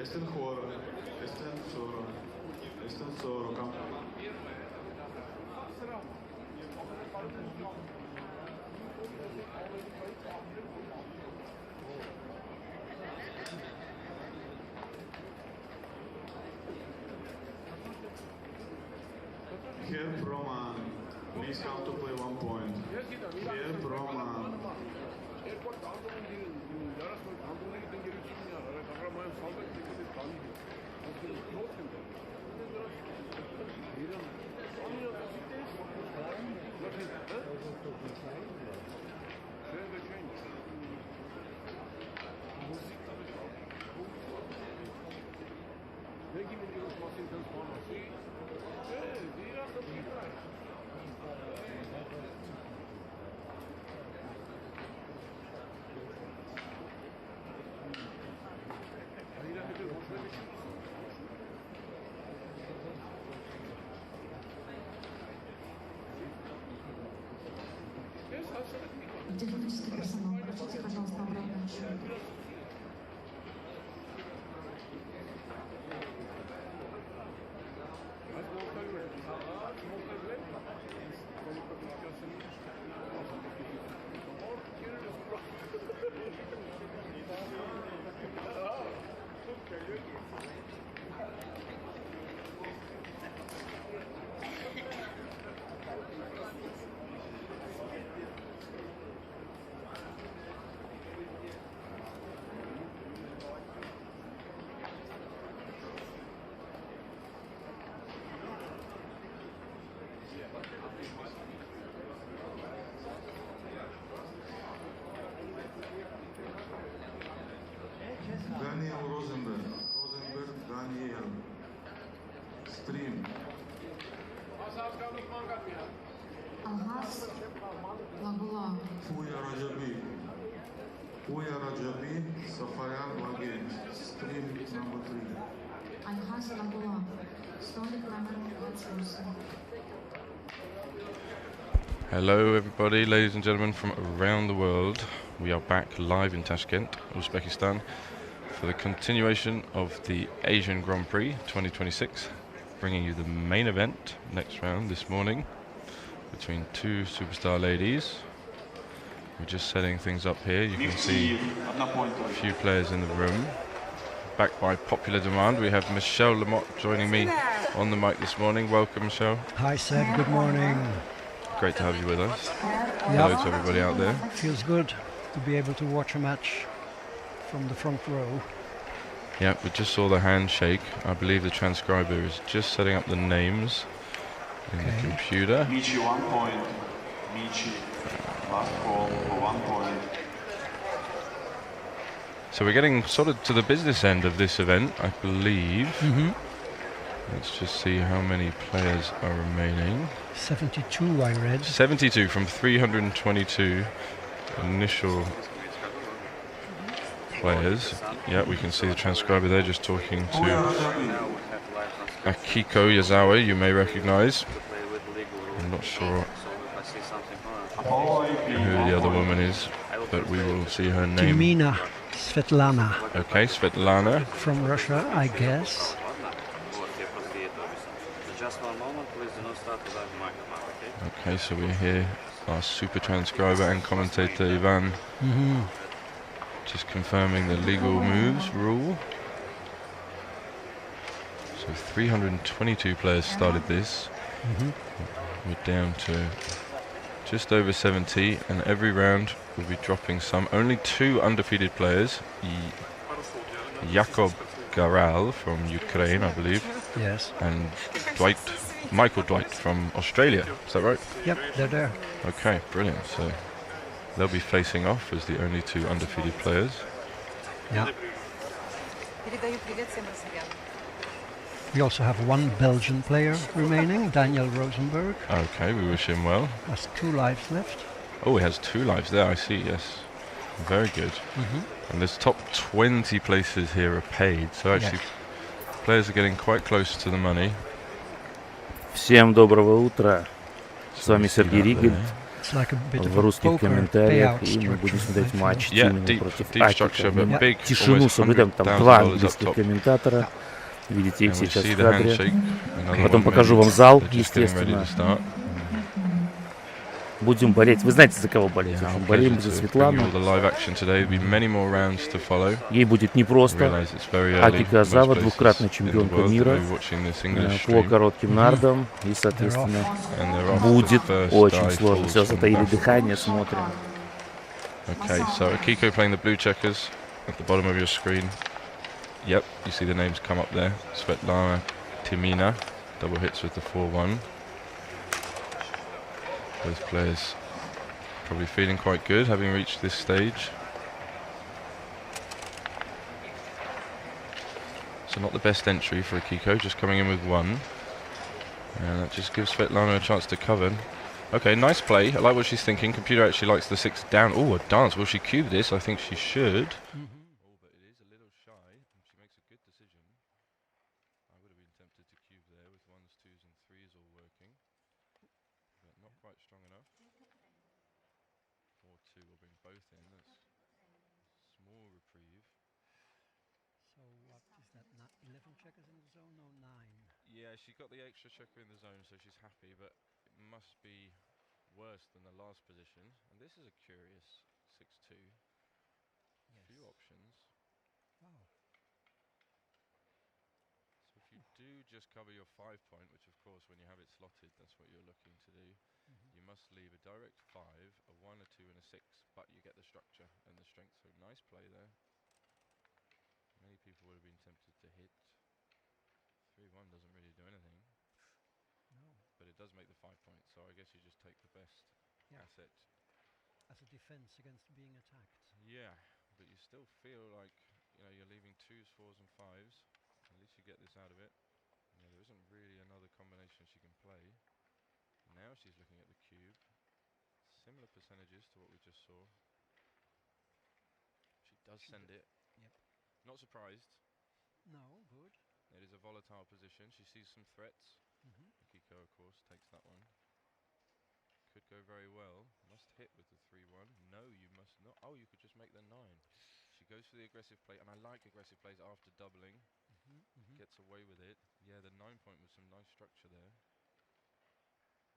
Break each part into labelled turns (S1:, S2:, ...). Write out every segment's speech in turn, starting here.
S1: Here from please come to play 1 point. Here from
S2: Технический персонал, включите, пожалуйста, обратно счет.
S3: Hello everybody, ladies and gentlemen from around the world. We are back live in Tashkent, Uzbekistan for the continuation of the Asian Grand Prix 2026, bringing you the main event next round this morning between two superstar ladies. We're just setting things up here. You can see a few players in the room. Back by popular demand, we have Michelle Lamotte joining me on the mic this morning. Welcome, Michelle.
S4: Hi, Seb. Good morning.
S3: Great to have you with us. Hello to everybody out there.
S4: Feels good to be able to watch a match from the front row.
S3: Yeah, we just saw the handshake. I believe the transcriber is just setting up the names in the computer.
S1: Michi 1 point. Michi, last call for 1 point.
S3: So we're getting sort of to the business end of this event, I believe. Let's just see how many players are remaining.
S4: 72, I read.
S3: 72 from 322 initial players. Yeah, we can see the transcriber there just talking to Akiko Yazawa, you may recognize. I'm not sure who the other woman is, but we will see her name.
S4: Timina Svetlana.
S3: Okay, Svetlana.
S4: From Russia, I guess.
S3: Okay, so we hear our super transcriber and commentator Ivan just confirming the legal moves rule. So 322 players started this. We're down to just over 70, and every round we'll be dropping some. Only 2 undefeated players. Jakob Garal from Ukraine, I believe.
S4: Yes.
S3: And Michael Dwight from Australia. Is that right?
S4: Yep, they're there.
S3: Okay, brilliant. So they'll be facing off as the only 2 undefeated players.
S4: Yeah. We also have 1 Belgian player remaining, Daniel Rosenberg.
S3: Okay, we wish him well.
S4: Has 2 lives left.
S3: Oh, he has 2 lives there, I see, yes. Very good. And there's top 20 places here are paid, so actually players are getting quite close to the money.
S5: Всем доброго утра. С вами Сергей Ригель.
S4: It's like a bit of
S5: в
S4: a
S5: русских
S4: poker
S5: комментариях,
S4: payout
S5: и мы будем
S4: structure,
S5: смотреть
S4: I
S5: матч
S3: Yeah,
S5: Тимина
S3: deep,
S5: против
S3: deep structure,
S5: Акика.
S3: but big,
S5: Тишину
S3: almost
S5: соблюдаем, там
S3: $100,000
S5: два
S3: up
S5: английских
S3: top.
S5: комментатора. Видите их
S3: And we
S5: сейчас
S3: see
S5: в
S3: the
S5: кадре.
S3: handshake. Another
S5: Потом
S3: one
S5: покажу
S3: maybe.
S5: вам зал,
S3: They're just getting ready
S5: естественно.
S3: to start.
S5: Будем болеть. Вы знаете, за кого болеть.
S3: Yeah,
S5: В общем,
S3: our
S5: болеем
S3: pleasure
S5: за
S3: to bring you all
S5: Светлану.
S3: the live action today. There'll be many more rounds to follow.
S5: Ей будет непросто.
S3: Realize it's very early.
S5: Акика
S3: Most
S5: Азава,
S3: places
S5: двукратная
S3: in the
S5: чемпионка
S3: world that
S5: мира
S3: are watching this English
S5: по
S3: stream.
S5: коротким нардам. И, соответственно,
S3: And they're off
S5: будет
S3: the first
S5: очень
S3: dive
S5: сложно.
S3: falls
S5: Все,
S3: from
S5: затаили
S3: back.
S5: дыхание, смотрим.
S3: Okay, so Akiko playing the blue checkers at the bottom of your screen. Yep, you see the names come up there. Svetlana, Timina, double hits with the 4-1. Both players probably feeling quite good, having reached this stage. So not the best entry for Akiko, just coming in with 1. And that just gives Svetlana a chance to cover. Okay, nice play. I like what she's thinking. Computer actually likes the 6 down. Oh, a dance. Will she cube this? I think she should. Oh, but it is a little shy. And she makes a good decision. I would have been tempted to cube there with 1s, 2s and 3s all working. But not quite strong enough. 4-2 will bring both in. That's small reprieve.
S4: So what is that? 11 checkers in the zone? No, 9.
S3: Yeah, she got the extra checker in the zone, so she's happy, but it must be worse than the last position. And this is a curious 6-2.
S4: Yes.
S3: Few options.
S4: Wow.
S3: So if you do just cover your 5-point, which of course when you have it slotted, that's what you're looking to do, you must leave a direct 5, a 1, a 2 and a 6, but you get the structure and the strength. So nice play there. Many people would have been tempted to hit. 3-1 doesn't really do anything.
S4: No.
S3: But it does make the 5 points, so I guess you just take the best asset.
S4: As a defense against being attacked.
S3: Yeah, but you still feel like, you know, you're leaving 2s, 4s and 5s. At least you get this out of it. Yeah, there isn't really another combination she can play. Now she's looking at the cube. Similar percentages to what we just saw. She does send it.
S4: Yep.
S3: Not surprised.
S4: No, good.
S3: It is a volatile position. She sees some threats. Akiko, of course, takes that one. Could go very well. Must hit with the 3-1. No, you must not. Oh, you could just make the 9. She goes for the aggressive play, and I like aggressive plays after doubling. Gets away with it. Yeah, the 9-point with some nice structure there.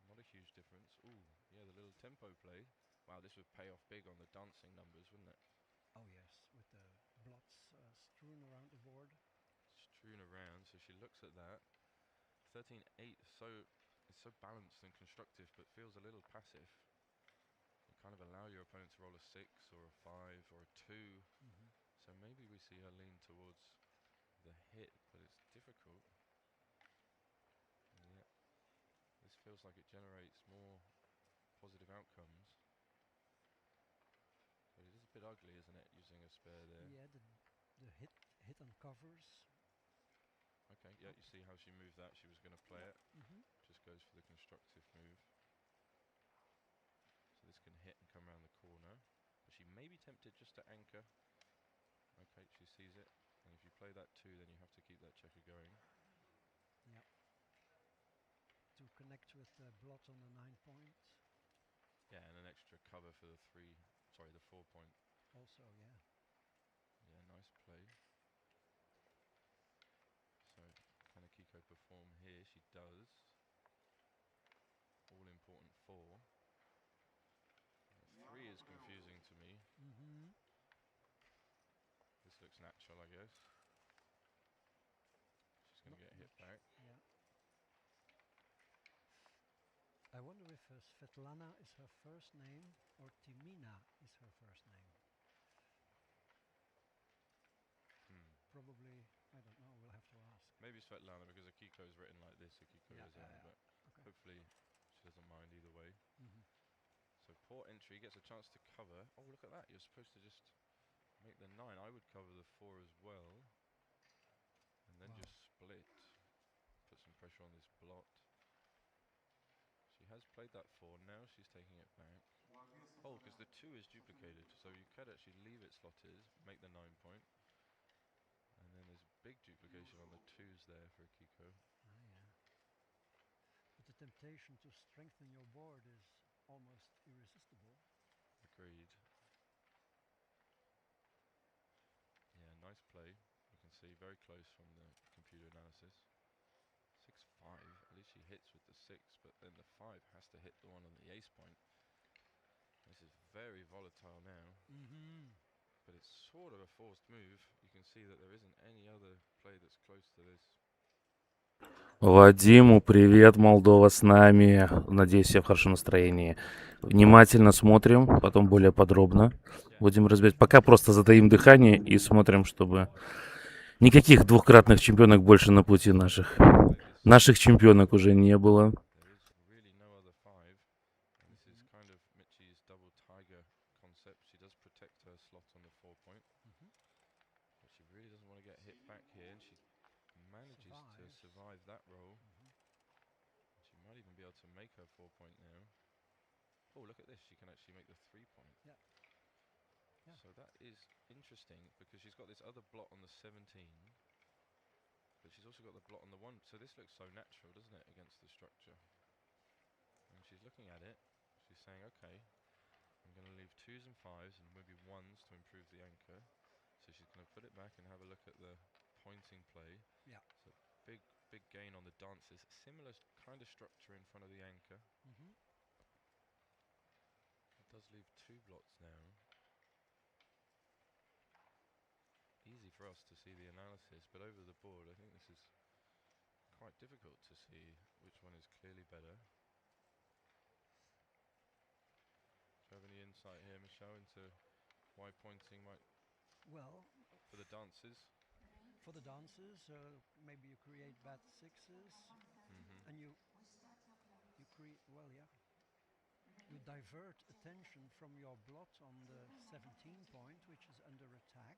S3: Not a huge difference. Ooh, yeah, the little tempo play. Wow, this would pay off big on the dancing numbers, wouldn't it?
S4: Oh yes, with the blots strewn around the board.
S3: Strewn around, so she looks at that. 13-8, so it's so balanced and constructive, but feels a little passive. You kind of allow your opponent to roll a 6 or a 5 or a 2. So maybe we see her lean towards the hit, but it's difficult. Yeah, this feels like it generates more positive outcomes. But it is a bit ugly, isn't it, using a spare there?
S4: Yeah, the hit uncovers.
S3: Okay, yeah, you see how she moved that. She was going to play it. Just goes for the constructive move. So this can hit and come around the corner. But she may be tempted just to anchor. Okay, she sees it. And if you play that 2, then you have to keep that checker going.
S4: Yep. To connect with the blot on the 9-point.
S3: Yeah, and an extra cover for the 4-point.
S4: Also, yeah.
S3: Yeah, nice play. So, can Akiko perform here? She does. All important 4. 3 is confusing to me. This looks natural, I guess. She's going to get hit back.
S4: Yeah. I wonder if Svetlana is her first name or Timina is her first name. Probably, I don't know, we'll have to ask.
S3: Maybe Svetlana, because Akiko is written like this, Akiko is on, but hopefully she doesn't mind either way. So poor entry, gets a chance to cover. Oh, look at that, you're supposed to just make the 9. I would cover the 4 as well. And then just split. Put some pressure on this blot. She has played that 4, now she's taking it back. Oh, because the 2 is duplicated, so you could actually leave it slotted, make the 9-point. And then there's big duplication on the 2s there for Akiko.
S4: Ah, yeah. But the temptation to strengthen your board is almost irresistible.
S3: Agreed. Yeah, nice play. You can see very close from the computer analysis. 6-5. At least she hits with the 6, but then the 5 has to hit the one on the ace point. This is very volatile now. But it's sort of a forced move. You can see that there isn't any other play that's close to this.
S5: Вадиму, привет, Молдова с нами. Надеюсь, все в хорошем настроении. Внимательно смотрим, потом более подробно будем разбирать. Пока просто затаим дыхание и смотрим, чтобы никаких двухкратных чемпионок больше на пути наших. Наших чемпионок уже не было.
S3: Manages to survive that roll. She might even be able to make her 4-point now. Oh, look at this. She can actually make the 3-point.
S4: Yeah. Yeah.
S3: So that is interesting because she's got this other blot on the 17, but she's also got the blot on the 1. So this looks so natural, doesn't it, against the structure? And she's looking at it. She's saying, okay, I'm going to leave 2s and 5s and maybe 1s to improve the anchor. So she's going to put it back and have a look at the pointing play.
S4: Yeah.
S3: So big gain on the dances. Similar kind of structure in front of the anchor. It does leave 2 blots now. Easy for us to see the analysis, but over the board, I think this is quite difficult to see which one is clearly better. Do you have any insight here, Michelle, into why pointing might...
S4: Well,
S3: for the dancers?
S4: For the dancers, maybe you create bad 6s, and you create, well, yeah, you divert attention from your blot on the 17 point, which is under attack.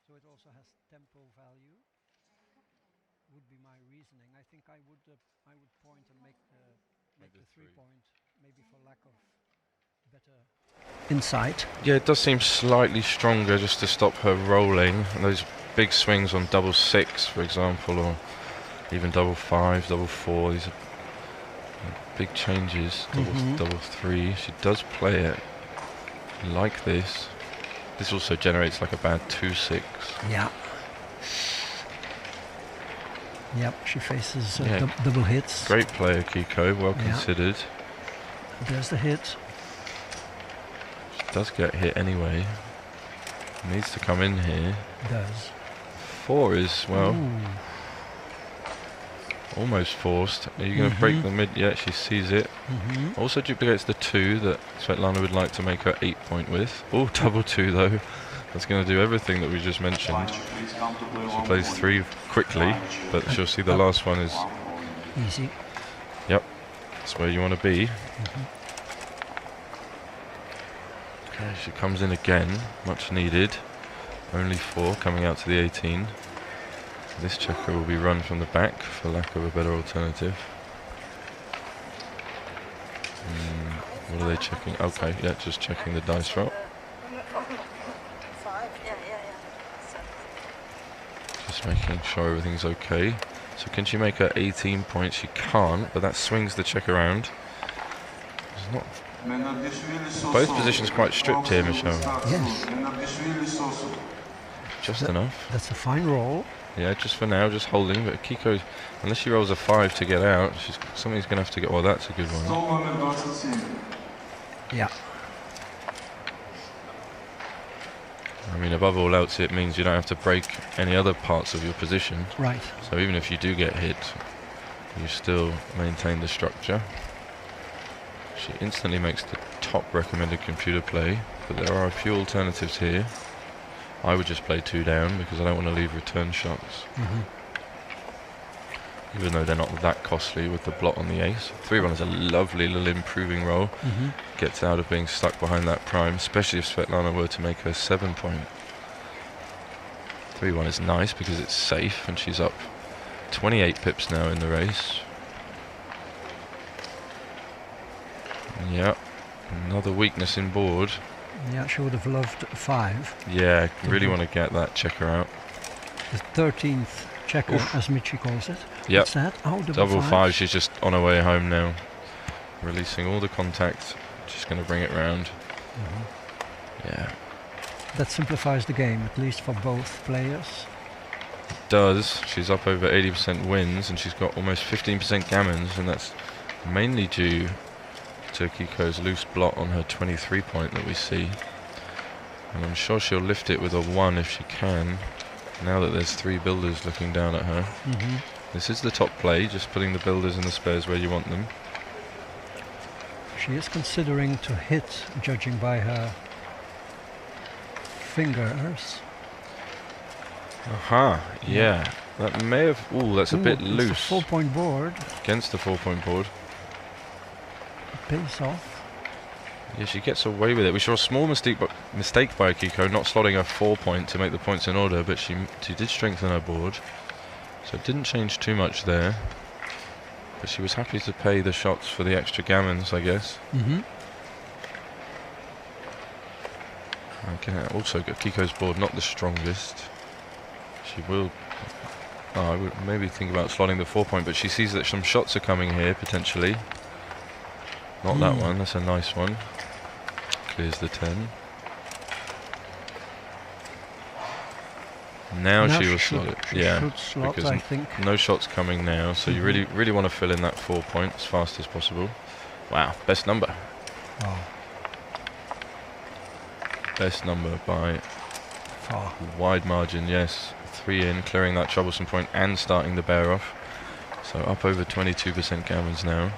S4: So it also has tempo value. Would be my reasoning. I think I would point and make the 3-point, maybe for lack of better insight.
S3: Yeah, it does seem slightly stronger just to stop her rolling. And those big swings on double 6, for example, or even double 5, double 4. These are big changes. Double 3. She does play it like this. This also generates like a bad 2-6.
S4: Yeah. Yep, she faces double hits.
S3: Great player, Akiko. Well considered.
S4: There's the hit.
S3: Does get hit anyway. Needs to come in here.
S4: Does.
S3: 4 is, well, almost forced. Are you going to break the mid? Yeah, she sees it. Also duplicates the 2 that Svetlana would like to make her 8-point with. Oh, double 2 though. That's going to do everything that we just mentioned. She plays 3 quickly, but she'll see the last one is
S4: easy.
S3: Yep, that's where you want to be. Okay, she comes in again, much needed. Only 4 coming out to the 18. This checker will be run from the back for lack of a better alternative. What are they checking? Okay, yeah, just checking the dice roll. Just making sure everything's okay. So can she make her 18 points? She can't, but that swings the check around. It's not. Both positions quite stripped here, Michelle.
S4: Yes.
S3: Just enough.
S4: That's a fine roll.
S3: Yeah, just for now, just holding. But Akiko, unless she rolls a 5 to get out, somebody's going to have to get... Well, that's a good one.
S4: Yeah.
S3: I mean, above all else, it means you don't have to break any other parts of your position.
S4: Right.
S3: So even if you do get hit, you still maintain the structure. She instantly makes the top recommended computer play, but there are a few alternatives here. I would just play 2 down because I don't want to leave return shots. Even though they're not that costly with the blot on the ace. 3-1 is a lovely little improving roll. Gets out of being stuck behind that prime, especially if Svetlana were to make her 7-point. 3-1 is nice because it's safe and she's up 28 pips now in the race. Yeah, another weakness in board.
S4: Yeah, she would have loved 5.
S3: Yeah, really want to get that checker out.
S4: The 13th checker, as Michi calls it.
S3: Yep.
S4: What's that? Oh,
S3: double 5. She's just on her way home now. releasing all the contact, just going to bring it round. Yeah.
S4: That simplifies the game, at least for both players.
S3: It does. She's up over 80% wins, and she's got almost 15% gammons, and that's mainly due to Akiko's loose blot on her 23 point that we see. And I'm sure she'll lift it with a 1 if she can, now that there's 3 builders looking down at her. This is the top play, just putting the builders and the spares where you want them.
S4: She is considering to hit, judging by her fingers.
S3: Aha, yeah. That may have... Ooh, that's a bit loose.
S4: It's a 4-point board.
S3: Against the 4-point board.
S4: It pays off.
S3: Yeah, she gets away with it. We saw a small mistake by Akiko, not slotting her 4-point to make the points in order, but she did strengthen her board. So it didn't change too much there. But she was happy to pay the shots for the extra gammons, I guess. Okay, also Akiko's board not the strongest. She will... I would maybe think about slotting the 4-point, but she sees that some shots are coming here, potentially. Not that one, that's a nice one. Clears the 10. Now she will slot it. Yeah,
S4: slot,
S3: because
S4: I think.
S3: no shots coming now, so you really want to fill in that 4-point as fast as possible. Wow, best number.
S4: Wow.
S3: Best number by
S4: Far.
S3: wide margin, yes. 3 in, clearing that troublesome point and starting the bear off. So up over 22% gammons now.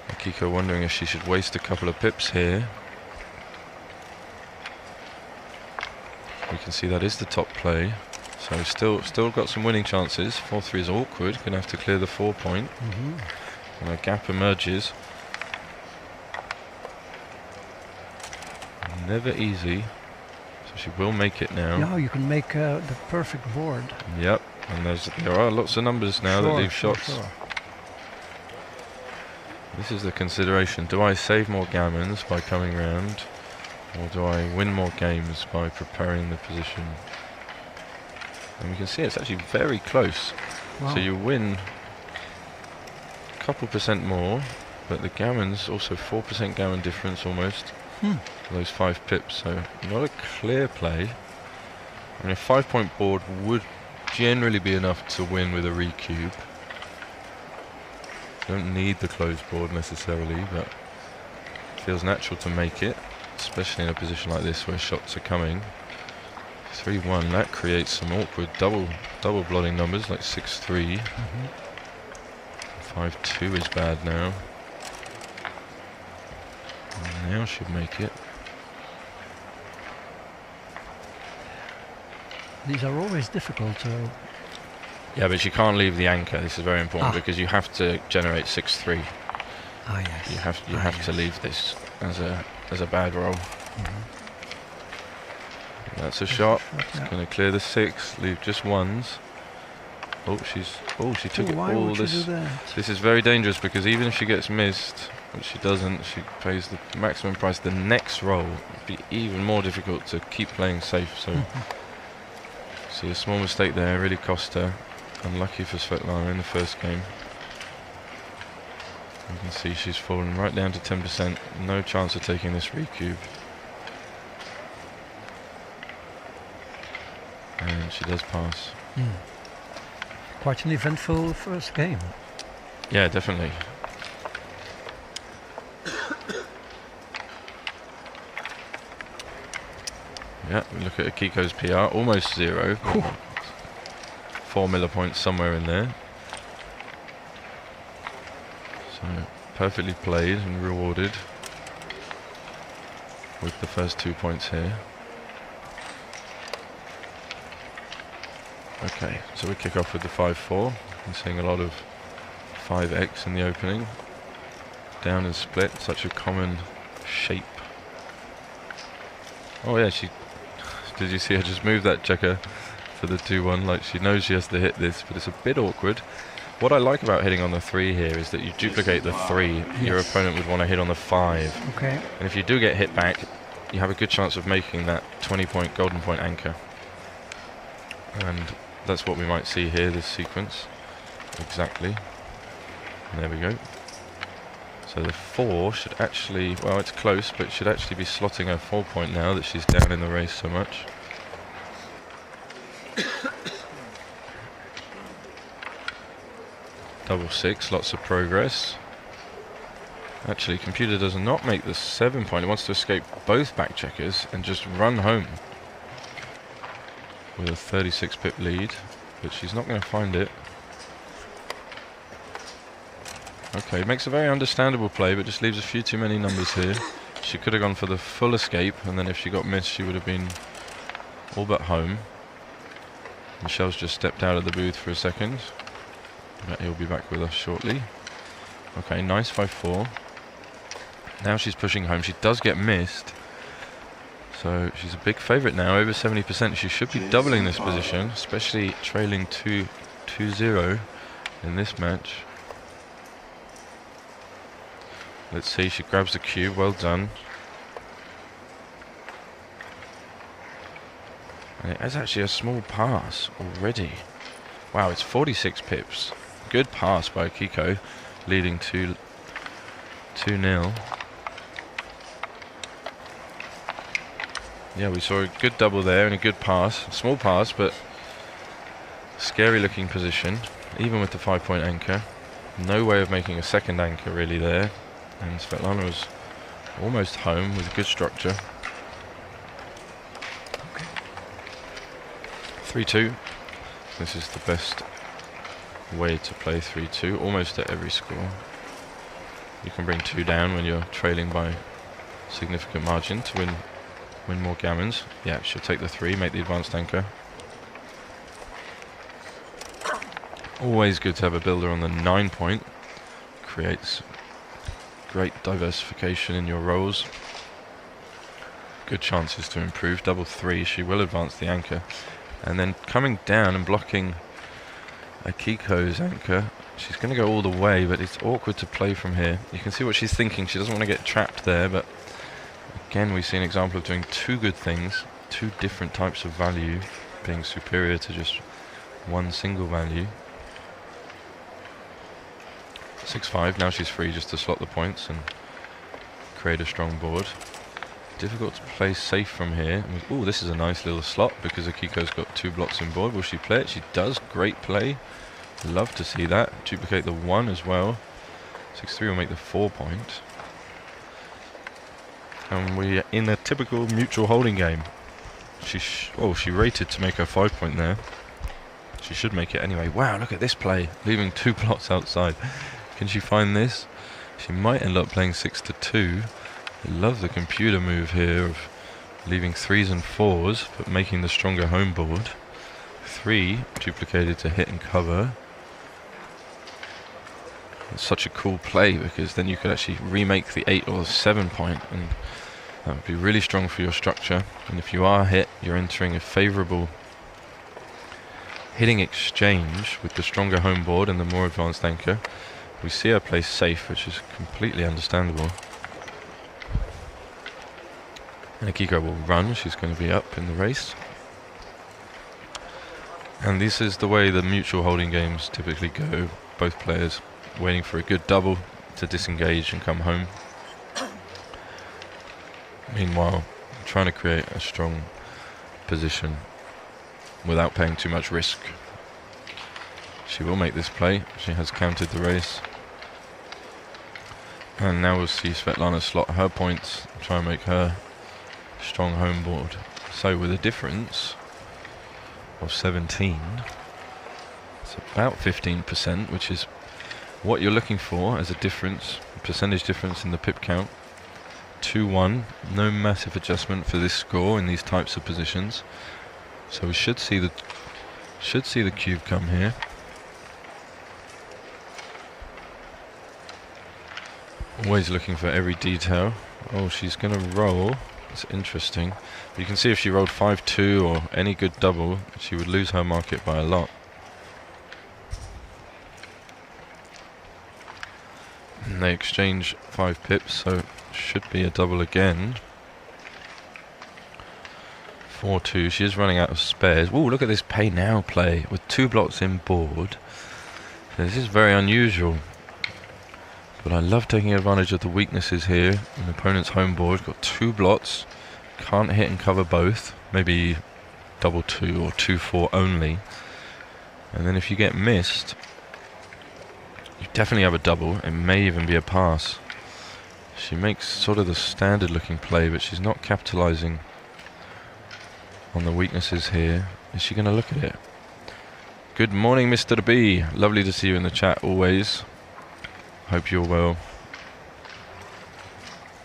S3: Akiko wondering if she should waste a couple of pips here. We can see that is the top play. So still got some winning chances. 4-3 is awkward, gonna have to clear the 4-point. And a gap emerges. Never easy. So she will make it now.
S4: Yeah, you can make the perfect board.
S3: Yep, and there are lots of numbers now that leave shots.
S4: Sure.
S3: This is the consideration. Do I save more gammons by coming round, or do I win more games by preparing the position? And we can see it's actually very close.
S4: Wow.
S3: So you win a couple percent more, but the gammons also 4% gammon difference almost. Those 5 pips, so not a clear play. I mean, a 5-point board would generally be enough to win with a recube. You don't need the closed board necessarily, but it feels natural to make it, especially in a position like this where shots are coming. 3-1, that creates some awkward double blotting numbers like 6-3. 5-2 is bad now. And now she'll make it.
S4: These are always difficult to...
S3: Yeah, but you can't leave the anchor. This is very important because you have to generate 6-3.
S4: Ah, yes.
S3: You have to leave this as a bad roll. That's a shot. It's going to clear the 6, leave just 1s. She took it all. This is very dangerous because even if she gets missed, which she doesn't, she pays the maximum price. The next roll would be even more difficult to keep playing safe. So, see a small mistake there really cost her. Unlucky for Svetlana in the first game. You can see she's fallen right down to 10%. No chance of taking this recube. And she does pass.
S4: Quite an eventful first game.
S3: Yeah, definitely. Yeah, we look at Akiko's PR, almost 0. 4 millipoints somewhere in there. So perfectly played and rewarded with the first 2 points here. Okay, so we kick off with the 5-4. I'm seeing a lot of 5x in the opening. Down and split, such a common shape. Oh yeah, did you see her just move that checker for the 2-1? Like she knows she has to hit this, but it's a bit awkward. What I like about hitting on the 3 here is that you duplicate the 3. Your opponent would want to hit on the 5.
S4: Okay.
S3: And if you do get hit back, you have a good chance of making that 20-point golden point anchor. And that's what we might see here, this sequence. Exactly. And there we go. So the 4 should actually, well, it's close, but should actually be slotting her 4 point now that she's down in the race so much. Double 6, lots of progress. Actually, computer does not make the 7 point. It wants to escape both back checkers and just run home with a 36 pip lead, but she's not going to find it. Okay, makes a very understandable play, but just leaves a few too many numbers here. She could have gone for the full escape, and then if she got missed, she would have been all but home. Michelle's just stepped out of the booth for a second, but he'll be back with us shortly. Okay, nice 5-4. Now she's pushing home. She does get missed, so she's a big favourite now, over 70%. She should be doubling this position, especially trailing 2-0 in this match. Let's see, she grabs the cube, well done. And it has actually a small pass already. Wow, it's 46 pips. Good pass by Akiko, leading to 2-0. Yeah, we saw a good double there and a good pass. Small pass, but scary looking position, even with the 5 point anchor. No way of making a second anchor really there. And Svetlana was almost home with good structure. 3-2. This is the best way to play 3-2, almost at every score. You can bring 2 down when you're trailing by significant margin to win more gammons. Yeah, she'll take the 3, make the advanced anchor. Always good to have a builder on the 9 point. Creates great diversification in your roles. Good chances to improve. Double 3, she will advance the anchor. And then coming down and blocking Akiko's anchor. She's going to go all the way, but it's awkward to play from here. You can see what she's thinking. She doesn't want to get trapped there, but again, we see an example of doing 2 good things, 2 different types of value being superior to just 1 single value. 6-5, now she's free just to slot the points and create a strong board. Difficult to play safe from here. Oh, this is a nice little slot because Akiko's got 2 blocks in board. Will she play it? She does. Great play. Love to see that. Duplicate the 1 as well. 6-3 will make the 4 point. And we're in a typical mutual holding game. She rated to make her 5 point there. She should make it anyway. Wow, look at this play. Leaving 2 plots outside. Can she find this? She might end up playing 6-2. I love the computer move here of leaving 3s and 4s, but making the stronger home board. 3 duplicated to hit and cover. It's such a cool play because then you could actually remake the 8 or 7 point, and that would be really strong for your structure. And if you are hit, you're entering a favourable hitting exchange with the stronger home board and the more advanced anchor. We see her play safe, which is completely understandable. And Akiko will run, she's going to be up in the race. And this is the way the mutual holding games typically go. Both players waiting for a good double to disengage and come home. Meanwhile, trying to create a strong position without paying too much risk. She will make this play. She has counted the race. And now we'll see Svetlana slot her points, try and make her strong home board. So with a difference of 17, it's about 15%, which is what you're looking for as a difference, percentage difference in the pip count. 2-1, no massive adjustment for this score in these types of positions. So we should see the cube come here. Always looking for every detail. Oh, she's going to roll. It's interesting. You can see if she rolled 5-2 or any good double, she would lose her market by a lot. And they exchange 5 pips, so should be a double again. 4-2. She is running out of spares. Ooh, look at this pay now play with 2 blocks in board. This is very unusual. But I love taking advantage of the weaknesses here in the opponent's home board. Got 2 blots, can't hit and cover both. Maybe double 2 or 2-4 only. And then if you get missed, you definitely have a double. It may even be a pass. She makes sort of the standard looking play, but she's not capitalizing on the weaknesses here. Is she going to look at it? Good morning, Mr. B. Lovely to see you in the chat always. Hope you're well.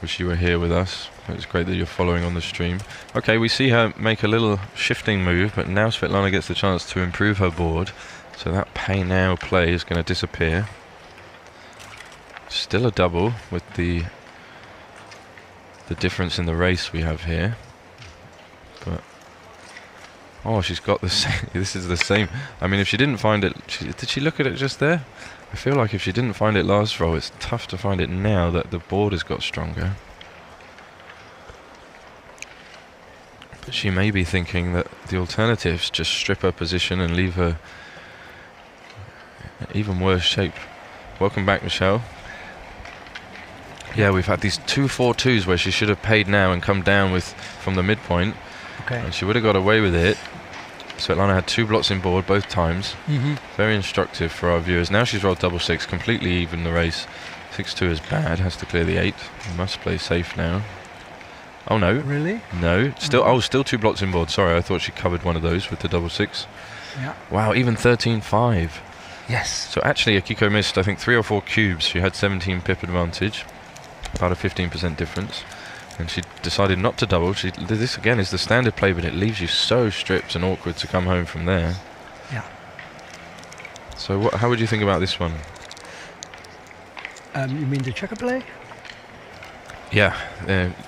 S3: Wish you were here with us. It's great that you're following on the stream. Okay, we see her make a little shifting move, but now Svetlana gets the chance to improve her board. So that pay now play is going to disappear. Still a double with the difference in the race we have here. But oh, she's got the same. This is the same. I mean, if she didn't find it, did she look at it just there? I feel like if she didn't find it last roll, it's tough to find it now that the board has got stronger. But she may be thinking that the alternatives just strip her position and leave her in even worse shape. Welcome back, Michelle. Yeah, we've had these 2-4-2s where she should have paid now and come down with from the midpoint.
S4: Okay.
S3: And she would have got away with it. Svetlana had 2 blots in board both times. Very instructive for our viewers. Now she's rolled double 6, completely even the race. 6-2 is bad, has to clear the 8. Must play safe now. Oh no.
S4: Really?
S3: No. Still still 2 blots in board. Sorry, I thought she covered one of those with the double 6.
S4: Yeah.
S3: Wow, even 13-5.
S4: Yes.
S3: So actually Akiko missed, I think, 3 or 4 cubes. She had 17 pip advantage. About a 15% difference. And she decided not to double. This again is the standard play, but it leaves you so stripped and awkward to come home from there.
S4: Yeah.
S3: So how would you think about this one?
S4: You mean the checker play?
S3: Yeah,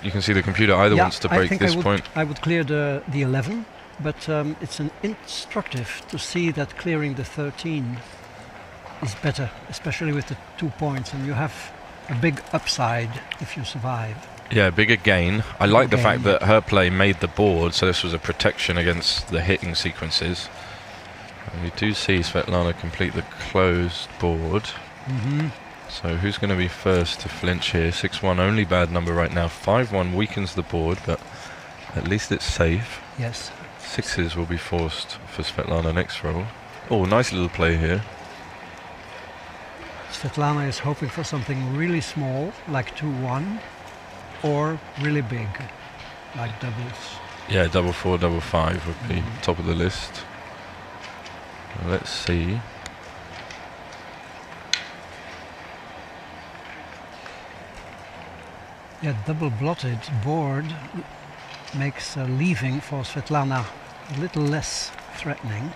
S3: you can see the computer either wants to break this point.
S4: I would clear the 11, but it's an instructive to see that clearing the 13 is better, especially with the 2 points, and you have a big upside if you survive.
S3: Yeah, bigger gain. I like the fact that her play made the board, so this was a protection against the hitting sequences. And we do see Svetlana complete the closed board. So who's going to be first to flinch here? 6-1, only bad number right now. 5-1 weakens the board, but at least it's safe.
S4: Yes.
S3: 6s will be forced for Svetlana next roll. Oh, nice little play here.
S4: Svetlana is hoping for something really small, like 2-1, or really big, like doubles.
S3: Yeah, double 4, double 5 would be top of the list. Let's see.
S4: Yeah, double blotted board makes leaving for Svetlana a little less threatening.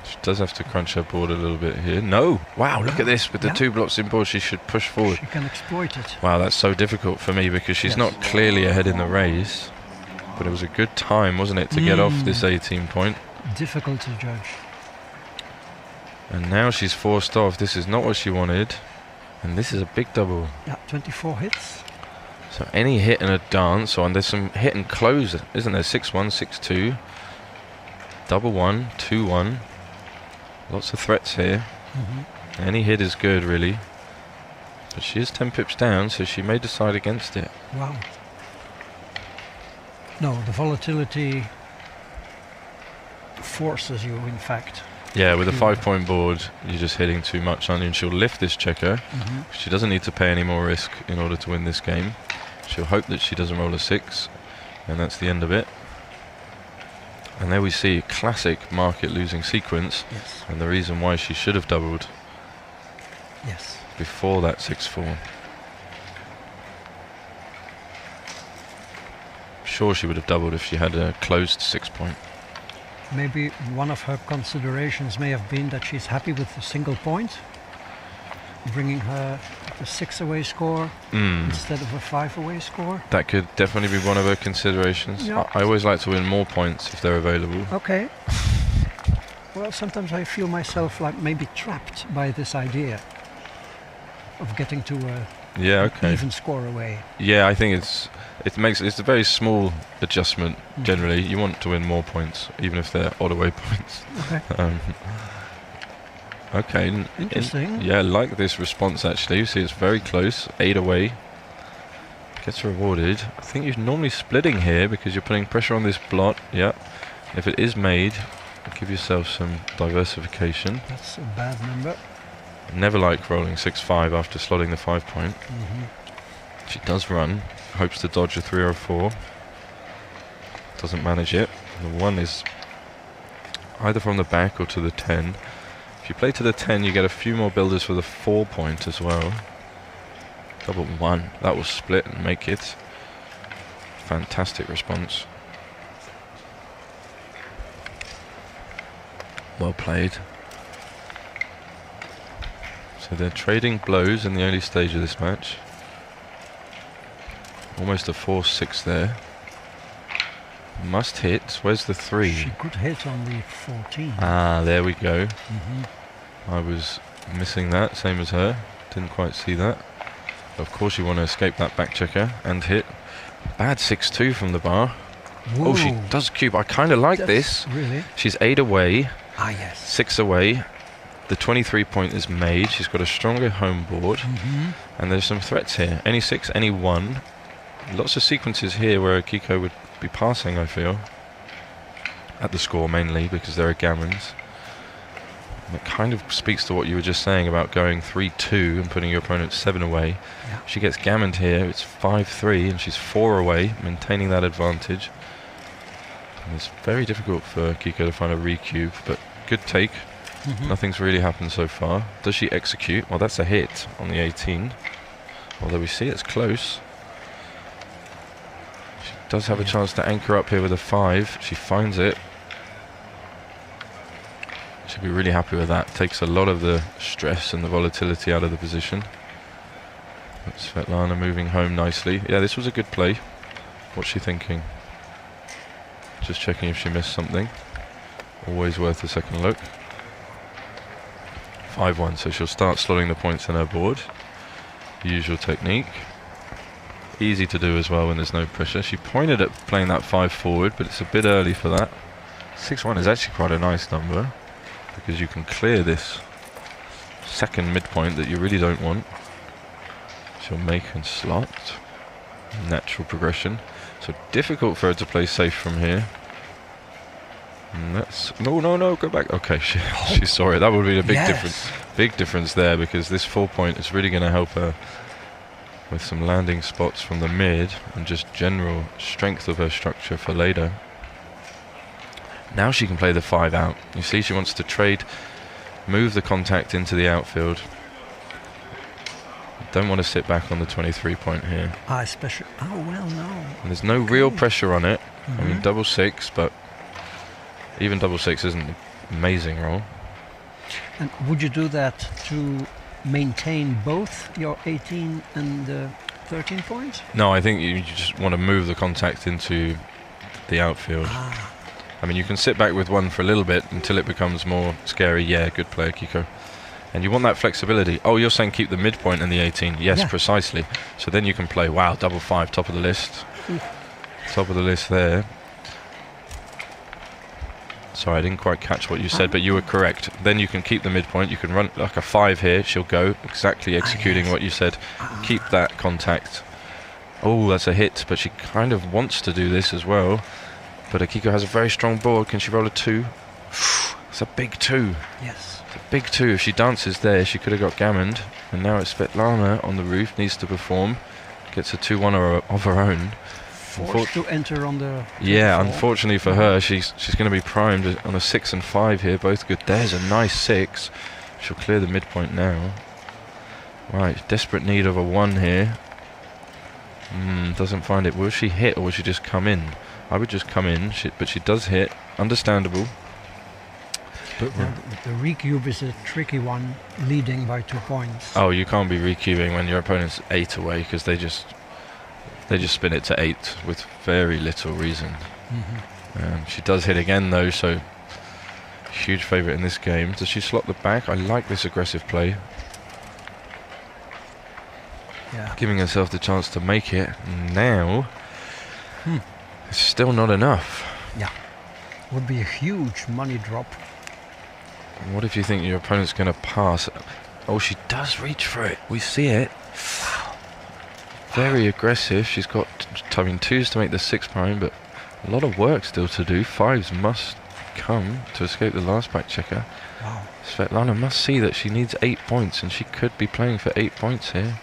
S3: She does have to crunch her board a little bit here. No! Wow, look at this. With the 2 blots in board, she should push forward.
S4: She can exploit it.
S3: Wow, that's so difficult for me because she's not clearly ahead in the race. But it was a good time, wasn't it, to get off this 18 point.
S4: Difficult to judge.
S3: And now she's forced off. This is not what she wanted. And this is a big double.
S4: Yeah, 24 hits.
S3: So any hit and a dance, and there's some hit and close, isn't there? 6-1, 6-2. Double 1, 2-1. Lots of threats here. Any hit is good, really. But she is 10 pips down, so she may decide against it.
S4: Wow. No, the volatility forces you, in fact.
S3: Yeah, with a 5-point board, you're just hitting too much on you, and she'll lift this checker. She doesn't need to pay any more risk in order to win this game. She'll hope that she doesn't roll a 6, and that's the end of it. And there we see a classic market losing sequence, and the reason why she should have doubled before that 6-4. Sure, she would have doubled if she had a closed 6-point.
S4: Maybe one of her considerations may have been that she's happy with the single point, bringing her the 6 away score instead of a 5 away score.
S3: That could definitely be one of her considerations.
S4: Yeah.
S3: I always like to win more points if they're available.
S4: Okay. Well, sometimes I feel myself like maybe trapped by this idea of getting to a even score away.
S3: Yeah, I think it's a very small adjustment generally. You want to win more points, even if they're odd away points.
S4: Okay.
S3: Okay.
S4: Interesting.
S3: Yeah, like this response actually. You see it's very close. 8 away. Gets rewarded. I think you're normally splitting here because you're putting pressure on this blot. Yeah. If it is made, give yourself some diversification.
S4: That's a bad number.
S3: Never like rolling 6-5 after slotting the 5 point. She does run. Hopes to dodge a 3 or a 4. Doesn't manage it. The 1 is either from the back or to the 10. If you play to the 10, you get a few more builders for the 4 point as well. Double 1. That will split and make it. Fantastic response. Well played. So they're trading blows in the early stage of this match. Almost a 4-6 there. Must hit. Where's the 3?
S4: She could hit on the 14.
S3: Ah, there we go. I was missing that, same as her. Didn't quite see that. Of course you want to escape that back checker and hit. Bad 6-2 from the bar.
S4: Whoa.
S3: Oh, she does cube. I kind of like this.
S4: Really?
S3: She's 8 away.
S4: Ah, yes.
S3: 6 away. The 23 point is made. She's got a stronger home board. And there's some threats here. Any 6, any 1. Lots of sequences here where Akiko would be passing, I feel. At the score mainly because there are gammons. And it kind of speaks to what you were just saying about going 3-2 and putting your opponent 7 away.
S4: Yeah.
S3: She gets gammoned here. It's 5-3 and she's 4 away, maintaining that advantage. And it's very difficult for Akiko to find a recube, but good take. Nothing's really happened so far. Does she execute? Well, that's a hit on the 18. Although we see it's close. She does have a chance to anchor up here with a 5. She finds it. She'll be really happy with that. Takes a lot of the stress and the volatility out of the position. But Svetlana moving home nicely. Yeah, this was a good play. What's she thinking? Just checking if she missed something. Always worth a second look. 5-1, so she'll start slotting the points on her board. Usual technique. Easy to do as well when there's no pressure. She pointed at playing that 5 forward, but it's a bit early for that. 6-1 is actually quite a nice number, because you can clear this second midpoint that you really don't want. She'll make and slot. Natural progression. So difficult for her to play safe from here. And that's no, go back. Okay, she saw it. That would be a big difference there, because this 4 point is really going to help her with some landing spots from the mid and just general strength of her structure for later. Now she can play the 5 out. You see, she wants to trade, move the contact into the outfield. Don't want to sit back on the 23 point here.
S4: Especially. Oh well, no.
S3: And there's no real pressure on it. I mean, double 6, but even double 6 isn't an amazing roll.
S4: And would you do that to maintain both your 18 and 13 points?
S3: No, I think you just want to move the contact into the outfield. I mean, you can sit back with 1 for a little bit until it becomes more scary. Yeah, good play, Akiko. And you want that flexibility. Oh, you're saying keep the midpoint in the 18. Yes, precisely. So then you can play, wow, double 5, top of the list. Top of the list there. Sorry, I didn't quite catch what you said, but you were correct. Then you can keep the midpoint. You can run like a 5 here. She'll go exactly executing what you said. Keep that contact. Oh, that's a hit, but she kind of wants to do this as well. But Akiko has a very strong board. Can she roll a 2? It's a big 2.
S4: Yes.
S3: It's a big 2. If she dances there, she could have got gammoned. And now it's Svetlana on the roof, needs to perform. Gets a 2-1 of her own.
S4: Forced to enter on the...
S3: Yeah, unfortunately for her, she's going to be primed on a 6 and 5 here, both good. There's a nice 6. She'll clear the midpoint now. Right, desperate need of a 1 here. Doesn't find it. Will she hit or will she just come in? I would just come in, but she does hit. Understandable.
S4: But the recube is a tricky one, leading by 2 points.
S3: Oh, you can't be recubing when your opponent's 8 away, because they just spin it to 8 with very little reason. She does hit again though, so huge favourite in this game. Does she slot the back? I like this aggressive play.
S4: Yeah.
S3: Giving herself the chance to make it. Now, it's still not enough.
S4: Yeah. Would be a huge money drop.
S3: What if you think your opponent's going to pass? Oh, she does reach for it. We see it. Wow. Very aggressive. She's got, I mean, 2s to make the 6 prime, but a lot of work still to do. 5s must come to escape the last back checker.
S4: Wow.
S3: Svetlana must see that she needs 8 points, and she could be playing for 8 points here.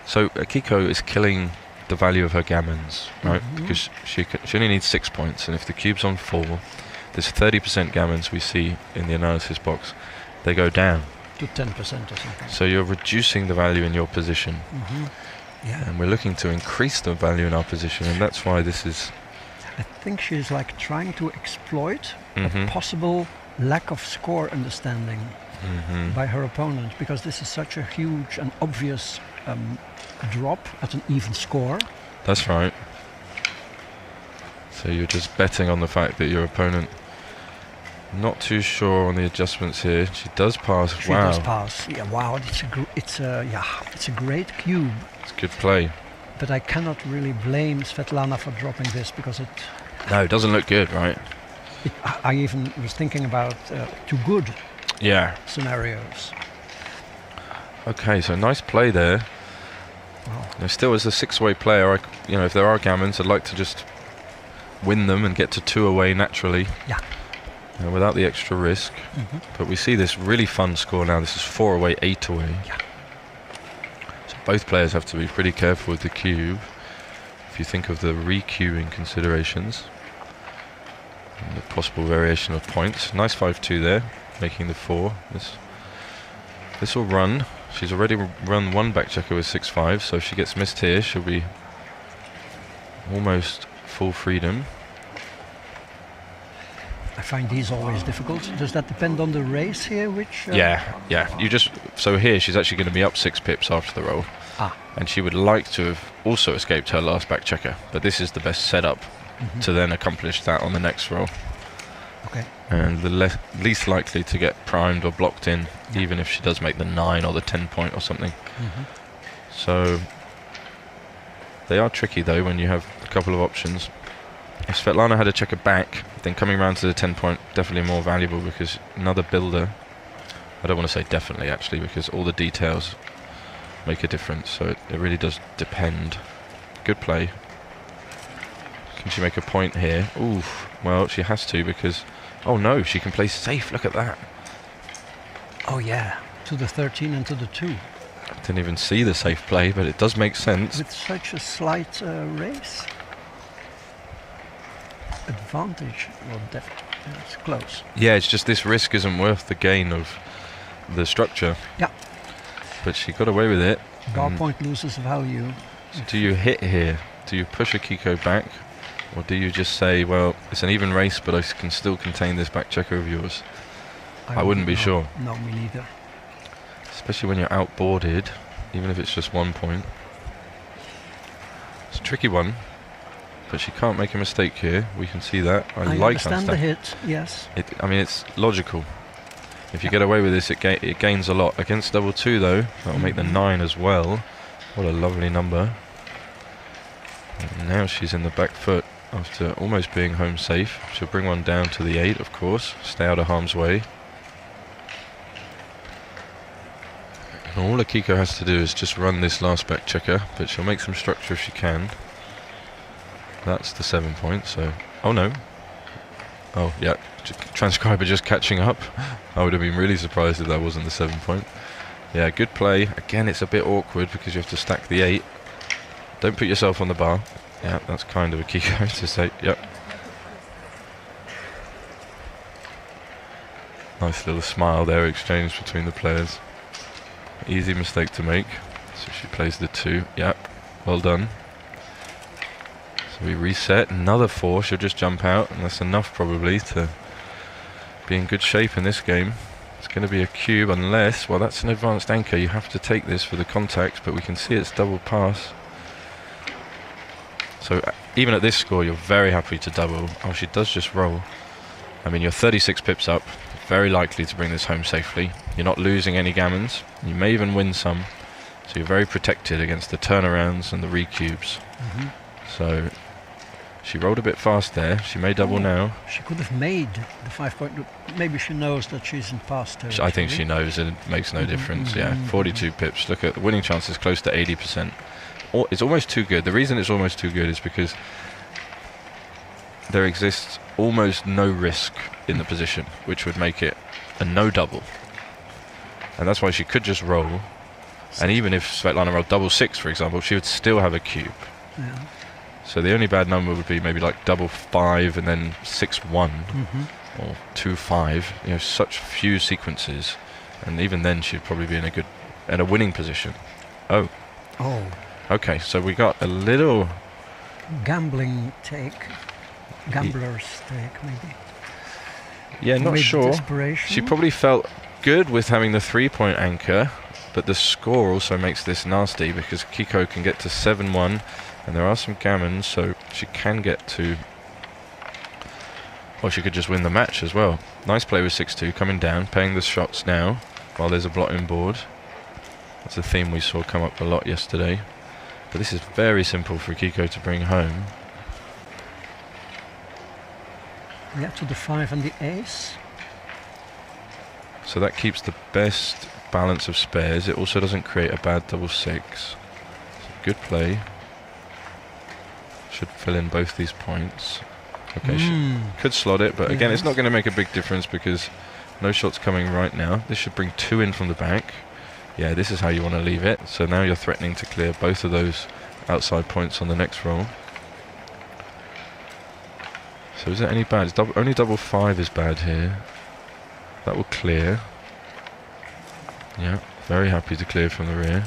S3: So Akiko is killing the value of her gammons, right? Because she only needs 6 points, and if the cube's on 4, this 30% gammons we see in the analysis box, they go down
S4: To 10% or something.
S3: so you're reducing the value in your position,
S4: Yeah.
S3: and we're looking to increase the value in our position, and that's why this is
S4: I think she's like trying to exploit
S3: Mhm.
S4: a possible lack of score understanding by her opponent, because this is such a huge and obvious drop at an even score.
S3: that's right. So you're just betting on the fact that your opponent, not too sure on the adjustments here. She does pass.
S4: She
S3: Wow,
S4: does pass. Yeah, wow, it's a great cube.
S3: it's good play.
S4: But I cannot really blame Svetlana for dropping this, because
S3: No, it doesn't look good, right?
S4: I even was thinking about too good
S3: Yeah.
S4: scenarios.
S3: Okay, so nice play there.
S4: Wow.
S3: Now, still, as a 6-way player, if there are gammons, I'd like to just win them and get to 2 away naturally.
S4: Yeah.
S3: Without the extra risk. But we see this really fun score now. This is 4 away, 8 away.
S4: Yeah.
S3: So both players have to be pretty careful with the cube. If you think of the re-queuing considerations and the possible variation of points. Nice 5-2 there, making the 4. This will run. She's already run 1 back checker with 6-5, so if she gets missed here, she'll be almost full freedom.
S4: I find these always difficult. Does that depend on the race here? Which?
S3: Yeah. So here she's actually going to be up 6 pips after the roll, and she would like to have also escaped her last back checker, but this is the best setup to then accomplish that on the next roll.
S4: Okay.
S3: And the least likely to get primed or blocked in, even if she does make the 9 or the 10 point or something. So they are tricky though when you have a couple of options. If Svetlana had a checker back, then coming round to the 10 point, definitely more valuable, because another builder, I don't want to say definitely actually, because all the details make a difference, so it really does depend. Good play. Can she make a point here? Oof. Well, she has to, because oh no, she can play safe. Look at that.
S4: Oh yeah, to the 13 and to the 2.
S3: Didn't even see the safe play, but it does make sense.
S4: With such a slight race advantage, well, it's close.
S3: Yeah, it's just this risk isn't worth the gain of the structure.
S4: Yeah.
S3: But she got away with it.
S4: Bar point loses value.
S3: So do you hit here? Do you push Akiko back? Or do you just say, well, it's an even race, but I can still contain this back checker of yours? I wouldn't be sure.
S4: No, me neither.
S3: Especially when you're outboarded, even if it's just 1 point. It's a tricky one, but she can't make a mistake here. We can see that. I like
S4: understand the hit, yes.
S3: I mean, it's logical. If you get away with this, it gains a lot. Against double 2, though, that'll make the 9 as well. What a lovely number. And now she's in the back foot after almost being home safe. She'll bring one down to the 8, of course. Stay out of harm's way. And all Akiko has to do is just run this last back checker, but she'll make some structure if she can. That's the 7 point, so... Oh no. Oh, yeah. Transcriber just catching up. I would have been really surprised if that wasn't the 7 point. Yeah, good play. Again, it's a bit awkward because you have to stack the 8. Don't put yourself on the bar. Yeah, that's kind of Akiko to say. Yep. Nice little smile there exchanged between the players. Easy mistake to make. So she plays the 2. Yep. Well done. So we reset. Another 4. She'll just jump out, and that's enough probably to be in good shape in this game. It's going to be a cube unless, well, that's an advanced anchor. You have to take this for the contact, but we can see it's double pass. So even at this score, you're very happy to double. Oh, she does just roll. I mean, you're 36 pips up. Very likely to bring this home safely. You're not losing any gammons. You may even win some. So you're very protected against the turnarounds and the recubes. So She rolled a bit fast there. She may double now.
S4: She could have made the 5 point. Maybe she knows that she's in past territory.
S3: I think she knows it makes no difference. Yeah, 42 pips. Look at the winning chance is close to 80%. It's almost too good. The reason it's almost too good is because there exists almost no risk in the position, which would make it a no double. And that's why she could just roll. And even if Svetlana rolled double 6, for example, she would still have a cube.
S4: Yeah.
S3: So the only bad number would be maybe like double 5 and then 6-1 or 2-5. You know, such few sequences, and even then she'd probably be in a winning position. Oh. Okay, so we got a little
S4: gambling take, gambler's take maybe.
S3: Yeah, not sure.
S4: Desperation.
S3: She probably felt good with having the 3-point anchor, but the score also makes this nasty because Akiko can get to 7-1. And there are some gammons, so she can get to... Or she could just win the match as well. Nice play with 6-2, coming down, paying the shots now, while there's a blotting board. That's a theme we saw come up a lot yesterday. But this is very simple for Akiko to bring home.
S4: Yeah, to the 5 and the ace.
S3: So that keeps the best balance of spares. It also doesn't create a bad double 6. It's a good play. Should fill in both these points. Okay, she could slot it, but again, it's not going to make a big difference because no shots coming right now. This should bring 2 in from the back. Yeah, this is how you want to leave it. So now you're threatening to clear both of those outside points on the next roll. So is there any bad? It's only double 5 is bad here. That will clear. Yeah, very happy to clear from the rear.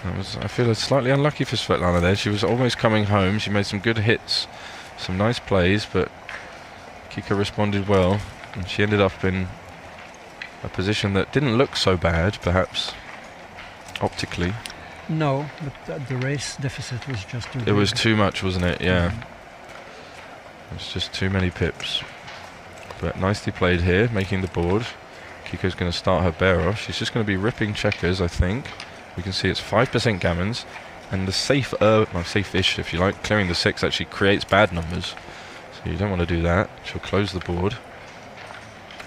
S3: I feel slightly unlucky for Svetlana there. She was almost coming home. She made some good hits, some nice plays, but Akiko responded well, and she ended up in a position that didn't look so bad, perhaps, optically.
S4: No, but the race deficit was just too big.
S3: It was too much, wasn't it? Yeah. It's just too many pips. But nicely played here, making the board. Akiko's going to start her bear off. She's just going to be ripping checkers, I think. We can see it's 5% gammons, and the safe-ish, if you like, clearing the 6 actually creates bad numbers. So you don't want to do that. She'll close the board.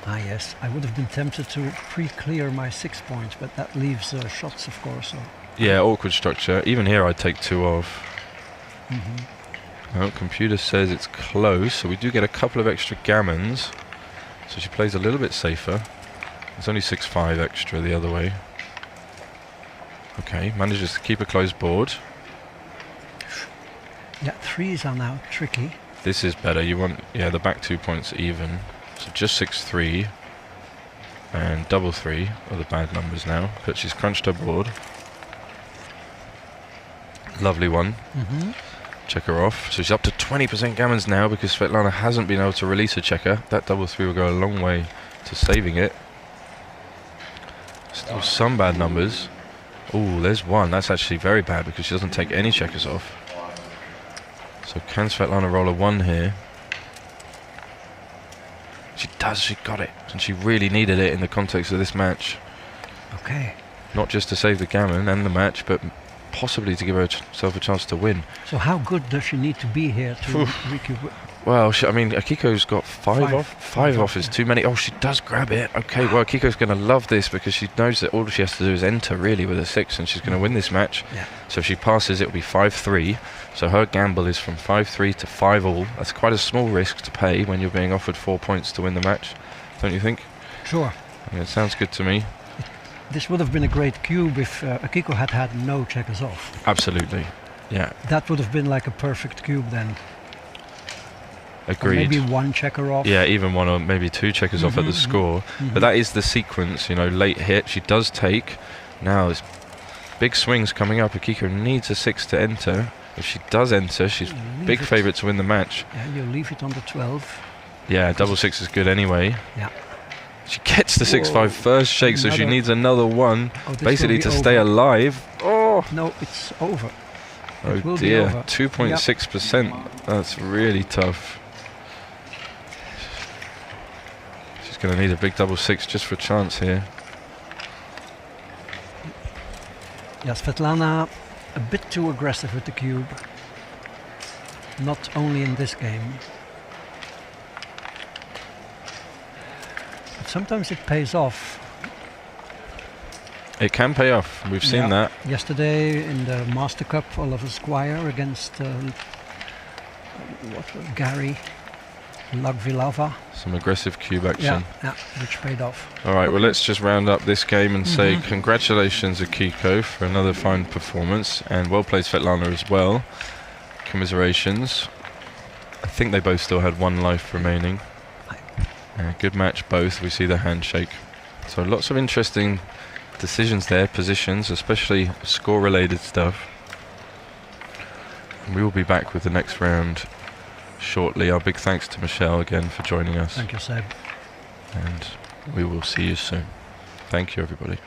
S4: Ah yes, I would have been tempted to pre-clear my 6 points, but that leaves shots, of course. So.
S3: Yeah, awkward structure. Even here I'd take 2 off. Well, computer says it's close, so we do get a couple of extra gammons. So she plays a little bit safer. It's only 6-5 extra the other way. Okay, manages to keep a closed board.
S4: Yeah, 3s are now tricky.
S3: This is better. You want, yeah, the back 2 points even. So just 6-3 and double 3 are the bad numbers now. But she's crunched her board. Lovely one. Check her off. So she's up to 20% gammons now because Svetlana hasn't been able to release a checker. That double 3 will go a long way to saving it. Still some bad numbers. Oh, there's one. That's actually very bad because she doesn't take any checkers off. So can Svetlana roll a 1 here? She does. She got it. And she really needed it in the context of this match.
S4: Okay.
S3: Not just to save the gammon and the match, but possibly to give herself a chance to win.
S4: So how good does she need to be here to recoup?
S3: Well, I mean, Akiko's got 5 off. 5 off is too many. Oh, she does grab it. Okay, well, Akiko's going to love this because she knows that all she has to do is enter, really, with a 6, and she's going to win this match.
S4: Yeah.
S3: So if she passes, it will be 5-3. So her gamble is from 5-3 to 5-all. That's quite a small risk to pay when you're being offered 4 points to win the match, don't you think?
S4: Sure.
S3: I mean, it sounds good to me.
S4: This would have been a great cube if Akiko had no checkers off.
S3: Absolutely, yeah.
S4: That would have been like a perfect cube then.
S3: Agreed.
S4: Or maybe 1 checker off.
S3: Yeah, even 1 or maybe 2 checkers off at the score. But that is the sequence, you know, late hit. She does take. Now there's big swings coming up. Akiko needs a 6 to enter. If she does enter, she's big favourite to win the match.
S4: Yeah, you leave it on the 12.
S3: Yeah, double 6 is good anyway.
S4: Yeah.
S3: She gets the 6-5 first shake, so she needs another 1, basically to stay alive. Oh!
S4: No, it's over.
S3: Oh dear, 2.6%. That's really tough. She's going to need a big double 6 just for a chance here.
S4: Yeah, Svetlana a bit too aggressive with the cube. Not only in this game. But sometimes it pays off.
S3: It can pay off. We've seen that.
S4: Yesterday in the Master Cup, Oliver Squire against Gary Lagvilava.
S3: Some aggressive cube action.
S4: Yeah, which paid off.
S3: All right, well, let's just round up this game and say congratulations, Akiko, for another fine performance, and well played, Svetlana, as well. Commiserations. I think they both still had one life remaining. Good match, both. We see the handshake. So lots of interesting decisions there, positions, especially score-related stuff. We will be back with the next round shortly. Our big thanks to Michelle again for joining us.
S4: Thank you, Seb.
S3: And we will see you soon. Thank you, everybody.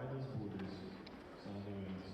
S1: Raidas Budris, Sazovins.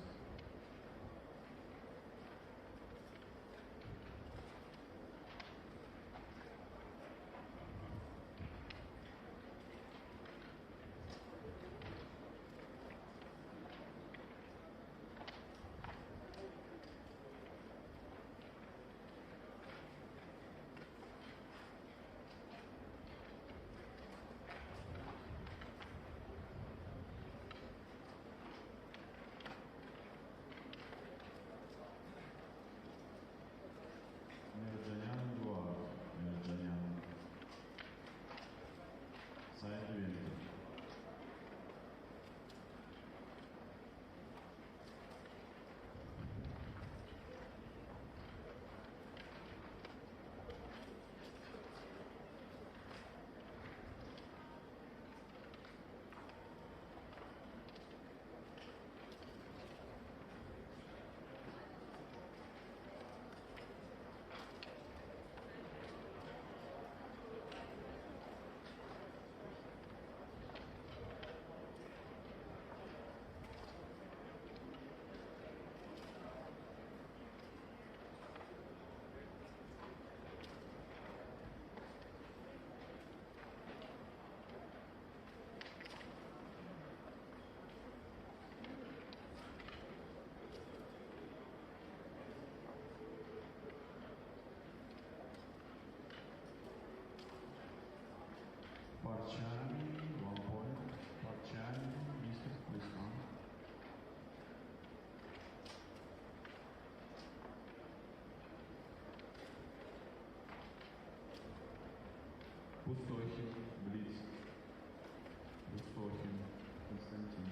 S1: Parchani, 1 point. Parchani, Mr. Please come. Пустохин, Блиц. Пустохин, Константин.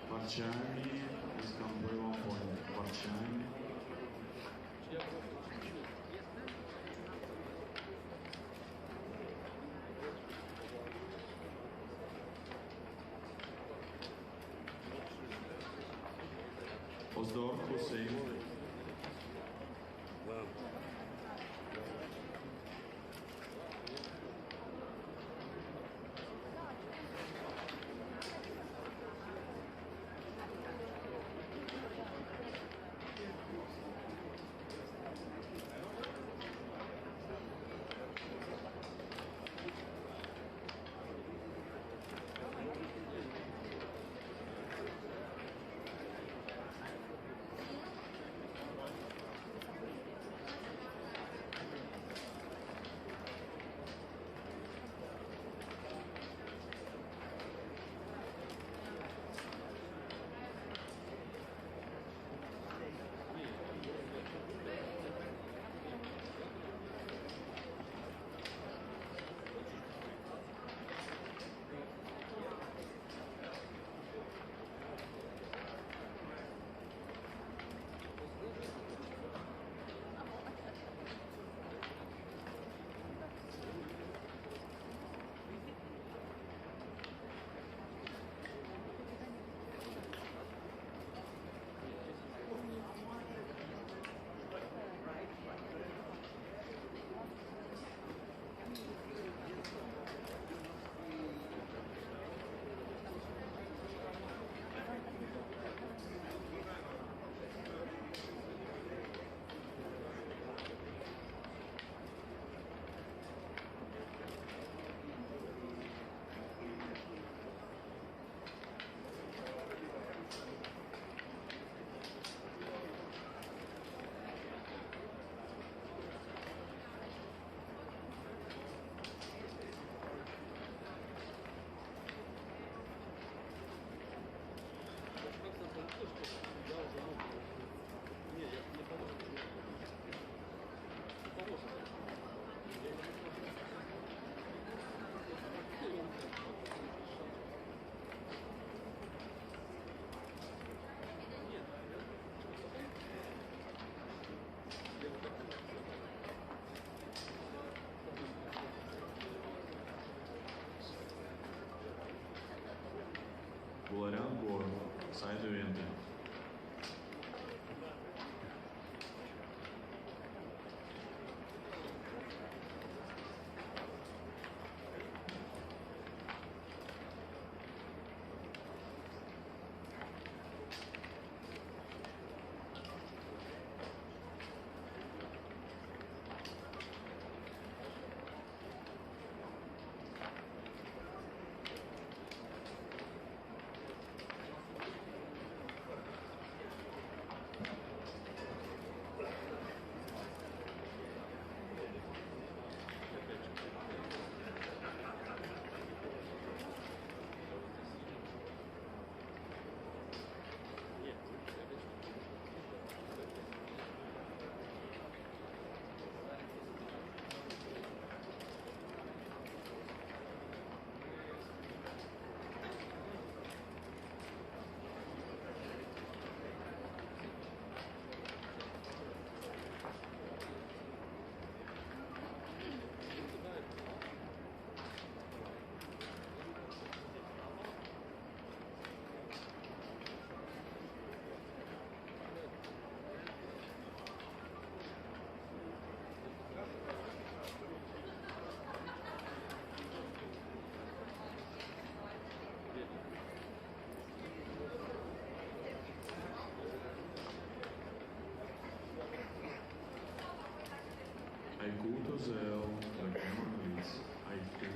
S1: Parchani is complete 1 point. Parchani. Ozdor Hussein. зел, рекомендується. Айку.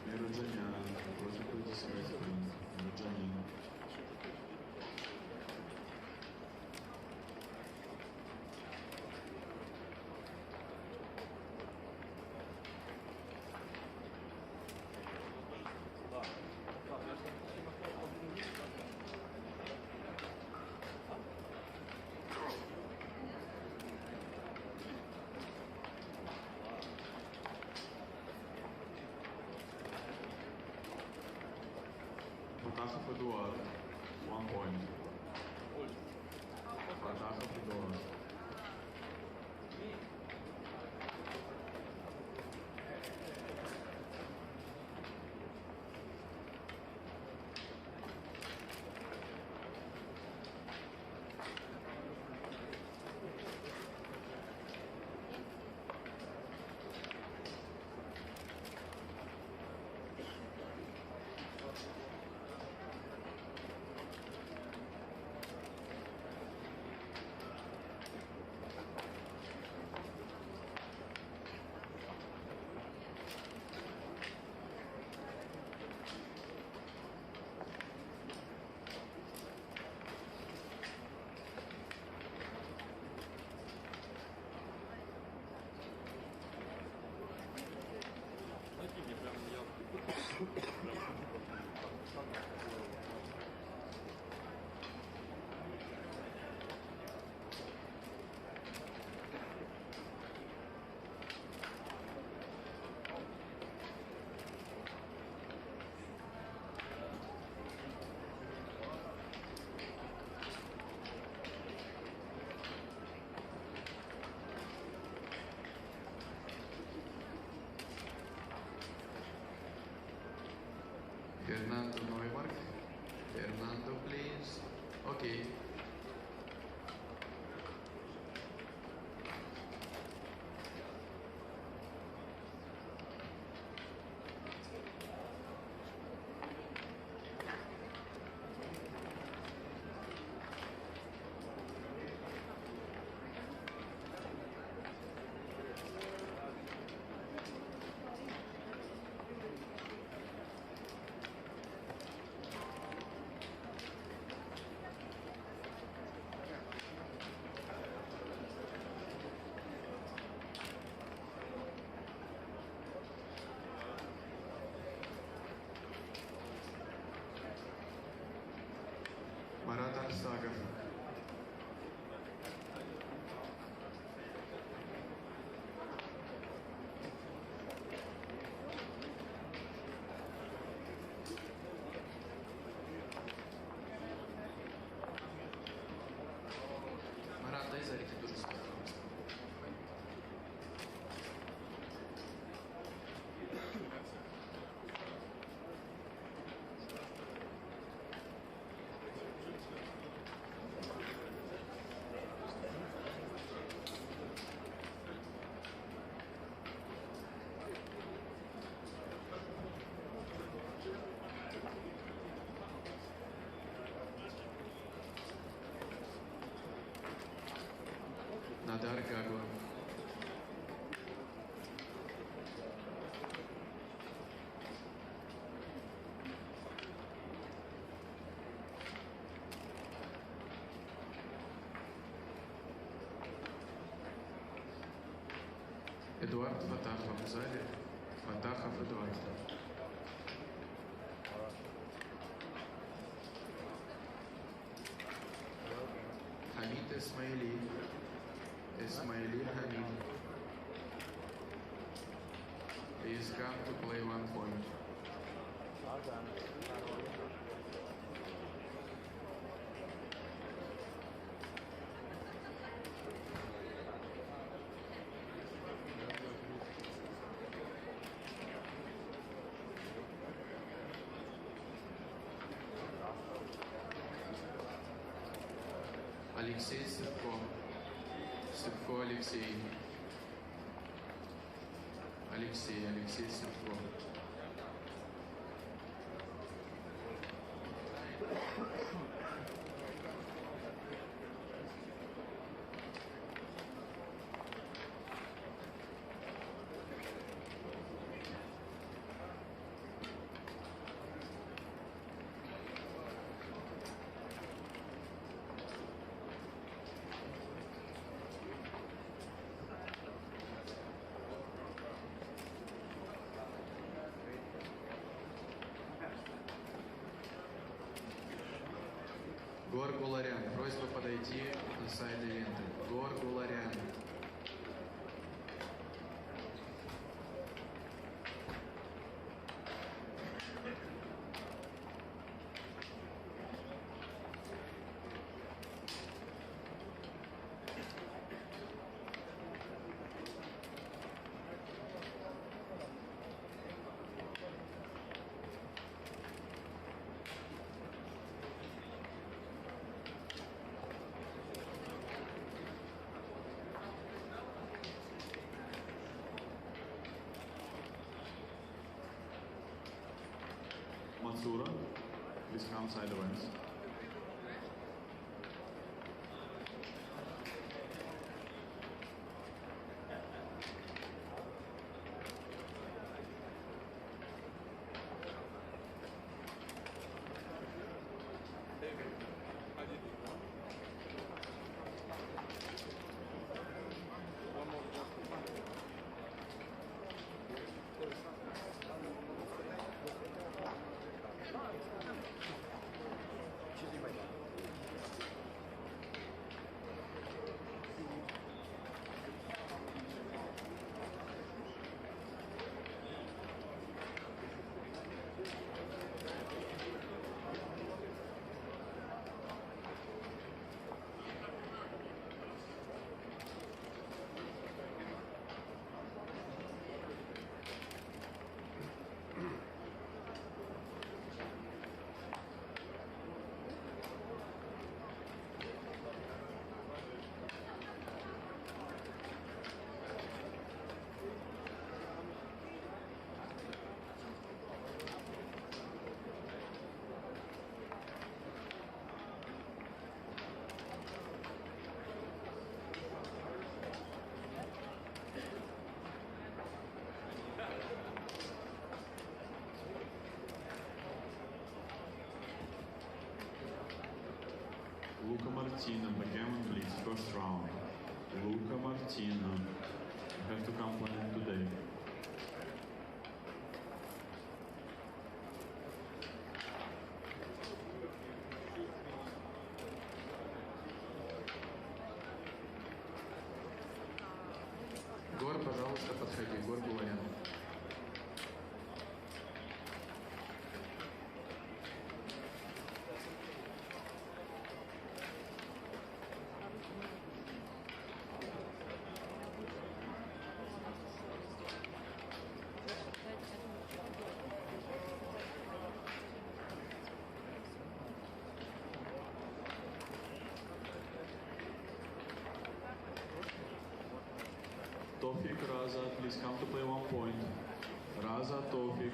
S1: Народження, розрахуйте себе, народжання. Фотограф Эдуард, 1 point. Фотограф Эдуард. Fernando, новый марк. Fernando, please. Окей. Надar Gagla. Эдуард Фатахов в зале. Фатахов Эдуард. Хамид Исмаили. Исмаили Хамид. He is come to play 1 point. Алексей Сыпко. Сыпко Алексей. Алексей Сыпко. Гор Гуларян. Просьба подойти на сайт ивента. Гор Гуларян. Mansura, please come side events. Luca Martina, backgammon please, first round. Luca Martina, you have to come playing today. Гор, пожалуйста, подходи, Гор Гуларян. Tofik, Raza, please come to play 1 point. Raza, Tofik.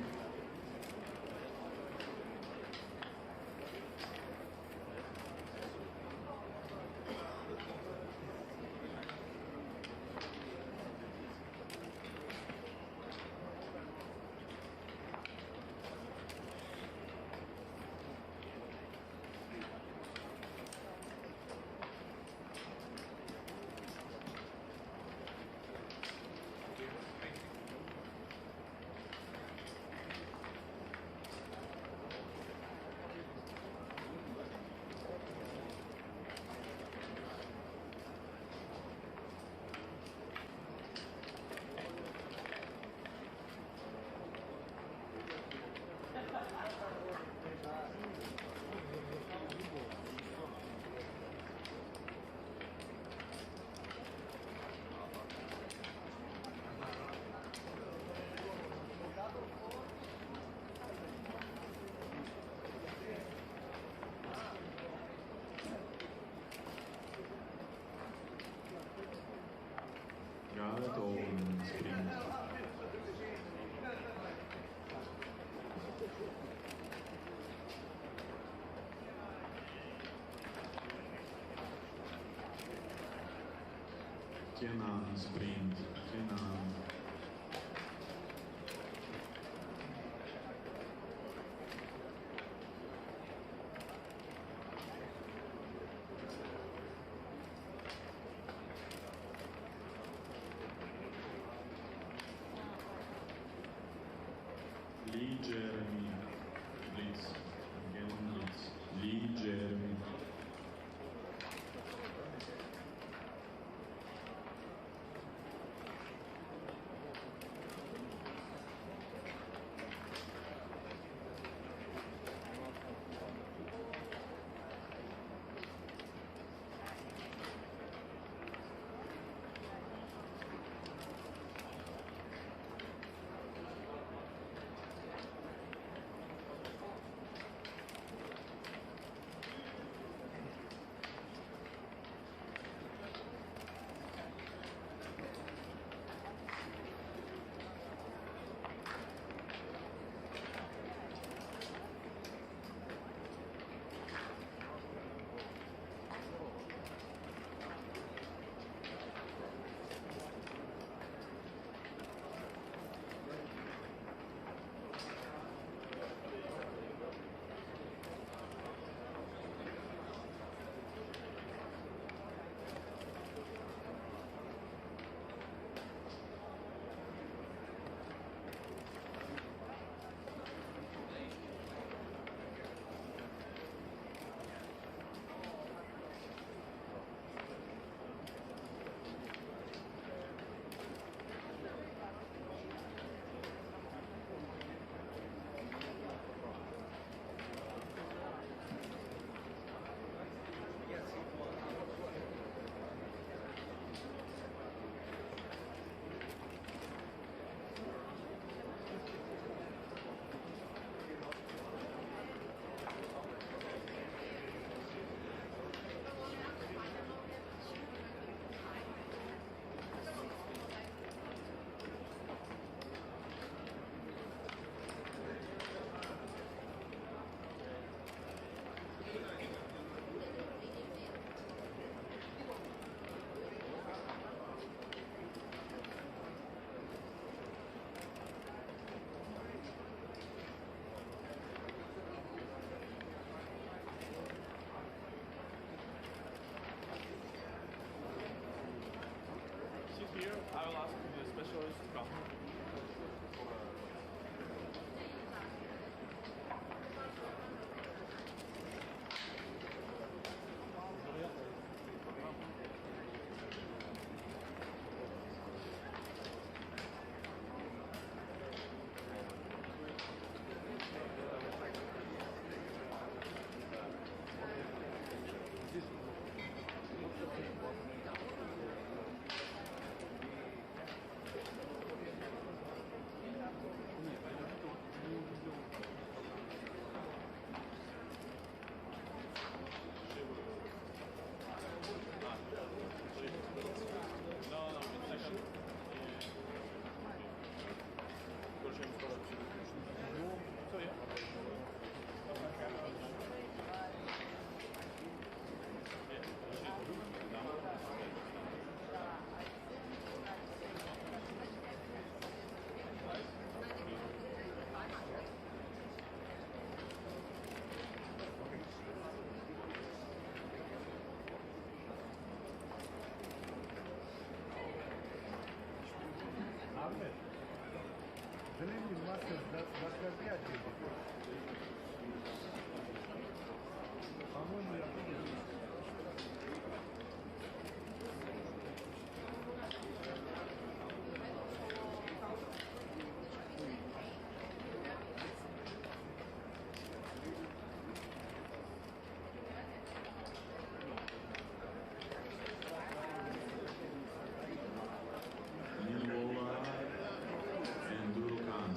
S1: private open sprint. Kenan sprint, Kenan. Lee Jeremy, Blitz, again Blitz, Lee Jeremy.
S6: Here, I will ask the specialist to come.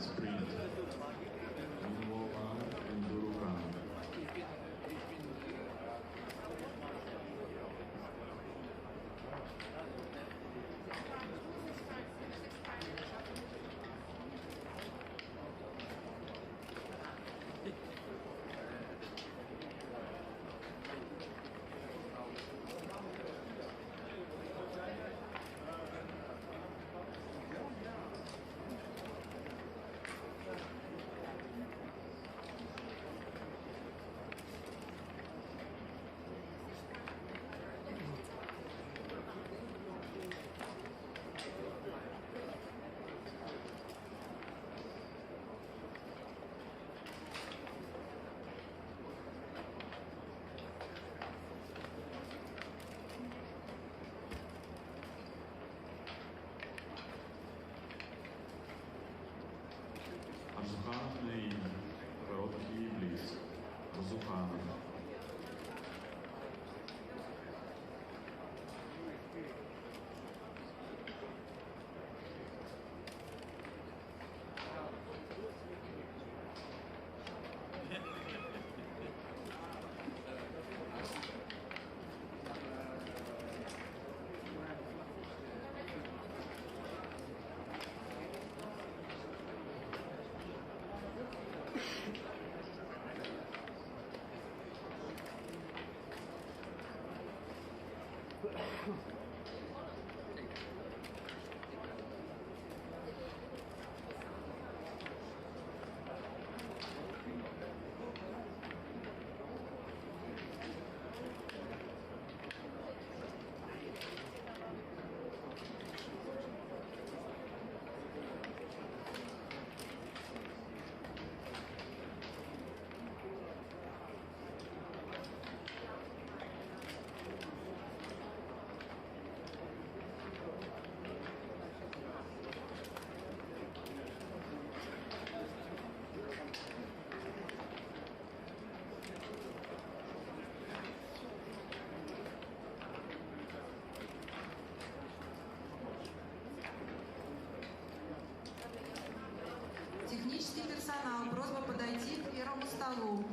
S1: Sprint. Арзуханов Наим, короткий и близ. Арзуханов.
S2: Технический персонал, просьба подойти к первому столу.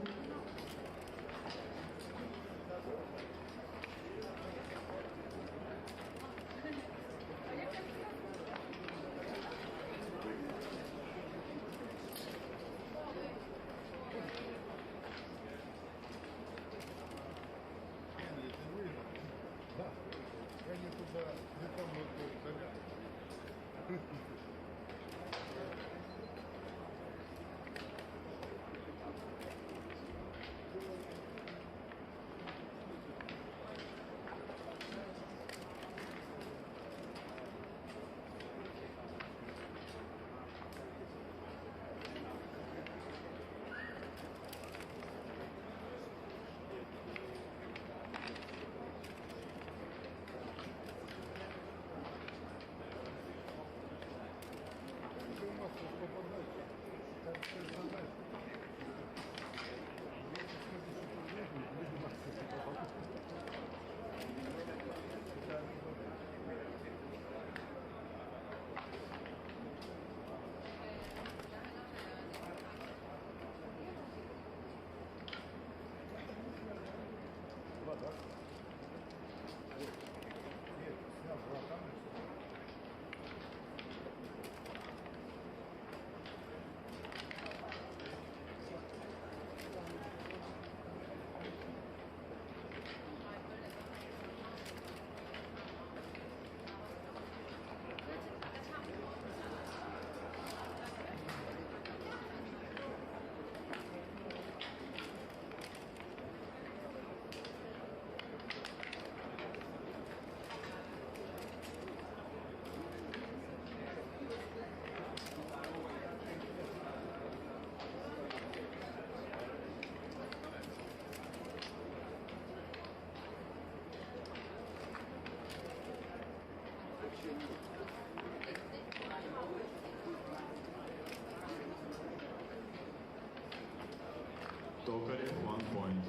S1: Токарев, 1 point.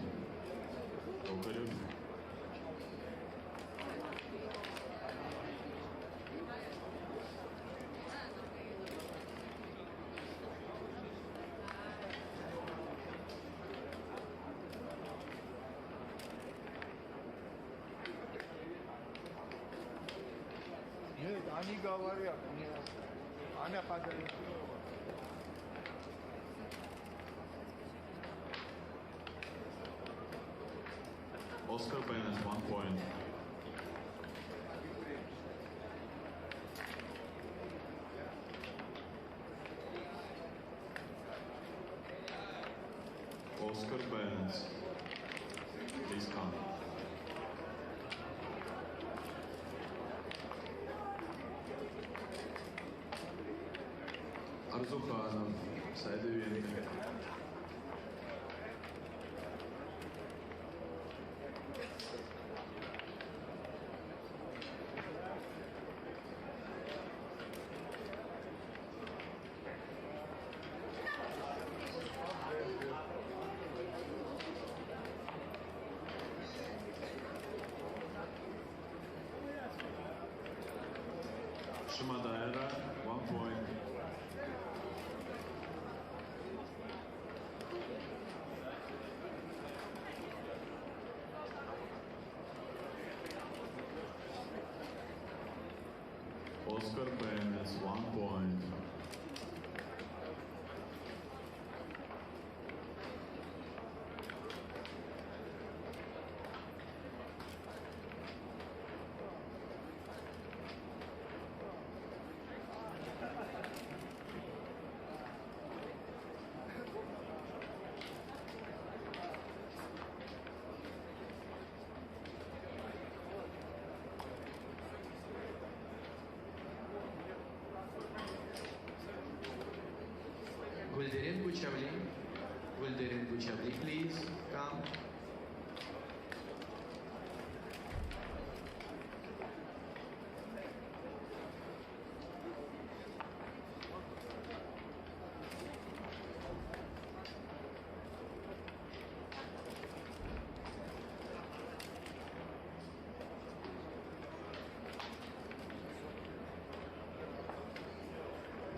S1: Токарев.
S7: Нет, они говорят мне, она подарила.
S1: Oscar Bennett, 1 point. Oscar Bennett, please come. Арзуханов, side event. Shumadaira, 1 point. Oscar Benes, 1 point.
S8: Gulderin Buchavli, please come.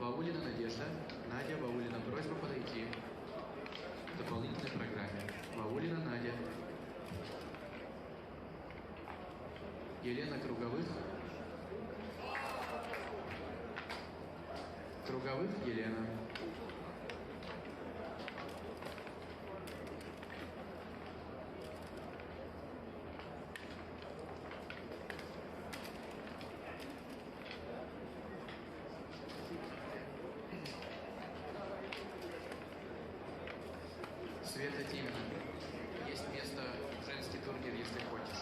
S8: Баулина Надежда. Надя, Баулина, просьба подойти к дополнительной программе. Баулина Надя. Елена Круговых. Круговых Елена. Света Тимина. Есть место в женский турнир, если хочешь.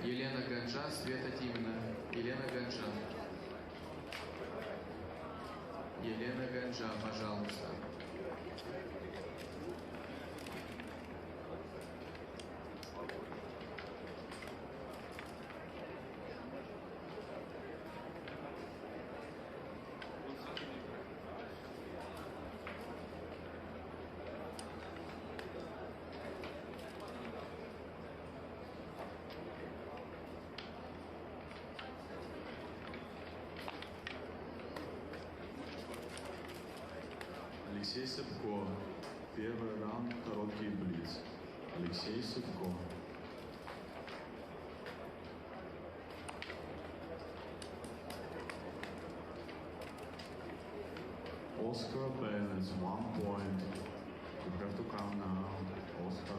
S8: Елена Ганжа, Света Тимина. Елена Ганжа. Елена Ганжа, пожалуйста.
S1: Алексей Сыпко. Первый раунд, короткий блиц. Алексей Сыпко. Oscar Bennett, 1 point. You have to come now, Oscar.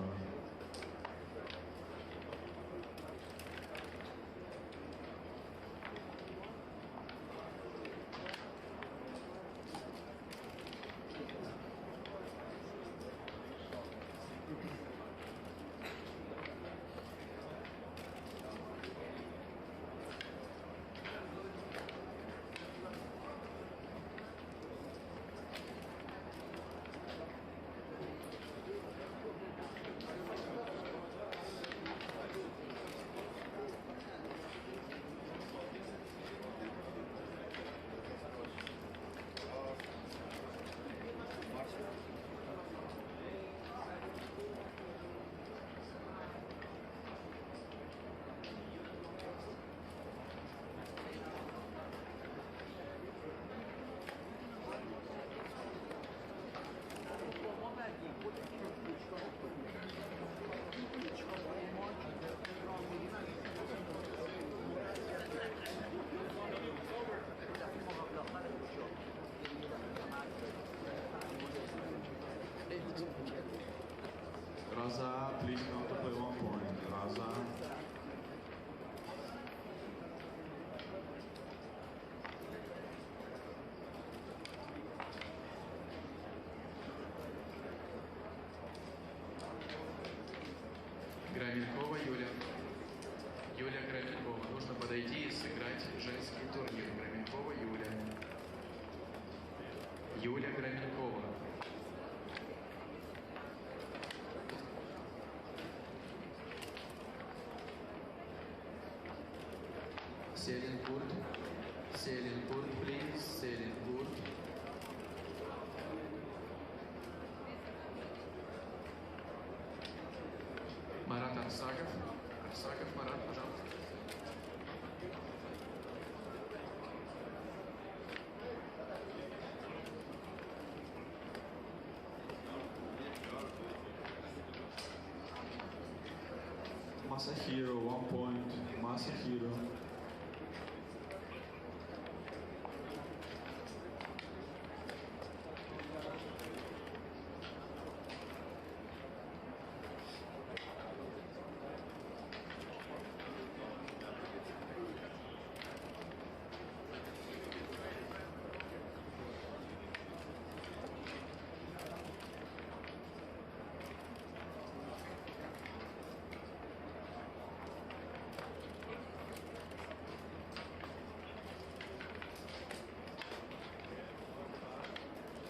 S8: Селенкурт. Селенкурт, please. Селенкурт. Марат Арсаков. Арсаков, Марат, пожалуйста.
S1: Masahiro, 1 point. Masahiro.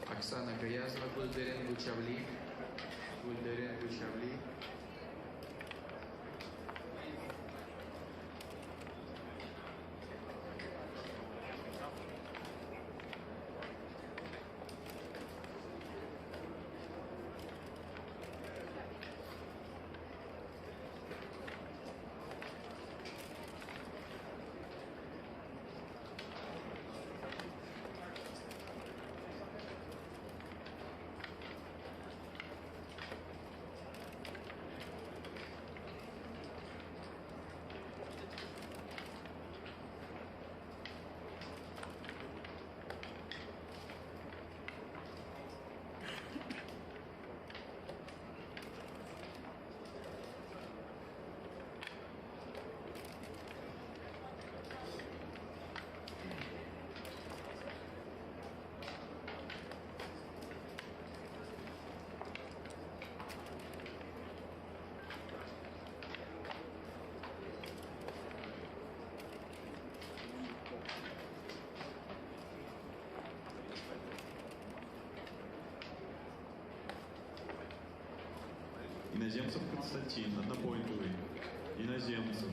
S8: Оксана Гаязова, Гульдерен Гучавли. Гульдерен Гучавли.
S1: Иноземцев Константин, однопоинтовый. Иноземцев.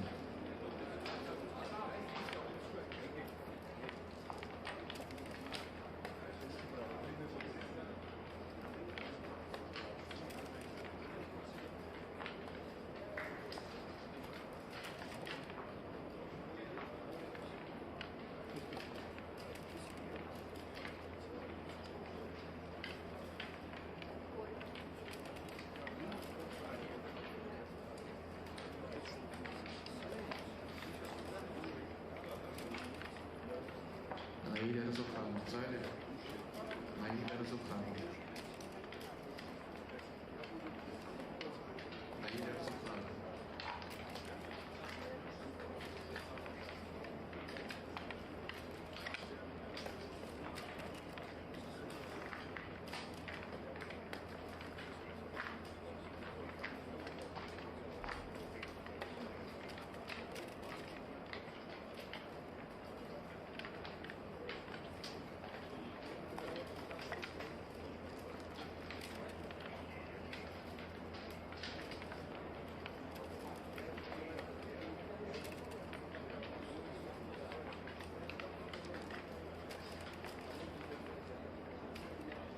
S8: Наиля Разухан в зале. Наиля Разухан. Наиля Разухан.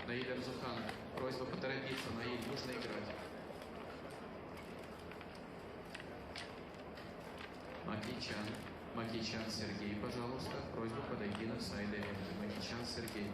S8: Наиль Арзухан, просьба поторопиться, Наиль, нужно играть. Макичан. Макичан Сергей, пожалуйста, просьба подойти на сайт аренды. Макичан Сергей.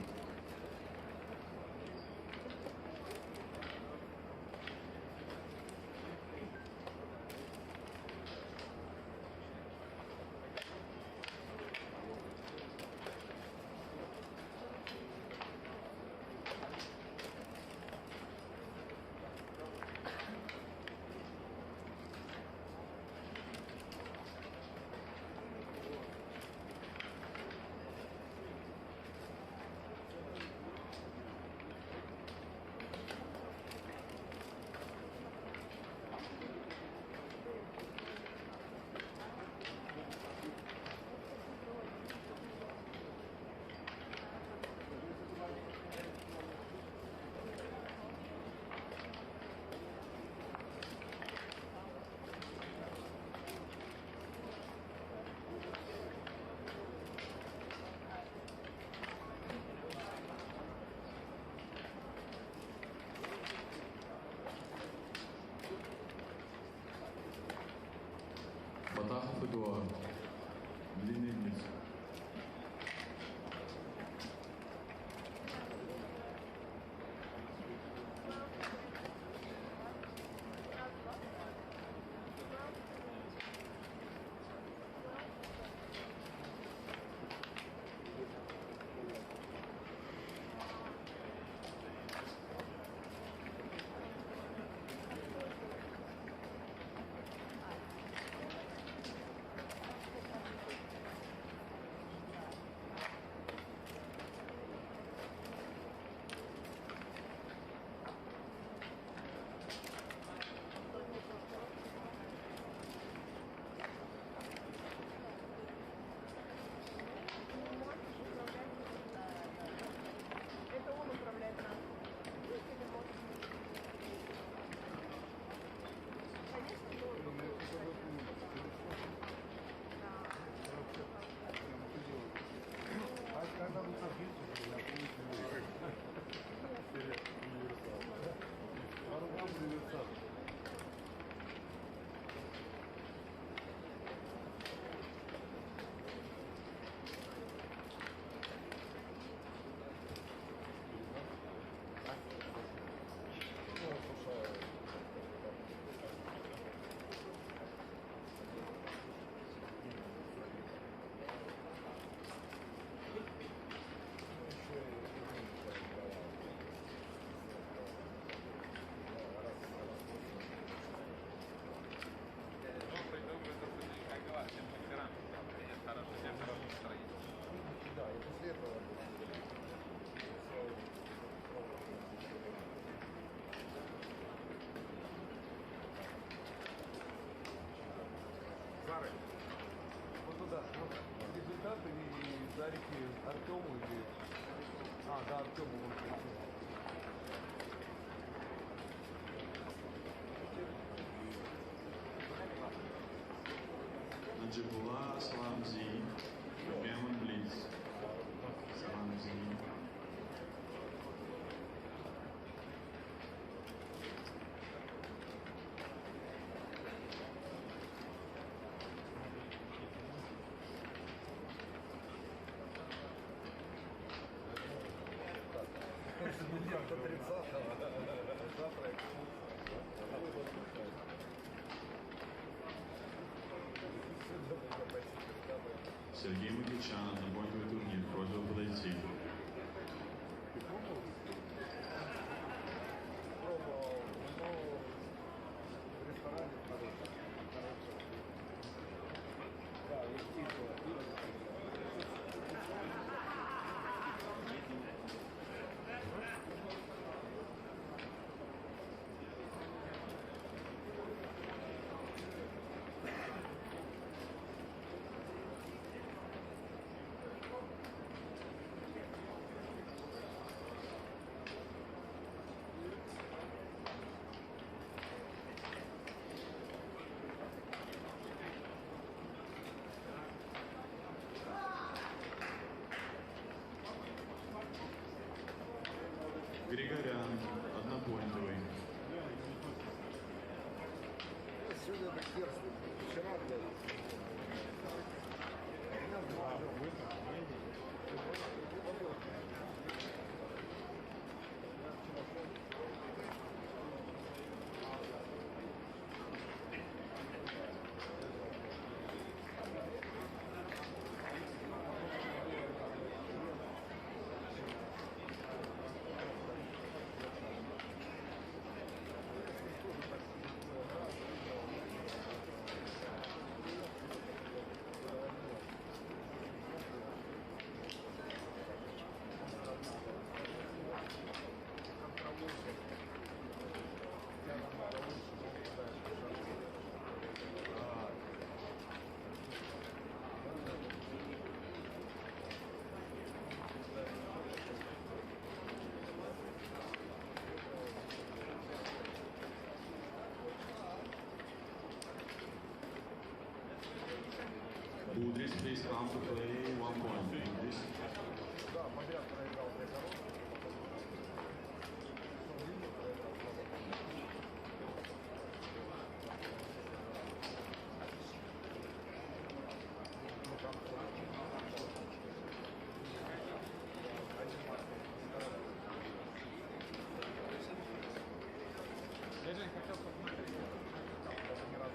S7: шарики Артему или... А, да, Артему.
S1: Najibullah Salamzi, Backgammon Blitz. Salamzi. Сергей Макичан, однопоинтовый турнир, просьба подойти.
S7: Пробовал, но в ресторане хороший. Да, есть титул.
S1: Григорян, однопоинтовый.
S7: Сегодня это перстень. Вчера был. У меня два.
S1: Budris, please come to play 1 point. Budris.
S7: Да, подряд проиграл 2 короны. Я же хотел посмотреть, даже не раз.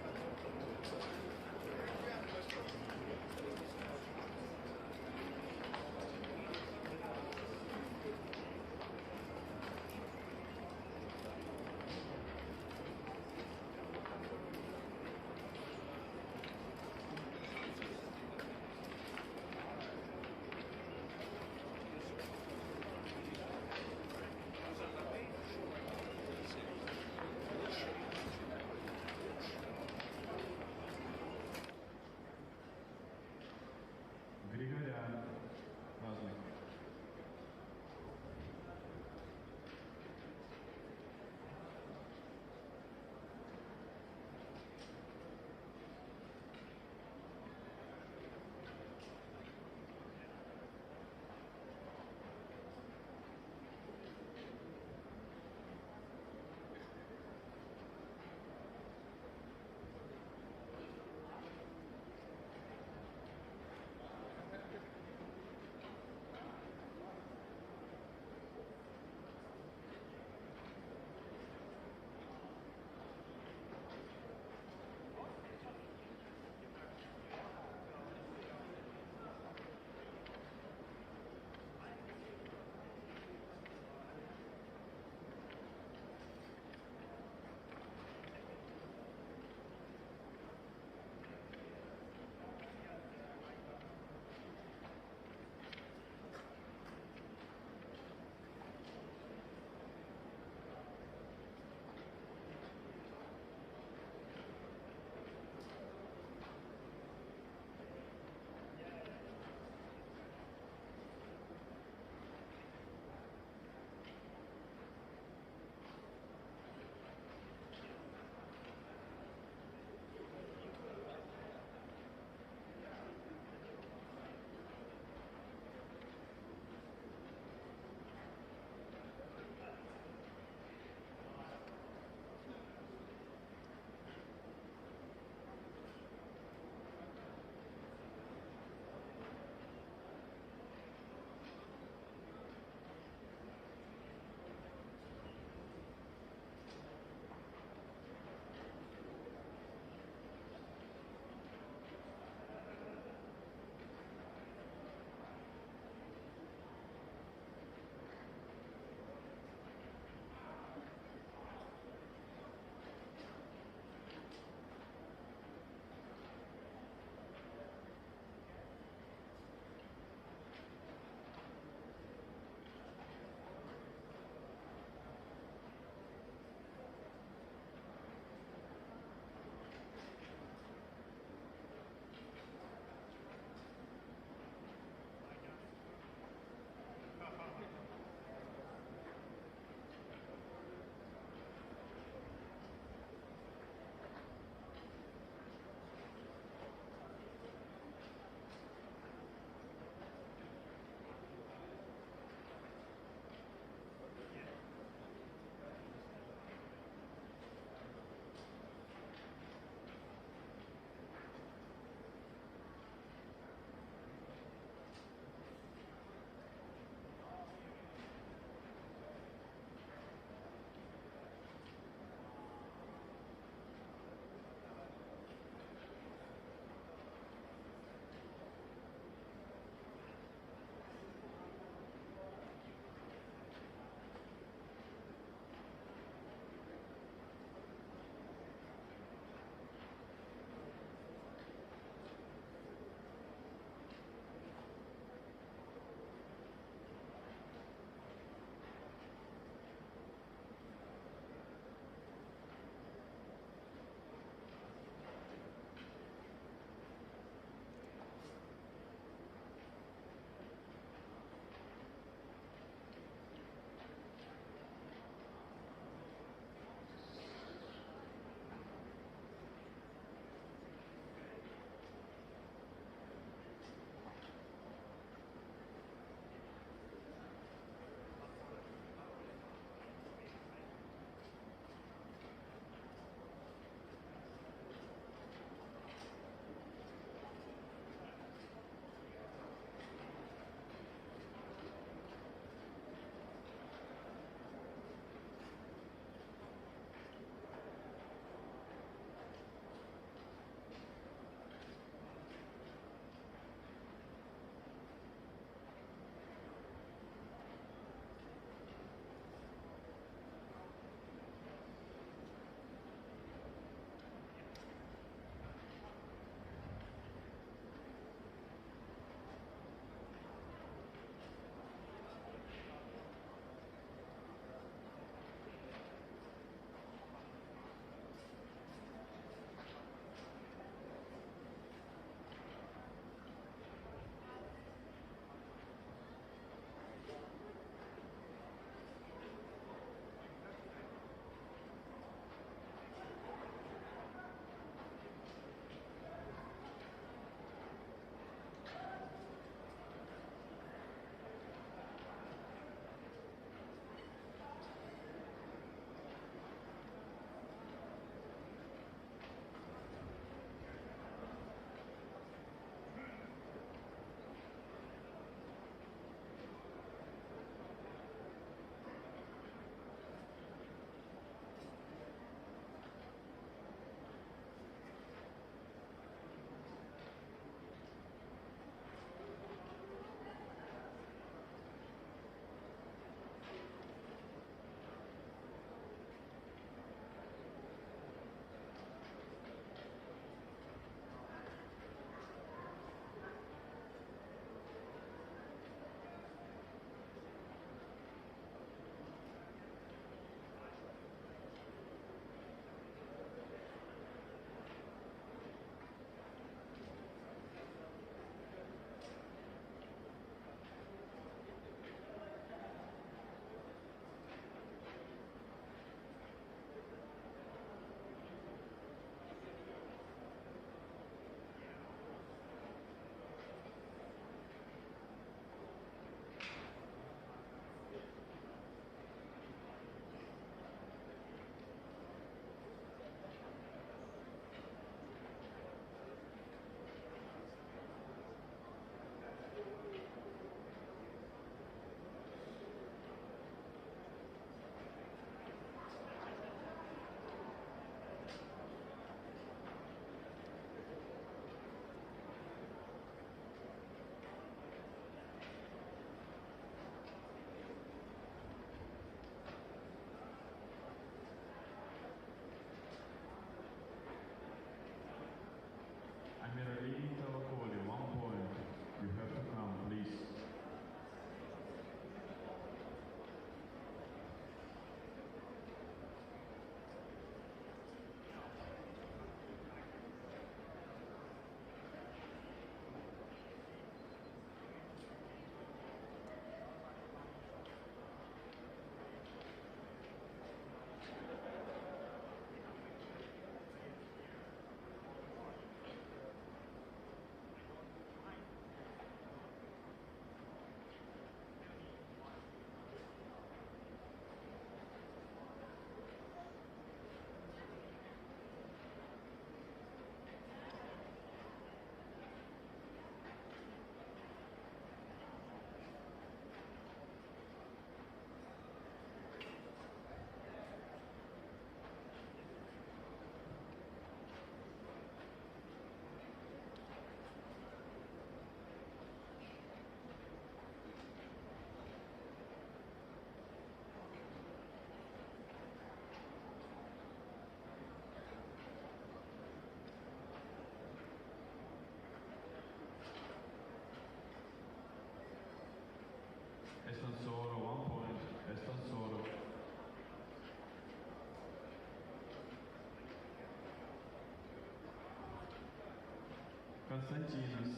S1: Константинос,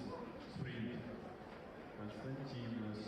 S1: спринт. Константинос.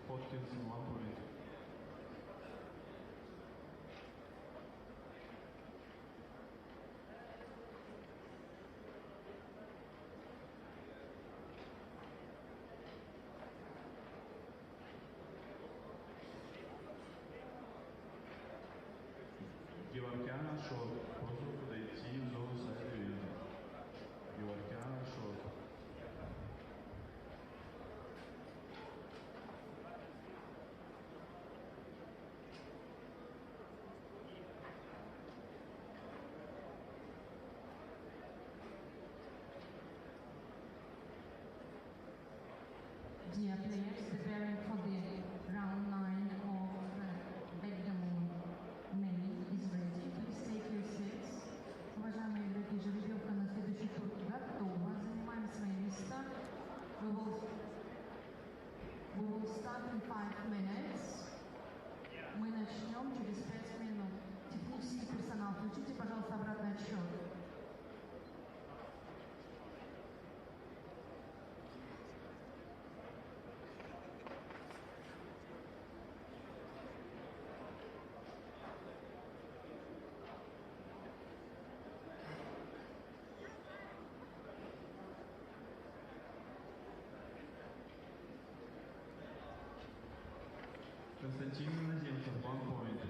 S1: Watkins in 1 point. Геворкяна шот. Просьба подойти в зону сайд-ивента. Геворкяна шот.
S2: Dear players, preparing for the round 9 of Backgammon main is ready. Please take your seats. Уважаемые игроки, жеребьевка на следующий тур готова. Занимаем свои места. We will start in 5 minutes. Мы начнем через 5 минут. Технический персонал, включите, пожалуйста, обратный отсчет.
S1: Константин Иноземцев, 1 point.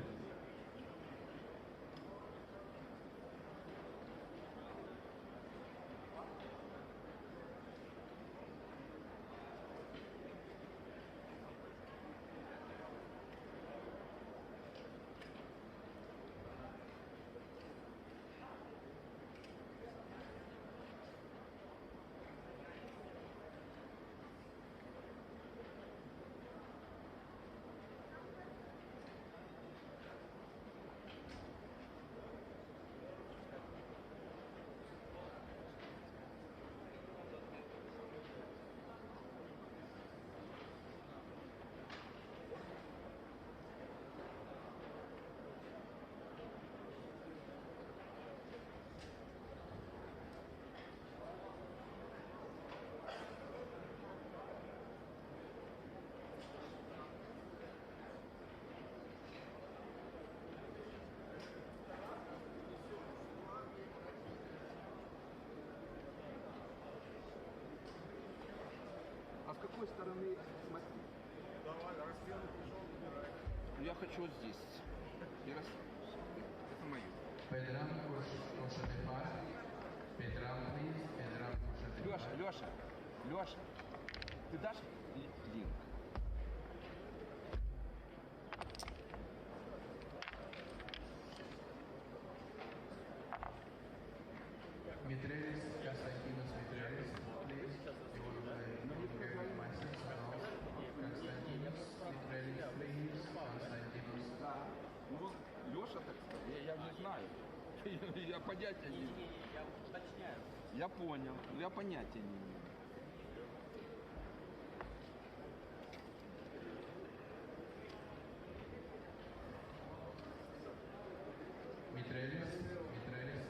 S7: А с какой стороны смотри? Давай, расстрел пришел, выбирай. Я хочу вот здесь. И это мое.
S8: Петрам кушать парк. Петрам, please. Петрам кушать парк.
S7: Леша, ты дашь линк?
S8: Митрелис, Константинос Митрелис, please. Константинос Митрелис, please. Константинос.
S7: Да. Ну вот Леша, так сказать, я не знаю. Я понятия не имею.
S6: Я уточняю.
S7: Я понял, но я понятия не имею.
S8: Митрелис, Митрелис.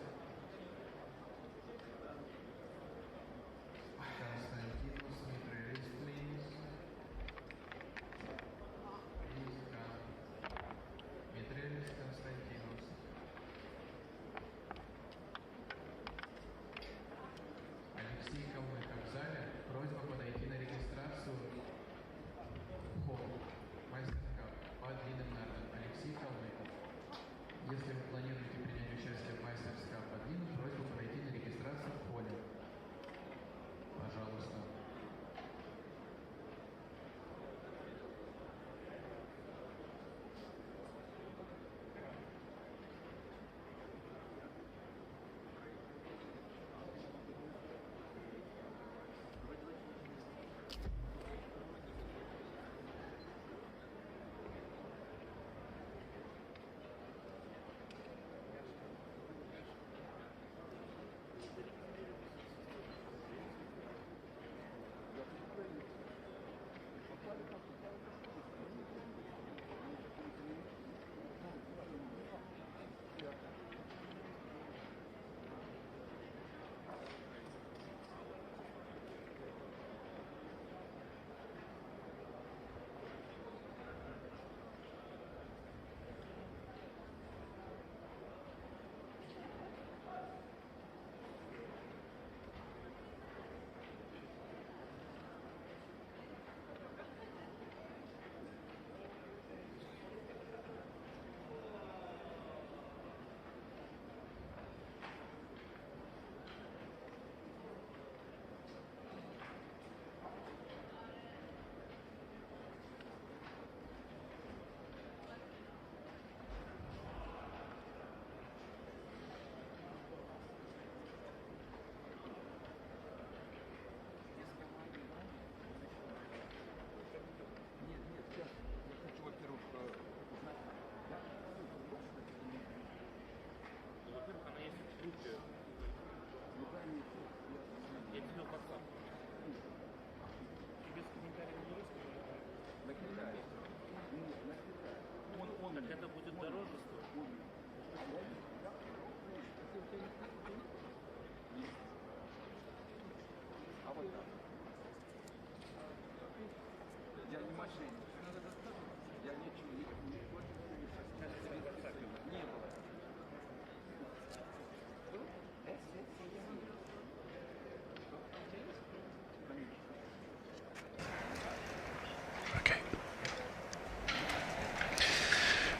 S9: Okay.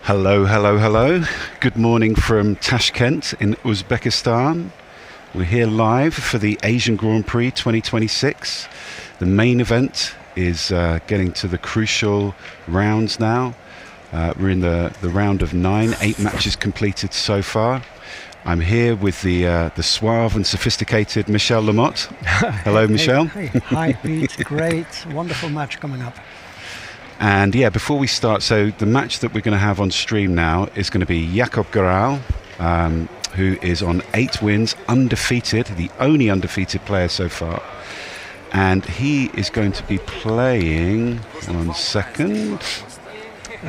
S9: Hello, hello, hello. Good morning from Tashkent in Uzbekistan. We're here live for the Asian Grand Prix 2026. The main event is getting to the crucial rounds now. We're in the round of 9, 8 matches completed so far. I'm here with the suave and sophisticated Michel Lamotte. Hello, Michel.
S4: Hey. Hi, Pete. Great, wonderful match coming up.
S9: And yeah, before we start, so the match that we're going to have on stream now is going to be Jakob, who is on 8 wins, undefeated, the only undefeated player so far. And he is going to be playing, one second,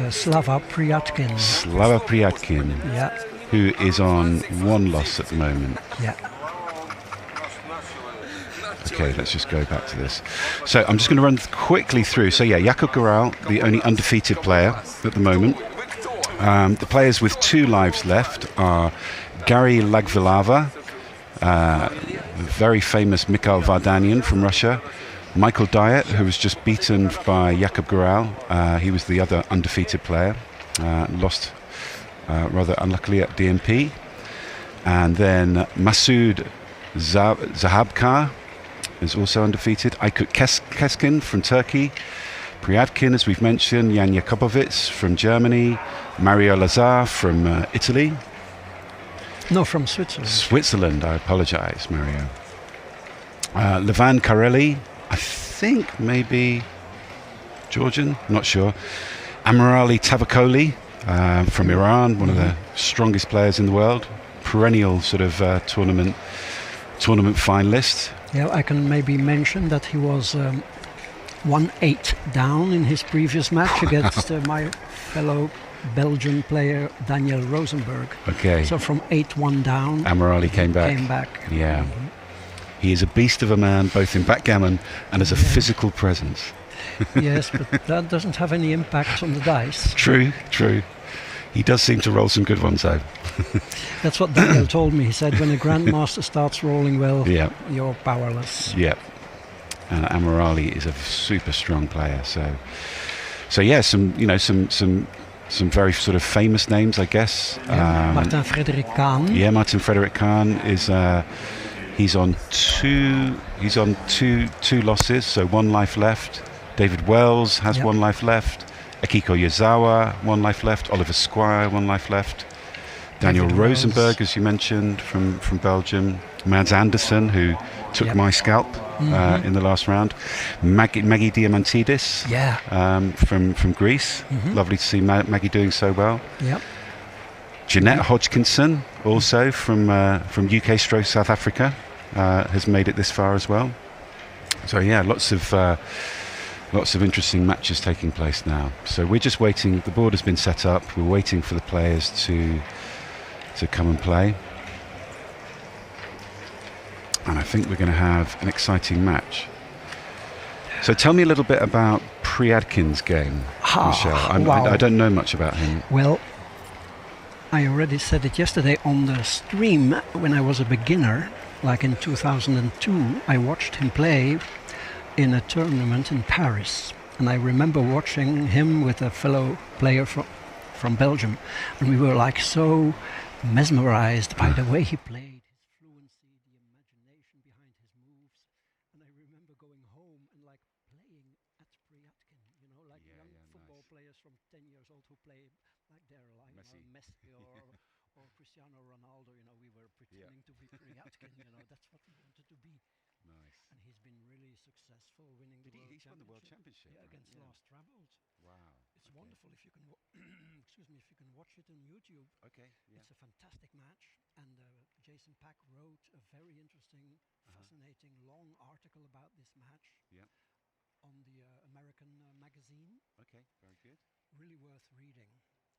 S4: Slava Priatkin.
S9: Slava Priatkin,
S4: Yeah,
S9: who is on 1 loss at the moment.
S4: yeah.
S9: Okay, let's just go back to this. So I'm just going to run quickly through. So yeah, Jakob, the only undefeated player at the moment. The players with 2 lives left are Gary Lagvilava, the very famous Mikhail Vardanyan from Russia, Michael Diet, who was just beaten by Jakob he was the other undefeated player, lost rather unluckily at DMP. And then Masoud Zahabkar is also undefeated. Aykut Keskin from Turkey, Priatkin, as we've mentioned, Jan Jakobovic from Germany, Mario Lazar from Italy.
S4: No, from Switzerland.
S9: Switzerland, I apologise, Mario. Levan Kareli, I think maybe Georgian, not sure. Amirali Tavakoli from Iran, one of the strongest players in the world, perennial sort of tournament finalist.
S4: Yeah, I can maybe mention that he was 1-8 down in his previous match against my fellow Belgian player Daniel Rosenberg.
S9: Okay.
S4: So from 8-1 down,
S9: Amirali came back. Yeah. He is a beast of a man, both in backgammon and as a physical presence.
S4: Yes, but that doesn't have any impact on the dice.
S9: True. He does seem to roll some good ones, though.
S4: That's what Daniel told me. He said, when a grandmaster starts rolling well,
S9: Yeah.
S4: you're powerless.
S9: Yeah. And Amirali is a super strong player. So yeah, some very sort of famous names, I guess.
S4: Yeah. Martin Frederik Kahn.
S9: Yeah, Martin Frederik Kahn is he's on two losses, so 1 life left. David Wells has 1 life left. Akiko Yazawa, 1 life left. Oliver Squire, 1 life left. Daniel
S4: David
S9: Rosenberg,
S4: Wells.
S9: as you mentioned, from Belgium. Mads Anderson, who took my scalp in the last round. Maggie Diamantidis from Greece. Lovely to see Maggie doing so well.
S4: Yep.
S9: Jeanette Hodgkinson, also from UK stroke South Africa, has made it this far as well. So yeah, lots of interesting matches taking place now. So we're just waiting. The board has been set up. We're waiting for the players to come and play. And I think we're going to have an exciting match. So tell me a little bit about Priatkin's game, Michel.
S4: Wow.
S9: I don't know much about him.
S4: Well, I already said it yesterday on the stream. When I was a beginner, like in 2002, I watched him play in a tournament in Paris. And I remember watching him with a fellow player from Belgium. And we were like so mesmerized by the way he played, his fluency, the imagination behind his moves. And I remember going home and like playing at Priatkin, like young football players from 10 years old who play like they're like Messi or Cristiano Ronaldo. We were pretending to be Priatkin. That's what we wanted to be.
S9: Nice.
S4: And he's been really successful winning the
S9: He's won the World Championship
S4: against Lars Trabelt.
S9: Wow.
S4: It's wonderful if you can excuse me, if you can watch it on YouTube.
S9: Okay. Yeah.
S4: It's a fantastic match, and Jason Pack wrote a very interesting, fascinating, long article about this match on the American magazine.
S9: Okay, very good.
S4: Really worth reading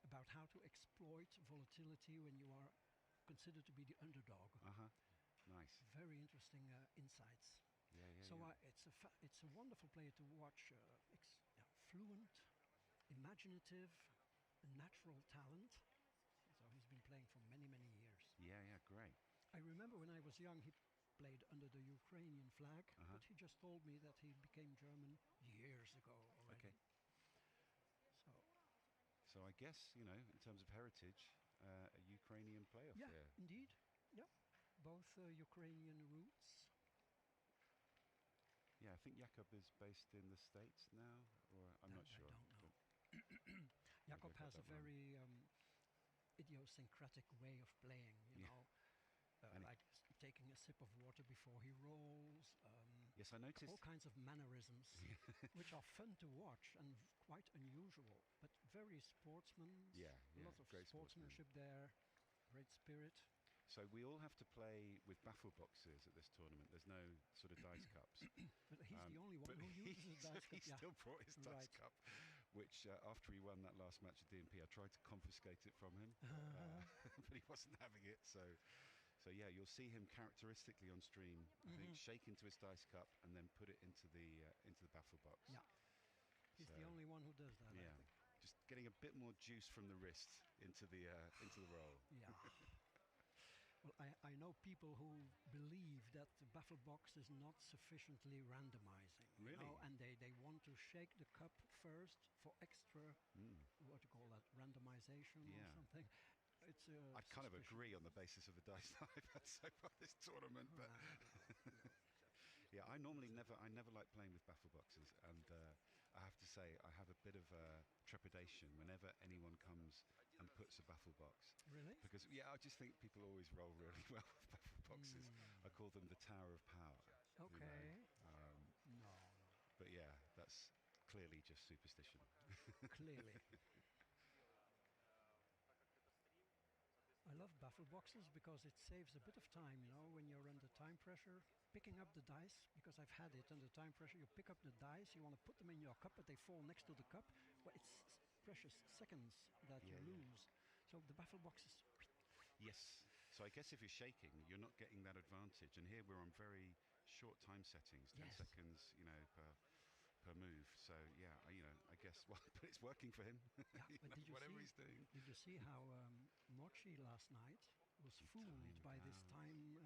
S4: about how to exploit volatility when you are considered to be the underdog.
S9: Nice.
S4: Very interesting insights. It's a wonderful player to watch. fluent, imaginative, natural talent. So he's been playing for many, many years.
S9: Yeah, great.
S4: I remember when I was young, he played under the Ukrainian flag, but he just told me that he became German years ago already.
S9: Okay.
S4: So
S9: I guess, you know, in terms of heritage, a Ukrainian playoff
S4: yeah,
S9: here.
S4: indeed. Yeah, both Ukrainian roots.
S9: Yeah, I think Jakob is based in the States now, or I'm not sure.
S4: I don't know. Jakob has a very idiosyncratic way of playing, you know. Like taking a sip of water before he rolls.
S9: Yes, I noticed.
S4: All kinds of mannerisms, which are fun to watch and quite unusual, but very sportsman.
S9: Yeah,
S4: a lot of sportsmanship there, great spirit.
S9: So we all have to play with baffle boxes at this tournament. There's no sort of dice cups.
S4: But he's the only one who uses a dice cup.
S9: He still brought his dice cup, which after he won that last match at DNP, I tried to confiscate it from him, but he wasn't having it. So yeah, you'll see him characteristically on stream. I think shake into his dice cup and then put it into the baffle box.
S4: Yeah, he's the only one who does that.
S9: Yeah,
S4: I think.
S9: just getting a bit more juice from the wrist into the roll.
S4: Yeah. Well, I know people who believe that the baffle box is not sufficiently randomizing.
S9: Really?
S4: You know, and they want to shake the cup first for extra, what do you call that, randomization or something. It's
S9: I kind of agree on the basis of the dice that I've had so far this tournament, but yeah, I never like playing with baffle boxes, and I have to say I have a bit of trepidation whenever anyone comes and puts a baffle box.
S4: Really?
S9: Because I just think people always roll really well with baffle boxes. I call them the Tower of Power.
S4: Okay.
S9: You know.
S4: No.
S9: But yeah, that's clearly just superstition.
S4: Clearly. I love baffle boxes because it saves a bit of time, you know, when you're under time pressure. Picking up the dice, because I've had it under time pressure, you pick up the dice, you want to put them in your cup, but they fall next to the cup. Well, it's precious seconds that you lose. So the baffle box is...
S9: Yes, so I guess if you're shaking, you're not getting that advantage. And here we're on very short time settings, 10 seconds, you know, per move. So yeah, I guess, well, but it's working for him.
S4: Yeah, but did you
S9: whatever he's doing.
S4: Did you see how Mochi last night was fooled by this time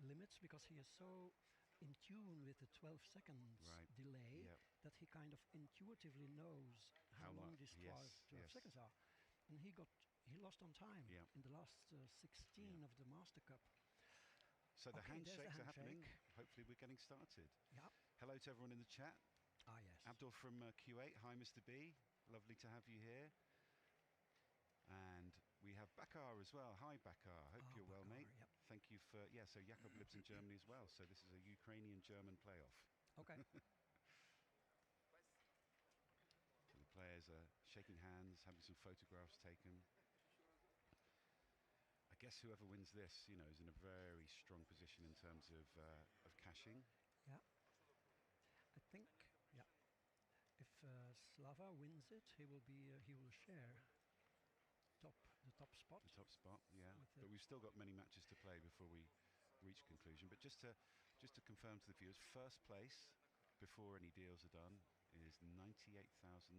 S4: limits, because he is so in tune with the 12 seconds delay that he kind of intuitively knows how long these 12 seconds are, and he lost on time in the last 16 of the Master Cup.
S9: So the handshakes are happening. Hopefully we're getting started.
S4: Yeah.
S9: Hello to everyone in the chat.
S4: Ah, yes.
S9: Abdul from Q8. Hi, Mr. B. Lovely to have you here. And we have Bakar as well. Hi, Bakar. Hope you're well, mate.
S4: Yep.
S9: Thank you for... Yeah, so Jakob lives in Germany as well. So this is a Ukrainian-German playoff.
S4: Okay.
S9: So the players are shaking hands, having some photographs taken. I guess whoever wins this, is in a very strong position in terms of cashing.
S4: Yeah. I think, if Slava wins it, he will share the top spot.
S9: The top spot, yeah. But we've still got many matches to play before we reach conclusion. But just to confirm to the viewers, first place before any deals are done is $98,640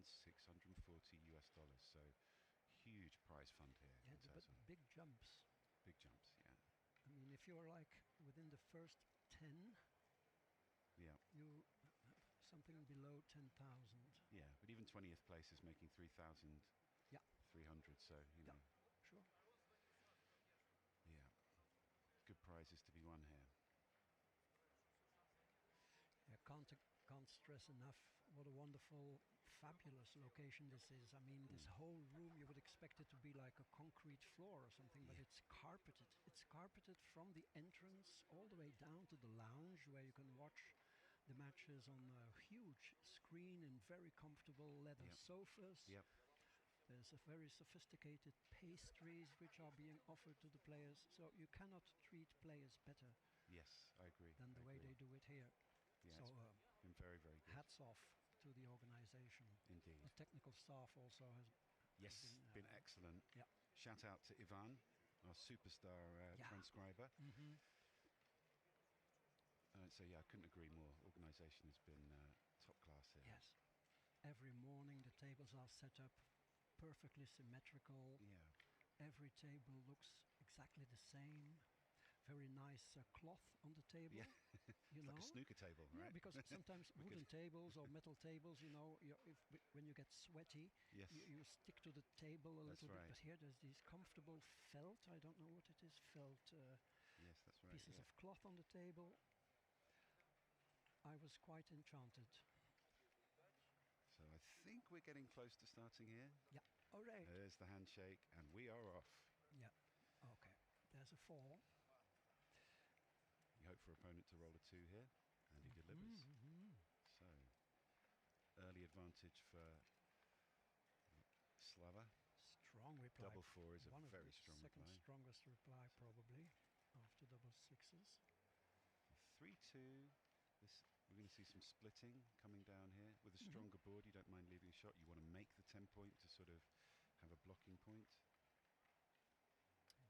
S9: US. So huge prize fund here.
S4: Yeah, but big jumps.
S9: Big jumps, yeah.
S4: I mean, if you're like within the first 10, you something below 10,000.
S9: Yeah, but even 20th place is making 3,300. So
S4: sure.
S9: Yeah, good prizes to be won here.
S4: Can't stress enough what a wonderful, fabulous location this is. I mean, this whole room, you would expect it to be like a concrete floor or something, but it's carpeted. It's carpeted from the entrance all the way down to the lounge, where you can watch the matches on a huge screen and very comfortable leather sofas.
S9: Yep.
S4: There's a very sophisticated pastries which are being offered to the players, so you cannot treat players better.
S9: Yes, I agree.
S4: Than the way they do it here.
S9: Yeah,
S4: so
S9: it's been very, very good.
S4: Hats off to the organization.
S9: Indeed.
S4: The technical staff also has
S9: been excellent.
S4: Yeah.
S9: Shout out to Ivan, our superstar transcriber. So I couldn't agree more. Organisation has been top class here.
S4: Yes. Every every morning the tables are set up perfectly symmetrical.
S9: Yeah.
S4: Every table looks exactly the same. Very nice cloth on the table.
S9: Yeah.
S4: You
S9: It's
S4: know?
S9: like a snooker table,
S4: Yeah,
S9: right?
S4: because sometimes wooden tables or metal tables, you know, when you get sweaty,
S9: Yes.
S4: you stick to the table a
S9: That's
S4: little
S9: right.
S4: bit. But here there's these comfortable felt. I don't know what it is. Felt
S9: Yes, that's right.
S4: pieces
S9: Yeah.
S4: of cloth on the table. I was quite enchanted.
S9: So I think we're getting close to starting here.
S4: Yeah. All right.
S9: There's the handshake, and we are off.
S4: Yeah. Okay. There's a 4.
S9: You hope for opponent to roll a 2 here, and he delivers. So early advantage for Slava.
S4: Strong reply.
S9: Double 4 is a
S4: One of
S9: very
S4: the
S9: strong
S4: second
S9: reply.
S4: strongest reply probably after double 6s.
S9: 3-2. We're going to see some splitting coming down here. With a stronger board, you don't mind leaving a shot. You want to make the 10 point to sort of have a blocking point.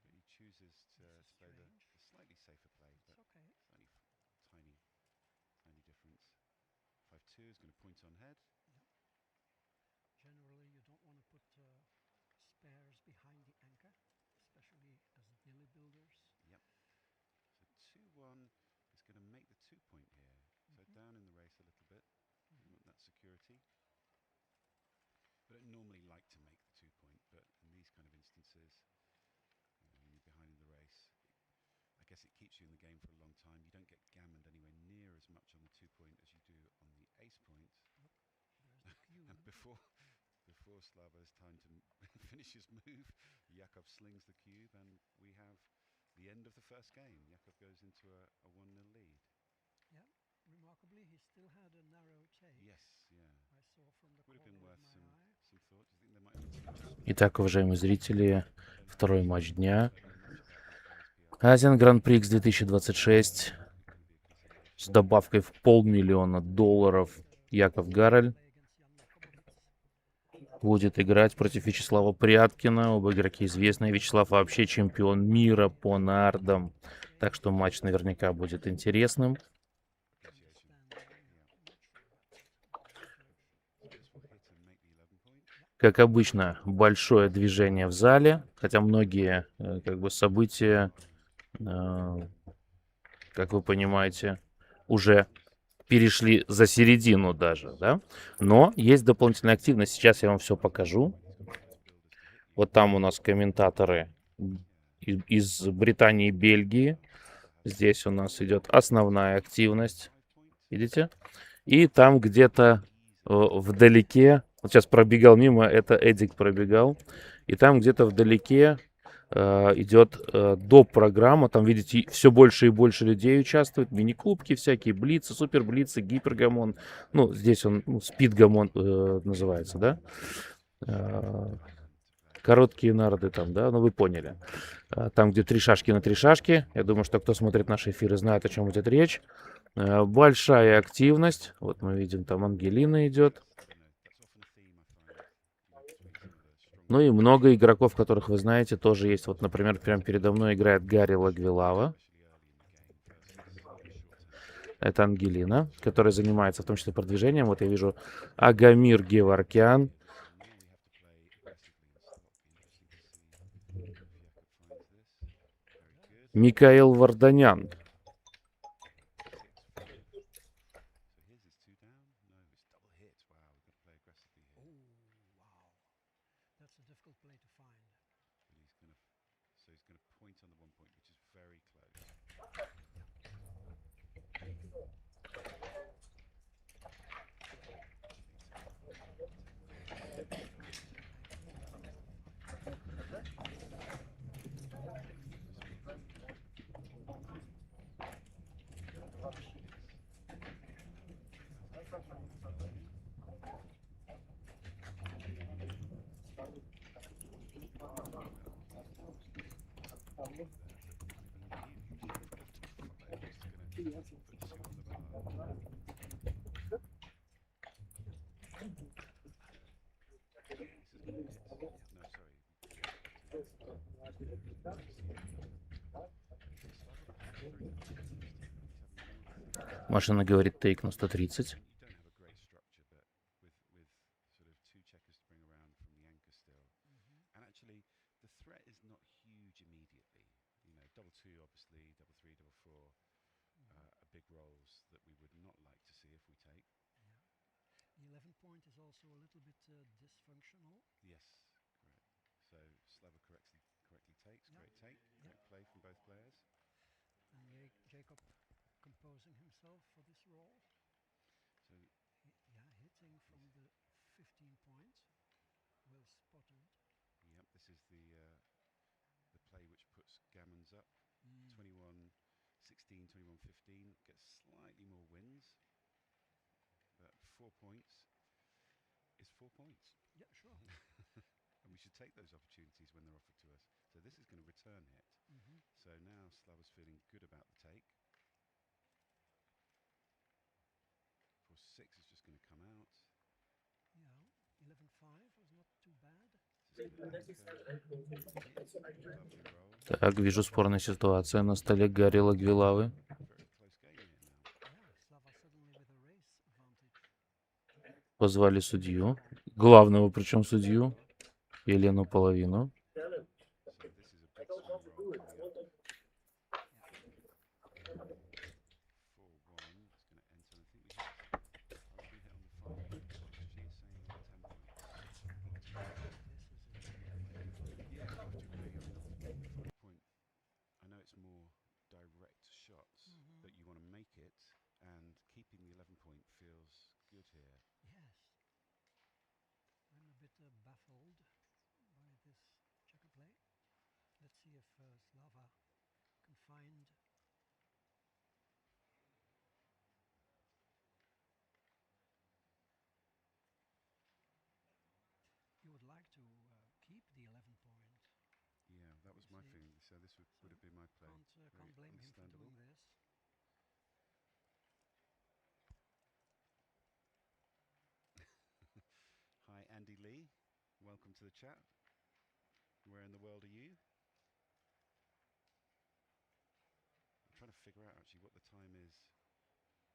S9: But he chooses to play the slightly safer play. But
S4: okay.
S9: it's only tiny difference. 5-2 is going to point on head.
S4: Yeah. Generally, you don't want to put spares behind the anchor, especially as dilly builders.
S9: Yep. So 2-1 is going to make the 2 point here. So down in the race a little bit. You want that security. But I normally like to make the 2 point, but in these kind of instances, when you're behind in the race, I guess it keeps you in the game for a long time. You don't get gammoned anywhere near as much on the 2 point as you do on the ace point. And before Slava has time to finish his move, Jakob slings the cube, and we have the end of the first game. Jakob goes into a 1-0 lead.
S4: Yeah, remarkably, he still had a narrow take.
S9: Yes, yeah.
S4: I saw from the
S9: Would have been
S4: corner
S9: worth
S4: of
S9: some
S4: my eye.
S9: thought. Do you think there might have been
S5: Итак, уважаемые зрители, второй матч дня. Азиан Гран-при 2026 с добавкой в $500 000 Яков Гарель будет играть против Вячеслава Пряткина. Оба игроки известные. Вячеслав вообще чемпион мира по нардам. Так что матч наверняка будет интересным. Как обычно, большое движение в зале. Хотя многие как бы события, как вы понимаете, уже перешли за середину даже, да? Но есть дополнительная активность. Сейчас я вам все покажу. Вот там у нас комментаторы из Британии и Бельгии. Здесь у нас идет основная активность. Видите? И там где-то вдалеке, вот сейчас пробегал мимо, это Эдик пробегал. И там где-то вдалеке идет доп. Программа, там, видите, все больше и больше людей участвует, мини-клубки всякие, блицы, супер-блицы, гипергамон, ну, здесь он, спид-гамон называется, да, короткие нарды там, да, ну, вы поняли, там, где 3 шашки на 3 шашки, я думаю, что кто смотрит наши эфиры, знает, о чем идет речь, большая активность, вот мы видим, там Ангелина идет. Ну и много игроков, которых вы знаете, тоже есть. Вот, например, прямо передо мной играет Гарри Лагвилава. Это Ангелина, которая занимается в том числе продвижением. Вот я вижу Агамир Геворкян. Микаэл Варданян. Машина говорит тейк на 130.
S9: And actually, the threat is not huge immediately. You know, double two, obviously, double three, double four are big rolls that we would not like to see if we take.
S4: Yeah. The 11 point is also a little bit dysfunctional.
S9: Yes, correct. So Slava correctly takes.
S4: Yeah.
S9: Great take.
S4: Yeah.
S9: Great play from both players.
S4: And Jakob composing himself for this roll.
S9: So
S4: Hitting from the 15 point. Well spotted.
S9: yep, this is the play which puts gammons up. 21-16, 21-15, gets slightly more wins, but 4 points is 4 points.
S4: Yeah, sure.
S9: And we should take those opportunities when they're offered to us. So this is going to return hit. So now Slava's feeling good about the take. 4-6 is just going to come out.
S4: Yeah, 11-5 was not too bad.
S5: Так, вижу спорная ситуация на столе Гарри Лагвилавы. Позвали судью, главного причем судью, Елену Половину.
S9: More direct shots, but you want to make it, and keeping the 11 point feels good here.
S4: Yes. I'm a bit baffled by this checker play. Let's see if Slava can find. You would like to keep the 11 point.
S9: Yeah, that was my feeling. So this would have been my play.
S4: Can't blame him for doing this.
S9: Hi, Andy Lee. Welcome to the chat. Where in the world are you? I'm trying to figure out actually what the time is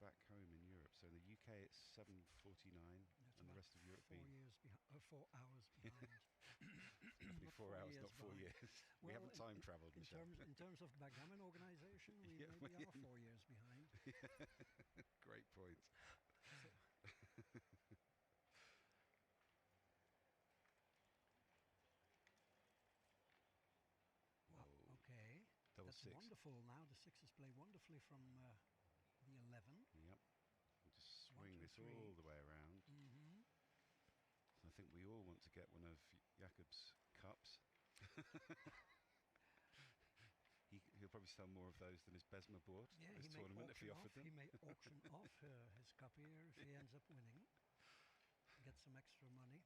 S9: back home in Europe. So in the UK it's 7:49, and the rest of Europe
S4: 4 hours behind.
S9: 4 hours, not 4 years.
S4: Well,
S9: we haven't time travelled, Michelle.
S4: In terms of backgammon organization, we maybe are 4 years behind.
S9: Great point.
S4: Wow, okay. That's
S9: six.
S4: Wonderful. Now the sixes play wonderfully from the 11.
S9: Yep. We'll just swing this all the way around. So I think we all want to get one of Jakob's cups. He'll probably sell more of those than his Besma board this tournament if he offered them.
S4: He may auction off his cup here if he ends up winning. Get some extra money.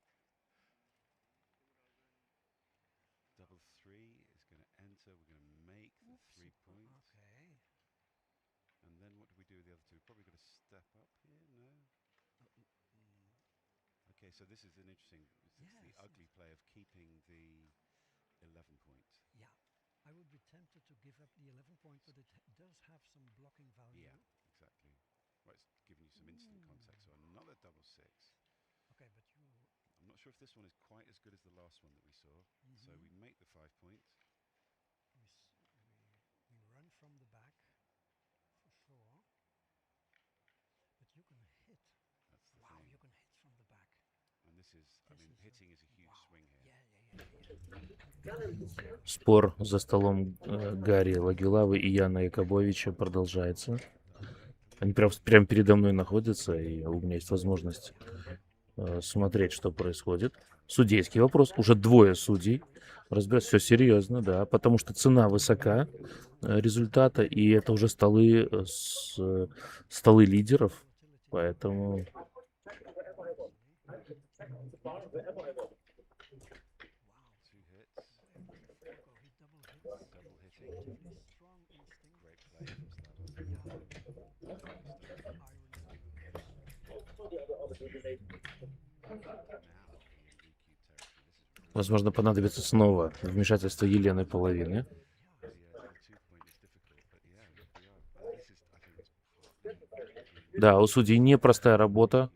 S9: Double three is going to enter. We're going to make the 3 points.
S4: Okay.
S9: And then what do we do with the other two? Probably going to step up here. No. Okay, so this is an interesting. It's the ugly play of keeping the 11 point.
S4: Yeah, I would be tempted to give up the 11 point, but it does have some blocking value.
S9: Yeah, exactly. Well, it's giving you some instant contact. So another double six.
S4: Okay, but you.
S9: I'm not sure if this one is quite as good as the last one that we saw. So we make the 5 point.
S4: We run from the back for sure. But you can hit.
S9: That's the
S4: wow,
S9: thing.
S4: you can hit from the back.
S9: And this is, hitting is a huge swing here.
S5: Спор за столом Гарри Лагвилавы и Яна Якобовича продолжается. Они прям передо мной находятся, и у меня есть возможность смотреть, что происходит. Судейский вопрос. Уже двое судей. Разбирать все серьезно, да, потому что цена высока результата, и это уже столы лидеров, поэтому... Возможно, понадобится снова вмешательство Елены Половины. Да, у судей непростая работа.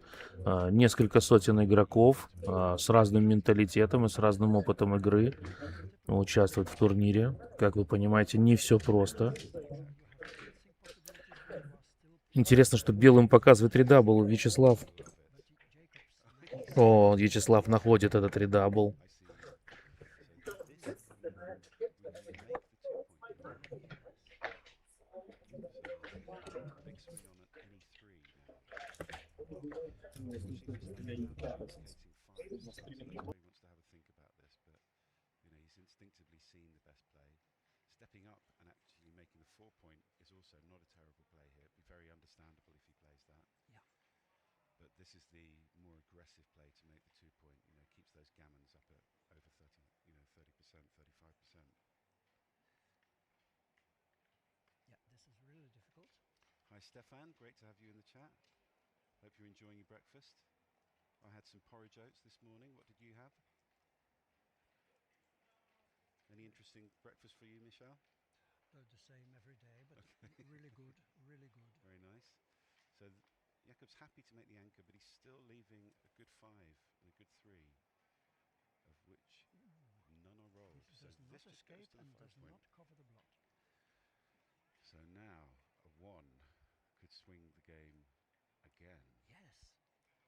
S5: Несколько сотен игроков с разным менталитетом и с разным опытом игры участвуют в турнире. Как вы понимаете, не все просто. Интересно, что белым показывает редабл Вячеслав. О, Вячеслав находит этот редабл.
S9: Stefan, great to have you in the chat. Hope you're enjoying your breakfast. I had some porridge oats this morning. What did you have? Any interesting breakfast for you, Michelle?
S4: The same every day, but really good, really good.
S9: Very nice. So Jakob's happy to make the anchor, but he's still leaving a good 5 and a good 3, of which none are rolled.
S4: Does
S9: So
S4: not
S9: this just goes
S4: escape
S9: to the
S4: and
S9: 5
S4: does
S9: point.
S4: not cover the blot.
S9: So now a 1 could swing the game again.
S4: Yes.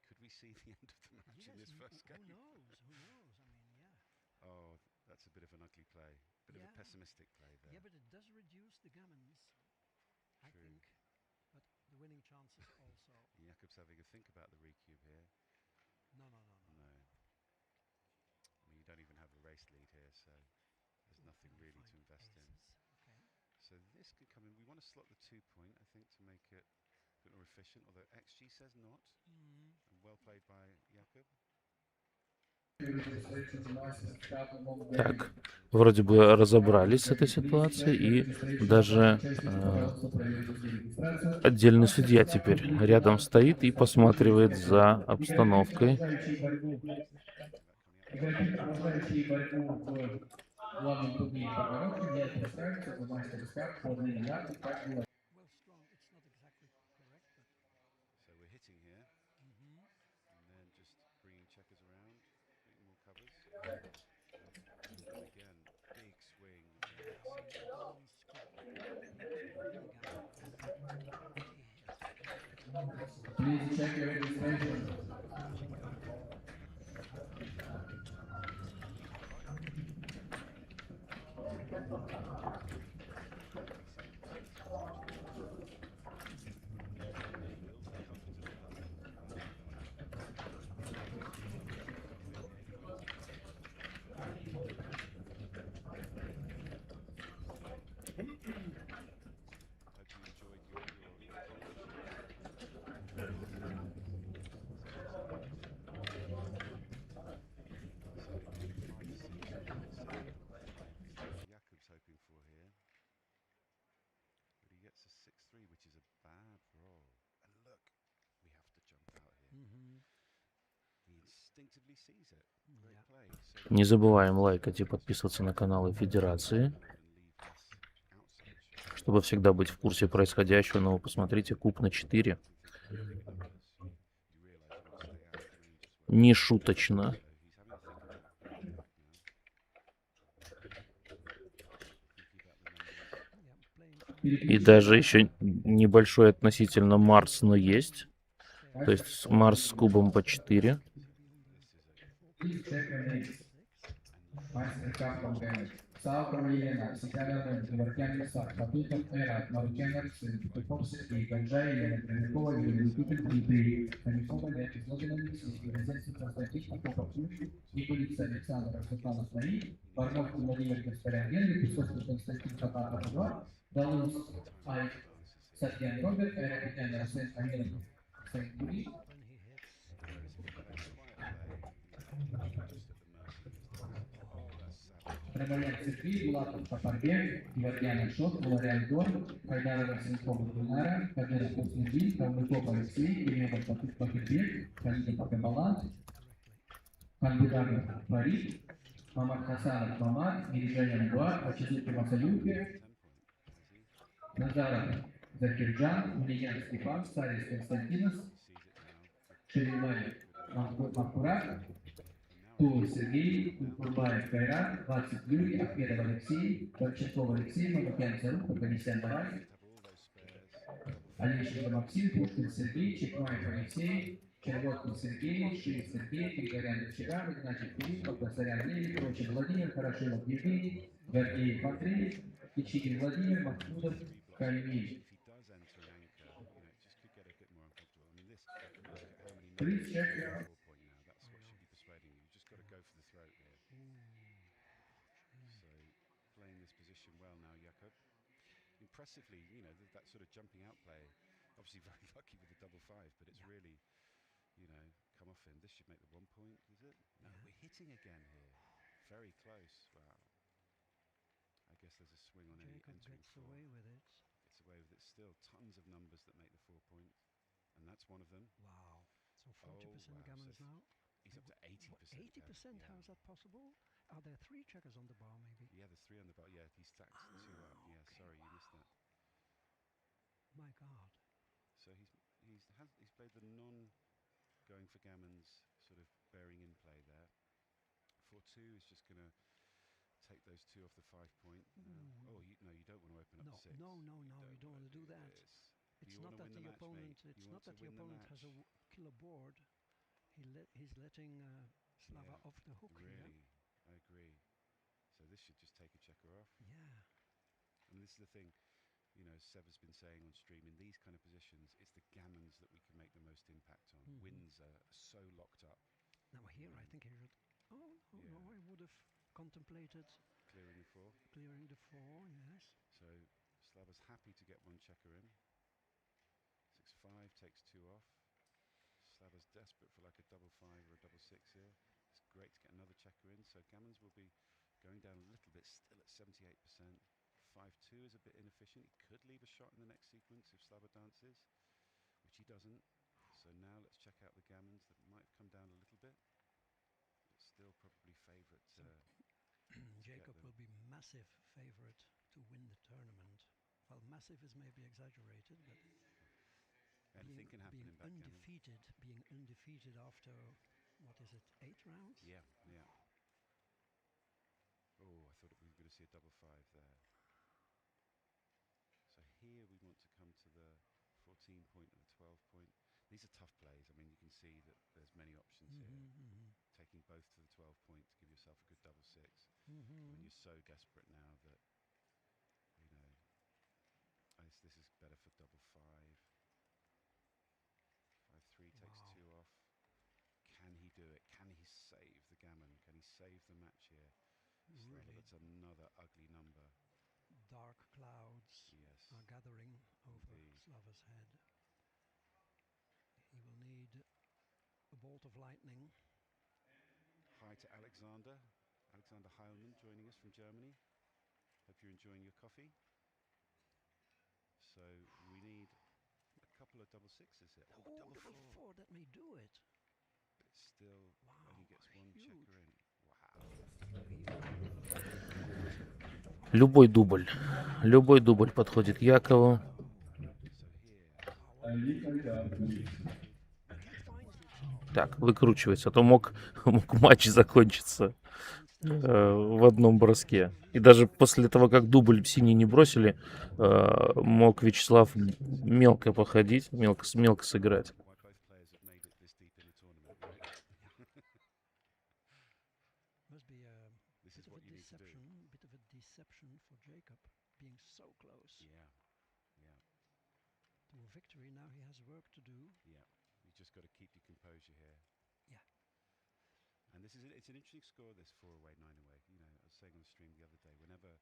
S9: Could we see the end of the match in this first game?
S4: Who knows? Who knows? I mean, yeah.
S9: Oh, that's a bit of an ugly play. Bit of a pessimistic play there.
S4: Yeah, but it does reduce the gammons, I think. But the winning chances also.
S9: Jakob's having a think about the recube here.
S4: No.
S9: No. I mean, you don't even have a race lead here, so there's nothing really to invest in.
S4: Okay.
S9: So this could come in. We want to slot the 2 point, I think, to make it a bit more efficient, although XG says not. And well played by Jakob.
S5: Так, вроде бы разобрались с этой ситуацией, и даже отдельный судья теперь рядом стоит и посматривает за обстановкой.
S10: Please check your registration.
S5: Не забываем лайкать и подписываться на каналы Федерации, чтобы всегда быть в курсе происходящего. Но вы посмотрите, куб на 4. Не шуточно. И даже еще небольшой относительно Марс, но есть. То есть Марс с кубом по 4.
S10: Закирджан, Ульяновский парк, Старец Константинос, Шеремай Макурат, Тур Сергей, Курбаев Кайрат, 20 Юрий, Ахмедов Алексей, Борчаков Алексей, Мамакян Зарух, Аганесян Барай, Алещенко Максим, Пушкин Сергей, Чекмаев Алексей, Червоткин Сергей, Шиев Сергей, Григорян Вчера, Игнатьев Филиппов, Косарян Левий, Прочин Владимир, Хорошилов Евгений, Гордеев Андрей, Кичигин Владимир, Махмудов Камиль. Please check your...
S9: Playing this position well now, Jakob. Impressively, you know, that sort of jumping out play. Obviously very lucky with the double five, but it's really, you know, come off him. This should make the 1 point, is it? No, we're hitting again here. Very close. Wow. I guess there's a swing on any
S4: Jakob
S9: entering
S4: gets
S9: four.
S4: away with it.
S9: Gets away with it. Still tons of numbers that make the 4 point, and that's one of them.
S4: Wow. So 40% gammons
S9: So
S4: now.
S9: he's up to 80%.
S4: 80%? How is that possible? Are there 3 checkers on the bar, maybe?
S9: Yeah, there's 3 on the bar. Yeah, he stacked 2 up. Yeah,
S4: okay.
S9: sorry, you missed that.
S4: My God.
S9: So he's played the non-going for gammons, sort of bearing in play there. 4-2 is just going to take those 2 off the 5 point. No, you don't want to open up to 6.
S4: No, you don't want to do that. It's not that the opponent. It's not that the opponent has a killer board. He's letting Slava off the hook.
S9: Really, I agree. So this should just take a checker off.
S4: Yeah.
S9: And this is the thing, you know, Seva's been saying on stream, in these kind of positions, it's the gammons that we can make the most impact on. Wins are so locked up.
S4: Now here, I think he should. Oh no, I would have contemplated
S9: clearing the 4.
S4: Clearing the 4, yes.
S9: So Slava's happy to get 1 checker in. 6-5 takes 2 off. Slava's desperate for like a double 5 or a double 6 here. It's great to get another checker in. So gammons will be going down a little bit, still at 78%. 5-2 is a bit inefficient. He could leave a shot in the next sequence if Slava dances, which he doesn't. So now let's check out the gammons that might have come down a little bit, but still probably favourite.
S4: Jakob will be massive favourite to win the tournament. Well, massive is maybe exaggerated, but
S9: anything can happen in backgammon.
S4: Being undefeated after, what is it, 8 rounds?
S9: Yeah. Oh, I thought we were going to see a double 5 there. So here we want to come to the 14 point and the 12 point. These are tough plays. I mean, you can see that there's many options here. Taking both to the 12 point to give yourself a good double 6. When you're so desperate now that, you know, this is better for double 5. 5-3 takes 2 off. Can he do it? Can he save the gammon? Can he save the match here? Slava, that's another ugly number.
S4: Dark clouds are gathering over Slava's head. He will need a bolt of lightning.
S9: Hi to Alexander Heilman joining us from Germany. Hope you're enjoying your coffee. So we need a couple of double 6s here.
S4: Double 4, that may do it.
S9: But it's still only gets 1 checker in. Wow.
S5: Любой дубль подходит Якову. Так, выкручивается, а то мог матч закончиться в одном броске. И даже после того, как дубль синий не бросили, мог Вячеслав мелко походить, мелко сыграть.
S4: Bit of a deception for Jakob being so close.
S9: Yeah.
S4: To a victory. Now he has work to do.
S9: Yeah, you just got to keep your composure here.
S4: Yeah.
S9: And it's an interesting score, this 4 away, 9 away. You know, I was saying on the stream the other day, whenever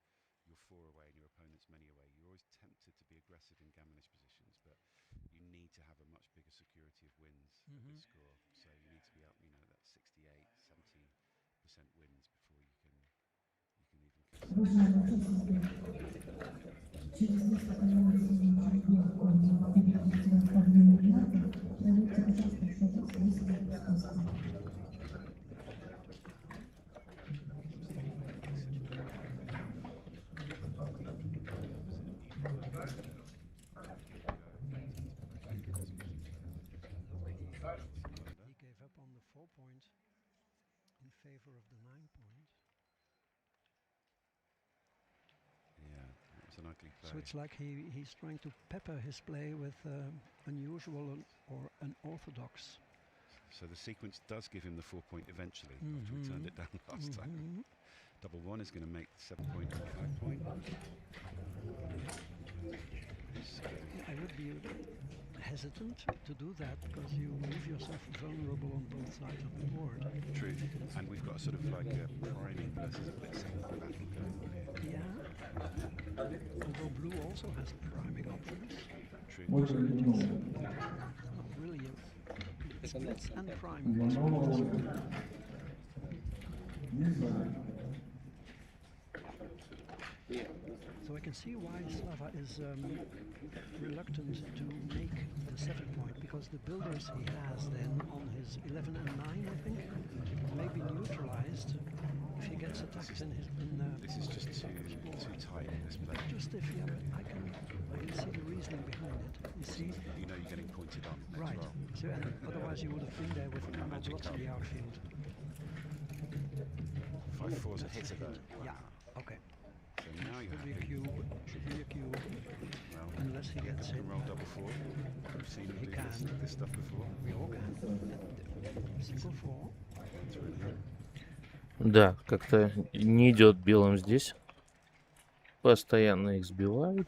S9: you're 4 away and your opponent's many away, you're always tempted to be aggressive in gammonish positions, but you need to have a much bigger security of wins at this score. So you need to be up, you know, that 68, 70% wins before you can even
S4: point in favor of the 9 point.
S9: Yeah, it was an ugly play.
S4: So it's like he's trying to pepper his play with unusual or unorthodox.
S9: So the sequence does give him the 4 point eventually, after we turned it down last time. Double one is going to make the 7 point and 5 point.
S4: I would be hesitant to do that because you leave yourself vulnerable on both sides of the board.
S9: True, and we've got sort of like a priming versus a blitzing battle going on here.
S4: Yeah, although blue also has priming options.
S9: True.
S4: It's not really it's blitz and prime. So I can see why Slava is reluctant to make the 7 point, because the builders he has then on his 11 and 9, I think, may be neutralized if he gets attacked in his.
S9: This is just too tight in this play.
S4: Just if yeah, but I can see the reasoning behind it. You see?
S9: You know you're getting pointed on.
S4: Right.
S9: Well.
S4: So otherwise you would have been there with no blocks in the outfield.
S9: 5-4's a hitter though.
S4: Yeah. Okay.
S9: So now you
S4: Should be a cube. Should be a cube.
S9: Well,
S4: unless he gets
S9: you
S4: hit.
S9: can roll double 4. We've seen him do this stuff before.
S4: We all can. Single 4.
S5: Да, как-то не идет белым здесь. Постоянно их сбивают.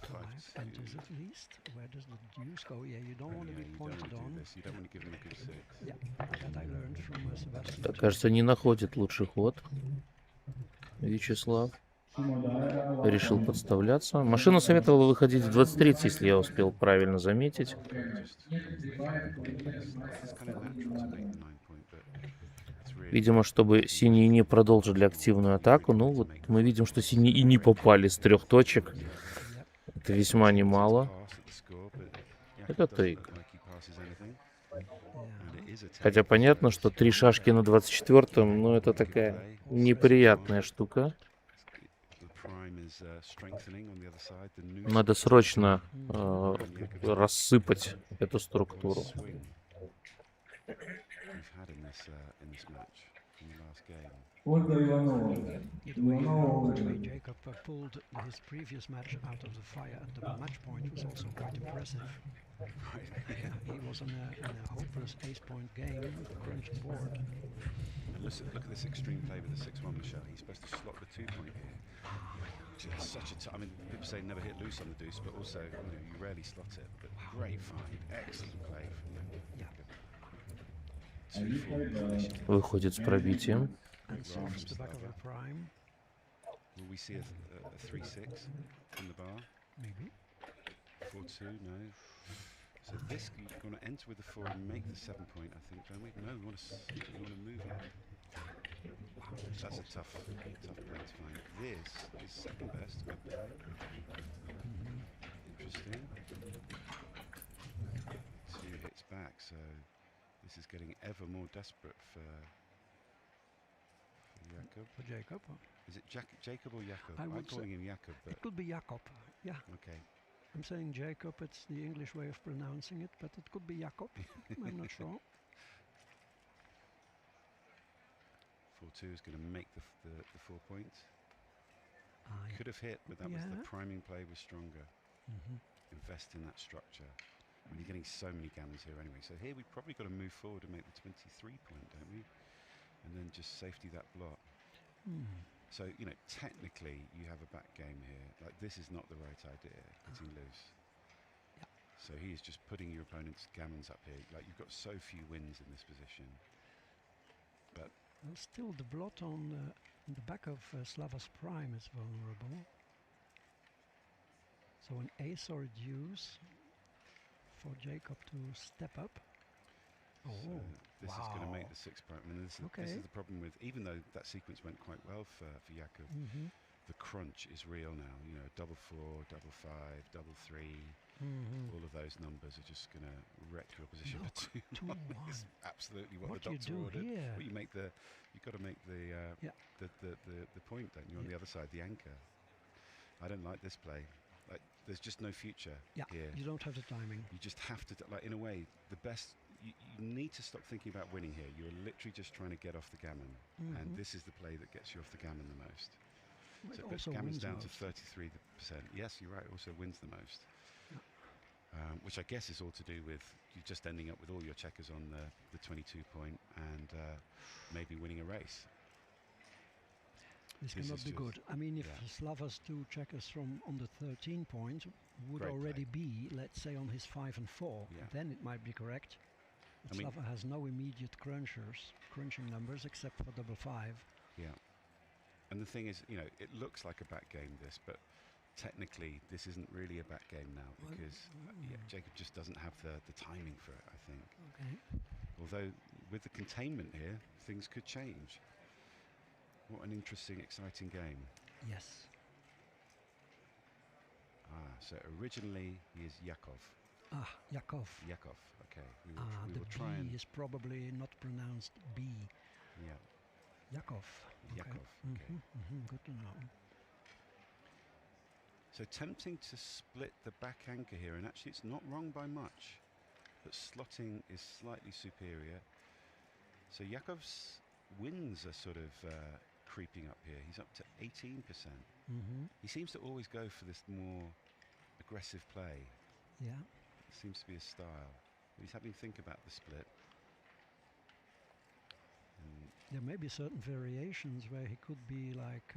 S4: Enters at least. Where does the deuce go? Yeah, you don't want to be pointed on.
S9: You don't want to give him a good 6.
S4: Yeah, that I learned from Sebastian.
S5: Так, кажется, не находит лучший ход. Вячеслав решил подставляться. Машина советовала выходить в 23, если я успел правильно заметить. Видимо, чтобы синие не продолжили активную атаку. Ну, вот мы видим, что синие и не попали с 3 точек. Это весьма немало. Это тейк. Хотя понятно, что 3 шашки на 24-м, ну, это такая неприятная штука. Надо срочно рассыпать эту структуру.
S4: Jakob pulled his previous match out of the fire at the match point was also quite impressive. He was in a hopeless ace-point game with a crunched board.
S9: Look at this extreme play with the 6-1, Michelle. He's supposed to slot the 2 point here. Just such a I mean, people say never hit loose on the deuce, but also you rarely slot it. But great find, excellent play from the
S5: Выходит с пробитием.
S9: Will we see a 3-6 in the bar?
S4: Maybe.
S9: 4-2, no. So this, you're going to enter with the 4 and make the 7 point, I think, don't we? No, we want to move it. That's a tough play to find. This is second best. Good play. Interesting. 2 hits back, so this is getting ever more desperate for Jakob.
S4: For Jakob.
S9: Is it Jakob or Jakob?
S4: I'm
S9: calling him Jakob, but
S4: it could be Jakob. Yeah.
S9: Okay.
S4: I'm saying Jakob. It's the English way of pronouncing it, but it could be Jakob. I'm not sure.
S9: 4-2 is going to make the 4 point. Could have hit, but that was the priming play was stronger. Invest in that structure. I mean, you're getting so many gammons here anyway. So here we've probably got to move forward and make the 23 point, don't we? And then just safety that block. So, technically you have a back game here. Like, this is not the right idea, getting loose.
S4: Yeah.
S9: So he is just putting your opponent's gammons up here. Like, you've got so few wins in this position. But
S4: well, still the blot on the back of Slava's prime is vulnerable. So an ace or a deuce for Jakob to step up.
S9: So this is going to make the 6 prime. I mean, this is the problem with, even though that sequence went quite well for Jakob, the crunch is real now. Double 4, double 5, double 3. All of those numbers are just going to wreck your position. But 2-1 is absolutely what the doctor ordered. Well, you've got to make the point, don't you? On the other side, the anchor. I don't like this play. Like, there's just no future here.
S4: You don't have the timing.
S9: You just have to, like, in a way, the best. you need to stop thinking about winning here. You're literally just trying to get off the gammon, and this is the play that gets you off the gammon the most.
S4: It
S9: So
S4: also
S9: gammon's
S4: wins
S9: down
S4: most.
S9: to 33%. Yes, you're right. Also wins the most, which I guess is all to do with you just ending up with all your checkers on the 22 point and maybe winning a race.
S4: This
S9: This
S4: cannot
S9: is
S4: be
S9: just-
S4: good. I mean, if
S9: yeah.
S4: Slava's 2 checkers from on the 13 point would
S9: Great
S4: already
S9: play.
S4: be, let's say, on his 5 and 4,
S9: Yeah.
S4: then it might be correct. But
S9: I mean-
S4: Slava has no immediate crunching numbers except for double 5.
S9: Yeah. And the thing is, you know, it looks like a back game, this, but technically this isn't really a back game now because Jakob just doesn't have the timing for it, I think.
S4: Okay.
S9: Although with the containment here, things could change. What an interesting, exciting game.
S4: Yes.
S9: So originally he is Jakob.
S4: Jakob.
S9: Jakob, okay. We
S4: The
S9: will try
S4: B
S9: and...
S4: is probably not pronounced B.
S9: Yeah,
S4: Jakob.
S9: Jakob, okay.
S4: Good to know.
S9: So tempting to split the back anchor here, and actually it's not wrong by much, but slotting is slightly superior. So Jakob's wins are sort of creeping up here. He's up to 18%. He seems to always go for this more aggressive play.
S4: Yeah.
S9: It seems to be a style. He's having to think about the split.
S4: There may be certain variations where he could be like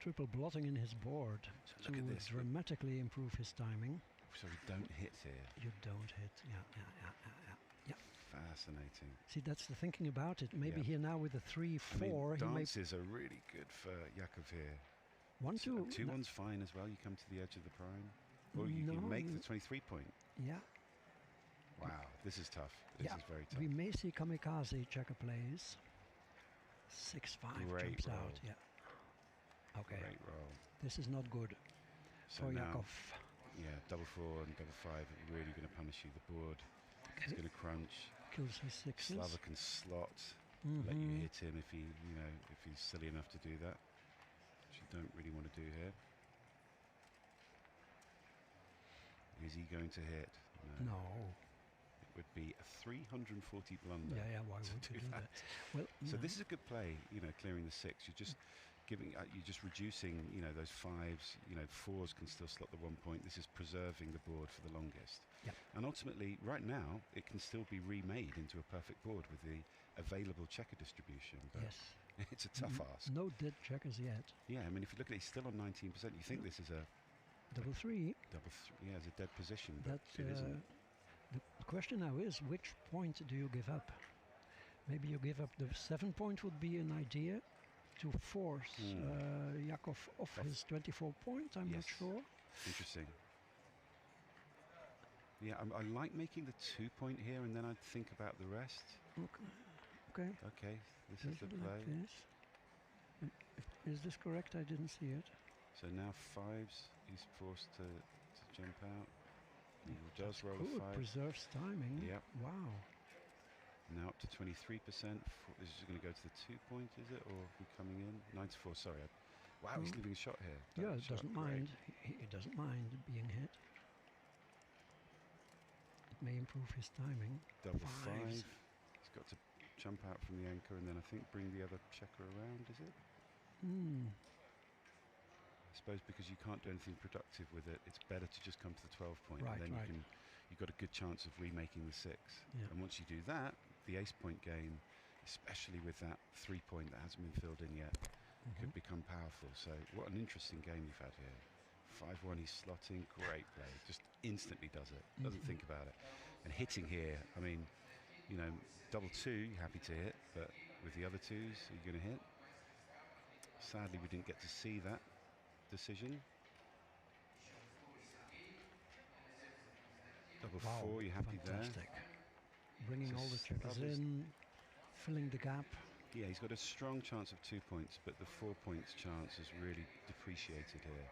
S4: triple blotting in his board
S9: So look at this.
S4: dramatically improve his timing.
S9: So we don't hit here.
S4: You don't hit. Yeah.
S9: Fascinating.
S4: See, that's the thinking about it. Maybe
S9: Yeah.
S4: here now with the 3-4,
S9: I mean,
S4: he may
S9: dances are really good for Jakob here.
S4: 1-2.
S9: 2-1's fine as well. You come to the edge of the prime. Or you
S4: No,
S9: can make the
S4: you-
S9: 23 point.
S4: Yeah.
S9: Wow, this is tough. This
S4: Yeah.
S9: is very tough.
S4: We may see kamikaze checker plays. 6-5
S9: Great
S4: jumps
S9: roll.
S4: out. Yeah. Okay.
S9: Great roll.
S4: This is not good
S9: So
S4: for
S9: now,
S4: Jakob.
S9: yeah, double 4 and double 5 are really going to punish you. The board is
S4: Okay.
S9: going to crunch.
S4: Kills his 6s.
S9: Slava can slot, let you hit him if if he's silly enough to do that, which you don't really want to do here. Is he going to hit?
S4: No.
S9: It would be a 340 blunder.
S4: Yeah, why
S9: to
S4: would you do that?
S9: Well,
S4: Well,
S9: so
S4: no.
S9: this is a good play, clearing the 6. You're just you're just reducing, those 5s, 4s can still slot the 1 point. This is preserving the board for the longest.
S4: Yep.
S9: And ultimately, right now, it can still be remade into a perfect board with the available checker distribution. But
S4: Yes.
S9: it's a tough ask.
S4: No dead checkers yet.
S9: Yeah, I mean, if you look at it, he's still on 19%. You think this is a
S4: Double 3.
S9: it's a dead position, but
S4: That
S9: it isn't.
S4: the question now is, which point do you give up? Maybe you give up the 7 point would be an idea to force Jakob off his 24 point. I'm not
S9: Yes.
S4: sure.
S9: Interesting. Yeah, I like making the 2 point here, and then I'd think about the rest.
S4: Okay.
S9: Okay, this is the
S4: Like
S9: play.
S4: this. Is this correct? I didn't see it.
S9: So now 5s, he's forced to jump out. He does roll a
S4: Good.
S9: 5.
S4: Preserves timing.
S9: Yep.
S4: Wow.
S9: Now up to 23%. This is going to go to the 2 point, is it? Or are we coming in? 94, sorry. Wow, he's leaving a shot here.
S4: Yeah,
S9: That
S4: it
S9: shot,
S4: doesn't
S9: great.
S4: mind. He doesn't mind being hit. It may improve his timing.
S9: Double 5.
S4: 5s.
S9: He's got to jump out from the anchor and then I think bring the other checker around, is it? I suppose because you can't do anything productive with it, it's better to just come to the 12 point,
S4: Right,
S9: and then
S4: right.
S9: you've got a good chance of remaking the 6.
S4: Yeah.
S9: And once you do that, the ace point game, especially with that 3 point that hasn't been filled in yet, could become powerful. So what an interesting game you've had here. 5-1, he's slotting, great play, just instantly does it, doesn't think about it. And hitting here, I mean, double 2, you're happy to hit, but with the other 2s, are you going to hit? Sadly, we didn't get to see that decision. Double 4, you're happy
S4: fantastic. Bringing
S9: So
S4: all the checkers
S9: Slava's-
S4: in, filling the gap.
S9: there? Yeah, he's got a strong chance of 2 points, but the 4 points chance is really depreciated here.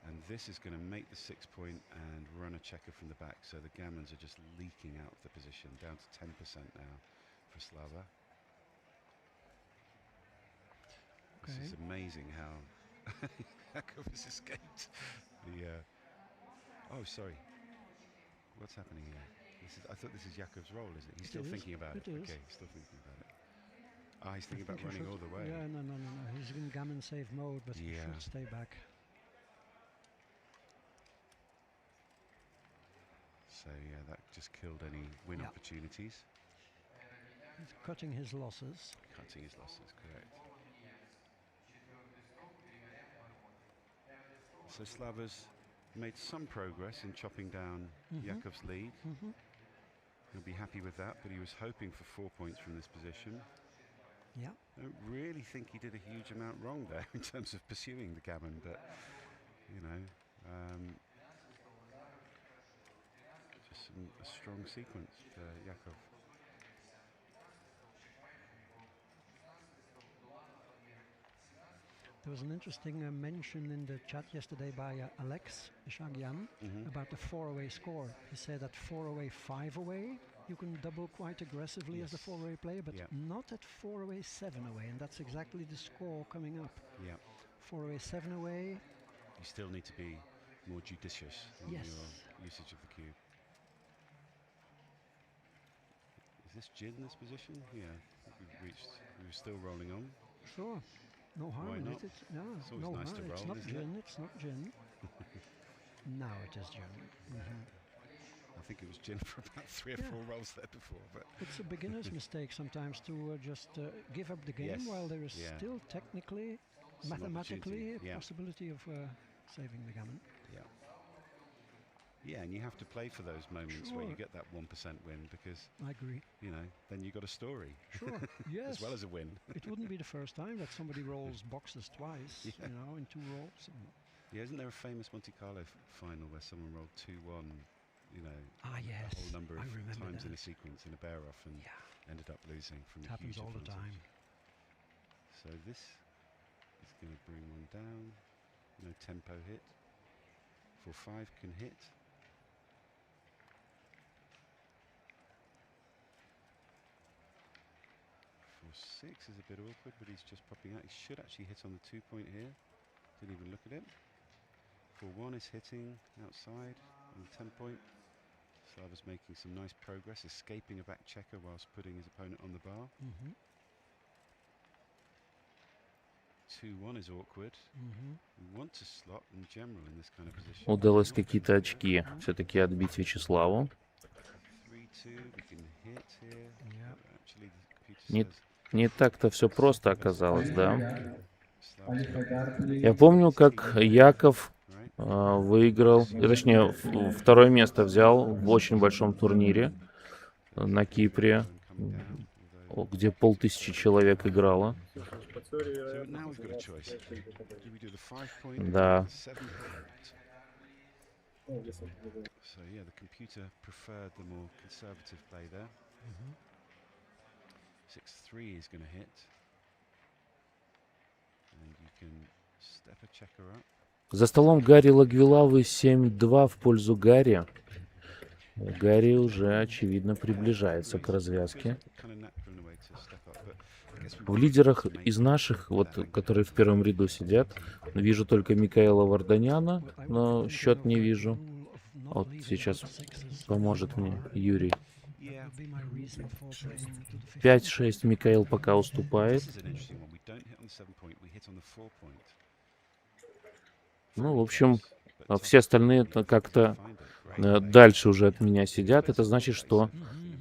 S9: And this is going to make the 6 point and run a checker from the back, so the gammons are just leaking out of the position, down to 10% now for Slava. This is amazing how Jakob has escaped the... oh, sorry. What's happening here? I thought this is Jakob's role, is it? He's
S4: It
S9: still
S4: is,
S9: thinking about it.
S4: it is.
S9: Okay, he's still thinking about it. Ah, he's thinking
S4: I
S9: about
S4: think he
S9: running
S4: should-
S9: all the way.
S4: Yeah, no. He's in gammon save mode, but he
S9: Yeah.
S4: should stay back.
S9: So yeah, that just killed any win
S4: Yeah.
S9: opportunities.
S4: He's cutting his losses.
S9: Cutting his losses, correct. So Slava's made some progress in chopping down Jakob's lead. He'll be happy with that, but he was hoping for 4 points from this position.
S4: Yeah.
S9: I don't really think he did a huge amount wrong there in terms of pursuing the gammon, but you know, just a strong sequence for Jakob.
S4: There was an interesting mention in the chat yesterday by Alex Shagyan about the 4-away score. He said that 4-away, 5-away, you can double quite aggressively as a 4-away player, but not at 4-away, 7-away, and that's exactly the score coming up.
S9: Yeah.
S4: 4-away, 7-away.
S9: You still need to be more judicious in your usage of the cube. Is this gin in this position? Yeah, we were still rolling on.
S4: Sure. No harm
S9: Why
S4: in
S9: not?
S4: it. No,
S9: It's always
S4: no
S9: nice
S4: harm.
S9: to
S4: It's
S9: roll,
S4: not
S9: isn't
S4: gin.
S9: it?
S4: It's not gin. Now it is gin.
S9: I think it was gin for about 3 or 4 rolls there before, but
S4: it's a beginner's mistake sometimes to just give up the game while there is still technically,
S9: some
S4: mathematically,
S9: opportunity.
S4: a possibility of saving the gammon.
S9: Yeah. Yeah, and you have to play for those moments where you get that 1% win, because
S4: I agree.
S9: You know, then you got a story.
S4: Sure. Yes.
S9: As well as a win.
S4: It wouldn't be the first time that somebody rolls boxes twice,
S9: Yeah.
S4: you know, in 2 rolls.
S9: Yeah, isn't there a famous Monte Carlo final where someone rolled 2-1, you know,
S4: yes,
S9: a whole number of
S4: I remember
S9: times in a
S4: that.
S9: sequence in a bear off and ended up losing from
S4: It
S9: a
S4: happens
S9: huge
S4: all the
S9: advantage.
S4: time.
S9: So this is going to bring one down. No tempo hit. 4-5 can hit. 4-6 is a bit awkward, but he's just popping out. He should actually hit on the 2-point here. Didn't even look at it. 4-1 is hitting outside on the 10-point. Slava's making some nice progress, escaping a back checker whilst putting his opponent on the bar. 2-1 is awkward. We want to slot in general in this kind of position.
S5: Удалось какие-то очки все-таки отбить Вячеславу.
S9: 3-2, we can hit here. Actually, the computer
S5: Не,
S9: says
S5: не так-то все просто оказалось, да. Я помню, как Яков выиграл, точнее, второе место взял в очень большом турнире на Кипре, где 500 человек играло.
S9: So now we've got a choice. Do we do the 5-point?
S5: Да.
S9: The 7-point? So yeah, the computer preferred the more conservative play there. 6-3 is going to hit. And you can step a checker up.
S5: За столом Гарри Лагвилавы 7-2 в пользу Гарри. Гарри уже, очевидно, приближается к развязке. В лидерах из наших, вот, которые в первом ряду сидят, вижу только Микаэла Варданяна, но счет не вижу. Вот сейчас поможет мне Юрий. 5-6 Микаэл пока уступает. Ну, в общем, все остальные как-то дальше уже от меня сидят. Это значит, что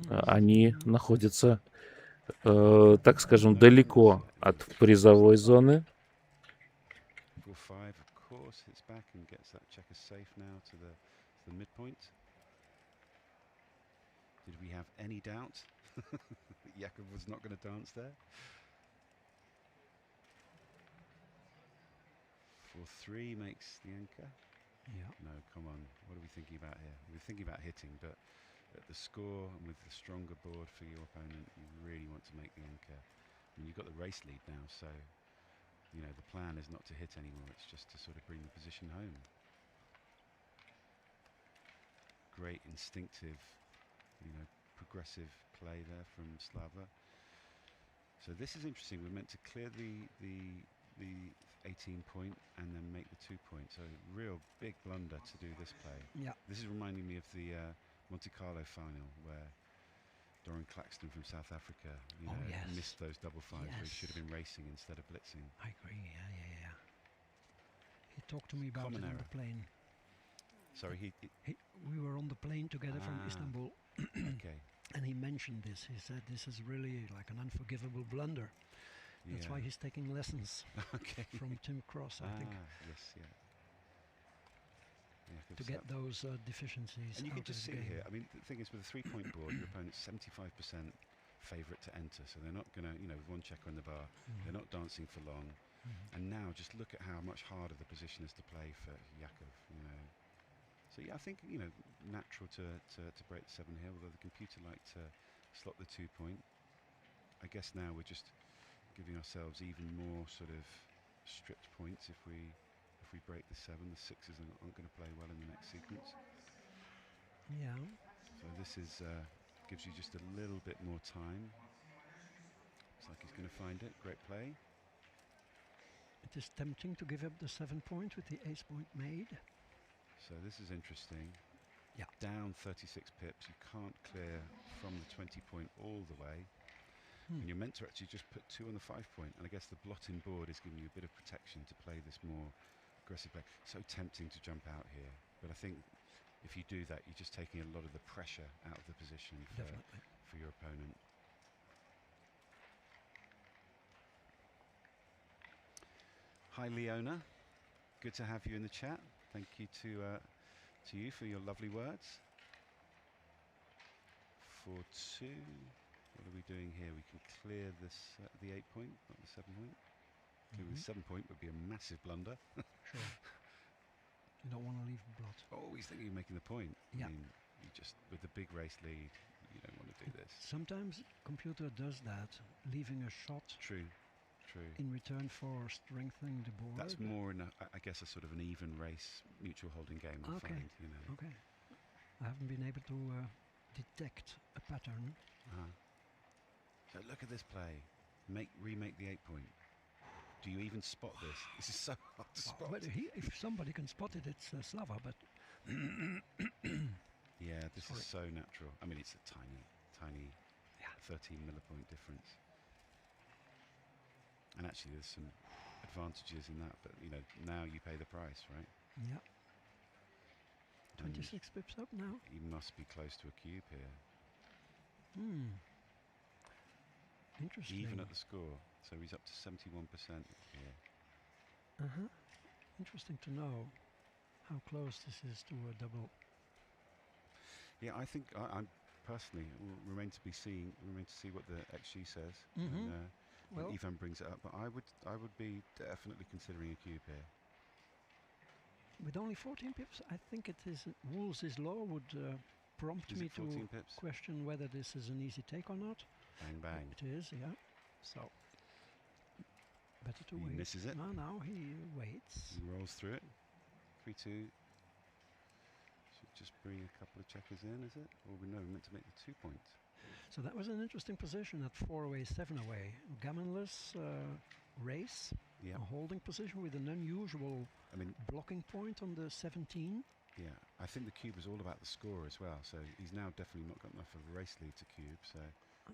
S5: они находятся, так скажем, далеко от призовой зоны.
S9: Did we have any doubt that Jakob was not going to dance there? 4-3 makes the anchor.
S4: Yeah.
S9: No, come on. What are we thinking about here? We're thinking about hitting, but at the score and with the stronger board for your opponent, you really want to make the anchor. I mean, you've got the race lead now, so you know the plan is not to hit anymore. It's just to sort of bring the position home. Great instinctive, you know, progressive play there from Slava. So this is interesting. We're meant to clear the 18-point and then make the 2-point. So real big blunder to do this play.
S4: Yeah.
S9: This is reminding me of the Monte Carlo final where Doran Claxton from South Africa,
S4: yes.
S9: missed those double fives where he
S4: Yes.
S9: should have been racing instead of blitzing.
S4: I agree. Yeah. He talked to me about
S9: Common
S4: it on
S9: error.
S4: the plane.
S9: Sorry,
S4: We were on the plane together from Istanbul.
S9: Okay.
S4: And he mentioned this. He said this is really like an unforgivable blunder. That's why he's taking lessons from Tim Cross, I think,
S9: Yes, yeah.
S4: to get those deficiencies
S9: And you
S4: out
S9: can
S4: of
S9: just
S4: the
S9: see
S4: game.
S9: here, I mean, the thing is with a 3-point board, your opponent's 75% favourite to enter, so they're not going to, with one checker on the bar, they're not dancing for long. And now just look at how much harder the position is to play for Jakob, So yeah, I think, natural to break the 7 here, although the computer liked to slot the 2-point. I guess now we're just giving ourselves even more sort of stripped points if we break the 7. The 6s aren't going to play well in the next sequence.
S4: Yeah.
S9: So this is gives you just a little bit more time. Looks like he's going to find it. Great play.
S4: It is tempting to give up the 7-point with the ace-point made.
S9: So this is interesting.
S4: Yeah.
S9: Down 36 pips. You can't clear from the 20-point all the way. And you're meant to actually just put 2 on the 5-point. And I guess the blotting board is giving you a bit of protection to play this more aggressive play. So tempting to jump out here. But I think if you do that, you're just taking a lot of the pressure out of the position for your opponent. Hi, Leona. Good to have you in the chat. Thank you to you for your lovely words. 4-2. What are we doing here? We can clear this the 8-point, not the 7-point. Clearing the 7-point would be a massive blunder.
S4: Sure. You don't want to leave a blot.
S9: Oh, he's thinking of making the point.
S4: Yeah.
S9: I mean, you just, with the big race lead, you don't want to do this.
S4: Sometimes computer does that, leaving a shot.
S9: True.
S4: In return for strengthening the board.
S9: That's more in I guess a sort of an even race mutual holding game. I find,
S4: Okay. I haven't been able to detect a pattern.
S9: So look at this play. Remake the 8-point. Do you even spot this? This is so hard to spot.
S4: But if somebody can spot it, it's Slava. But
S9: yeah, this is so natural. I mean, it's a tiny 13 millipoint difference. And actually, there's some advantages in that, but now you pay the price, right?
S4: Yeah. 26 pips up now.
S9: He must be close to a cube here.
S4: Interesting.
S9: Even at the score, so he's up to 71% here.
S4: Interesting to know how close this is to a double.
S9: Yeah, I think I'm personally remain to see what the XG says. And,
S4: well,
S9: Ivan brings it up, but I would be definitely considering a cube here.
S4: With only 14 pips, I think it is Wolves' law would prompt me to question whether this is an easy take or not.
S9: Bang bang.
S4: It is, yeah. So better to wait.
S9: He misses it.
S4: No, now he waits.
S9: He rolls through it. 3-2. Should just bring a couple of checkers in, is it? Or we're meant to make the 2 points.
S4: So that was an interesting position at 4 away, 7 away. Gammonless race.
S9: Yeah.
S4: A holding position with an unusual blocking point on the 17.
S9: Yeah, I think the cube is all about the score as well. So he's now definitely not got enough of a race lead to cube. So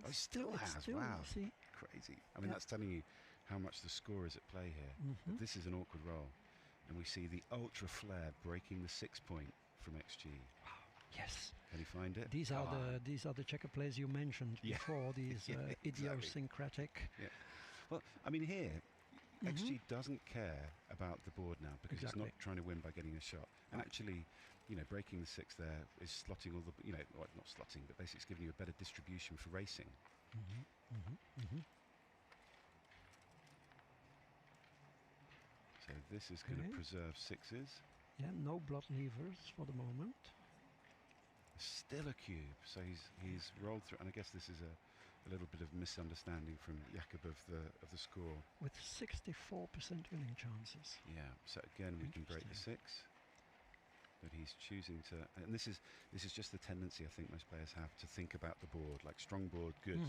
S9: he still has. Wow,
S4: see?
S9: Crazy. I mean, that's telling you how much the score is at play here. But this is an awkward roll, and we see the ultra flare breaking the 6-point from XG.
S4: Wow. Yes.
S9: Can he find it?
S4: These are the checker plays you mentioned before. These idiosyncratic.
S9: Yeah. Well, I mean here. XG doesn't care about the board now because it's not trying to win by getting a shot. And actually, breaking the 6 there is slotting all the, well, not slotting, but basically it's giving you a better distribution for racing. So this is going to preserve 6s.
S4: Yeah, no blot levers for the moment.
S9: Still a cube, so he's rolled through, and I guess this is a little bit of misunderstanding from Jakob of the score.
S4: With 64% winning chances.
S9: Yeah, so again we can break the 6, but he's choosing to, and this is just the tendency I think most players have to think about the board, like strong board, good,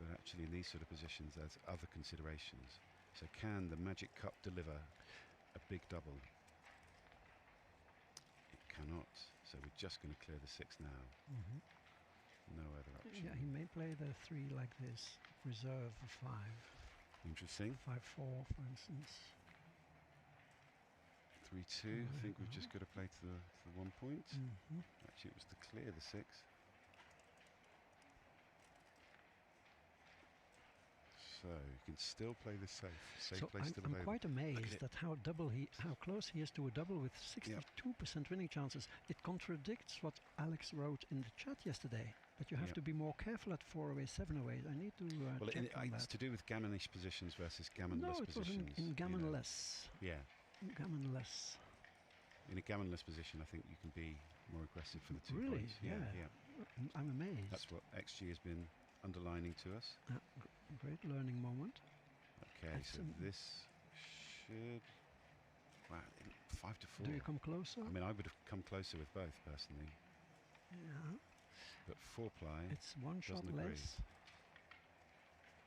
S9: but actually in these sort of positions there's other considerations. So can the Magic Cup deliver a big double? It cannot. So we're just going to clear the 6 now. No other option.
S4: Yeah, he may play the 3 like this, reserve a 5.
S9: Interesting.
S4: 5-4, for instance.
S9: 3-2. I think we've just got to play to the 1 point. Actually, it was to clear the 6. So you can still play this safe. Safe place still available.
S4: I'm quite amazed at how close he is to a double with 62% winning chances. It contradicts what Alex wrote in the chat yesterday, that you have to be more careful at 4-away, 7-away. I need to check on that.
S9: It's to do with gammonish positions versus gammonless positions.
S4: No, it was in gammonless.
S9: Yeah.
S4: Gammonless.
S9: In a gammonless position, I think you can be more aggressive for the 2
S4: really?
S9: points. Yeah.
S4: I'm amazed.
S9: That's what XG has been underlining to us.
S4: Great learning moment.
S9: Okay, so this should... Wow, 5-4.
S4: Do you come closer?
S9: I mean, I would have come closer with both, personally.
S4: Yeah.
S9: But 4-ply...
S4: It's 1 shot less.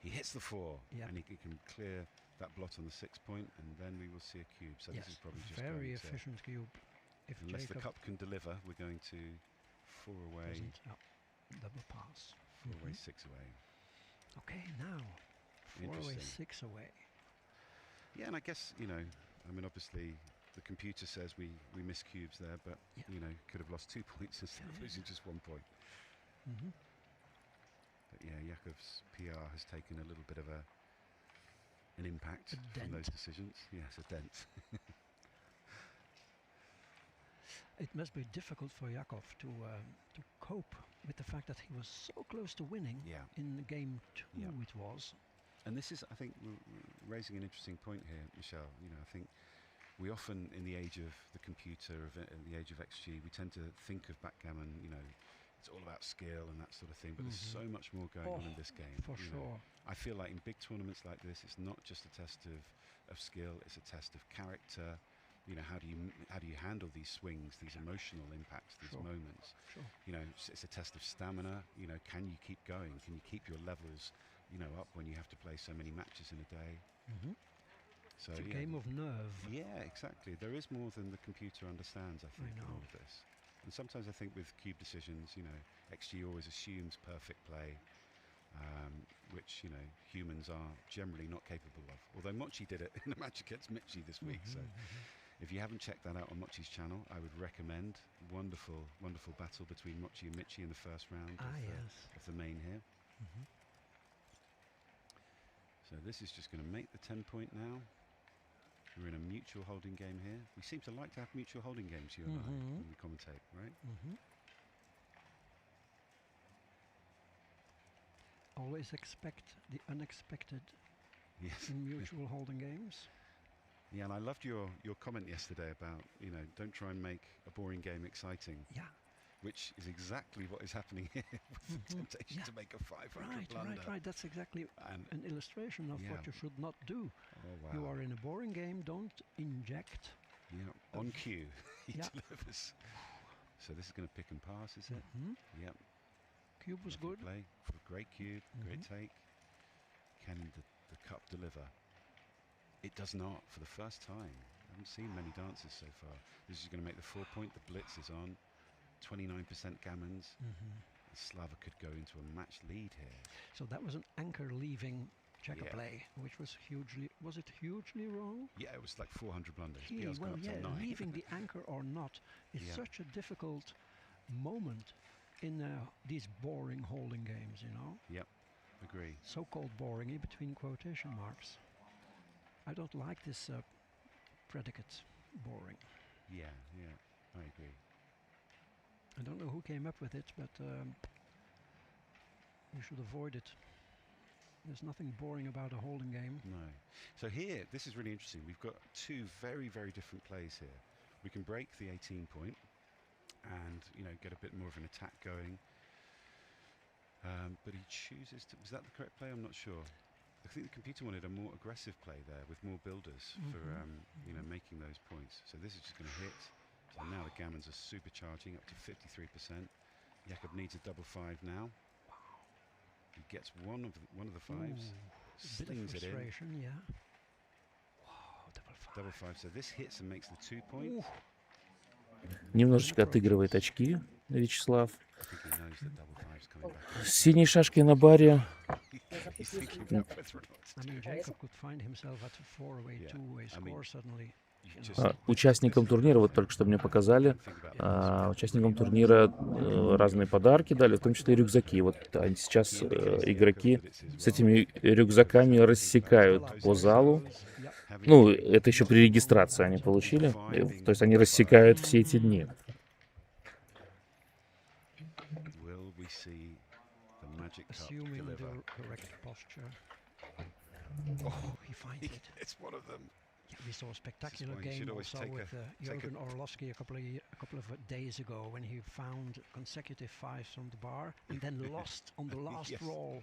S9: He hits the 4,
S4: and
S9: he can clear that blot on the 6 point, and then we will see a cube. So this is probably just
S4: very efficient cube. If
S9: unless
S4: Jakob
S9: the cup can deliver, we're going to 4 away.
S4: Double pass.
S9: 4 away, 6 away.
S4: Okay, now 4 away, 6 away.
S9: Yeah, and I guess, you know, I mean, obviously the computer says we miss cubes there, but, you know, could have lost 2 points instead of losing just 1 point. But yeah, Jakob's PR has taken a little bit of an impact from those decisions. Yes, a dent.
S4: It must be difficult for Jakob to cope with the fact that he was so close to winning in game 2 it was.
S9: And this is, I think, raising an interesting point here, Michelle. You know, I think we often, in the age of the computer, in the age of XG, we tend to think of backgammon, you know, it's all about skill and that sort of thing, but there's so much more going on in this game.
S4: For sure.
S9: I feel like in big tournaments like this, it's not just a test of skill, it's a test of character. You know, how do you handle these swings, these emotional impacts, these moments? You know, it's a test of stamina. You know, can you keep going? Can you keep your levels, you know, up when you have to play so many matches in a day? So,
S4: it's a game of nerve.
S9: Yeah, exactly. There is more than the computer understands, I think, in all of this. And sometimes I think with cube decisions, you know, XG always assumes perfect play, which, you know, humans are generally not capable of. Although Mochi did it in a match against Michi this week. So if you haven't checked that out on Mochi's channel, I would recommend. Wonderful, wonderful battle between Mochi and Michi in the first round of the main here. So this is just going to make the 10 point now. We're in a mutual holding game here. We seem to like to have mutual holding games, you and I, when we commentate, right?
S4: Always expect the unexpected in mutual holding games.
S9: Yeah, and I loved your comment yesterday about, you know, don't try and make a boring game exciting.
S4: Yeah.
S9: Which is exactly what is happening here with the temptation to make a 500 blunder.
S4: Right. That's exactly an illustration of what you should not do.
S9: Oh, wow.
S4: You are in a boring game, don't inject.
S9: Yeah, on cue, he delivers. So this is going to pick and pass, is it? Yep.
S4: Cube was good.
S9: Play. Great cube, great take. Can the cup deliver? It does not, for the first time. I haven't seen many dances so far. This is going to make the 4 point. The blitz is on. 29% gammons. Slava could go into a match lead here.
S4: So that was an anchor leaving checker play, which was was it hugely wrong?
S9: Yeah, it was like 400 blunders.
S4: Well, leaving the anchor or not is such a difficult moment in these boring holding games, you know?
S9: Yep, agree.
S4: So-called boring, in between quotation marks. I don't like this predicate, boring.
S9: Yeah, I agree.
S4: I don't know who came up with it, but you should avoid it. There's nothing boring about a holding game.
S9: No. So here, this is really interesting. We've got 2 very, very different plays here. We can break the 18 point and, you know, get a bit more of an attack going. But he chooses to... Was that the correct play? I'm not sure. I think the computer wanted a more aggressive play there with more builders for, you know, making those points. So this is just going to hit. So now the gammons are supercharging up to 53%. Jakob needs a double 5 now. He gets one of the 5s, slings it in.
S4: Wow, double 5.
S9: Double 5. So this hits and makes the 2 point.
S5: Немножечко отыгрывает очки Вячеслав. С синей шашкой на баре. Участникам турнира, вот только что мне показали, участникам турнира разные подарки дали, в том числе и рюкзаки. Вот сейчас игроки с этими рюкзаками рассекают по залу. Ну, это еще при регистрации они получили. То есть они рассекают все эти дни.
S4: We saw a spectacular game also with Jürgen Orlovsky a couple of days ago when he found consecutive fives from the bar and then lost on the last roll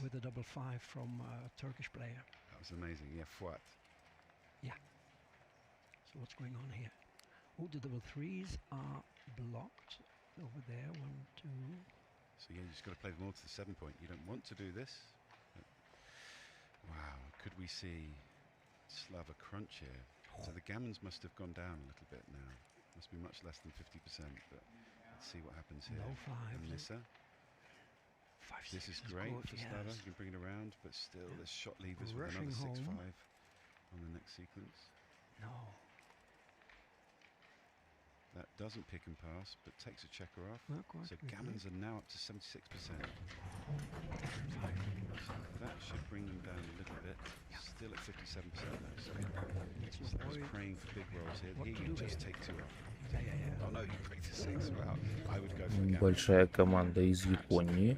S4: with a double five from a Turkish player.
S9: That was amazing. Yeah, Fuat.
S4: Yeah. So what's going on here? Oh, the double threes are blocked over there. 1, 2.
S9: So yeah, you just got to play them all to the 7 point. You don't want to do this. Wow, could we see Slava crunch here? So the gammons must have gone down a little bit now. Must be much less than 50%, but let's see what happens here.
S4: No fives.
S9: Melissa. This is great for Slava. You can bring it around, but still there's shot levers with another 6-5 on the next sequence.
S4: No.
S9: That doesn't pick and pass, but takes a checker off. So gammons are now up to 76%. That should bring them down a little bit. Still at 57% though. So I was praying for big rolls here. Here you just take 2 off. Oh no, you break the 6. Wow. I would go for
S5: Большая команда из Японии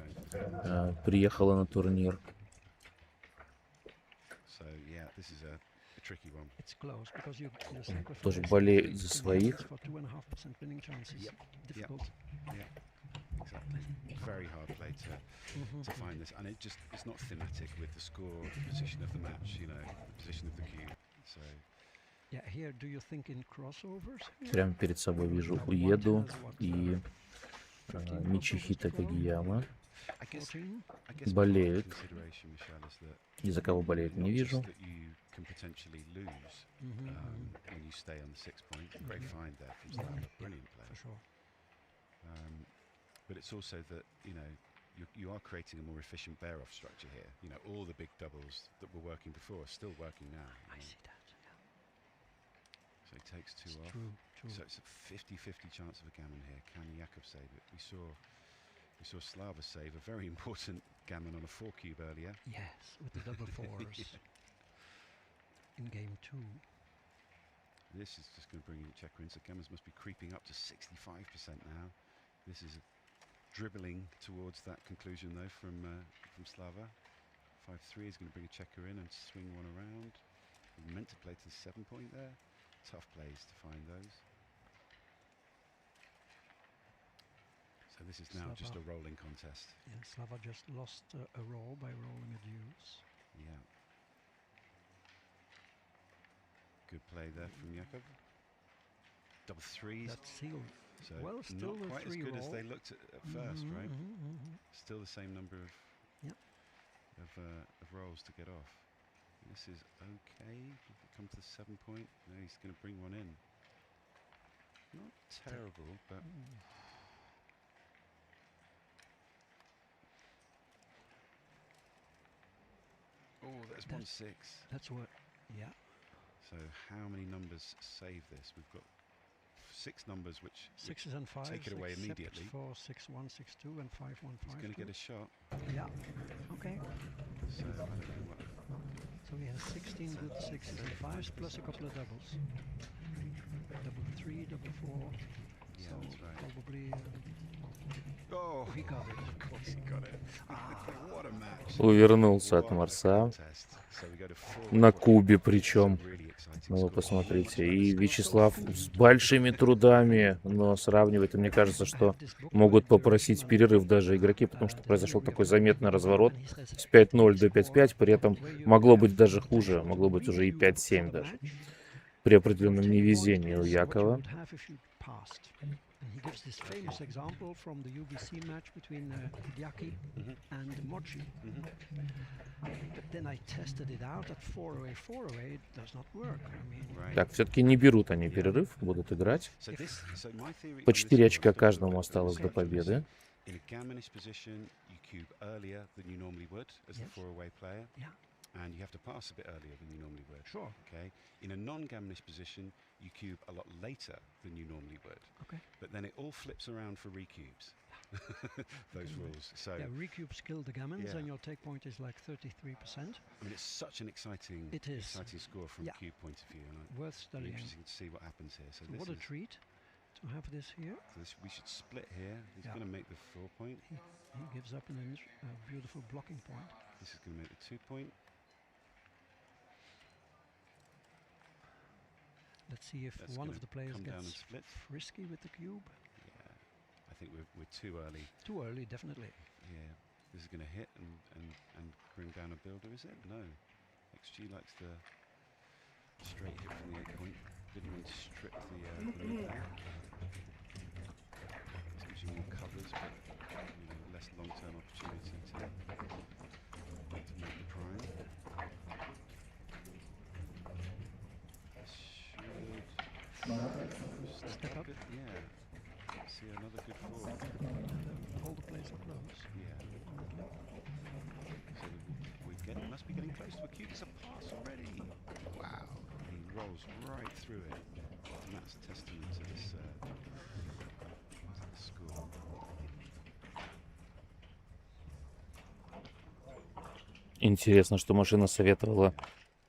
S5: приехала на турнир.
S9: So yeah, this is a tricky one.
S4: It's close because you
S5: Тоже болеют за своих.
S4: Difficult.
S9: Yeah. Exactly. Very hard play to find this, and it's not thematic with the score, the position of the match, you know, the position of the cube. So
S4: yeah, here do you think in crossovers?
S5: Прямо перед собой вижу Уеду и Мичихита Кагияма. Болеют. И за кого болеют, не вижу.
S9: Can potentially lose when you stay on the 6 point. Great find there from Slava. Brilliant play.
S4: For sure.
S9: But it's also that, you know, you are creating a more efficient bear-off structure here. You know, all the big doubles that were working before are still working now.
S4: I see that, yeah.
S9: So he takes 2 off.
S4: True.
S9: So it's a 50-50 chance of a gammon here. Can Jakob save it? We saw Slava save a very important gammon on a 4 cube earlier.
S4: Yes, with the double 4s. In game 2.
S9: This is just going to bring in checker in, so gammons must be creeping up to 65% now. This is dribbling towards that conclusion though from Slava. 5-3 is going to bring a checker in and swing one around. He meant to play to the 7 point there. Tough plays to find those. So this is now just a rolling contest.
S4: Yeah, Slava just lost a roll by rolling a deuce.
S9: Yeah. Good play there from Jakob. Double 3s.
S4: That's sealed.
S9: So
S4: well, still
S9: not quite as good
S4: roll.
S9: as they looked at first, right? Still the same number of rolls to get off. This is okay. If it comes to the 7 point, no, he's going to bring one in. Not terrible, but oh, there's 1-6.
S4: That's what. Yeah.
S9: So how many numbers save this? We've got 6 numbers which
S4: 6s and 5s.
S9: Take it away immediately.
S4: 4, 6, 1, 6, 2, and 5, 1, 5.
S9: He's going to get a shot.
S4: Yeah. Okay.
S9: So I don't know what.
S4: So he has 16 good 6s and 5s plus a couple of doubles. Double 3, double 4.
S9: Yeah,
S4: so
S9: that's right.
S4: Probably.
S9: Oh,
S4: he got it.
S9: Of course he got it. What a match.
S5: Увернулся от Марса. На кубе причем. Ну, вы посмотрите. И Вячеслав с большими трудами, но сравнивать, мне кажется, что могут попросить перерыв даже игроки, потому что произошел такой заметный разворот с 5-0 до 5-5, при этом могло быть даже хуже, могло быть уже и 5-7 даже. При определенном невезении у Якова.
S4: And he gives this famous example from the UBC match between Hideaki and Mochi. But then I tested it out at 4-away, 4-away, it does not work. I mean,
S5: Так, все-таки не берут они перерыв, будут играть. По 4 очка каждому осталось до победы.
S9: In a gammonish position, you cube earlier than you normally would as the 4-away player.
S4: Yeah.
S9: And you have to pass a bit earlier than you normally would.
S4: Sure.
S9: Okay. In a non-gammonish position, you cube a lot later than you normally would.
S4: Okay.
S9: But then it all flips around for recubes. Those rules. So
S4: yeah, recubes kill the gammons, and your take point is like 33%.
S9: I mean, it's such an exciting, exciting score from a cube point of view. And
S4: worth studying.
S9: Interesting to see what happens here. So
S4: what a treat to have this here.
S9: So this, we should split here. He's going to make the 4-point.
S4: He gives up a beautiful blocking point.
S9: This is going to make the 2-point.
S4: Let's see if one of the players gets frisky with the cube.
S9: Yeah, I think we're too early.
S4: Too early, definitely.
S9: Yeah, this is going to hit and bring down a builder, is it? No. XG likes the straight hit from the 8-point. Didn't want to strip the mid there. This gives you more covers, but less long-term opportunity to make the prime.
S4: Step up.
S9: Yeah. See another good four.
S4: All the players are close.
S9: Yeah. So we must be getting close to a cube. It's a pass already. Wow. He rolls right through it. And that's a testament to this score.
S5: Интересно, что машина советовала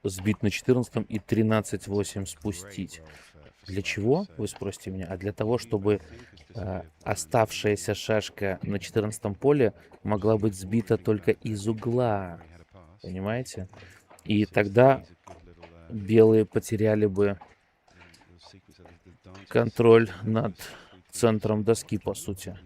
S5: сбить на 14 и 13-8 спустить. Для чего, вы спросите меня? А для того, чтобы оставшаяся шашка на 14 поле могла быть сбита только из угла. Понимаете? И тогда белые потеряли бы контроль над центром доски, по сути.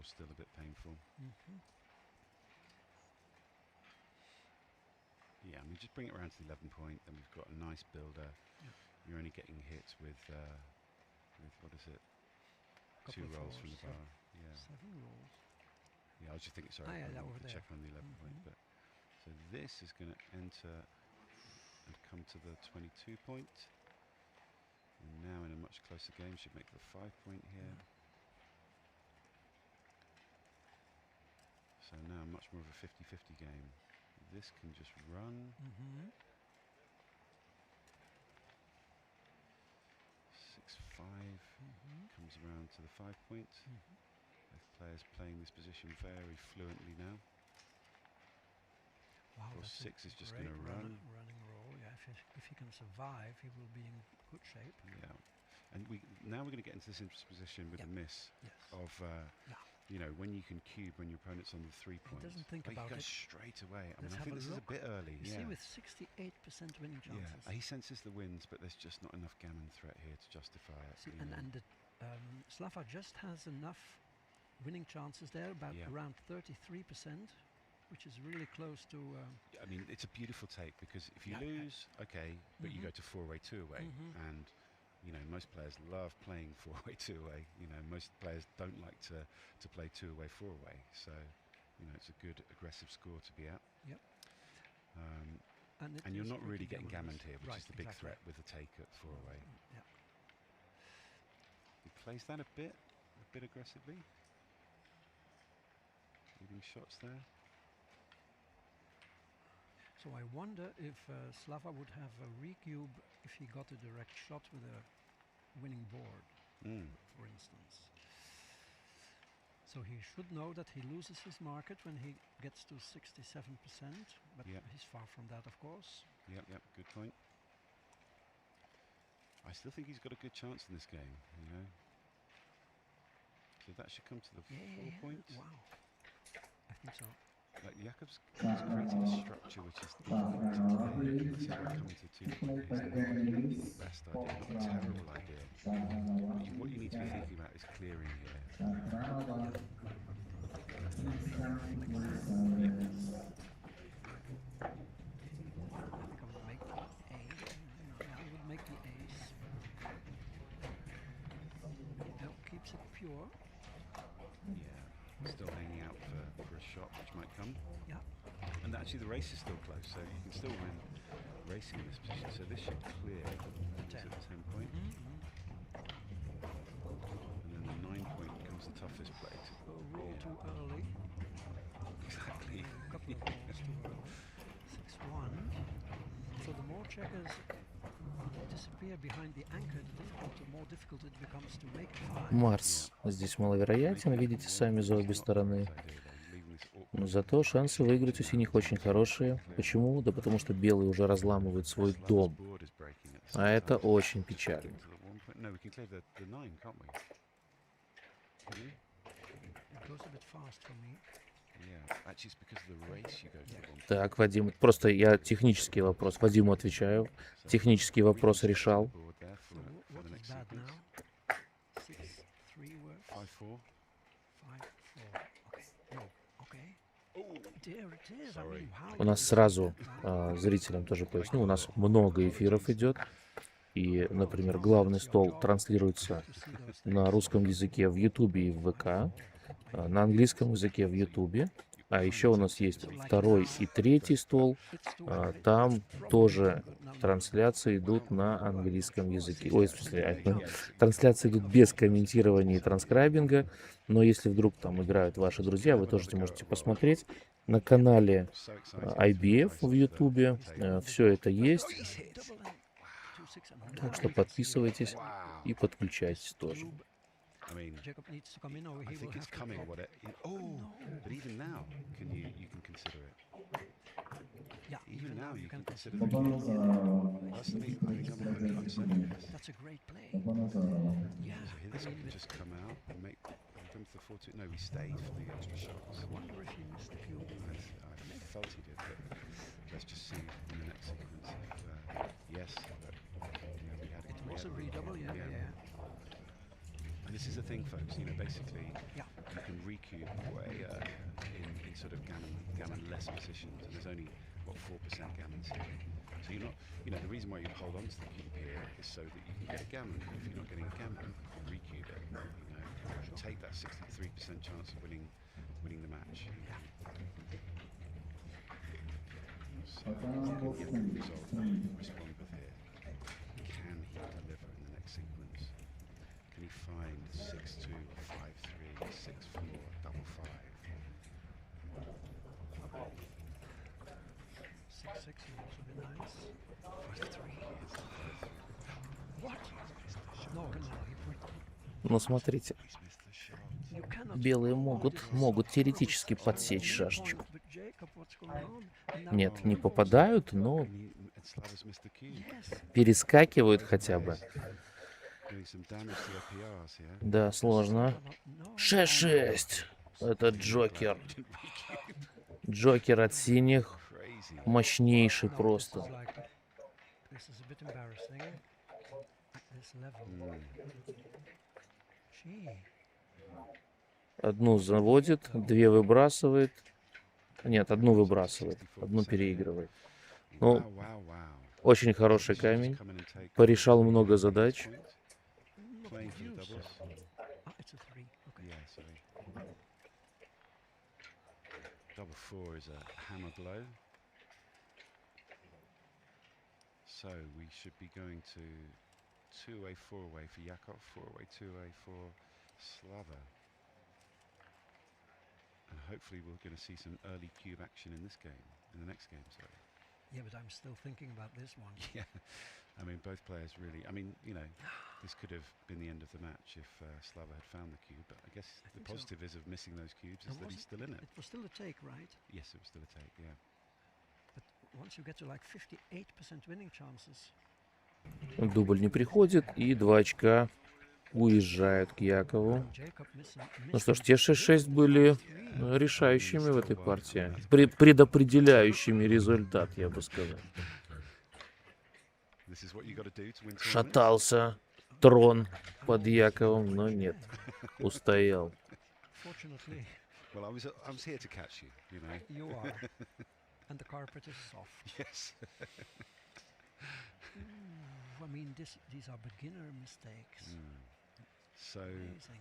S9: Still a bit painful. Yeah, and we just bring it around to the 11-point, then we've got a nice builder. You're only getting hit with what is it? 2 rolls from the bar. Yeah.
S4: 7 rolls.
S9: Yeah, I was just thinking, sorry, I wanted to check on the 11-point, but so this is going to enter and come to the 22-point. And now in a much closer game, should make the 5-point here. So now much more of a 50-50 game. This can just run. 6-5 comes around to the 5-point. Both players playing this position very fluently now.
S4: Wow,
S9: 4-6 is just going to run.
S4: Running roll. Yeah, if he can survive, he will be in good shape.
S9: Yeah, and now we're going to get into this interesting position with a miss of. You know, when you can cube when your opponent's on the 3-point.
S4: He doesn't think about it.
S9: Straight away. I mean, I think this is a bit early.
S4: You see, with 68% winning chances.
S9: Yeah, he senses the wins, but there's just not enough gammon threat here to justify it.
S4: See, and Slava just has enough winning chances there, about around 33%, which is really close to.
S9: I mean, it's a beautiful take because if you lose, okay, but you go to 4-away, 2-away, and. You know, most players love playing 4-away, 2-away. You know, most players don't like to play 2-away, 4-away. So, you know, it's a good aggressive score to be at.
S4: Yep.
S9: And you're not really getting gammoned here, which is the big threat with the take at 4-away.
S4: Yeah.
S9: He plays that a bit aggressively. Leading shots there.
S4: So I wonder if Slava would have a recube if he got a direct shot with a winning board, for instance. So he should know that he loses his market when he gets to 67%, but he's far from that, of course.
S9: Yep, good point. I still think he's got a good chance in this game, you know. So that should come to the 4-point.
S4: Wow, I think so.
S9: Like Jakob's creating a structure which is difficult to play. This is where coming to 2-point is not the best idea, not a terrible idea. But what you need to be thinking about is clearing here.
S4: pure.
S9: Yeah, still hanging out for a shot which might come.
S4: Yeah.
S9: And actually the race is still close, so you can still win racing in this position. So this should clear at 10 point. And then the 9 point becomes the toughest play to
S4: Roll too early.
S9: Exactly.
S4: A couple of rolls too early. 6-1. So the more checkers disappear behind the anchor, the more difficult it becomes to make 5.
S5: Марс здесь маловероятен, видите сами за обе стороны. Но зато шансы выиграть у синих очень хорошие. Почему? Да потому что белые уже разламывают свой дом. А это очень печально. Так, Вадим, просто я технический вопрос. Вадиму отвечаю. Технический вопрос решал. У нас сразу зрителям тоже поясню, у нас много эфиров идет. И, например, главный стол транслируется на русском языке в Ютубе и в ВК, на английском языке в Ютубе. А еще у нас есть второй и третий стол. Там тоже трансляции идут на английском языке. Ой, в смысле, трансляции идут без комментирования и транскрайбинга. Но если вдруг там играют ваши друзья, вы тоже можете посмотреть. На канале IBF в Ютубе все это есть. Так что подписывайтесь и подключайтесь тоже.
S9: I mean, I think it's coming. But even now, you can consider it.
S4: Yeah,
S9: even now you can consider the personally, I think I'm saying yes.
S4: That's a great play. Yeah,
S9: So this could just come out and make them to the 4-2. No, he stayed for the extra shots.
S4: I wonder if he missed the cue.
S9: I felt he did, but let's just see in the next sequence. Yes, but, we had
S4: it was a redouble, yeah.
S9: And this is the thing, folks, basically, you can recube way in sort of gammon-less positions, and there's only, 4% gammons here. So you're not, the reason why you hold on to the cube here is so that you can get a gammon. If you're not getting a gammon, you recube it, take that 63% chance of winning the match. So, respond with here. Can he deliver in the next sequence? Can he find 6-2, 5-3, 6-4, double 5?
S4: 6-6 would also be nice. 5-3. What? No, he put...
S5: Ну, смотрите. Белые могут теоретически подсечь шашечку. Нет, не попадают, но перескакивают хотя бы. Да, сложно. 6-6. Это Джокер. Джокер от синих. Мощнейший просто. Одну заводит, две выбрасывает. Нет, одну выбрасывает, одну переигрывает. Ну, очень хороший камень. Порешал много задач.
S9: So we should be going to 2-away, 4-away for Jakob, 4-away, 2-away for Slava. And hopefully we're going to see some early cube action in this game, in the next game, sorry.
S4: Yeah, but I'm still thinking about this one.
S9: Yeah, I mean, both players really, this could have been the end of the match if Slava had found the cube, but I guess the positive is of missing those cubes is that he's still in it.
S4: It was still a take, right?
S9: Yes, it was still a take, yeah.
S4: But once you get to like 58% winning chances.
S5: Дубль не приходит, и 2 очка уезжают к Якову. Ну что ж, те 6-6 были решающими в этой партии. Предопределяющими результат, я бы сказал. Шатался трон под Яковом, но нет, устоял.
S4: And the carpet is soft.
S9: Yes.
S4: I mean, these are beginner mistakes.
S9: So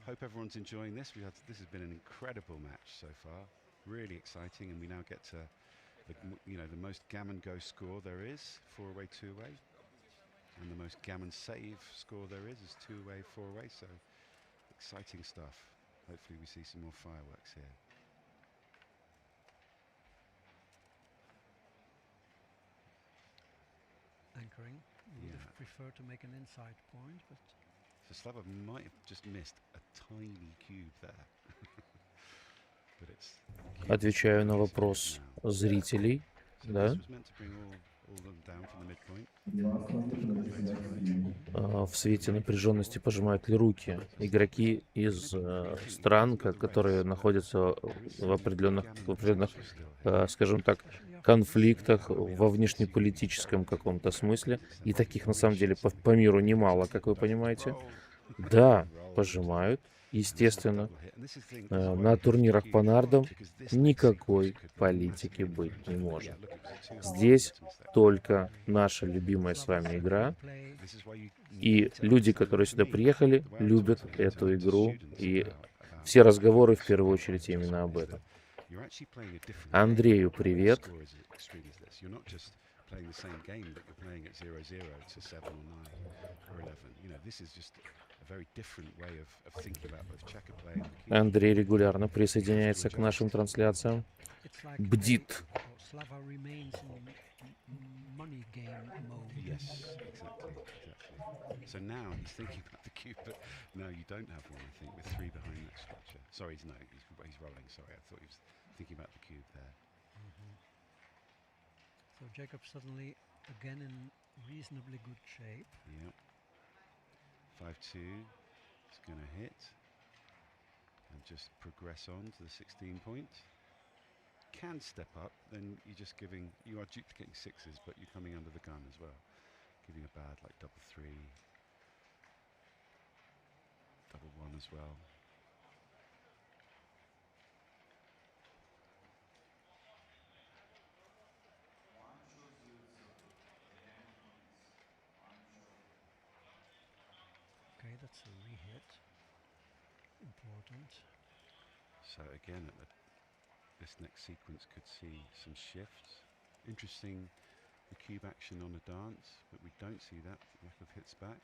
S9: hope everyone's enjoying this. This has been an incredible match so far, really exciting, and we now get to the most gammon go score there is, 4-away, 2-away, and the most gammon save score there is 2-away, 4-away. So exciting stuff. Hopefully we see some more fireworks here.
S4: Anchoring. You would have preferred to make an inside point, but
S9: so Slava might have just missed a tiny cube there. But it's
S5: Отвечаю на вопрос зрителей, да. В свете напряженности пожимают ли руки игроки из стран, которые находятся в определенных, скажем так, конфликтах во внешнеполитическом каком-то смысле. И таких на самом деле по миру немало, как вы понимаете. Да, пожимают. Естественно, на турнирах по нардам никакой политики быть не может. Здесь только наша любимая с вами игра. И люди, которые сюда приехали, любят эту игру. И все разговоры в первую очередь именно об этом. Андрею привет. Андрей регулярно присоединяется к нашим трансляциям. Бдит.
S9: So now he's thinking about the cube, but no, you don't have one, I think, with 3 behind that structure. Sorry, he's rolling, sorry, I thought he was thinking about the cube there.
S4: So Jakob suddenly again in reasonably good shape.
S9: Yeah. 5-2, it's going to hit and just progress on to the 16 point. Can step up, then you are duplicating 6s, but you're coming under the gun as well. Giving a bad like 3-3, 1 as well.
S4: Okay, that's a re-hit. Important.
S9: So again, this next sequence could see some shifts. Interesting, the cube action on a dance, but we don't see that. Jakob hits back.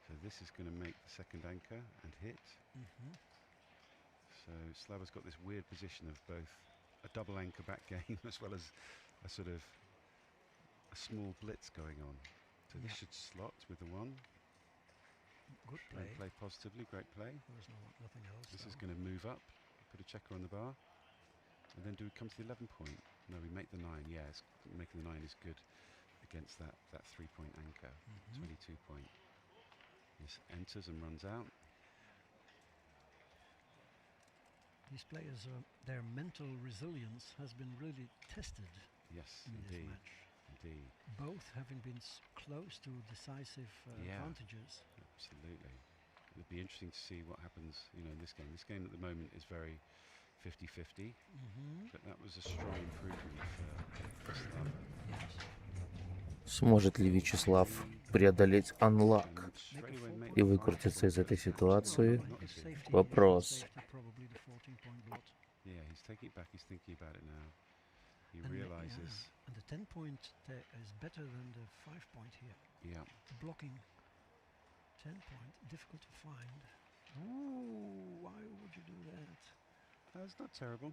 S9: So this is going to make the second anchor and hit. So Slava's got this weird position of both a double anchor back game as well as a sort of a small blitz going on. So this should slot with the 1.
S4: Good play.
S9: Play positively, great play.
S4: There's nothing else.
S9: This is going to move up, put a checker on the bar, and then do we come to the 11 point? No, we make the 9. Yes, making the 9 is good against that 3-point anchor. 22 point. This enters and runs out.
S4: These players, their mental resilience has been really tested.
S9: Yes,
S4: in
S9: indeed.
S4: This match.
S9: Indeed.
S4: Both having been close to decisive advantages.
S9: Absolutely. It'll be interesting to see what happens, in this game. This game at the moment is very 50-50, but that was a strong improvement for Slava.
S4: Yes.
S5: Сможет ли Вячеслав преодолеть анлак и выкрутиться из этой ситуации? Вопрос.
S9: Yeah, he's taking it back. He's thinking about it now. He realizes.
S4: And the 10 point is better than the 5 point here.
S9: Yeah.
S4: The blocking 10 point difficult to find. Ooh, why would you do that?
S9: It's not terrible.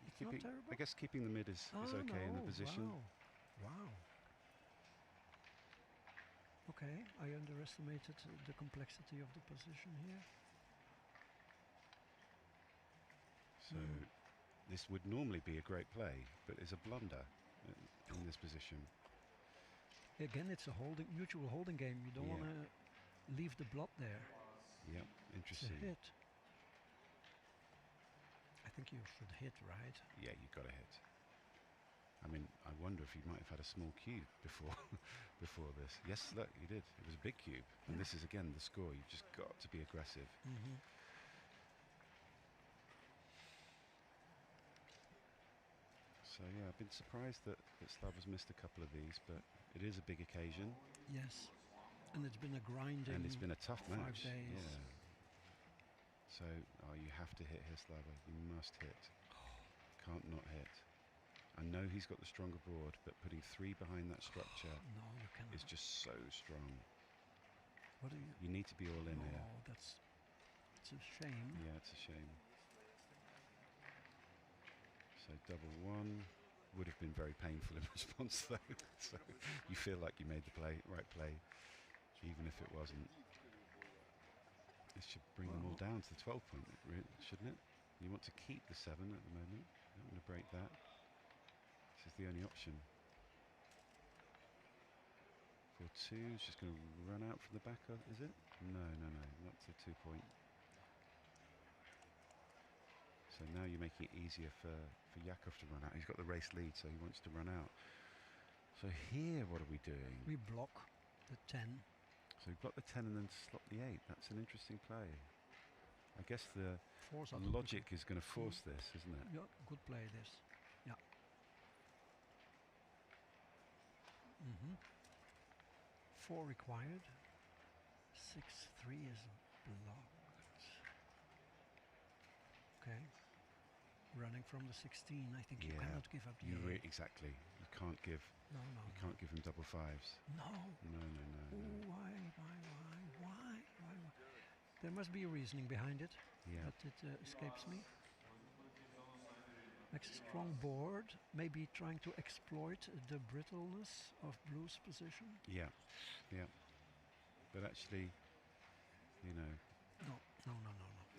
S4: It's not terrible.
S9: I guess keeping the mid is okay in the position.
S4: Wow. Okay, I underestimated the complexity of the position here.
S9: So this would normally be a great play, but it's a blunder in this position.
S4: Again, it's a mutual holding game. You don't want to leave the blot there.
S9: Yep, interesting.
S4: It's a hit. I think you should hit, right?
S9: Yeah, you got to hit. I mean, I wonder if he might have had a small cube before before this. Yes, look, he did. It was a big cube. And this is, again, the score. You've just got to be aggressive. So So yeah, I've been surprised that Slava's missed a couple of these, but it is a big occasion.
S4: Yes, and it's been a grinding.
S9: And it's been a tough
S4: 5
S9: match.
S4: days.
S9: Yeah. So, you have to hit here, Slava. You must hit. Can't not hit. I know he's got the stronger board, but putting 3 behind that structure
S4: No, you cannot.
S9: is just so strong.
S4: What do you?
S9: You need to be all in
S4: No,
S9: here.
S4: it's a shame.
S9: Yeah, it's a shame. So double 1 would have been very painful in response though. So you feel like you made the right play, even if it wasn't. This should bring them all down to the 12 point, shouldn't it? You want to keep the 7 at the moment. You don't want to break that. This is the only option. 4-2 is just going to run out from the back, is it? No, not to the 2 point. So now you're making it easier for Jakob to run out. He's got the race lead, so he wants to run out. So here, what are we doing?
S4: We block the 10.
S9: So we block the 10 and then slot the 8. That's an interesting play. I guess the logic is going to force this, isn't it?
S4: Yeah, good play this. Yeah. 4 required. 6-3 is blocked. Okay. Running from the 16, I think you cannot give up the 8.
S9: Exactly. You can't give.
S4: No.
S9: You can't give him double 5s.
S4: No.
S9: No.
S4: Ooh, why? There must be a reasoning behind it, but it escapes me. Next strong board, maybe trying to exploit the brittleness of blue's position.
S9: Yeah. But actually, you know.
S4: No.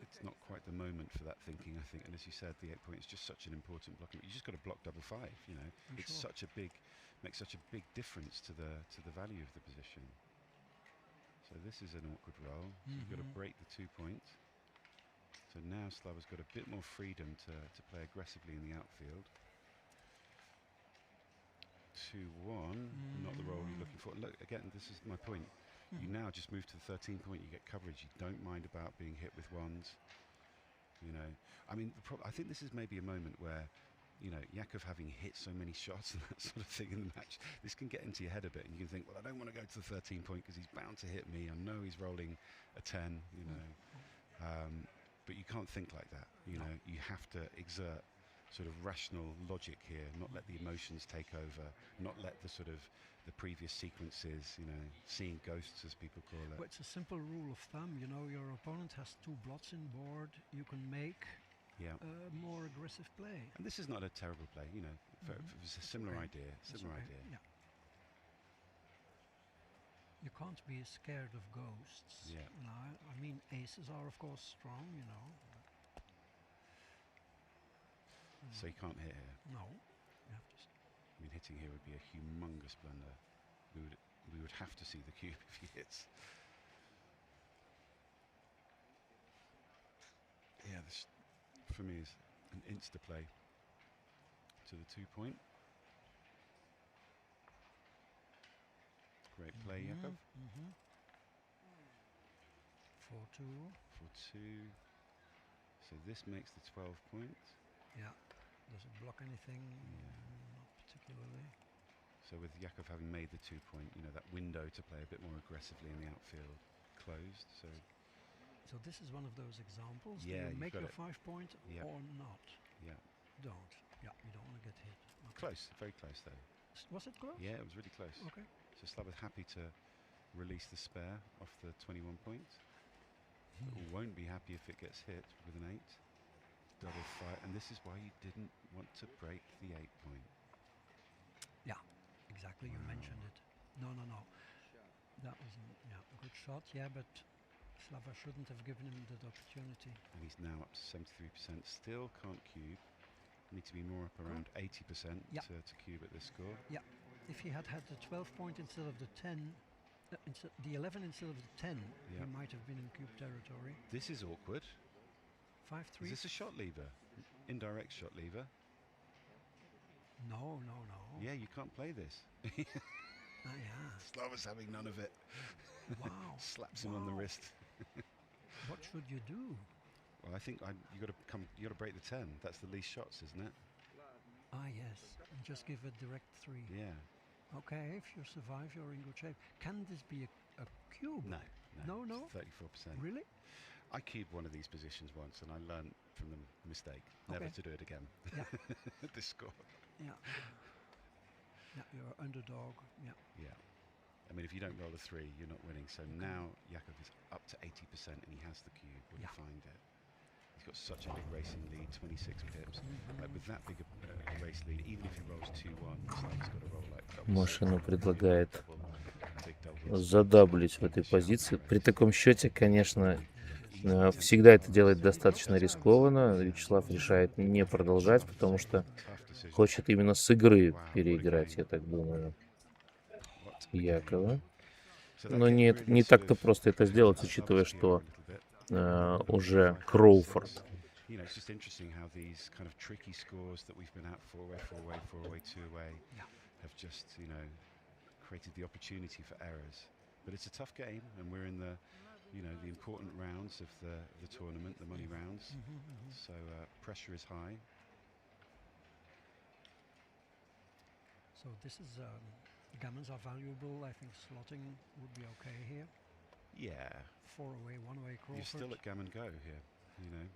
S9: It's not quite the moment for that thinking, I think. And as you said, the 8 point is just such an important block. You just got to block double 5. You know, it's such a big, makes such a big difference to the value of the position. So this is an awkward roll. So you've got to break the 2 point. So now Slava's got a bit more freedom to play aggressively in the outfield. 2-1, not the roll you're looking for. Look, again, this is my point. You now just move to the 13 point, you get coverage, you don't mind about being hit with 1s. You know, I mean, I think this is maybe a moment where, you know, Jakob having hit so many shots and that sort of thing in the match, this can get into your head a bit and you can think, well, I don't want to go to the 13 point because he's bound to hit me. I know he's rolling a 10, you know. But you can't think like that, you know. You have to exert sort of rational logic here, not let the emotions take over, not let the sort of the previous sequences, you know, seeing ghosts as people call it.
S4: Well, it's a simple rule of thumb, you know, your opponent has 2 blots in board, you can make a more aggressive play.
S9: And this is not a terrible play, you know, it's a similar idea,
S4: Yeah. You can't be scared of ghosts.
S9: Yeah.
S4: You know, I mean, aces are of course strong, you know.
S9: So you can't hit here?
S4: No. You have to.
S9: I mean, hitting here would be a humongous blunder. We would have to see the cube if he hits. Yeah, this for me is an insta play to the 2 point. Great play, Jakob.
S4: 4-2.
S9: 4-2. So this makes the 12 point.
S4: Yeah. Does it block anything? Not particularly.
S9: So with Jakob having made the 2 point, you know, that window to play a bit more aggressively in the outfield closed. So
S4: this is one of those examples.
S9: Yeah,
S4: do you make your 5 point or not?
S9: Yeah.
S4: Don't. Yeah, you don't want to get hit. Okay.
S9: Close, very close though.
S4: Was it close?
S9: Yeah, it was really close.
S4: Okay.
S9: So Slava's happy to release the spare off the 21 point. But won't be happy if it gets hit with an 8. Double 5, and this is why you didn't want to break the 8 point.
S4: Yeah, exactly. You mentioned it. No. That was a good shot. Yeah, but Slava shouldn't have given him that opportunity.
S9: And he's now up to 73%. Still can't cube. Need to be more up around 80% to cube at this score.
S4: Yeah, if he had the 12 point instead of the 10, the 11 instead of the 10, he might have been in cube territory.
S9: This is awkward.
S4: 5-3.
S9: Is this a shot lever? Indirect shot lever?
S4: No.
S9: Yeah, you can't play this.
S4: Yeah.
S9: Slava's having none of it.
S4: Wow.
S9: Slaps him on the wrist.
S4: What should you do?
S9: Well, I think you got to break the 10. That's the least shots, isn't it?
S4: Ah, yes. And just give a direct 3.
S9: Yeah.
S4: Okay, if you survive, you're in good shape. Can this be a cube?
S9: No.
S4: No?
S9: 34%.
S4: Really?
S9: I cubed one of these positions once, and I learned from the mistake never to do it again.
S4: Yeah.
S9: This score.
S4: Yeah. Yeah, you're underdog. Yeah.
S9: Yeah. I mean, if you don't roll a 3, you're not winning. So now Jakob is up to 80%, and he has the cube. Will he find it? He's got such a big racing lead, 26 pips. Like with that big a race lead, even if he rolls 2-1, Slava's got to roll like double.
S5: Машину предлагает
S9: Big double.
S5: задаблить в этой позиции. При таком счете, конечно, всегда это делать достаточно рискованно. Вячеслав решает не продолжать, потому что хочет именно с игры переиграть, я так думаю, Якова. Но не так-то просто это сделать, учитывая, что уже Кроуфорд.
S9: You know, it's just interesting how these kind of tricky scores that we've been at 4-away, 4-away, 4-away, 2-away have just, you know, created the opportunity for errors. But it's a tough game, and we're in the, you know, the important rounds of the tournament, the money rounds. So pressure is high.
S4: So this is gammons are valuable. I think slotting would be okay here.
S9: Yeah.
S4: 4-away, 1-away Crawford.
S9: You're still at gammon go here, you know.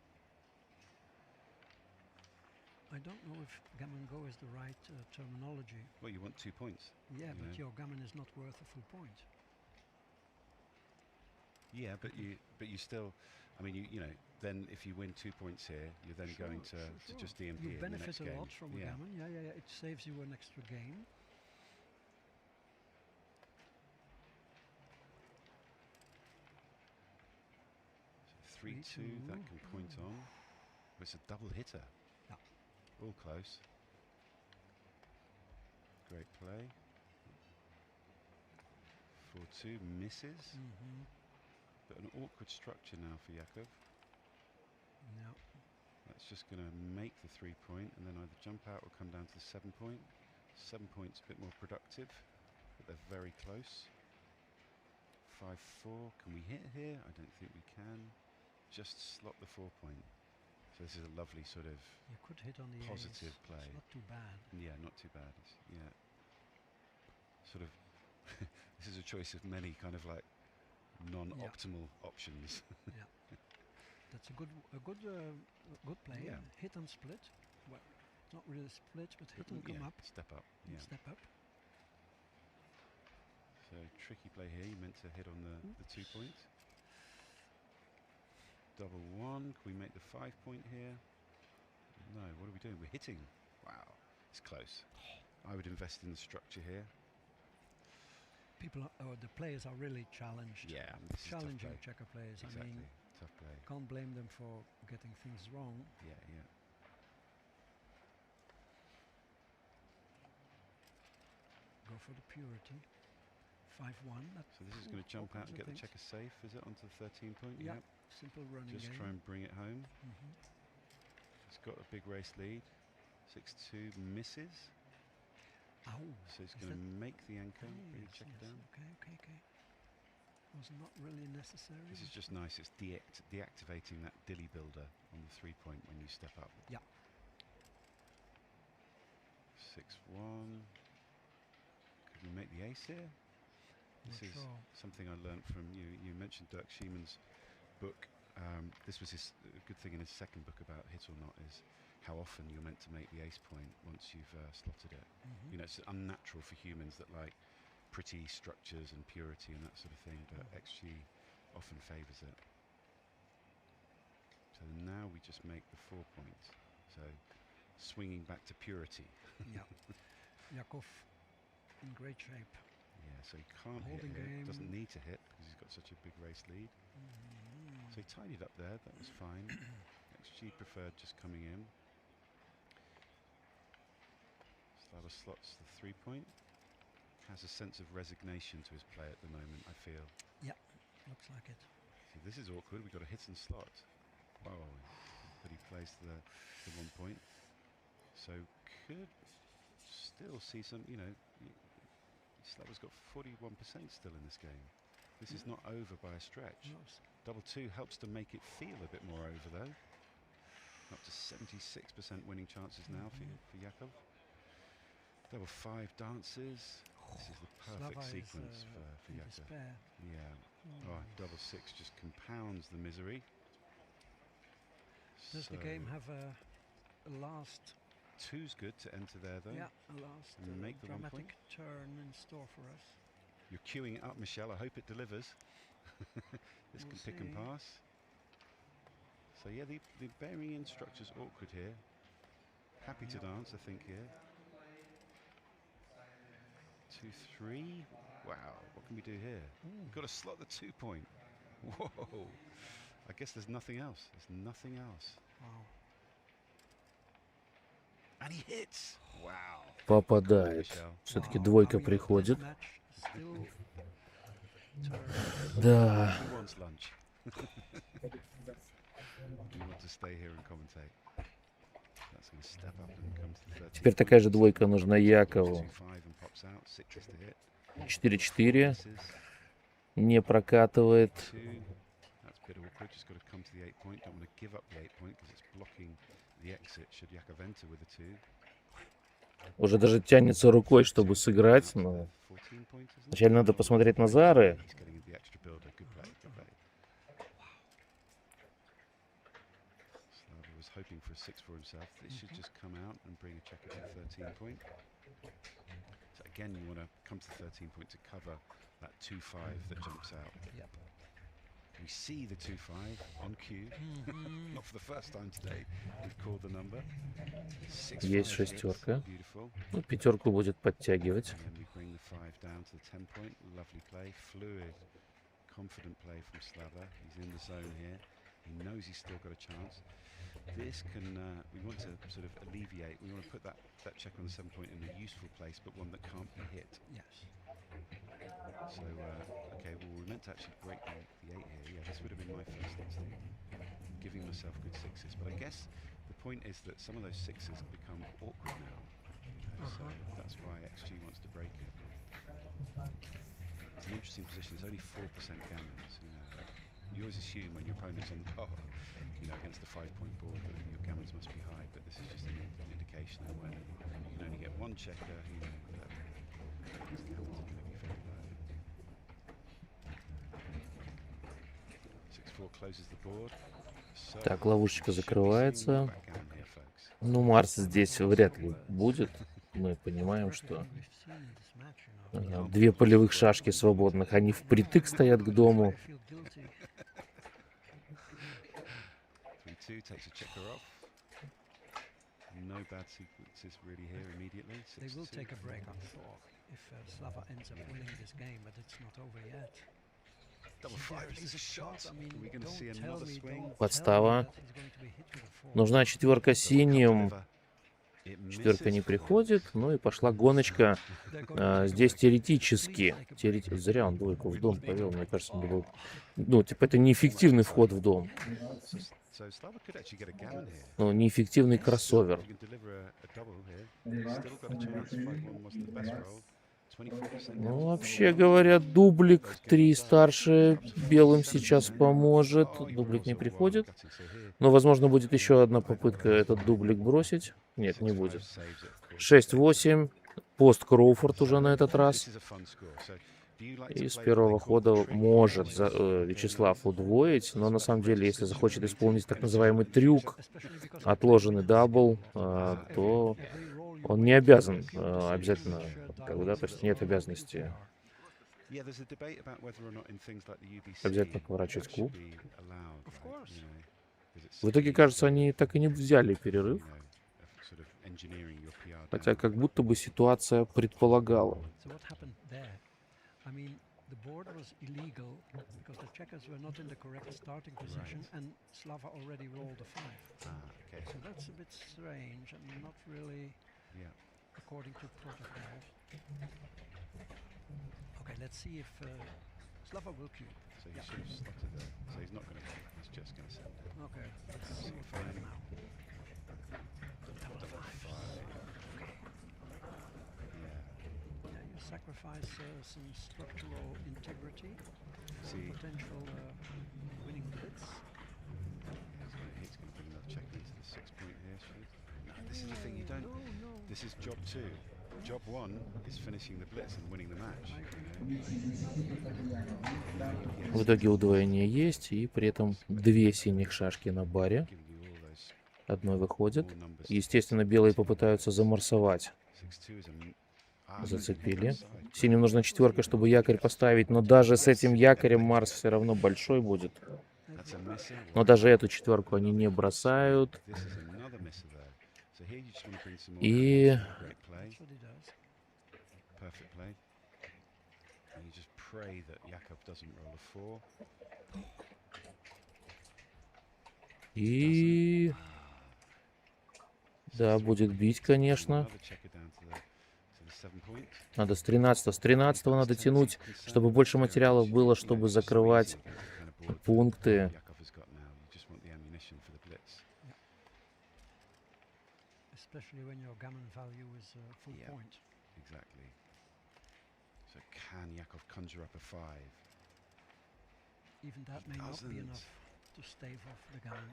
S4: I don't know if gammon go is the right terminology.
S9: Well, you want 2 points.
S4: Yeah, but
S9: know.
S4: your gammon is not worth a full point.
S9: Yeah, but you still, I mean, you know, then if you win 2 points here, you're then going to just DMP
S4: You
S9: in the next
S4: benefit a
S9: game.
S4: lot from a gammon. Yeah. It saves you an extra game.
S9: So 3-2, that can point on. It's a double hitter.
S4: Yeah.
S9: All close. Great play. 4-2 misses. But an awkward structure now for Jakob.
S4: Yeah.
S9: That's just going to make the 3-point, and then either jump out or come down to the 7-point. 7 points a bit more productive, but they're very close. 5-4. Can we hit here? I don't think we can. Just slot the 4-point. So this is a lovely sort of
S4: You could hit on the
S9: positive
S4: ace.
S9: play.
S4: It's not too bad.
S9: Yeah, not too bad. Yeah. Sort of. This is a choice of many kind of like non-optimal options.
S4: Yeah. That's a good play.
S9: Yeah.
S4: Hit and split. Well, it's not really a split, but hit and come up.
S9: Step up.
S4: And
S9: Yeah.
S4: step up.
S9: So tricky play here. You meant to hit on the 2-point. Double 1. Can we make the 5-point here? No. What are we doing? We're hitting. Wow. It's close. I would invest in the structure here.
S4: The players are really challenged.
S9: Yeah. This is
S4: Challenging
S9: tough play.
S4: checker players.
S9: Exactly.
S4: I mean,
S9: Tough play.
S4: can't blame them for getting things wrong.
S9: Yeah.
S4: Go for the purity. 5-1.
S9: So this is going to jump out and get the checker safe, is it, onto the 13-point?
S4: Yeah. Simple running
S9: Just
S4: game.
S9: try and bring it home. It's got a big race lead. 6-2 misses.
S4: Ow.
S9: So it's going to make the anchor, bring the checker down.
S4: Okay. Was not really necessary.
S9: This is just nice. It's deactivating that dilly builder on the 3-point when you step up.
S4: Yeah.
S9: 6-1. Could we make the ace here? This is something I learned from you. You mentioned Dirk Schieman's book. This was a good thing in his second book about hit or not, is how often you're meant to make the ace point once you've slotted it. You know, it's unnatural for humans that like pretty structures and purity and that sort of thing, but XG often favours it. So now we just make the 4-point. So swinging back to purity.
S4: Yeah. Jakob in great shape.
S9: Yeah, so he can't
S4: Holding
S9: hit here.
S4: game.
S9: Doesn't need to hit because he's got such a big race lead. So he tidied up there. That was fine. XG preferred just coming in. Slava slots the 3-point. Has a sense of resignation to his play at the moment, I feel.
S4: Yeah, looks like it.
S9: See, this is awkward. We've got a hit and slot. Wow. But he plays the 1-point. So could still see some, you know, Slava's got 41% still in this game. This is not over by a stretch.
S4: No.
S9: Double 2 helps to make it feel a bit more over though. Up to 76% winning chances now for Jakob. Double 5 dances. This is the perfect
S4: Slava
S9: sequence
S4: is,
S9: for
S4: in
S9: Jakob.
S4: despair.
S9: Yeah. Oh, double 6 just compounds the misery.
S4: Does the game have a last?
S9: Two's good to enter there, though.
S4: Yeah, a last
S9: and make the 1 point.
S4: dramatic turn in store for us.
S9: You're queuing it up, Michelle. I hope it delivers. This can pick and pass. So yeah, the varying structure's awkward here. Happy to dance, I think, here. 2-3. Wow, what can we do here? We've got to slot the 2 point. Whoa. I guess there's nothing else. There's nothing else.
S4: Wow.
S9: And he hits. Wow.
S5: Попадает. Все-таки двойка приходит. Да. Теперь такая же двойка нужна Якову. 4-4. Не прокатывает. Уже даже тянется рукой, чтобы сыграть, но вначале надо посмотреть на Зары.
S9: Hoping for a 6 for himself. This should just come out and bring a checker to the 13 point. So again, you want to come to the 13 point to cover that 2-5 that jumps out.
S4: Yep.
S9: We see the 2-5 on cue. Not for the first time today. We've called the number.
S5: Есть шестерка. Ну, пятерку будет подтягивать.
S9: And then we bring the 5 down to the 10 point. Lovely play, fluid, confident play from Slava. He's in the zone here. He knows he's still got a chance. This can, we want to sort of alleviate, we want to put that check on the 7 point in a useful place, but one that can't be hit.
S4: Yes.
S9: So, okay, well, we're meant to actually break the 8 here. Yeah, this would have been my first instinct, giving myself good 6s. But I guess the point is that some of those 6s have become awkward now. So that's why XG wants to break it. It's an interesting position. It's only 4% gammons, you know. You always assume when your opponent's on the you know, against the 5 point board that your gammons must be high, but this is just an indication that when you can only get one checker, you know, his gammons are going to be very low. 6-4 closes the board. So
S5: Так, ловушечка закрывается. Ну, Марс здесь вряд ли будет. Мы понимаем, что две полевых шашки свободных, они впритык стоят к дому.
S9: Takes a checker off. No bad sequences really here immediately.
S4: They will take a break, I'm sure, if Slava ends up winning this game, but it's not over yet.
S9: Double 5, he's a shot. Are we going to see another swing?
S5: Подстава. Нужна четверка синим. Четверка не приходит. Ну и пошла гоночка. Здесь теоретически. Зря он двойку в дом повел. Мне кажется, он был... Ну, типа, это неэффективный вход в дом. Ну, неэффективный кроссовер. Ну, вообще говоря, дублик 3 старше белым сейчас поможет. Дублик не приходит. Но, возможно, будет еще одна попытка этот дублик бросить. Нет, не будет. 6-8. Пост Кроуфорд уже на этот раз. И с первого хода может Вячеслав удвоить, но на самом деле, если захочет исполнить так называемый трюк, отложенный дабл, то он не обязан обязательно, когда, то есть нет обязанности обязательно поворачивать клуб. В итоге, кажется, они так и не взяли перерыв, хотя как будто бы ситуация предполагала.
S4: I mean, the board was illegal because the checkers were not in the correct starting position, and Slava already rolled a 5.
S9: Okay.
S4: So that's a bit strange and not really according to protocol. Okay, let's see if Slava will cue.
S9: So he should have slotted there. So he's not going to cue. He's just going to send it.
S4: Okay, let's see if now. Double 5. Okay. Yeah, you sacrifice some structural integrity, potential winning blitz.
S9: He's going to bring another check into the 6-point here. No, this is the thing. You don't. This is job 2. Job 1 is finishing the blitz and winning the match.
S5: В итоге удвоение есть, и при этом 2 синих шашки на баре. Одной выходит. Естественно, белые попытаются замарсовать. Зацепили. Синим нужна 4, чтобы якорь поставить, но даже с этим якорем Марс все равно большой будет. Но даже эту 4 они не бросают. И... И... Да, будет бить, конечно. Надо с 13-го. С 13-го надо тянуть, чтобы больше материалов было, чтобы закрывать пункты.
S4: Especially when your gammon value is full point.
S9: Exactly. So can Jakob conjure up a 5?
S4: Even that may not be enough to stave off the gammon.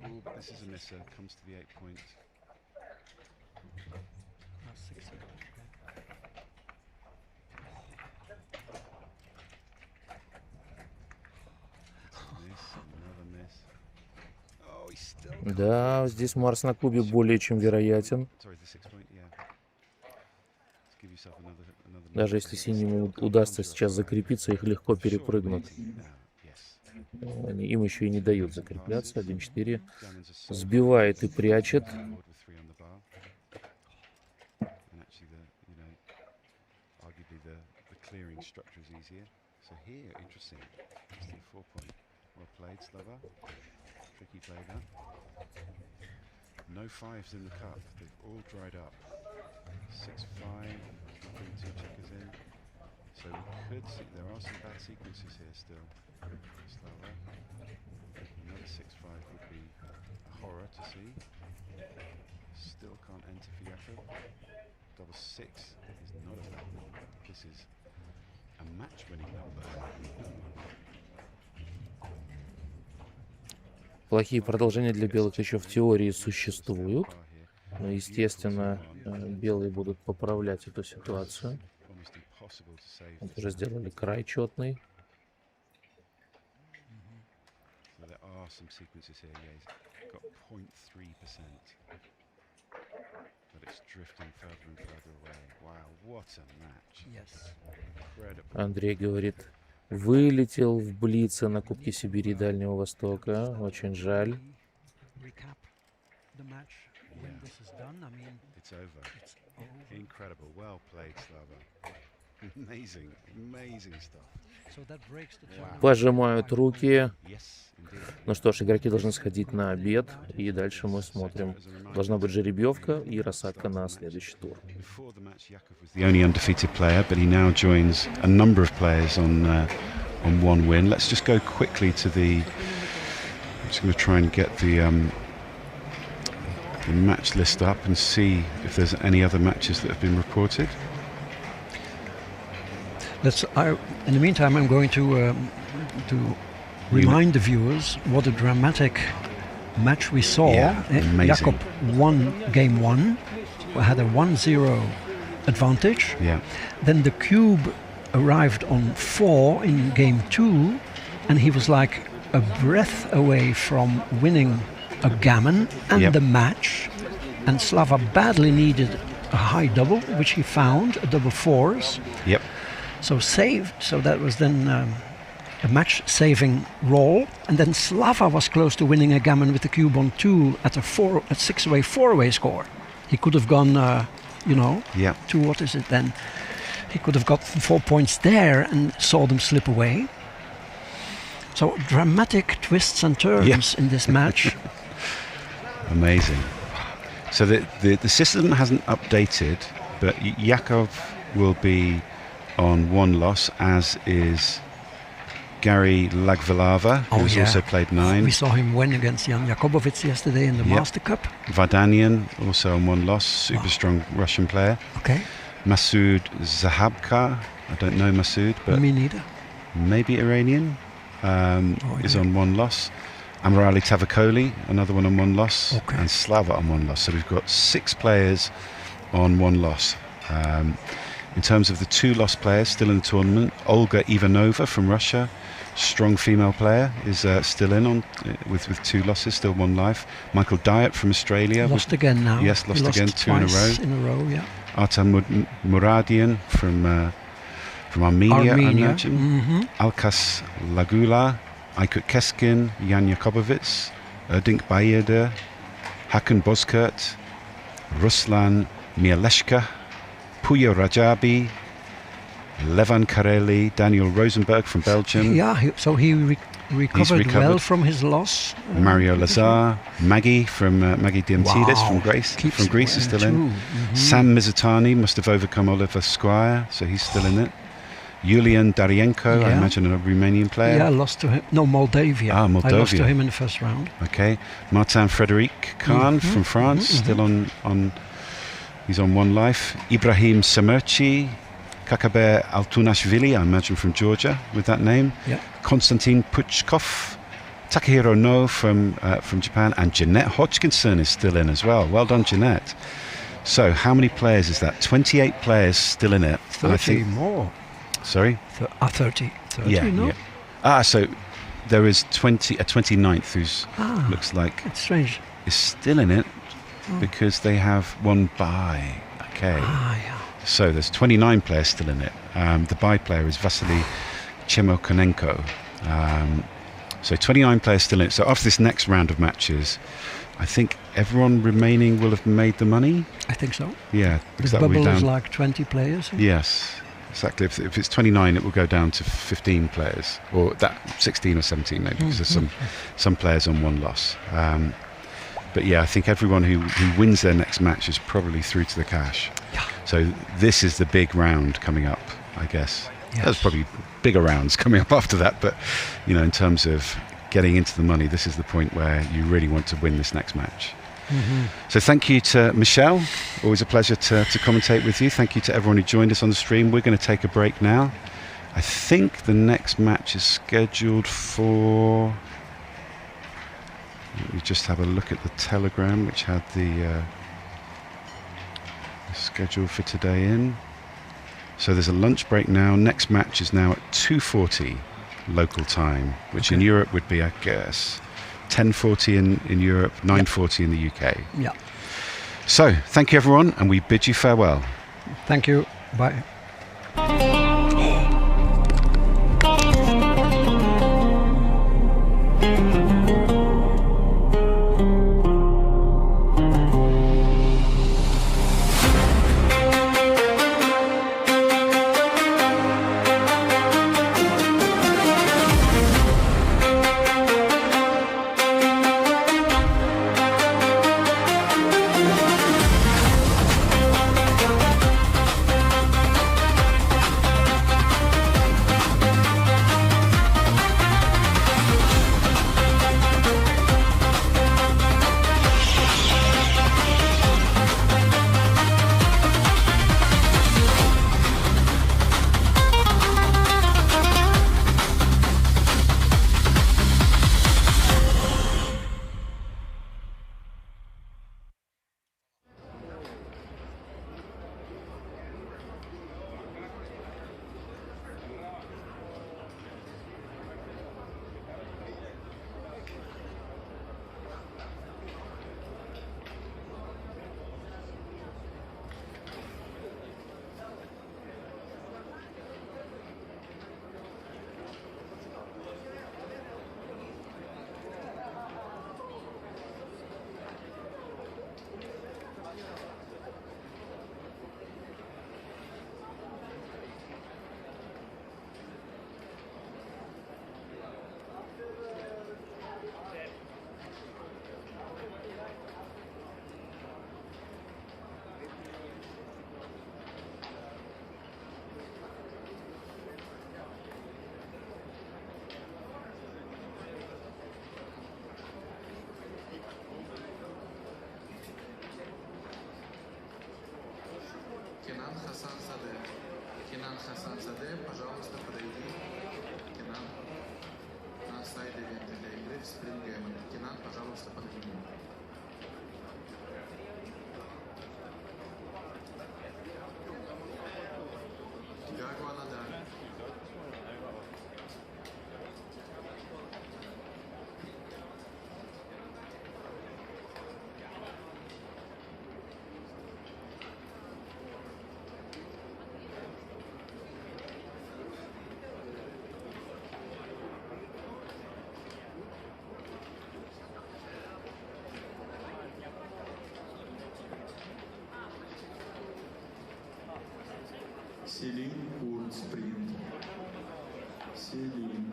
S9: Oh, but this is a misser. Comes to the 8 point.
S4: That's 6. Okay.
S5: Да, здесь Марс на кубе более чем вероятен. Даже если синему удастся сейчас закрепиться, их легко перепрыгнут. Им еще и не дают закрепляться. 1-4. Сбивает и прячет.
S9: Tricky play there. No 5s in the cup. They've all dried up. 6-5. Bring 2 checkers in. So we could see there are some bad sequences here still. Slava. Another 6-5 would be a horror to see. Still can't enter for Jakob. Double 6 is not a bad number. This is a match-winning number.
S5: Плохие продолжения для белых еще в теории существуют. Но, естественно, белые будут поправлять эту ситуацию. Вот уже сделали край четный. Андрей говорит, вылетел в блице на Кубке Сибири и Дальнего Востока. Очень жаль. Пожимают руки. Ну что ж, игроки должны сходить на обед, и дальше мы смотрим. Должна быть жеребьевка и рассадка на следующий тур.
S9: The only undefeated player, but he now joins a number of players on one win. Let's just go quickly to the. I'm just going to try and get the match list up and see if there's any other matches that have been reported.
S4: In the meantime, I'm going to remind the viewers what a dramatic match we saw. Jakob won game 1, had a 1-0 advantage. Then the cube arrived on 4 in game 2, and he was like a breath away from winning a gammon and the match. And Slava badly needed a high double, which he found, a double 4s. So saved. So that was then a match-saving roll, and then Slava was close to winning a gammon with the cube on 2 at a 6-way 4-way score. He could have gone, to what is it then? He could have got 4 points there and saw them slip away. So dramatic twists and turns in this match.
S9: Amazing. So the system hasn't updated, but Jakob will be on 1 loss, as is Gary Lagvalava, who's also played 9.
S4: We saw him win against Jan Jakobovic yesterday in the Master Cup.
S9: Vardanian, also on 1 loss, super strong Russian player. Masoud Zahabka, I don't know Masoud, but
S4: me neither.
S9: Maybe Iranian, is on 1 loss. Amirali Tavakoli, another one on 1 loss,
S4: Okay.
S9: and Slava on 1 loss. So we've got 6 players on 1 loss. In terms of the 2 loss players still in the tournament, Olga Ivanova from Russia, strong female player, is still in on with 2 losses, still 1 life. Michael Diet from Australia.
S4: Lost again now.
S9: Yes,
S4: He
S9: lost again, 2 in a
S4: twice
S9: row.
S4: In a row, yeah.
S9: Artem Muradian from Armenia, I imagine.
S4: Mm-hmm.
S9: Alkas Lagula, Aykut Keskin, Jan Jakobovits, Erdink Bayeder, Hakan Bozkurt, Ruslan Mieleshka, Puya Rajabi, Levan Kareli, Daniel Rosenberg from Belgium.
S4: Yeah, he recovered well from his loss.
S9: Mario Lazar, Maggie from Maggie Diamtidis from Greece is still in.
S4: Mm-hmm.
S9: Sam Mizutani must have overcome Oliver Squire, so he's still in it. Yulian Darienko, I imagine a Romanian player.
S4: Yeah, lost to him. No, Moldavia.
S9: Ah, Moldavia.
S4: I lost to him in the first round.
S9: Okay. Martin Frederic Khan from France, still on. He's on 1 life. Ibrahim Semerci, Kakaber Altunashvili, I imagine from Georgia with that name.
S4: Yeah.
S9: Konstantin Puchkov, Takahiro No from Japan, and Jeanette Hodgkinson is still in as well. Well done, Jeanette. So how many players is that? 28 players still in it.
S4: 30 more.
S9: Sorry?
S4: 30. 30, no?
S9: Yeah. So there is 29th who's looks like
S4: It's strange.
S9: is still in it because they have 1 bye. Okay.
S4: Yeah.
S9: So there's 29 players still in it. The bye player is Vasily Chemokonenko. So 29 players still in it. So after this next round of matches, I think everyone remaining will have made the money.
S4: I think so.
S9: Yeah.
S4: The bubble is like 20 players.
S9: Yes. Exactly. If it's 29, it will go down to 15 players, or that 16 or 17 maybe, because there's some players on 1 loss. But yeah, I think everyone who wins their next match is probably through to the cash.
S4: Yeah.
S9: So this is the big round coming up, I guess.
S4: Yes.
S9: There's probably bigger rounds coming up after that, but in terms of getting into the money, this is the point where you really want to win this next match. So thank you to Michelle, always a pleasure to commentate with you. Thank you to everyone who joined us on the stream. We're going to take a break now. I think the next match is scheduled for, let me just have a look at the telegram which had the schedule for today in. So there's a lunch break now. Next match is now at 2:40 local time, which in Europe would be, I guess, 10:40 in Europe, 9:40 in the UK.
S4: Yeah.
S9: So, thank you everyone, and we bid you farewell.
S4: Thank you. Bye.
S8: Kenan Hasanzade, пожалуйста, подойди. Kenan на сайт ивента для игры в Spring Game. Узбекистан, пожалуйста, подойдите. Гагуанада.
S1: Селин, Курт, Спринт. Селин.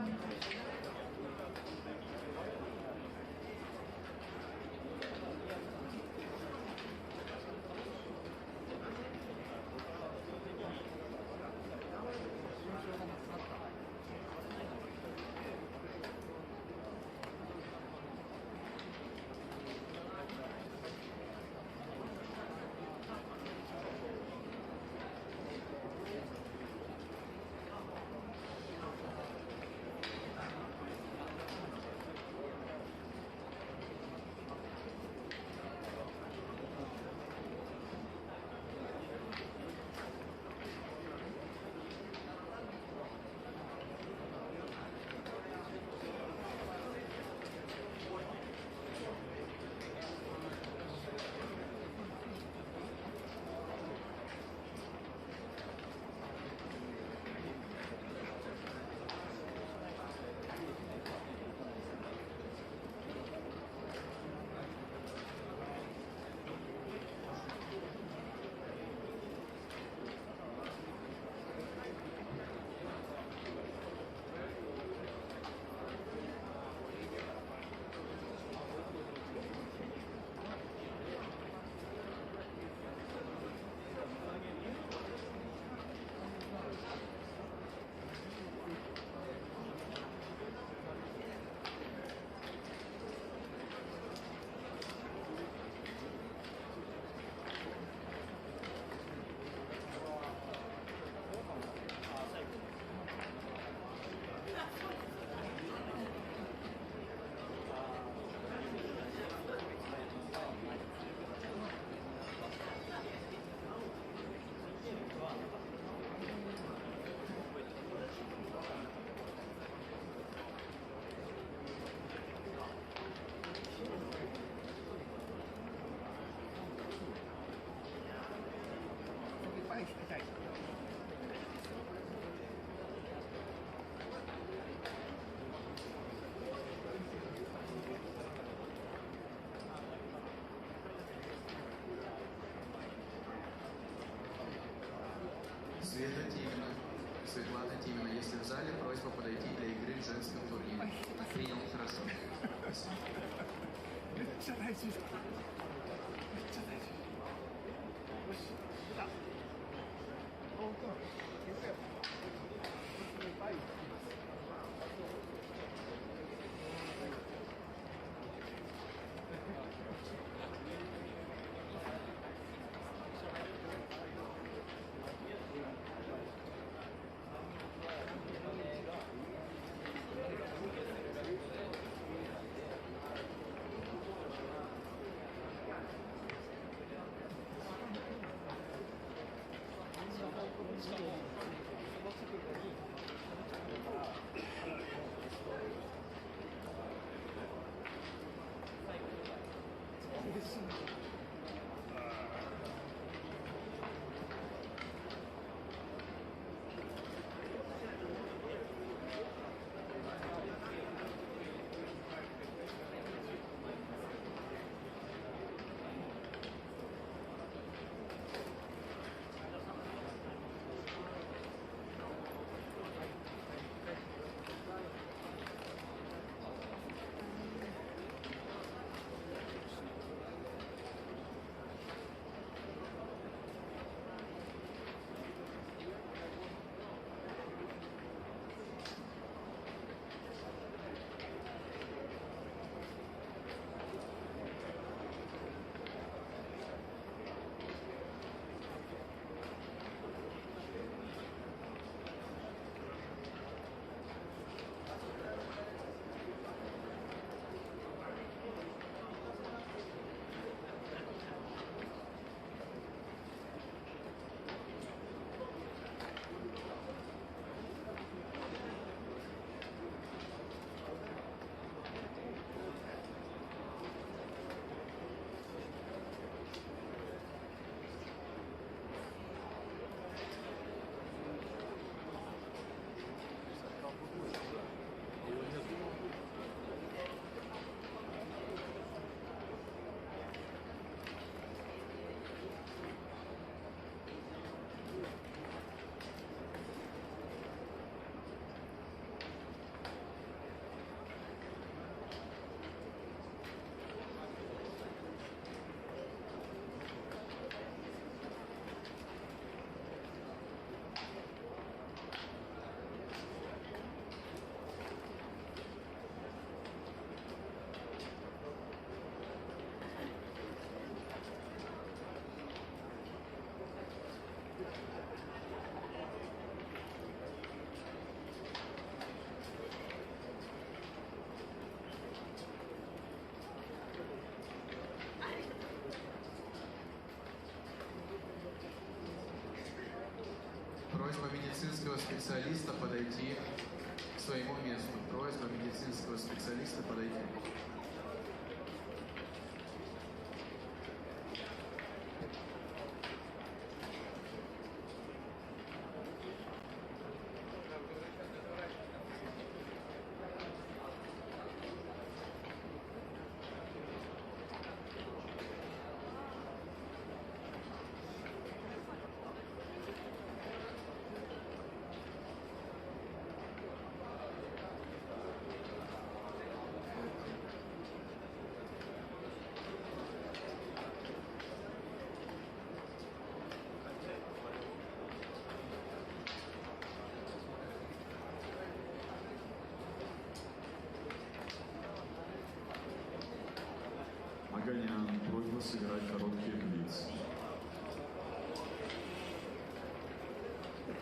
S8: Света Тимина. Светлана Тимина. Если в зале, просьба подойти для игры в женском турнире. Принял, хорошо.
S4: Slava.
S8: Просьба медицинского специалиста подойти к своему месту. Просьба медицинского специалиста подойти.
S1: Аганян, просьба сыграть короткий блиц.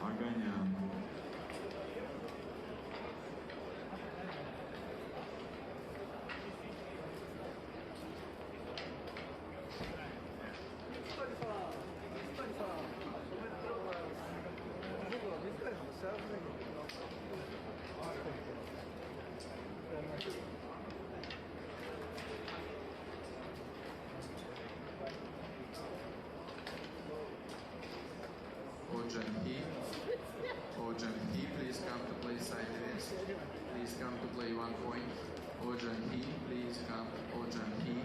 S1: Аганян.
S8: He, please come to play side events. Please come to play 1 point. He, please come. He.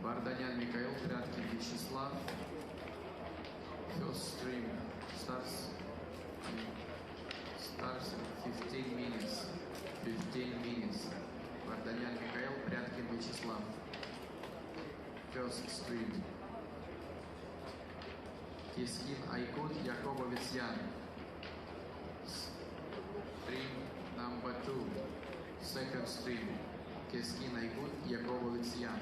S8: Vardanyan Mikhail, Пряткин Вячеслав. First stream starts in 15 minutes. 15 minutes. Vardanyan Mikhail, Пряткин Вячеслав. First stream. Кискин Айкут, Якововец Ян. Stream number 2. Second stream. Кискин Айкут, Якововец Ян.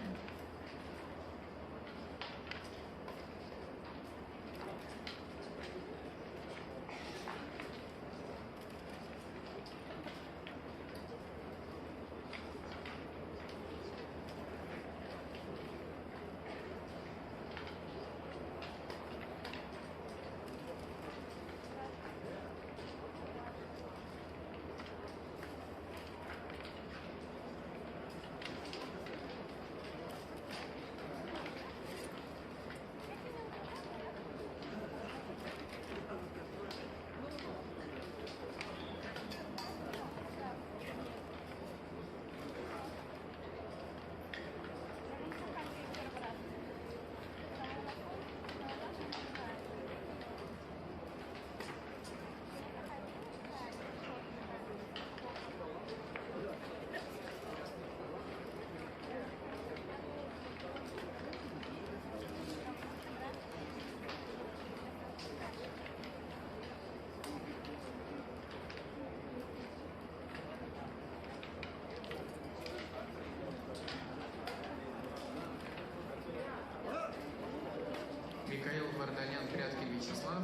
S8: Михаил Варданян, Пряткин Вячеслав.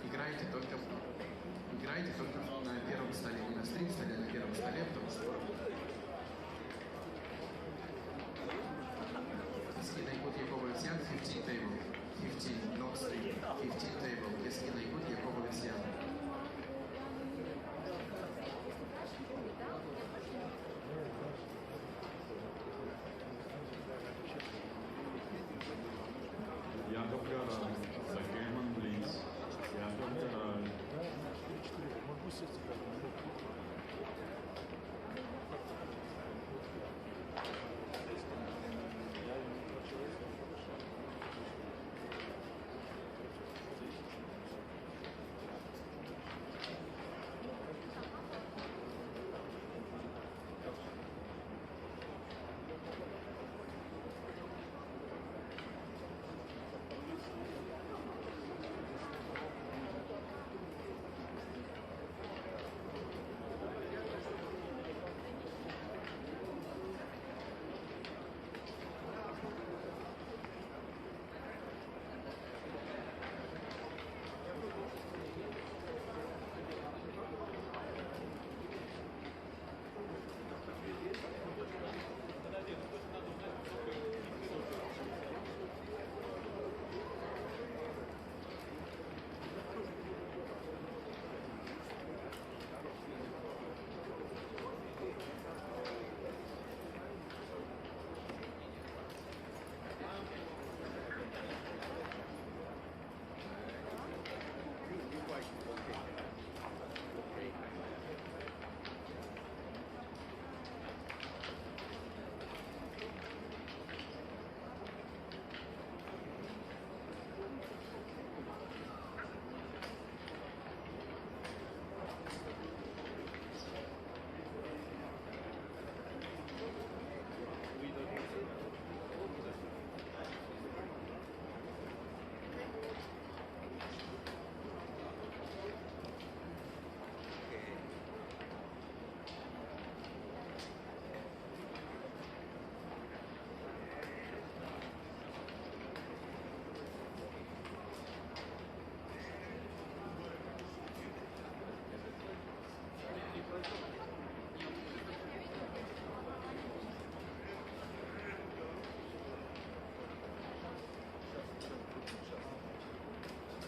S8: Играйте только на первом столе, не на стрим-столе, а на первом столе, потому что Кискин Айкут, Якововец Ян, 15 table. 15, not stream. 15 table. Кискин Айкут, Якововец Ян.
S1: Jakob Garage, second please. Jakob Garage.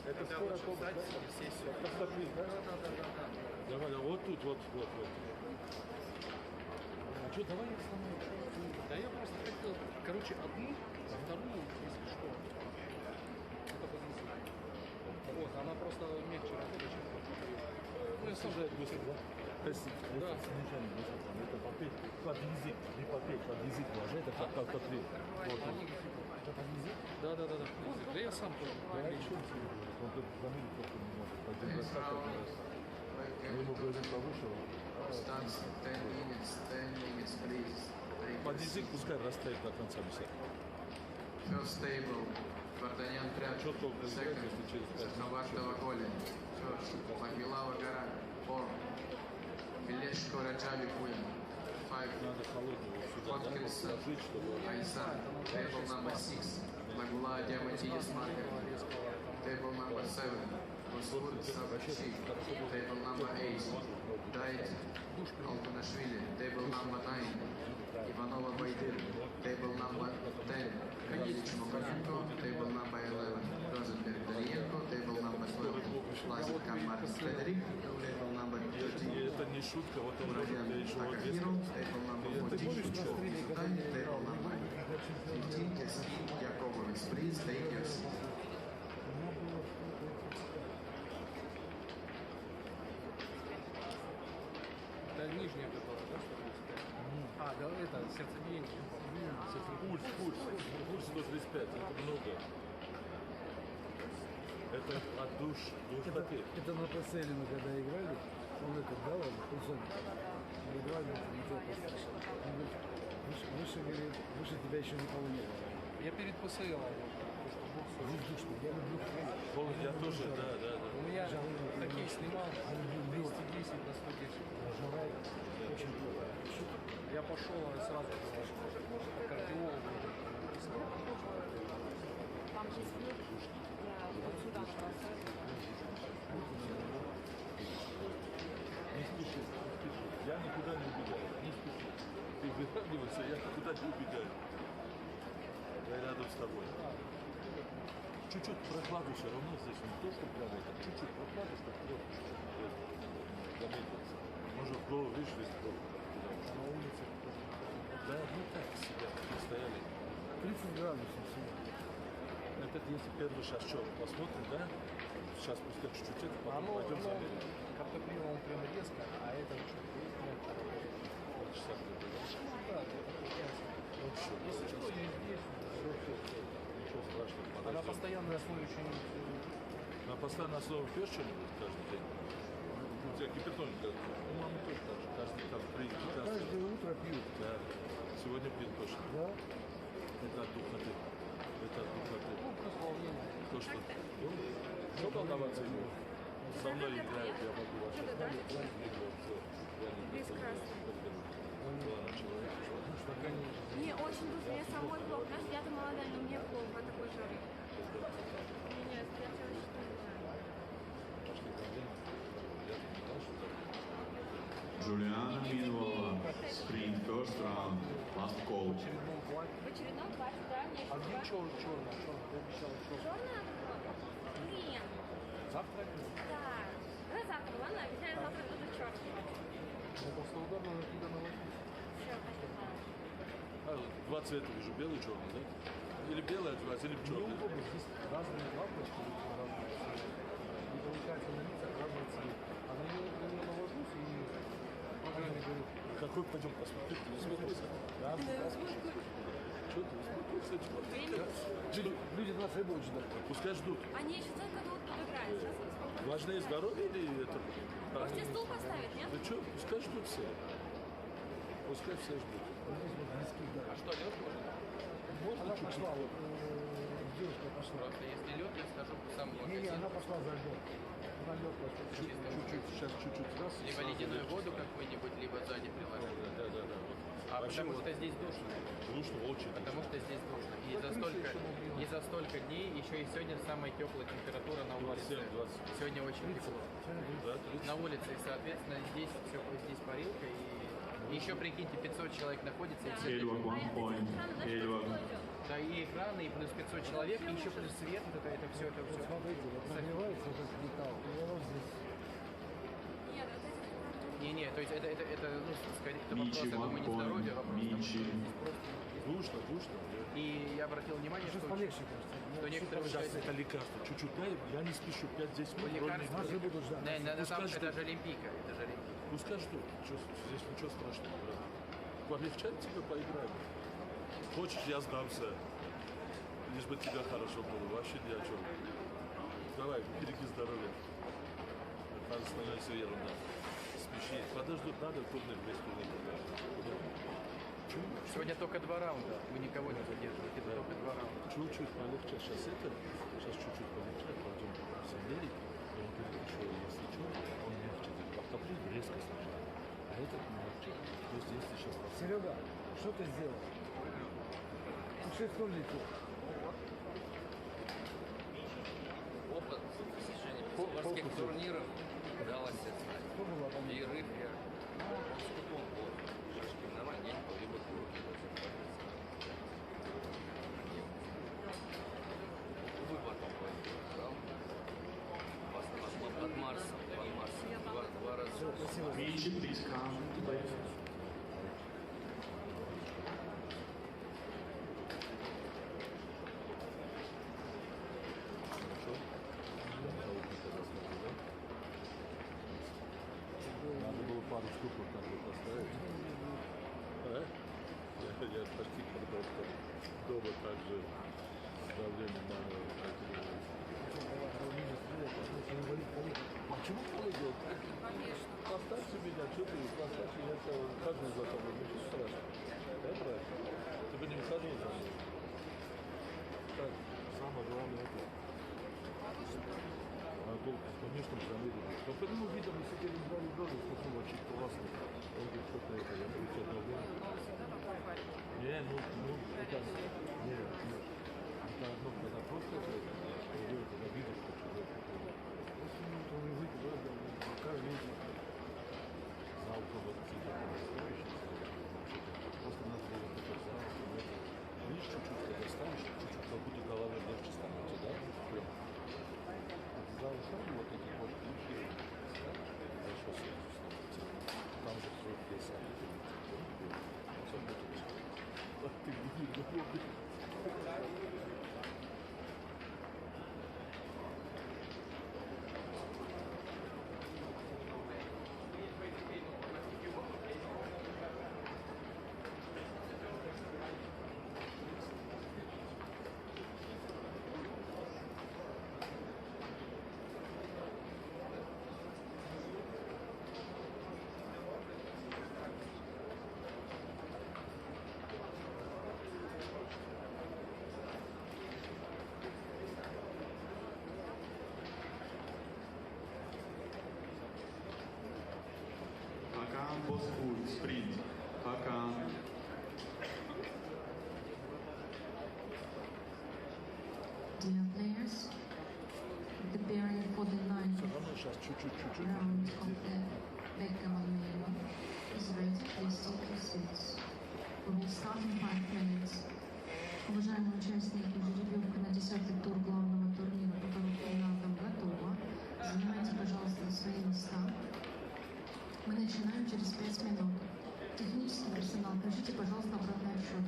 S11: Это скоро комплекс, да? Давай, вот тут, вот. А что, давай я сломаю. Да я просто хотел, короче, одну, а вторую, если что. Это поднесу. Вот, она просто мягче работает, чем. Ну, я сам же быстро, да? Да.
S12: попеть под язык, не попеть, под язык ложи, это как три. Вот.
S11: Да. Да я сам тоже.
S12: Да, еще он тут фамилию просто не может. Один раз так, один раз. Но ему говорит повыше. Под язык пускай растает до конца беседы.
S8: First table, Варданян Прятки. Second, Шахабаштова Коля. Third, Могилава Гора. 4, Белешко Раджаби Пуя. 5, Подкреса Айсан. Table number 6, Магула Диаматиес Маргарет. Table number 7, Усур Сабачи. Table number 8, Дайт Алтанашвили. Table number 9, Иванова Байдыр. Table number 10, Кагилич Мамоненко. Table number 11, Розенберг Даниенко. Table number 12, Лазик Каммарс Фредерик. Table number 13,
S12: Это не шутка, вот он
S8: Мурадян Акахиро. Table number 14, Table number 15, Кесин Яковлевич. Please take your seat.
S11: Это нижняя прибора, да, 135? Да, это сердцебиение.
S12: Пульс 135, это много. Это от душ попеть.
S13: Это на ПСЛ мы когда играли, он это дал, пульсометр. Мы играли, выше тебя еще никого не было.
S11: Я перед ПСЛ.
S13: Воздушный, я люблю хрень.
S12: Я тоже, да.
S11: У меня такие снимал 210 на 110.
S13: Жара очень плохо.
S11: Я пошел сразу к кардиологу.
S12: Не спеши. Я никуда не убегаю. Не спеши. Ты выравнивайся, я никуда не убегаю. Я рядом с тобой. Чуть-чуть прокладу все равно здесь, не то, что прямо это, чуть-чуть прокладу, чтобы просто заметился. Может, в голову, видишь, весь голову.
S13: На улице.
S12: Да, ну так себя, стояли.
S13: 30 градусов сегодня.
S12: Это если первый шаг, что, посмотрим, да? Сейчас пускай чуть-чуть, это потом пойдем замерим.
S11: Как-то принял он прям резко, а это чуть
S12: полчаса
S11: да, если что, я здесь.
S12: Ничего страшного.
S11: Она постоянно основе что-нибудь.
S12: На постоянной основе пьешь что-нибудь каждый день? У тебя гипертоник, у мамы тоже так же, каждый там
S13: каждое утро пьют.
S12: Да, сегодня пьют точно.
S13: Да?
S12: Это от духоты. Это от духоты.
S11: Ну, плюс волнение.
S12: То, что... Что волноваться ему? Со мной играет, я могу вас оставить.
S14: Мне очень грустно, я самой плохо. Знаешь, я-то молодая, но мне плохо от такой жары. Нет, я все
S1: Juliana Minova, sprint first round, last call.
S14: В очередном платье, да, мне еще.
S11: А где черная? Ты обещала черная.
S14: Черная? Блин.
S11: Завтра?
S14: Да. Давай завтра, ладно? Обещаю, завтра буду черный.
S11: Ну, просто удобно накидано.
S14: Все, спасибо.
S12: Два цвета вижу, белый и черный, да? Или белый одевать, или черный?
S11: Неудобно, здесь разные лампочки, разные цвета. И получается на лицах разные цвета. А на нее навожусь и в программе говорю,
S12: какой пойдем посмотреть? Не смотрится?
S11: да,
S12: Что ты, смотрится?
S13: Люди нас рыбу ждут.
S12: Пускай ждут.
S14: Они еще только тут подыграют. Сейчас им спокойно.
S12: Важнее здоровье или это?
S14: Может, тебе стул поставить, нет?
S12: Да что, пускай ждут все. Пускай все ждут.
S8: А что, лед можно?
S13: Она пошла, вот девушка пошла.
S8: Просто если лед, я скажу по самому
S13: Не, она пошла за лед. Она лед пошла.
S12: Чуть-чуть, сейчас чуть-чуть раз.
S8: Либо ледяную воду какую-нибудь, либо сзади приложить.
S12: Да. Вот.
S8: А потому что здесь душно.
S12: Душно, очень.
S8: Потому что здесь душно. И за столько дней, еще и сегодня самая теплая температура на улице.
S12: 27-20.
S8: Сегодня очень тепло.
S12: Да,
S8: На улице, и, соответственно, здесь все, здесь парилка. И еще, прикиньте, 500 человек находится.
S14: Да.
S8: И
S1: Эльвак, one point. Эльвак.
S8: да, и экраны, и плюс 500 человек, и еще плюс свет, это все, это все.
S13: Смотрите, вот нагревается вот этот металл. И оно здесь.
S14: Нет, вот эти.
S8: Не, то есть это ну, скорее, это вопрос,
S1: Мичи,
S8: я думаю, не
S1: one
S8: здоровья,
S1: point.
S8: вопрос.
S1: Мичи.
S12: Душно.
S8: И я обратил внимание,
S13: Сейчас
S8: что,
S13: полегче, кажется.
S8: что некоторые
S12: Сейчас
S8: участники...
S12: это лекарство. Чуть-чуть дай, я не спешу. 5-10 минут.
S8: Лекарства.
S13: Нас же будут ждать.
S8: Да,
S12: Пускай
S8: там,
S12: ждут.
S8: это же Олимпийка, это же Олимпийка.
S12: Пускай ждут. Здесь ничего страшного. Полегчай тебе поиграем. Хочешь, я сдамся. Лишь бы тебя хорошо было. Вообще ни о чем. Давай, береги здоровья. Это остальное все ерунда. Смеши. Подождут, надо турнир, весь турнир.
S8: Сегодня только 2 раунда. Вы никого не задерживаете.
S12: Да.
S8: Только 2 раунда.
S12: Чуть-чуть полегче. Сейчас чуть-чуть полегче. Пойдем все мерить. И он говорит, что если что, он мягче. Автоплив резко снижает. А этот мягче. То есть если сейчас...
S13: Серега, что ты сделал? Ты что летел?
S15: Опыт морских турниров дал о себе знать. Перерыв я скупом был. Шашки на монетку, либо курки. Вы потом брал. Под Марсом. Два раза.
S1: Мичи, please come to play.
S12: Надо было пару штук вот так вот поставить. А? Я почти когда дома также с давлением Почему полыгал? Поставьте меня, что ты поставьте, я ухожу за тобой, ничего страшного. Да, брат? Ты бы не выходил за мной. Так, самое главное это. Конечно, замерили. Но по нему видно, мы сидели в двоих тоже, сколько очень классно. Он говорит, что-то это, я говорю, что-то не, ну, это, не, это одно, когда просто это, когда видишь, что человек такой. Если он не выйдет, пока люди зал кого-то просто надо было такой зал, видишь, чуть-чуть, когда ставишь, чуть-чуть, как будто голова легче становится, да? Прям. Зал шаг, вот эти вот ключи, хорошо становится. Там же свой песен. Ты не
S1: Hakan Bosfoor, sprint. Hakan.
S2: Dear players, preparing for the ninth round of the backgammon game is ready. Please take your seats. We will start in 5 minutes. Уважаемые участники, жеребьевка на 10-й тур главного турнира по полуфиналам готова. Занимайте, пожалуйста, свои места. Мы начинаем через 5 минут. Технический персонал, включите, пожалуйста, обратный отсчет.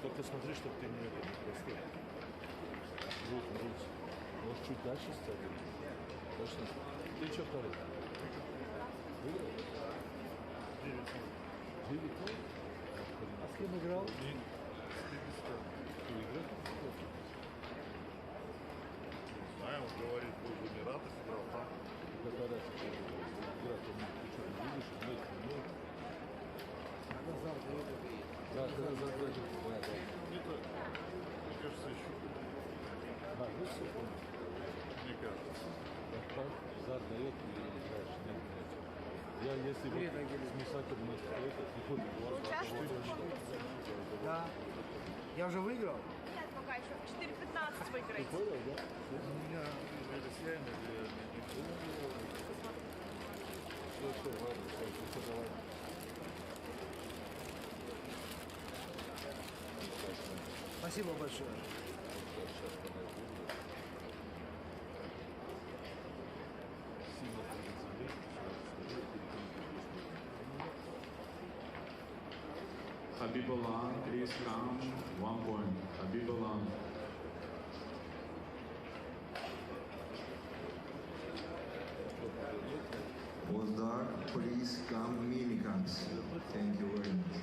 S12: Только смотри, чтобы ты не простыл. Руки. Может, чуть дальше ставить? Точно? Ты что второй? Выиграл? 9-0.
S13: А с кем играл?
S12: Ты играл?
S16: Знаю, он говорит, был в Эмиратах, играл там.
S12: Какая разница? Играть, ты что, не видишь? Нет. Да.
S16: Мне кажется, еще.
S12: Да, ну все,
S16: Мне кажется.
S12: Зад дает, и играешь. Нет. Я, если бы смесатель вместо этого, не ходит.
S13: Да. Я уже выиграл?
S14: Нет, пока еще в 4:15 выиграете.
S12: Ты понял, да?
S16: У меня россияне или
S12: Все, ладно, все, давай.
S13: Спасибо большое.
S1: Habibullah, please come. 1 point. Habibullah.
S17: Labzak, please come minicams. Thank you very much.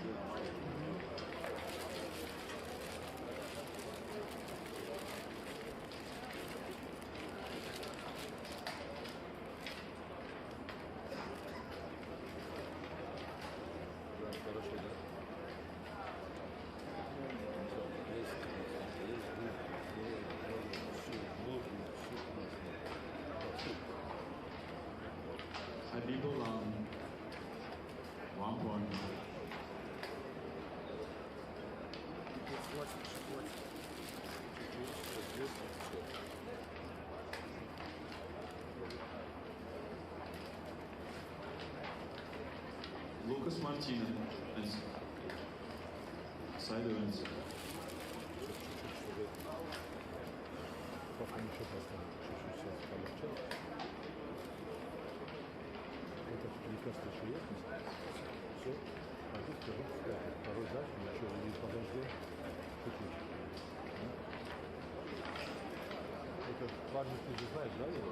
S1: Habibullah. 1 point. Lucas Martinez. Silence.
S12: Пока ничего поставить, чуть-чуть сейчас полегчало. Это лекарство еще есть? Все, пойдет, скажи, второй дать, ничего, или подождем, чуть-чуть. Это парень, ты же знаешь, да, его?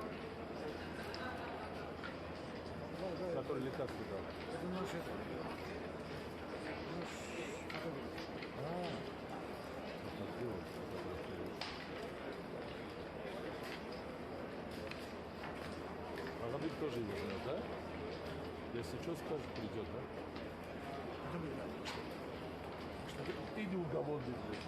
S12: Который лекарство дал.
S13: Это наш это.
S12: А Лабик тоже его знает, да? Если что скажет, придет, да? Ты не уголовный, блядь.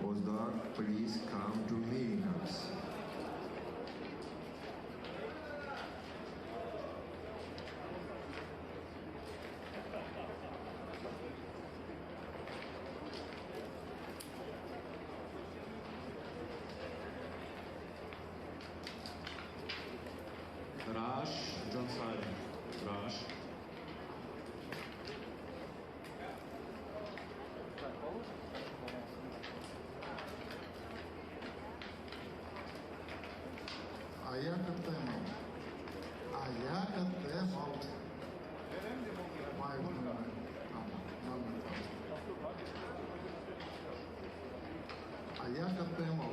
S17: Labzak, please come to minicams.
S1: Raj Johnsari. Raj.
S18: Akiko temo. Akiko temo.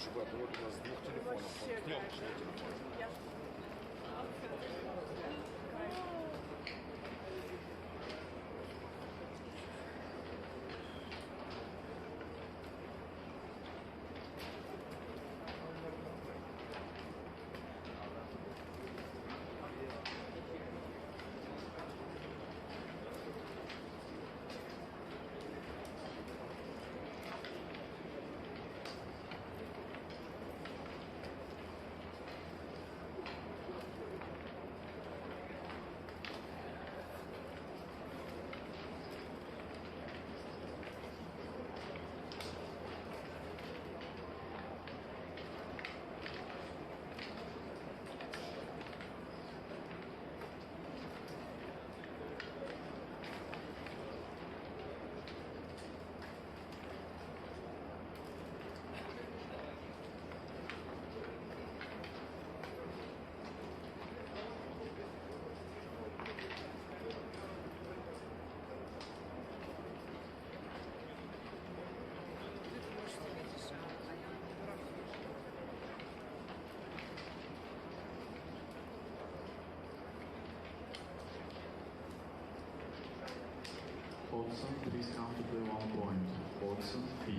S11: чувак, вот у нас с двух телефонов, с трех телефонов.
S1: Watson, please come to play 1 point. Watson, P.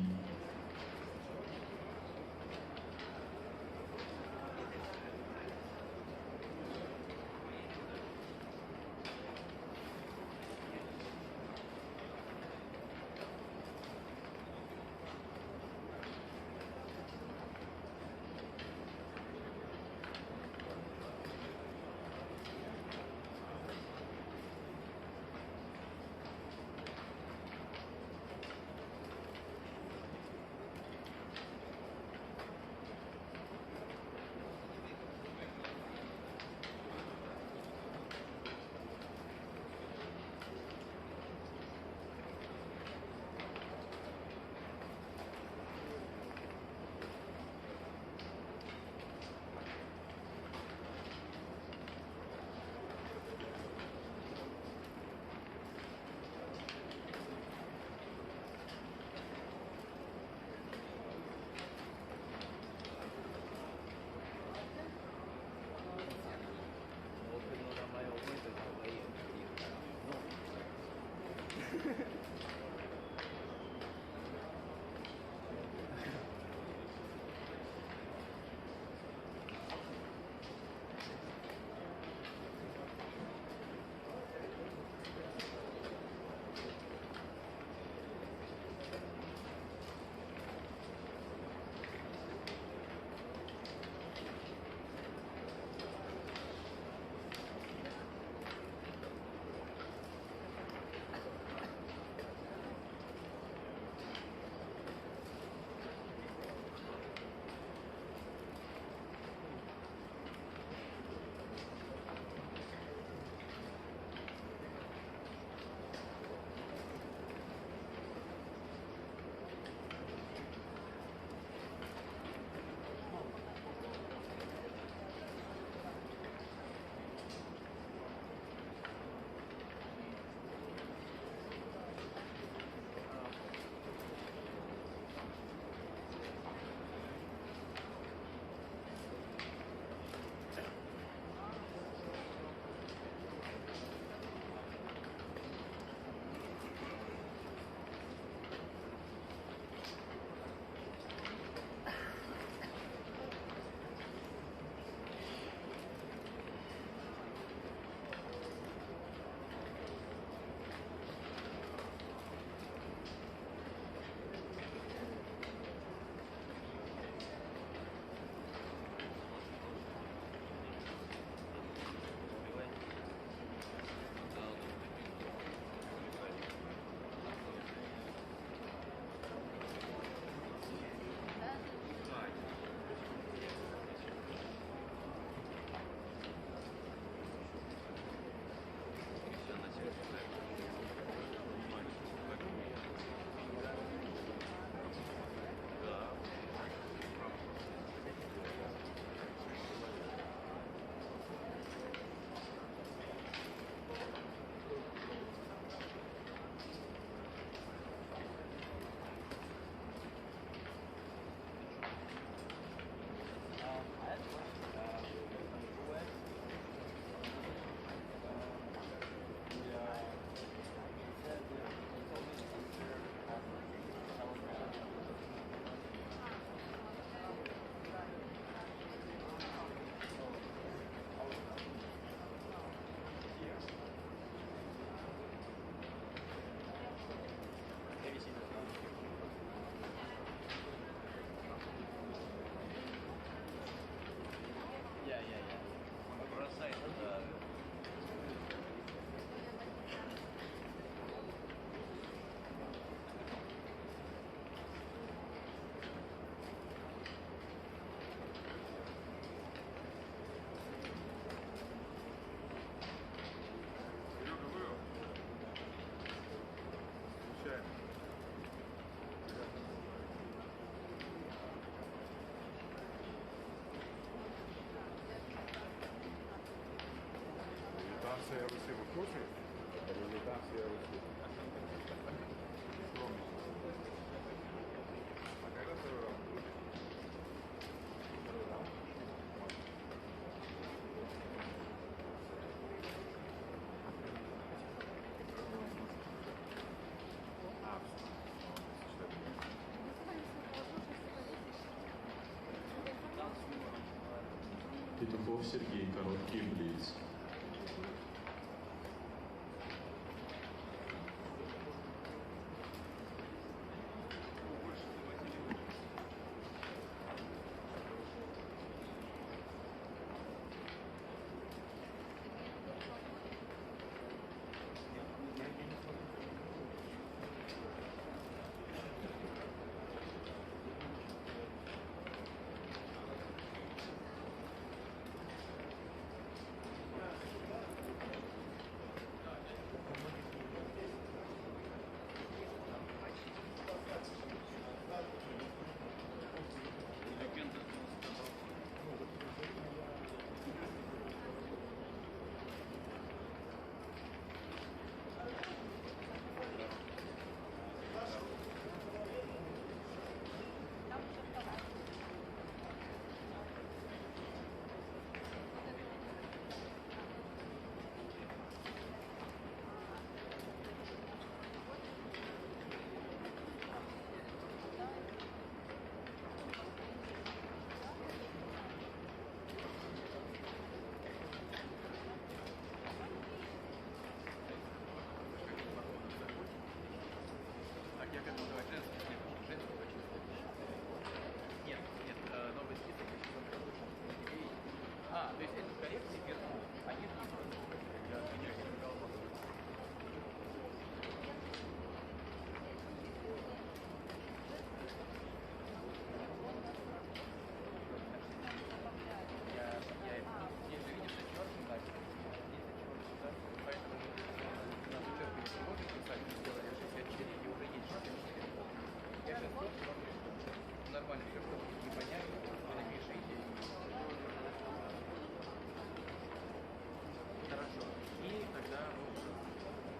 S1: Петухов Сергей, короткий блиц.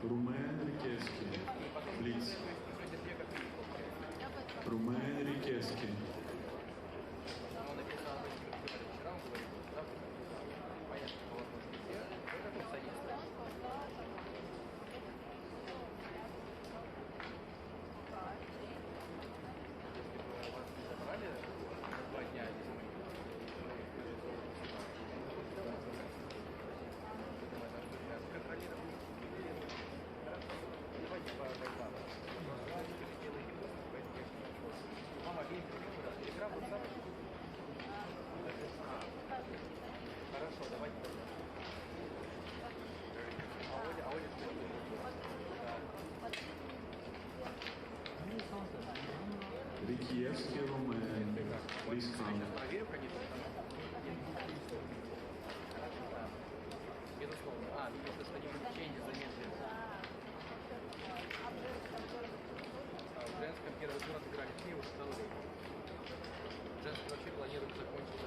S1: Румен Рикески. Блиц. Румен Рикески. Рикески Румен. Please come.
S8: Безусловно. Господин Ченни заметил. В женском первый тур отыграли 3, уже стало легче. Женский вообще планирует закончить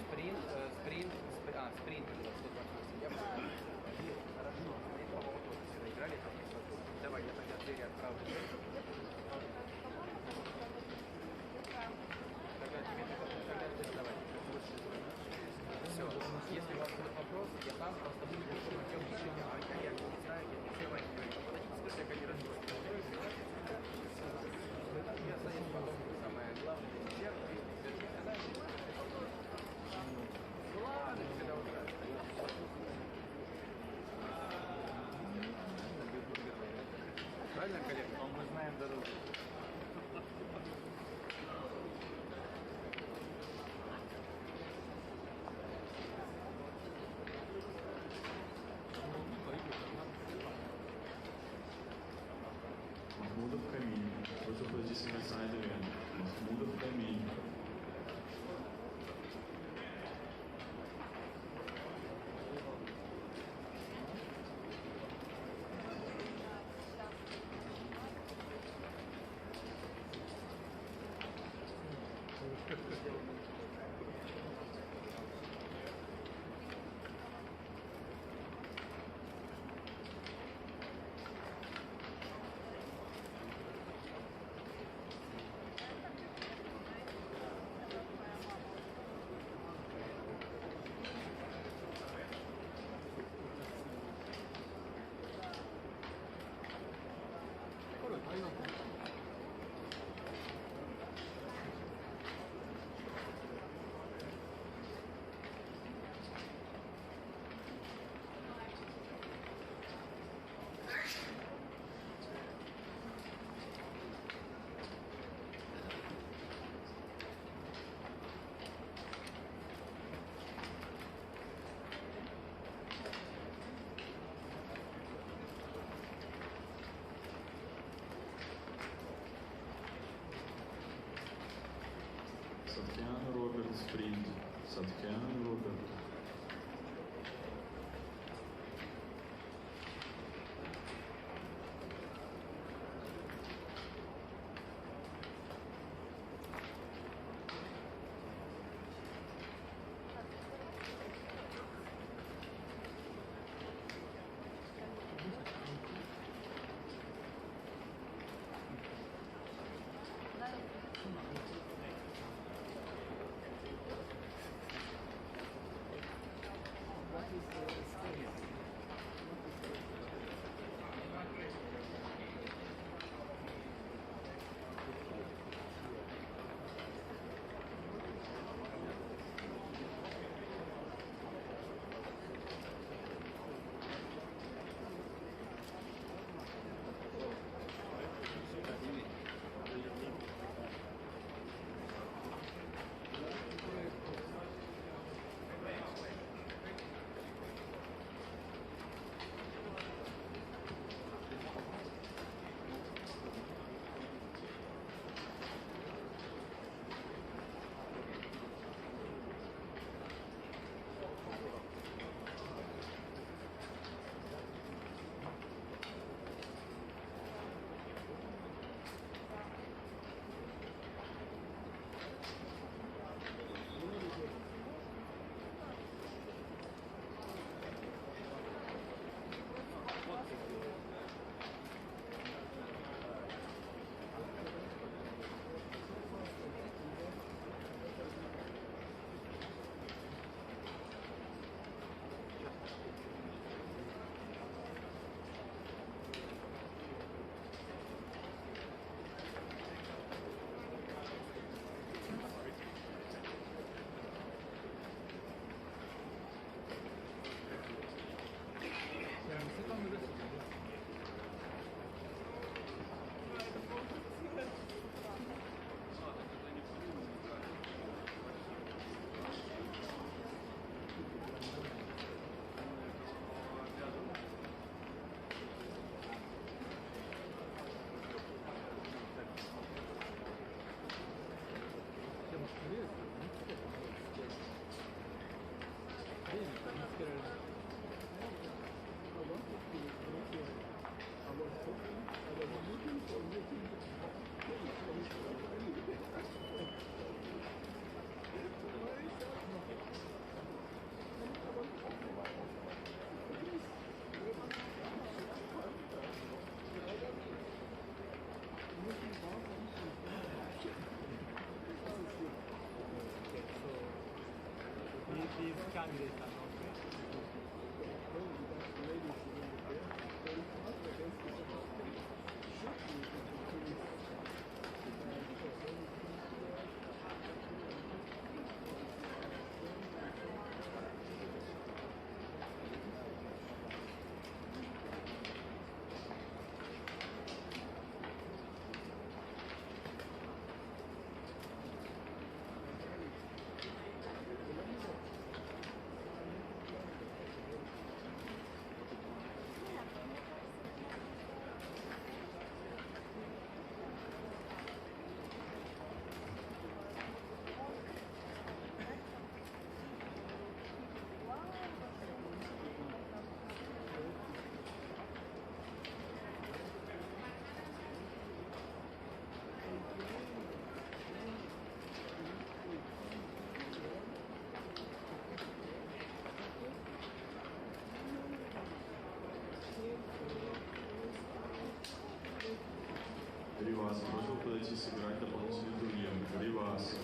S8: спринт, спринт 128 сентября. Хорошо. Здесь, по-моему, тоже всегда играли. Давай, я тогда двери отправлю. Все, если у вас будет вопрос, я там просто буду еще я не знаю, я не все вами говорю. Подойдите, скажите, как они разберутся. Я останусь потом, самое главное, десерт, и держи канал. Ладно, когда уже. Правильно, коллега? Мы знаем дорогу.
S1: Mahmudov Камиль. Вы заходите на сайт ивент. Mahmudov Камиль. Спринт, Саткен, Роберт. Ривас, просил подойти сыграть дополнительный турнир. Ривас.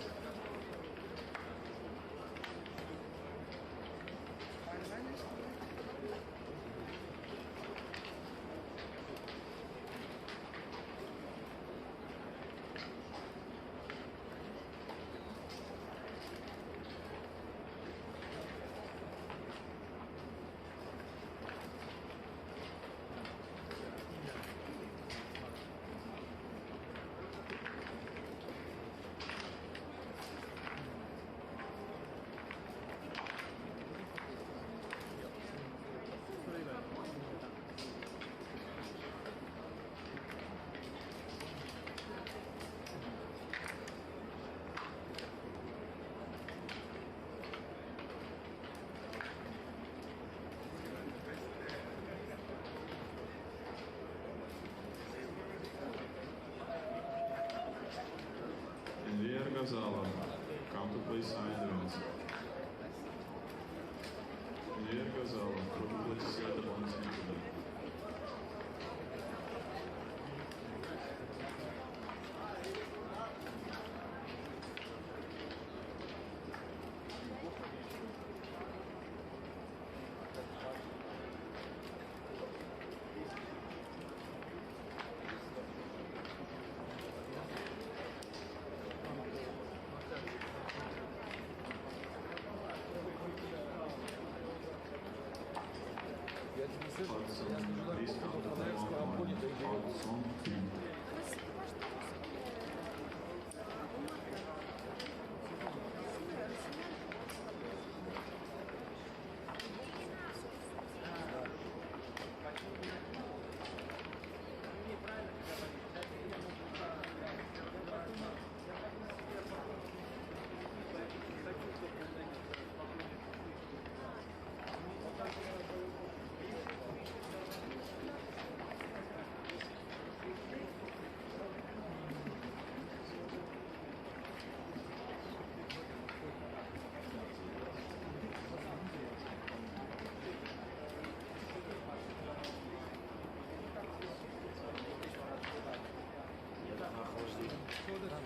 S1: Hudson, please come to the long line. Hudson 2.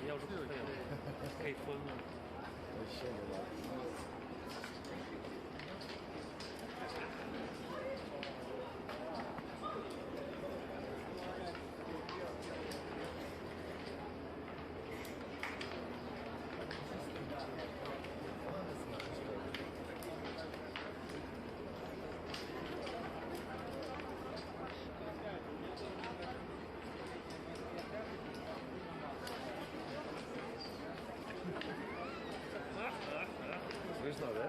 S11: Я уже постоял. Кайфанул. Вообще не надо. Смешно, да?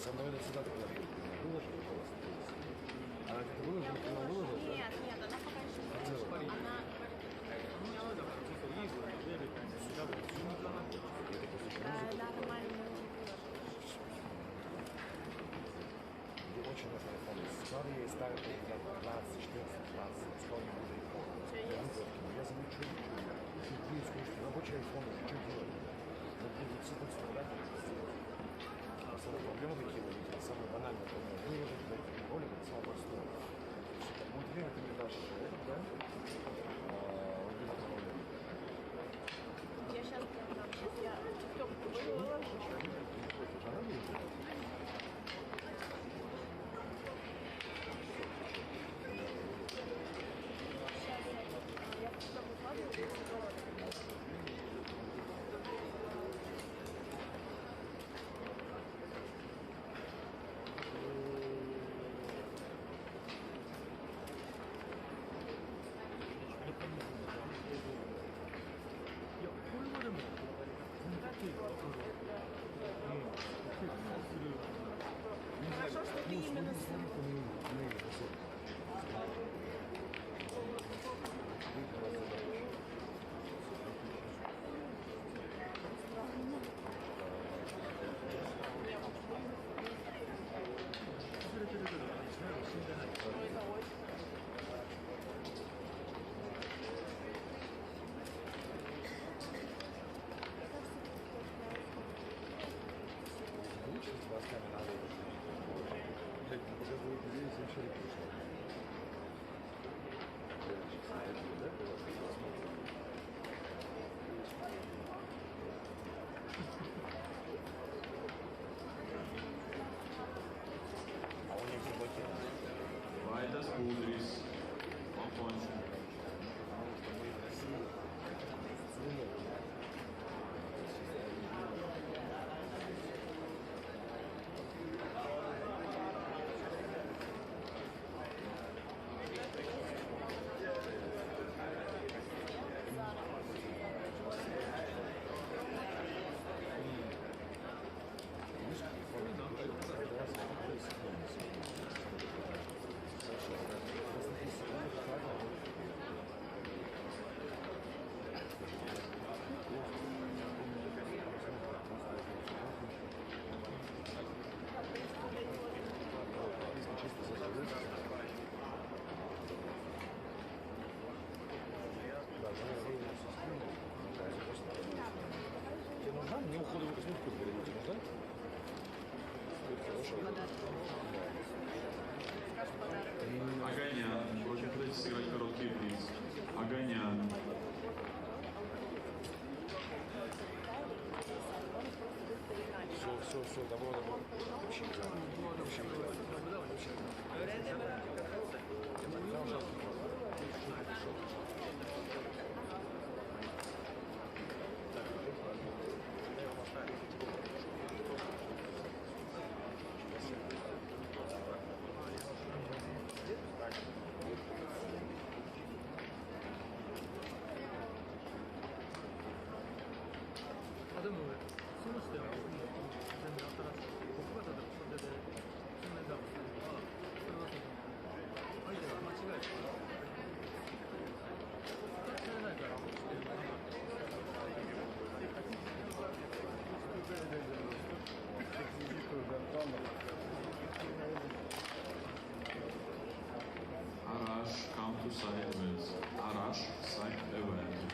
S11: Со мной это всегда так выложил, пожалуйста. Она где-то выложила, ты его выложила?
S14: Нет, нет, она пока еще не выложила. Она... Да, нормально не выложила.
S11: Очень нужно iPhone. Старые, старые, 15, 14, 15, сколько не будет iPhone. Я замечу, рабочий iPhone, что делать? Будет все так страдать. Проблемы какие были, самые банальные проблемы. Выложить ролик, это самое простое. Мультфильм ты мне дашь этот, да?
S14: Я сейчас прям дам. Сейчас я ТикТок выложу.
S1: Огонян. Очень хотите сыграть короткий приз. Огонян.
S11: Все, добро.
S1: Arash, come to side with. Arash, side event.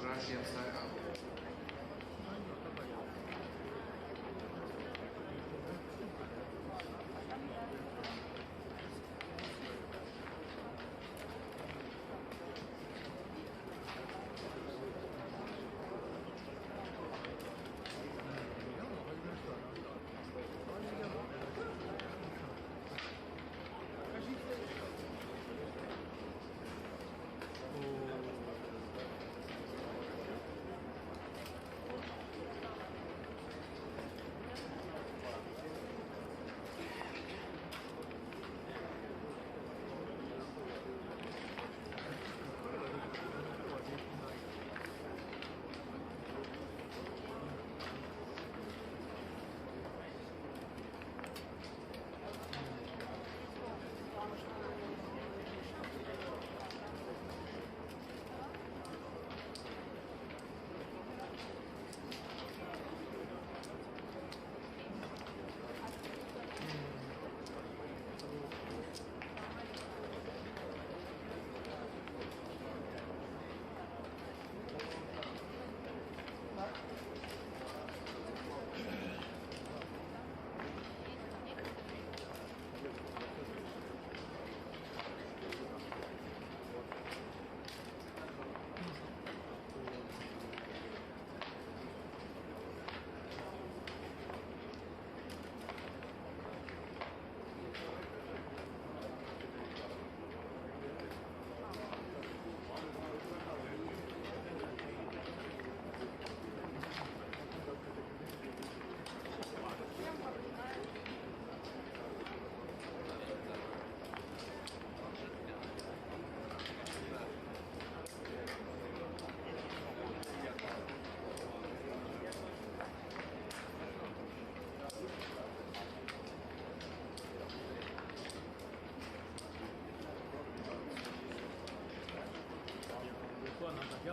S8: Russian style.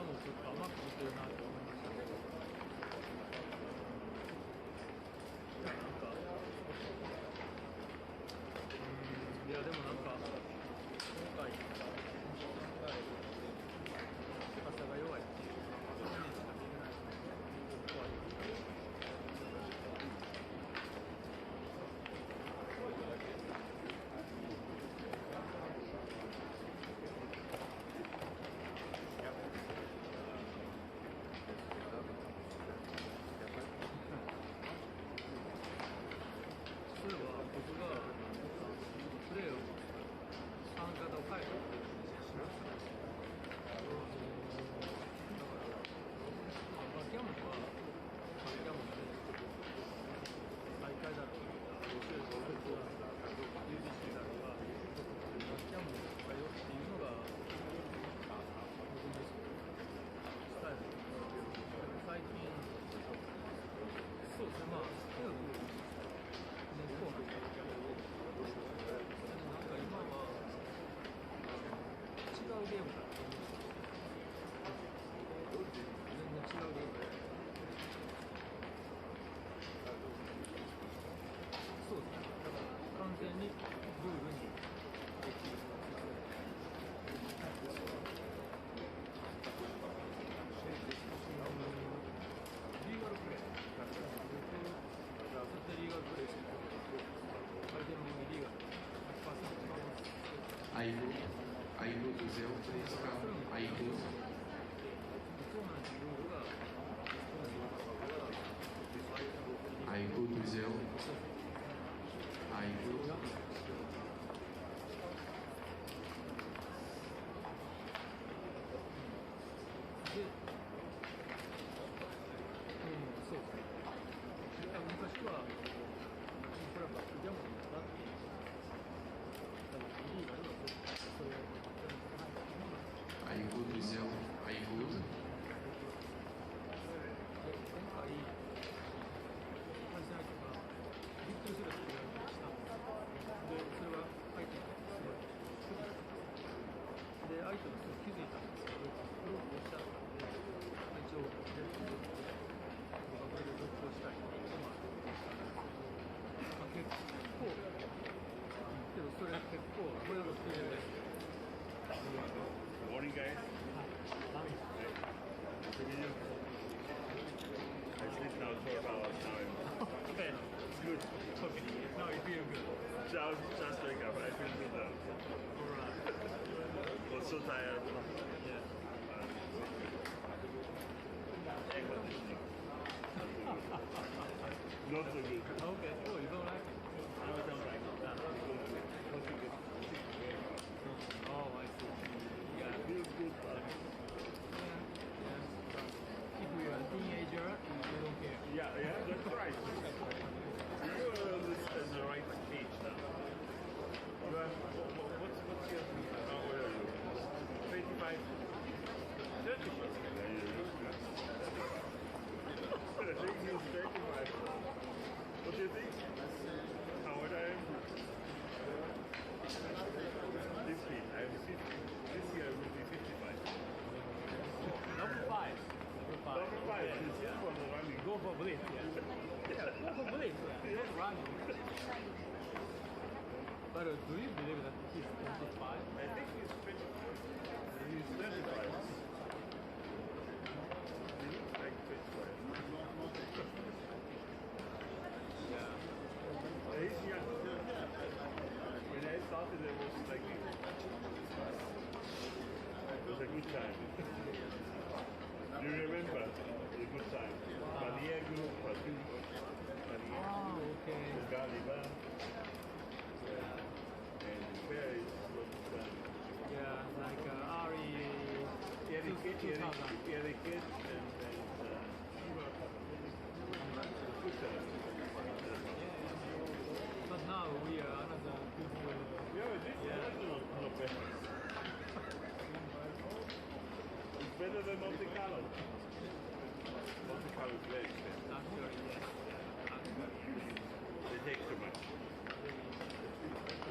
S6: もちょっと甘く出てるなと思いましたけど、なんか、いやでもなんか今回高さが弱いっていうイメージが出てないので怖い。それは僕がプレーを参加を変えたっていう話をしました。だからバキャムはバキャムで大会だろうが、教えるというか、UBC だろうが、バキャムだよっていうのが僕のスタイルです。最近、そうですね、まあ、とにかくなんか今は違うゲームだと思うんですよ。全然違うゲームだ。そうですね。だから完全にルールにできる。リーガルプレイ。リーガルプレイしてる。
S8: Aigu do Zeu, please come. Aigu. Aigu do Zeu. Aigu. Aigu do Zeu. Aigu.
S16: Morning, guys. I sleep now 12 hours now.
S6: Okay.
S16: Good.
S6: Okay. Now you feel good.
S16: Just wake up. I feel good now.
S6: Alright.
S16: Was so tired.
S6: Yeah.
S16: Air conditioning. Not so good.
S6: Okay. Oh, you don't like it?
S16: No, I don't like it.
S6: Oh, I see. Yeah.
S16: It feels good, but
S6: if you're a teenager, you don't care.
S16: yeah, that's right. You're at the right age now. But what's your how old are you? 25? 30? I think he's 35. What do you think? How old I am? 50. I'm 50. This year I will be 55.
S6: Number 5.
S16: Number 5. This is for the running.
S6: Go for blitz, yeah. Yeah, go for blitz, yeah. Not running. But do you believe that he's 25?
S16: I think he's 50. He's 35. He looks like 25.
S6: Yeah.
S16: He's young. When I started, it was like it was a good time. You remember the good time? Panier group, Patu, Panier,
S6: okay.
S16: Galiba, and Paris was
S6: yeah, like Ari,
S16: Eric, and
S6: but now we are another good
S16: no better. It's better than Monte Carlo. Monte Carlo is very expensive.
S6: Actually, yes.
S16: They take too much.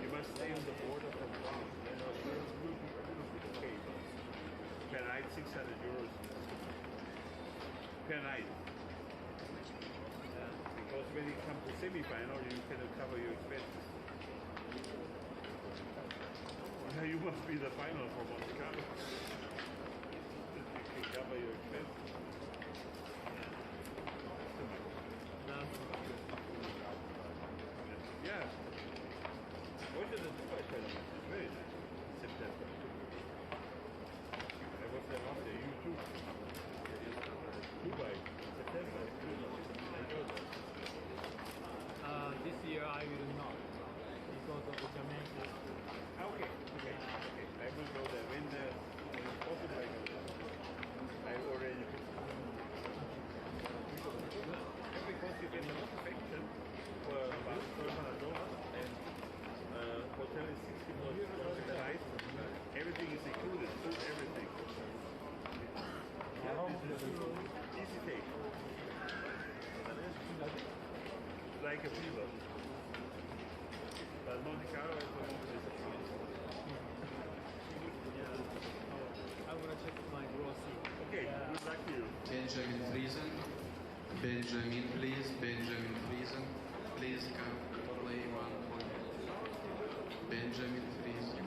S16: You must stay on the border from France. Then good cables. per night 600 euros per night. Because when you come to semi-final, you cannot cover your expenses. You must be the final for Monte Carlo. You can cover your expenses. Yeah. What is the Dubai tournament? It's very nice. September. I was there last year. You too. Dubai. September. I know that.
S6: This year I will not because of the Jamaica.
S16: Okay. I will go there when it's possible. I go there. I already. Because you get a lot of action for about $1200 and hotel is $60 a night. Everything is included, food, everything. Easy take. Like a fever. But Monte Carlo is the moment is
S6: I'm gonna check my grocery.
S16: Okay, good luck to you.
S8: Benjamin Friesen. Benjamin, please. Benjamin Friesen. Please come play 1 point. Benjamin Friesen.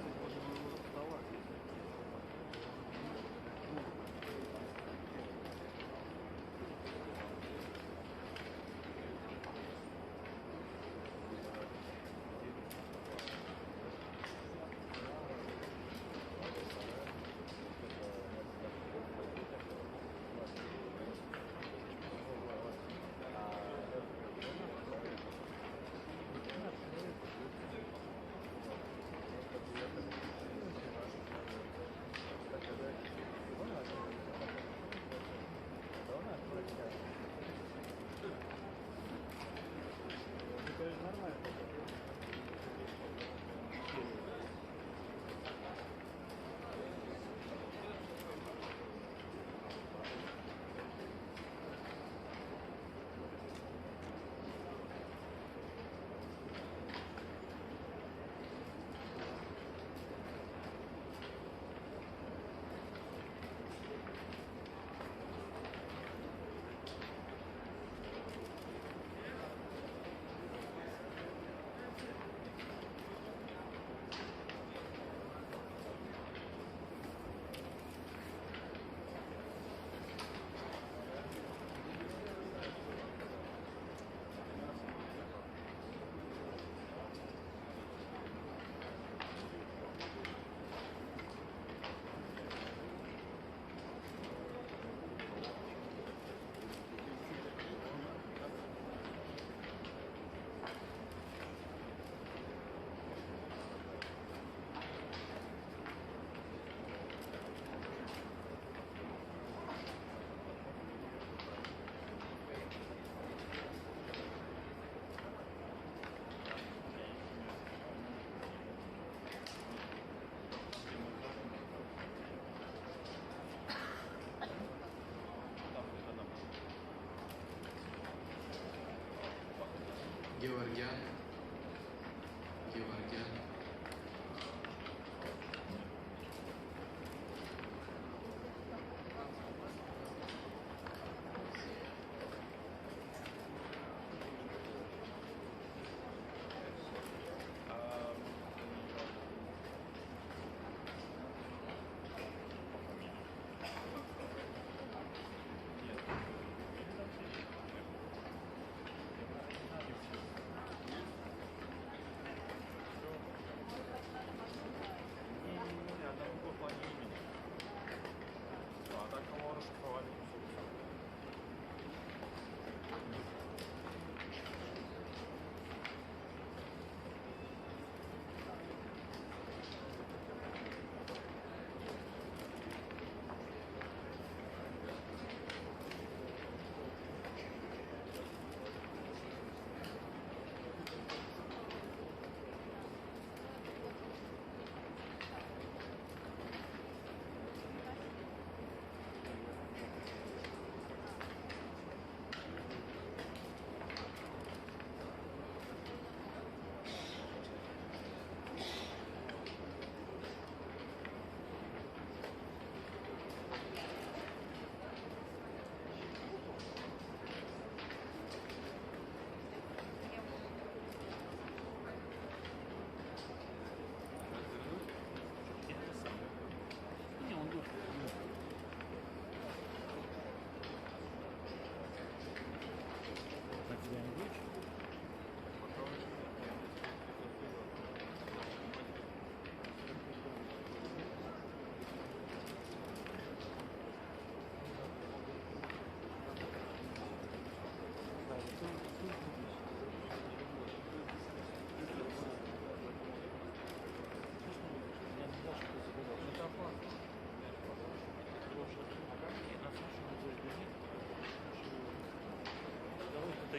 S8: Georgian.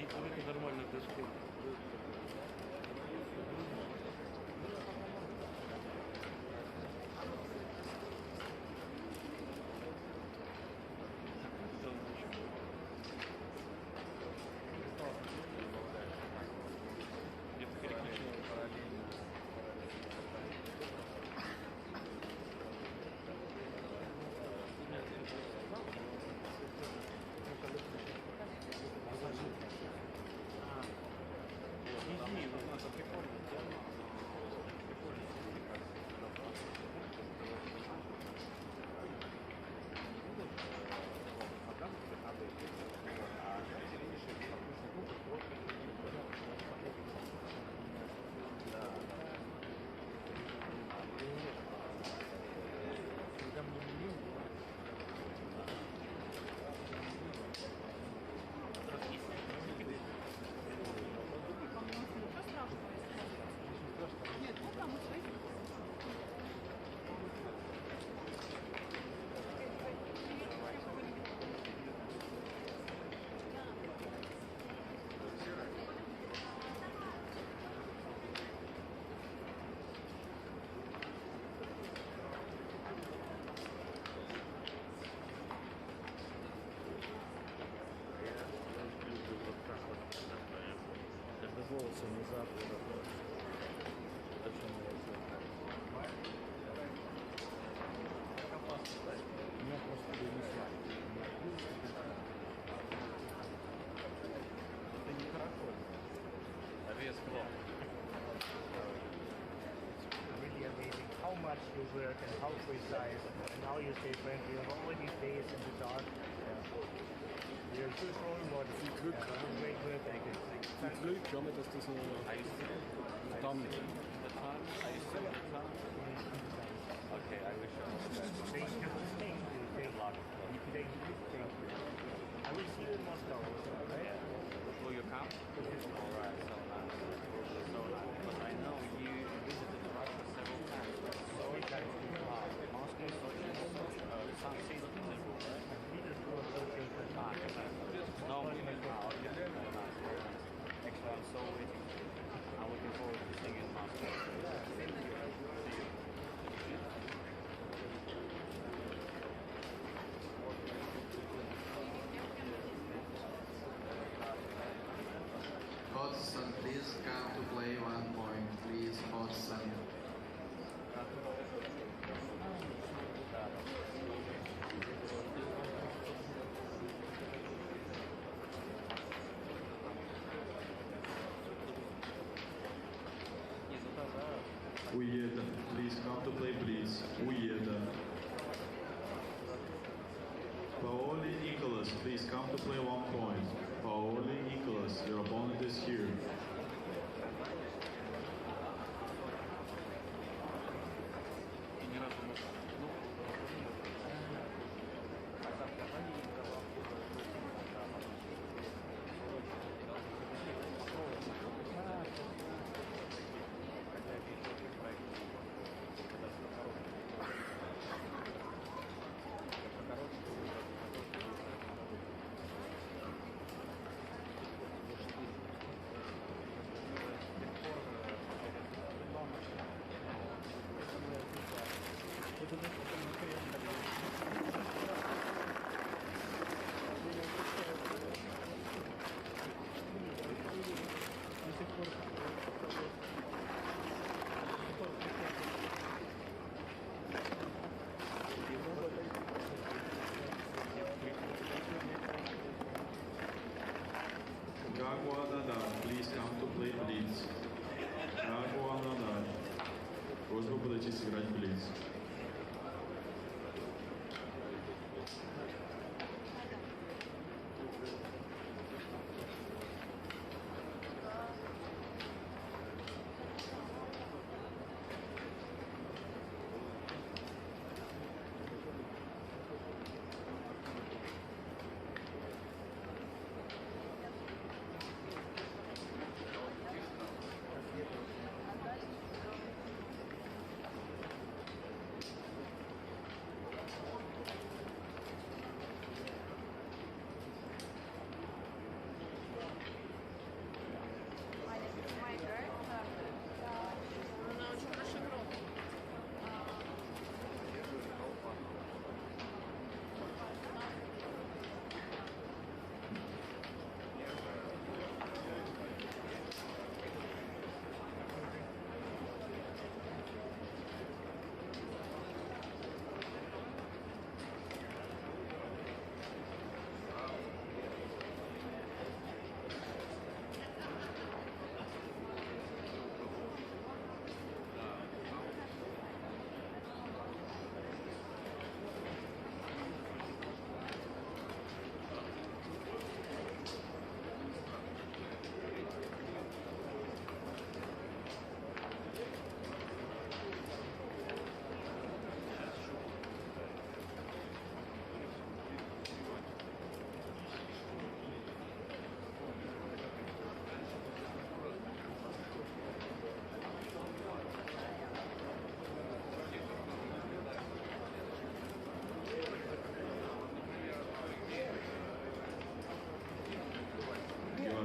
S12: это нормально для школы.
S11: волосы внезапно. Это что молодцы. Меня просто принесли. Это нехорошо.
S15: Адрес клоп.
S19: Really amazing how much you work and how precise. And now you stay friendly. You have already face in the dark. You're too strong about it.
S13: Glück, ja.
S19: Great work. Thank you.
S13: Viel Glück, ja, dass das so verdammt.
S15: Okay, I wish I was there.
S19: Thank you. Good luck. Thank you. I will see you in Moscow. Right?
S15: Will you come? Alright, so nice. So nice. But I know you visited Russia several times. So many times. Moscow, Sochi, San Petersburg, right?
S19: Petersburg, Sochi.
S15: No, okay. Very nice, very nice. Actually, I'm so waiting. I'm looking forward to seeing you in Moscow. Thank you. See you.
S8: Hodgson, please come to play 1 point. Please, Hodgson.
S1: Уеда, please come to play, please. Уеда. Paoli Nicholas, please come to play 1 point. Paoli Nicholas, your opponent is here. Please come to play Blitz. Просьба подойти сыграть Блиц.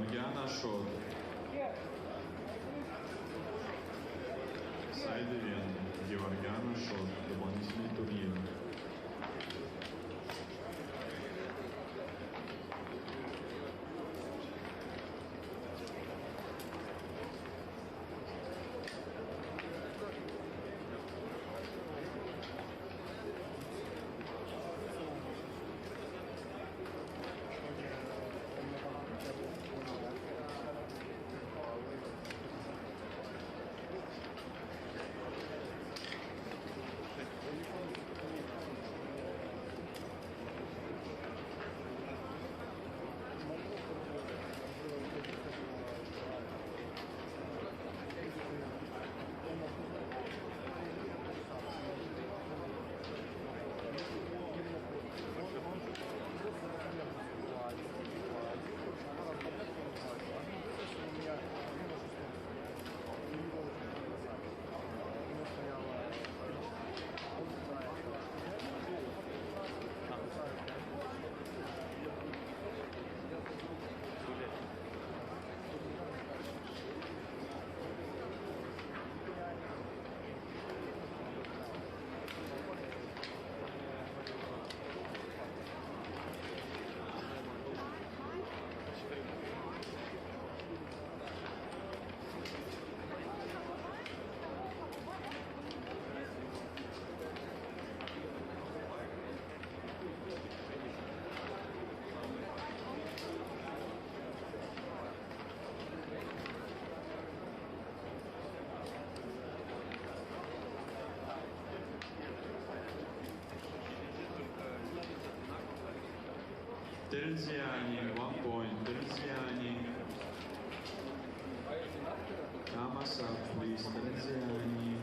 S1: Georgiana Shot. Сайд-ивент. Georgiana Shot. Дополнительный турнир. Terziani, 1 point. Terziani. Thumbs up, please. Terziani.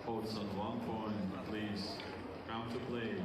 S1: Hudson, 1 point, please. Come to play.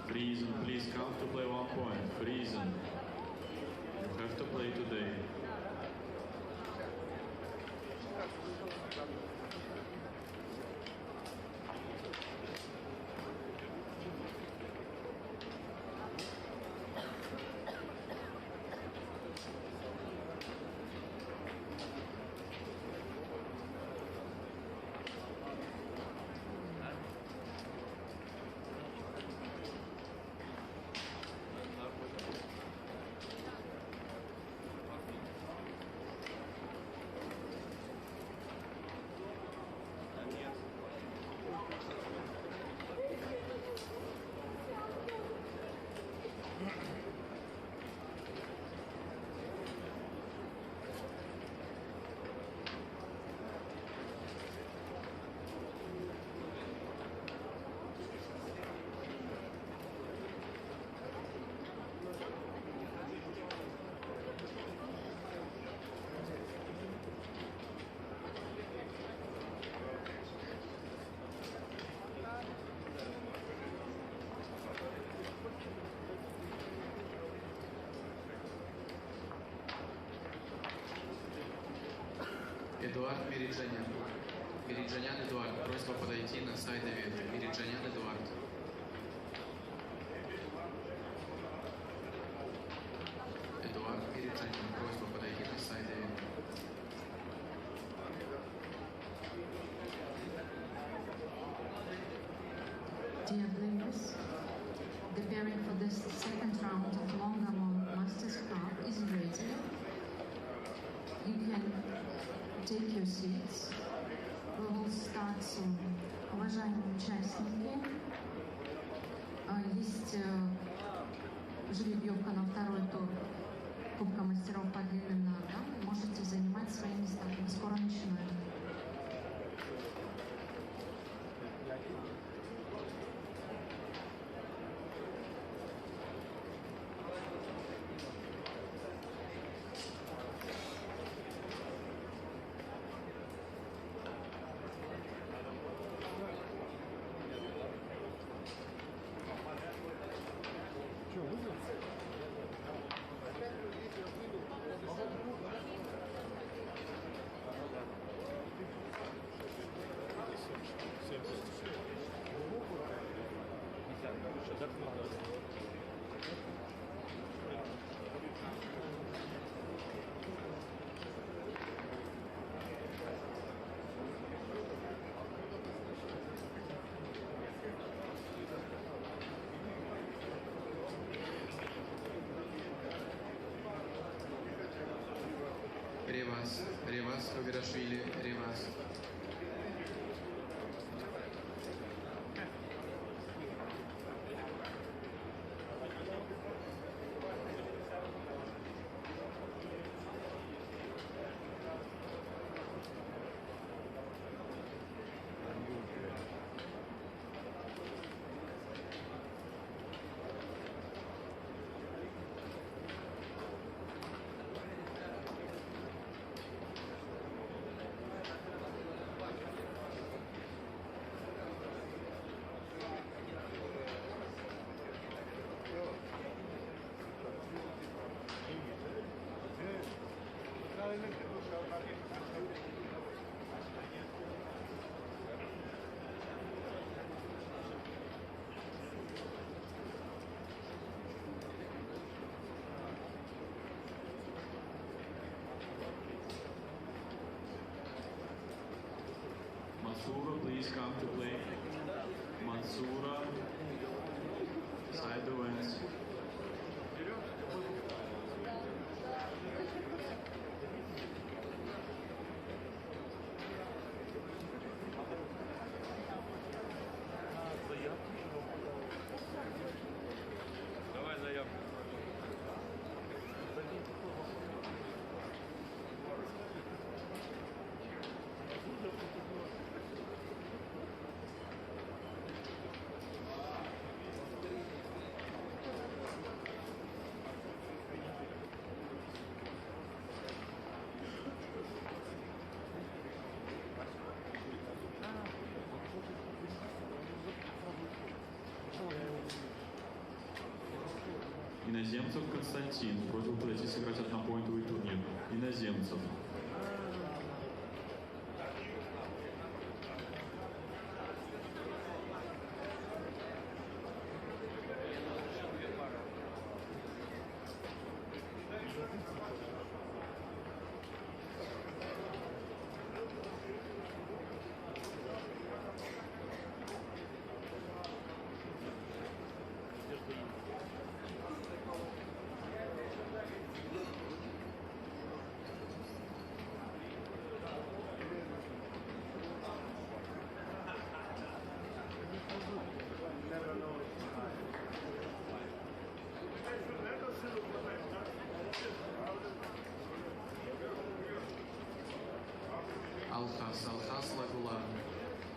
S1: Prison, please come to play 1 point. Prison. You have to play today.
S8: Эдуард Мериджанян. Мериджанян Эдуард. Просьба подойти на сайт ивента. Мериджанян Эдуард. Эдуард Мериджанян. Просьба подойти на сайт ивента.
S2: Dear players, the pairing for this second round of Longamon Masters Cup is ready. You can take your seats. We will start soon. Уважаемые участники, есть жеребьевка на второй тур Кубка мастеров по длинным ногам. Можете занимать свои места. Мы скоро начинаем.
S8: Ревас Хаграшвили, Ревас.
S1: Mansura, please come to play. Mansura, side the wins. Иноземцев Константин просил подойти сыграть однопоинтовый турнир. Иноземцев.
S8: Алхас Лагула.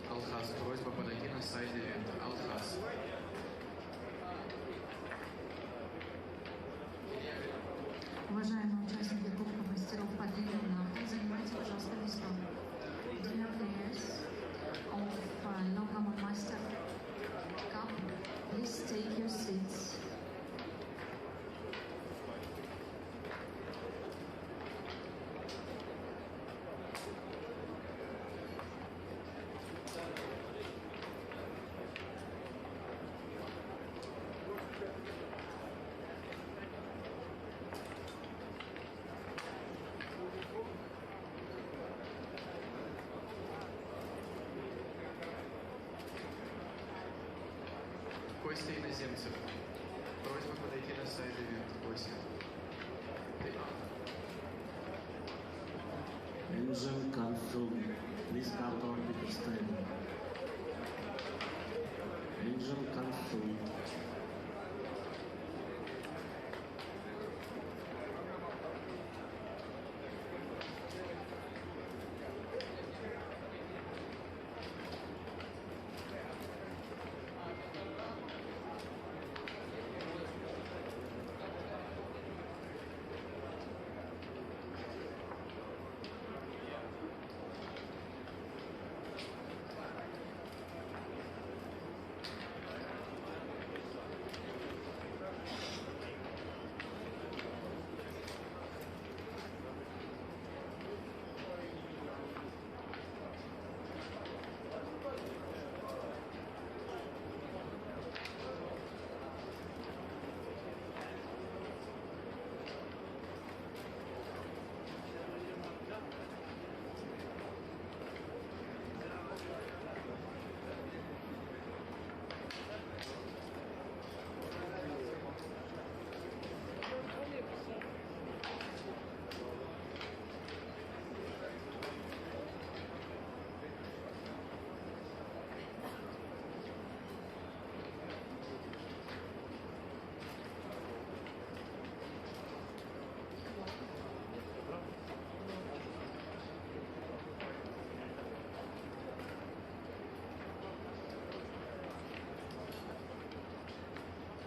S8: Алхас, просьба подойти на сайт ивента. Алхас.
S2: Уважаемые участники Кубка мастеров по длинным нартам, занимайте, пожалуйста, места. Dear players of Local Master Cup, please take your seats.
S8: Гости иноземцев. Просьба подойти на сайт ивента. Гости.
S20: Engine confirmed. Please come to orbital stable. Engine confirmed.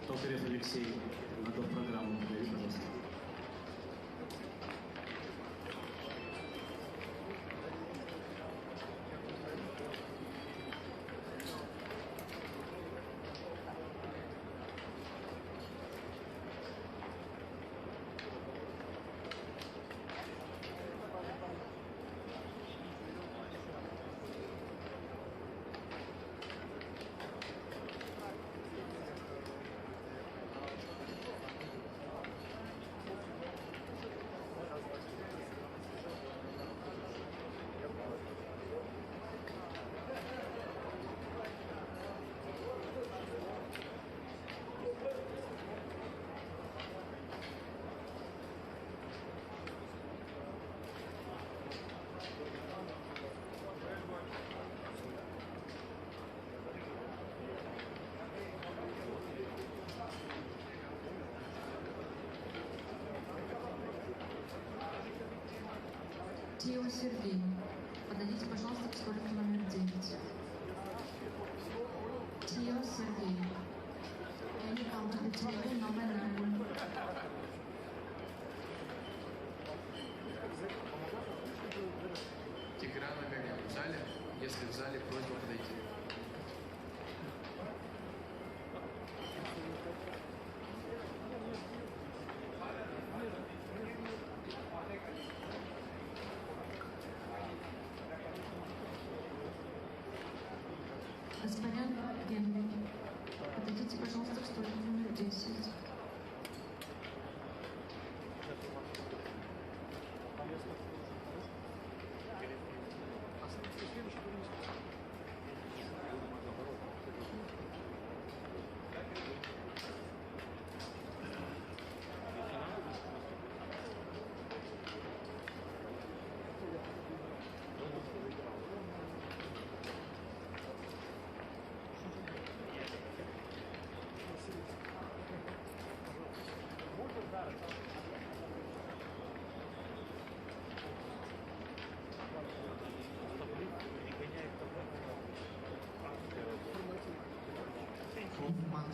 S20: Токарев Алексей, готов программу, подойди, пожалуйста.
S2: Тио Сергей, подойдите, пожалуйста, к столику номер 9. Тио Сергей. Can you come to the table number 9?
S8: Тигран Аганян в зале? Если в зале, просьба подойти.
S2: Господин Генри, подойдите, пожалуйста, к столику номер 10.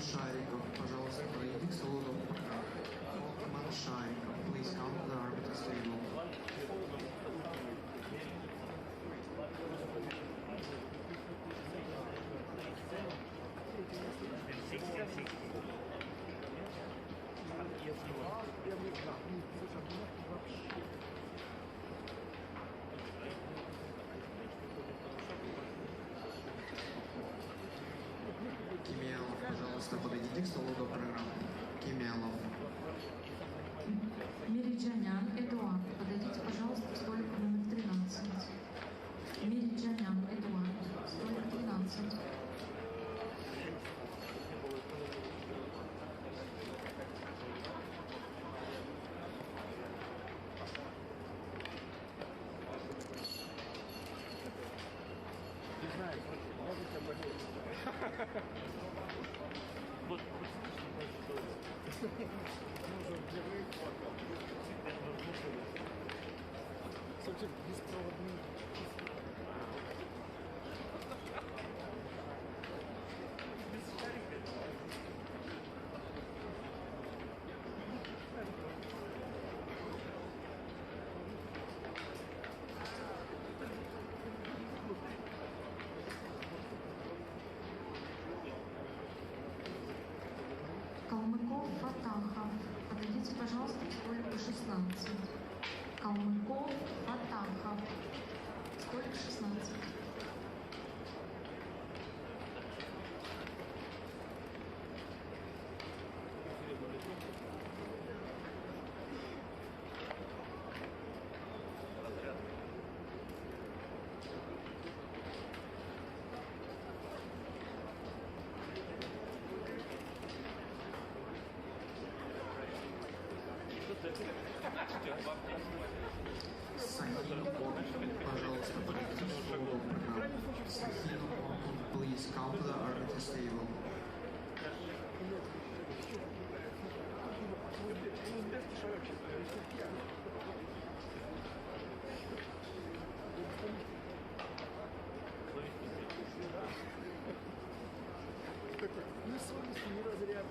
S17: Шайков, пожалуйста, пройди к столу до парка. Шайков, please come to the arbiter's table. Кемелов, пожалуйста, подойдите к столу до программы. Кемелов.
S2: Мериджанян Эдуард, подойдите, пожалуйста, к столику номер 13. Мериджанян Эдуард, столик 13.
S12: Не знаю, может тебя болеть. Вот, Слушай, беспроводный.
S2: Калмыков Фатахов, подойдите, пожалуйста, к столику 16. Калмыков Фатахов, столик 16.
S17: Пожалуйста, подойдите к столу до программы. Please come to the arbiter's table.
S12: Ну, совесть не разряд.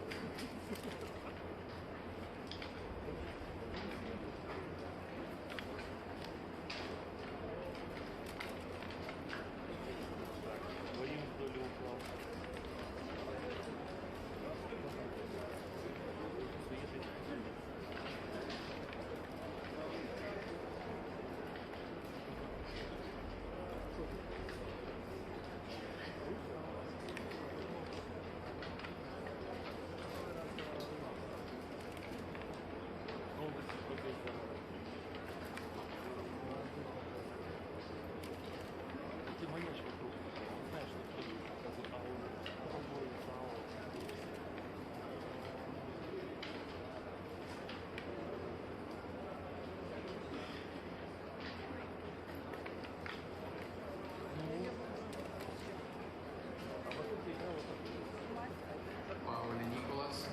S8: Паули Николас.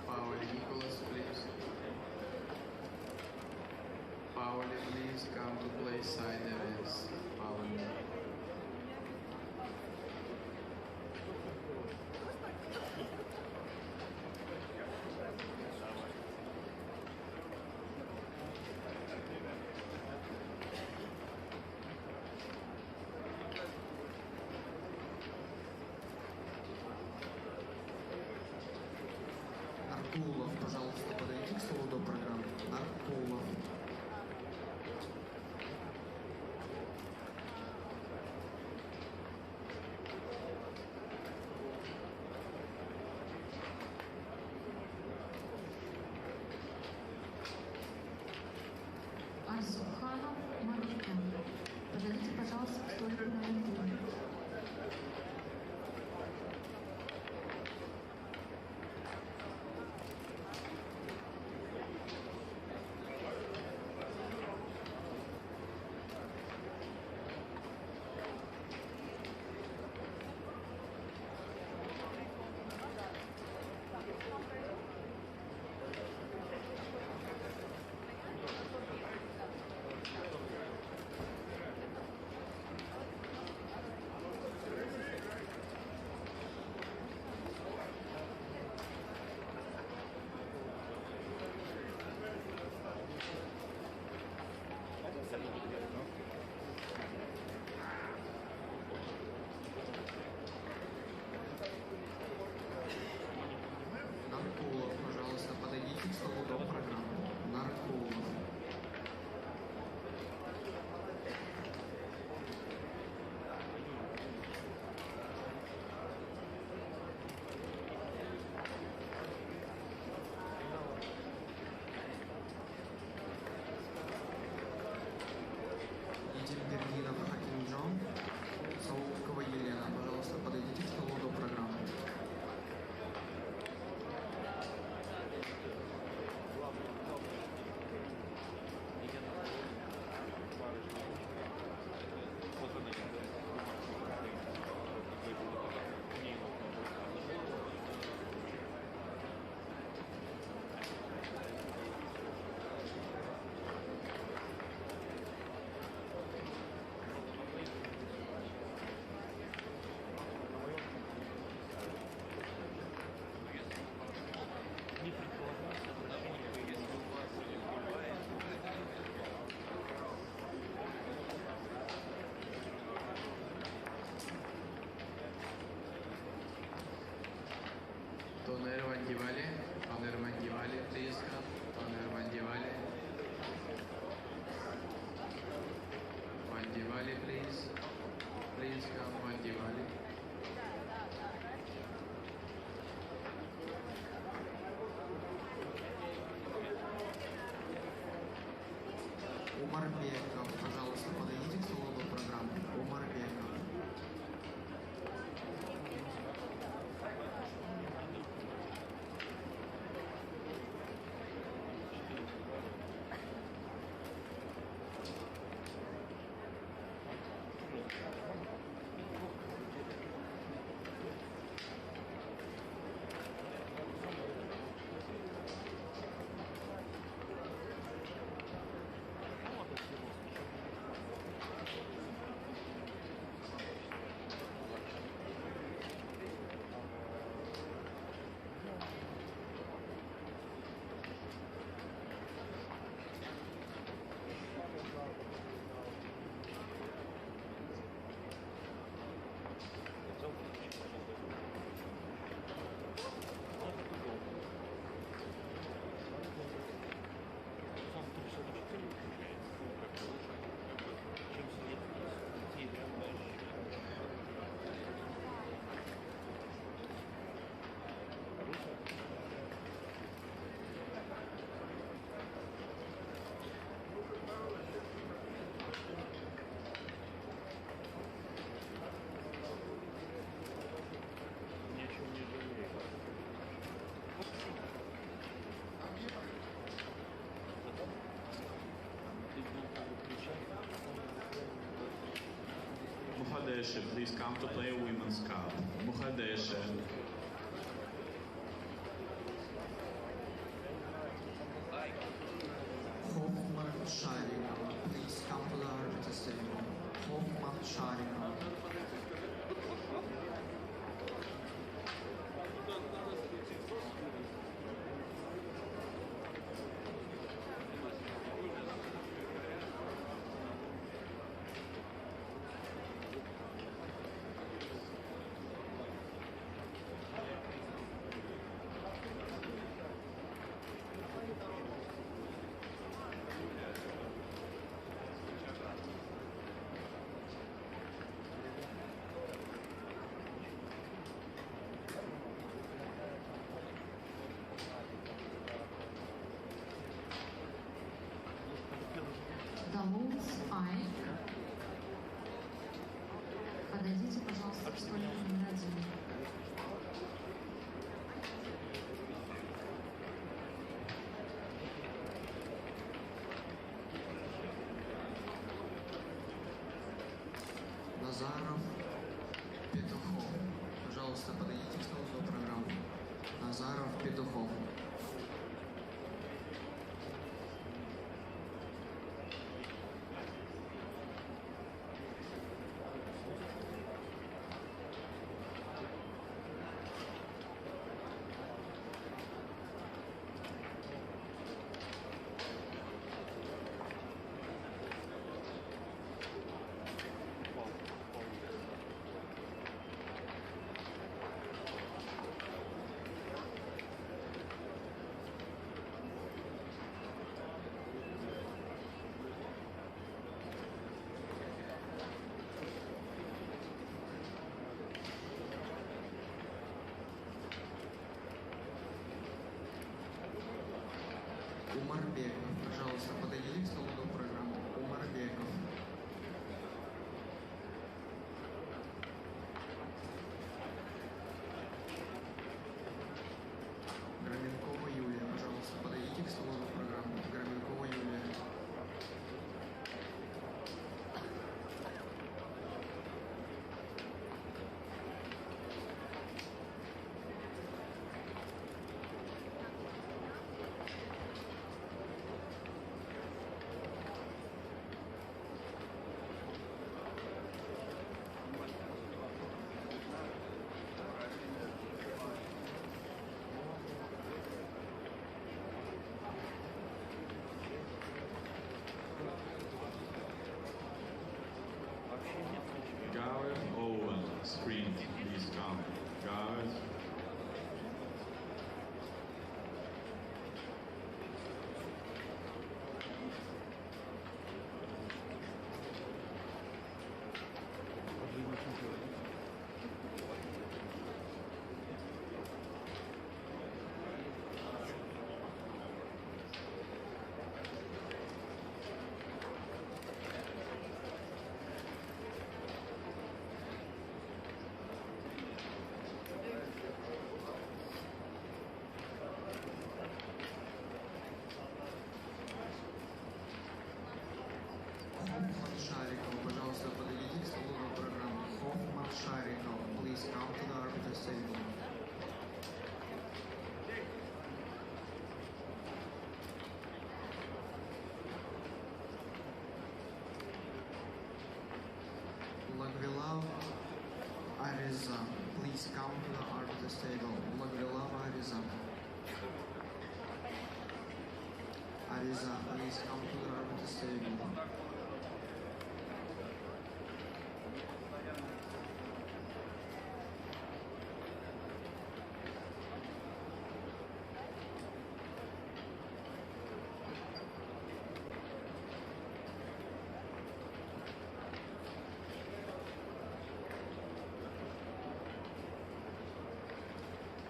S8: Паули Николас, please. Паули, please come to play side events. Паули.
S17: Наркулов, пожалуйста, подойди к столу до программы. Наркулов.
S2: Асуханов Марта. Подойдите, пожалуйста, к столику номер 3.
S17: Нарколов, пожалуйста, подойдите к столу до программы. Нарколов. Едимбергинов Хакимджон. Саулкова Елена, пожалуйста, подойдите к столу до программы.
S8: Тонер Вандивали, please come. Тонер Вандивали, please. Please come, Вандивали.
S17: Умарбеков, пожалуйста, подойдите к столу до программы. Умарбеков.
S1: Muhadeshe, please come to play a women's cup. Muhadeshe.
S17: Hoffman Sharikov, please come to the arbiters table. Hoffman Sharikov.
S2: вспомним радио.
S17: Назаров, Петухов. Пожалуйста, подойдите к столу до программы. Назаров, Петухов. Умарбеков, пожалуйста, подойдите к столу до программы. Умарбеков. Громенкова Юлия, пожалуйста, подойдите к столу до программы. Громенкова Юлия.
S1: Gareth Owen, screen, please come. Gareth.
S17: Хоффман Шариков, пожалуйста, подойдите к столу до программы. Хоффман Шариков, please come to the arbiter table. Лагвилав Ариза, please come to the arbiter table. Лагвилав Ариза. Ариза, please come to the arbiter table.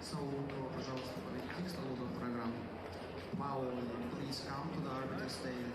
S17: Саулова, пожалуйста, подойдите к столу до программы. Маул, please come to the arbiter table.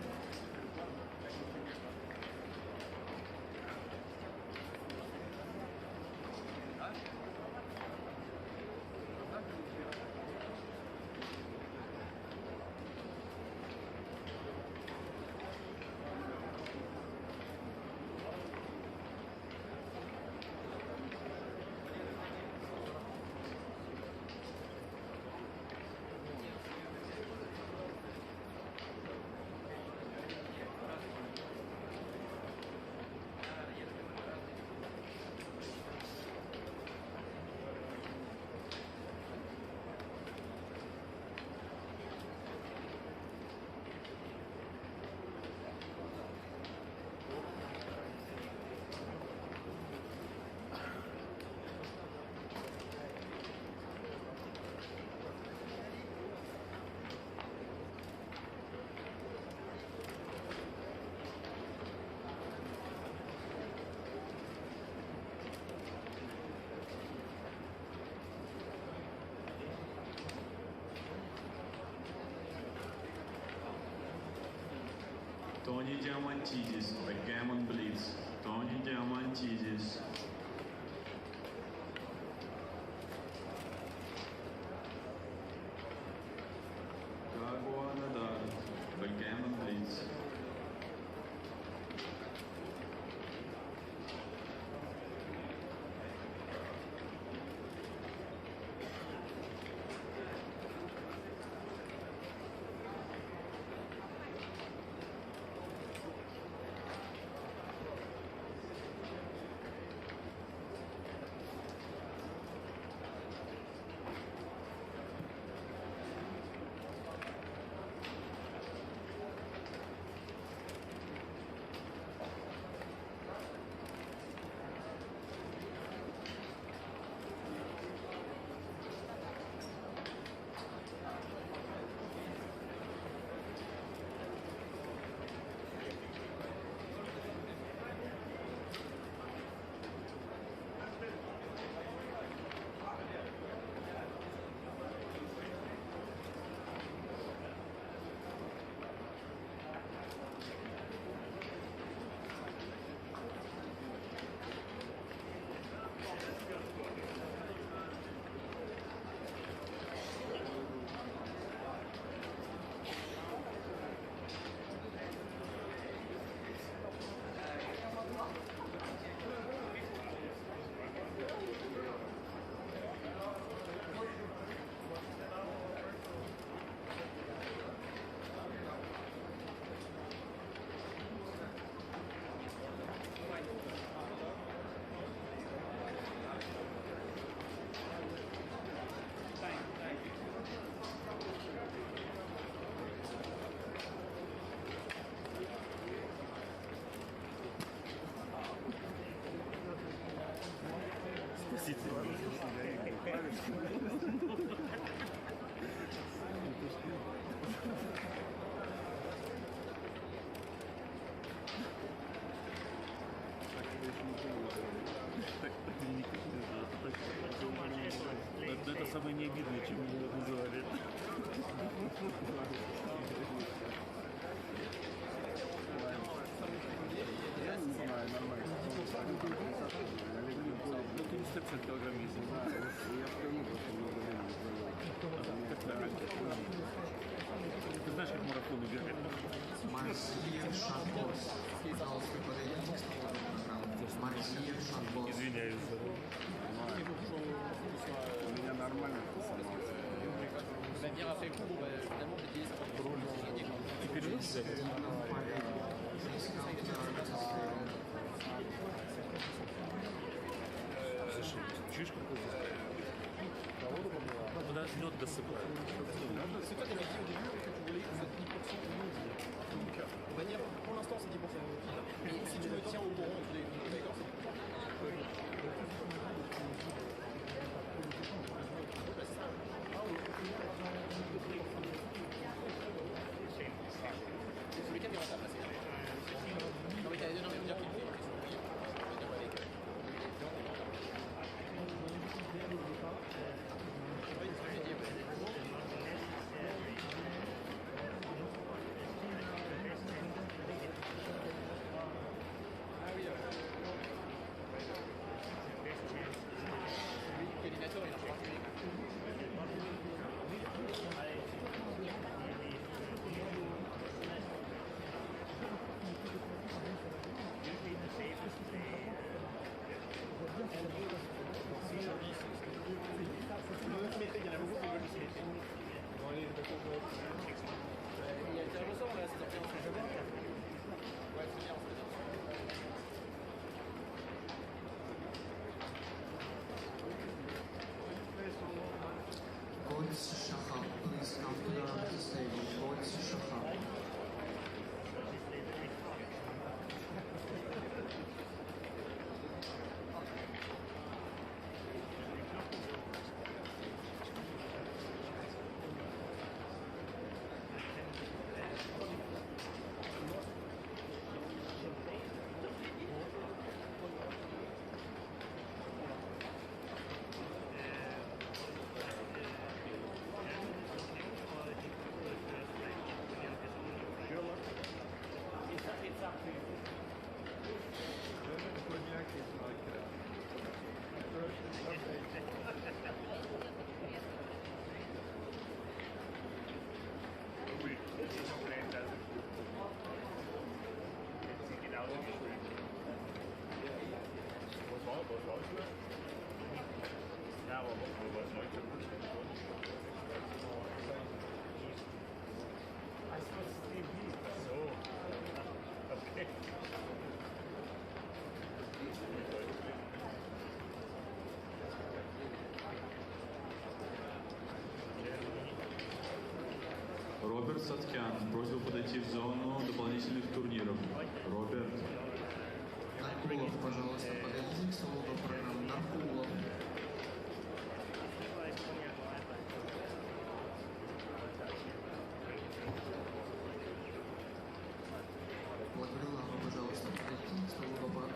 S1: Tony Diamantidis, Backgammon Blitz. Tony Diamantidis.
S12: самое необидное, чем меня называли. Я не знаю, нормально. Ну, ты не 150 килограмм ездил. Я в Крыму очень много времени провел. Ты знаешь, как марафоны бегать? Извиняюсь. У меня нормально теперь чуешь, какой здесь? Куда лед досыпает?
S21: Pour l'instant, c'est 10%. Et si tu me tiens au courant, d'accord, c'est le cas, mais on t'a passé. Non, mais t'as énormément de dire qu'il me fait.
S17: Shaykhantour, please come to the stage. Shaykhantour.
S1: Роберт Саткян просил подойти в зону дополнительных турниров. Роберт.
S17: Наркулов, пожалуйста, подойдите к столу до программы. Наркулов. Лабзак, пожалуйста, подойдите к столу до программы.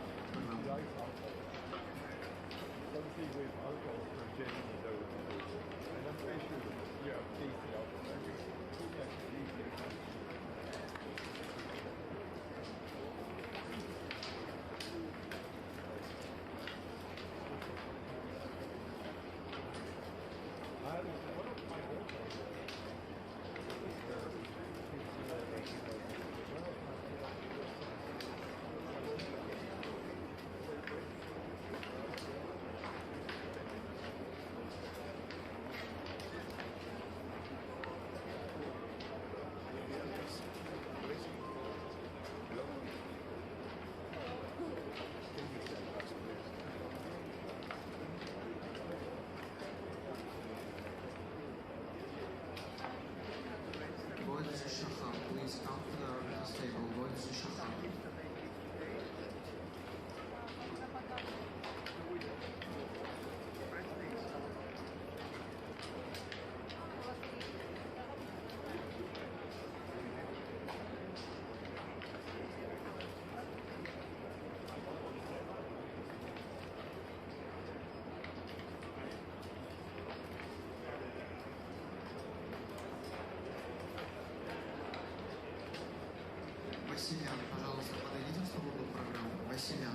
S17: Василян, пожалуйста, подойдите к столу до программы. Василян.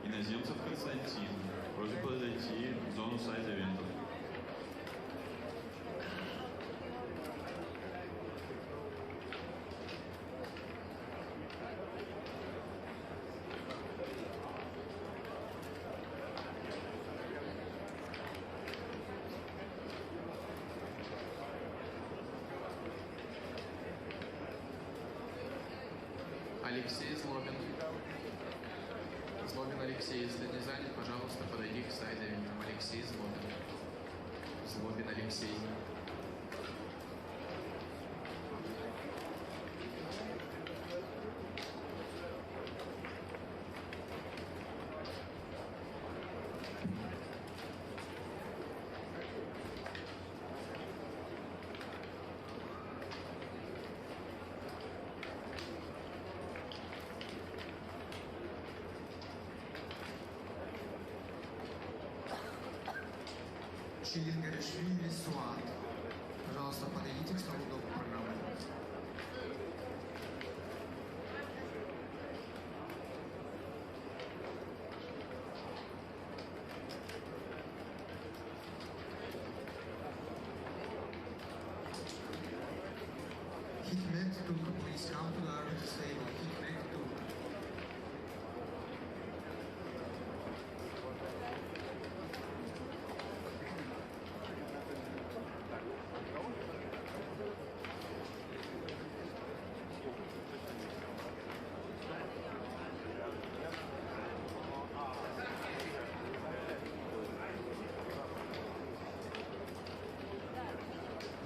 S1: Иноземцев Константин. Просит подойти в зону сайта ивентов.
S8: Алексей Злобин. Злобин Алексей, если не занят, пожалуйста, подойди к сайту ивентам. Алексей Злобин. Злобин Алексей.
S17: Челингаришвили Суат. Пожалуйста, подойдите к столу до программы. Hikmet Tuk, please come to the Address table. Hikmet Tuk.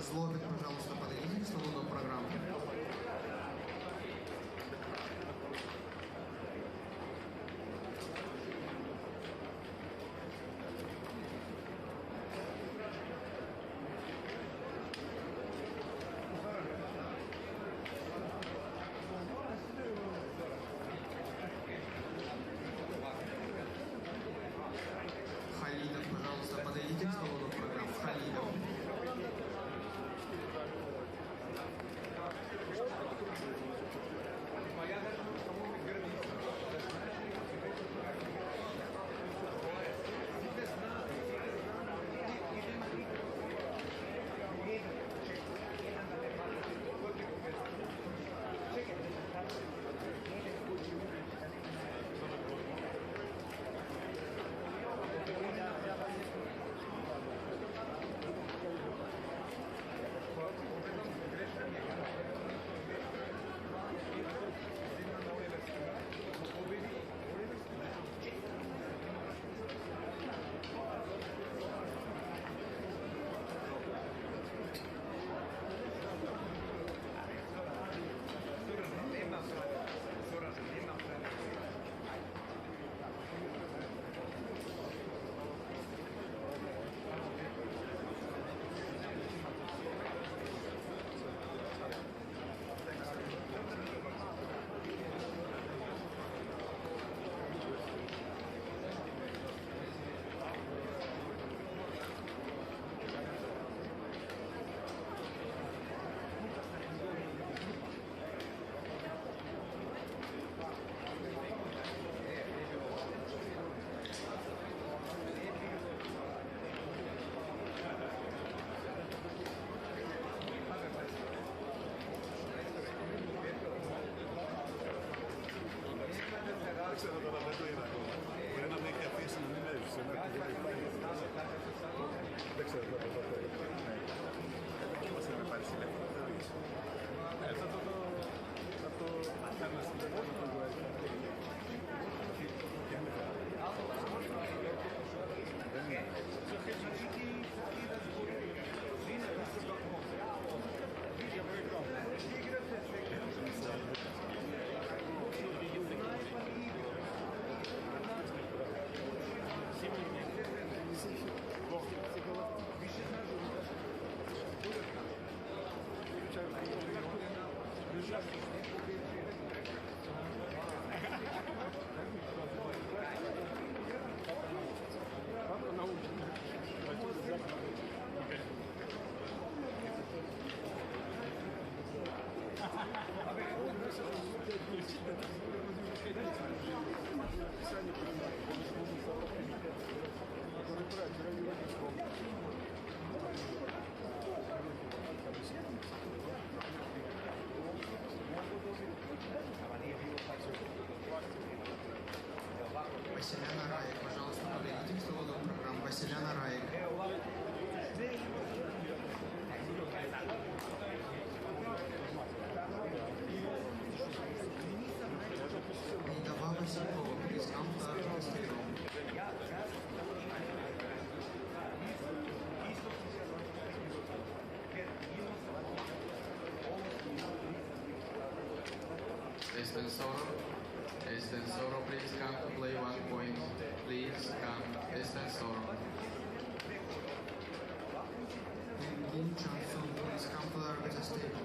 S17: Злобин, пожалуйста, подойдите к столу до программы. Халидов, пожалуйста, подойдите к столу до программы. Халидов. Василяна Раек, пожалуйста, подойдите к столу программы. Василяна Раек. Нидава Василькова, please come to the stage.
S8: Estensoro, please come to play 1 point. Please come, Estensoro.
S17: Евгений Чансон, please come to the arbiter stage.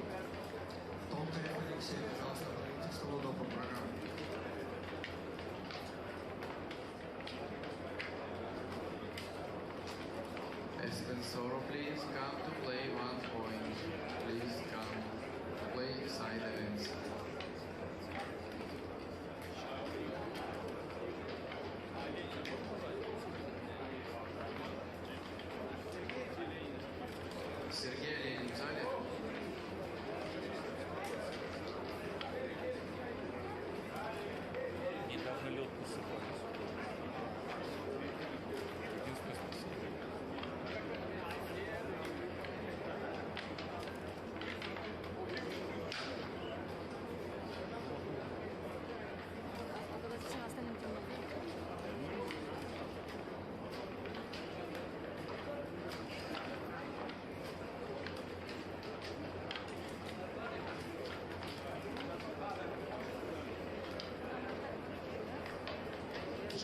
S17: Токарев Алексей, пожалуйста, подойдите к столу по программе.
S8: Estensoro, please come to play 1 point. Please come to play side events. Сергей Ленин в зале.
S12: Недавно лед посыпали. Единственное спасибо.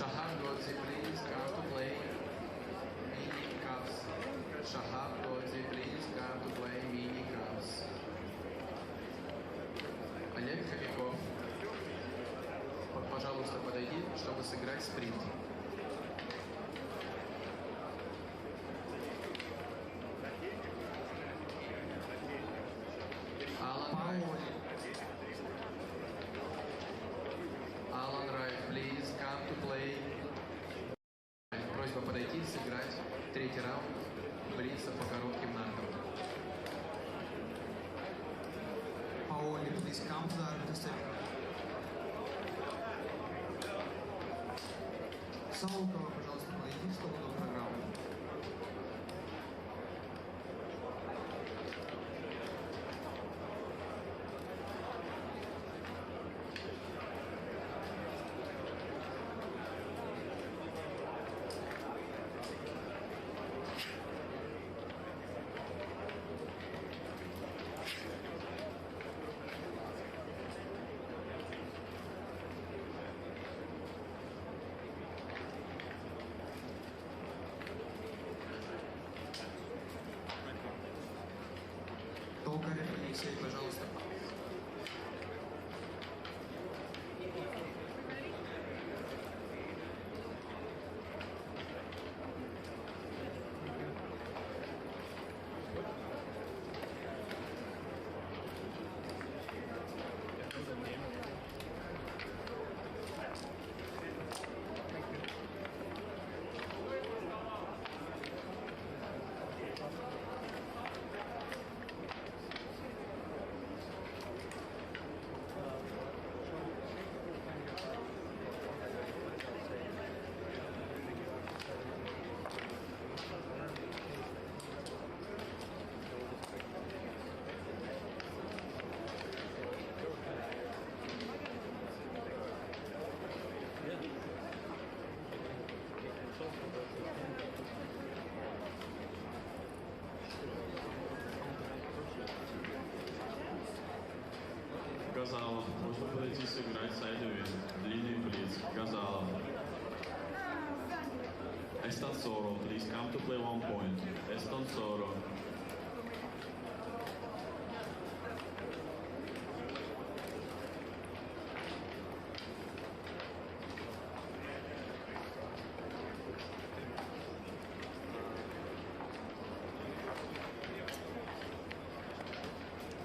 S8: Shahab Godzi, please come to play mini cups. Shahab Godzi, please come to play mini cups. Олег Хомяков, пожалуйста, подойди, чтобы сыграть спринт. Alan Wright, please come to play. Просьба подойти и сыграть третий раунд блица по коротким нагам.
S17: Paoli, please come to the arbiter stage. Саулкова, пожалуйста, подойди к столу программы. Токарев Алексей, пожалуйста.
S1: Газалов, можно подойти сыграть сайдовин, длинный блиц. Газалов. Estensoro, please come to play 1 point. Estensoro.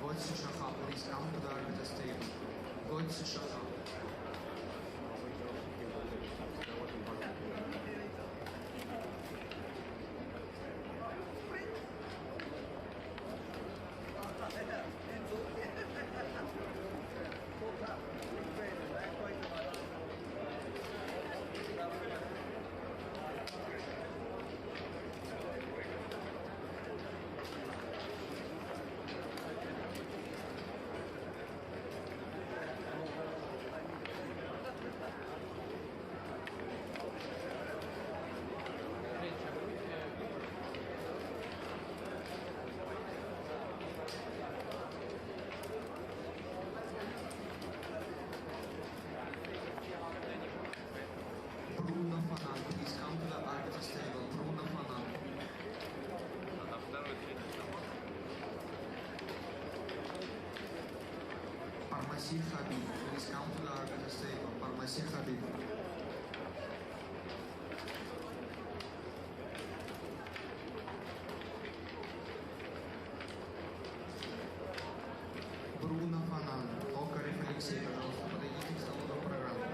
S17: Godsi Shahab, please come to the arbiter stage. Godsi Shahab. Сехабиб. Бруно Фанан. Окарев Алексей, пожалуйста, подойдите к салону программы.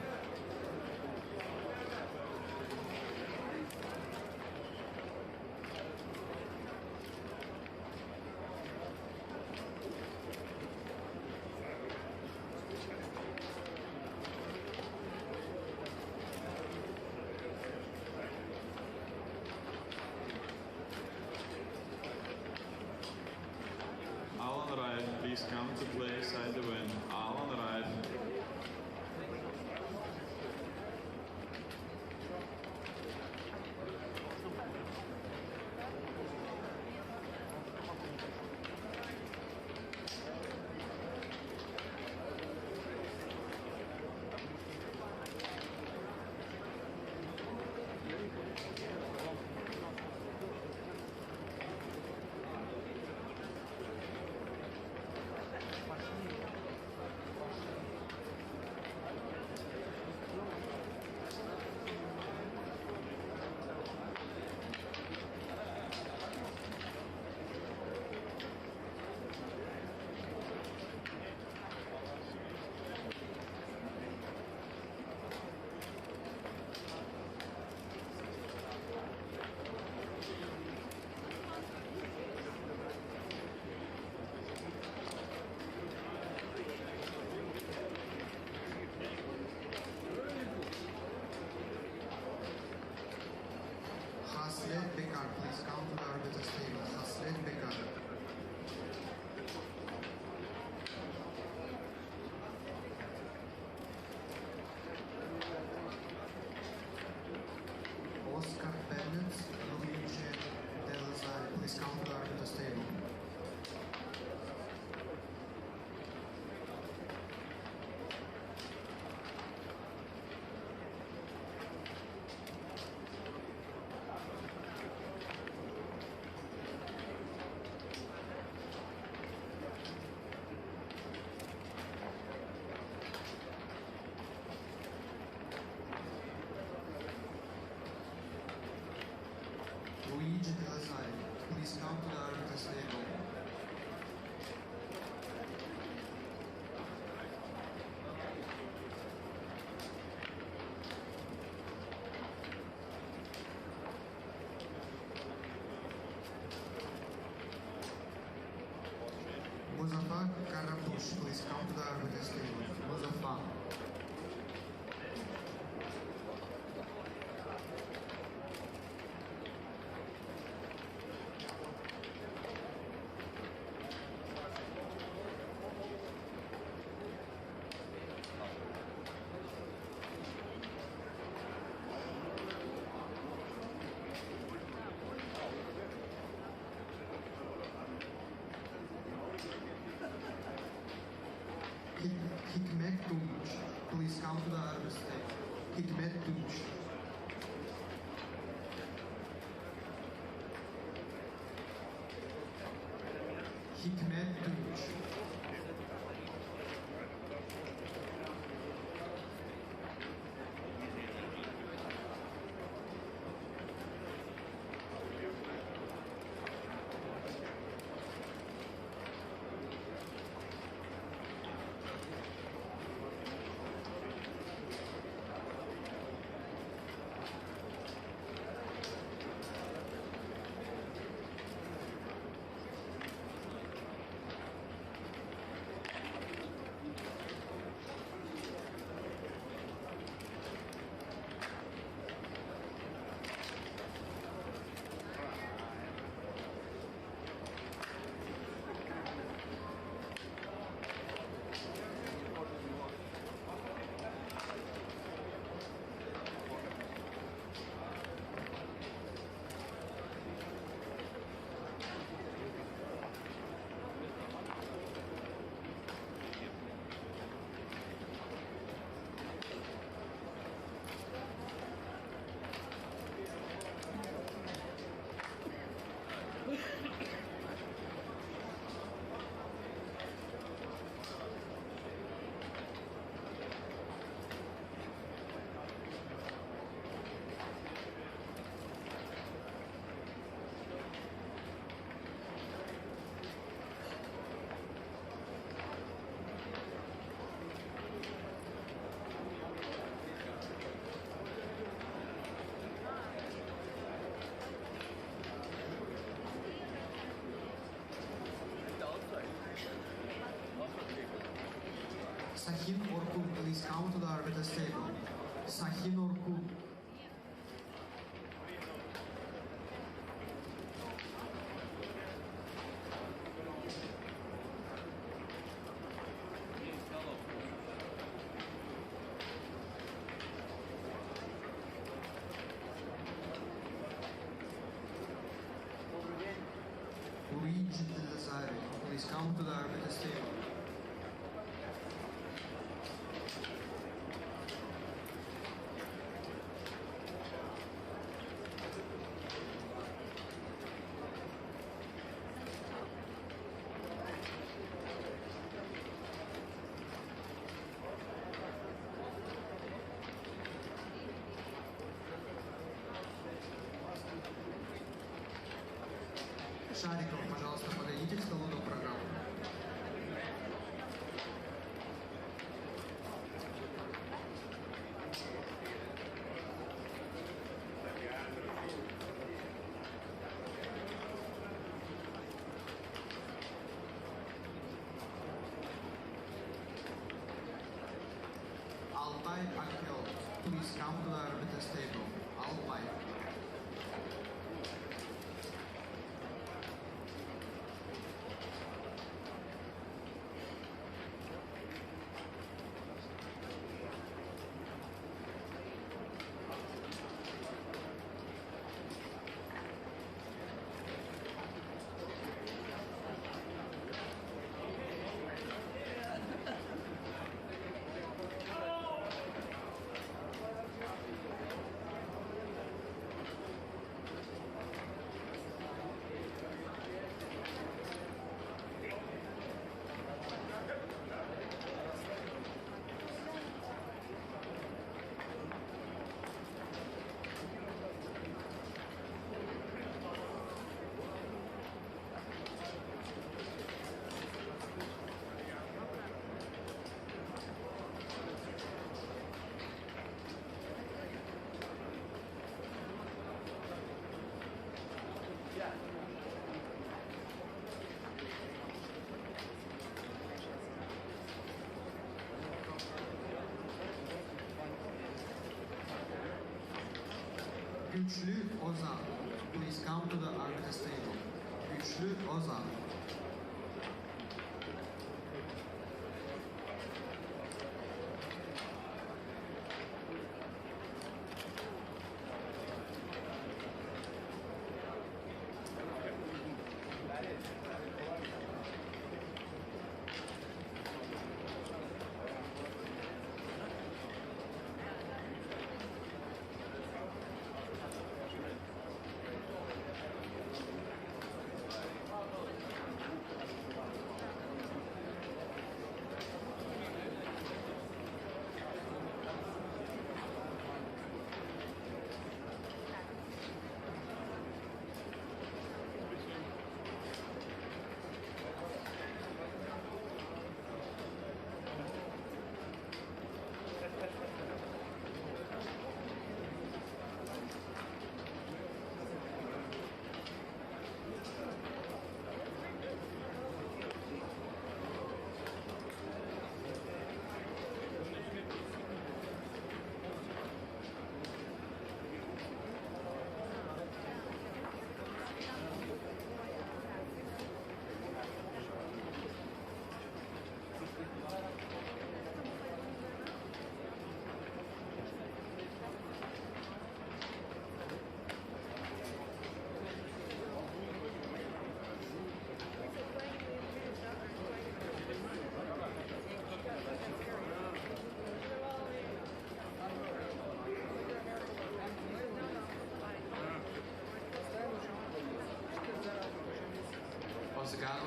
S1: All on right, please come to play side the wind. All on right.
S17: Haslet Bekar, please come to the arbiter's table. Haslet Bekar. Oscar Bennett, Luigi Delazar, please come to the arbiter's table. Luigi Delazar, please come to the arbiter's table. Muzaffar Karapush, please come to the arbiter's table. Muzaffar. Hikmet Tunç, please come to the arbiter's table. Hikmet Tunç. Hikmet Tunç. Sahin Orkun, please come to the arbiters table. Sahin Orkun. Please come to the arbiters table. Шариков, пожалуйста, подойдите к столу до программы. Alpay Akiko, please come to the arbiters table. Alpay. Güçlü Ozan, please come to the arbiters table. Güçlü Ozan.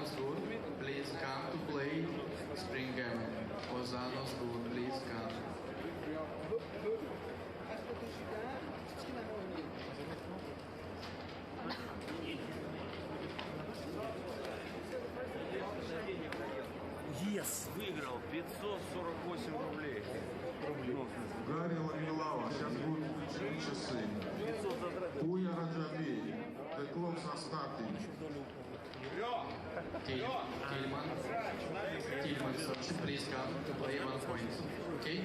S17: Ozano's good, please come to play spring game. Ozano's good, please come.
S12: Yes! Выиграл 548 рублей.
S18: Гарри Ламилава, сейчас будут включены часы. Уя Раджаби, the clocks are starting.
S17: Tillman, please come to play one for points. Okay?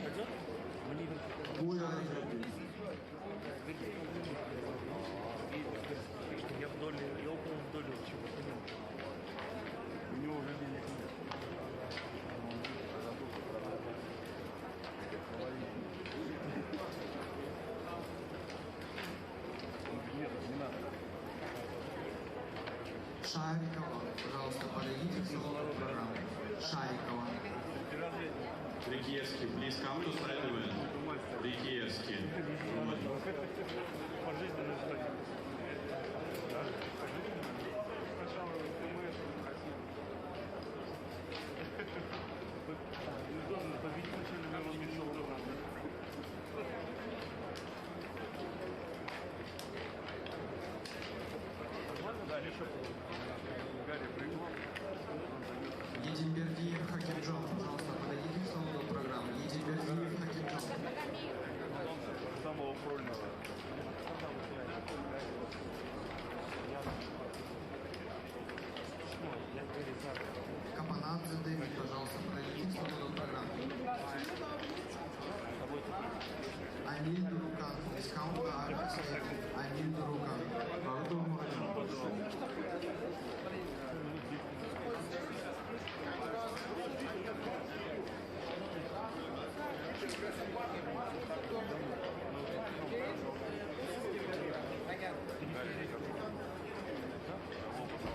S12: Я около вдоль чего-то нет. У него уже денег нет. Нет, не надо.
S17: Шайхантоur, пожалуйста, подойдите к салону программы. Шайхантоur.
S1: Рикиевский, please come to side event. Рикиевский.
S12: Пожизненное здание. Должен победить начальный мировой мечтал. Да, еще Гарри прыгнул.
S17: Едимбердиев Хакимджон, пожалуйста, подойдите к салону программы. Едимбердиев Хакимджон.
S12: Самого прольного.
S17: Капанадзе Дэвид, пожалуйста, подойдите к салону программы. Аниль Дурукан, дискаунт на Адрес. Аниль Дурукан.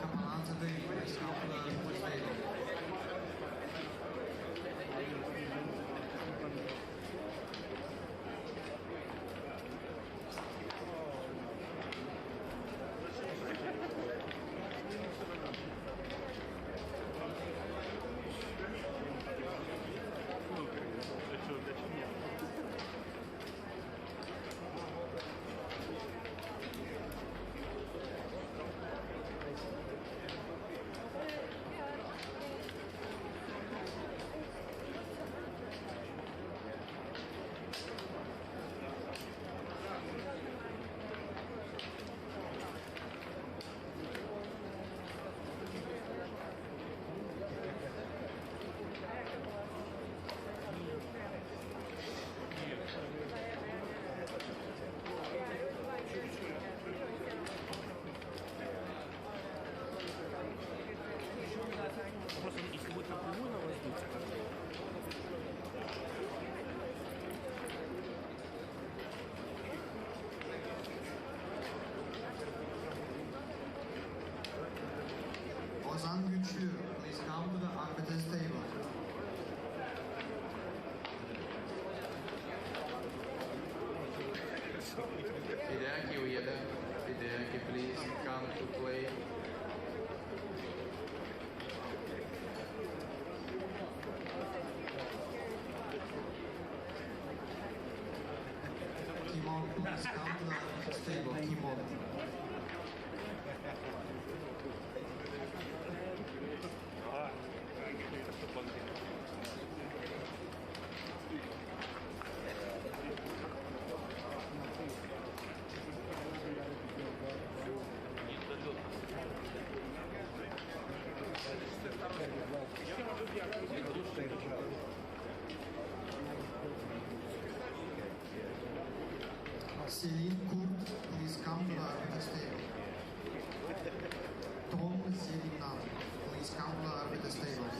S17: Капанадзе Дэвид, дискаунт на Адрес. Ozan Güçlü, please come to the Akiko table.
S8: Hideaki Ueda, Hideaki, please come to play.
S17: Timon, please come to the Akiko table. Timon. Celine Kurt, please come to the arbiters table. Tom Zelinan, please come to the arbiters table.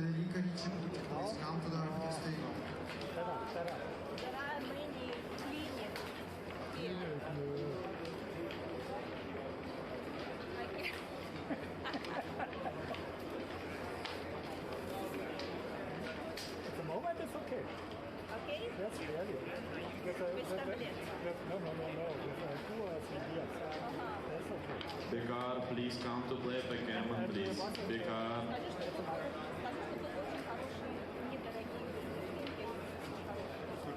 S17: Federica Riccibuti, please come to the address table.
S14: There are many clinics here.
S19: At the moment it's okay.
S14: Okay?
S19: That's really.
S14: Which tablet?
S19: No. With 2 or 3 years. That's okay.
S1: Bekar, please come to play backgammon, please. Bekar.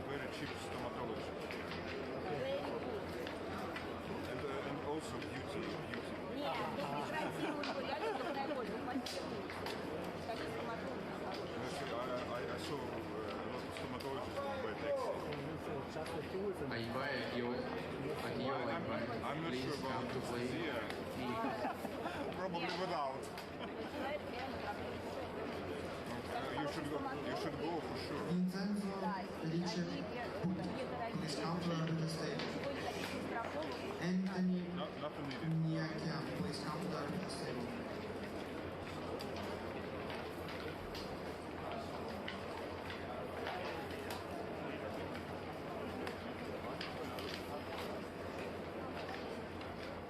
S18: Very cheap stomatology. And also beauty.
S14: Нет, некрасивую реально такая боль. Скажи стоматолог.
S18: I saw a lot of stomatologists on by taxi. I'm not sure about anesthesia. Probably without. You should go for sure.
S17: Vincenzo Riccibuti, please come to the address table. Anthony Niakian, please come to the address table.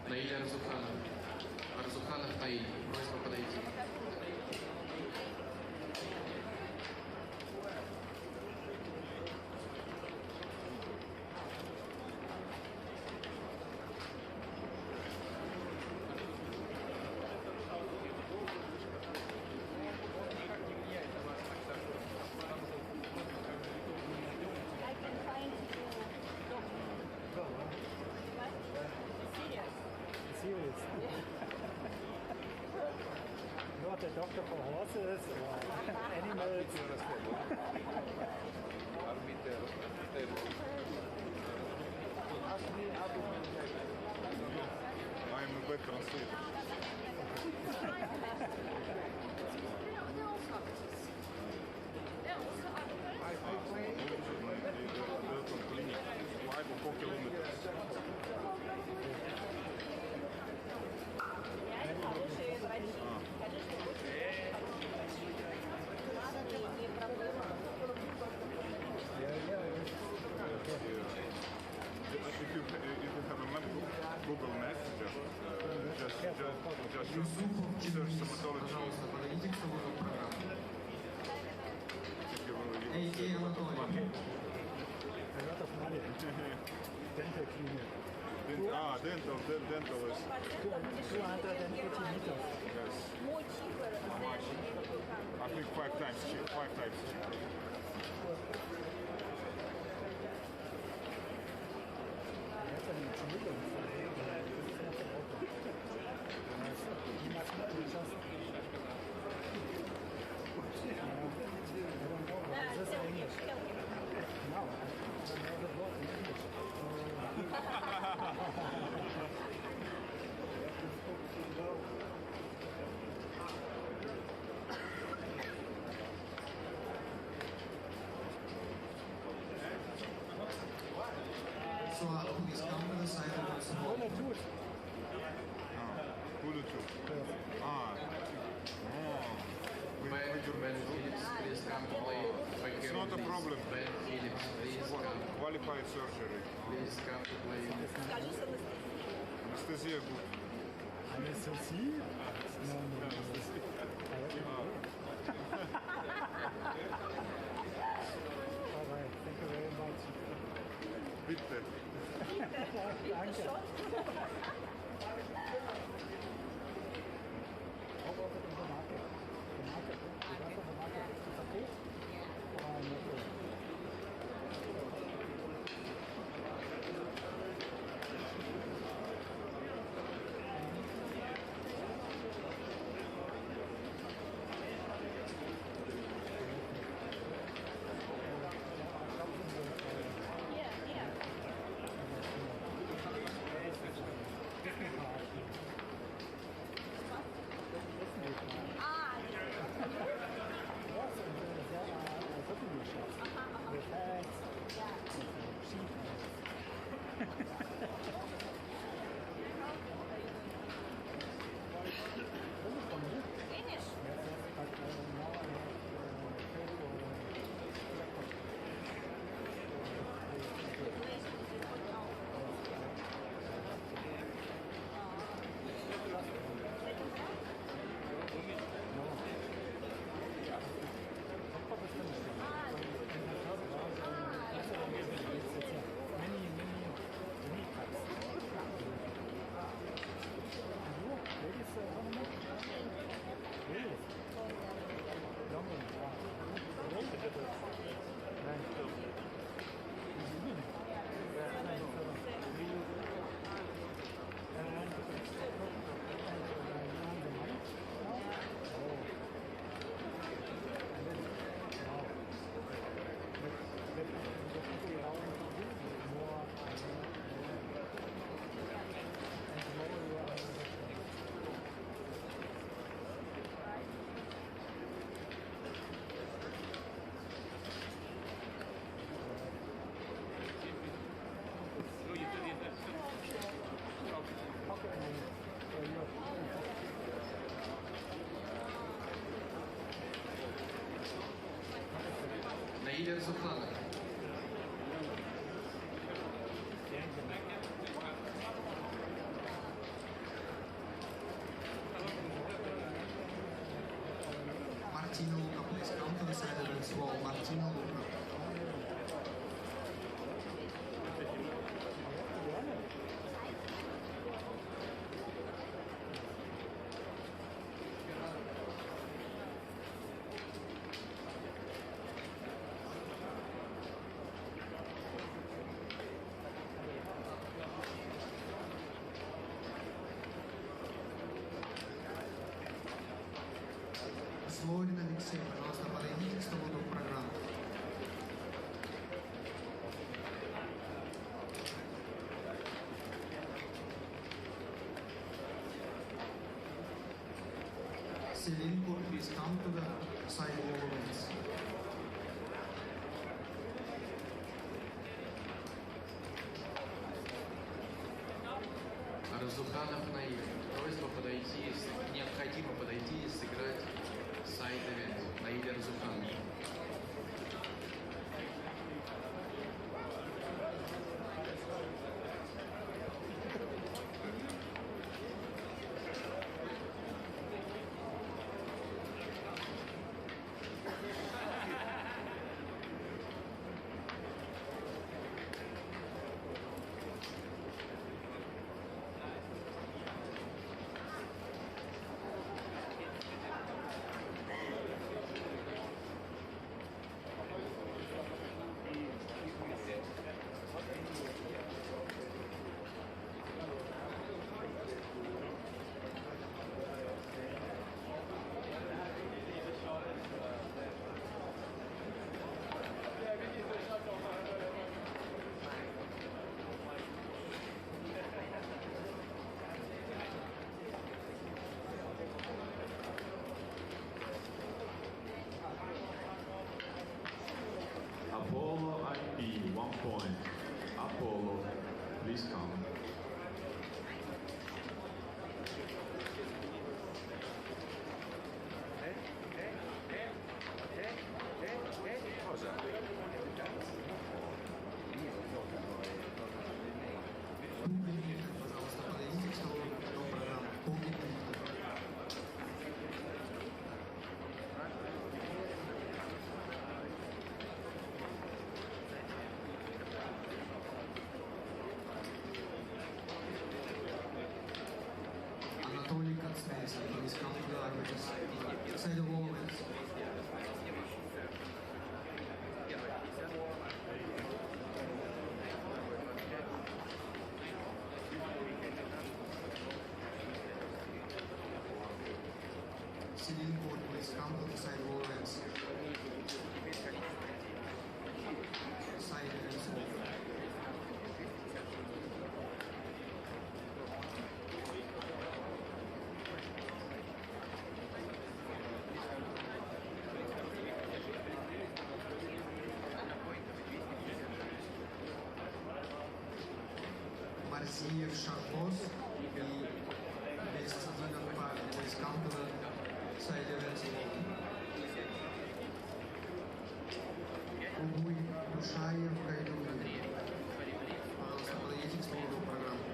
S8: Наиль Арзуханов. Арзуханов Наиль. Просьба подойти.
S19: Serious. Not a doctor for horses or animals.
S18: I am a bad translator. Clinic, 5 or 4 kilometers.
S14: Хорошие врачи. Скажи, что не проблема.
S18: If you have a map, Google Maps, just search stomatology.
S17: Пожалуйста, подойдите к столу программы.
S18: If you will,
S17: Эй, Анатолий.
S19: A lot of money. Dental clinic.
S18: Dental is.
S19: 280 meters.
S18: Yes. How much? I think 5 times cheap. 5 times cheap.
S19: That's an Entschuldigung. You must not just... I don't know. Is this in English? No, I don't know the word in English.
S17: Slava, please come to the side of the wall.
S18: Bluetooth. It's not a problem. Qualified surgery. Anesthesia good.
S19: Anesthesia? No. All right, thank you very much.
S18: Bitte.
S19: Danke. How about it in the market? The market, the rest of the market, is it okay? Or not really?
S8: Наиля Зуханов.
S17: Martino Luca, please come to the side of this wall. Martino Luca. Слорин Алексей, пожалуйста, подойдите к столу до программы. Selinko, please come to the side wall events.
S8: Разуханов Наиль. Просьба подойти, необходимо подойти и сыграть сайд-эвент. Наиля Разуханов.
S1: Apollo IP, 1 point. Apollo, please come.
S17: Пожалуйста, подойдите к столу до программы. Анатолий Кацнес, please come to the Address. Side of all events. Selinko, please come to the side wall events. Side events open. Марзиев Шахбоз и Бестидинов Парк, please come to the side events open. Угуй Душаев Гайдури. Пожалуйста, подойдите к столу до программы.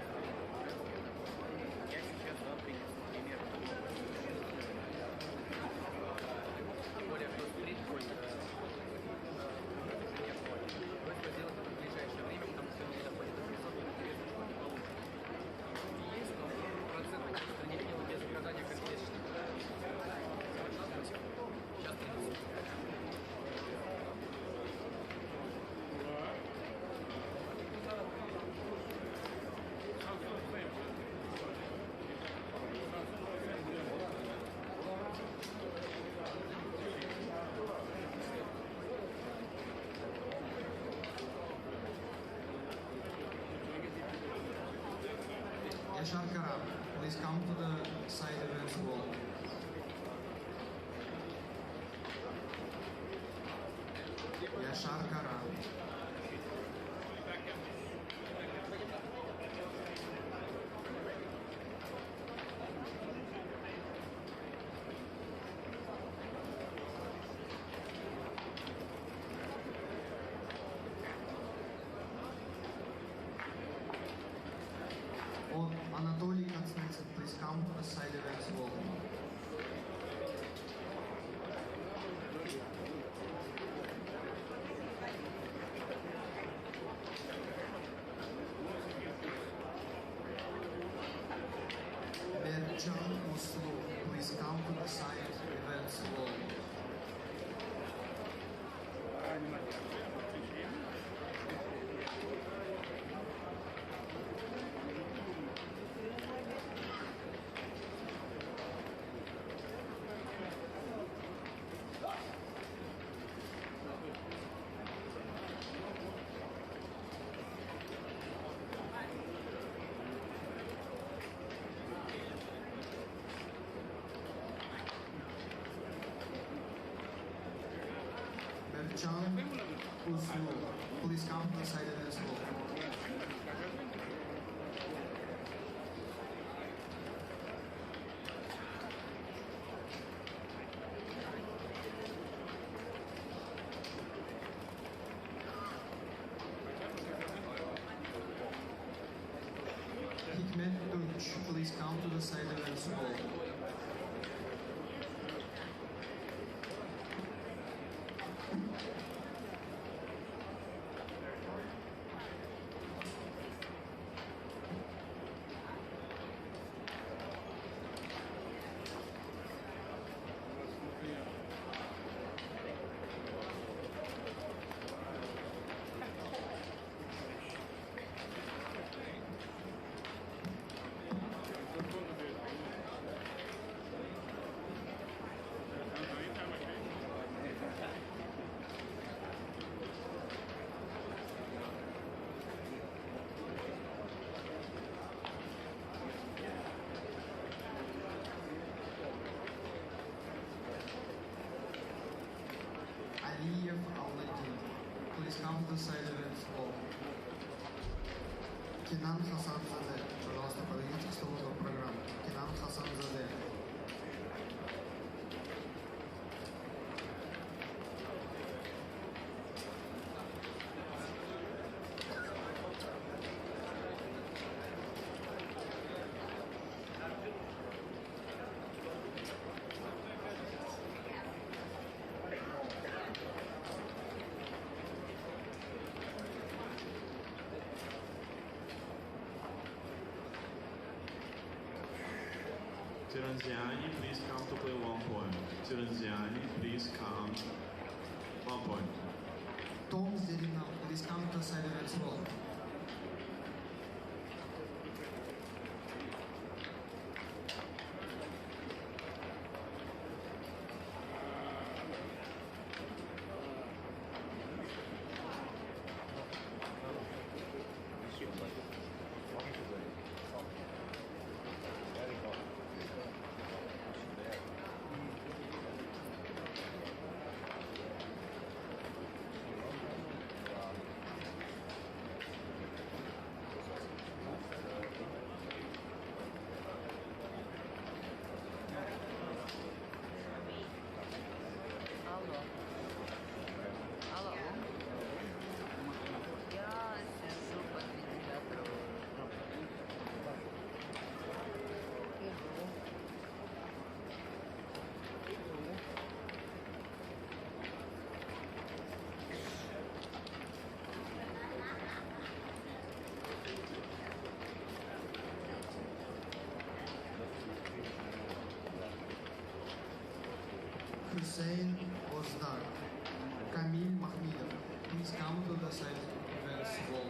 S17: Yashar Karam, please come to the side events wall. Yashar Karam. Can Uslu, please come to the side of this wall. Hikmet Tunç, please come to the side of this wall. Aliyev Alladin, please come to the side of this wall. Kenan Хасанзаде, пожалуйста, подойдите к столу до программы. Kenan Хасанзаде.
S1: Tiranziani, please come to play 1 point. Tiranziani, please come. 1 point.
S17: Tom Zerina, please come to the side of this wall. Hussein Ozdar, Kamil Mahmidov, please come to the side of this wall.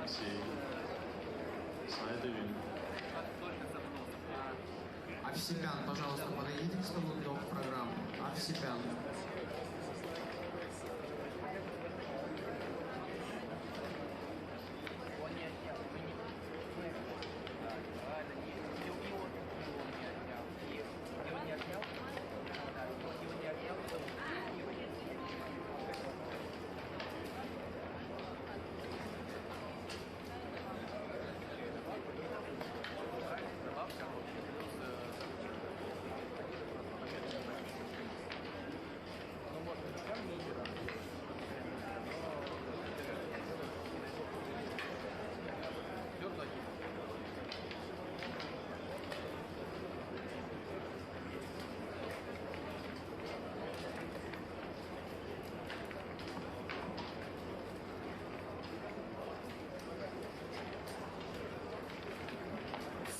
S1: taxi. Side the wind.
S17: Овсепян, пожалуйста, подойдите к столу до программы. Овсепян.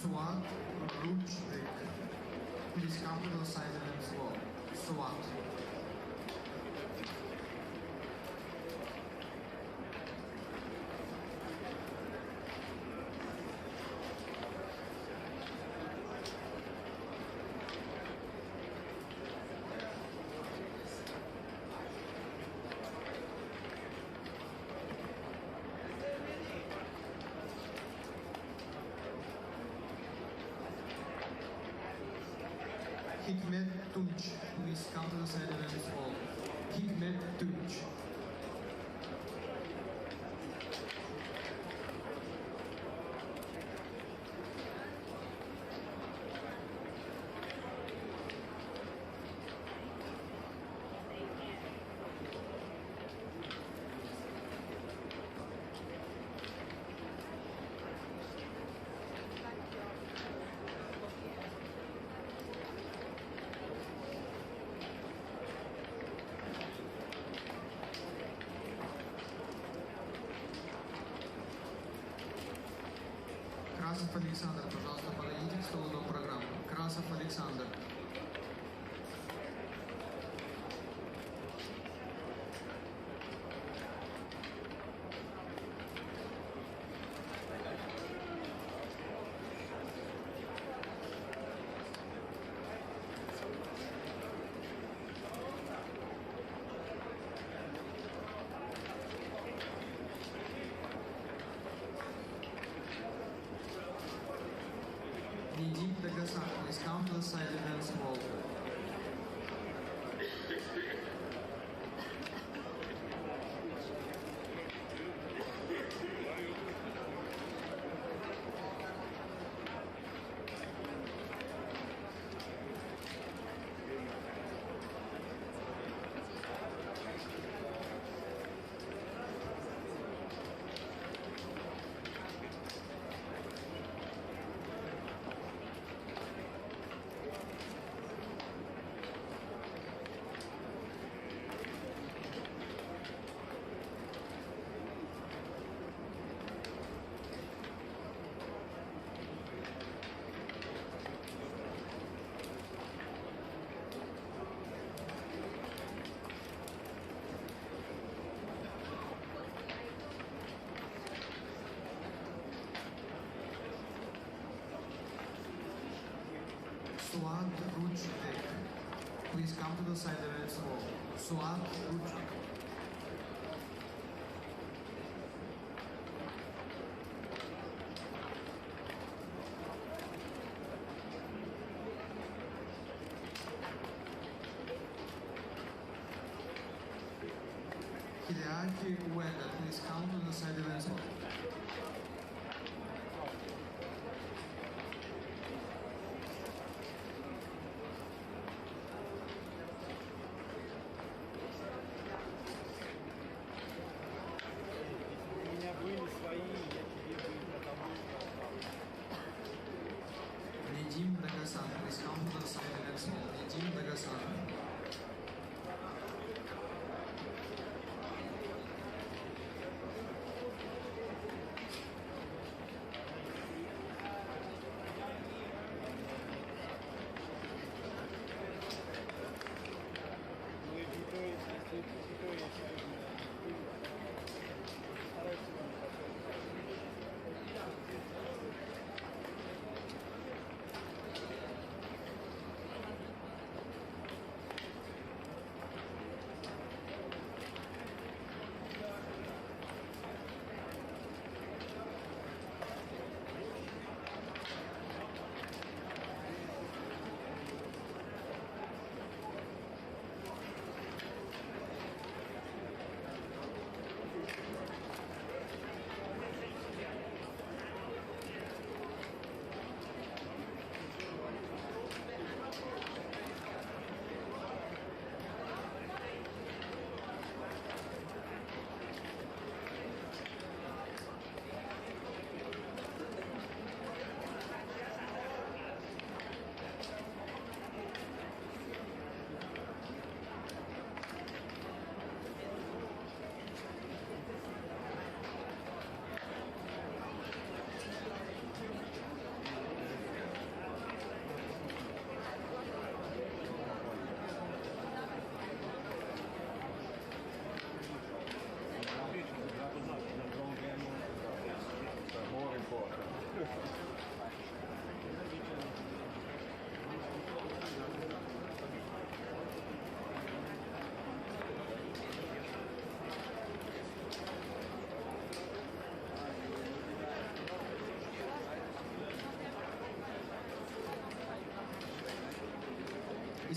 S17: SWAT Rutschweg. Please come to the side and slow. SWAT. Hikmet Tunç, please come to the side of this wall. Hikmet Tunç. Красов Александр, пожалуйста, подойдите к столу до программы. Красов Александр. Nedim Dagasan, please come to the side events wall. SWAT Rutschweg. Please come to the side events wall. SWAT Rutschweg. Hideaki Ueda, please come to the side events wall. Nedim Dagasan, please come to the side events wall. Nedim Dagasan.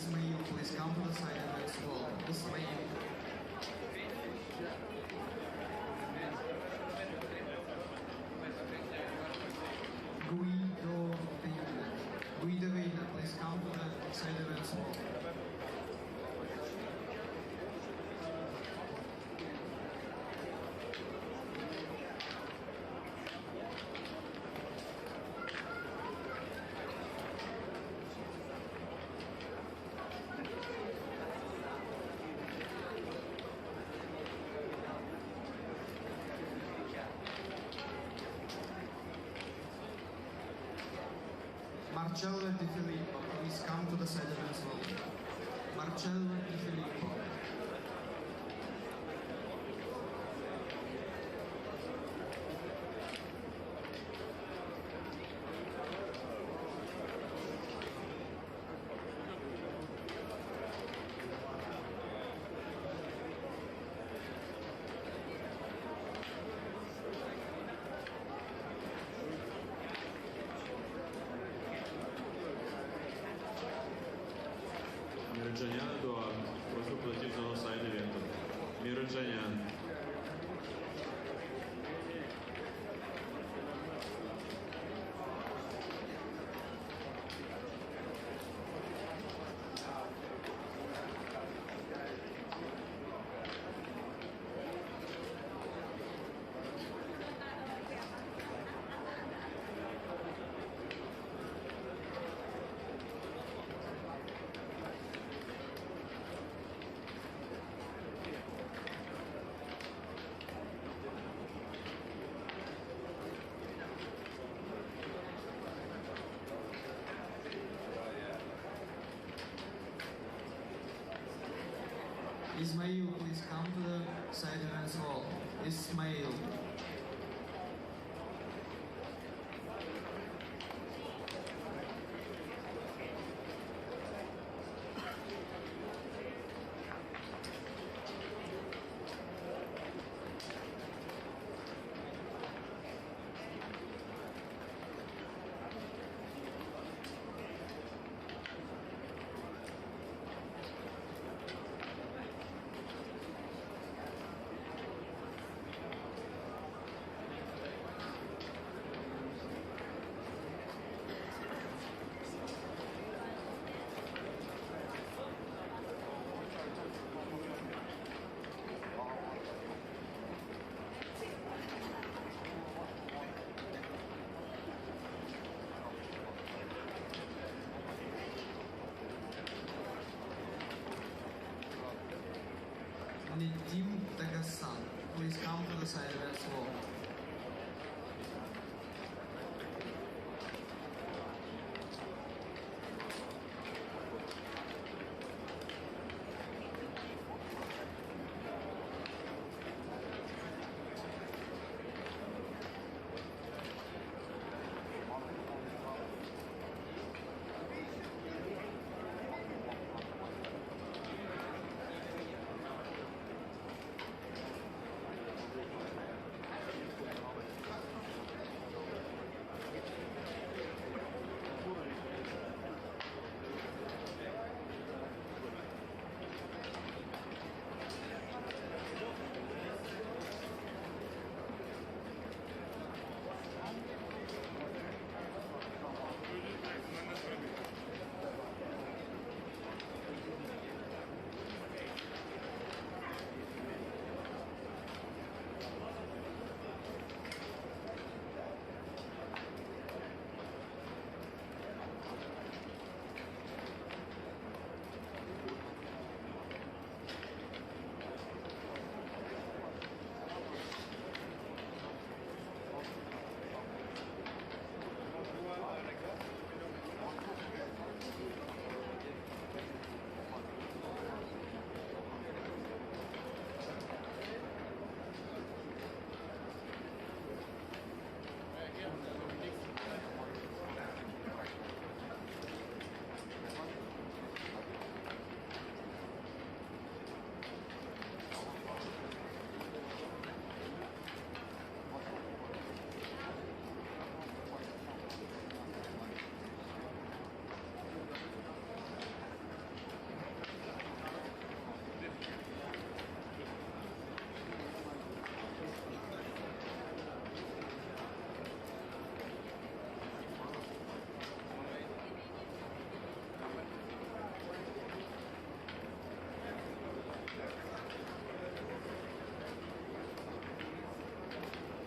S17: Ismail, please come to the side events wall. Ismail. Guido Vina, please come to the side events wall. Marcello Di Filippo, please come to the side of the wall. Marcello Di Filippo.
S1: Мироджанян Эдуард, просьба подойти в зону сайда ивента. Мироджанян.
S17: Ismail, please come to the side events hall. Ismail. Nedim Dagassan, please come to the side events hall.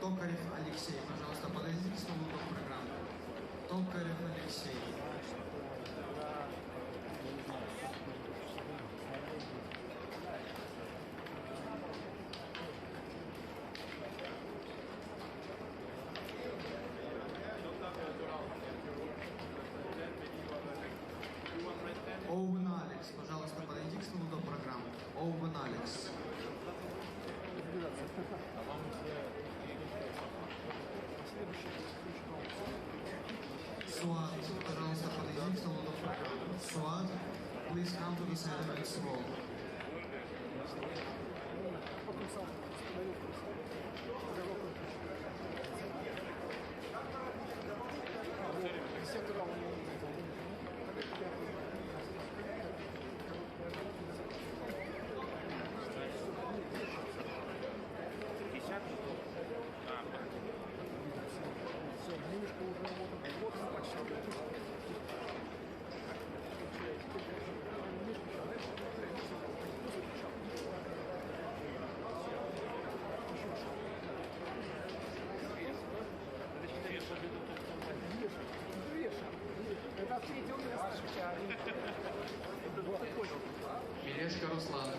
S17: Токарев Алексей, пожалуйста, подойдите к столу до программы. Токарев Алексей. Оуэн Алекс, пожалуйста, подойди к столу до программы. Оуэн Алекс. Суат, пожалуйста, подойди к столу до программы. Суат, please come to the center and swap. Мелешко Руслан.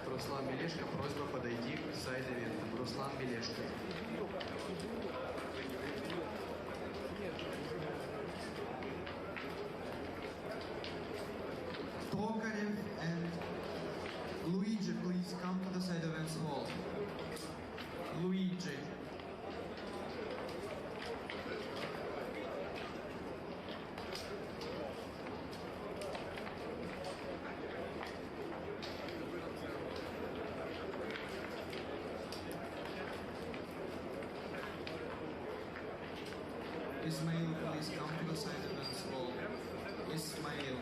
S17: Руслан Мелешко, просьба подойти к сайд-ивентам. Руслан Мелешко. Tokarev and Luigi, please come to the side events hall. Luigi. Ismail, please come to the side events hall. Ismail.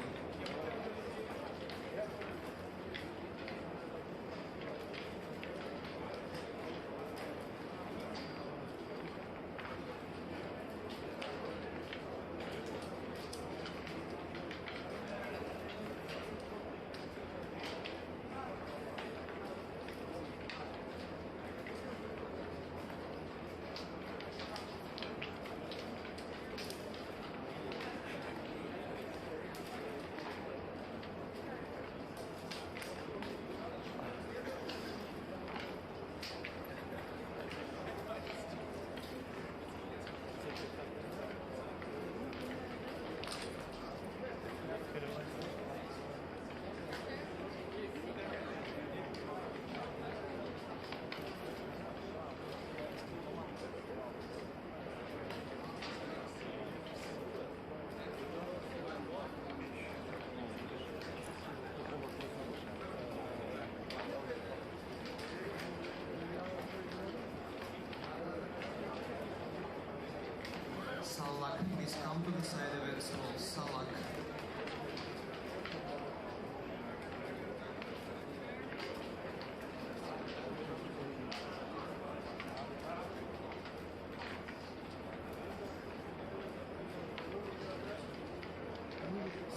S17: Salak, please come to the side events hall. Salak.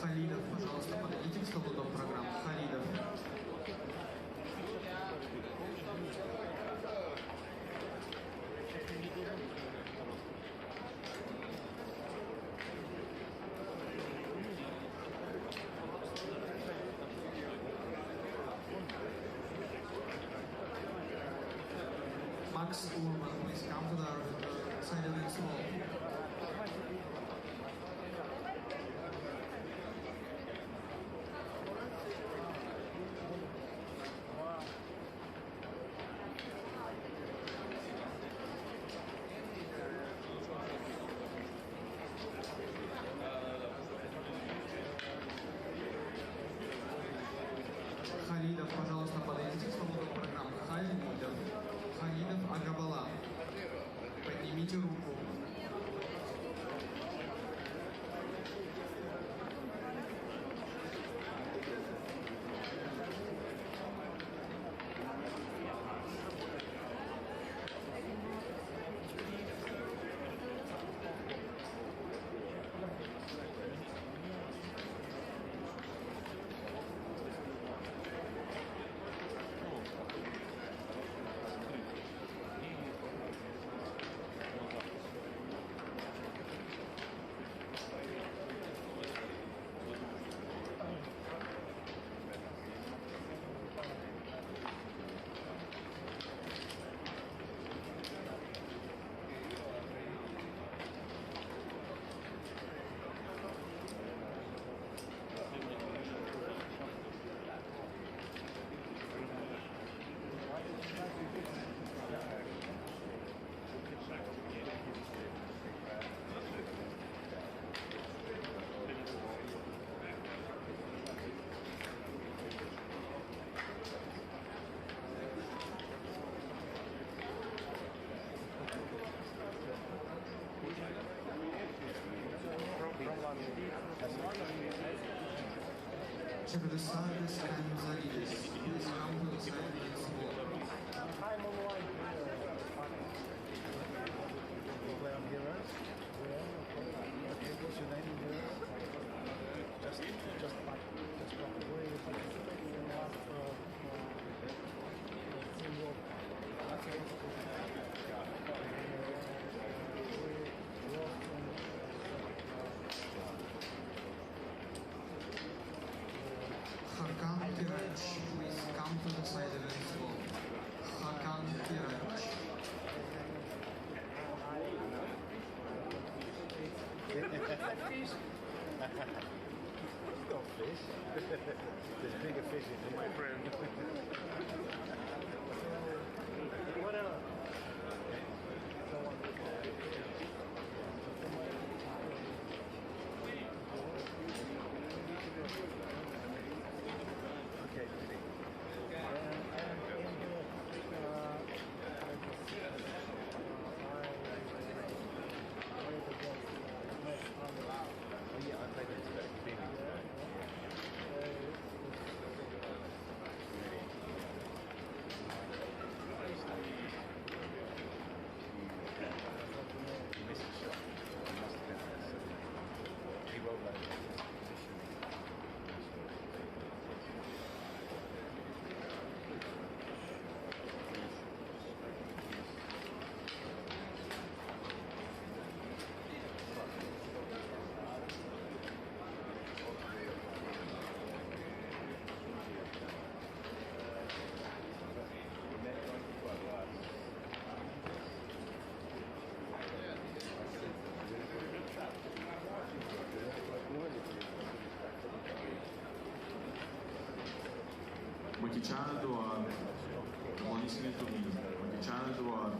S17: Халидов, пожалуйста, подойдите к столу до программы. Халидов. Max Urban, please come to the side events hall. Халидов, пожалуйста, подойдите к столу до программы. Халидов. Халидов Агабала. Поднимите руку. Червесагас Канзаридис. Please come to the side next wall.
S19: I'm online. You play on Heroes? Okay, what's your name in Heroes? Just probably in the last teamwork. That's it.
S17: Hakan Tiraj, please come to the side events wall. Hakan Tiraj.
S19: Fish. It's not fish. There's bigger fish in here. My friend. Whatever. Okay.
S1: Monticiana do Ar, Monicine Turismo, Monticiana do Ar.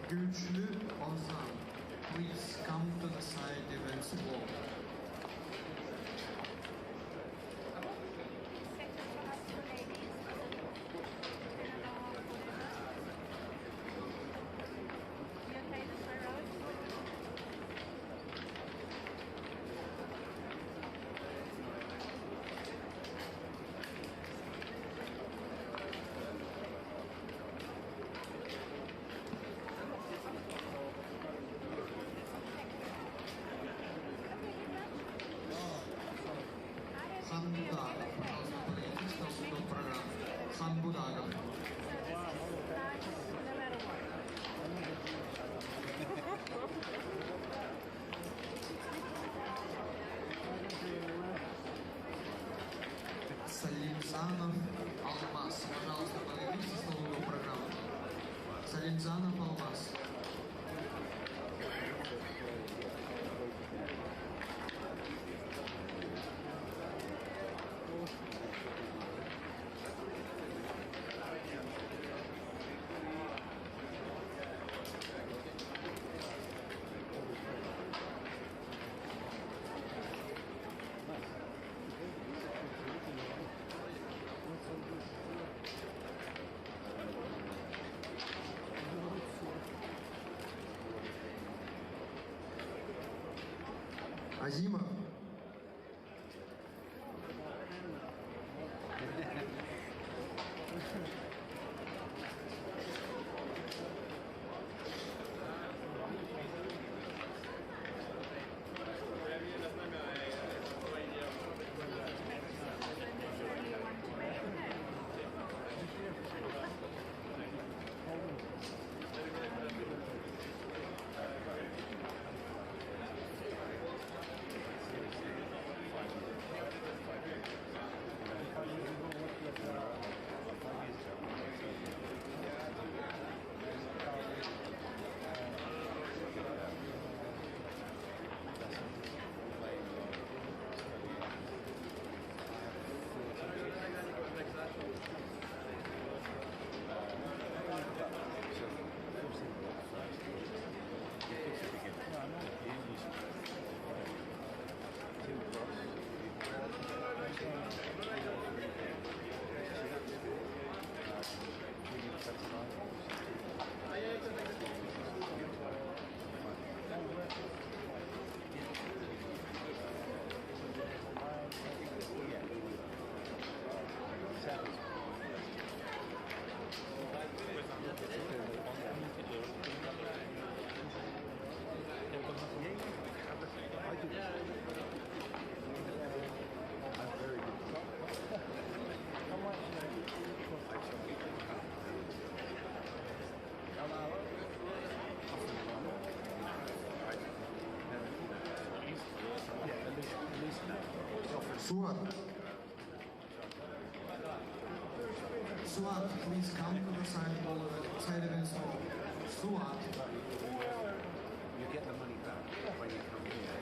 S17: Güçlü Ozan, please come to the side events wall. Салимзанов Алмаз. Пожалуйста, подойдите к столу программы. Салимзанов Алмаз. Азимов. Suat. Suat, please come to the side of the store. Suat.
S11: You get the money back when you come here.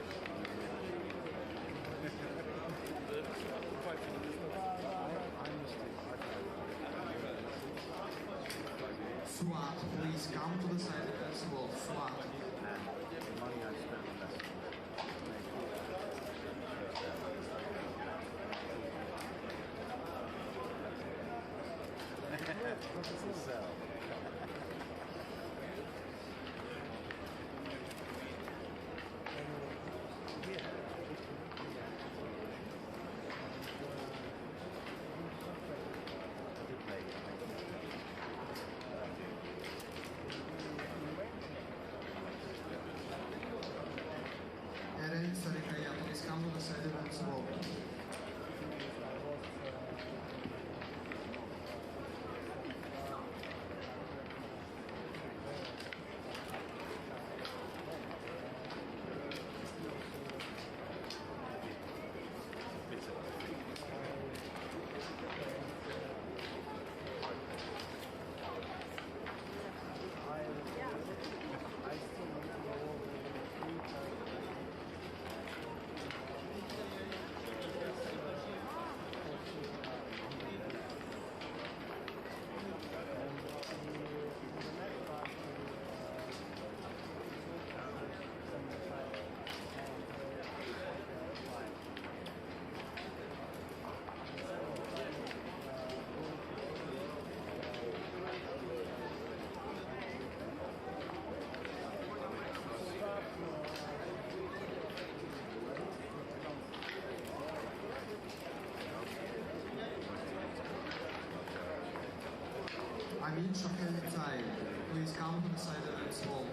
S17: Suat, please come to the side of the store. Suat.
S11: The money I spent on that.
S17: Address, please come to the side of the store. Amin Shaykhantour, please come to the side of this wall.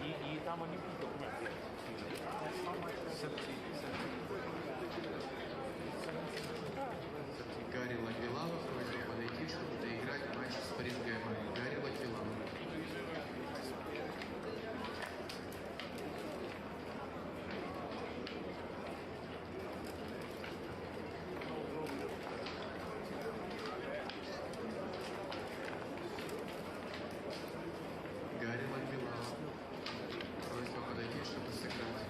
S12: И там они будут документы.
S17: Гарри Лаквилава просит подойти, чтобы доиграть матч с Парижгемом. Гарри Лаквилава. Гарри Лаквилава. Просьба подойти, чтобы сыграть.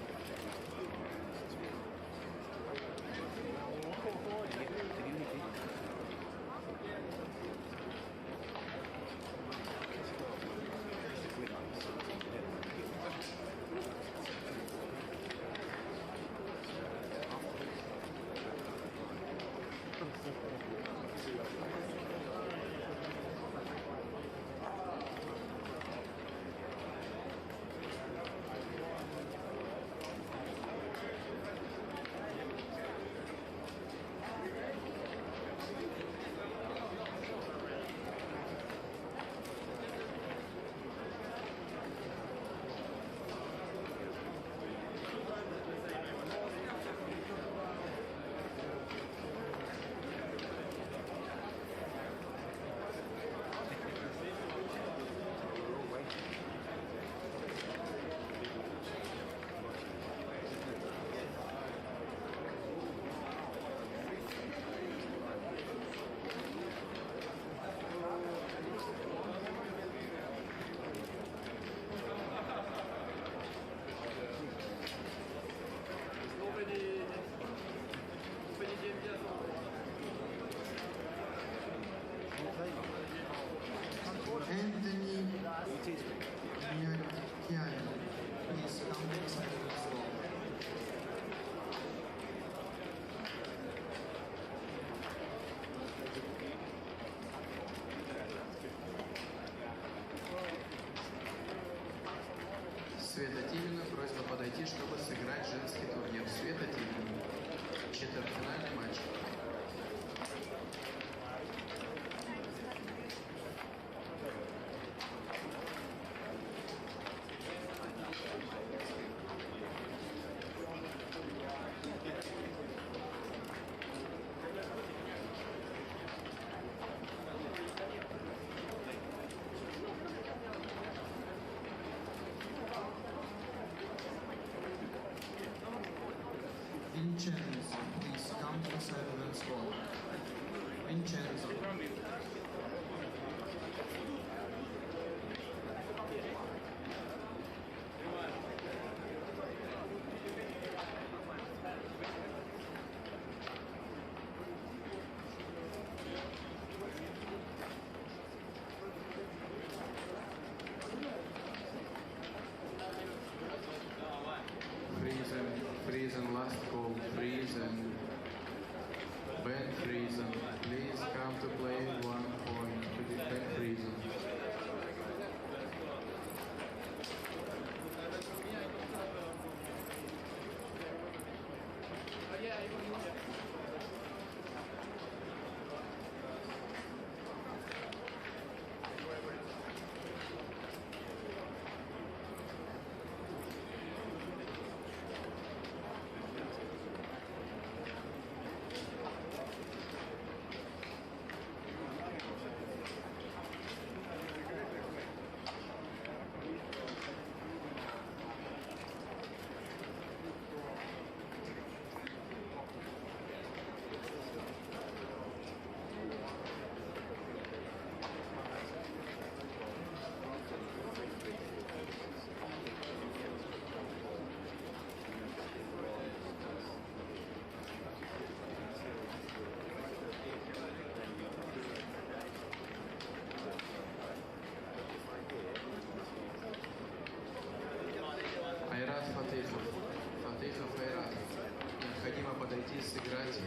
S8: необходимо подойти и сыграть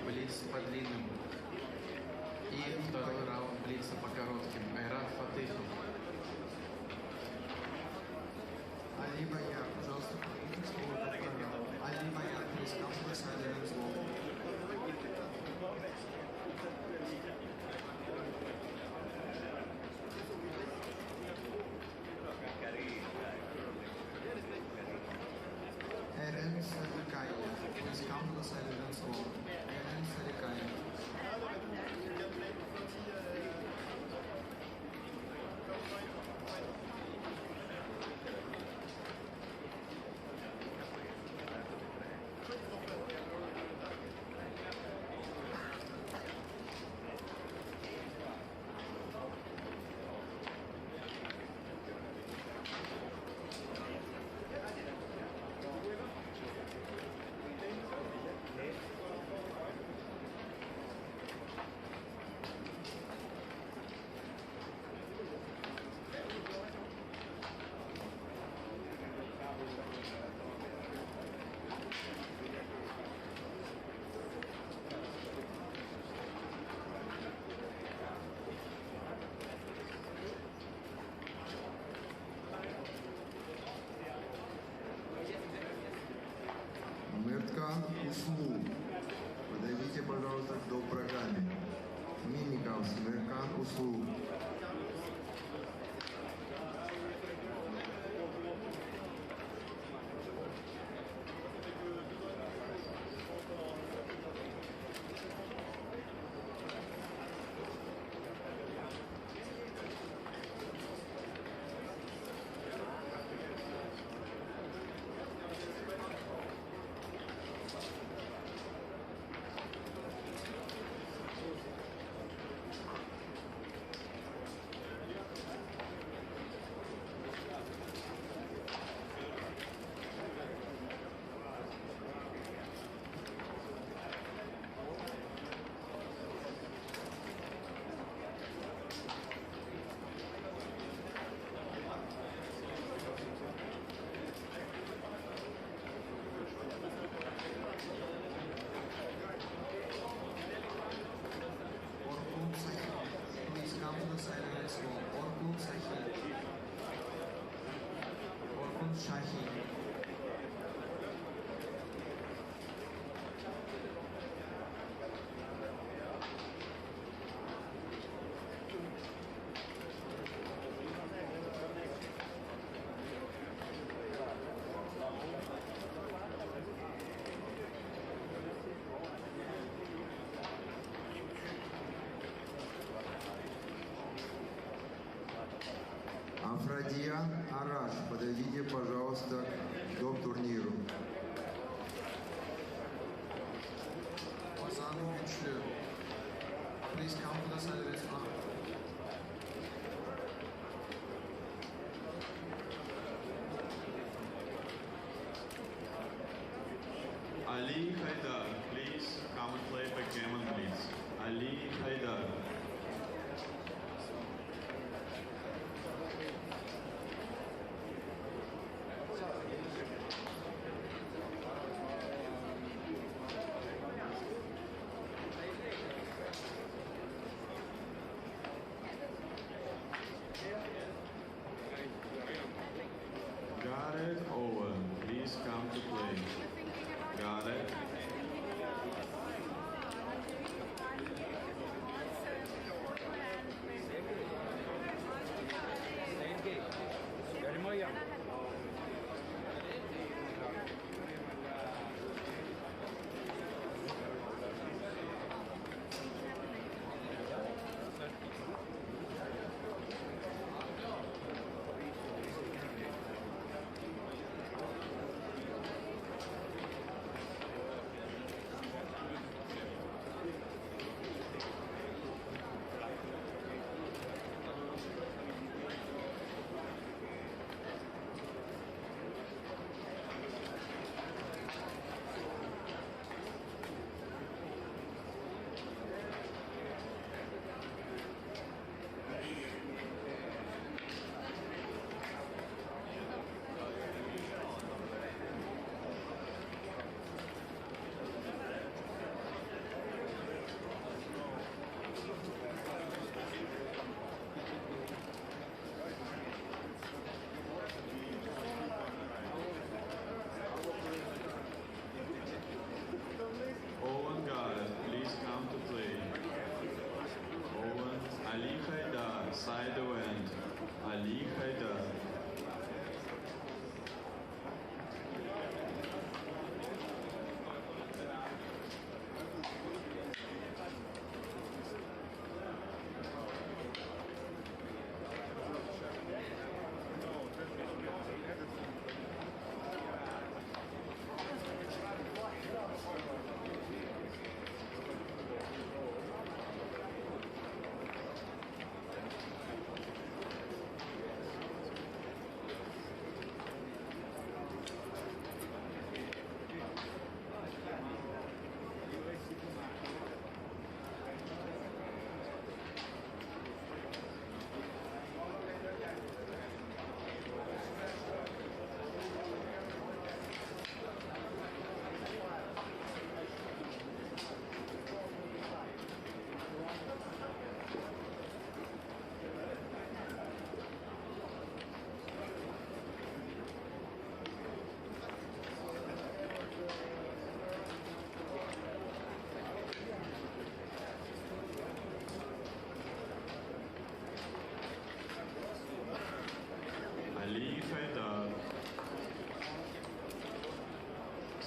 S8: блиц по длинным. И второй раунд блица по коротким. Айрат Фатыхов.
S17: Али Баян, пожалуйста, подойдите к слову по программу. Али Баян, please come to the silent zone. Eren Sarikaya, please come to the silent zone. Eren Sarikaya. Мирткан Услу. Подойдите, пожалуйста, к доп. Программе. Минников, Мирткан Услу. Афрадиан Араш, подойдите, пожалуйста, к доп-турниру. Озану Güçlü. Please come to the silent zone.
S1: Ali Haydar, please come and play backgammon, please. Ali Haydar. Gareth Owen, please come to play. Gareth.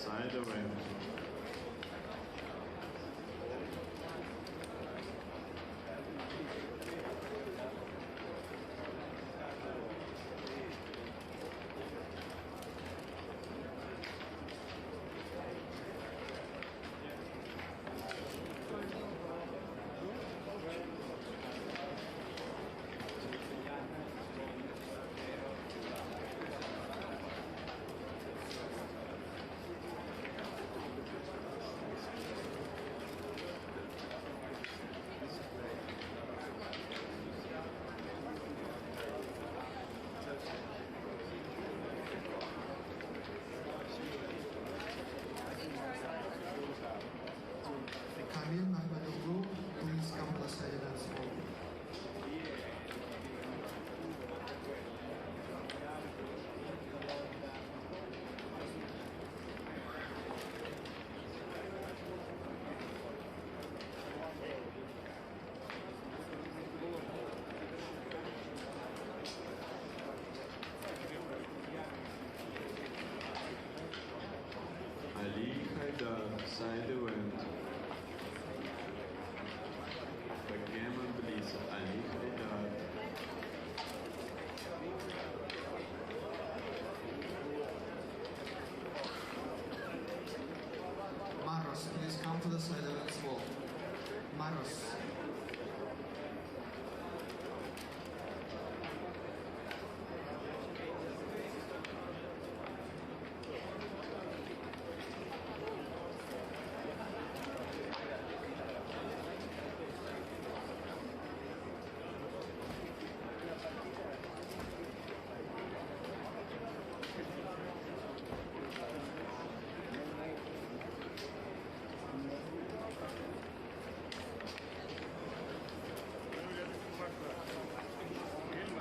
S1: side event.
S17: Please come to the side events hall.
S1: Ali Haidar, side event. Backgammon Bliss, Ali Haidar.
S17: Maros, please come to the side events hall. Maros.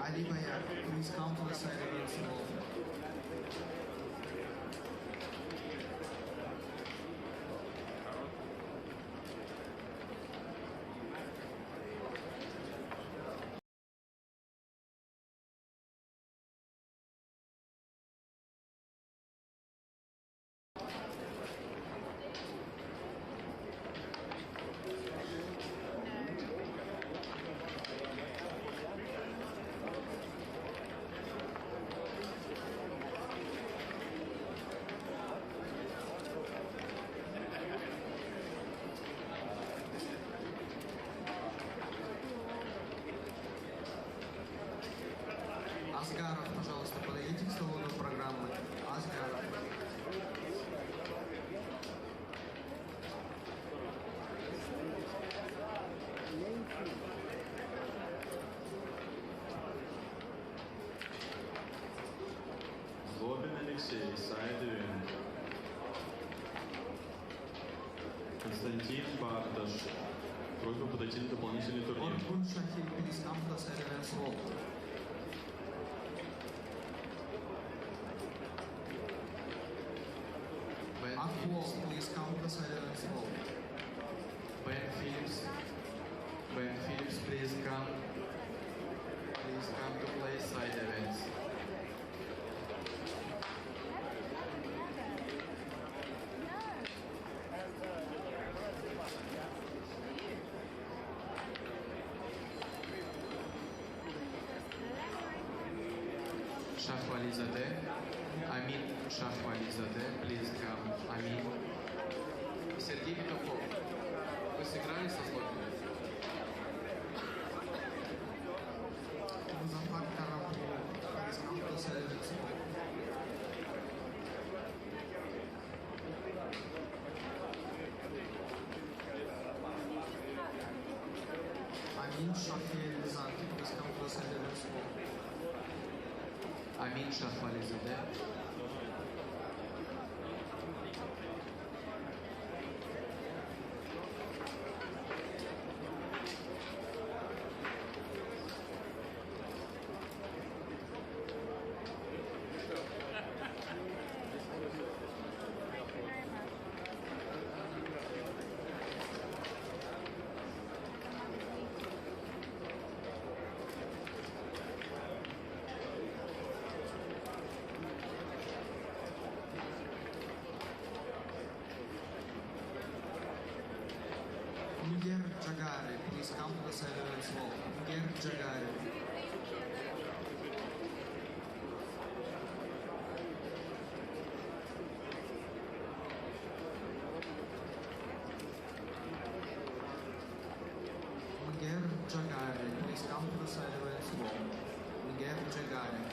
S17: Ali Bhaiya, please come to the side events hall. Асгаров, пожалуйста, подойдите к столу до программы. Асгаров.
S1: Злобин Алексей, side event. Константин Бардаш. Просьба подойти на дополнительный турнир.
S17: Оркун Шахи, please come to the side events hall. Akiko, please come to the side events hall.
S8: Ben Phillips, please come to play side events. Shahwalizadeh, Amin Shahwalizadeh, please come. Amin. Сергей Попов, вы сыграли со Злобиным?
S17: Музафар Карапов, please come to the side events hall. Amin Shahir Lizak, please come to the side events hall.
S8: Amin Shahwalizadeh.
S17: Silence Wall. Ger Jagari. Ger Jagari. Please come to the Silence Wall. Ger Jagari.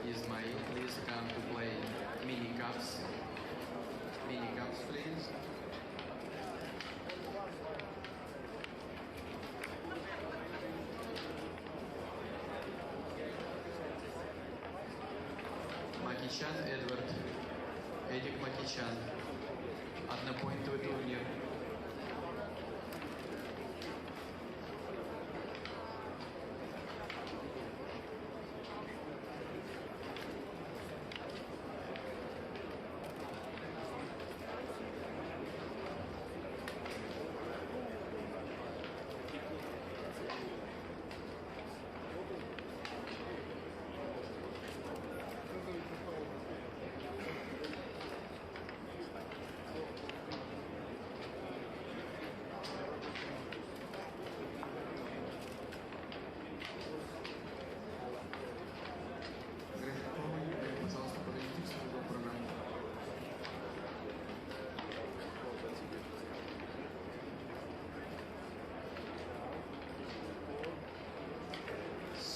S8: Ismail, please come to play mini cups. Mini cups, please. Макичан Эдвард. Эдик Макичан. Однопоинтовый турнир.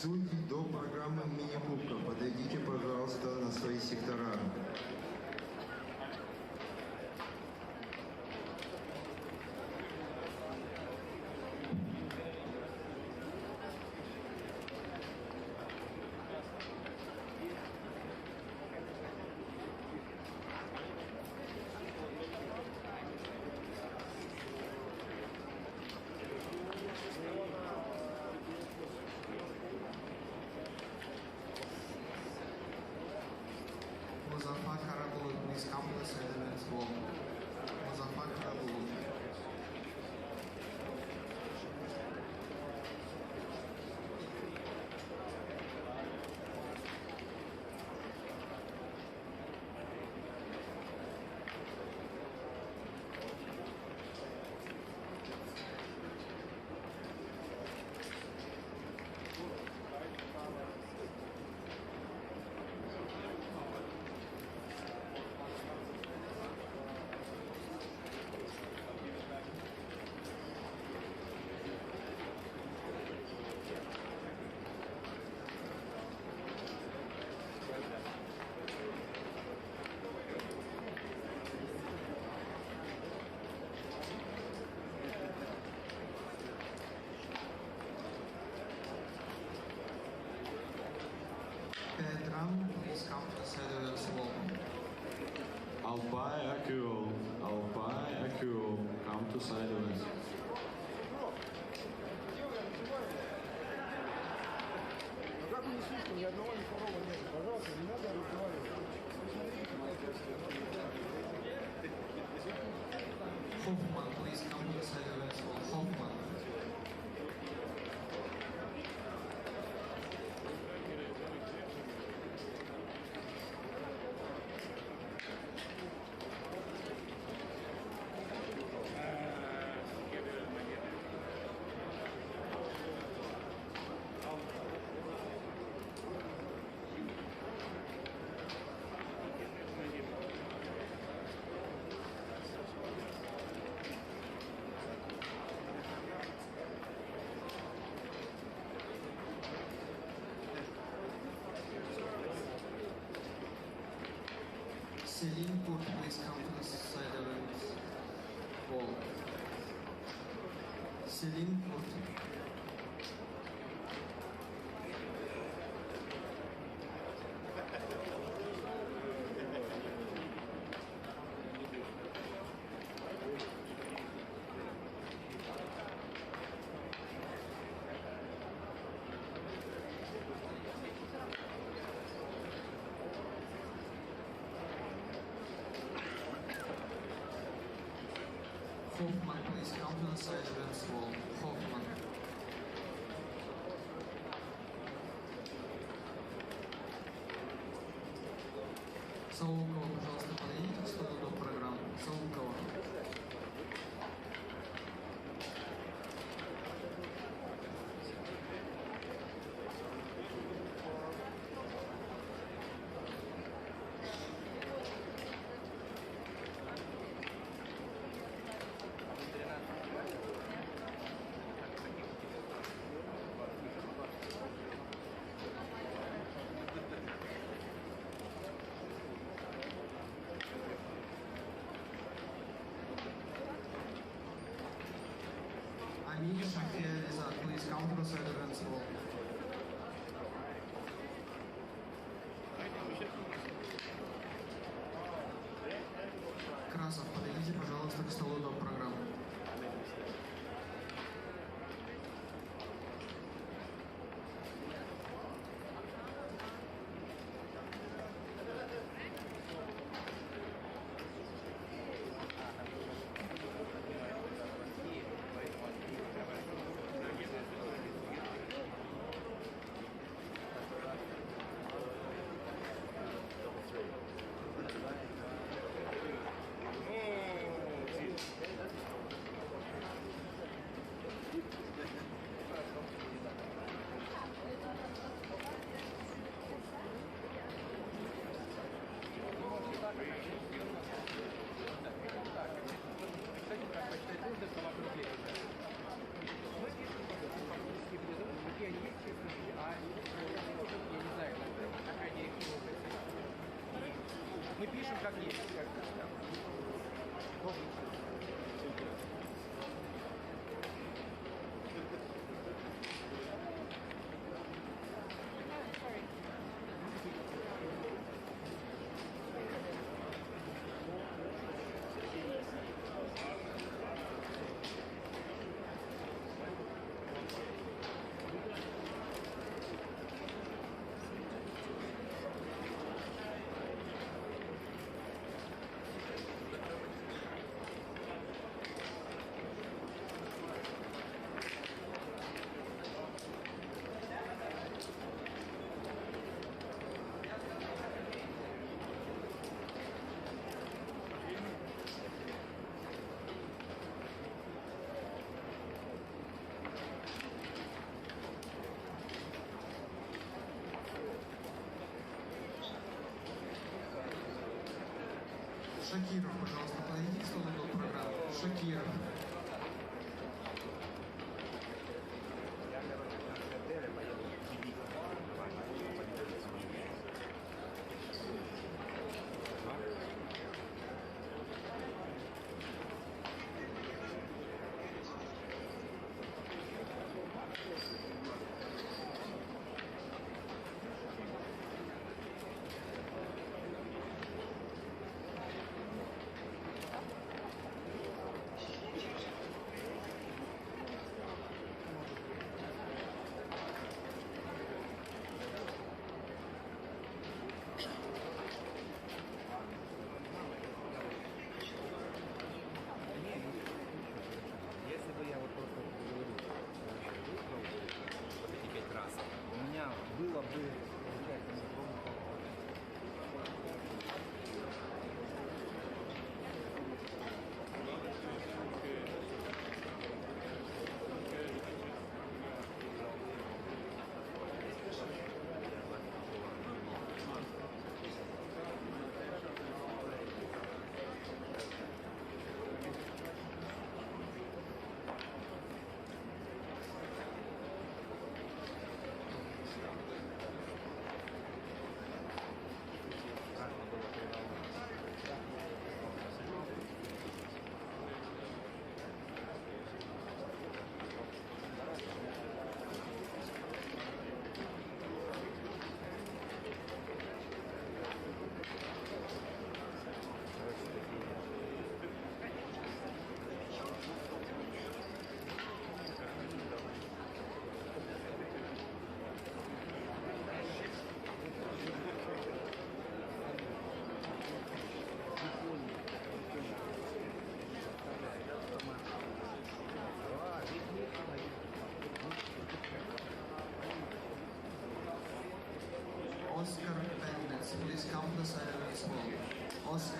S17: Судьи до программы мини-кубка, подойдите, пожалуйста, на свои сектора. Please come to the Silence Wall. Muzaffar Karabul. Please come to the Silence Wall.
S1: Alpay Akiko, come to Silence.
S13: А как вы не слышите, ни одного ни второго нет? Пожалуйста, не надо разговаривать.
S17: Hoffman, please come to the Silence Wall. Hoffman. Selinpur, please come to the side event wall. Selinpur. Hoffman, please come to the side events wall. Hoffman. Саулкова, пожалуйста, подойдите к столу до программы. Саулкова. Амир Шафия Лиза, please come to the side events wall. Красов, подойдите, пожалуйста, к столу до программы.
S21: Мы пишем как есть.
S17: Шакиров, пожалуйста, подойдите к столу до программы. Шакиров. Oscar.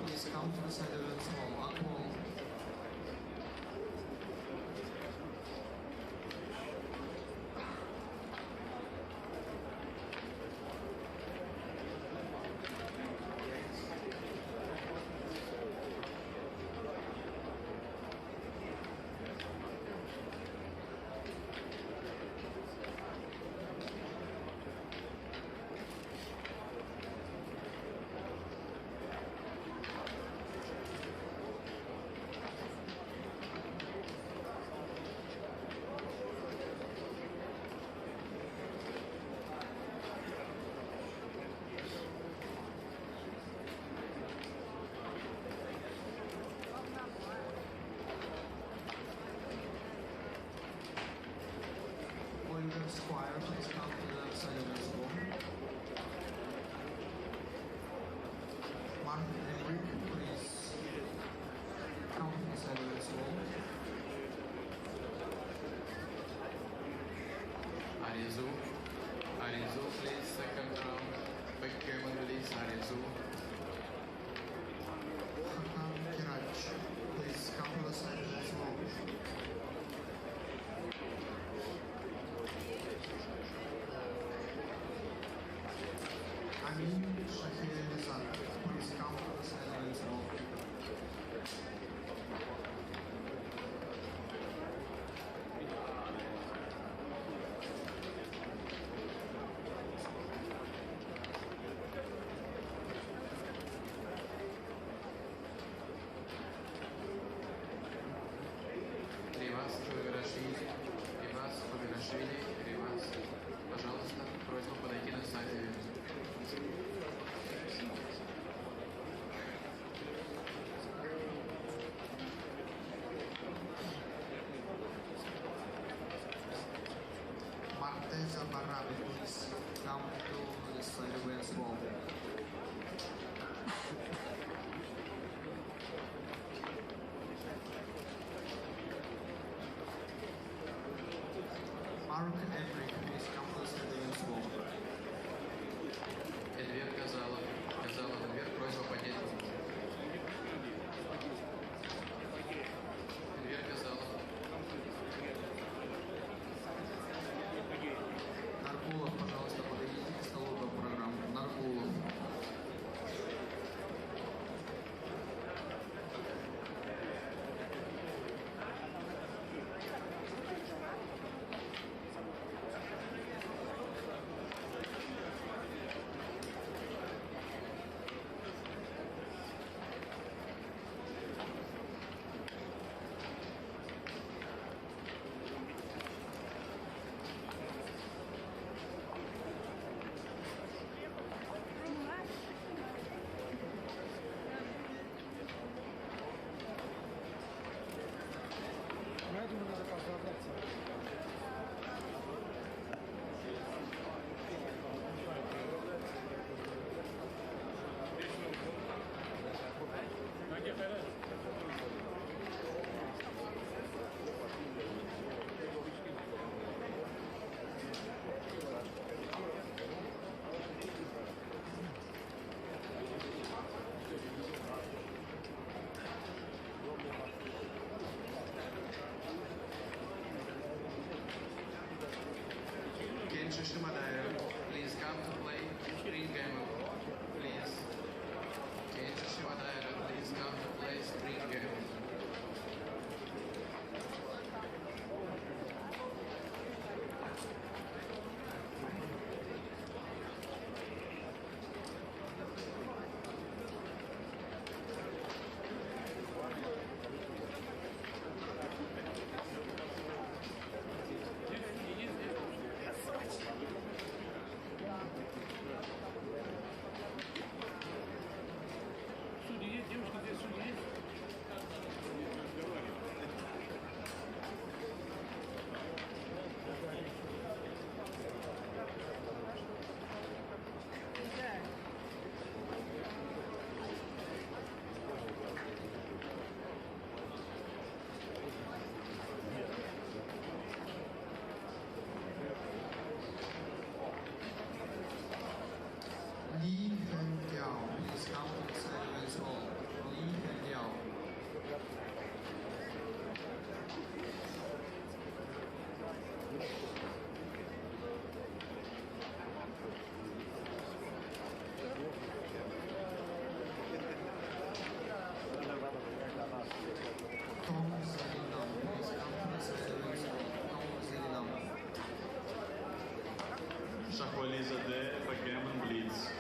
S17: Please come to the side of the small Akiko. Squire, please come to the other side of the school. Mark Henrik, please come to the side of the school.
S8: Arezu, please, second round. Back German, please, Arezu.
S17: Hakan Kirach, please come to the side of the school. Please come to the side of the school.
S8: Ривас, пожалуйста, просьба подойти на стадию.
S17: Please come to the side of the school. Mark Henrik, please come to the side of the school.
S8: Эльвир Казалов, Эльвир, просьба поднять руку. Эльвир Казалов.
S17: Наркулов, пожалуйста, подойдите к столу до программы. Наркулов.
S8: Please come to play Spring Game. Please. Please come to play Spring Game.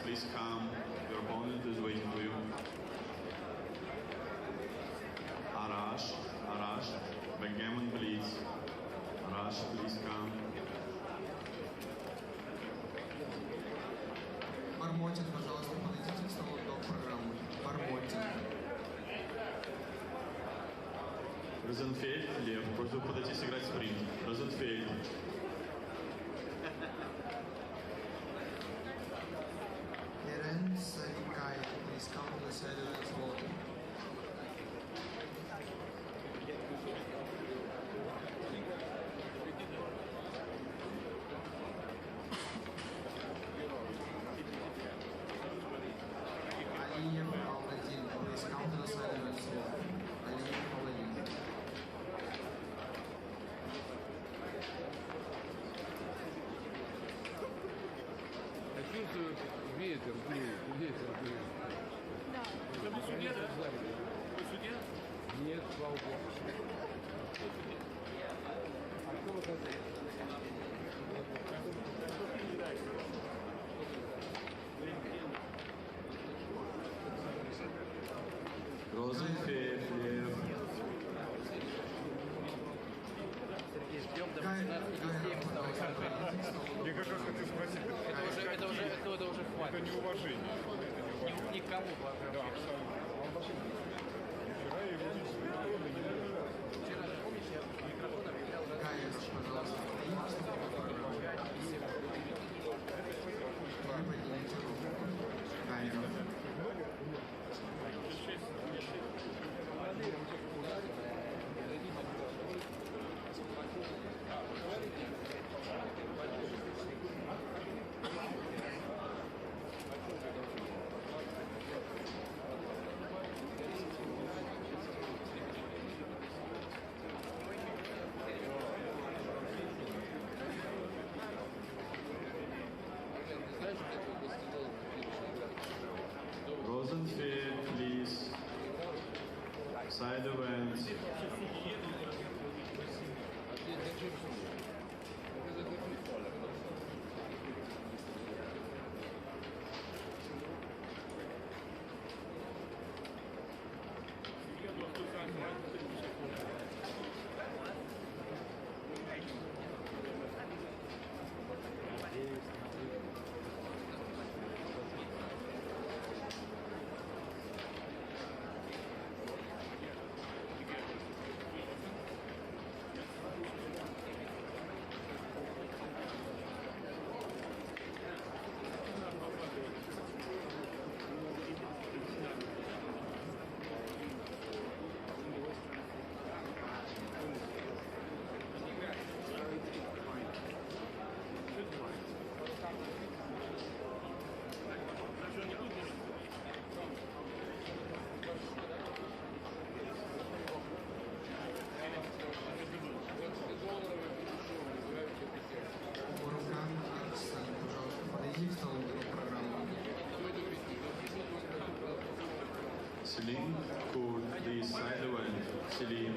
S1: Please come. Your opponent is waiting for you. Arash, backgammon, please. Arash, please come.
S17: Мармотин, пожалуйста, подойдите к столу до программы. Мармотин.
S1: Розенфельд, Лев, просьба подойти сыграть спринт. Розенфельд.
S17: Please come to the side of this wall. Aliyev Al-Nadin, please come to the side of this wall. Aliyev Al-Nadin.
S7: Я чувствую ветер дует.
S14: Да.
S7: Вы судья, да? Вы судья? Нет, слава богу. А кто вы хотите?
S1: Розенфельд, Лев.
S8: Сергей, ждем до 18:57 с тобой.
S12: Я как раз хотел спросить.
S8: Это уже хватит.
S12: Это неуважение.
S8: Никому вообще.
S12: Да, абсолютно. Вчера я его не
S8: Вчера, помнишь, я микрофон объявлял
S1: Selim Kur, please, side event. Selim.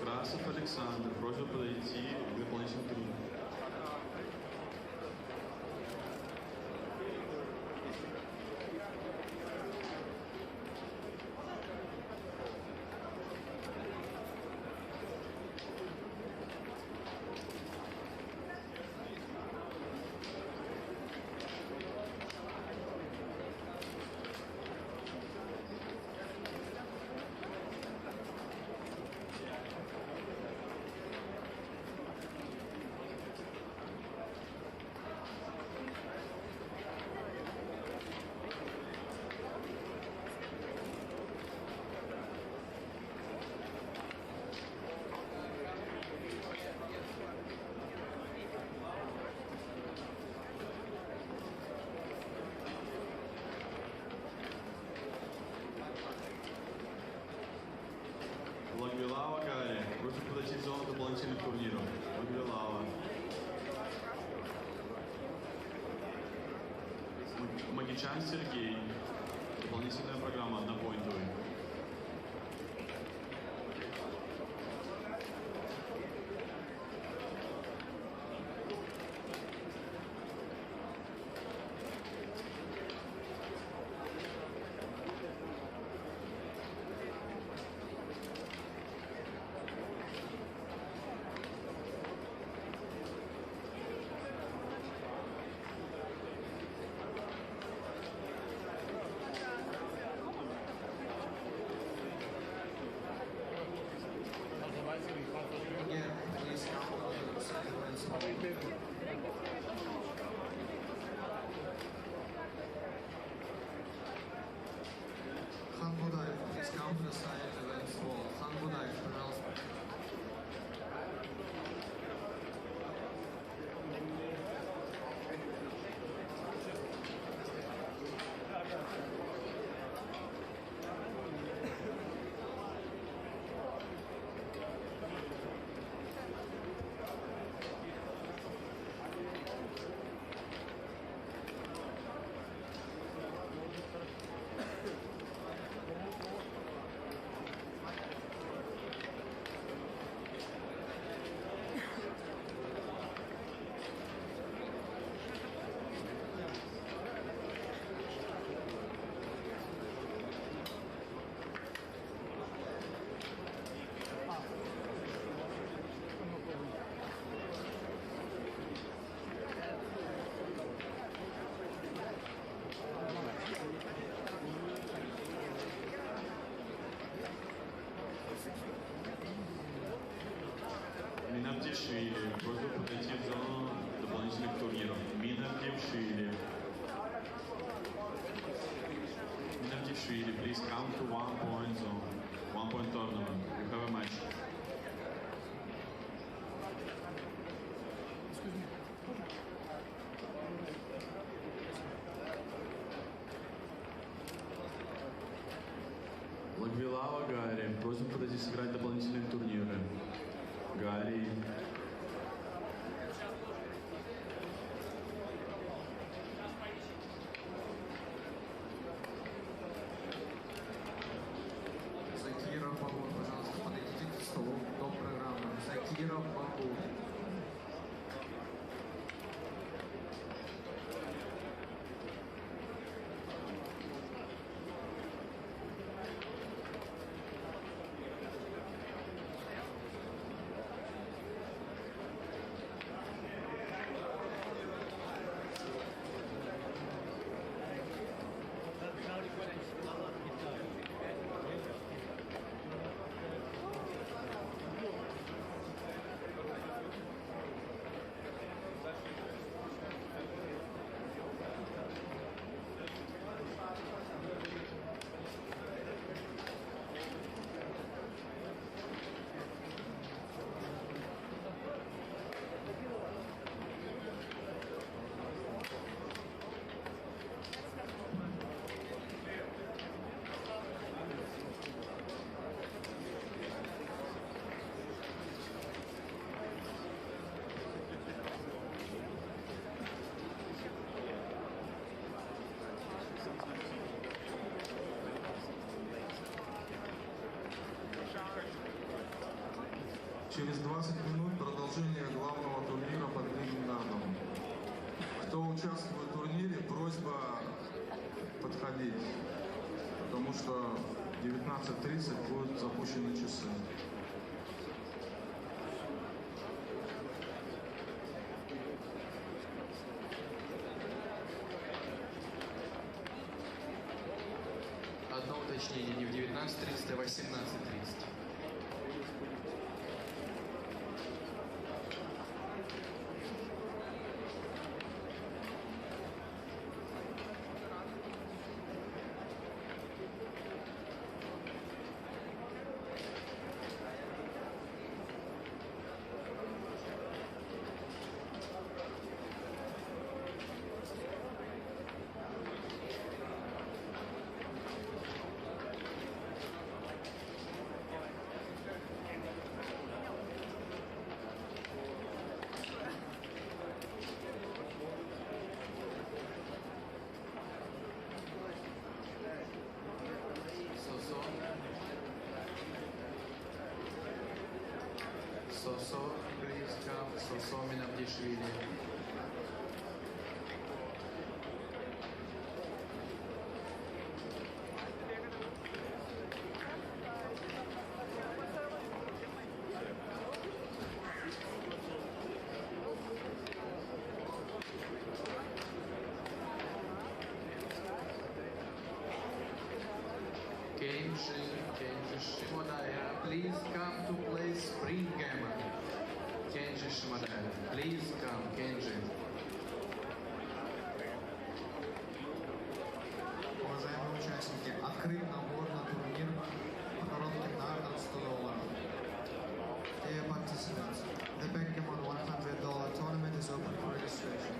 S1: Красов Александр, просьба подойти к дополнительному турниру. Лабзак, Гарри, просит подойти в зону дополнительных турниров. Лабзак. Магичан Сергей. Дополнительная программа однопоинтовая. Минавдившили, просьба подойти в зону дополнительных турниров. Минавдившили. Minavdivshvili, please come to 1 point zone, 1 point tournament. You have a match. Лабзак, Гарри, просим подойти сыграть дополнительные турниры. Гарри.
S17: Закиров, Бабур, пожалуйста, подойдите к столу до программы. Закиров, Бабур.
S18: Через 20 минут продолжение главного турнира под Ленинградом. Кто участвует в турнире, просьба подходить, потому что в 19:30 будут запущены часы.
S8: Одно уточнение, не в 19:30, а в 18:30. Сосо, Прискав, Сосо Минавдишвили. Kenji Shimodaya, please come to play Spring Gamer. Kenji Shimodaya, please come, Kenji.
S17: Уважаемые участники, открыт набор на турнир по коротким нардам $100. Dear participants, the backgammon $100 tournament is open for registration.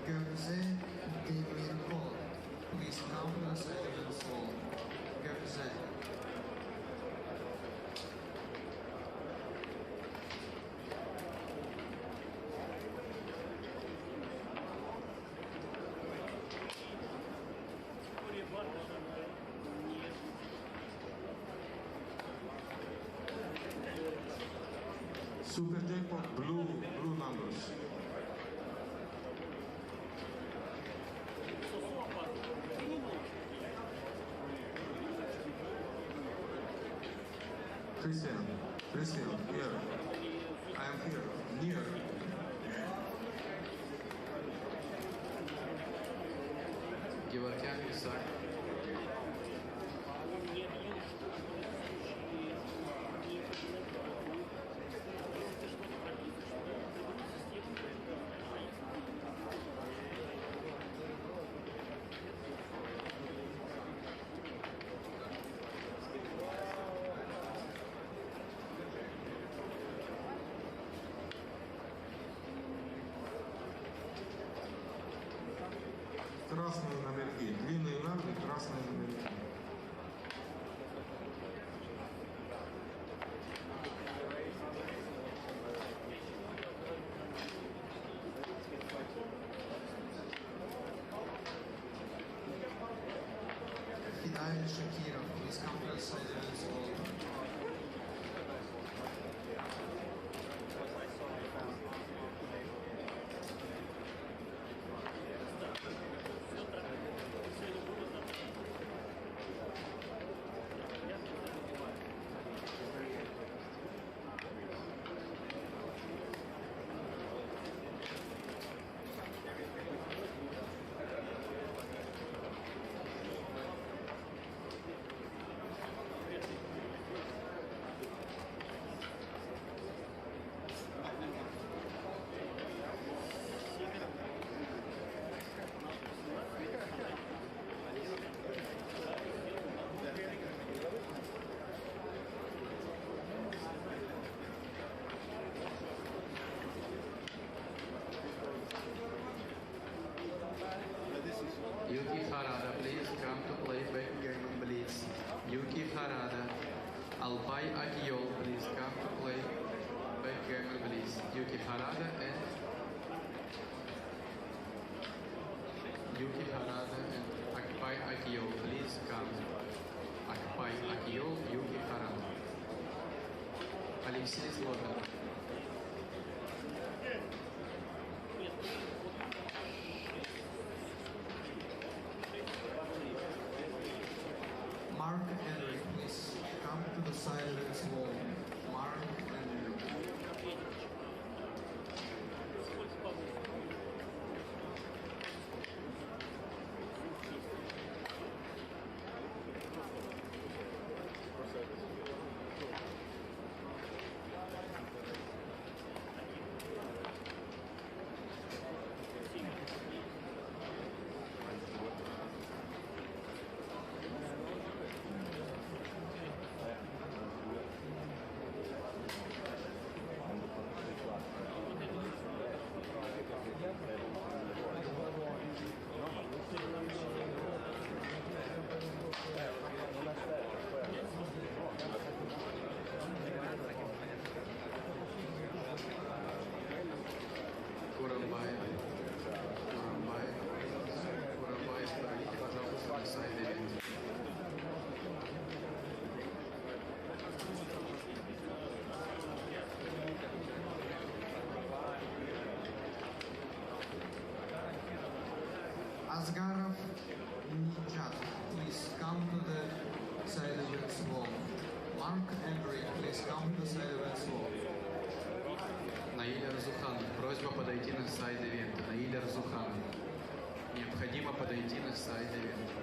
S17: Göbze Demirkol. Please come to the Celebrants Hall. Göbze.
S18: Super Jackpot blue numbers. Christian, here. I am here, near.
S8: Gevorkyan Isak.
S17: Shakirov, please come to the side of this wall.
S8: Yuki Harada, please come to play backgammon blitz. Yuki Harada. Alpay Akiko, please come to play backgammon blitz. Yuki Harada and Alpay Akiko, please come. Alpay Akiko, Yuki Harada. Алексей Слава.
S17: Mark Henry, please come to the side of this wall. Mark Henry. Asgarov Nijat, please come to the side of this wall. Mark Henry, please come to the side of this wall.
S8: Наиля Разуханов, просьба подойти на сайт ивента. Наиля Разуханов. Необходимо подойти на сайт ивента.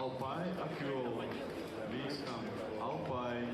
S1: Alpay Akiko, please come. Alpay.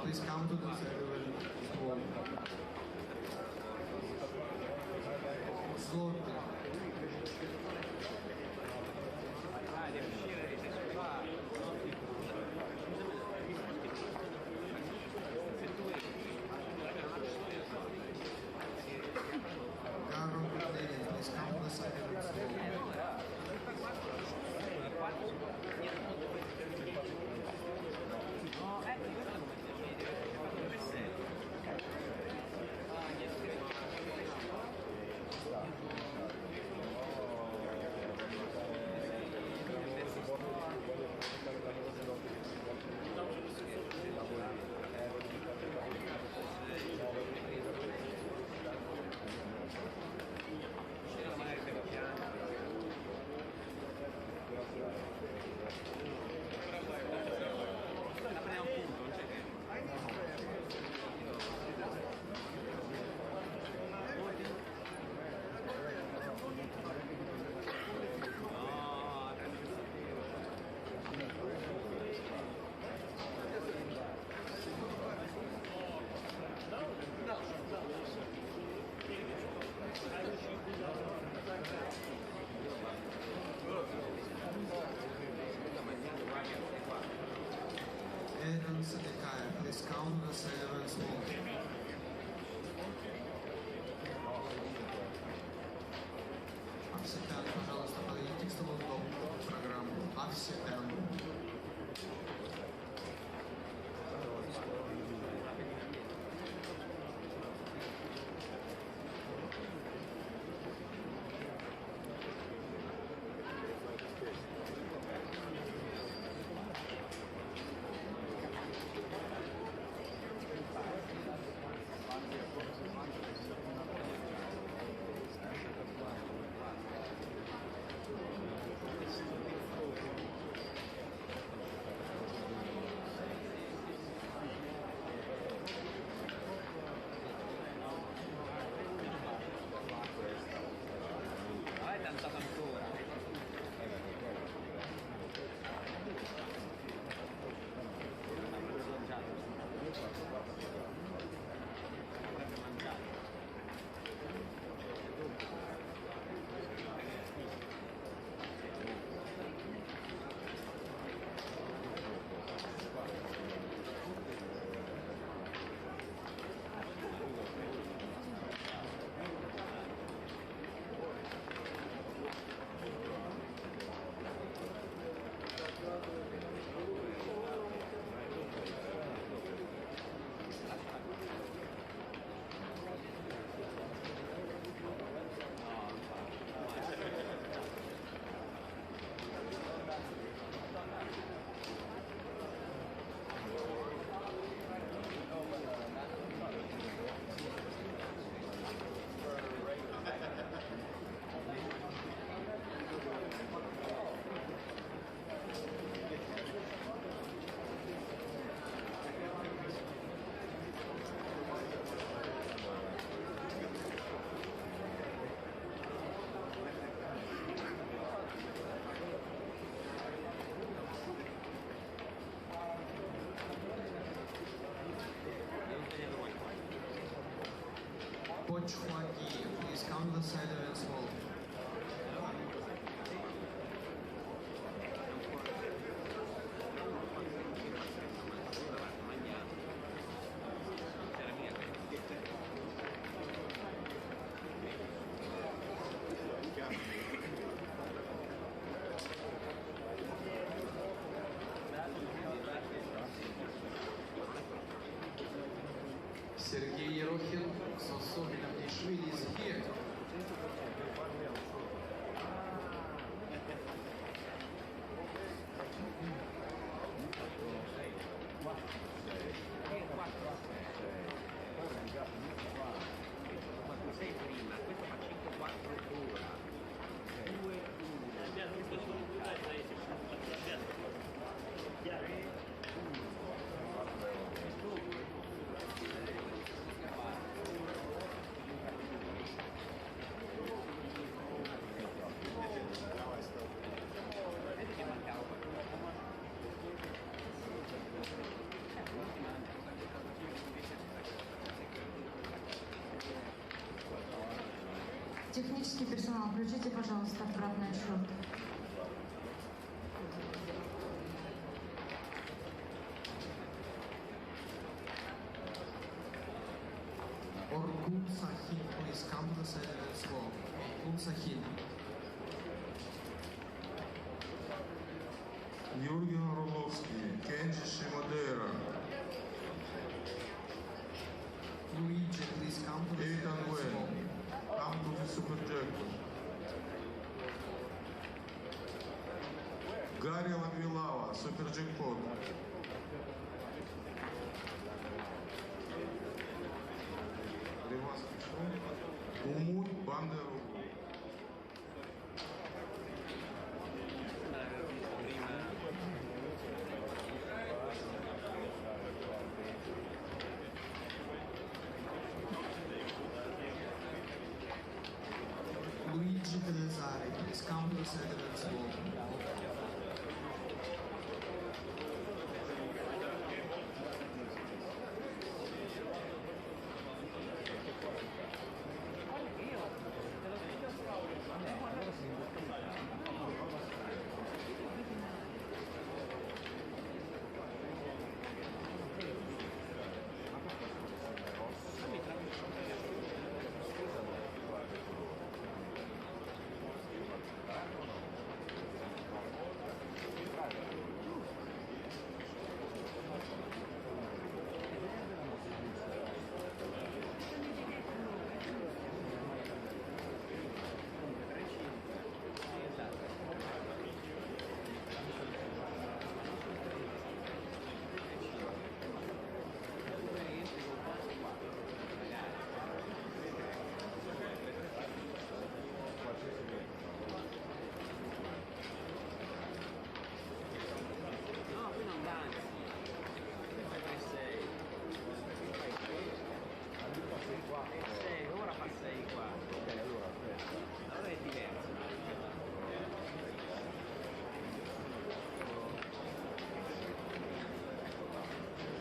S17: please come to the cellular hall. Slot. Please come to the cellular hall. Please count the Sullivan's Hall. Арсетян, пожалуйста, подойдите к столу программу. Арсетян. Почхваки, please count the Sullivan's Hall.
S8: Сергей Ерохин с особенным Ишвили из Хек.
S2: Технический персонал, включите, пожалуйста, обратный отсчет.
S17: Orkun Sahin, please come to the side of the wall. Orkun Sahin.
S18: Юрген Орловский, Кенджи Шимадера.
S17: Luigi, please come to the side
S18: Ethan
S17: of the
S18: Wen,
S17: wall.
S18: come to the Super Jackpot. Гарри Лагвилава, Супер Джекпот. Умут Бандеру.
S17: Luigi Pelesari, please come to the side of the wall.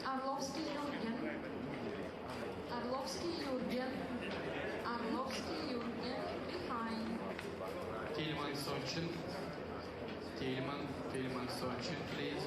S2: Arlovski Jürgen. Arlovski Jürgen. Arlovski Jürgen behind.
S8: Tilman Sochin. Tilman Sochin, please.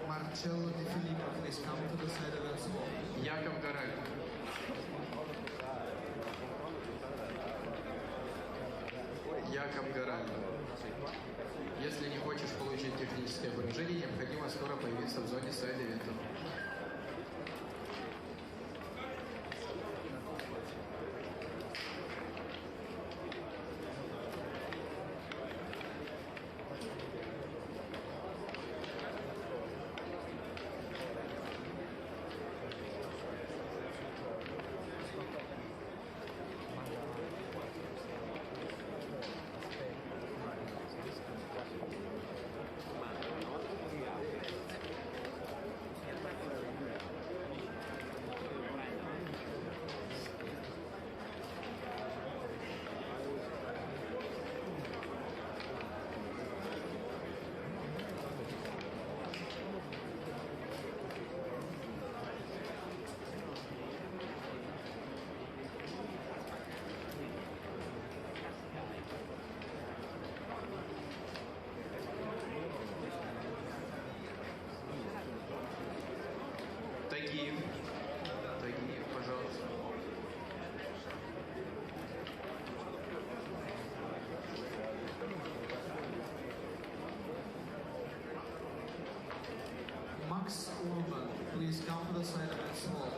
S17: Marcello Di Filippo, please come to the side of the wall.
S8: Jakob Garel. Jakob гараж. Если не хочешь получить техническое погружение, необходимо скоро появиться в зоне сайд-ивентов. Тагиев, пожалуйста.
S17: Max Urban, please come to the side of this wall.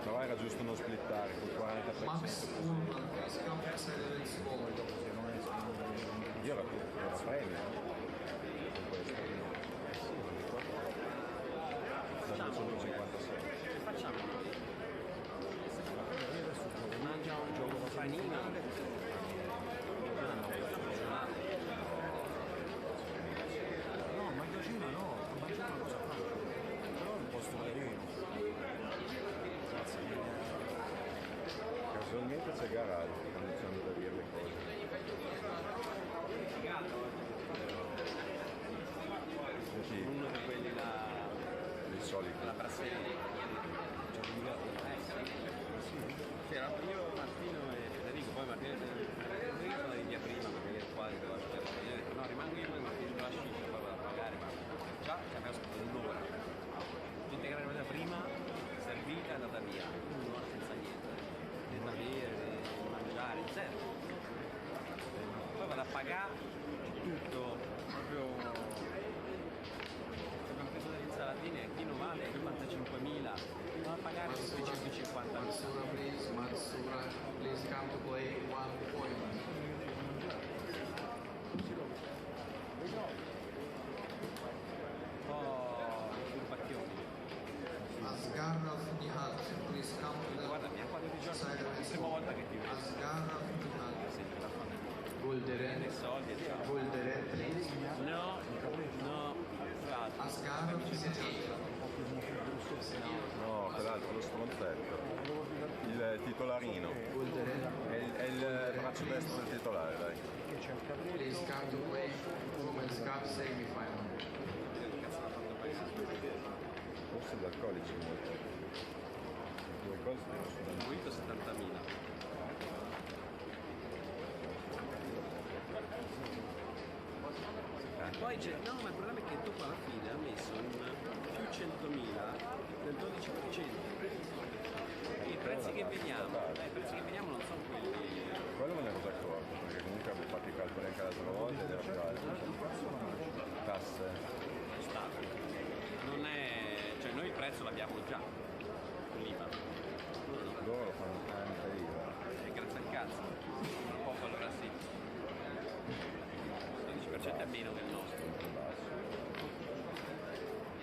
S11: Però era giusto non splittare col 40%.
S17: Max Urban, please come to the side of this wall.
S11: Io la premio con questo. Da 156.
S6: Che facciamo? Mangia un panino.
S11: No, mangiacina no, mangiare non cosa fare. Però è un posto carino. Casualmente c'è garage, quando ci hanno da dire le cose. Sì.
S6: Uno di quelli là.
S11: Di solito.
S6: La brasseria. C'era io, Martino e Federico, poi Martino e Federico sono di via prima perché io qua li devo aspettare. Io ho detto no, rimango io e Martino con la sciscia, poi vado a pagare, ma già ci abbiamo aspettato un'ora. Gente che era venuta prima, servita e andata via, un'ora senza niente, né da bere, né mangiare, zero. Poi vado a pagare tutto, proprio abbiamo preso delle insalatine e chi non vale 45.000, non a pagare 650.000.
S8: Matsura, please come to play 1 point.
S6: Oh, turbazioni.
S17: Asgarov Nihat, please come to the side of this wall. Asgarov Nihat.
S8: Golderen, please.
S6: No,
S17: Asgarov Nihat.
S11: No, quell'altro, lo stronzetto. Il titolarino. È il braccio destro del titolare, dai.
S8: Please come to play Women's Cup semi-final.
S11: Forse gli alcolici molto. Due cose sono
S6: Mojito 70.000. Poi c'è, no, ma il problema è che dopo alla fine ha messo un più 100.000 del 12%. E i prezzi che vediamo non sono quelli.
S11: Quello me ne ero già accorto, perché comunque avevo fatto i calcoli anche l'altra volta ed era più alto. Tasse.
S6: Non è. Cioè noi il prezzo l'abbiamo già. L'IVA.
S11: Loro lo fanno tanta IVA.
S6: E grazie al cazzo. Un po' allora sì. 12% è meno del nostro.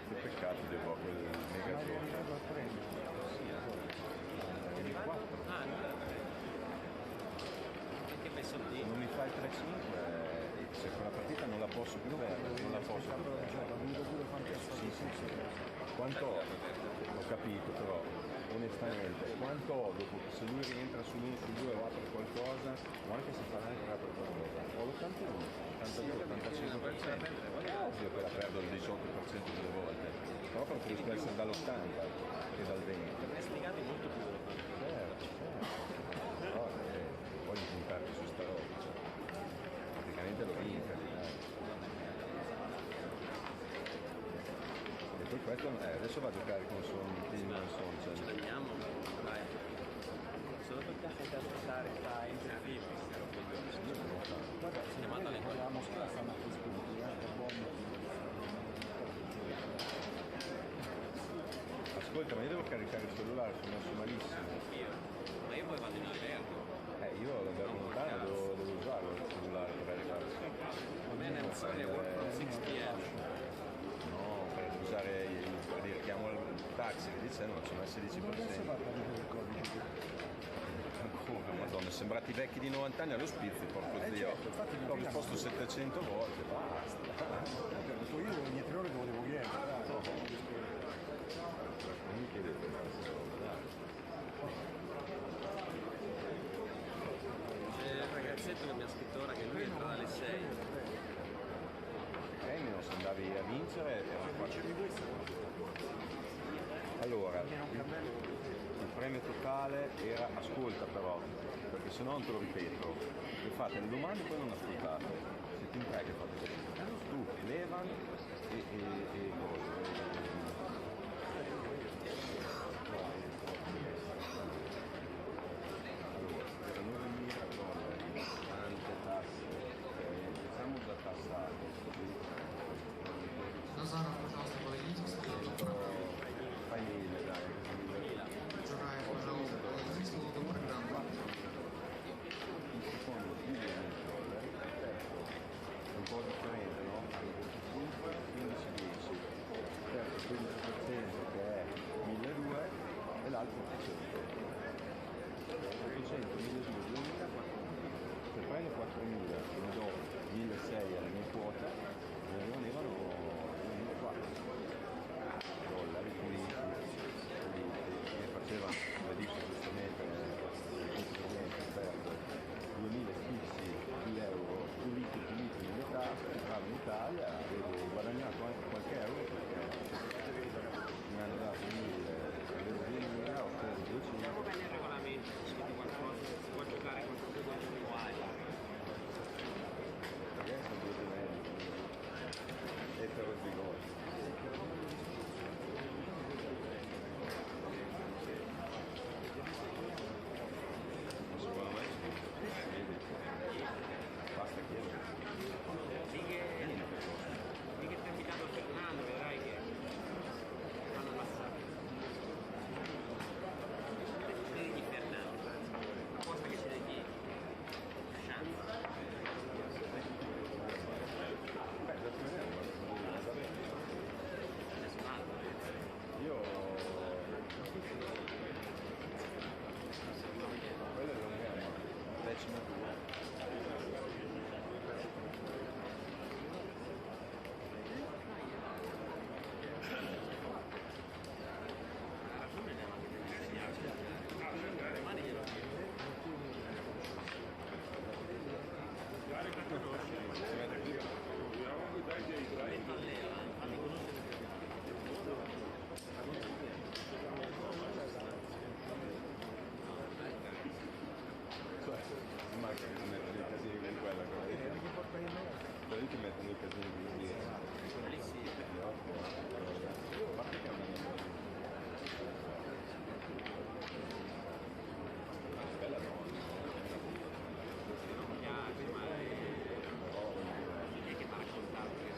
S11: Che peccato di proprio il mega
S6: Ah, no. Che messo lì?
S11: Non mi fa il 3-5 se quella partita non la posso più perdere, non la posso più perdere. Sì. Quanto ho capito però, onestamente, quanto ho dopo se lui rientra sull'1 su 2 o apre qualcosa, o anche se fa anche apre qualcosa, ho l'81, 82, 85%. È ovvio che la perdo il 18% delle volte, però preferisco essere dall'80 che dal 20.
S6: È spiegato molto più.
S11: Certo. Però poi di puntarti su sta roba, cioè, praticamente lo vinca. E poi questo adesso va a giocare con Son, cioè.
S6: Ci vediamo, dai. Solo per
S15: state aspettare sta Intermission.
S11: Guarda, se vuoi, la Mosca stanno a spunti, per buon motivo.
S3: Ascolta, ma io devo caricare il cellulare, sono messo malissimo.
S15: Ma io poi vado in albergo.
S3: Io l'albergo lontano devo usarlo il cellulare per arrivare.
S15: Va bene, non so, work from 6 p.m.
S3: No, per usare per dire, chiamo il taxi, che dice no, sono al 16%. Ancora, madonna, sembrati vecchi di 90 anni allo spizio, porco zio. Ho risposto 700 volte, basta.
S11: Poi io ogni 3 ore devo chiedere.
S3: Non mi chiedete
S15: C'è il ragazzetto che mi ha scritto ora che lui entra dalle 6.
S3: premio, se andavi a vincere era 4. Allora, il premio totale era, ascolta però, perché se no non te lo ripeto, le fate le domande e poi non ascoltate, siete in 3 che fate così, tu, Levan e
S17: Назаров, пожалуйста, подойдите к столу. Джураев, пожалуйста, подойдите к столу до программы.
S3: un po' differente, no? 15-10, certo, 15% che è 1200 e l'altro 800. 800, 1200, 2000, 4.000. Se prendo 4.000 ne do 1.600 alla mia quota, me ne rimanevano 1.400 dollari puliti, che facevano, come dice giustamente il per 2.000 fissi di euro puliti nelle tasche, entravo in Italia, avevo guadagnato anche qualche euro perché mi hanno dato 1.000, avevo 2.000, ho preso 200.
S15: Dopo nel regolamento c'è scritto qualcosa, si può giocare con tutte le cose uguali.
S3: Perché sono due generici, eterozigosi. Secondo me basta chiedere.
S15: Di che ti ha invitato Fernando, vedrai che vanno passati. Di Fernando, una cosa che ce ne chiedi. Chance.
S3: Io quello è un tema, decima tua. Immagino che ti mettono nei casini con quella cosa. Quelli ti mettono nei casini con lì. Lì sì. Ma perché non è bella donna.
S15: Mi piace, ma è che mi ha raccontato che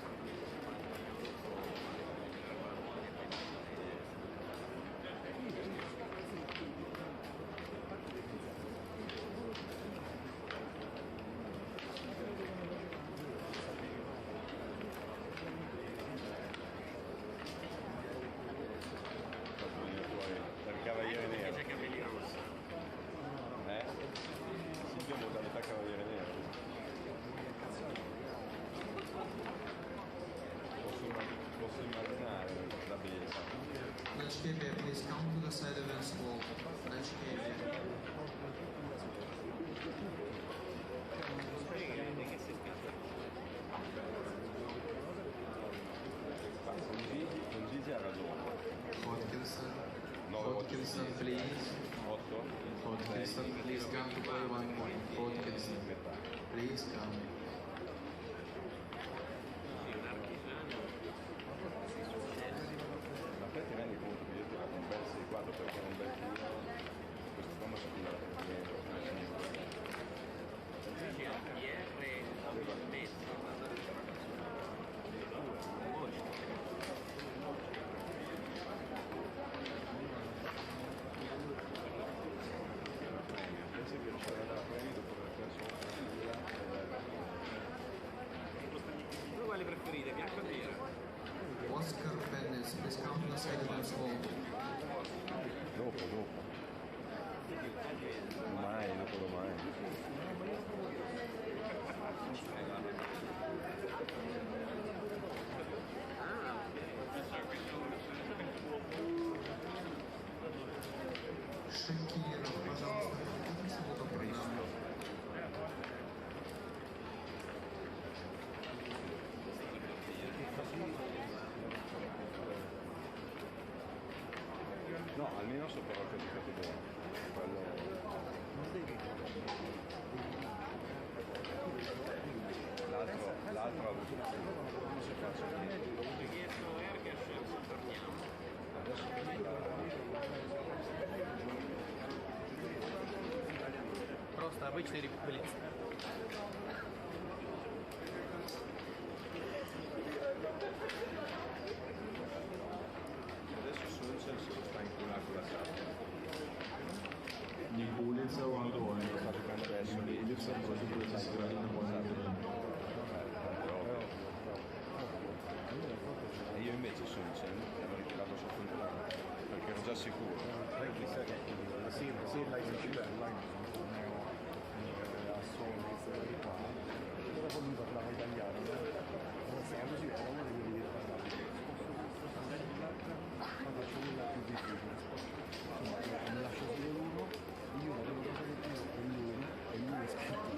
S3: Cavaliere nero.
S15: c'è capelli rossi.
S3: Silvio modalità cavaliere nero. Posso immaginare la bellezza.
S17: Let's keep it, please come to the side events wall. Let's keep it.
S3: Con Gigi ha ragione.
S17: Hodkinson.
S3: 9
S17: Hodkinson, please.
S3: 8.
S17: Hodkinson, please come to play 1 point. Hodkinson, please come.
S3: Ma te ti rendi conto che io ti ho dato un bel 6-4 perché era un bel tiro? Questo qua mi ha fatto la fatelo dopo. Domani, dopodomani.
S17: Шакиров, пожалуйста, вернитесь в эту программу.
S3: No, almeno sopra la categoria. Quello... L'altro ha avuto non si faccia
S15: Просто обычный блиц.
S3: adesso Sunsen se lo sta inculando con la sabbia.
S1: Никулица Вандуань. Никулица против протестирования на
S3: E io invece Sunsen l'avevo tirato sotto il brano perché ero già sicuro.
S11: Sì, lei si bella, a solo di qua. Allora poi lui parlava italiano, non siamo così, era uno di quelli che parlava. Ma faccio quella più difficile. Insomma, mi lascio solo uno, io la devo fare più con lui e lui è scritto.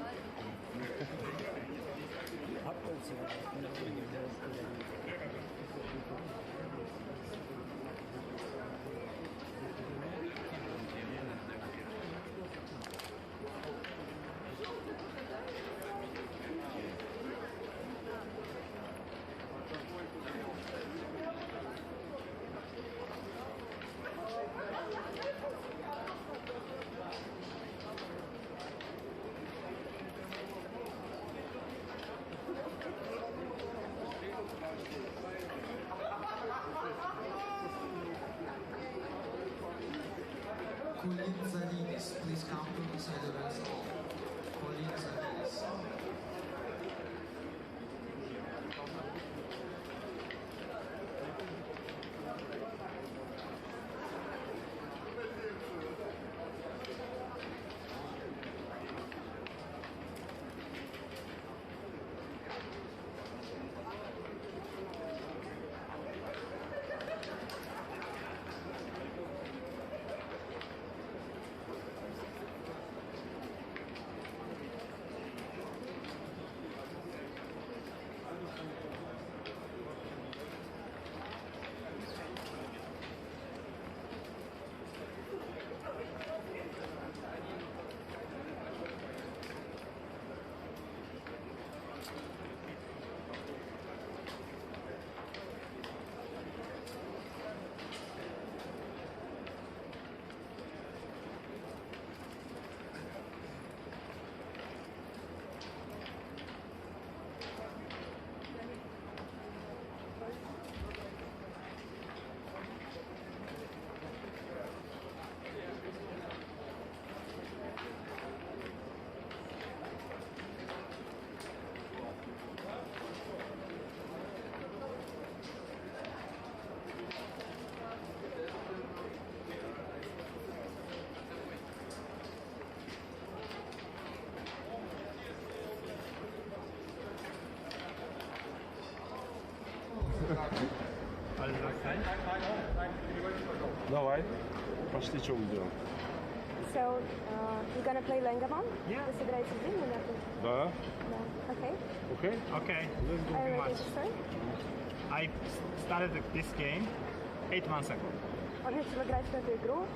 S17: Colin Zalidis, please come to the side of us all. Colin Zalidis.
S12: Давай. Пошли, что мы делаем?
S14: So, you're gonna play Lengamon? Yeah. Вы собираетесь в день, наверное?
S12: Да.
S14: Да. Okay.
S12: Okay?
S10: Okay.
S14: Are you ready to start?
S10: I started this game 8 months ago.
S14: Он начал играть в эту игру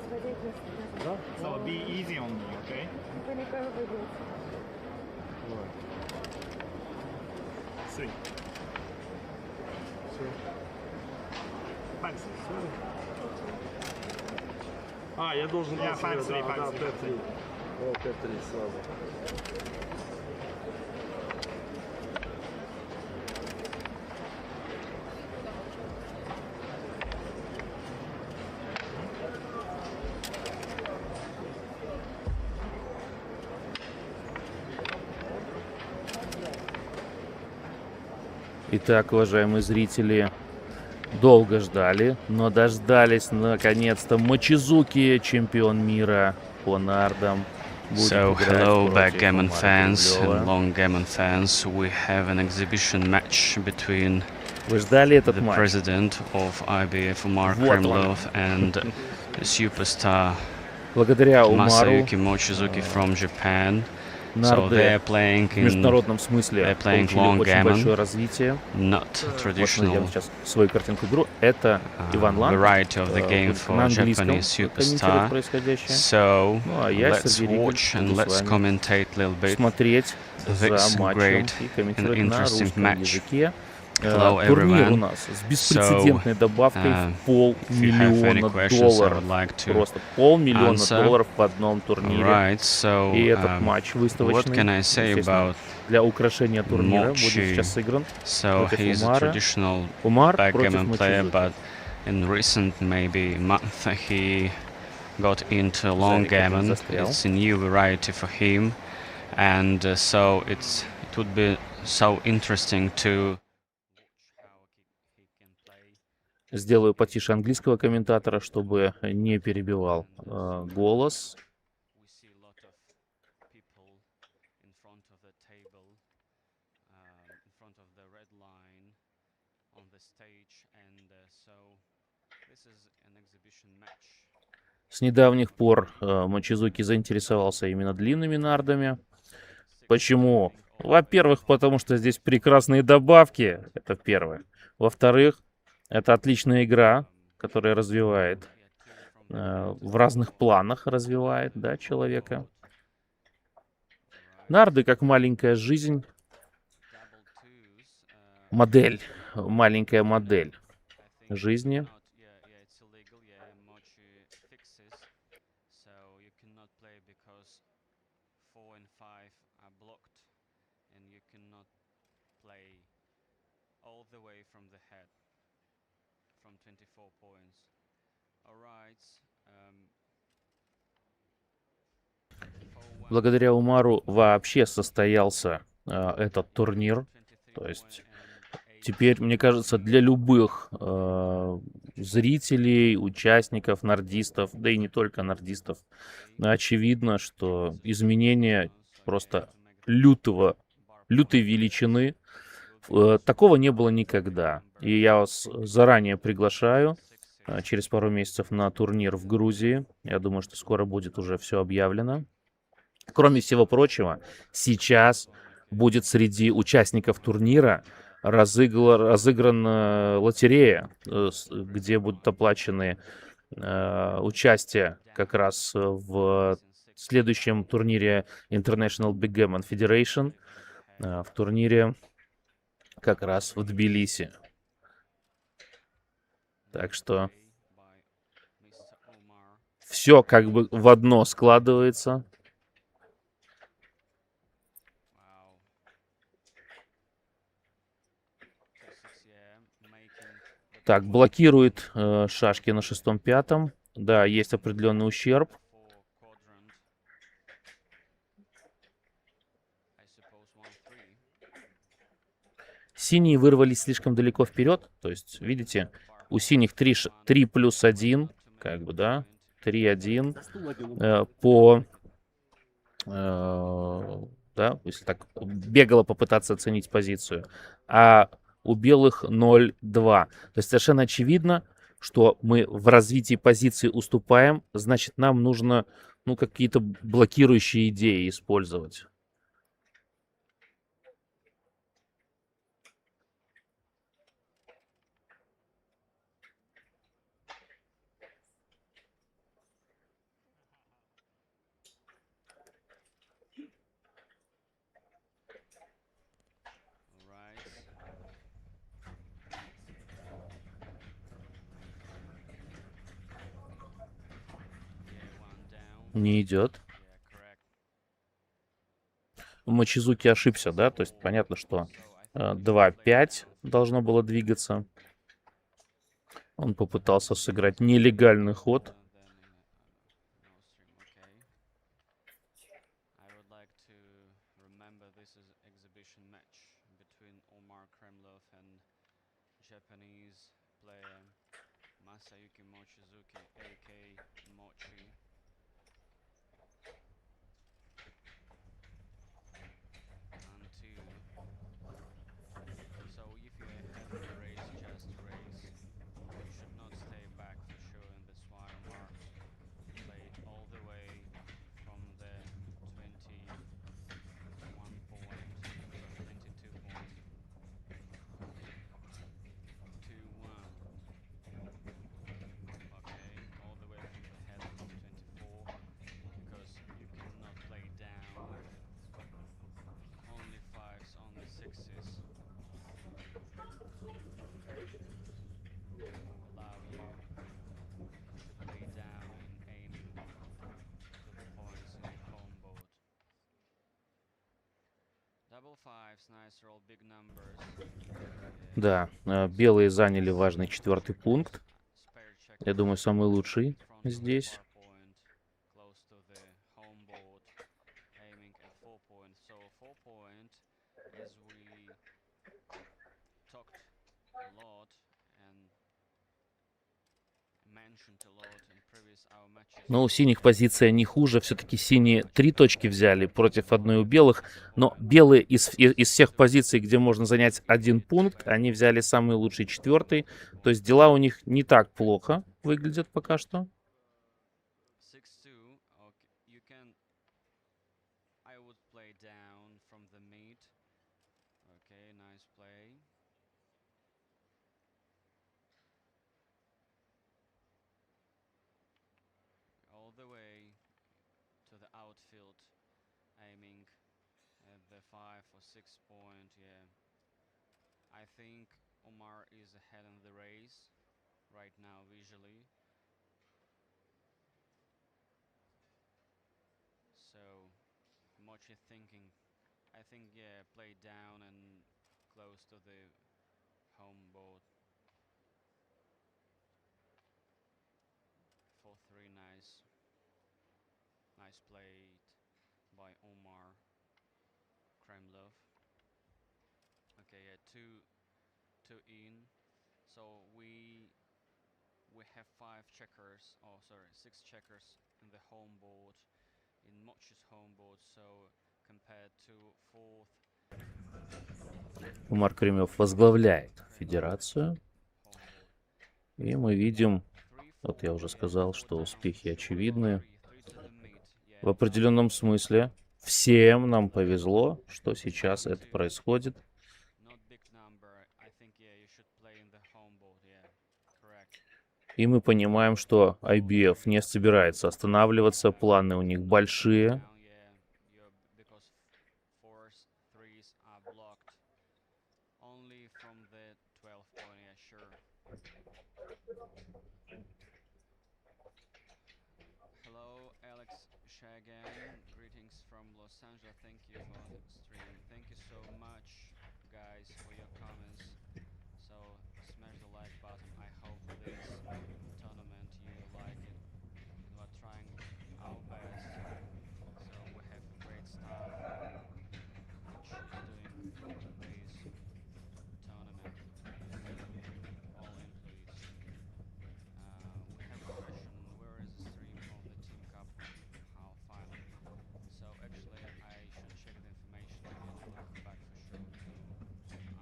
S14: свой 9 месяцев назад.
S10: So be easy on me, okay?
S14: Вы легко его выиграете.
S12: Давай.
S10: 3.
S12: Все.
S10: 5.
S12: А, я должен был...
S10: Yeah, 5-3,
S12: да,
S10: 5-3.
S12: да, 5-3. О, 5-3 сразу.
S5: Итак, уважаемые зрители, Долго ждали, но дождались наконец-то. Mochizuki, чемпион мира по нардам.
S15: So, hello backgammon fans and long gammon fans. We have an exhibition match between the president of IBF, Umar Kremlov, and superstar Masayuki Mochizuki from Japan. So they're playing in
S5: международном смысле
S15: they're playing
S5: получили
S15: long
S5: очень
S15: gammon,
S5: большое развитие.
S15: not
S5: Вот мы
S15: traditional
S5: делаем сейчас свою картинку игру. Это Иван Ланд,
S15: variety of the game
S5: будет
S15: for
S5: на английском
S15: Japanese
S5: комментировать
S15: superstar.
S5: происходящее.
S15: So
S5: Ну, а я,
S15: let's
S5: Сергей Ригель,
S15: watch and
S5: буду с
S15: let's
S5: вами
S15: commentate a little bit
S5: смотреть
S15: this
S5: за матчем
S15: great
S5: и
S15: and
S5: комментировать на
S15: interesting
S5: русском
S15: match.
S5: языке.
S15: Hello
S5: Турнир у
S15: everyone.
S5: нас с беспрецедентной добавкой в
S15: If you have any
S5: $500
S15: questions, I
S5: долларов.
S15: would like to
S5: Просто $500
S15: answer.
S5: долларов в одном турнире.
S15: Alright, so
S5: И этот матч
S15: what
S5: выставочный,
S15: can I say
S5: естественно,
S15: about
S5: для украшения турнира будет
S15: Mochi?
S5: сейчас сыгран
S15: So
S5: против
S15: he's a
S5: Умара.
S15: traditional
S5: Умар против
S15: backgammon player,
S5: Mochizuki.
S15: but in recent maybe month he got into long gammon. It's a new variety for him, and so it would be so interesting to.
S5: Сделаю потише английского комментатора, чтобы не перебивал голос. С недавних пор Mochizuki заинтересовался именно длинными нардами. Почему? Во-первых, потому что здесь прекрасные добавки. Это первое. Во-вторых, это отличная игра, которая развивает, в разных планах развивает, да, человека. Нарды как маленькая жизнь. Модель. Маленькая модель жизни. Благодаря Умару вообще состоялся этот турнир. То есть теперь, мне кажется, для любых зрителей, участников, нардистов, да и не только нардистов, очевидно, что изменения просто лютой величины. Такого не было никогда. И я вас заранее приглашаю через пару месяцев на турнир в Грузии. Я думаю, что скоро будет уже все объявлено. Кроме всего прочего, сейчас будет среди участников турнира разыграна лотерея, где будут оплачены участие как раз в следующем турнире International Backgammon Federation, в турнире как раз в Тбилиси. Так что все как бы в одно складывается. Так, блокирует шашки на 6-5. Да, есть определенный ущерб. Синие вырвались слишком далеко вперед. То есть, видите, у синих 3 плюс 1. Как бы, да. 3-1. Да, если так бегло попытаться оценить позицию. А у белых 0-2. То есть совершенно очевидно, что мы в развитии позиции уступаем, значит, нам нужно, ну, какие-то блокирующие идеи использовать. Не идет. Mochizuki ошибся, да? То есть понятно, что 2-5 должно было двигаться. Он попытался сыграть нелегальный ход.
S15: player Masayuki Mochizuki, AK Mochi. And 2. So if you're ahead in the race, just race. You should not stay back for sure in this one. Omar played all the way from the 21 point, 22 point to 1. Okay, all the way from the head from 24, because you cannot play down. Only 5s, only 6s allow you to play down in aiming to the points in your home board. Double 5s, nice roll, big numbers.
S5: Да, белые заняли важный 4-й пункт. Я думаю, самый лучший здесь.
S15: Close to the home board, aiming at 4 points. So 4 point, as we talked a lot and mentioned a lot in previous our matches.
S5: Но у синих позиция не хуже. Все-таки синие 3 точки взяли против одной у белых. Но белые из всех позиций, где можно занять 1 пункт, они взяли самый лучший 4-й. То есть дела у них не так плохо выглядят пока что.
S15: 6-2. Okay, you can. I would play down from the mid. Okay, nice play. All the way to the outfield, aiming at the 5 or 6 point. Yeah, I think Omar is ahead in the race right now visually. So, Mochi thinking, I think, yeah, play down and close to the home board. 4-3, nice. Nice played by Omar Kremlov. Okay, yeah, two in. So we have 5 checkers, oh sorry, 6 checkers in the home board, in Mochi's home board, so compared to 4th.
S5: Умар Кремлев возглавляет федерацию. И мы видим, вот я уже сказал, что успехи очевидны. В определенном смысле всем нам повезло, что сейчас это происходит. И мы понимаем, что IBF не собирается останавливаться, планы у них большие.
S15: Greetings from Los Angeles. Thank you for the stream. Thank you so much, guys, for your comments. So smash the like button. I hope this tournament you like it. And we're trying our best. So we have great staff which is doing this tournament. All employees. We have a question. Where is the stream of the Team Cup? How final? So actually, I should check the information again and I'll come back for sure to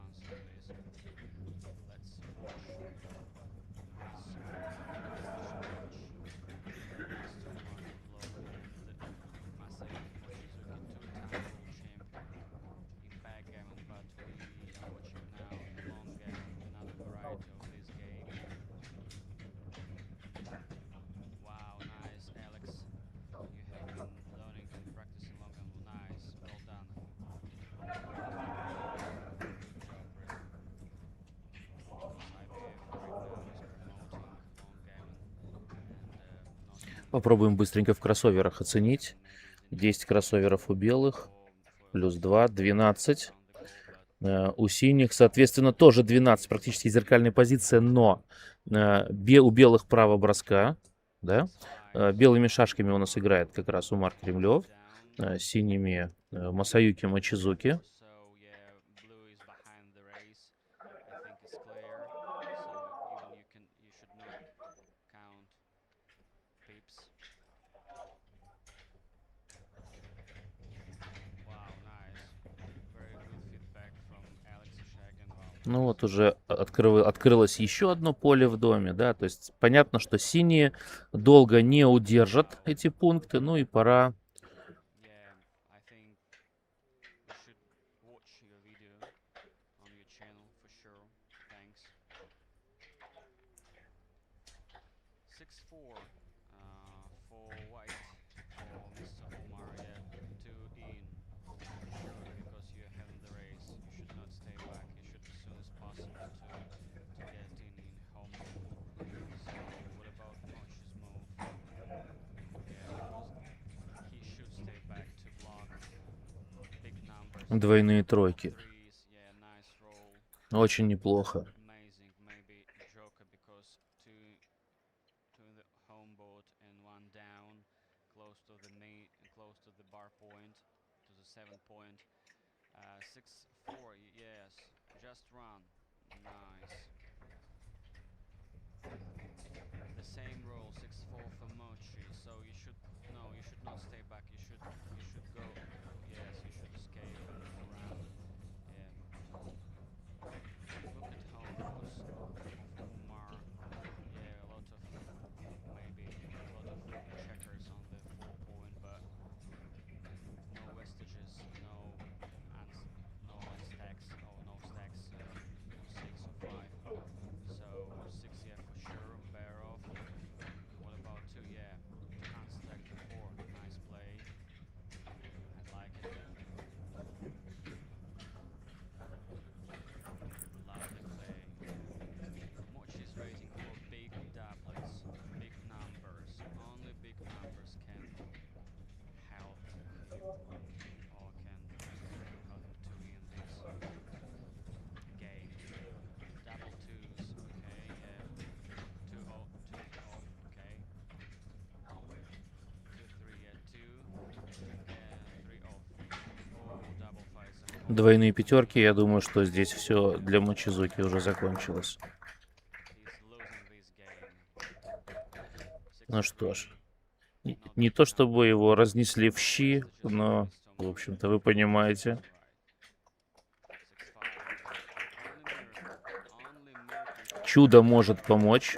S15: answer this. Let's watch this fantastic match. Mr. Martin Blow, the Masayuki Mochizuki, 2-time world champion in backgammon, but we are watching now the long gammon, another variety of this game. Wow, nice, Alex. You have been learning and practicing long and nice. Well done. Good job, really. Because IBF right now is promoting long gammon and
S5: Попробуем быстренько в кроссоверах оценить. 10 кроссоверов у белых, плюс 2, 12. У синих, соответственно, тоже 12, практически зеркальная позиция, но у белых право броска. Да? Белыми шашками у нас играет как раз Умар Кремлев, синими Масаюки Мочизуки. Ну вот уже открылось еще одно поле в доме, да, то есть понятно, что синие долго не удержат эти пункты, ну и пора. Двойные тройки. Очень неплохо. Двойные пятерки, я думаю, что здесь все для Мочизуки уже закончилось. Ну что ж, не то чтобы его разнесли в щи, но, в общем-то, вы понимаете. Чудо может помочь.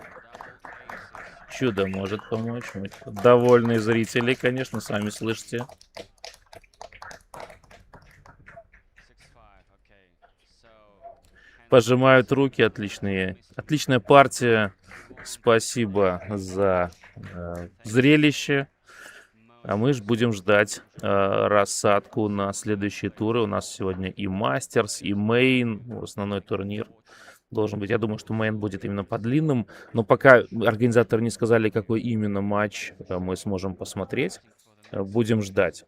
S5: Чудо может помочь. Довольные зрители, конечно, сами слышите. Пожимают руки, отличная партия. Спасибо за зрелище. А мы ж будем ждать рассадку на следующие туры. У нас сегодня и Мастерс, и Мейн, основной турнир должен быть. Я думаю, что Мейн будет именно по длинным. Но пока организаторы не сказали, какой именно матч мы сможем посмотреть, будем ждать.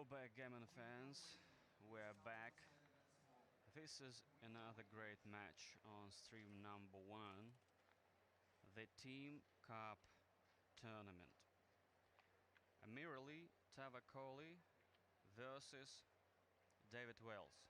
S15: Hello backgammon fans, we're back. This is another great match on stream number 1, the Team Cup tournament. Amirali Tavakoli versus David Wells.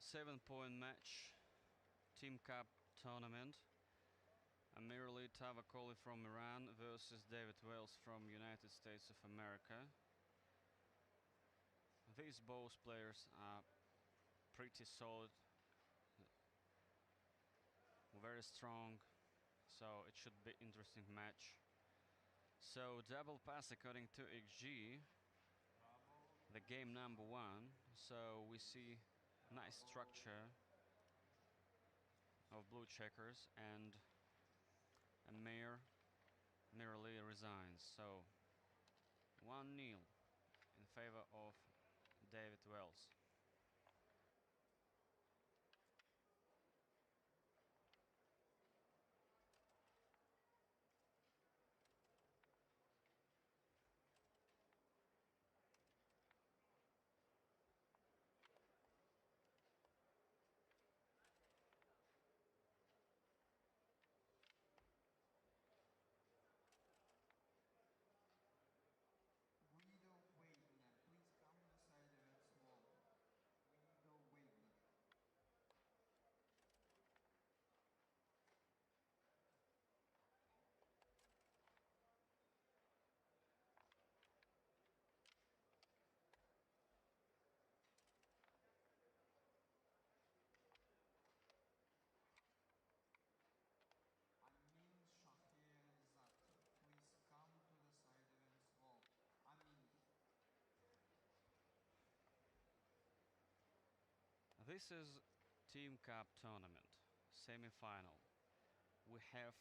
S15: Seven-point match, Team Cup tournament. Amirali Tavakoli from Iran versus David Wells from United States of America. These both players are pretty solid, very strong, so it should be interesting match. So double pass according to XG, the game number 1. So we see nice structure of blue checkers, and Amirali resigns. So 1-0 in favor of David Wells.
S17: Please come to the side of it small. Guido Wagner. Amin Shahrizat. Please come to the side of it small. Amin.
S15: This is Team Cup tournament, semi-final. We have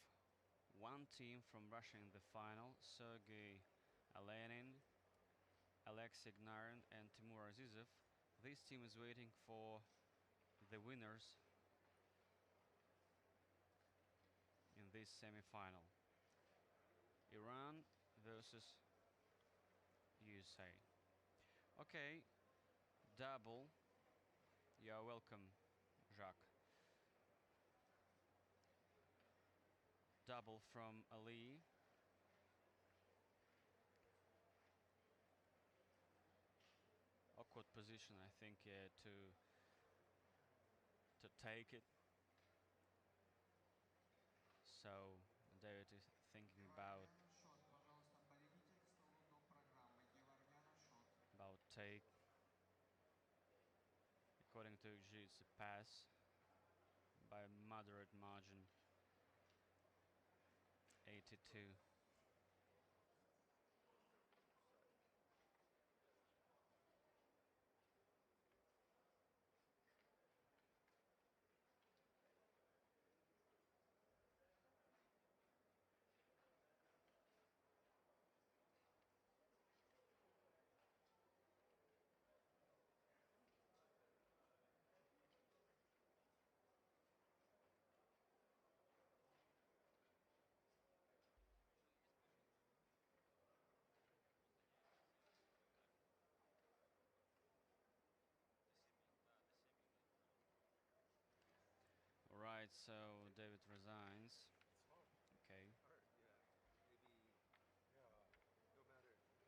S15: one team from Russia in the final, Sergei Alenin, Alexei Gnarin and Timur Azizov. This team is waiting for the winners in this semi-final. Iran versus USA. Okay, double. You're welcome, Jacques. Double from Ali. Awkward position, I think, to take it. So David is thinking about take. According to XG, it's a pass by a moderate margin, 82.
S9: so David resigns. Okay.
S7: No matter close, right? Maybe borderline.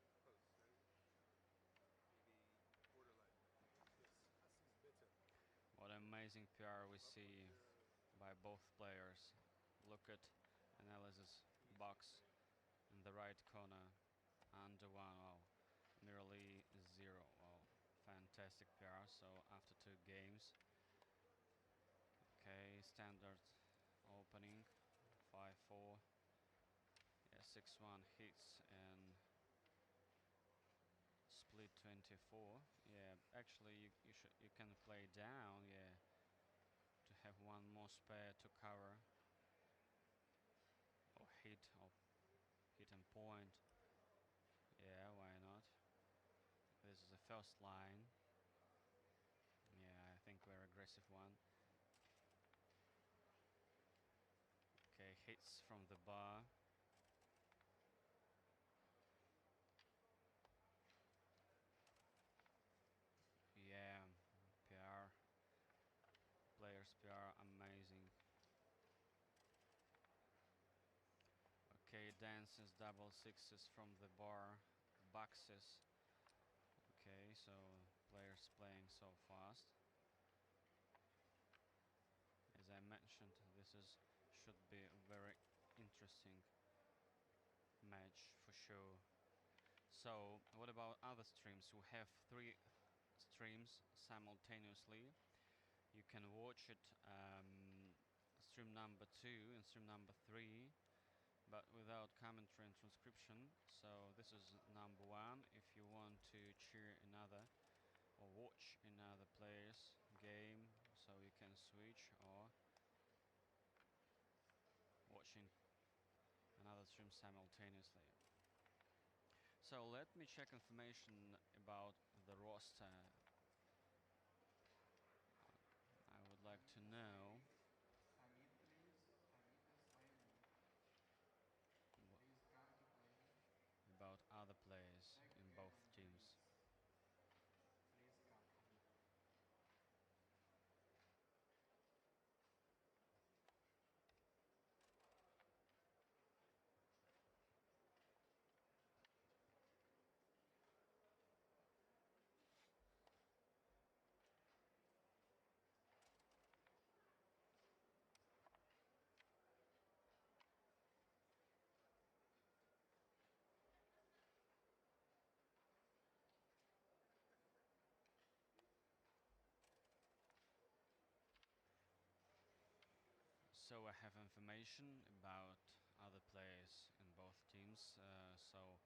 S7: Yes, passing is better.
S9: What amazing PR we see by both players. Look at analysis box in the right corner. Under one. Oh, nearly zero. Oh, fantastic PR. So after 2 games. Okay, standard opening. 5-4. Yeah, 6-1 hits and split 24. Yeah, actually you can play down. Yeah, to have one more spare to cover or hit and point. Yeah, why not? This is the first line. Yeah, I think we're aggressive one. Okay, hits from the bar. Yeah, PR. Players PR, amazing. Okay, dances, double sixes from the bar. Boxes. Okay, so players playing so fast. As I mentioned, should be a very interesting match for sure. So, what about other streams? We have 3 streams simultaneously. You can watch it, stream number 2 and stream number 3, but without commentary and transcription. So this is number 1. If you want to cheer another or watch another player's game, so you can switch, or watching another stream simultaneously. So let me check information about the roster. I would like to know about other players in both teams. So I have information about other players in both teams. So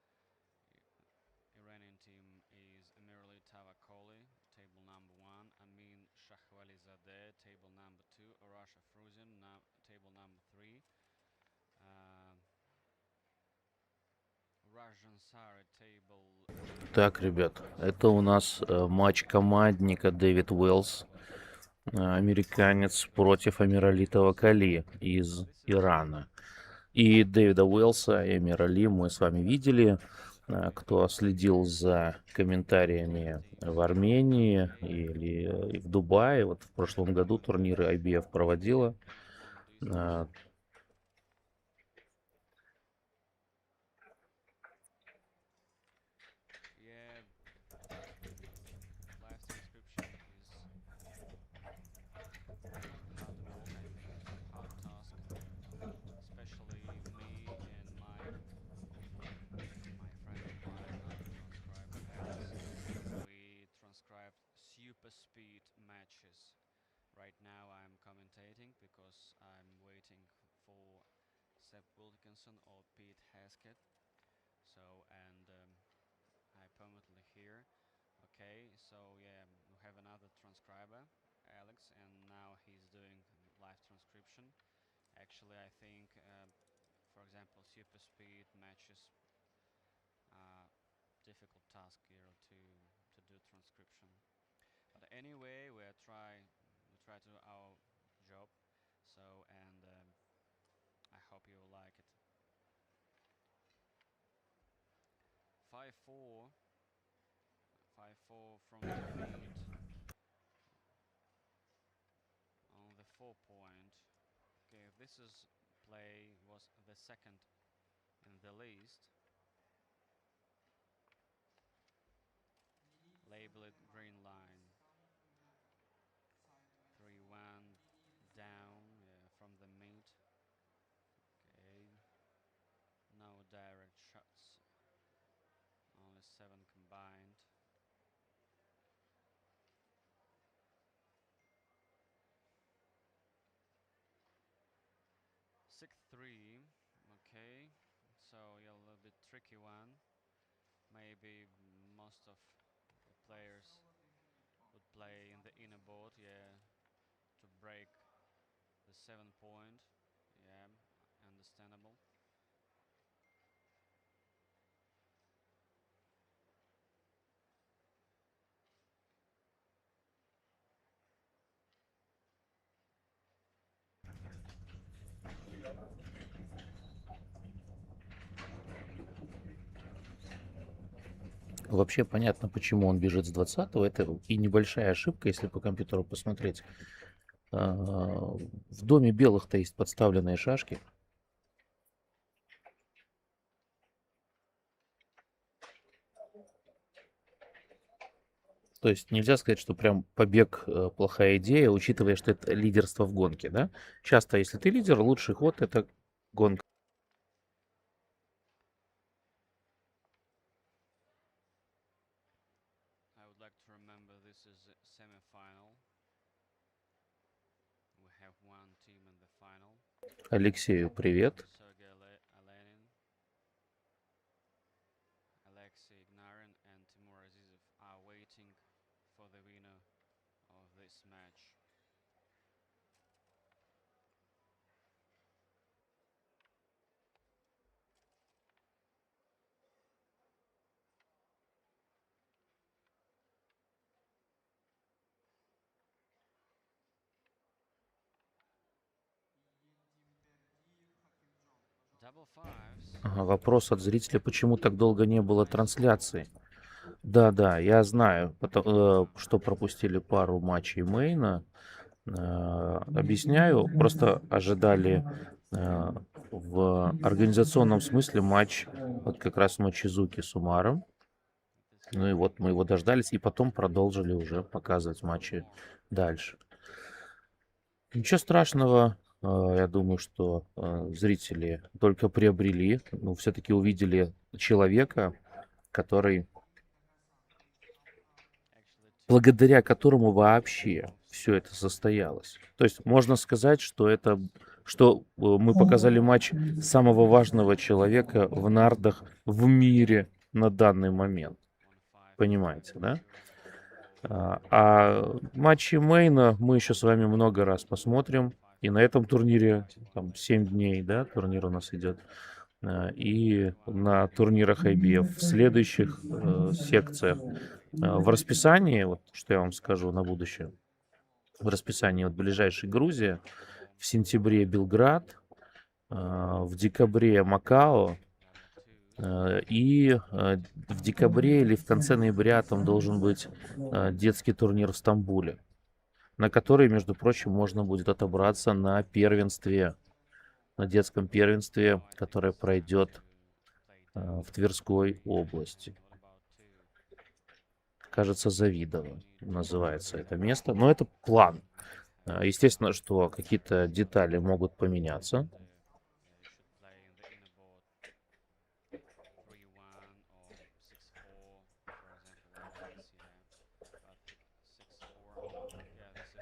S9: Iranian team is Amirali Tavakoli, table number 1, Amin Shahwalizadeh, table number 2, Arasha Fruzin, table number 3, Rajan Sari, table.
S5: Так, ребят, это у нас матч командника Дэвид Уэллс, американец против Амирали Тавакали из Ирана. И Дэвида Уэллса и Амирали мы с вами видели. Кто следил за комментариями в Армении или в Дубае, вот в прошлом году турниры IBF проводила.
S9: Especially me and my friend of mine, other transcriber Alex. We transcribed super speed matches. Right now I'm commentating because I'm waiting for Seb Wilkinson or Pete Haskett. So, and I permanently here. Okay, so yeah, we have another transcriber, Alex, and now he's doing live transcription. Actually, I think, for example, super speed matches, difficult task here to do transcription. But anyway, we try to do our job. So, and I hope you will like it. 5-4 from defeat on the 4 point. this is play was the second in the list. Label it green line. 3-1 down, yeah, from the mid. Okay. No direct shots. Only 7 combined. Six 3. Okay. So yeah, a little bit tricky one. Maybe most of the players would play in the inner board, yeah, to break the 7 point. Yeah, understandable.
S5: Вообще понятно, почему он бежит с 20-го. Это и небольшая ошибка, если по компьютеру посмотреть. В доме белых-то есть подставленные шашки. То есть нельзя сказать, что прям побег плохая идея, учитывая, что это лидерство в гонке, да? Часто, если ты лидер, лучший ход — это гонка.
S9: I would like to remember this is a semi-final. We have one team in the final.
S5: Алексею привет.
S9: Alexei Ignarin and Timur Azizov are waiting for the winner of this match. Double fives.
S5: Ага, вопрос от зрителя, почему так долго не было трансляции. Да, я знаю, что пропустили пару матчей мейна. Объясняю, просто ожидали в организационном смысле матч вот как раз Мочизуки с Умаром. Ну и вот мы его дождались, и потом продолжили уже показывать матчи дальше. Ничего страшного. Я думаю, что зрители только приобрели, ну, все-таки увидели человека, который, благодаря которому вообще все это состоялось. То есть можно сказать, что мы показали матч самого важного человека в нардах в мире на данный момент. Понимаете, да? А матчи мейна мы еще с вами много раз посмотрим. И на этом турнире, там 7 дней, да, турнир у нас идет. И на турнирах IBF в следующих секциях. В расписании, вот что я вам скажу на будущее. В расписании вот ближайший Грузия, в сентябре Белград, в декабре Макао. И в декабре или в конце ноября там должен быть детский турнир в Стамбуле, на который, между прочим, можно будет отобраться на первенстве, на детском первенстве, которое пройдет в Тверской области. Кажется, Завидово называется это место. Но это план. Естественно, что какие-то детали могут поменяться.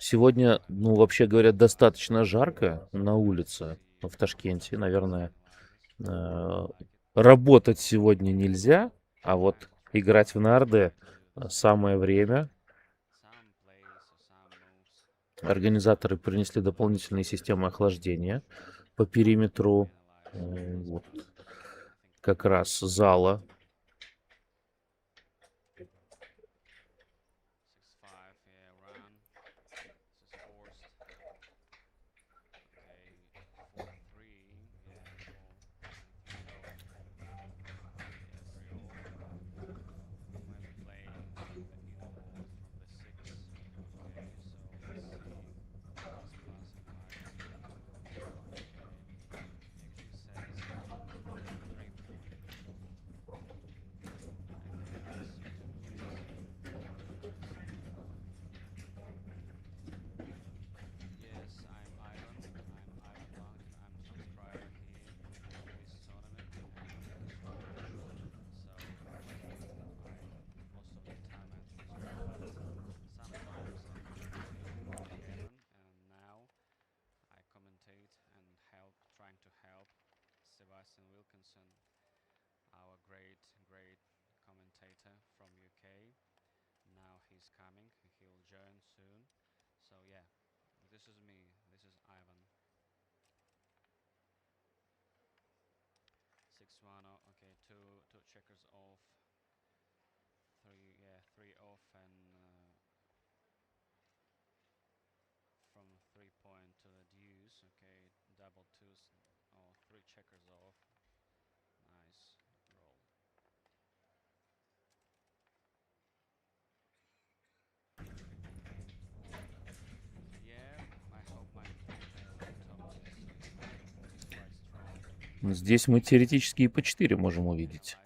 S5: Сегодня, ну, вообще говоря, достаточно жарко на улице в Ташкенте. Наверное, работать сегодня нельзя, а вот играть в нарды самое время. Организаторы принесли дополнительные системы охлаждения по периметру вот, как раз зала.
S9: our great commentator from UK. Now he's coming. He'll join soon. So yeah, this is me. This is Ivan. 6-1. Okay, two checkers off. Three off and from 3 point to the deuce. Okay, double twos or three checkers off. Nice roll. Yeah, I hope my laptop is quite strong.
S5: Здесь мы теоретически и по 4 можем увидеть.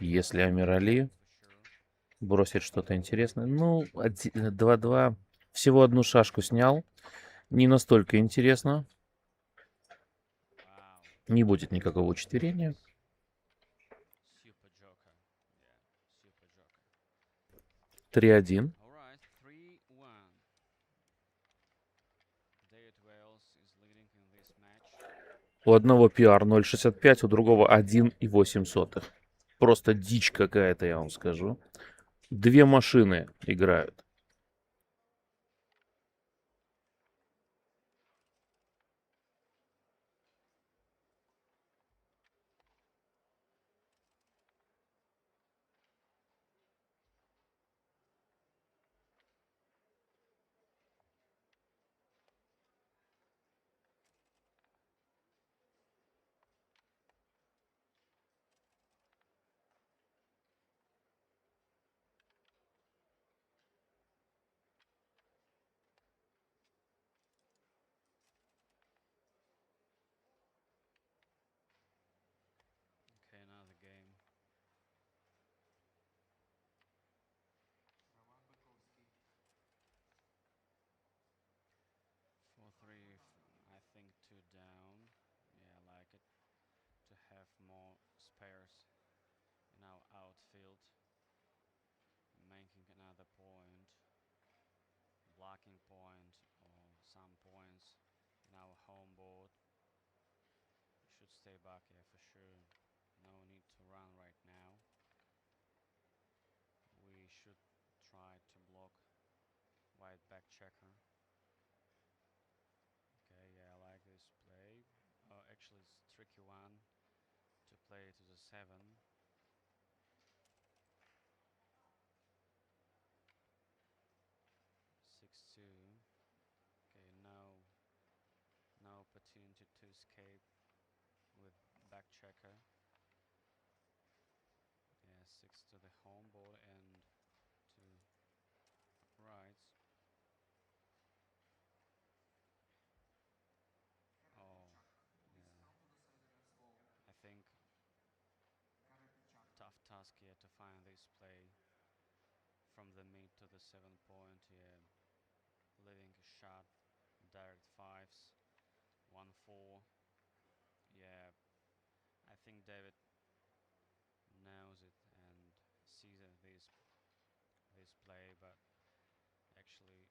S5: Если Амирали бросит что-то интересное. Ну, 2-2. Всего одну шашку снял. Не настолько интересно. Не будет никакого учетверения. 3-1. У одного PR 0.65, у другого 1,8. Просто дичь какая-то, я вам скажу. Две машины играют.
S9: Okay, now the game. 4-3. I think 2 down. Yeah, I like it. To have more spares in our outfield. Making another point. Blocking point or some points in our home board. We should stay back here for sure. No need to run right now. We should try to block white back checker. Okay, yeah, I like this play. Actually, it's a tricky one to play to the 7. 6-2. Okay, no opportunity to escape with back checker. Yeah, 6 to the home board and to rights. Oh, yeah. I think tough task here to find this play from the mid to the 7 point. Yeah, leaving a shot, direct 5s, 1-4. Yeah, I think David knows it and sees this play, but actually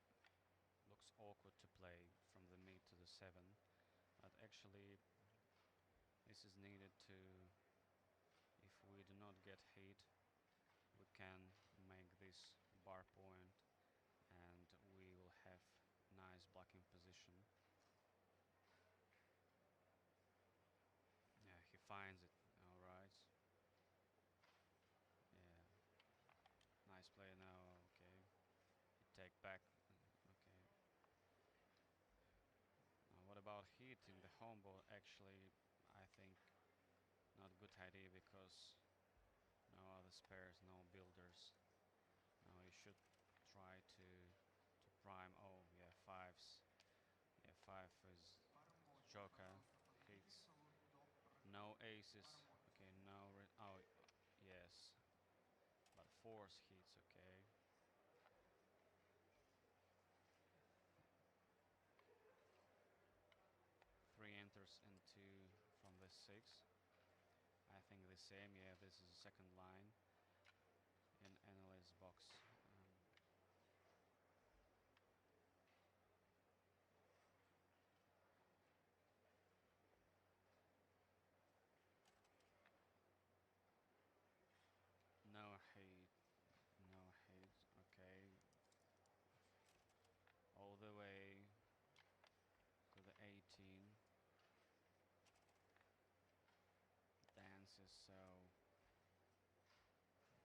S9: looks awkward to play from the mid to the 7. But actually, this is needed to, if we do not get hit, we can make this bar point and we will have nice blocking position. Yeah, he finds it. All right. Yeah. Nice play now. Okay. He take back. Okay. What about hit in the home board? Actually, I think not a good idea because no other spares, no builders. Now you should try to prime. Oh yeah, 5s. Yeah, 5 is joker hits. No aces. Okay, no. Oh yes, but 4s hits. Okay. 3 enters and 2 from the 6. I think the same. Yeah, this is the second line in analyst box.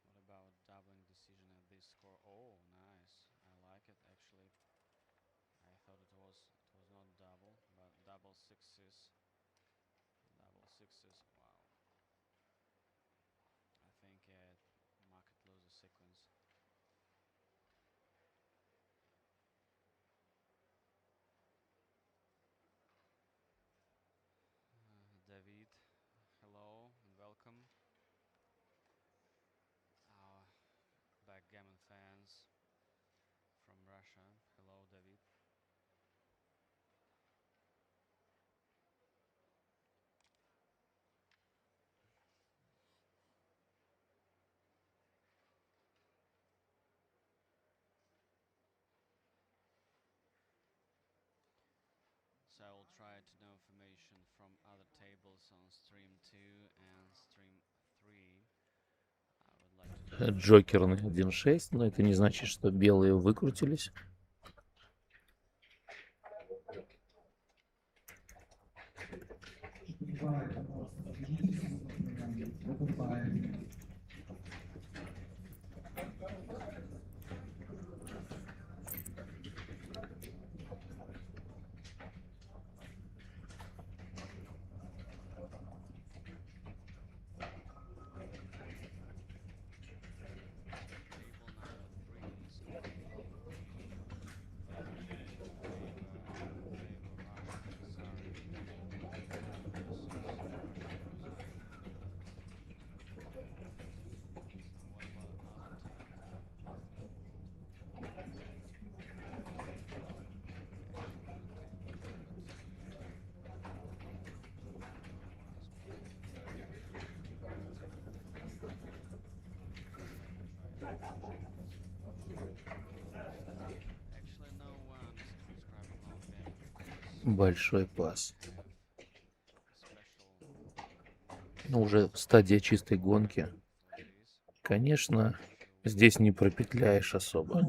S9: what about doubling decision at this score? Oh, nice. I like it actually. I thought it was not double, but double sixes. Double sixes. Wow. I think market loses sequence. David, hello and welcome. Our backgammon fans from Russia. Hello, David. So I will try to know information from other tables on stream 2 and stream 3. I would like to
S5: Джокерный 1.6, но это не значит, что белые выкрутились. Большой пас. Ну, уже стадия чистой гонки. Конечно, здесь не пропетляешь особо.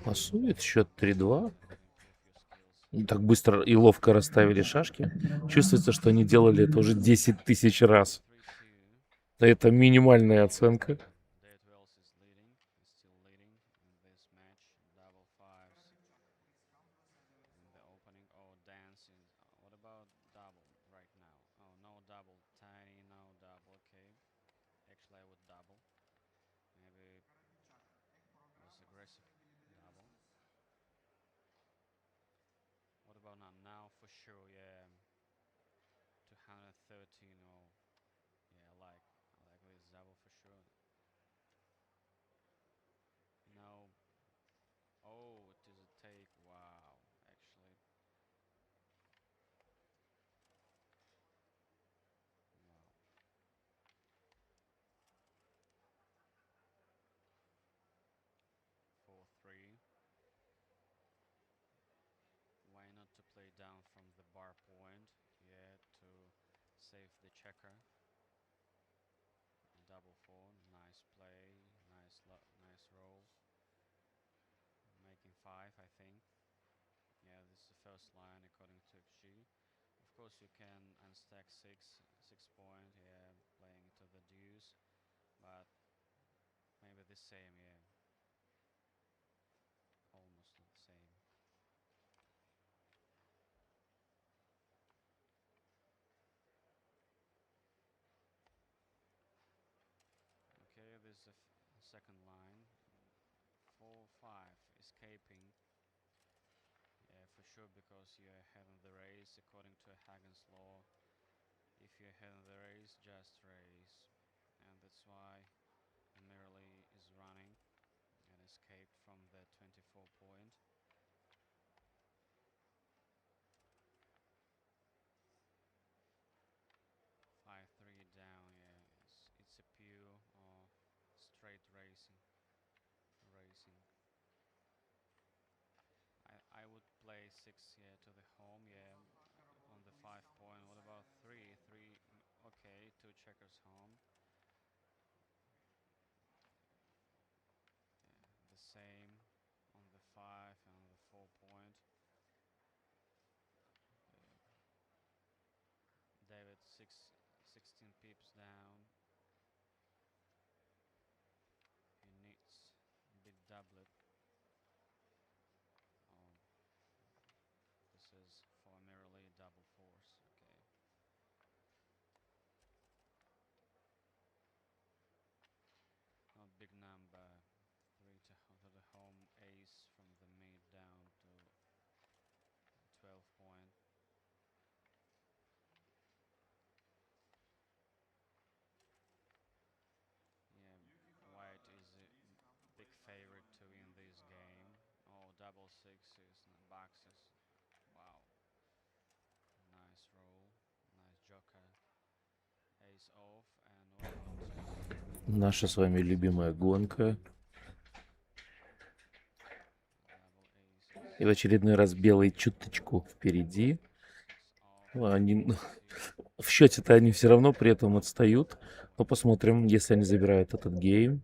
S5: Пасует счет 3-2. Так быстро и ловко расставили шашки. Чувствуется, что они делали это уже 10 тысяч раз. Это минимальная оценка.
S9: What about now? Now for sure, yeah. 213 or yeah, I like this double for sure. No. Oh, it is a take. Wow, actually. Wow. Four, 3. Why not to play down from the bar point? Yeah, to save the checker. Double 4, nice play, nice roll. Making 5, I think. Yeah, this is the first line according to XG. Of course, you can unstack 6 point. Yeah, playing to the deuce, but maybe the same. Yeah, almost the same. Okay, this is the second line. 4-5, escaping. Yeah, for sure, because you're ahead in the race according to Hagen's law. If you're ahead in the race, just race. And that's why merely is running and escaped from the 24 point. 5-3 down, yeah, it's a pure or straight racing. I would 6, yeah, to the home, yeah, on the 5 point. What about 3? 3, okay, 2 checkers home. Yeah, the same on the 5 and on the 4 point. Yeah. David 16 pips down. He needs a big doublet. Oh, this is for merely double force. Okay. Not big number. 3 to the home, ace from the mid down to 12 point. Yeah, white is a big favorite to win this game. Oh, double sixes and boxes. Wow. Nice roll. Nice joker. Ace off and what about
S5: Наша с вами любимая гонка. И в очередной раз белый чуточку впереди. Они, в счете-то они все равно при этом отстают. Но посмотрим, если они забирают этот гейм.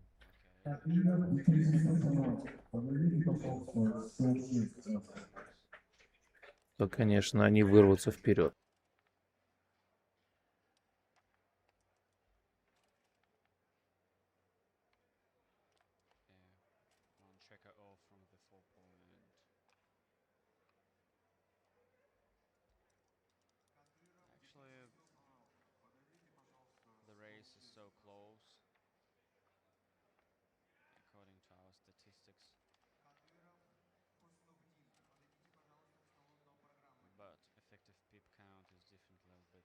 S5: То, конечно, они вырвутся вперед.
S9: one checker off from the 4 point. Actually, the race is so close, according to our statistics. But effective pip count is different a little bit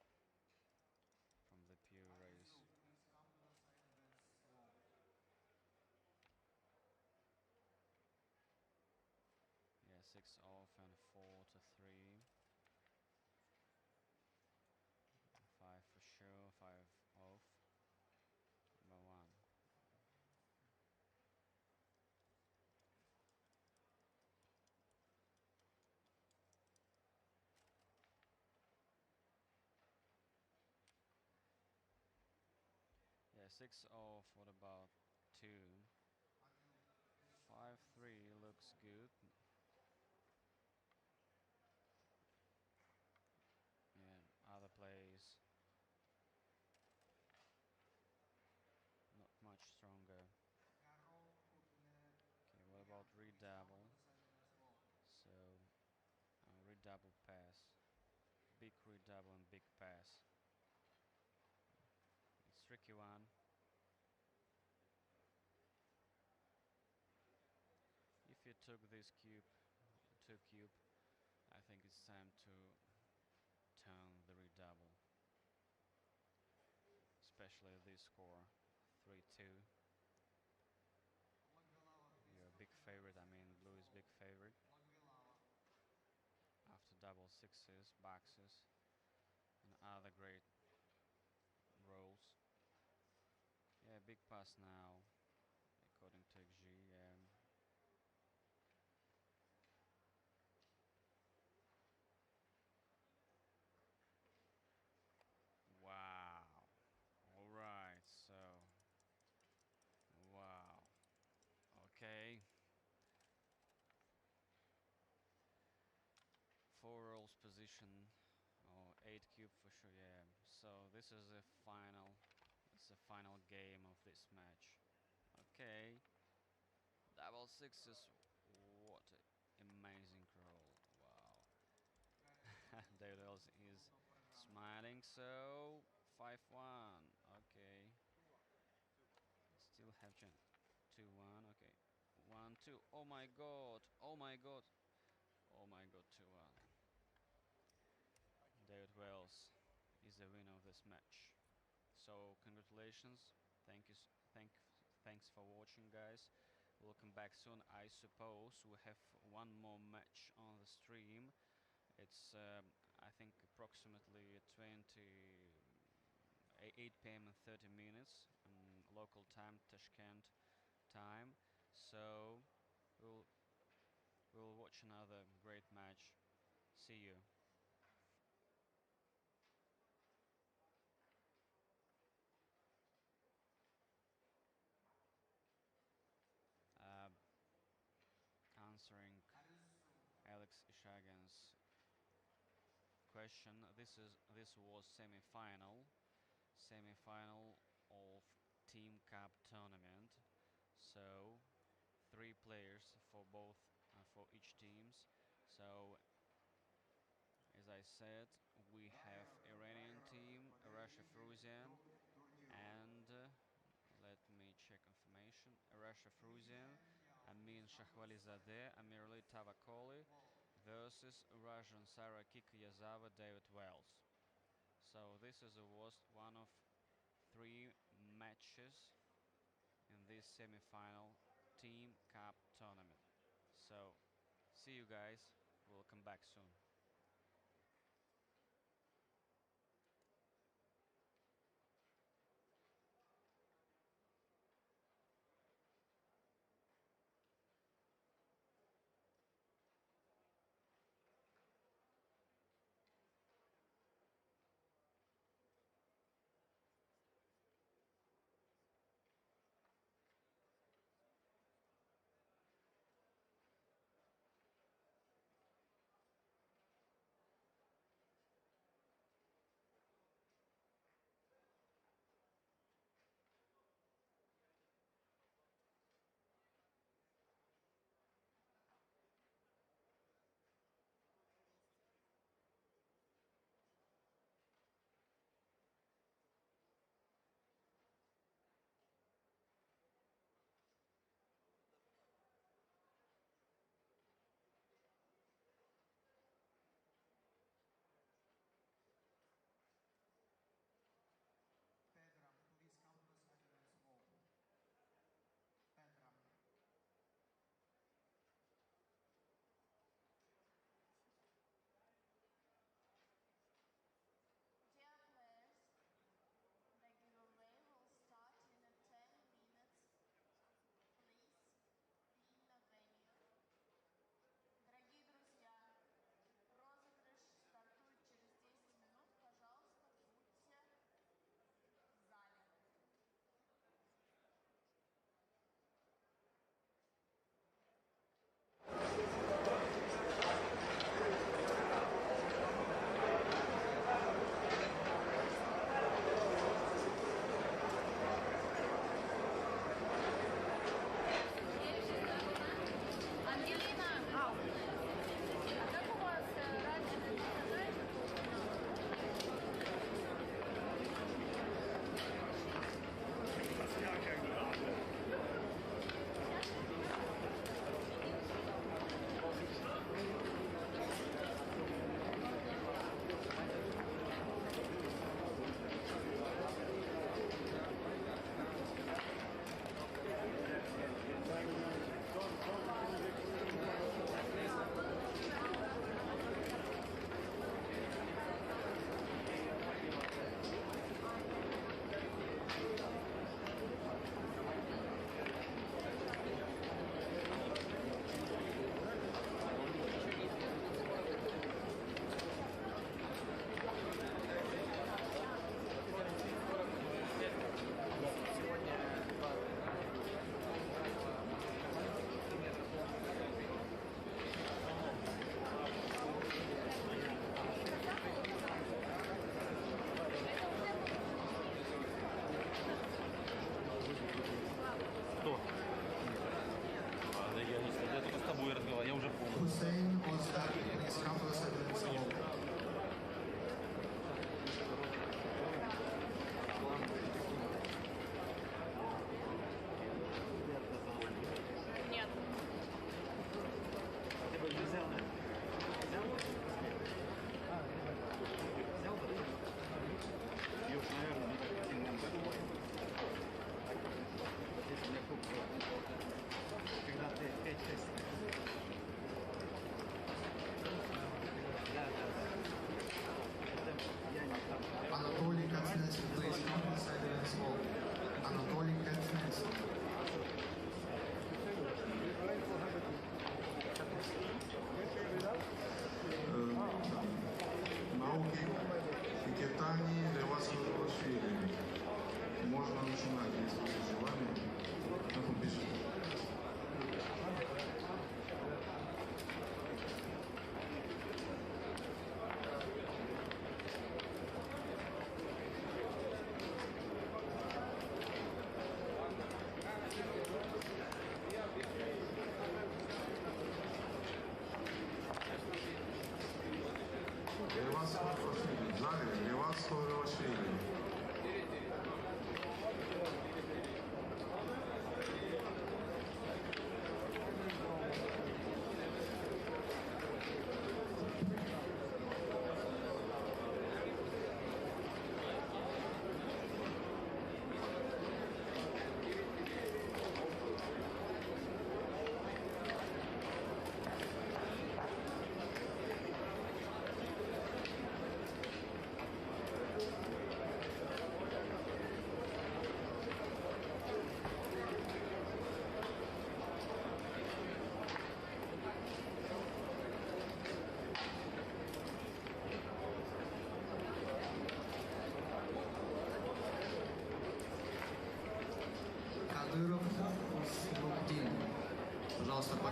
S9: from the pure race. Yeah, 6 off and 4 to 3. 5 for sure, 5 off. Number 1. Yeah, 6 off, what about 2? 5-3 looks good. Yeah, other plays not much stronger. Okay, what about redouble? So, redouble pass. Big redouble and big pass. It's tricky one. If you took this cube, 2 cube, I think it's time to turn the redouble. Especially this score, 3-2. You're a big favorite, I mean blue is big favorite. After double sixes, boxes, and other great rolls. Yeah, big pass now, according to XG. Wow. Alright, so. Wow. Okay. 4 rolls position. Oh, 8 cube for sure, yeah. So this is the final. It's the final game of this match. Okay. Double sixes. What an amazing roll. Wow. David Wells is smiling. So 5-1. Okay. Still have chance. 2-1. Okay. 1-2. Oh my god. Oh my god. Oh my god. 2-1. David Wells is the winner of this match. So congratulations. Thanks for watching, guys. We'll come back soon. I suppose we have one more match on the stream. It's I think approximately 8 p.m. and 30 minutes local time, Tashkent time. So we'll watch another great match See you. Answering Alex Ishagan's question, this was semi-final of Team Cup tournament. So 3 players for both for each teams. So as I said, we have Iranian team, Russia Fruzian, and let me check information. Russia Fruzian, Amin Shahwalizadeh, Amirli Tavakoli versus Russian Sarah Kikyazawa, David Wells. So this was one of 3 matches in this semi-final Team Cup tournament. So see you guys, we'll come back soon.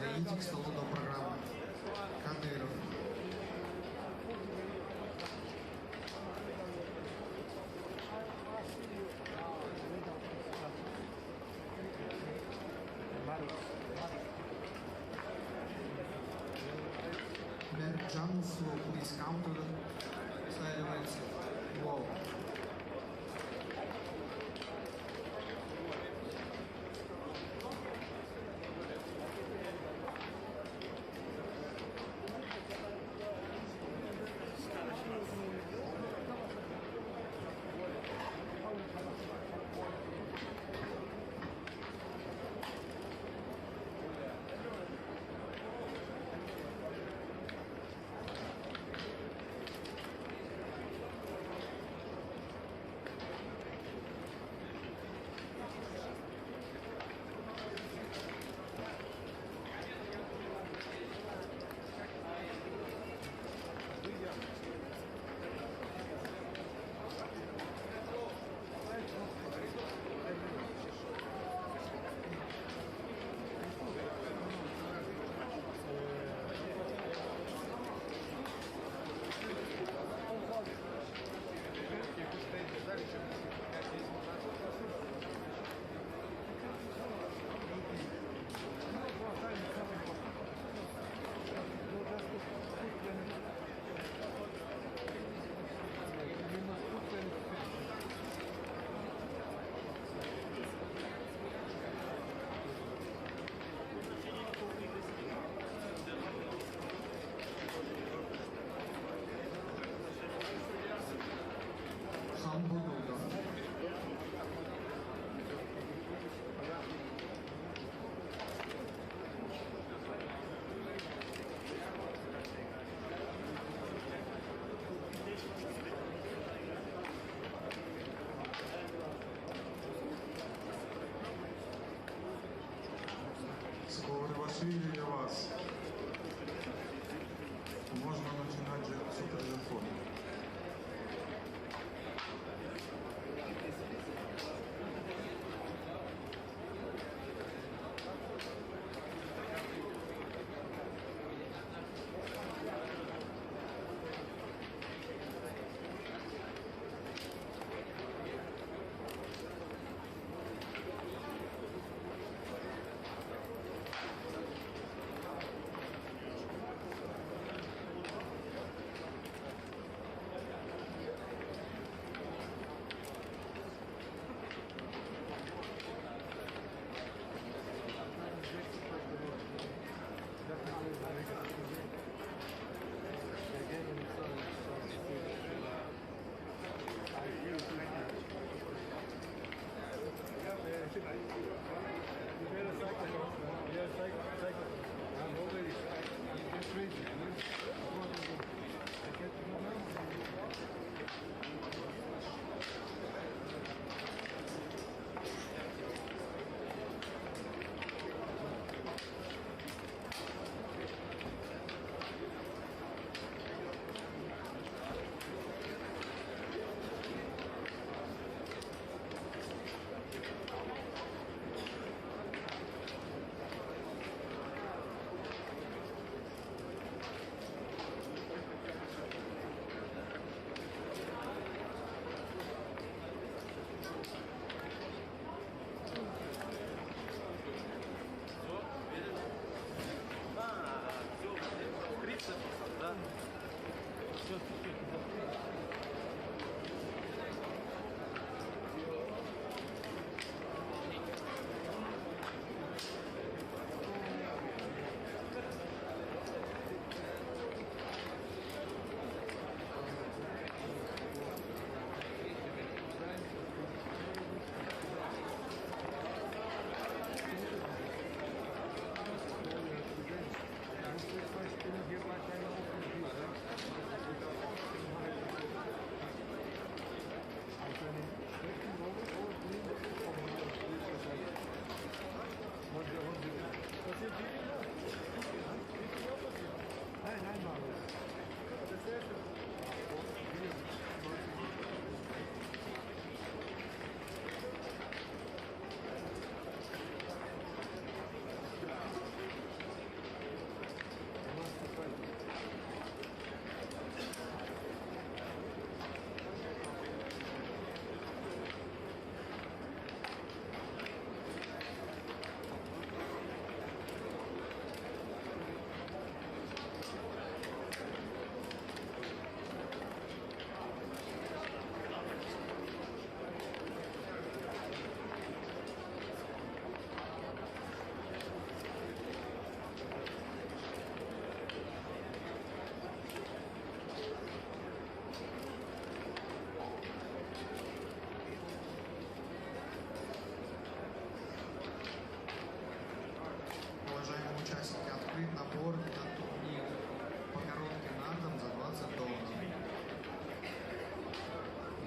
S17: Подойдите к столу до программы. Кадыров. Mercansu, please counter. Следователь. Wow.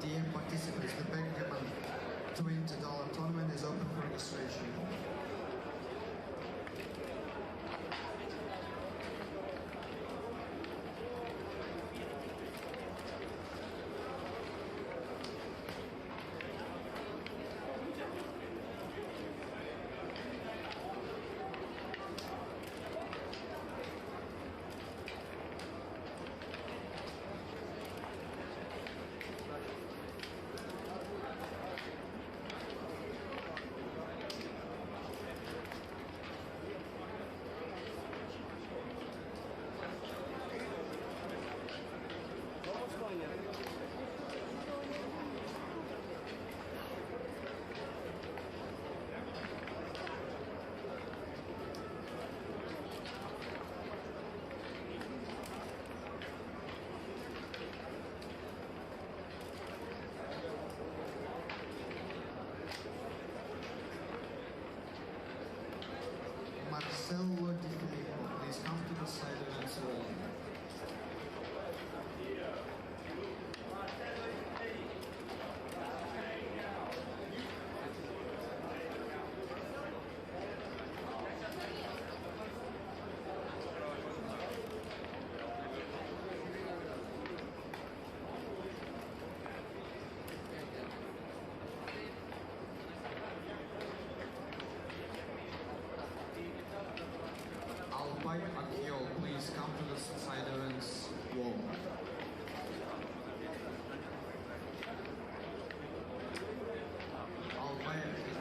S17: Dear participants, the backgammon $20 tournament is open for registration. Marcello Di Filippo, please come to the side of the wall. Akiko, please come to the side entrance wall.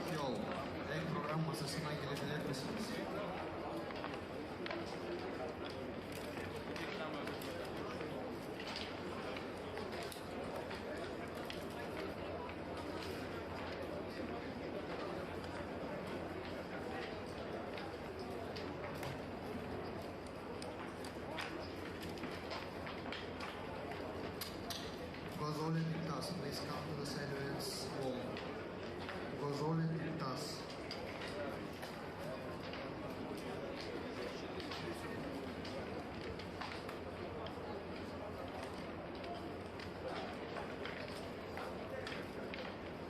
S17: Akiko, программа за снайгель. Please come to the side entrance wall. Gozolin Tas.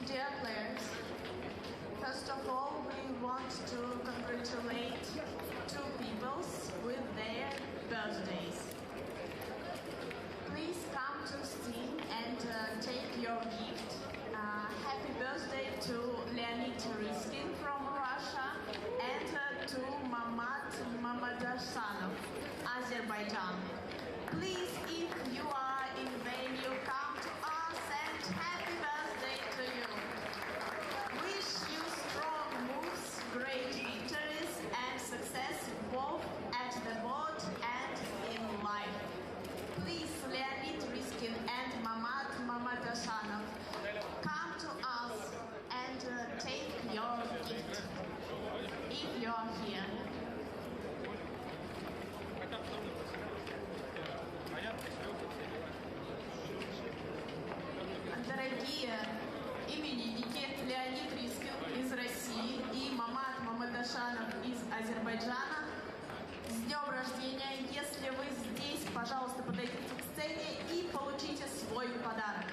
S4: Dear players, first of all, we want to congratulate two peoples with their birthdays. Please come to Steam and take your gift. Happy birthday to Leonid Riskin from Russia and to Mamat Mamadashanov, Azerbaijan. Please, if you are in venue, come to us and happy birthday to you. Wish you strong moves, great victories and success both at the board and in life. Please, Leonid Riskin and Mamat Mamadashanov, come to us and take your gift, if you are here. Дорогие, именинники Леонид Рискин из России и Мамат Мамадашанов из Азербайджана, с днем рождения! Если вы здесь, пожалуйста, подойдите к сцене и получите свой подарок.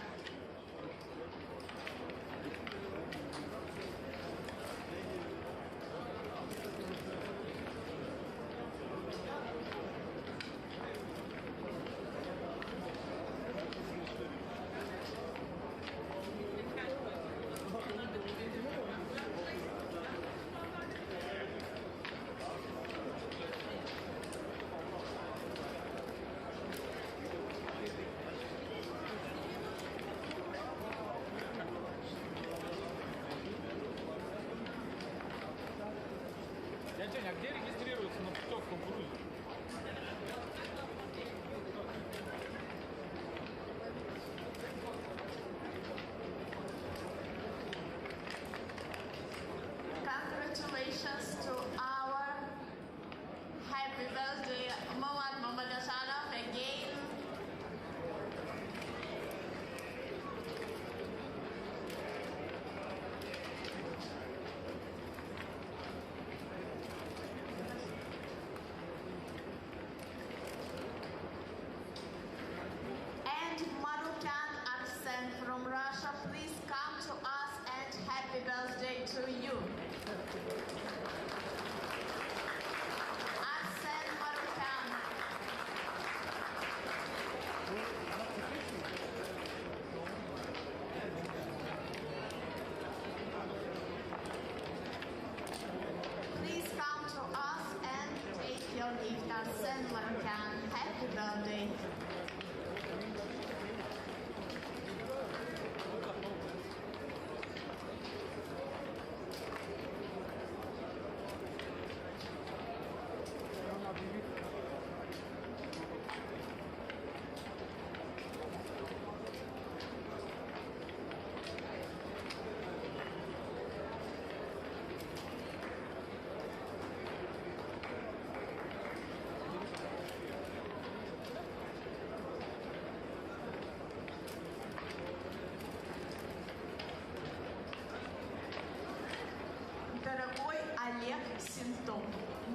S6: Дядя, а где регистрируется на путевку в Грузию?
S4: Congratulations to our happy birthday, Mamat Mamadashanov again. to you. Arsen Marukan. Please come to us and take your gift. Arsen Marukan. Happy birthday. Дорогой Олег Синтон,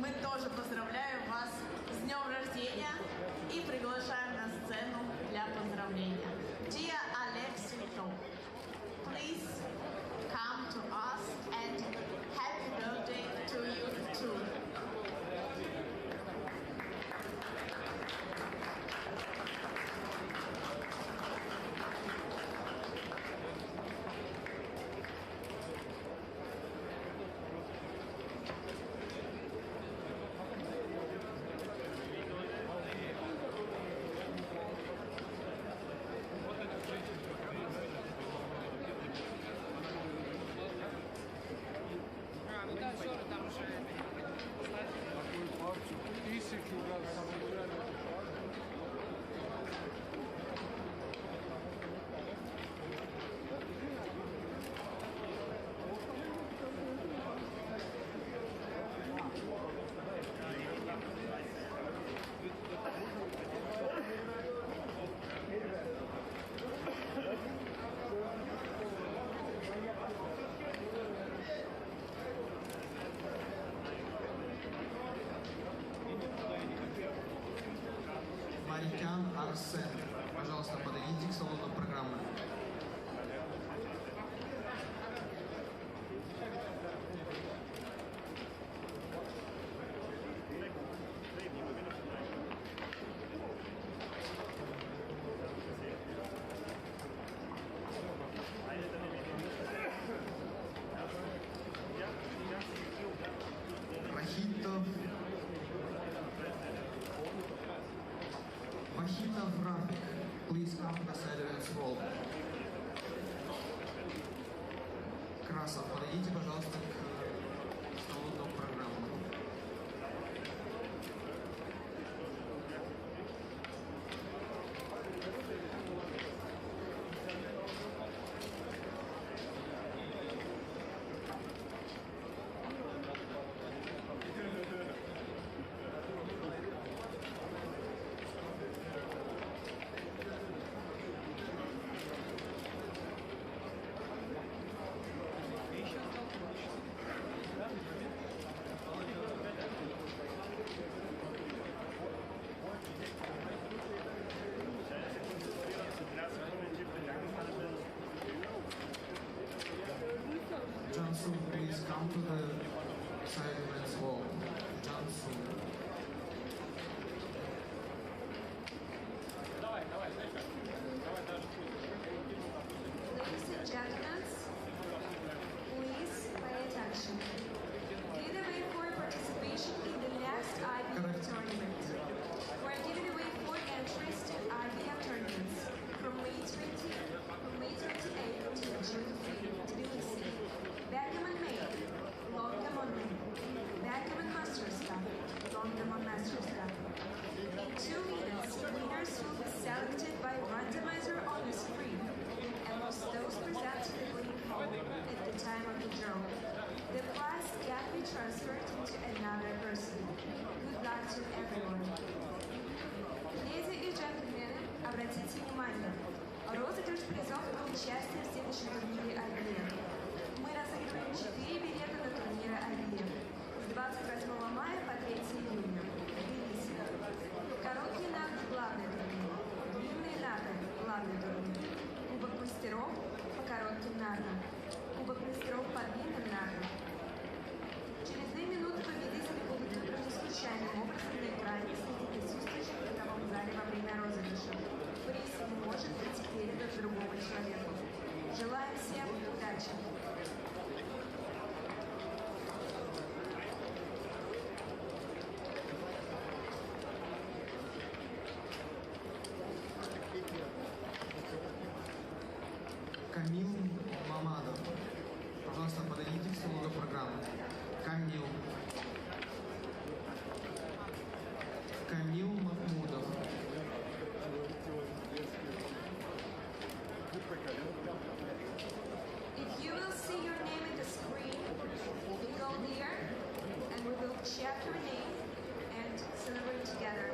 S4: мы тоже поздравляем вас с днем рождения и приглашаем на сцену для поздравления. Dear Oleg Sinton, please come to us and happy birthday to you too. Марикян Арсен, пожалуйста, подойдите к салону программы. Вахита Врафик, please come to the side of this wall. Красов, подойдите, пожалуйста, к салону программы. Jansu, please come to the side of this wall. Jansu.
S16: Ladies and gentlemen, please pay attention. Giveaway for participation in the next IBF tournament. We're giving away 4 entries to IBF tournaments from May 28th to June 3rd, Tbilisi. Backgammon Main, Longgammon Main, Backgammon Masters Cup, Longgammon Masters Cup. In 2 minutes, winners will be selected by randomizer on the screen, and most those present to the winning hall at the time of the draw. The prize can be transferred to another person. Good luck to everyone. Леди и джентльмены, обратите внимание. Розыгрыш призов для участия в следующем турнире «Адрес». Мы разыгрываем 4 билета на турниры «Адрес» с 28 мая по 3 июня. Тбилиси. Короткий наг – главный турнир. Длинный наг – главный турнир. Кубок мастеров по коротким нагам. Кубок мастеров по длинным нагам.
S17: Камил Мамадов. Пожалуйста, подойдите к столу до программы. Камил. Камил Махмудов.
S16: If you will see your name in the screen, you go there and we will check your name and celebrate together.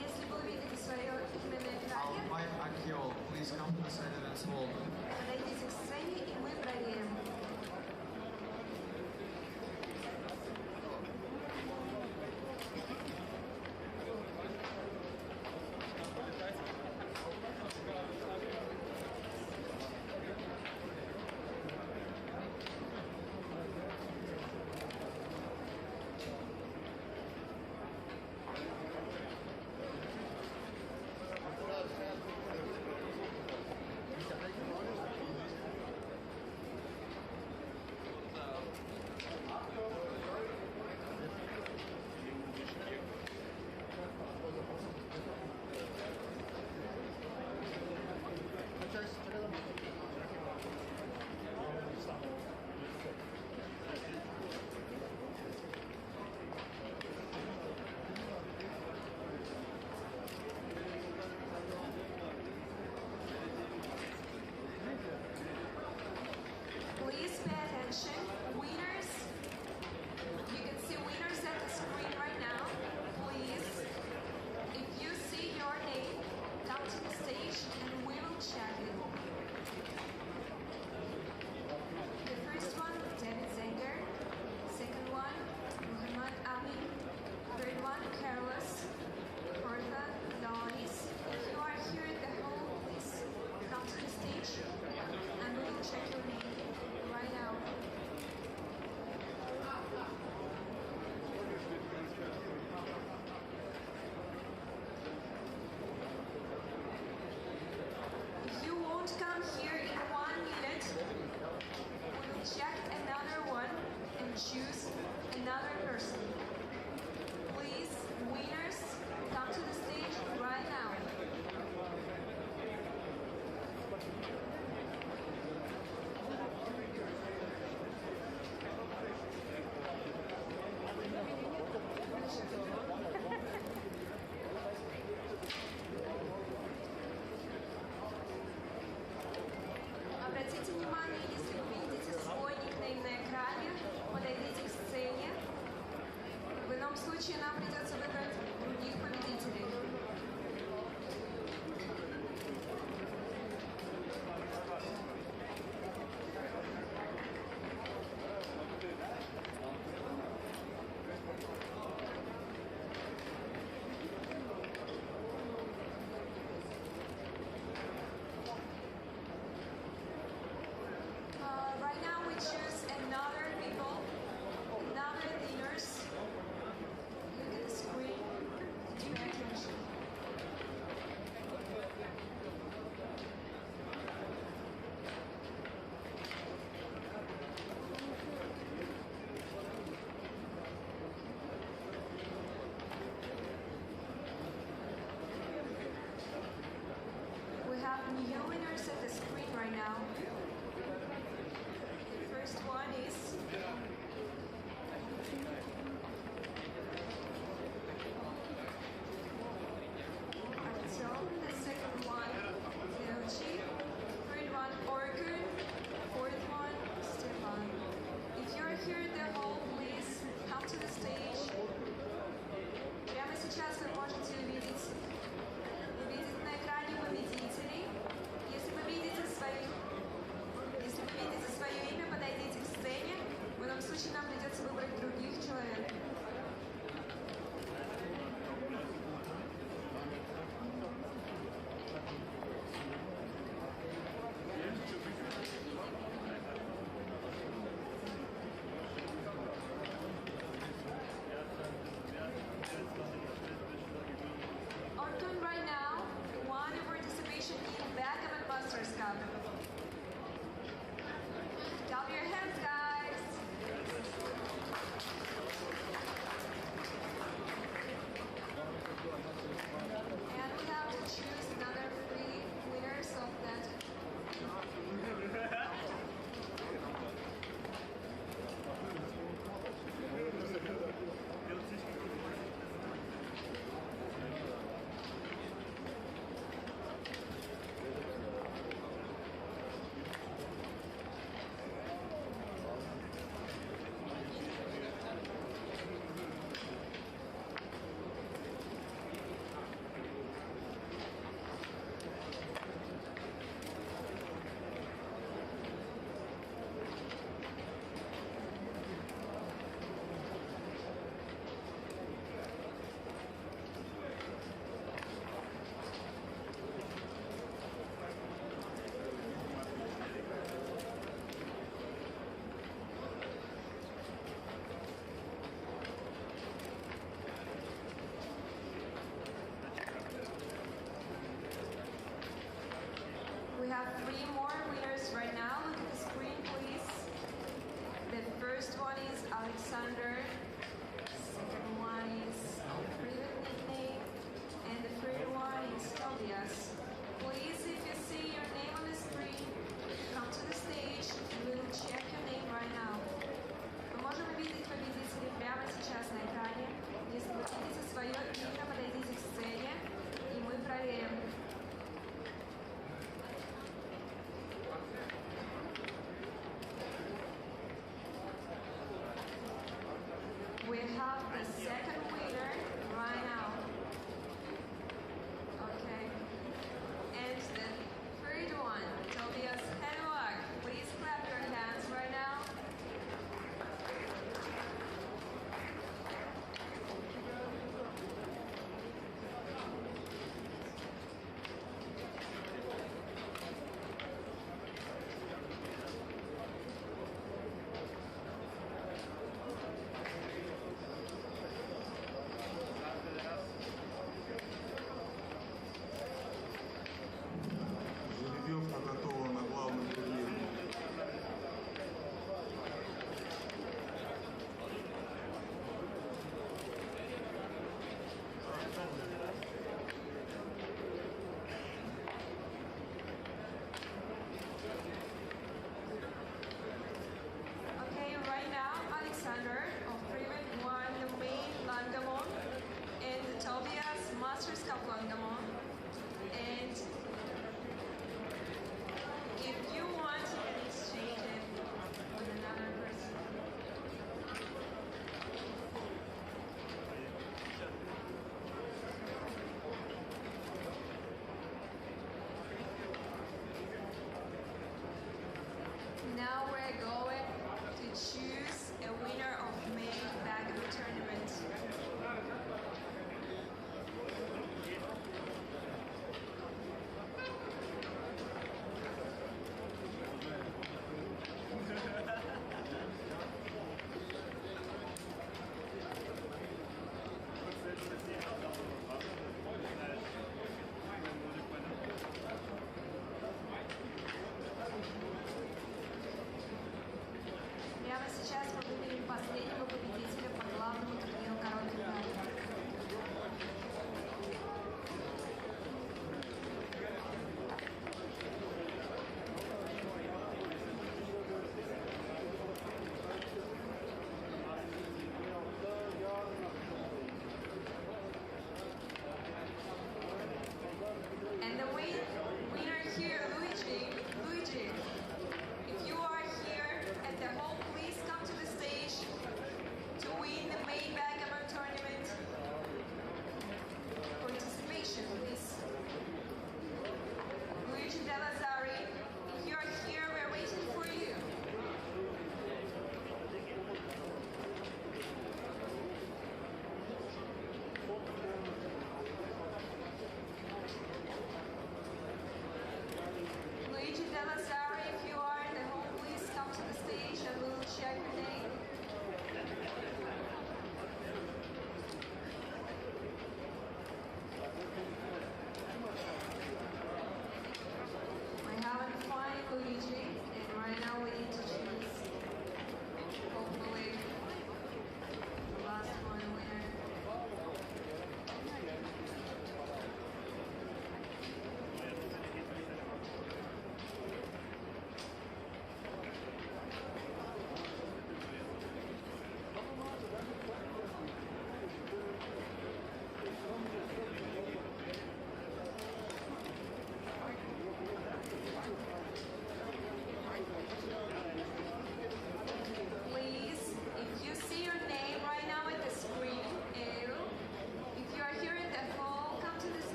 S16: Если вы увидите свое имя на экране,
S17: Akiko, please come to the side events hall.
S16: подойдите к сцене и мы проверим. Please pay attention. Winners, you can see winners at the screen right now. Please, if you see your name, come to the stage and we will check it. The first one, David Zenger. Second one, Muhammad Amin. Third one, Carlos. Fourth one, Lois. If you are here at the hall, please come to the stage and we will check your name right now. If you won't come here in 1 minute, we will check another one and choose another person. Please, winners, come to the stage right now. Обратите внимание, если вы видите свой никнейм на экране, подойдите к сцене. В ином случае нам придется выбрать других победителей. Right now we choose another people, another leaders. Look at the screen.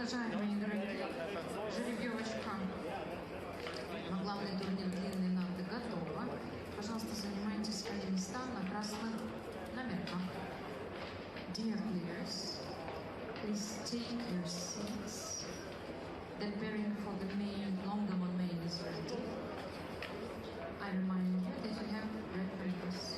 S2: Уважаемые дорогие, жеребьевочка на главный турнир длинной нарды готова. Пожалуйста, занимайте свои места на красных номерках. Dear players, please take your seats. The pairing for the main Longamon main is ready. I remind you that you have red papers.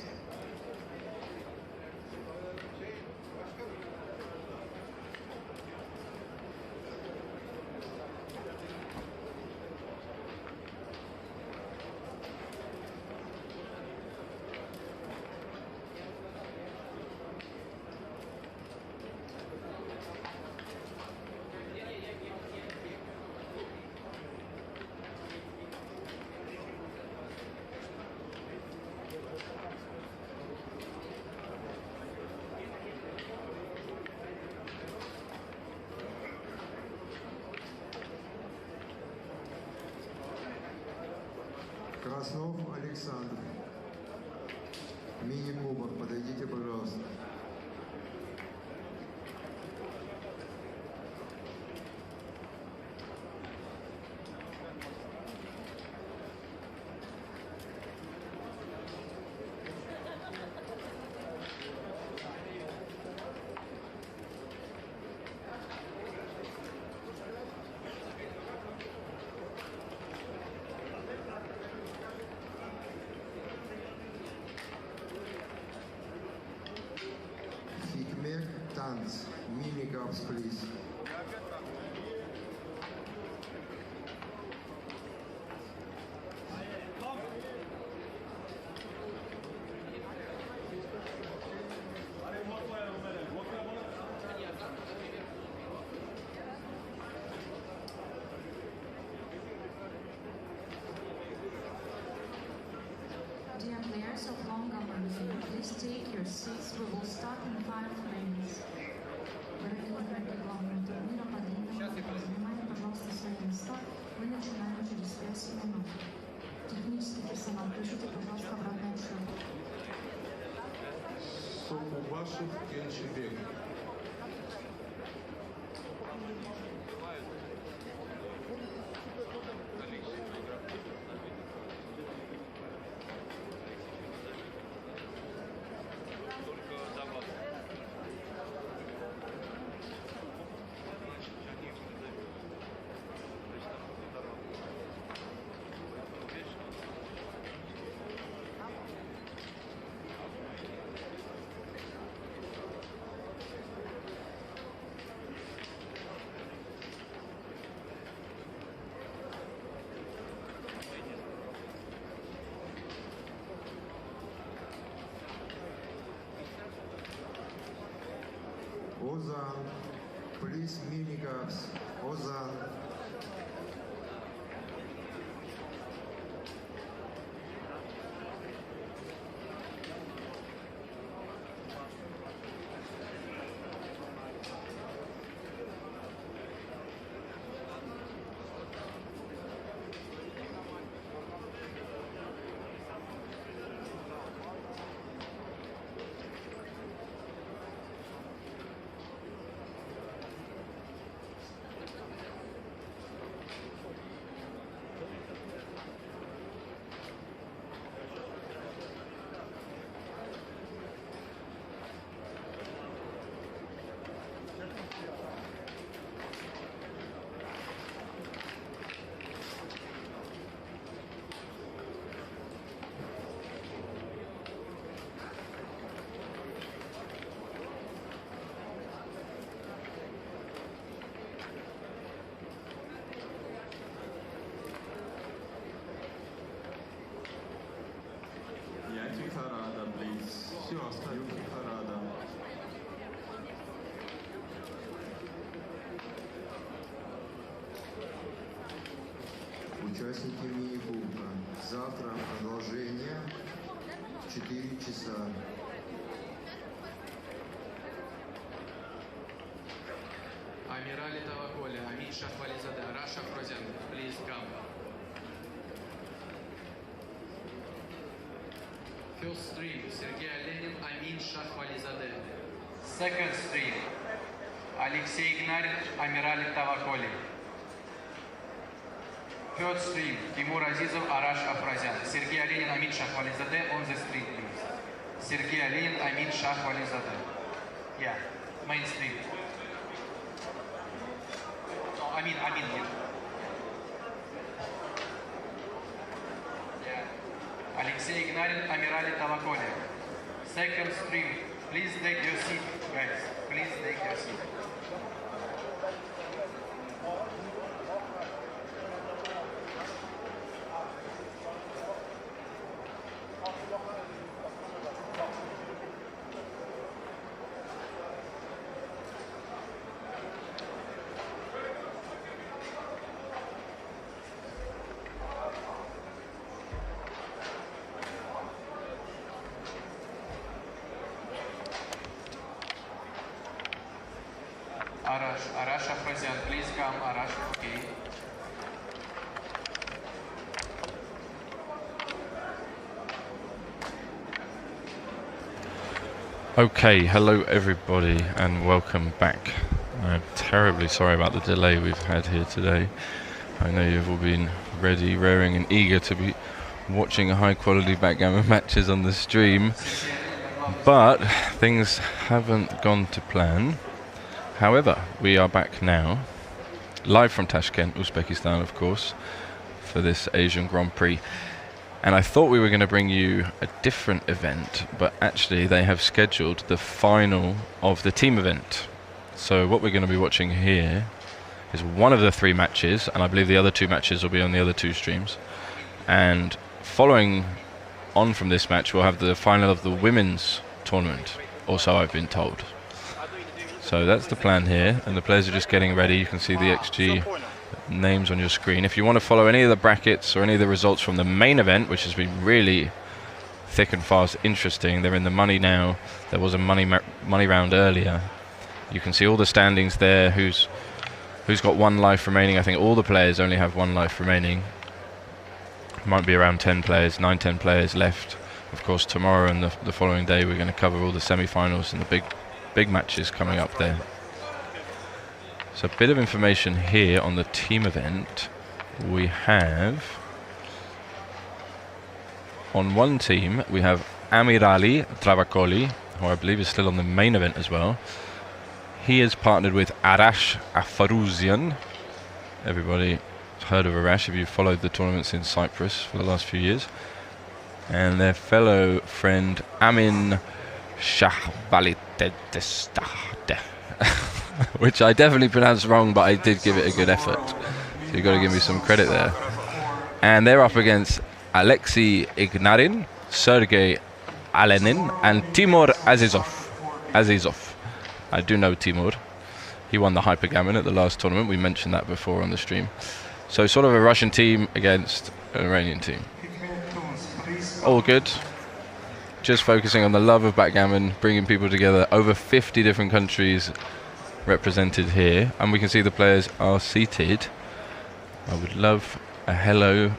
S17: Краснов Александр. Мини-кубок, подойдите, пожалуйста. Танц, мини-капс, please.
S2: Dear players of Longamon, please take your seats. We will start in 5 minutes. Дорогие игроки главного турнира, занимайте, пожалуйста, свои места. Мы начинаем через 5 минут. Технический персонал, включите, пожалуйста, обратный отсчет.
S18: Сокубашев Кенчебек.
S17: Озан, please mini-caps. Озан.
S1: Харада, please. Все, оставьте Харада.
S17: Участники мини-кубка. Завтра продолжение в 4 часа.
S8: Амирали Таваколи, Амин Шахвализаде, Раша Фрозен, please come. First stream, Сергей Оленин, Амин Шахвализаде. Second stream, Alexey Ignarin, Amirali Tavakoli. Third stream, Timur Azizov, Arash Afrazyan. Sergey Alenin, Amit Shahwalizadeh on the street, please. Sergey Alenin, Amit Shahwalizadeh. Yeah, main stream. Oh, Amin. Yeah. Alexey Ignarin, Amirali Tavakoli. Second stream, please take your seat, guys. Please take your seat. Arash Afrazyan, please come, Arash, okay.
S20: Okay, hello everybody and welcome back. I'm terribly sorry about the delay we've had here today. I know you've all been ready, raring and eager to be watching high quality backgammon matches on the stream, but things haven't gone to plan. However, we are back now, live from Tashkent, Uzbekistan of course, for this Asian Grand Prix. And I thought we were going to bring you a different event, but actually they have scheduled the final of the team event. So what we're going to be watching here is one of the 3 matches, and I believe the other 2 matches will be on the other 2 streams. And following on from this match, we'll have the final of the women's tournament, or so I've been told. So that's the plan here, and the players are just getting ready. You can see the XG names on your screen. If you want to follow any of the brackets or any of the results from the main event, which has been really thick and fast, interesting, they're in the money now. There was a money round earlier. You can see all the standings there, who's got 1 life remaining. I think all the players only have 1 life remaining. Might be around 10 players, 9-10 players left. Of course, tomorrow and the following day we're going to cover all the semi-finals and the big matches coming up there. So a bit of information here on the team event. We have on one team we have Amirali Travakoli, who I believe is still on the main event as well. He is partnered with Arash Afrazyan. Everybody heard of Arash if you followed the tournaments in Cyprus for the last few years. And their fellow friend Amin Shahbalitedestade, which I definitely pronounced wrong, but I did give it a good effort. So you've got to give me some credit there. And they're up against Alexey Ignarin, Sergey Alenin, and Timur Azizov. I do know Timur. He won the Hypergammon at the last tournament. We mentioned that before on the stream. So sort of a Russian team against an Iranian team. All good. Just focusing on the love of backgammon, bringing people together. Over 50 different countries represented here, and we can see the players are seated. I would love a hello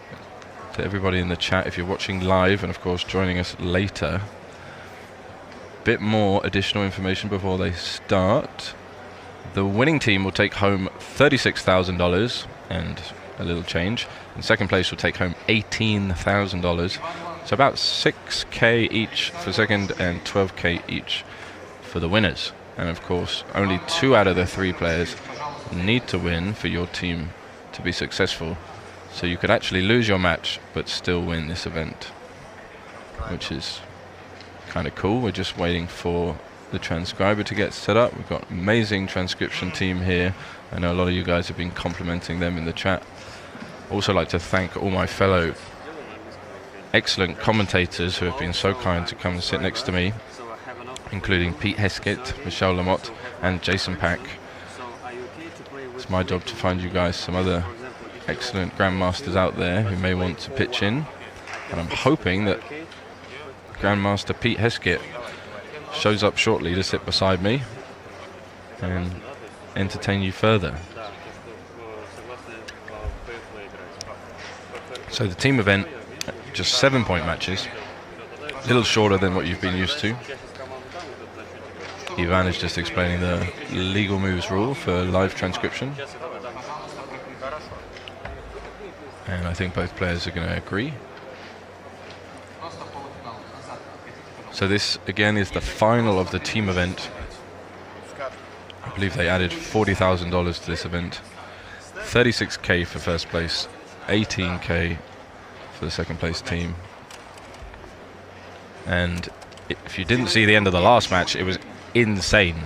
S20: to everybody in the chat if you're watching live, and of course joining us later. Bit more additional information before they start. The winning team will take home $36,000 and a little change, and second place will take home $18,000. So about 6k each for second and 12k each for the winners. And of course, only 2 out of the 3 players need to win for your team to be successful. So you could actually lose your match, but still win this event, which is kind of cool. We're just waiting for the transcriber to get set up. We've got an amazing transcription team here. I know a lot of you guys have been complimenting them in the chat. Also like to thank all my fellow excellent commentators who have been so kind to come and sit next to me, including Pete Heskett, Michelle Lamotte and Jason Pack. It's my job to find you guys some other excellent grandmasters out there who may want to pitch in, and I'm hoping that Grandmaster Pete Heskett shows up shortly to sit beside me and entertain you further. So the team event, just 7-point matches, a little shorter than what you've been used to. Ivan is just explaining the legal moves rule for live transcription. And I think both players are going to agree. So this, again, is the final of the team event. I believe they added $40,000 to this event. 36k for first place, 18k for the second place team. And if you didn't see the end of the last match, it was insane.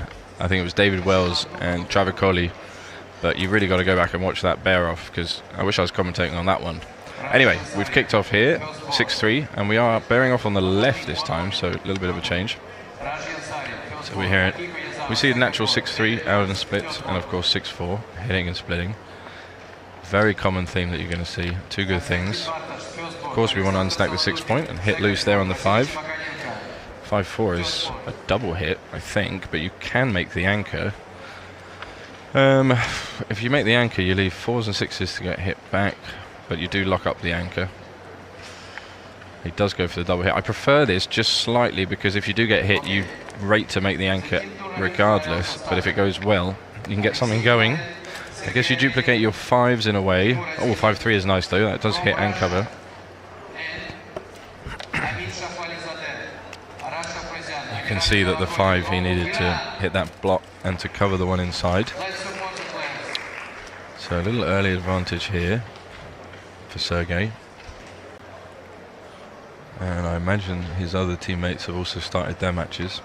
S20: I think it was David Wells and Trevor Coley. But you really got to go back and watch that bear off, because I wish I was commentating on that one. Anyway, we've kicked off here, 6-3, and we are bearing off on the left this time, so a little bit of a change. So we hear it. We see a natural 6-3 out and split, and of course 6-4, hitting and splitting. Very common theme that you're going to see. Two good things. Of course, we want to unstack the 6 point and hit loose there on the 5. 5-4 is a double hit, I think, but you can make the anchor. If you make the anchor, you leave 4s and 6s to get hit back, but you do lock up the anchor. He does go for the double hit. I prefer this just slightly, because if you do get hit, you rate to make the anchor regardless, but if it goes well, you can get something going. I guess you duplicate your 5s in a way. Oh, 5-3 is nice though, that does hit and cover. You can see that the 5, he needed to hit that block and to cover the one inside. So a little early advantage here for Sergey. And I imagine his other teammates have also started their matches.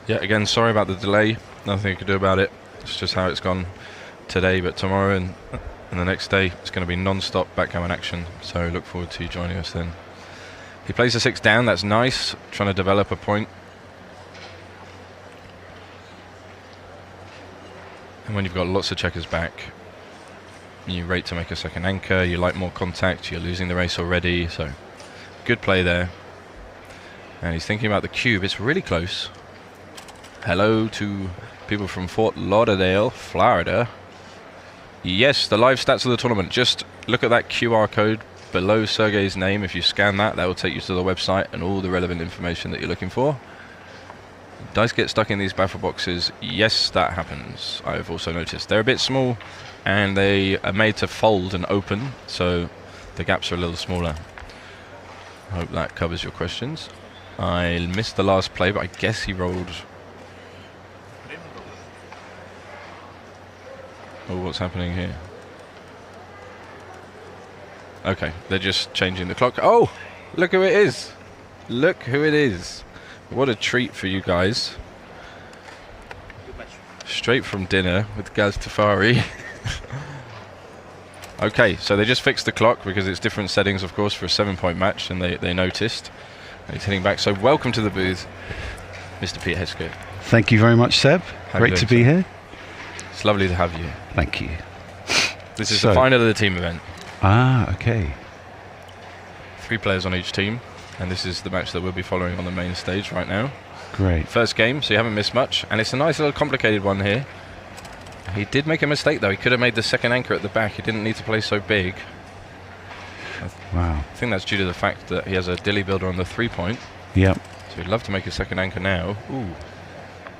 S20: Yeah, again, sorry about the delay. Nothing I could do about it. It's just how it's gone today, but tomorrow and the next day it's going to be non-stop backgammon action. So look forward to you joining us then. He plays the 6 down, that's nice. Trying to develop a point. And when you've got lots of checkers back, you rate to make a second anchor, you like more contact, you're losing the race already, so good play there. And he's thinking about the cube, it's really close. Hello to people from Fort Lauderdale, Florida. Yes, the live stats of the tournament, just look at that QR code below Sergey's name. If you scan that, that will take you to the website and all the relevant information that you're looking for. Dice get stuck in these baffle boxes. Yes, that happens. I've also noticed they're a bit small and they are made to fold and open, so the gaps are a little smaller. I hope that covers your questions. I missed the last play, but I guess he rolled. Oh, what's happening here? Okay, they're just changing the clock. Oh, look who it is. Look who it is. What a treat for you guys. Straight from dinner with Gaz Tafari. Okay, so they just fixed the clock because it's different settings, of course, for a 7-point match, and they noticed. And he's heading back. So welcome to the booth, Mr. Peter Hesker.
S19: Thank you very much, Seb. Great to be here.
S20: It's lovely to have you.
S19: Thank you.
S20: This is the final of the team event.
S19: Ah, okay.
S20: 3 players on each team, and this is the match that we'll be following on the main stage right now.
S19: Great.
S20: First game, so you haven't missed much, and it's a nice little complicated one here. He did make a mistake though. He could have made the second anchor at the back. He didn't need to play so big.
S19: Wow.
S20: I think that's due to the fact that he has a dilly builder on the 3-point.
S19: Yep.
S20: So he'd love to make a second anchor now. Ooh.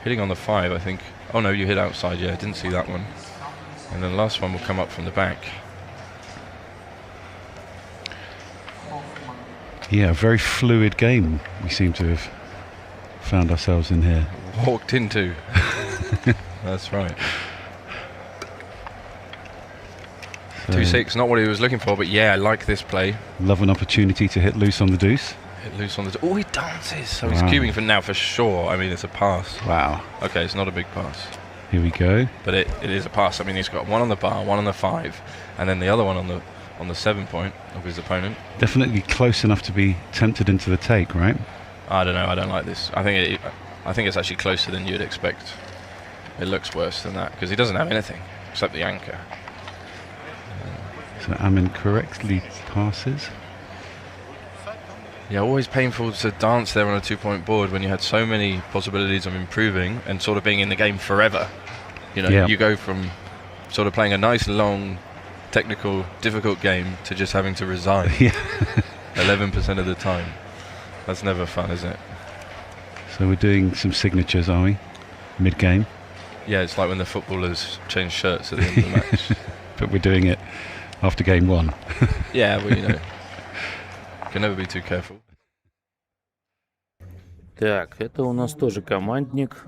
S20: Hitting on the 5, I think. Oh no, you hit outside. Yeah, I didn't see that one. And then the last one will come up from the back.
S19: Yeah, a very fluid game we seem to have found ourselves in here.
S20: Walked into. That's right. 2-6, not what he was looking for, but yeah, I like this play.
S19: Love an opportunity to hit loose on the deuce.
S20: Hit loose on the... Oh, he dances! So he's cubing for now, for sure. I mean, it's a pass.
S19: Wow.
S20: Okay, it's not a big pass.
S19: Here we go.
S20: But it is a pass. I mean, he's got one on the bar, one on the 5, and then the other one on the 7-point of his opponent.
S19: Definitely close enough to be tempted into the take, right?
S20: I don't know. I don't like this. I think it's actually closer than you'd expect. It looks worse than that because he doesn't have anything except the anchor.
S19: So Amin correctly passes.
S20: Yeah, always painful to dance there on a 2-point board when you had so many possibilities of improving and sort of being in the game forever. You know, you go from sort of playing a nice, long, technical, difficult game to just having to resign 11% of the time. That's never fun, is it?
S19: So we're doing some signatures, are we? Mid-game?
S20: Yeah, it's like when the footballers change shirts at the end of the match.
S19: But we're doing it after game one.
S20: Yeah, well, you know. Can never be too careful.
S5: Так, это у нас тоже командник.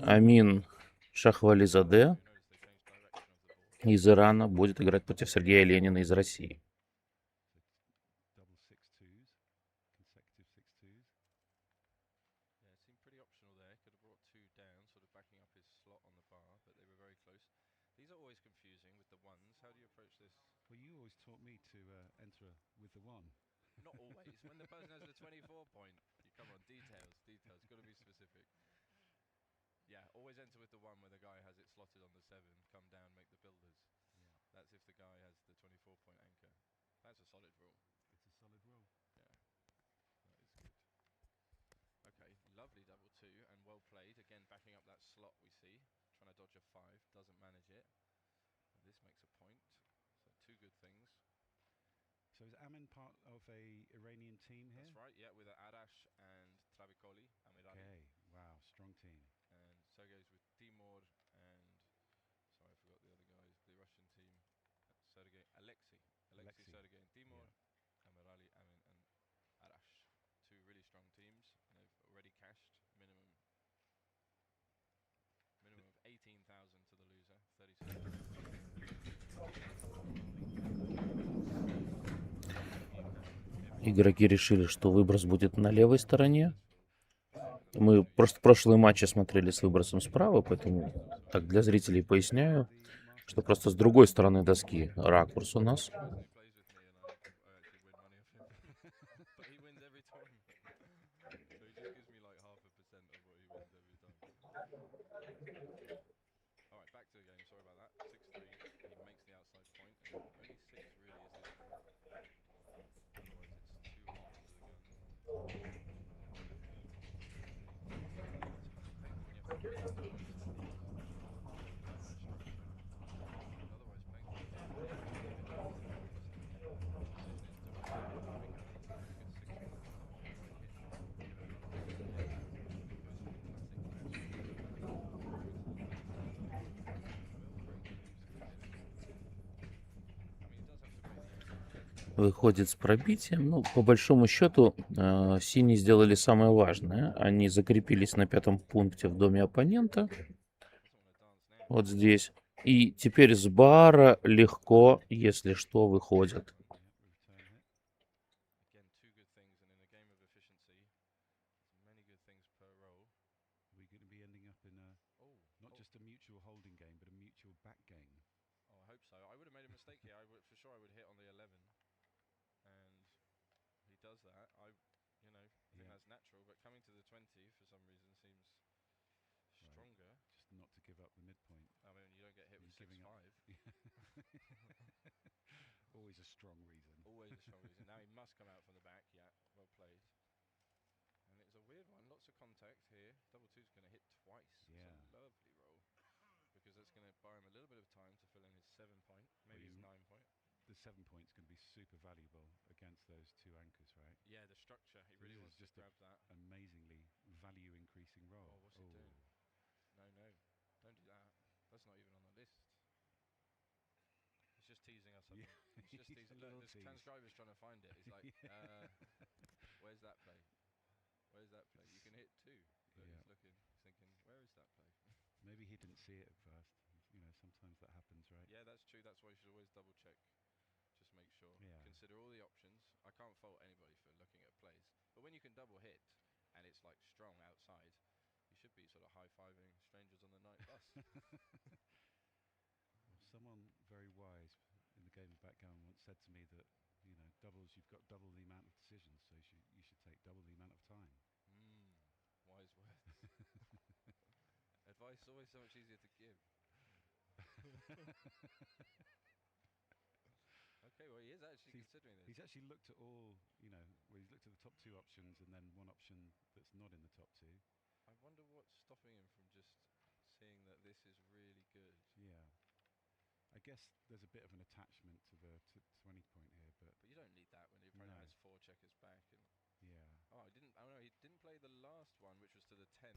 S5: Амин Шахвализаде из Ирана будет играть против Сергея Ленина из России.
S19: Well, you always taught me to enter with the one.
S20: Not always. When the person has the 24 point, you come on, details, got to be specific. Yeah, always enter with the one where the guy has it slotted on the 7, come down, make the builders. Yeah. That's if the guy has the 24 point anchor. That's a solid rule.
S19: It's a solid rule.
S20: Yeah, that is good. Okay, lovely double 2 and well played. Again, backing up that slot we see. Trying to dodge a 5, doesn't manage it. And this makes a point. So 2 good things.
S19: So is Amin part of a Iranian team here?
S20: That's right, yeah, with Adrash and Travikoli, Amirali.
S19: Okay, wow, strong team.
S20: And Sergey's with Timur and, sorry I forgot the other guys, the Russian team, Sergey, Alexei, Sergey and Timur, yeah. Amirali, Amin and Adrash. 2 really strong teams, and they've already cashed minimum of 18,000 to the loser, 36.
S5: Игроки решили, что выброс будет на левой стороне. Мы просто прошлые матчи смотрели с выбросом справа, поэтому так для зрителей поясняю, что просто с другой стороны доски ракурс у нас. Выходит с пробитием. Ну, по большому счету, синие сделали самое важное. Они закрепились на 5-м пункте в доме оппонента. Вот здесь. И теперь с бара легко, если что, выходят.
S20: Does that, you know, I think that's natural, but coming to the 20 for some reason seems stronger.
S19: Just not to give up the midpoint.
S20: I mean, you don't get hit with 6-5.
S19: Always a strong reason.
S20: Always a strong reason. Now he must come out from the back. Yeah, well played. And it's a weird one. Lots of contact here. Double 2's going to hit twice.
S19: Yeah.
S20: It's a lovely roll. Because that's going to buy him a little bit of time to fill in his 7 point, maybe his 9 point.
S19: The 7 point's going to be super valuable against those 2 anchors, right?
S20: Yeah, the structure. He really wants to grab that.
S19: Amazingly value increasing roll.
S20: Oh, what's he doing? No, don't do that. That's not even on the list. He's just teasing us.
S19: Yeah.
S20: He's just teasing. Look, this transcriber's trying to find it. He's like, where's that play? Where's that play? You can hit 2. But he's looking. He's thinking, where is that play?
S19: Maybe he didn't see it at first. You know, sometimes that happens, right?
S20: Yeah, that's true. That's why you should always double check. Just make sure. Yeah. Consider all the options. I can't fault anybody for looking at plays. But when you can double hit and it's like strong outside, you should be sort of high-fiving strangers on the night bus.
S19: Well, someone very wise in the game of backgammon once said to me that, you know, doubles, you've got double the amount of decisions, so you should take double the amount of time.
S20: Wise words. Advice always so much easier to give. Okay, well, he is actually considering this.
S19: He's actually looked at all, you know, well, he's looked at the top 2 options and then one option that's not in the top 2.
S20: I wonder what's stopping him from just seeing that this is really good.
S19: Yeah. I guess there's a bit of an attachment to the 20 point here, but
S20: you don't need that when your opponent has 4 checkers back and
S19: yeah.
S20: Oh, he didn't the last one, which was to the 10.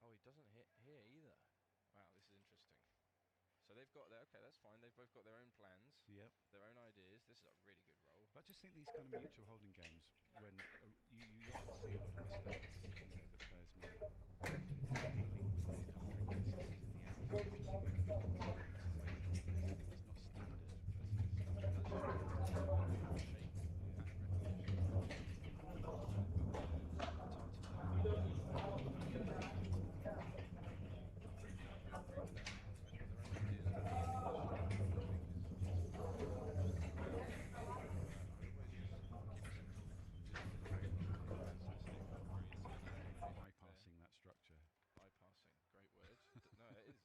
S20: Oh, he doesn't hit here either. Wow, this is interesting. So they've got their, okay, that's fine. They've both got their own plans, their own ideas. This is a really good roll.
S19: But I just think these kind of mutual holding games, when you often see a lot of mistakes, the players make. Dealing with these kind of processes in the end. It's not standard, but it does show the shape and
S20: bypassing that structure. Bypassing, great word. No, it is.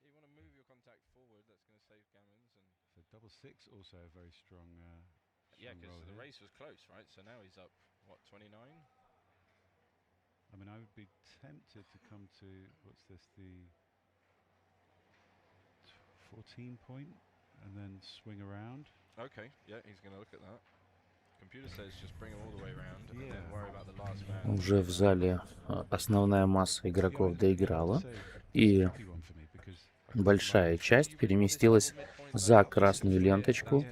S20: You want to move your contact forward, that's going to save gammons. And
S19: so double six, also a very strong
S20: yeah, because the
S19: here.
S20: race was close, right? So now he's up, what, 29?
S19: I mean, I would be tempted to come to, what's this, the 14 point, and then swing around.
S20: Okay, yeah, he's going to look at that. Computer says just bring him all the way around and then worry about the last man.
S5: Уже в зале основная масса игроков доиграла, и большая часть переместилась за красную ленточку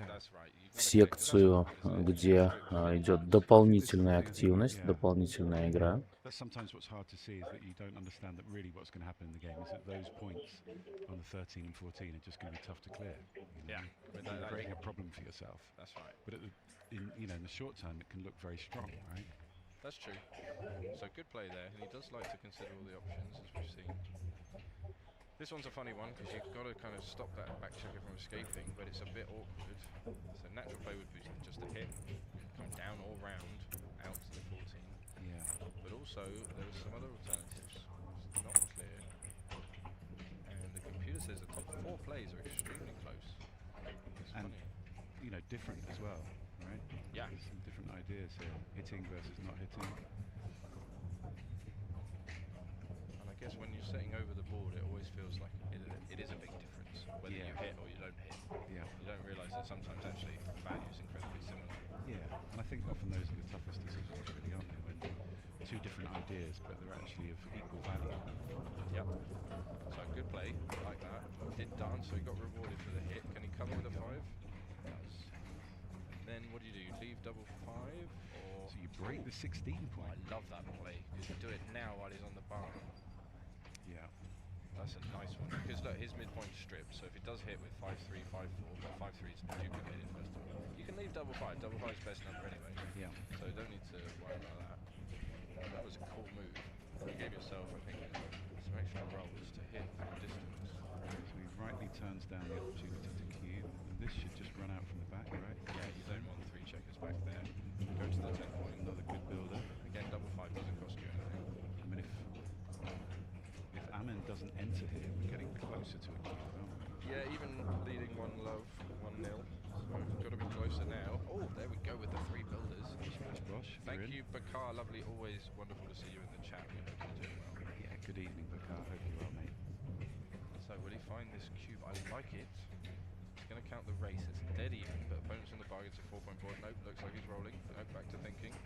S5: в секцию, где идет дополнительная активность, дополнительная игра.
S19: That's sometimes what's hard to see, is that you don't understand that really what's going to happen in the game is that those points on the 13 and 14 are just going to be tough to clear. You know?
S20: Yeah,
S19: you're creating a problem for yourself.
S20: That's right.
S19: But in the short term, it can look very strong, right?
S20: That's true. So good play there, and he does like to consider all the options, as we've seen. This one's a funny one because you've got to kind of stop that back checker from escaping, but it's a bit awkward. So natural play would be just a hit, come down or round out to the 14.
S19: Yeah.
S20: But also there are some other alternatives. It's not clear, and the computer says the top 4 plays are extremely close. It's
S19: and
S20: funny.
S19: Different as well, right?
S20: Yeah.
S19: There's some different ideas here, hitting versus not hitting.
S20: And I guess when you're setting over the board, it always feels like it is a big difference, whether you hit or you don't hit.
S19: Yeah.
S20: You don't realise that sometimes actually value is incredibly similar.
S19: Yeah, and I think often those are the toughest decisions, really, aren't they? When two different ideas, but they're actually of equal value.
S20: Yep. So good play, like that. Did dance, so he got rewarded for the hit. Can he cover with a 5? Yes. Then what do? You leave double 5, or
S19: so you break the 16 point.
S20: I love that play. You do it now while he's on the bar.
S19: Yeah.
S20: That's a nice one. Because look, his midpoint's stripped, so if it does hit with 5-3, 5-4, but 5-3 is duplicated first of all. You can leave double 5. Double 5 is best number anyway.
S19: Yeah.
S20: So you don't need to worry about that. That was a cool move. You gave yourself, I think, some extra rolls to hit from distance.
S19: So he rightly turns down the opportunity to cube, and this should just run out from the back, right?
S20: Yeah, you don't want 3 checkers back there. Go to the 10 point.
S19: Another good builder.
S20: Again, double 5 doesn't cost you anything.
S19: I mean, if Amin doesn't enter here, we're getting closer to a cube, aren't we?
S20: Yeah, even leading 1 love, 1-0. So we've got to be closer now. Oh, there we go with the 3 builders. Thank you, Bakar. Lovely, always wonderful to see you in the chat. We hope you're doing well.
S19: Yeah, good evening, Bakar. Hope you're well, mate.
S20: So will he find this cube? I like it. He's going to count the race. It's dead even, but opponents on the bar gets a 4-point board. Nope, looks like he's rolling. Nope, back to thinking.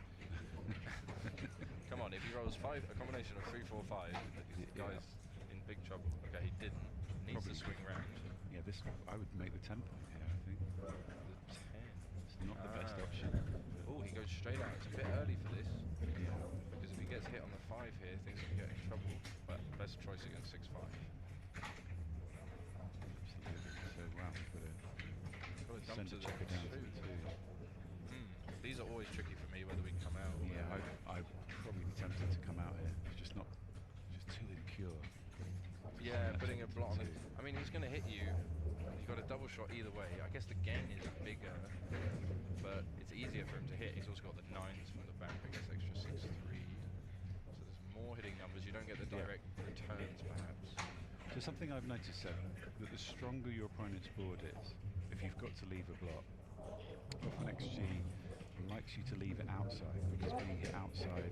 S20: Come on, if he rolls 5, a combination of 3, 4, 5, this guy's in big trouble. Okay, he didn't. Needs to swing round.
S19: Yeah, this I would make the 10 point here, I think.
S20: The 10.
S19: It's not the best option.
S20: Oh, he goes straight out. It's a bit early for this.
S19: Yeah.
S20: Because if he gets hit on the 5 here, things can get in trouble. But best choice against 6-5.
S19: So wow, we've got to send a checker down to a 2.
S20: These are always tricky for me, whether we can come out.
S19: Yeah, I'd probably be tempted to come out here. It's just too impure.
S20: Yeah, putting a blot on it. I mean, he's going to hit you. You've got a double shot either way. I guess the gain is bigger, but it's easier for him to hit. He's also got the 9s from the back, I guess extra 6-3. So there's more hitting numbers. You don't get the direct returns, perhaps.
S19: So something I've noticed, that the stronger your opponent's board is, if you've got to leave a block, often XG likes you to leave it outside, because being hit outside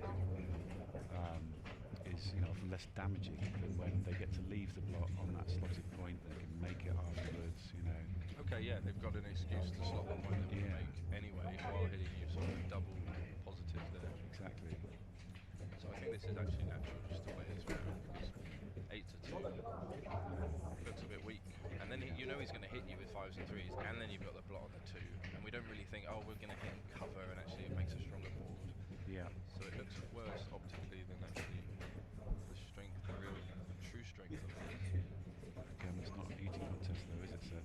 S19: is, you know, often less damaging than when they get to leave the block on that slotted point and can make it afterwards, you know.
S20: Okay, yeah, they've got an excuse to slot the point that we make anyway, while hitting you, sort of double positive there.
S19: Exactly.
S20: So I think this is actually natural, just the way it's moving, because 8 to 2 looks a bit weak. And then you know he's going to hit you with 5s and 3s, and then you've got the block on the 2, and we don't really think, oh, we're going to hit and cover, and actually it makes a stronger board.
S19: Yeah.
S20: So it looks worse optically than actually the strength, the real true strength of it.
S19: Again, it's not an eating contest though, is it, sir?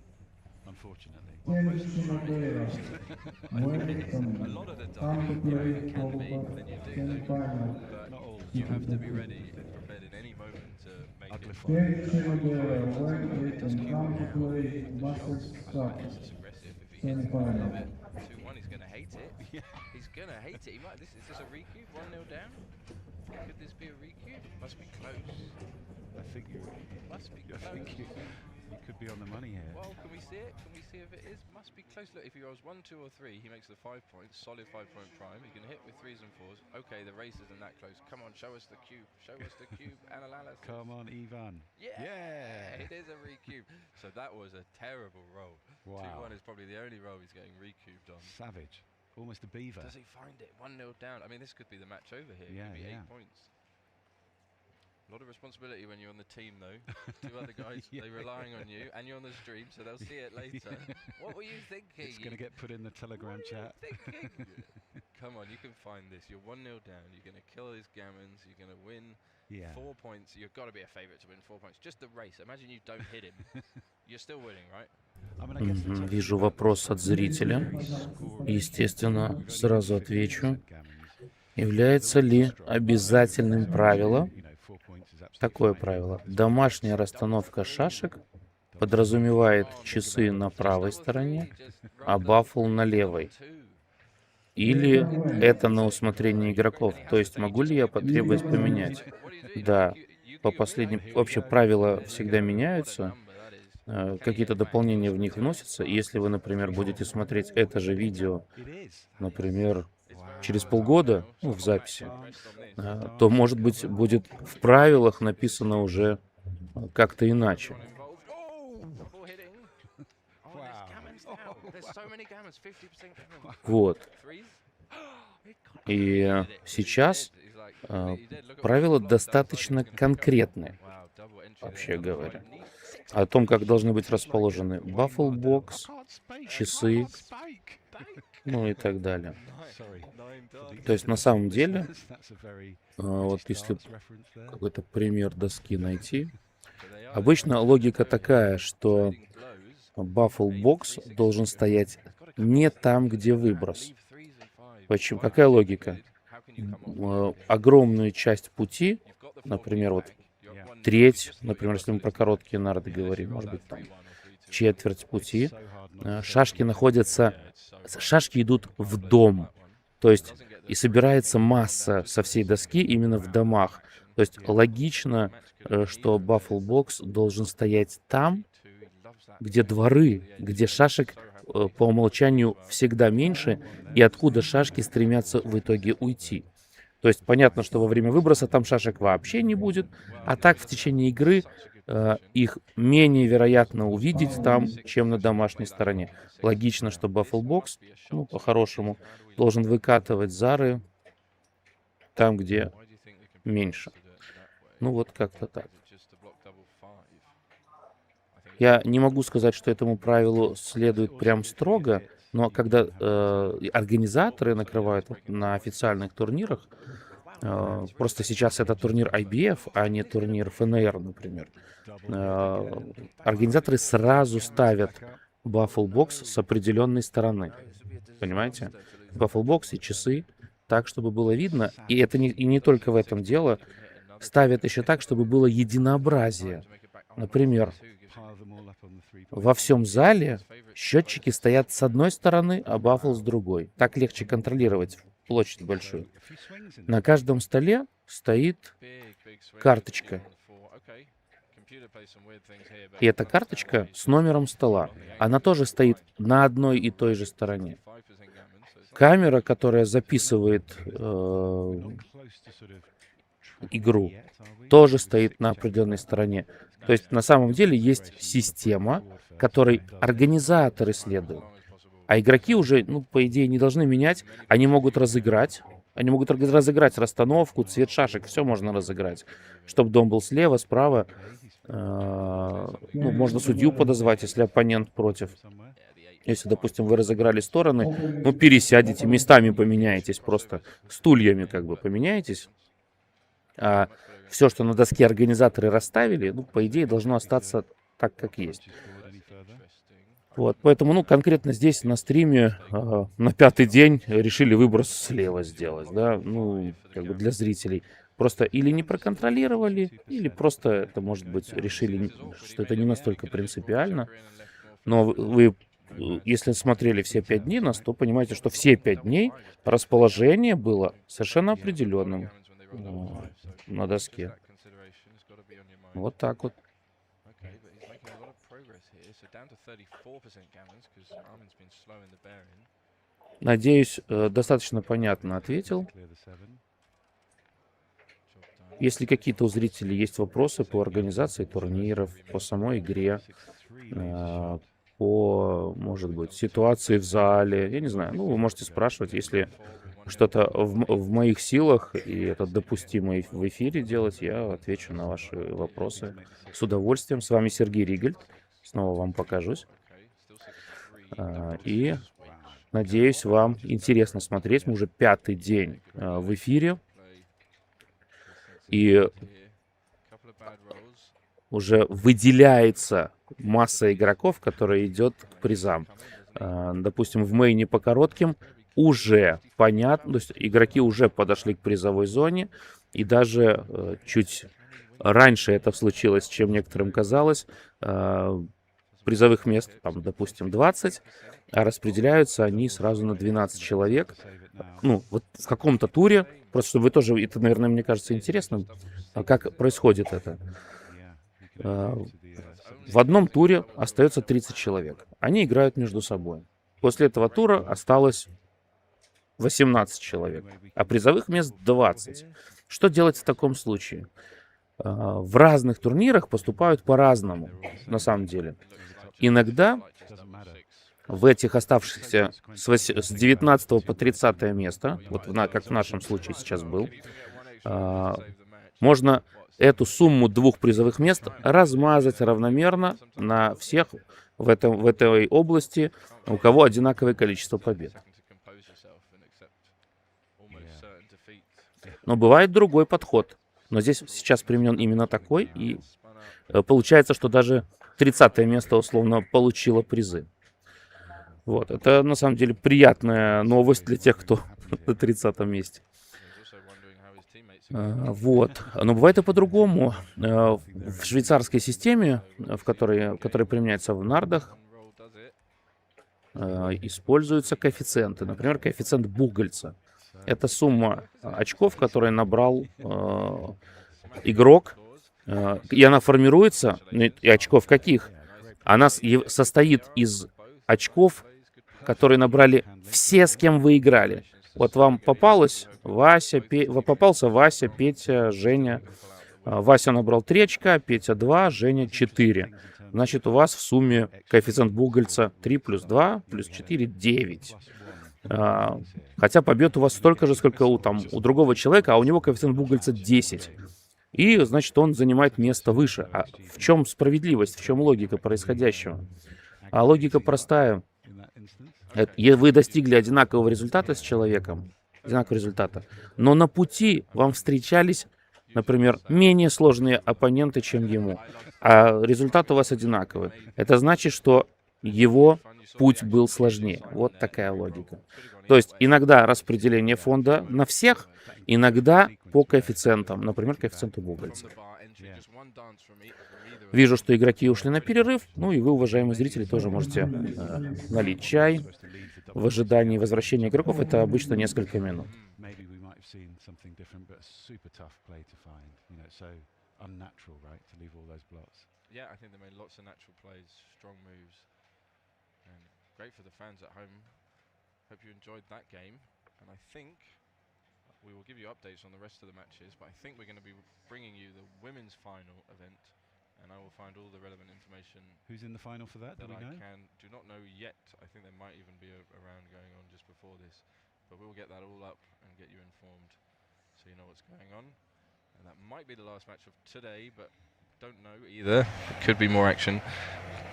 S19: Unfortunately.
S20: A lot of the time, you know, it can be, and then you do, but not all. You have to be ready and prepared in any moment to make it. It does keep now. This is aggressive. If he hits it, I love it. 2-1, he's going to hate it. He's going to hate it. He might. Is this a recube? 1-0 down? Could this be a recube? Must be close.
S19: I think you
S20: must be close.
S19: I think you could be on the money here.
S20: Well, can we see it? Can we see if it is? Must be close. Look, if he rolls 1, 2, or 3, he makes the 5 points. Solid 5-point prime. He can hit with 3s and 4s. Okay, the race isn't that close. Come on, show us the cube. Show us the cube. Analysis.
S19: Come on, Ivan.
S20: Yeah! It is a recube. So that was a terrible roll.
S19: Wow.
S20: 2-1 is probably the only roll he's getting recubed on.
S19: Savage. Almost a beaver.
S20: Does he find it? 1-0 down. I mean, this could be the match over here.
S19: Yeah,
S20: it could be 8
S19: yeah.
S20: points. A lot of responsibility when you're on the team, though. 2 other guys, they're relying on you, and you're on the stream, so they'll see it later. What were you thinking?
S19: It's going to get put in the Telegram chat.
S20: Come on, you can find this. You're 1-0 down. You're going to kill his gammons. You're going to win 4 points. You've got to be a favourite to win 4 points. Just the race. Imagine you don't hit him. You're still winning, right?
S5: Вижу вопрос от зрителя. Естественно, сразу отвечу. Является ли обязательным правилом такое правило? Домашняя расстановка шашек подразумевает часы на правой стороне, а баффл на левой. Или это на усмотрение игроков? То есть могу ли я потребовать поменять? Да, по последним... Вообще правила всегда меняются. Какие-то дополнения в них вносятся. Если вы, например, будете смотреть это же видео, например, через полгода, ну, в записи, то, может быть, будет в правилах написано уже как-то иначе. Вот. И сейчас правила достаточно конкретные, вообще говоря. О том, как должны быть расположены баффл-бокс, часы, ну и так далее. То есть на самом деле, вот если какой-то пример доски найти, обычно логика такая, что баффл-бокс должен стоять не там, где выброс. Почему? Какая логика? Огромную часть пути, например, вот треть, например, если мы про короткие нарды говорим, может быть, там четверть пути, шашки находятся, шашки идут в дом, то есть и собирается масса со всей доски именно в домах. То есть логично, что баффл-бокс должен стоять там, где дворы, где шашек по умолчанию всегда меньше, и откуда шашки стремятся в итоге уйти. То есть понятно, что во время выброса там шашек вообще не будет, а так в течение игры их менее вероятно увидеть там, чем на домашней стороне. Логично, что баффл-бокс, ну, по-хорошему, должен выкатывать зары там, где меньше. Ну, вот как-то так. Я не могу сказать, что этому правилу следует прям строго, но когда организаторы накрывают на официальных турнирах, просто сейчас это турнир IBF, а не турнир ФНР, например, организаторы сразу ставят баффл-бокс с определенной стороны. Понимаете? Баффл-бокс и часы так, чтобы было видно. И это не только в этом дело. Ставят еще так, чтобы было единообразие. Например, во всем зале счетчики стоят с одной стороны, а баффл с другой. Так легче контролировать площадь большую. На каждом столе стоит карточка. И эта карточка с номером стола, она тоже стоит на одной и той же стороне. Камера, которая записывает игру, тоже стоит на определенной стороне. То есть на самом деле есть система, которой организаторы следуют. А игроки уже, ну, по идее, не должны менять. Они могут разыграть. Они могут разыграть расстановку, цвет шашек. Все можно разыграть. Чтобы дом был слева, справа. Ну, можно судью подозвать, если оппонент против. Если, допустим, вы разыграли стороны, ну, пересядете, местами поменяетесь просто. Стульями как бы поменяетесь. А все, что на доске организаторы расставили, ну, по идее, должно остаться так, как есть. Вот, поэтому, ну, конкретно здесь на стриме на 5-й день решили выброс слева сделать, да, ну, как бы для зрителей. Просто или не проконтролировали, или просто это, может быть, решили, что это не настолько принципиально. Но вы, если смотрели все 5 дней нас, то понимаете, что все 5 дней расположение было совершенно определенным на доске. Вот так вот. Надеюсь, достаточно понятно ответил. Если какие-то у зрителей есть вопросы по организации турниров, по самой игре, по, может быть, ситуации в зале, я не знаю, ну, вы можете спрашивать, если что-то в моих силах, и это допустимо в эфире делать, я отвечу на ваши вопросы с удовольствием. С вами Сергей Ригельд. Снова вам покажусь. И надеюсь, вам интересно смотреть. Мы уже 5-й день в эфире. И уже выделяется масса игроков, которая идет к призам. Допустим, в мейне по коротким уже понятно, то есть игроки уже подошли к призовой зоне. И даже чуть раньше это случилось, чем некоторым казалось. Призовых мест, там, допустим, 20, а распределяются они сразу на 12 человек. Ну, вот в каком-то туре, просто чтобы вы тоже, это, наверное, мне кажется интересным, как происходит это. В одном туре остается 30 человек. Они играют между собой. После этого тура осталось 18 человек, а призовых мест 20. Что делать в таком случае? В разных турнирах поступают по-разному, на самом деле. Иногда в этих оставшихся с 19 по 30 место, вот как в нашем случае сейчас был, можно эту сумму 2 призовых мест размазать равномерно на всех в этой области, у кого одинаковое количество побед. Но бывает другой подход. Но здесь сейчас применен именно такой, и получается, что даже 30 место условно получило призы. Вот, это на самом деле приятная новость для тех, кто на 30 месте. Вот. Но бывает и по-другому. В швейцарской системе, которая применяется в нардах, используются коэффициенты. Например, коэффициент Бугольца. Это сумма очков, которые набрал игрок. И она формируется, и очков каких? Она состоит из очков, которые набрали все, с кем вы играли. Вот вам попался Вася, Петя, Женя. Вася набрал 3 очка, Петя 2, Женя 4. Значит, у вас в сумме коэффициент Бугольца 3 плюс 2 плюс 4 – 9. Хотя побед у вас столько же, сколько у другого человека, а у него коэффициент Бугольца 10. И, значит, он занимает место выше. А в чем справедливость, в чем логика происходящего? А логика простая. Вы достигли одинакового результата с человеком, но на пути вам встречались, например, менее сложные оппоненты, чем ему, а результат у вас одинаковый. Это значит, что его путь был сложнее. Вот такая логика. То есть иногда распределение фонда на всех, иногда по коэффициентам, например, коэффициенту Бугольца. Вижу, что игроки ушли на перерыв, ну и вы, уважаемые зрители, тоже можете налить чай в ожидании возвращения игроков. Это обычно несколько минут.
S19: unnatural, right, to leave all those blots.
S20: Yeah, I think they made lots of natural plays, strong moves, and great for the fans at home. Hope you enjoyed that game, and I think we will give you updates on the rest of the matches, but I think we're going to be bringing you the women's final event, and I will find all the relevant information.
S19: Who's in the final for that? Do we know?
S20: Do not know yet. I think there might even be a round going on just before this, but we'll get that all up and get you informed so you know what's going on. And that might be the last match of today, but don't know either. It could be more action,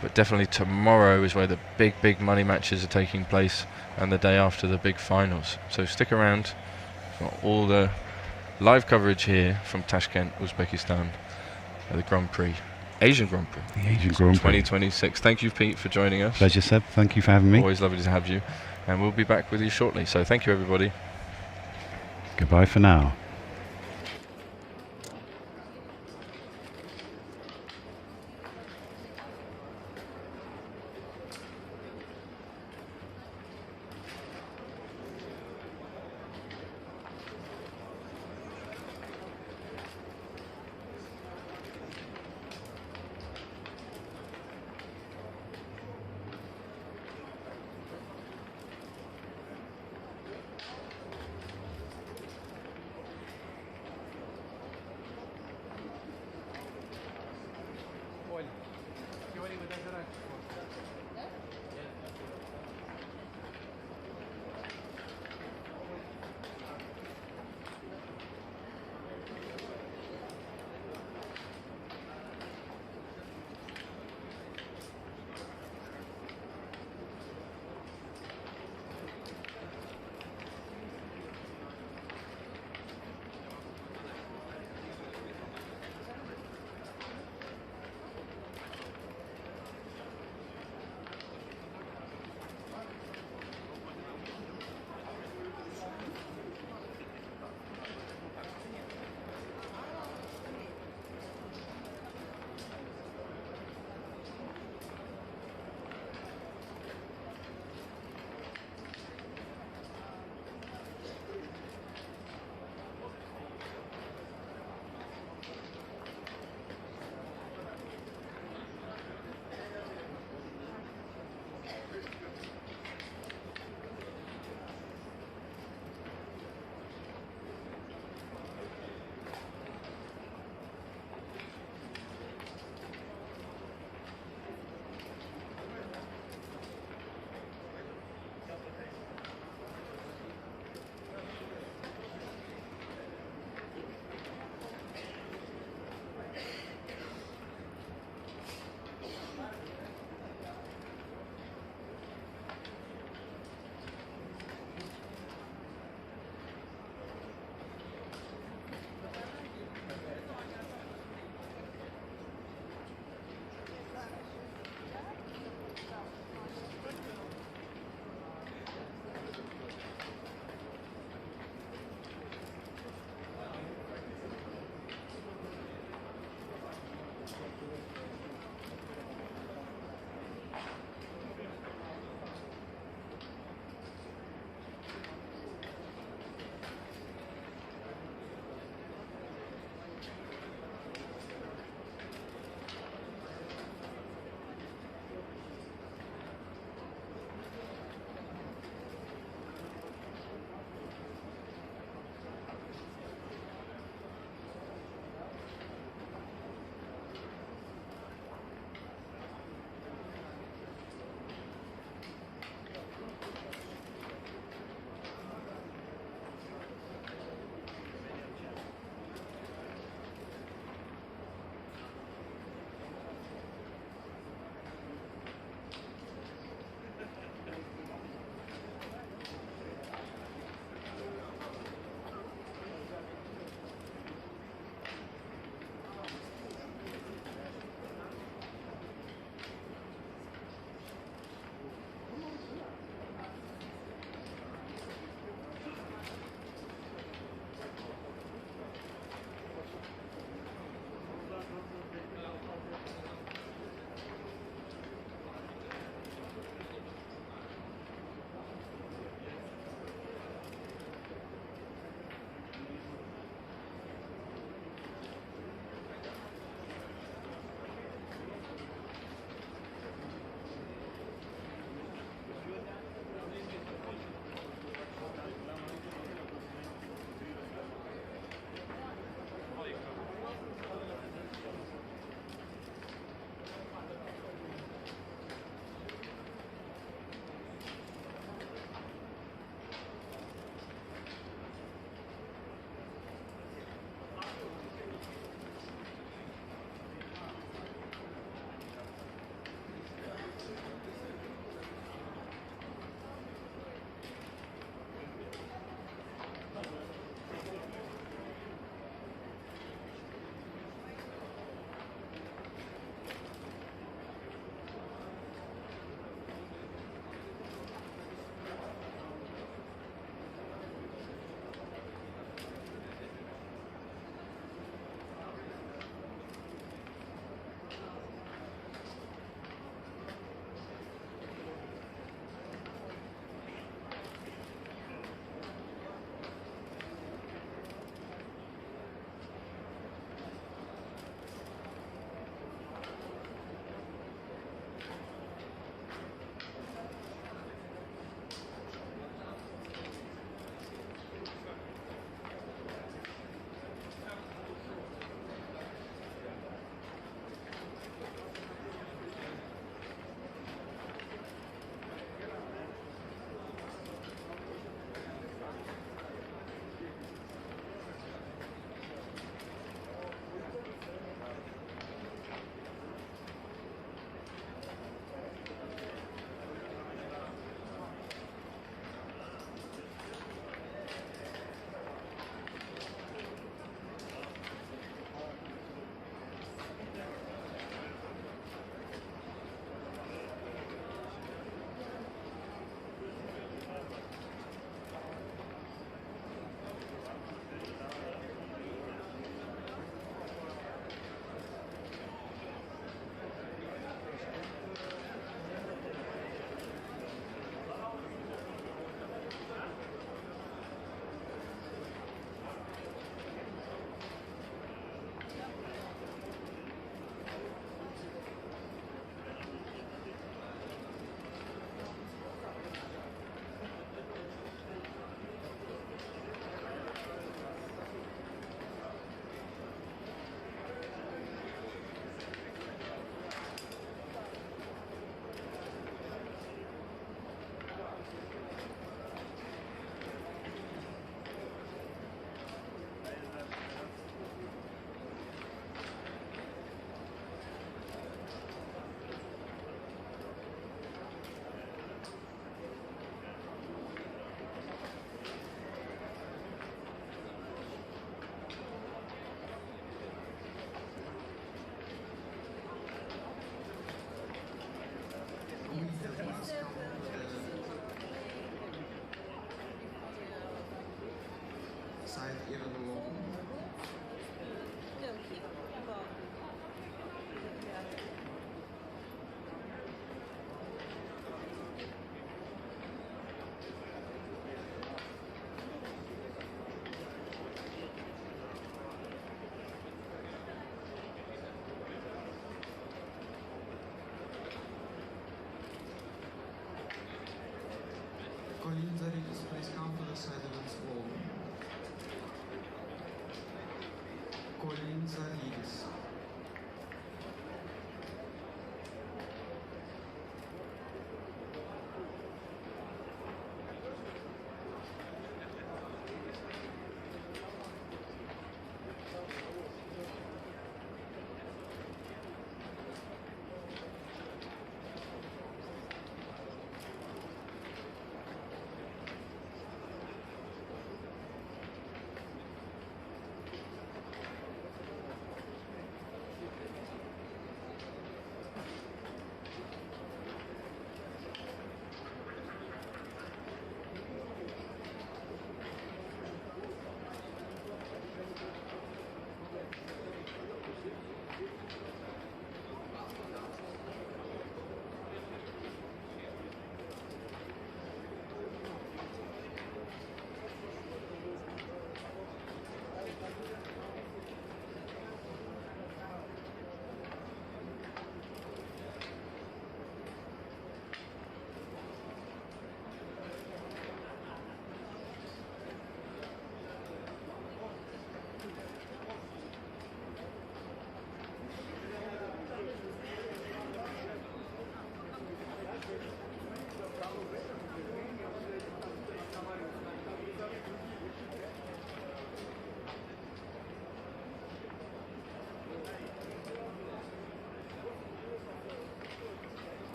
S20: but definitely tomorrow is where the big money matches are taking place, and the day after the big finals. So stick around for all the live coverage here from Tashkent, Uzbekistan, at the Grand Prix, Asian Grand Prix,
S19: the Asian Grand Prix
S20: 2026. Thank you, Pete, for joining us.
S19: Pleasure, Seb. Thank you for having me.
S20: Always lovely to have you, and we'll be back with you shortly. So thank you, everybody.
S19: Goodbye for now.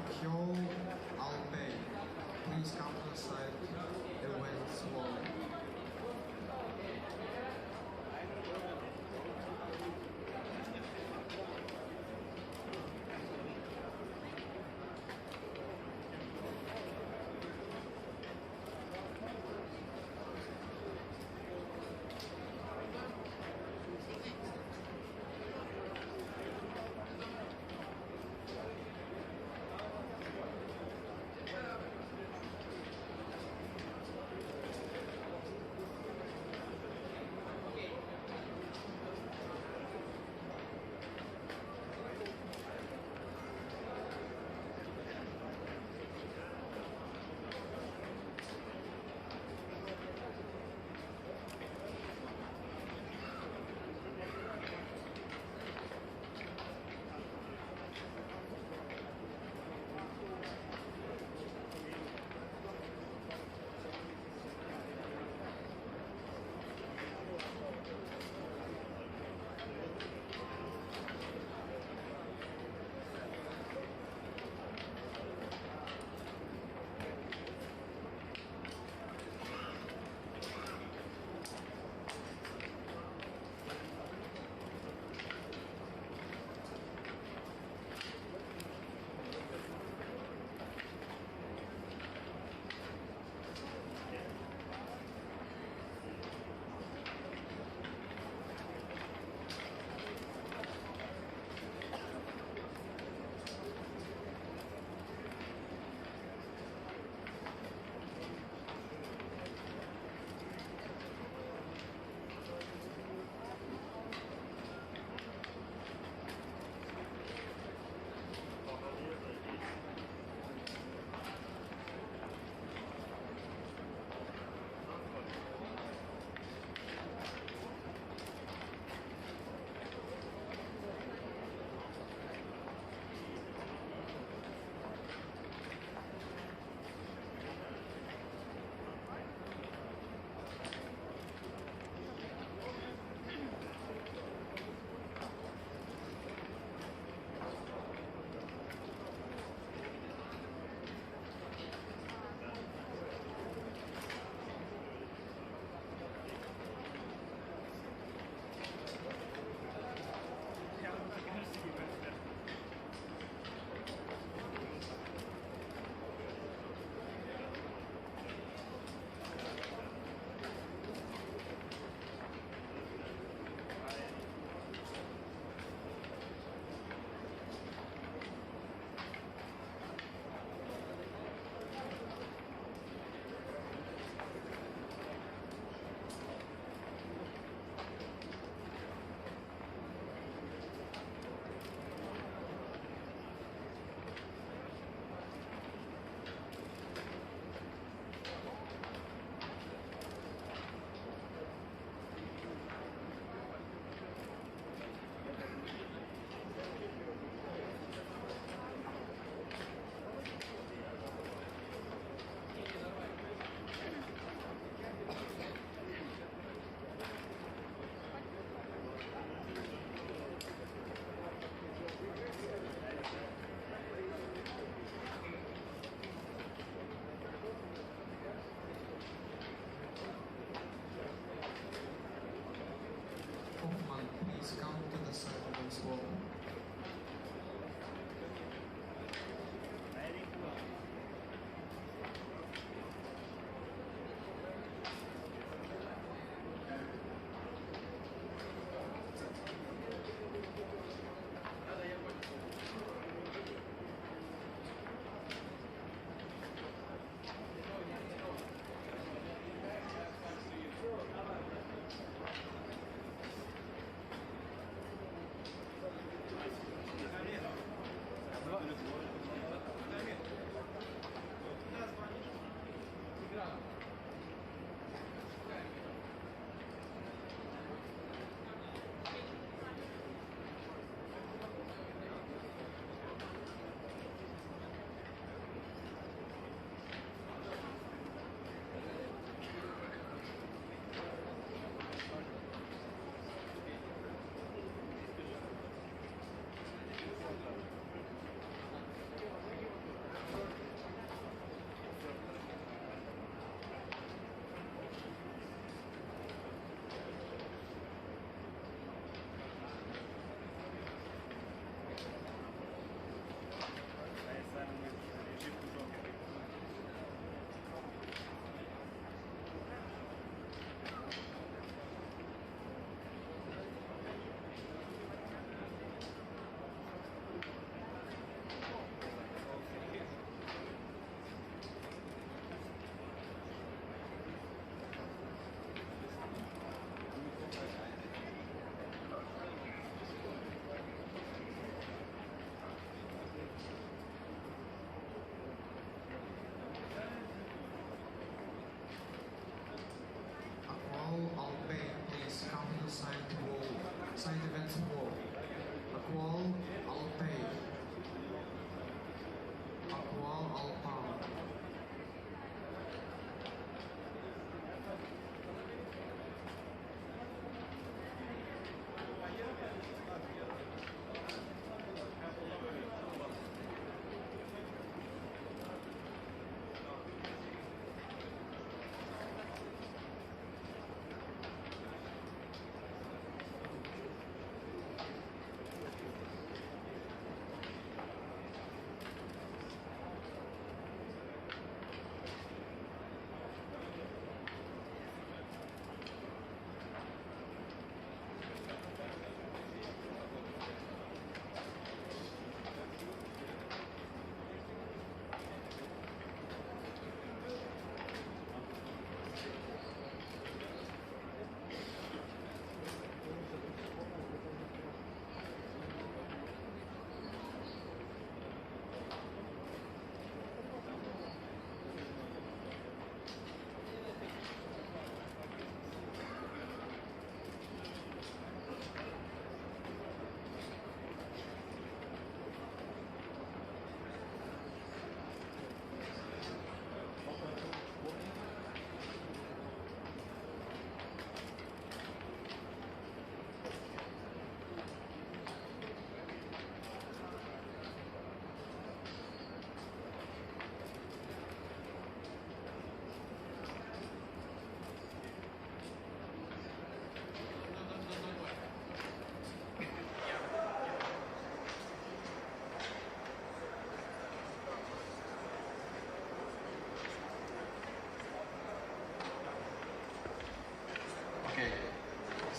S17: Akyol, I'll pay. Please come to the side. It went slowly.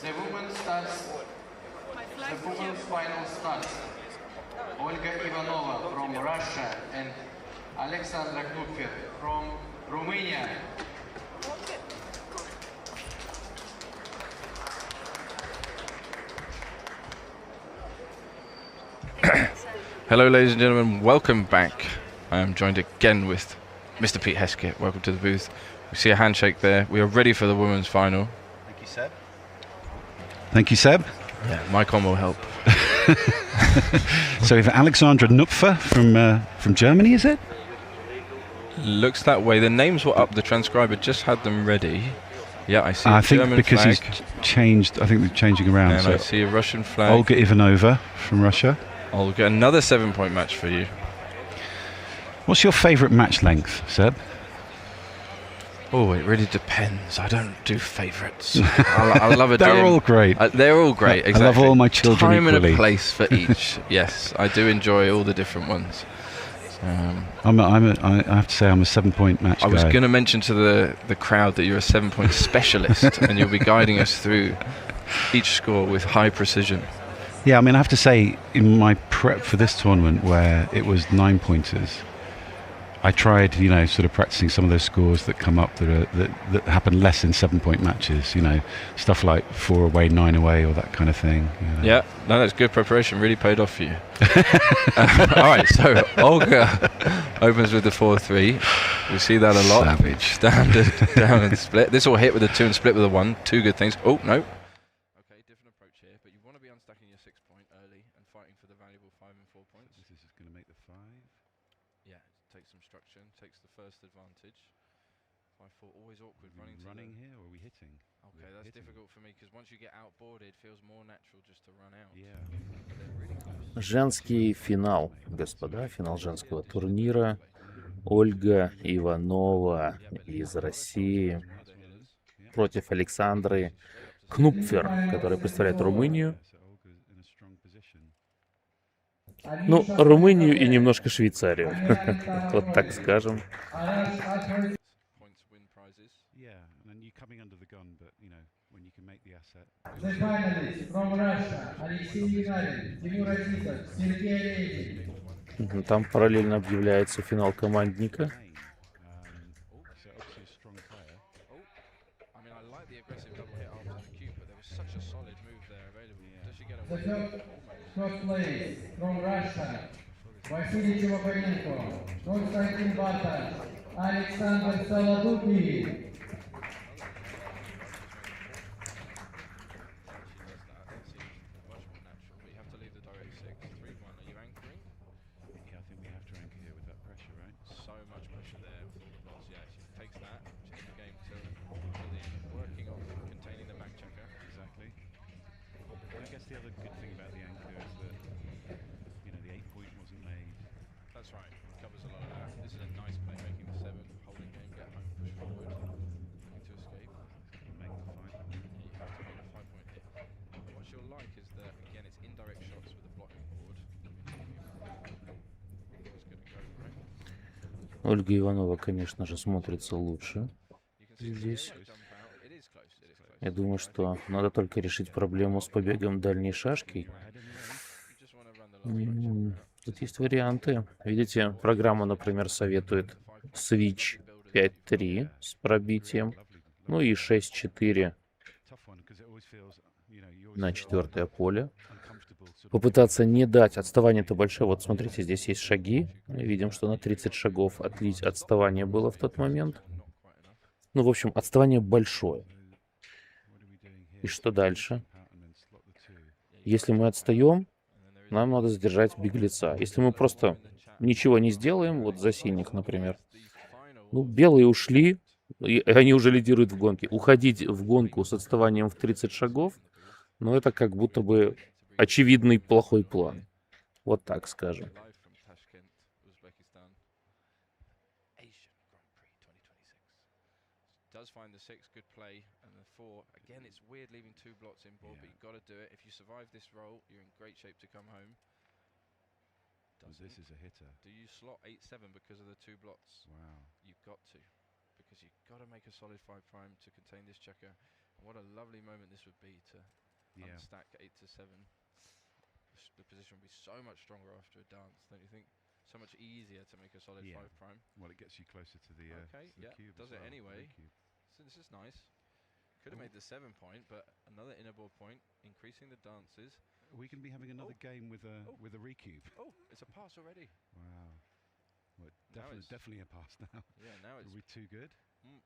S8: The women's final starts. Olga Ivanova from Russia and Alexandra Knupfer from Romania.
S20: Hello, ladies and gentlemen. Welcome back. I am joined again with Mr. Pete Heskett. Welcome to the booth. We see a handshake there. We are ready for the women's final.
S13: Thank you, Seb. Thank you, Seb.
S20: Yeah, my con will help.
S13: So we have Alexandra Knupfer from Germany, is it?
S20: Looks that way. The names were up. The transcriber just had them ready. Yeah, I see a
S13: I think
S20: German
S13: because
S20: flag.
S13: he's changed. I think they're changing around.
S20: And
S13: so
S20: I see a Russian flag.
S13: Olga Ivanova from Russia.
S20: Olga, another 7-point match for you.
S13: What's your favourite match length, Seb?
S20: Oh, it really depends. I don't do favourites. I love a
S13: They're all great.
S20: They're all great, exactly.
S13: I love all my children
S20: Time
S13: equally.
S20: and a place for each. Yes, I do enjoy all the different ones.
S13: I have to say I'm a 7-point match guy.
S20: I was going to mention to the crowd that you're a 7-point specialist and you'll be guiding us through each score with high precision.
S13: Yeah, I mean, I have to say, in my prep for this tournament, where it was 9-pointers, I tried, sort of practicing some of those scores that come up that happen less in 7-point matches. Stuff like 4 away, 9 away, or that kind of thing.
S20: Yeah, no, that's good preparation. Really paid off for you. All right, so Olga opens with the 4-3. We see that a lot.
S13: Savage.
S20: Standard down and split. This will hit with a 2 and split with a 1. 2 good things. Oh no. Okay, different approach here, but you want to be unstacking your 6-point early and fighting for the valuable 5 and 4 points.
S13: This is going to make the 5.
S20: Yeah, takes some structure, takes the first advantage. 5-4, always awkward running
S13: here, or are we hitting?
S20: Okay, that's difficult for me because once you get outboarded, it feels more natural just to run out.
S13: Yeah.
S5: Женский финал, господа, финал женского турнира. Ольга Иванова из России против Александры Кнупфер, которая представляет Румынию. Ну, Румынию и немножко Швейцарию. Вот так скажем.
S22: The finalists from Russia, Alexei Yinarin, Timur Azizov, Sergei Levin.
S5: Там параллельно объявляется финал командника.
S22: The first place from Russia, Vasily Chemoparenko, Konstantin Batash, Alexander Soloduki.
S13: The other good thing about the anchor is that, the 8-point wasn't made.
S20: That's right, it covers a lot of that. This is a nice play, making the 7, holding game, get home, push forward, looking to escape.
S13: Make the 5.
S20: Yeah, you have to make a 5-point hit. What you'll like is that, again, it's indirect shots with the blocking board. Always gonna go, right?
S5: Ольга Иванова, конечно же, смотрится лучше здесь. Я думаю, что надо только решить проблему с побегом дальней шашкой. Тут есть варианты. Видите, программа, например, советует свич 5-3 с пробитием, ну и 6-4 на 4-е поле. Попытаться не дать, отставание-то большое. Вот смотрите, здесь есть шаги. Видим, что на 30 шагов отставание было в тот момент. Ну, в общем, отставание большое. И что дальше? Если мы отстаем, нам надо задержать беглеца. Если мы просто ничего не сделаем, вот за синих, например, ну, белые ушли, и они уже лидируют в гонке. Уходить в гонку с отставанием в 30 шагов, ну, это как будто бы очевидный плохой план. Вот так скажем.
S20: Does find the 6 good play and the 4 again. It's weird leaving 2 blocks in board, but you've got to do it. If you survive this roll, you're in great shape to come home.
S13: This is a hitter.
S20: Do you slot 8-7 because of the 2 blocks?
S13: Wow.
S20: You've got to, because you've got to make a solid 5 prime to contain this checker. What a lovely moment this would be to
S13: Yeah.
S20: unstack 8-7. The position would be so much stronger after a dance, don't you think? So much easier to make a solid 5 prime.
S13: Well, it gets you closer to the,
S20: okay,
S13: to the
S20: yeah,
S13: cube.
S20: does
S13: as
S20: it
S13: well,
S20: anyway.
S13: the cube.
S20: So this is nice. Could have made the 7 point, but another inner ball point, increasing the dances.
S13: We can be having another game with a recube.
S20: Oh, it's a pass already.
S13: Wow. Well,
S20: Now it's-
S13: definitely a pass now.
S20: Yeah, now it's
S13: Are we too good?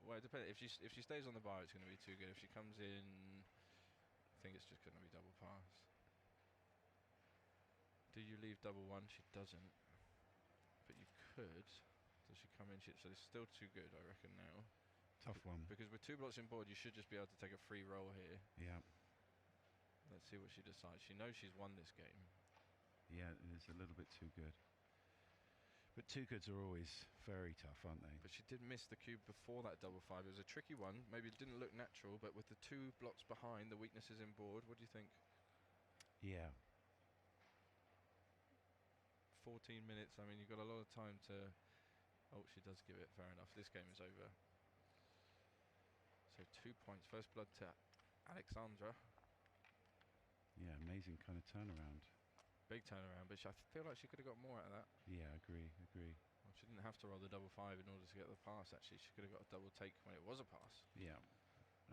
S20: well, it depends. If she stays on the bar, it's going to be too good. If she comes in, I think it's just going to be double pass. Do you leave double 1? She doesn't. But you could. Does she come in? So it's still too good, I reckon, now.
S13: Tough one.
S20: Because with 2 blocks in board, you should just be able to take a free roll here.
S13: Yeah.
S20: Let's see what she decides. She knows she's won this game.
S13: Yeah, it is a little bit too good. But 2 goods are always very tough, aren't they?
S20: But she did miss the cube before that double 5. It was a tricky one. Maybe it didn't look natural, but with the 2 blocks behind, the weaknesses in board, what do you think?
S13: Yeah.
S20: 14 minutes. I mean, you've got a lot of time to... Oh, she does give it. Fair enough. This game is over. So 2 points. First blood to Alexandra.
S13: Yeah, amazing kind of turnaround.
S20: Big turnaround, but I feel like she could have got more out of that.
S13: Yeah, agree.
S20: Well, she didn't have to roll the double 5 in order to get the pass, actually. She could have got a double take when it was a pass.
S13: Yeah.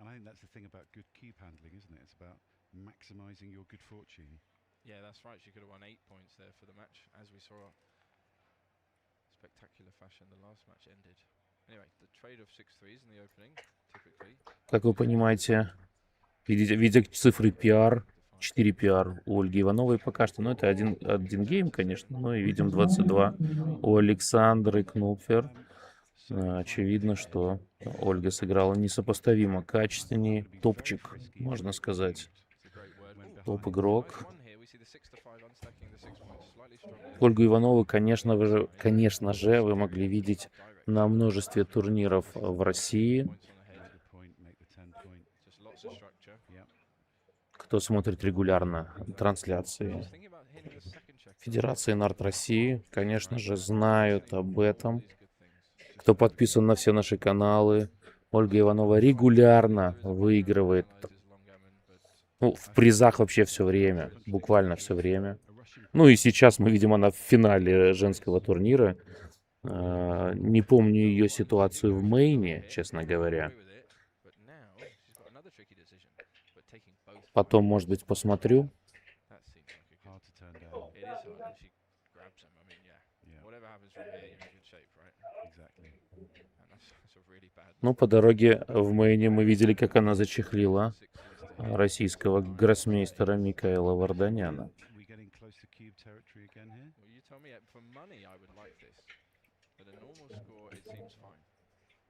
S13: And I think that's the thing about good cube handling, isn't it? It's about maximising your good fortune.
S20: Yeah, that's right. She could have won 8 points there for the match, as we saw. Spectacular fashion. The last match ended. Anyway, the trade of 6-3s in the opening, typically.
S5: Как вы понимаете, видя цифры PR, 4 PR у Ольги Ивановой пока что. Ну, это один гейм, конечно. Ну и видим 22 у Александры Кнупфер. Очевидно, что Ольга сыграла несопоставимо качественнее. Топчик, можно сказать. Топ-игрок. Ольгу Иванову, конечно же, вы могли видеть на множестве турниров в России. Кто смотрит регулярно трансляции Федерации Нарт России, конечно же, знают об этом. Кто подписан на все наши каналы, Ольга Иванова регулярно выигрывает. Ну, в призах вообще все время, буквально все время. Ну и сейчас мы видим, она в финале женского турнира. Не помню ее ситуацию в мейне, честно говоря. Потом, может быть, посмотрю. Ну, по дороге в мейне мы видели, как она зачехлила российского гроссмейстера Микаэла Варданяна.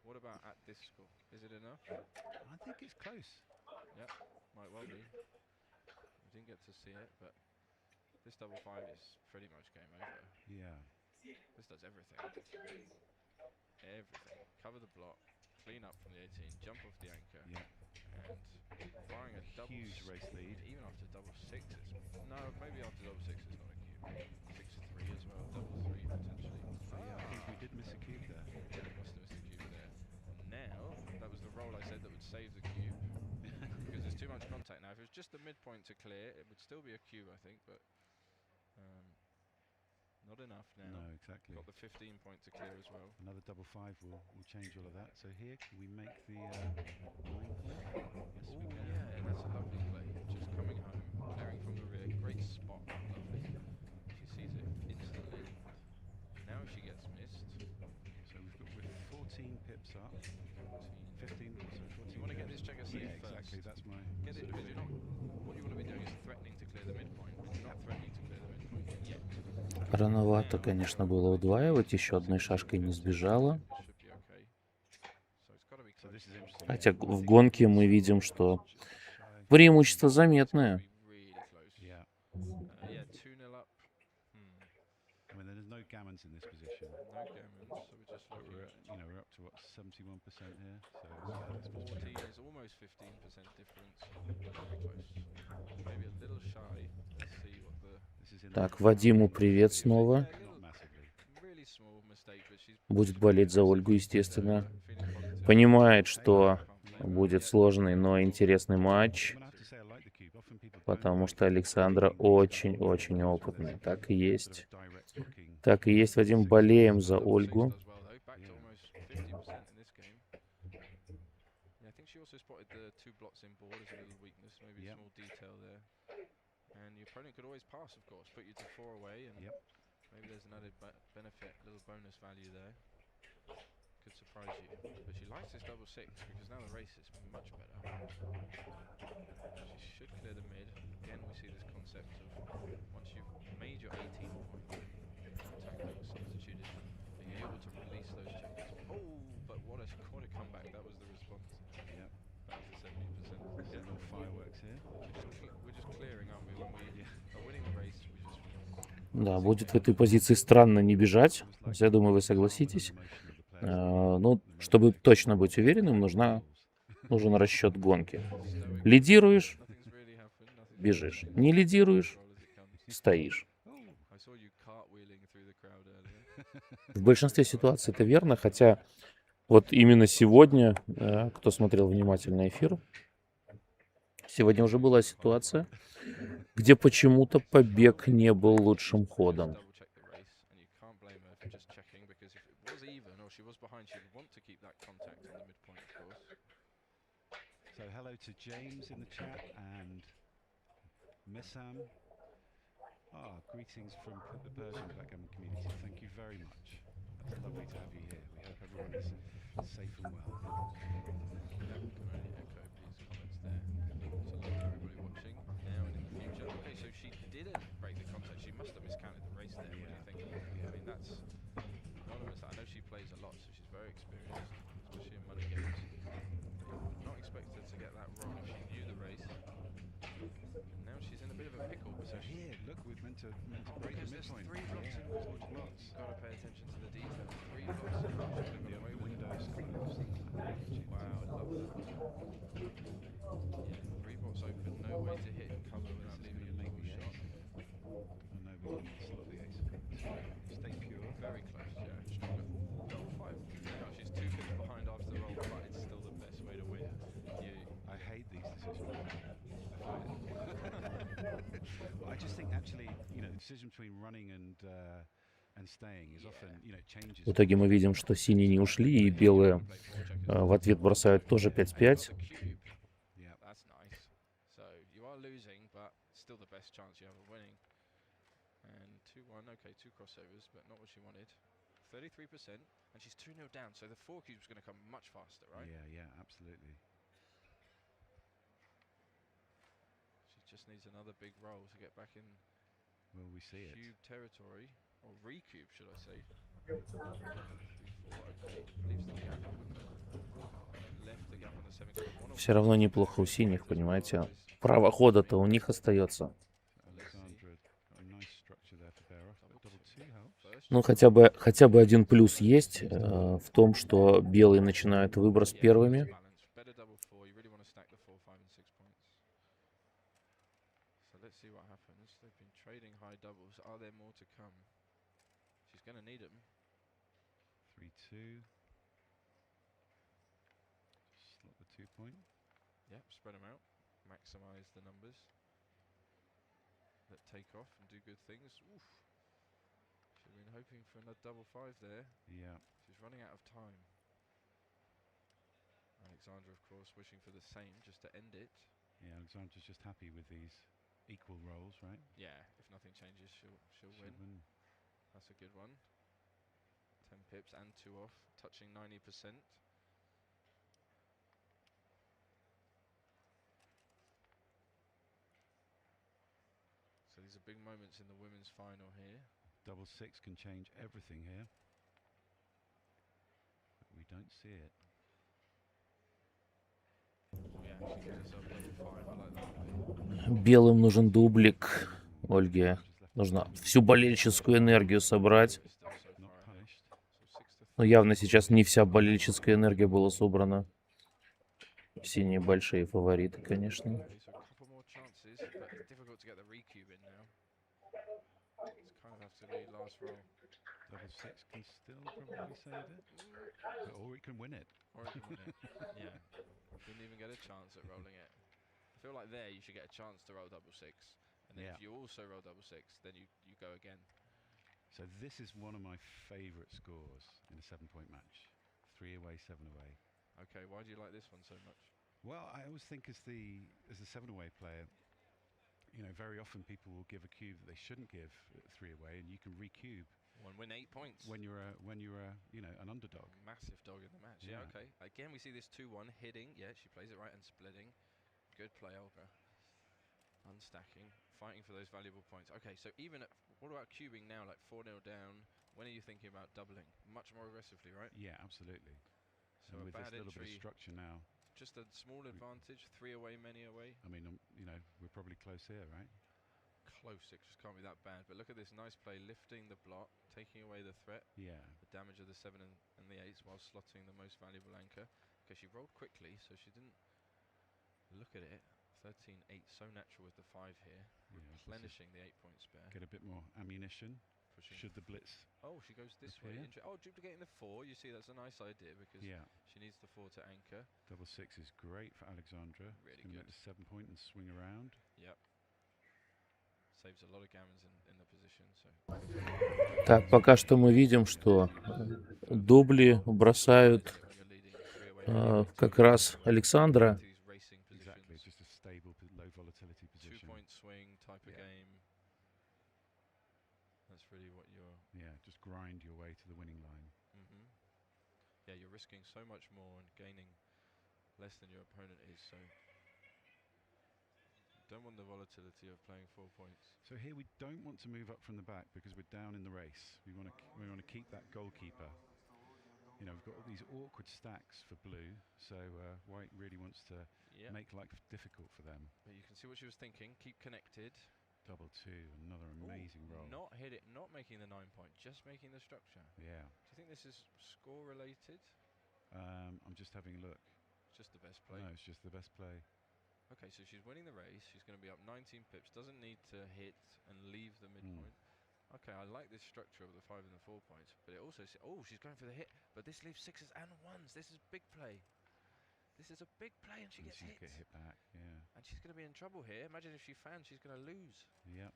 S20: What about at this score? Is it enough?
S13: I think it's close.
S20: Yep, might well be. We didn't get to see it, but this double 5 is pretty much game over.
S13: Yeah.
S20: This does everything. Everything. Cover the block, clean up from the 18, jump off the anchor, and firing a double
S13: huge race lead.
S20: Even after double 6s. No, maybe after double 6 it's not a cube. 6-3 as well, double 3 potentially.
S13: Yeah, I think we did miss a cube there.
S20: Yeah, we must have missed a cube there. Now, that was the roll I said that would save the cube. Because there's too much contact now. If it was just the midpoint to clear, it would still be a cube, I think, but not enough now.
S13: No, exactly.
S20: Got the 15 point to clear as well.
S13: Another double 5 will change all of that. So here, can we make the 9 point? Yes, we can.
S20: Yeah, that's a lovely play. Just coming home, clearing from the rear. Great spot. Lovely. She sees it instantly. Now she gets missed.
S13: So we're 14 pips up. 15. So 14.
S20: You want to get this checker safe
S13: first. Exactly. That's my.
S20: Get it because you're not. What you want to be doing is threatening to clear the midpoint. You're not threatening to clear the midpoint yet.
S5: Рановато, конечно, было удваивать. Еще одной шашкой не сбежала. Хотя в гонке мы видим, что преимущество заметное.
S13: Gammons in this position.
S20: No gammons, so we're just looking.
S13: We're up to what, 71% here. So
S20: 14 is almost 15% difference. Very close. Maybe a little shy. Let's see what the.
S5: Так, Вадиму привет снова. Будет болеть за Ольгу, естественно. Понимает, что Будет сложный, но интересный матч, потому что Александра очень-очень опытная. Так и есть. Так и есть, Вадим. Болеем за Ольгу.
S3: And your opponent could always pass, of course, put you to 4 away, and maybe there's an added benefit, a little bonus value there. Could surprise you. But she likes this double 6 because now the race is much better. She should clear the mid. Again, we see this concept of once you've made your 18 point, tackle or substituted, being able to release those checkers. Oh, but what a comeback. That was the response.
S19: Yep.
S3: Back to 70%.
S19: Yeah. No fireworks here.
S3: We're just clearing, aren't we? When we are winning the race, we just...
S5: Да, будет в этой позиции странно не бежать. Я думаю, вы согласитесь. Ну, чтобы точно быть уверенным, нужен расчет гонки. Лидируешь — бежишь. Не лидируешь — стоишь. В большинстве ситуаций это верно, хотя вот именно сегодня, кто смотрел внимательно эфир, сегодня уже была ситуация, где почему-то побег не был лучшим ходом.
S19: So hello to James in the chat and Missam. Greetings from the Persian backgammon community. Thank you very much. It's lovely to have you here. We hope everyone is safe and well.
S3: Yeah, we can only echo Peter's comments there. So love to everybody watching now and in the future. Okay, so she didn't break the contact. She must have miscounted the race there. What do you think? I mean, that's anonymous. I know she plays a lot, so she's very experienced, especially in money games. Not expect her to get that wrong if she knew the race. And now she's in a bit of a pickle. So
S19: here, look, we've meant to break the midpoint.
S3: 3 blocks involved. Got to pay attention to the detail. 3 blocks involved.
S19: The open windows closed.
S3: Wow, I love that. Yeah, 3 blocks open, no way to hit and cover without leaving a legal shot.
S19: And nobody can slot the ace. Stay pure.
S3: Very close, yeah. Stronger. Double 5. Now she's 2 pips behind after the roll, but it's still the best way to win.
S19: I hate these decisions. I just think actually, you know, the decision between running and staying is often, you know, changes.
S5: В итоге мы видим, что синие не ушли, и белые в ответ бросают тоже 5-5.
S3: Yeah, that's nice. So you are losing, but still the best chance you have of winning. And 2-1, okay, 2 crossovers, but not what she wanted. 33%, and she's 2-0 down, so the 4 cube's going to come much faster, right?
S19: Yeah, absolutely.
S3: Just needs another big roll to get back in cube territory, or re-cube, should I say. Left the gap on the 7.
S5: Все равно неплохо у синих, понимаете. Право хода-то у них остается. Ну, хотя бы один плюс есть в том, что белые начинают выброс первыми.
S3: Let's see what happens. They've been trading high doubles. Are there more to come? She's going to need them.
S19: 3-2. Slot the 2 point.
S3: Yep, spread them out. Maximize the numbers. That take off and do good things. Oof. She's been hoping for another double 5 there.
S19: Yeah.
S3: She's running out of time. Alexandra, of course, wishing for the same, just to end it.
S19: Yeah, Alexandra's just happy with these equal rolls, right?
S3: Yeah, if nothing changes, she'll win. That's a good one. 10 pips and 2 off, touching 90%. So these are big moments in the women's final here.
S19: Double 6 can change everything here. But we don't see it.
S5: Белым нужен дублик. Ольге нужно всю болельческую энергию собрать. Но явно сейчас не вся болельческая энергия была собрана. Синие большие фавориты, конечно.
S13: Double six can still probably save it, or it can win it.
S20: Or it can win it. Yeah. Didn't even get a chance at rolling it. I feel like there you should get a chance to roll double six, and then
S13: Yeah.
S20: if you also roll double six, then you go again.
S13: So this is one of my favourite scores in a 7-point match. 3 away, 7 away.
S20: Okay, why do you like this one so much?
S13: Well, I always think as a 7-away player, you know, very often people will give a cube that they shouldn't give at 3 away, and you can recube.
S20: One win 8 points.
S13: When you're you know, an underdog.
S20: Massive dog in the match. Yeah. Okay. Again, we see this 2-1 hitting. Yeah, she plays it right and splitting. Good play, Olga. Unstacking, fighting for those valuable points. Okay, so even at, what about cubing now, like 4-0 down? When are you thinking about doubling? Much more aggressively, right?
S13: Yeah, absolutely.
S20: So
S13: and
S20: a
S13: with
S20: bad
S13: this little bit of
S20: entry,
S13: structure now.
S20: just a small advantage, 3 away, many away.
S13: I mean, you know, we're probably close here, right?
S20: Close, it just can't be that bad. But look at this nice play, lifting the block, taking away the threat.
S13: Yeah.
S20: The damage of the 7 and the 8s while slotting the most valuable anchor. Okay, she rolled quickly, so she didn't look at it. 13-8, so natural with the 5 here.
S13: Yeah,
S20: replenishing the 8-point spare.
S13: Get a bit more ammunition.
S20: Pushing.
S13: Should the blitz.
S20: Oh, she goes this way. Oh, duplicating the 4. You see, that's a nice idea because she needs the 4 to anchor.
S13: Double six is great for Alexandra.
S20: Really
S13: good. Make the 7-point and swing around.
S20: Yep. Saves a lot of gammons in the position. So.
S5: Так, пока что мы видим, что дубли бросают как раз Александра.
S13: Exactly, just a stable, low volatility position.
S20: 2-point swing type of game. That's really what you're.
S13: Yeah, just grind your way to the winning line.
S20: Yeah, you're risking so much more and gaining less than your opponent is. So don't want the volatility of playing 4 points.
S13: So here we don't want to move up from the back because we're down in the race. We want to keep that goalkeeper. You know, we've got all these awkward stacks for blue, so white really wants to make life difficult for them.
S20: But you can see what she was thinking. Keep connected.
S13: Double 2, another amazing roll.
S20: Not hit it, not making the 9-point, just making the structure.
S13: Yeah.
S20: Do you think this is score related?
S13: I'm just having a look.
S20: Just the best play.
S13: No, it's just the best play.
S20: Okay, so she's winning the race. She's going to be up 19 pips. Doesn't need to hit and leave the midpoint. Okay, I like this structure of the 5 and the 4 points, but it also she's going for the hit, but this leaves 6s and 1s. This is big play. This is a big play, and she gets hit.
S13: Get hit back, yeah.
S20: And she's going to be in trouble here. Imagine if she fans, she's going to lose.
S13: Yep.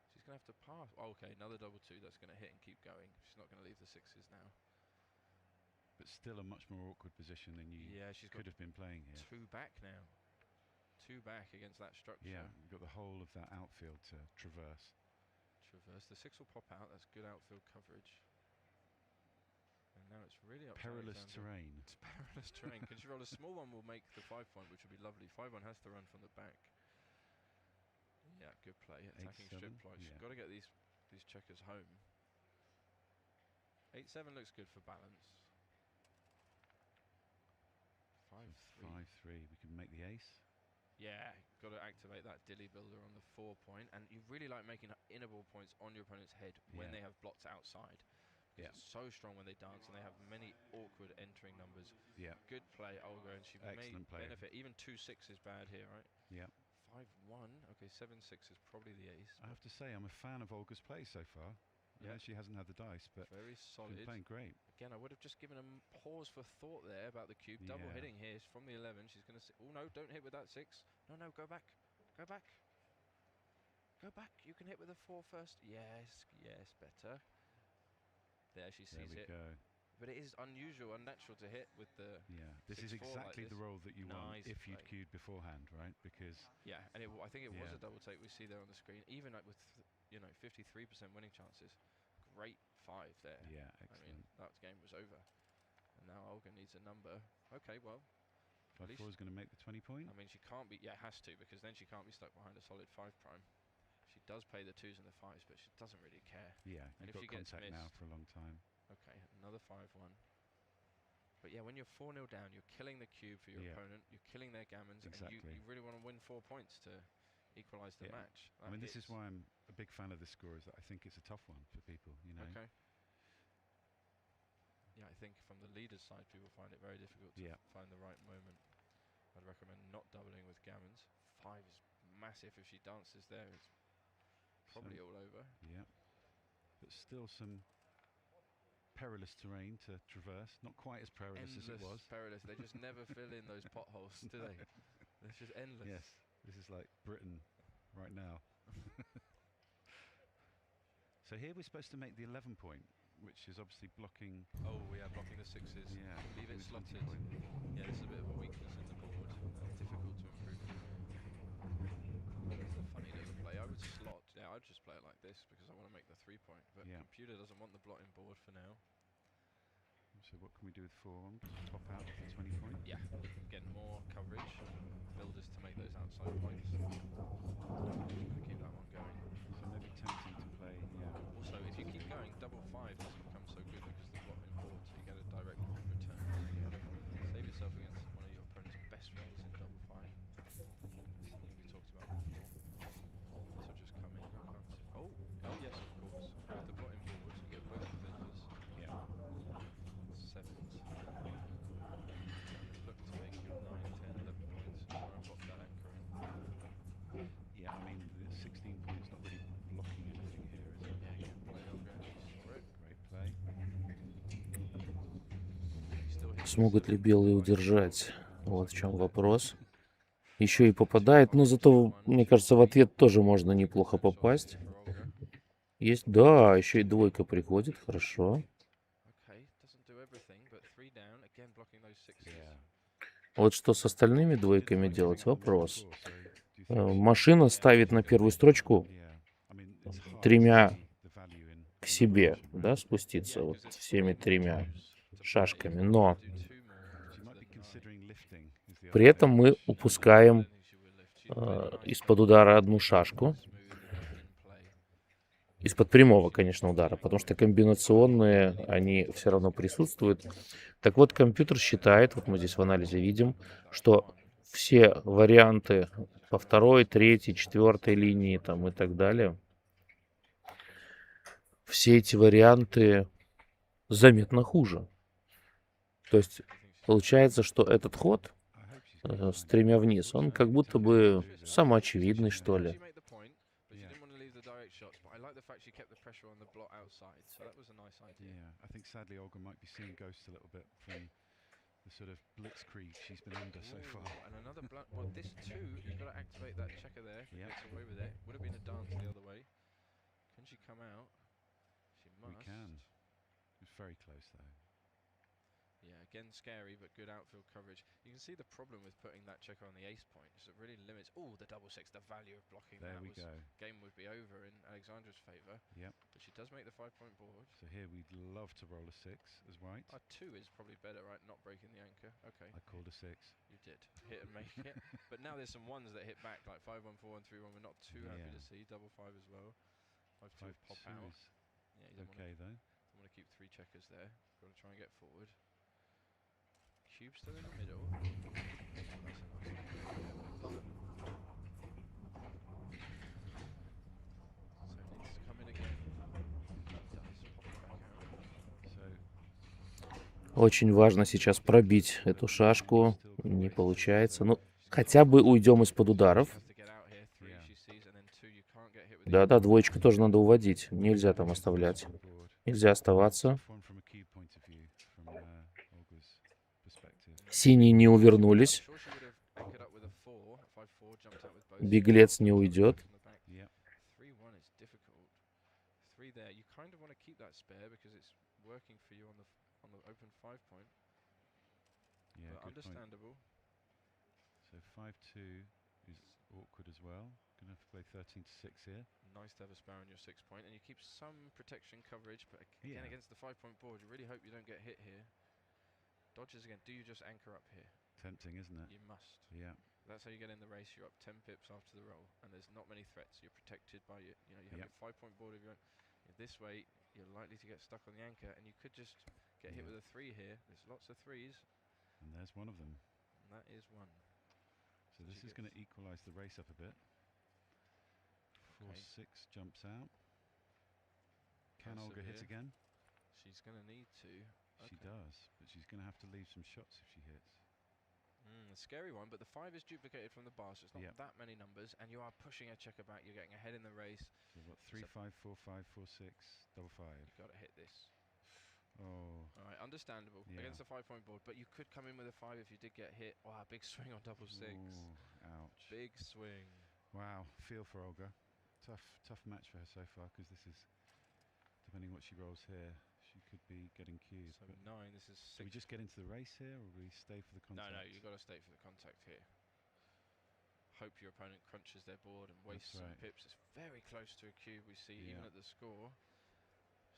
S20: She's going to have to pass. Oh, okay, another double 2 that's going to hit and keep going. She's not going to leave the 6s now.
S13: But still a much more awkward position than you could have been playing here.
S20: 2 back now. 2 back against that structure.
S13: Yeah, you've got the whole of that outfield to traverse.
S20: The 6 will pop out. That's good outfield coverage. And now it's really up
S13: perilous
S20: to
S13: terrain.
S20: It's perilous terrain. Can she roll a small one? Will make the 5-point, which would be lovely. 5-1 has to run from the back. Yeah, good play. Attacking strip play. She's got to get these checkers home. 8-7 looks good for balance. 5-3.
S13: 5-3. We can make the ace.
S20: Yeah, got to activate that dilly builder on the 4-point, and you really like making inner ball points on your opponent's head when they have blocks outside. Yeah, it's so strong when they dance, and they have many awkward entering numbers.
S13: Yeah,
S20: good play, Olga, and she may benefit. Even 2-6 is bad here, right?
S13: Yeah.
S20: 5-1. Okay, 7-6 is probably the ace.
S13: I have to say, I'm a fan of Olga's play so far. Yeah, she hasn't had the dice, but
S20: very solid.
S13: Been playing great.
S20: Again, I would have just given a pause for thought there about the cube. Double hitting here from the 11. She's going to. Oh no! Don't hit with that 6. No, go back. Go back. Go back. You can hit with the 4 first. Yes, better. There, she sees it.
S13: There we go.
S20: But it is unusual, unnatural to hit with the.
S13: Yeah, this is exactly the roll that you want if you'd queued beforehand, right? Because.
S20: Yeah, and I think it was a double take we see there on the screen. Even like with 53% winning chances. Great 5 there.
S13: Yeah, excellent.
S20: I mean, that game was over. And now Olga needs a number. Okay, well.
S13: 5-4 is going to make the 20-point.
S20: I mean, she can't be. Yeah, has to, because then she can't be stuck behind a solid 5 prime. She does pay the 2s and the 5s, but she doesn't really care.
S13: Yeah,
S20: and
S13: you've
S20: if
S13: got
S20: she
S13: contact
S20: gets
S13: now for a long time.
S20: Okay, another 5-1. But yeah, when you're 4-0 down, you're killing the cube for your opponent. You're killing their gammons, and you really want to win 4 points to equalise the match.
S13: I mean, this is why I'm a big fan of this score, is that I think it's a tough one for people, you know.
S20: Okay. Yeah, I think from the leader's side, people find it very difficult to find the right moment. I'd recommend not doubling with gammons. 5 is massive. If she dances there, it's probably all over.
S13: Yeah. But still some
S19: perilous terrain to traverse. Not quite as perilous as it was.
S20: Perilous. They just never fill in those potholes, do they? It's just endless.
S19: Yes, this is like Britain right now. So here we're supposed to make the 11 point, which is obviously blocking.
S20: Oh, yeah, blocking the sixes.
S19: Yeah.
S20: Leave it slotted. Yeah, this is a bit of a weakness in the board. Difficult to improve. It's a funny little play. I would slot. Yeah, I'd just play it like this because I want to make the 3 point. But computer doesn't want the blotting board for now.
S19: So what can we do with 4? Just pop out for 20 point.
S20: Yeah, again more coverage. Builders to make those outside points. Keep that one going.
S19: So maybe tempting to play. Yeah.
S20: Also, if you keep going, double 5 doesn't become so good because the blotting board, so you get a direct return. Save yourself against one of your opponent's best rolls in double 5. Something we talked about before. This will just come in. Oh, yes, of course. With the blotting board, you get both the builders.
S19: Yeah.
S20: 7s. Look to make your 9, 10, 11 points. Try and block that anchor in.
S19: Yeah, I mean, the 16 points not really blocking anything here, is it?
S20: Yeah, you can play over it.
S19: Great play.
S5: Смогут ли белые удержать? Вот в чем вопрос. Еще и попадает, но зато, мне кажется, в ответ тоже можно неплохо попасть. Есть, да, еще и двойка приходит, хорошо. Вот что с остальными двойками делать? Вопрос. Машина ставит на первую строчку 3 к себе, да, спуститься вот всеми 3 шашками, но при этом мы упускаем из-под удара 1 шашку. Из-под прямого, конечно, удара, потому что комбинационные, они все равно присутствуют. Так вот, компьютер считает, вот мы здесь в анализе видим, что все варианты по 2-й, 3-й, 4-й линии там, и так далее, все эти варианты заметно хуже. То есть получается, что этот ход с 3 вниз, он как будто бы самоочевидный, что ли.
S19: I think sadly Olga might be seeing ghosts a little bit from the sort of blitzkrieg she's been under so far.
S20: And another well, this too, you've got to activate that checker there. Yep. Gets away with it. Would have been a dance the other way. Can she come out? She must.
S19: We can. It's very close though.
S20: Yeah, again scary, but good outfield coverage. You can see the problem with putting that checker on the ace point is it really limits. Oh, the double 6, the value of blocking.
S19: There
S20: that
S19: we go.
S20: Game would be over in Alexandra's favour.
S19: Yep.
S20: But she does make the 5-point board.
S19: So here we'd love to roll a 6 as white.
S20: 2 is probably better, right? Not breaking the anchor. Okay.
S19: I called a 6.
S20: You did. Hit and make it. But now there's some 1s that hit back, like 5-1, 4-1, 3-1. We're not too happy to see. Double 5 as well. 5-2 pop out. Yeah, you
S19: okay though.
S20: Don't want to keep 3 checkers there. Got to try and get forward. Cube still in the middle. So it needs to come in again.
S5: Очень важно сейчас пробить эту шашку. Не получается. Ну, хотя бы уйдем из-под ударов. Да-да, двоечку тоже надо уводить. Нельзя там оставлять. Нельзя оставаться. Синие не увернулись. Беглец не уйдет.
S20: Understandable.
S19: So 5-2 is awkward as well. Gonna have to play 13-6 here.
S20: Nice to have a spare on your 6-point, and you keep some protection coverage, but again against the 5-point board, you really hope you don't get hit here. Dodges again. Do you just anchor up here?
S19: Tempting, isn't it?
S20: You must.
S19: Yeah.
S20: That's how you get in the race. You're up 10 pips after the roll, and there's not many threats. You're protected by your, you have your 5-point board of your own. This way, you're likely to get stuck on the anchor, and you could just get hit with a 3 here. There's lots of 3s.
S19: And there's one of them.
S20: And that is 1.
S19: So this is going to equalise the race up a bit. 4-6 jumps out. Can Olga hit again?
S20: She's going to need to.
S19: She does, but she's going to have to leave some shots if she hits.
S20: A scary one, but the 5 is duplicated from the bar, so it's not that many numbers, and you are pushing a checker back. You're getting ahead in the race.
S19: So what? 3-5, 4-5, 4-6, double 5.
S20: You've got to hit this.
S19: Oh.
S3: Alright, understandable
S19: Yeah.
S3: against the 5-point board, but you could come in with a 5 if you did get hit. Wow, big swing on double 6.
S19: Ooh, ouch.
S3: Big swing.
S19: Wow, feel for Olga. Tough match for her so far, because this is, depending what she rolls here, she could be getting cued.
S3: So 9, this is 6.
S19: Do we just get into the race here, or do we stay for the contact?
S3: No, you've got to stay for the contact here. Hope your opponent crunches their board and wastes some pips. It's very close to a cube, we see, even at the score.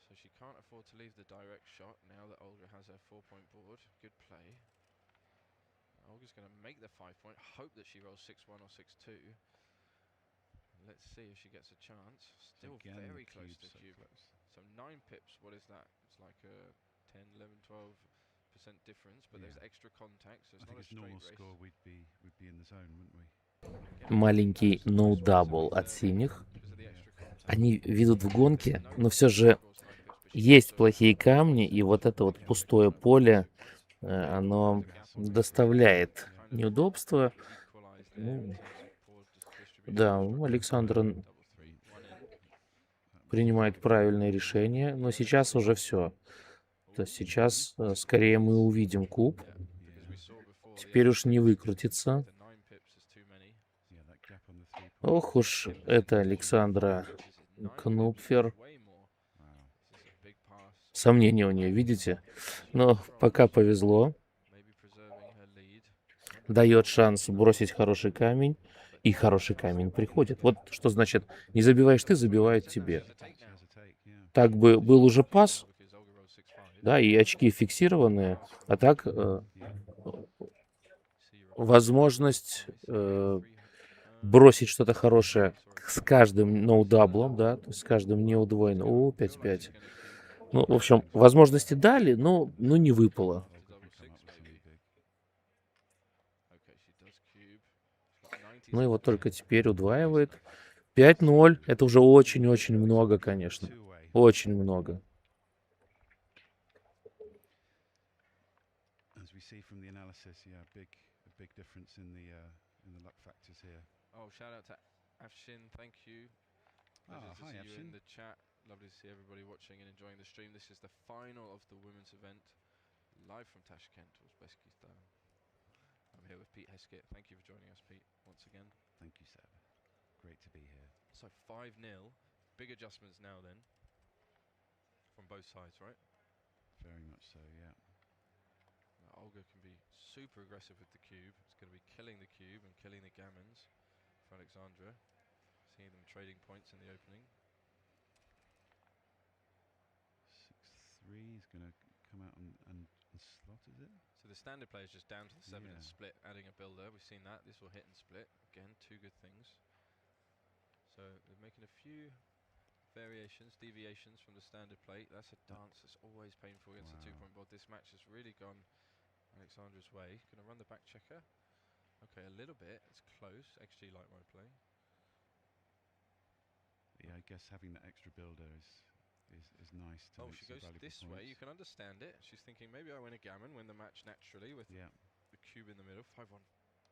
S3: So she can't afford to leave the direct shot now that Olga has her 4-point board. Good play. Olga's going to make the 5-point. Hope that she rolls 6-1 or 6-2. Let's see if she gets a chance. Still very close to the cube. So 9 pips, what is that? It's like a 10, 11, 12% difference, but there's extra contact, so it's not a straight
S19: normal
S3: race.
S19: score, we'd be in the zone, wouldn't we?
S5: Маленький no-double от синих. Они ведут в гонке, но все же есть плохие камни, и вот это вот пустое поле, оно доставляет неудобства. Ну, да, Александра принимает правильное решение, но сейчас уже все. То есть сейчас скорее мы увидим куб. Теперь уж не выкрутится. Ох уж это Александра Кнупфер. Сомнения у нее, видите? Но пока повезло. Дает шанс бросить хороший камень. И хороший камень приходит. Вот что значит, не забиваешь ты, забивают тебе. Так бы был уже пас, да, и очки фиксированные, а так возможность бросить что-то хорошее с каждым ноудаблом, да, то есть с каждым неудвоенным. О, 5-5. Ну, в общем, возможности дали, но не выпало. Ну и вот только теперь удваивает. 5-0. Это уже очень-очень много, конечно. Очень много.
S3: Oh, shout out to Afshin, thank you. Pleasure to see you in the chat. Lovely to see everybody watching and enjoying the stream. This is the final of the women's event, live from Tashkent, Uzbekistan. I'm here with Pete Heskett. Thank you for joining us, Pete, once again.
S19: Thank you, Seb. Great to be here.
S3: So 5-0. Big adjustments now then, from both sides, right?
S19: Very much so, yeah.
S3: Now, Olga can be super aggressive with the cube. It's going to be killing the cube and killing the gammons for Alexandra. Seeing them trading points in the opening.
S19: 6-3 is going to come out and slot, is it?
S3: So the standard play is just down to the 7 and
S19: Yeah.
S3: split, adding a builder. We've seen that. This will hit and split. Again, two good things. So they're making a few variations, deviations from the standard plate. That's a dance that's always painful against a 2-point board. This match has really gone Alexandra's way. Going to run the back checker. Okay, a little bit. It's close. XG like my play.
S19: Yeah, I guess having that extra builder is nice. To
S3: She goes this way. You can understand it. She's thinking, maybe I win a gammon, win the match naturally with the cube in the middle. 5-1.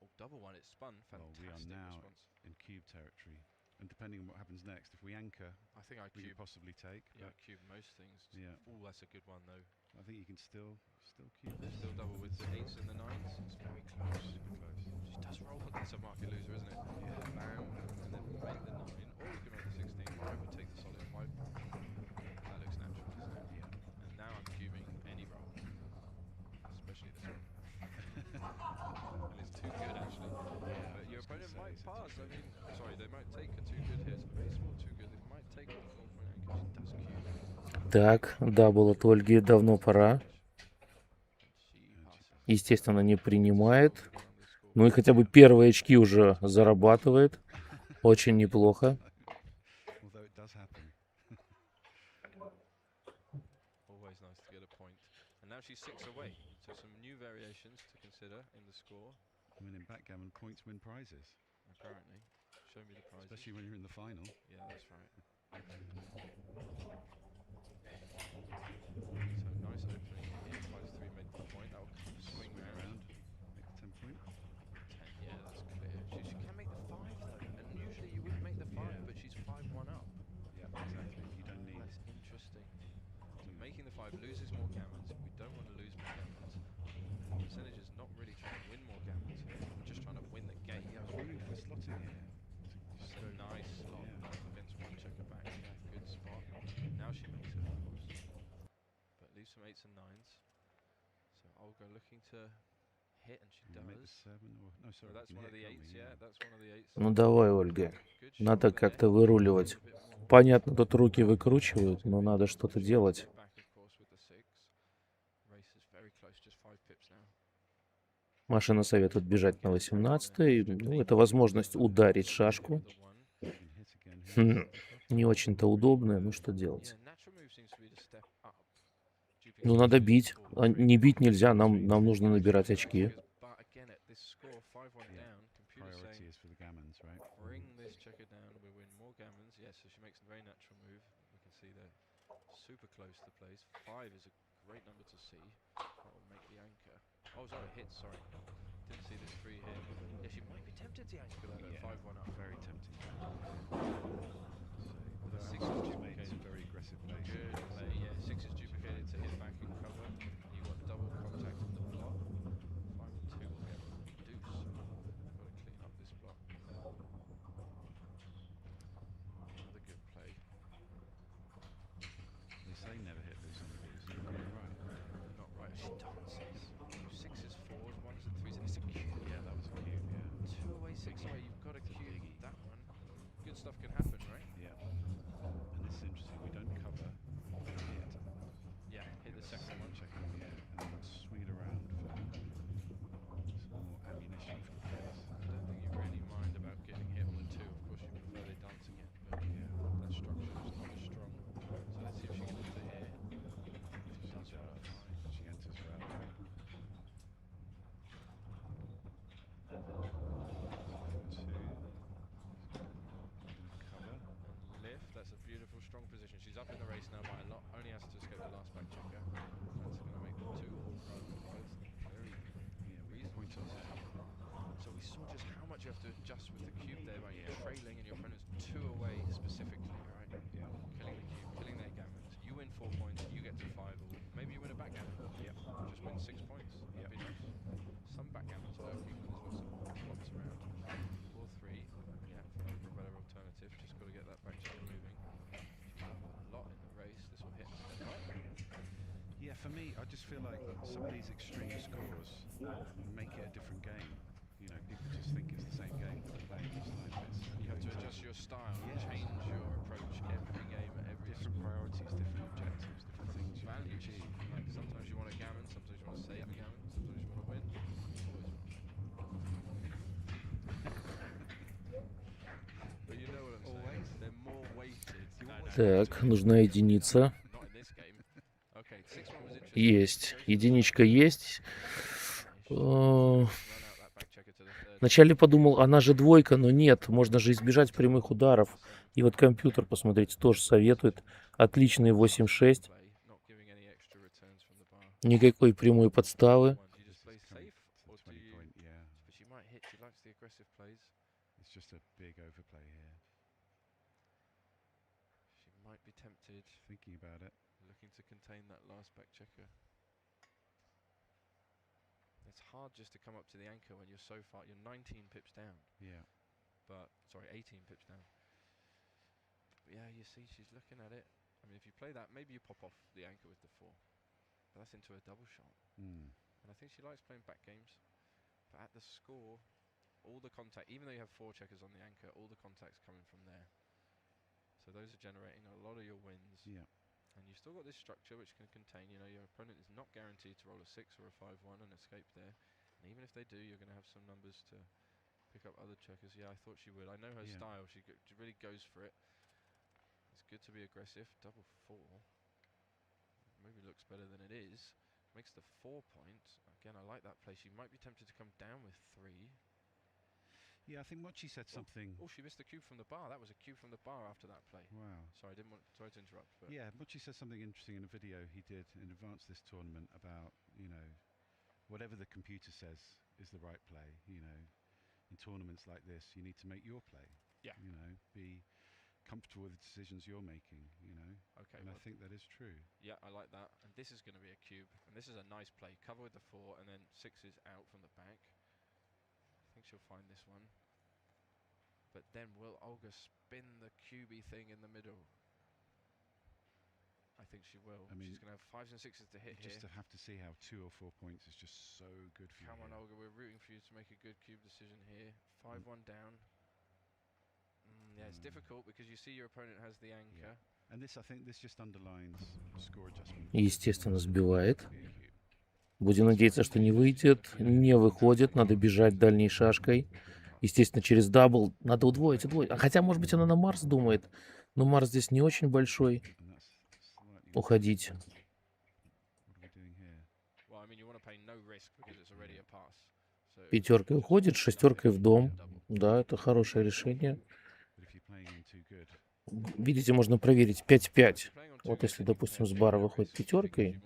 S3: Oh, double one. It's spun. Fantastic
S19: we are now
S3: response.
S19: in cube territory. And depending on what happens next, if we anchor,
S3: I think I
S19: we
S3: cube
S19: could possibly take.
S3: Yeah, I cube most things.
S19: Yeah.
S3: Oh, that's a good one though.
S19: I think you can still cube.
S3: Still double with the 8s and the 9s. It's very close. Super close. She does roll, but that's a market loser, isn't it? Yeah. Bam, and then make the 9, or you can make the 16. I would take the solid 5. That looks natural, doesn't it? Yeah. And now I'm cubing any roll, especially this one. And it's too good actually. Yeah, but your opponent might pass. I mean, sorry, they might take a too good here. It's a very small too good. They might take the 4-point anchor. She does cube.
S5: Так, дабл от Ольги давно пора. Естественно, не принимает. Ну и хотя бы первые очки уже зарабатывает. Очень неплохо.
S3: Always nice to get a point. And now she's 6 away. So some new variations to consider in the score.
S19: I mean, in backgammon, points win prizes.
S3: Apparently. Show me the prizes.
S19: Especially when you're in the final.
S3: Yeah, that's right. So nice opening here. -3 made the point. That will swing round.
S19: Make the 10-point.
S3: 10, yeah, that's clear. She can make the 5 though. And usually you wouldn't make the 5, but she's 5-1 up.
S19: Yeah, exactly. You don't need.
S3: That's interesting. So making the 5 loses more some 8s and 9s. So Olga looking to hit, and she does.
S19: Make the 7 or no,
S3: So
S19: sorry.
S3: that's
S19: you
S3: one of
S19: hit,
S3: the
S19: can't
S3: 8s,
S19: we?
S3: yeah, that's one of the 8s.
S5: Ну давай, Ольга. Надо как-то выруливать. Понятно, тут руки выкручивают, но надо что-то делать. Машина советует бежать на 18-й. Ну, это возможность ударить шашку. Не очень-то удобная, ну что делать? Ну, надо бить. А не бить нельзя, нам нужно набирать очки.
S19: Priority is for the gammons, right?
S3: Bring this checker down, we win more gammons. Yes, so she makes a very natural move. We can see they're super close to the place. 5 is a great number to see. That will make the anchor. Oh, sorry, hit, sorry. Didn't see this 3 hit. Yeah, she might be tempted to anchor that at 5-1 up.
S19: Very tempting.
S3: The 6 is duplicated.
S19: Very aggressive play.
S3: Good play, yeah. 6 is duplicated to hit back and cover. And you've got double contact in the block. 5 and 2 will get deuce. Got to clean up this block. Another good play.
S19: They say never hit loose on the blues. You're right.
S3: Not right. She dances. 6s, 4s, 1s and 3s. And it's a cube.
S19: Yeah, that was a cube, yeah.
S3: 2 away, 6 away. You've got a cube. That one. Good stuff can happen, right?
S19: Yeah. And this is interesting. We don't cover. Hit.
S3: Yeah, hit the second one.
S19: Check it, yeah. And then swing it around for some more ammunition for the players.
S3: I don't think you really mind about getting hit on the 2. Of course, you prefer they dance again. But
S19: yeah,
S3: that structure is not as strong. So let's see if she can lift it here. She does well.
S19: She enters well.
S3: Lift, that's a beautiful, strong position. She's up in the race now by a lot. Only has to escape the last back checker. That's going to make them 2 all rather than both. Very reasonable. So we saw just how much you have to adjust with the cube there by trailing and your opponent's 2 away specifically, right?
S19: Yeah.
S3: Killing the cube, killing their gammons. You win 4 points, you get to 5 all. Maybe you win a backgammon.
S19: Yeah.
S3: Just win 6 points. That'd be nice. Some backgammons are working when there's lots of blocks around. 4-3. Yeah, a better alternative. Just got to get that back checker moving. She's up a lot in the race. This will hit instead.
S19: Yeah, for me, I just feel like some of these extreme scores make it a different game. You know, people just think it's the same game that they're playing each time.
S3: You have to adjust your style, change your approach every game, every
S19: different priorities, different objectives, different things you can
S3: values.
S19: achieve.
S3: Like sometimes you want a gammon, sometimes you want to save the gammon, sometimes you want to win. But you know what I'm saying? They're more weighted.
S5: Так, нужна единица.
S3: Not in this game. Okay, 6-1 was interesting.
S5: Есть. Единичка есть. Вначале подумал, она же двойка, но нет. Можно же избежать прямых ударов. И вот компьютер, посмотрите, тоже советует. Отличные 8-6. Никакой прямой подставы.
S19: It's just a big overplay here.
S3: She might be tempted.
S19: Thinking about it.
S3: Looking to contain that last back checker. It's hard just to come up to the anchor when you're so far. You're 19 pips down.
S19: Yeah.
S3: But, sorry, 18 pips down. But yeah, you see, she's looking at it. I mean, if you play that, maybe you pop off the anchor with the 4. But that's into a double shot. And I think she likes playing back games. But at the score, all the contact, even though you have 4 checkers on the anchor, all the contact's coming from there. So those are generating a lot of your wins.
S19: Yeah.
S3: And you've still got this structure which can contain, you know, your opponent is not guaranteed to roll a 6 or a 5-1 and escape there. And even if they do, you're going to have some numbers to pick up other checkers. Yeah, I thought she would. I know her style. She really goes for it. It's good to be aggressive. Double 4. Maybe looks better than it is. Makes the 4 point. Again, I like that play. She might be tempted to come down with 3.
S19: Yeah, I think Mochi said something.
S3: Oh, she missed the cube from the bar. That was a cube from the bar after that play.
S19: Wow.
S3: Sorry, sorry to interrupt. But
S19: yeah, Mochi said something interesting in a video he did in advance of this tournament about, you know, whatever the computer says is the right play. You know, in tournaments like this, you need to make your play.
S3: Yeah.
S19: You know, be comfortable with the decisions you're making. You know.
S3: Okay.
S19: And I think that is true.
S3: Yeah, I like that. And this is going to be a cube. And this is a nice play. Cover with the 4, and then 6 is out from the back. I think she'll find this one. But then will Olga spin the cubey thing in the middle? I I think she will.
S19: I mean,
S3: She's going to have 5s and 6s to hit
S19: just
S3: here.
S19: to have to see how 2 or 4 points is just so good for
S3: Come
S19: you.
S3: on, Olga, we're rooting for you to make a good cube decision here. 5-1 down. Yeah, it's difficult because you see your opponent has the anchor.
S19: And this, I think, this just underlines score adjustment.
S5: Естественно, сбивает. Будем надеяться, что не выйдет. Не выходит. Надо бежать дальней шашкой. Естественно, через дабл. Надо удвоить, удвоить. А хотя, может быть, она на Марс думает. Но Марс здесь не очень большой. Уходить. Пятеркой уходит, шестеркой в дом. Да, это хорошее решение. Видите, можно проверить 5-5. Вот если, допустим, с бара выходит пятеркой,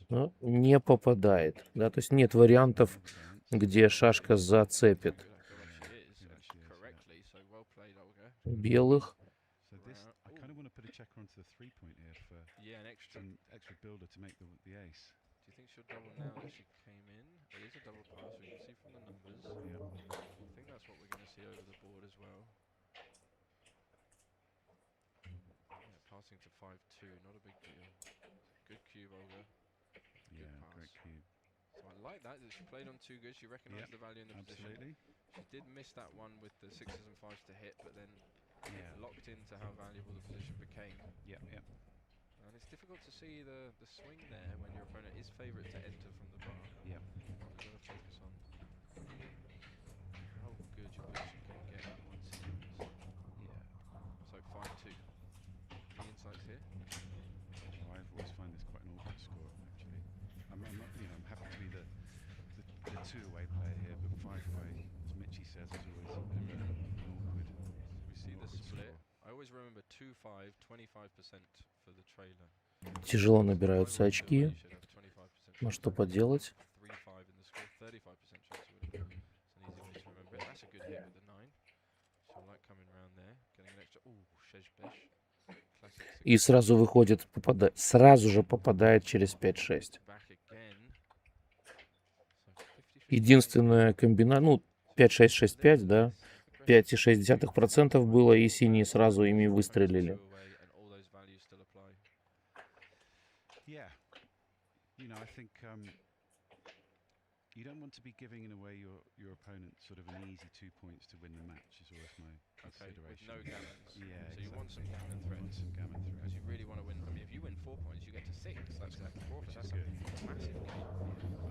S5: но не попадает. Да, то есть нет вариантов, где шашка зацепит белых.
S3: Do you think she'll double now that she came in? It is a double pass, we can see from the numbers. I think that's what we're going to see over the board as well. Yeah, passing to 5-2, not a big deal. Good cube, Olga. Good pass.
S19: Great cube.
S3: So I like that she played on 2 good. She recognised the value in the position. She did miss that one with the 6s and 5s to hit, but then locked into how valuable the position became. And it's difficult to see the swing there when your opponent is favourite to enter from the bar. You've got to focus on how good your position can get at one series. So 5-2. Any insights here?
S19: Oh, I've always find this quite an awkward score, actually. I'm not, I'm happy to be the 2-away player here, but 5-away, as Mitchie says, is always an awkward.
S3: We see the split. I always remember 2-5, 25% for the trailer.
S5: Тяжело набираются очки. Но что поделать? И сразу выходит, сразу же попадает через 5-6. Единственная комбинация, ну, 5-6-6-5, да, 5,6% было, и синие сразу ими выстрелили.
S19: I think you don't want to be giving away your opponent sort of an easy 2 points to win the match is always my consideration.
S3: With no gammons.
S19: Yeah,
S3: so you want some gammon threats. Because you really want to win. I mean, if you win 4 points, you get to 6. That's like 4. That's a massive game.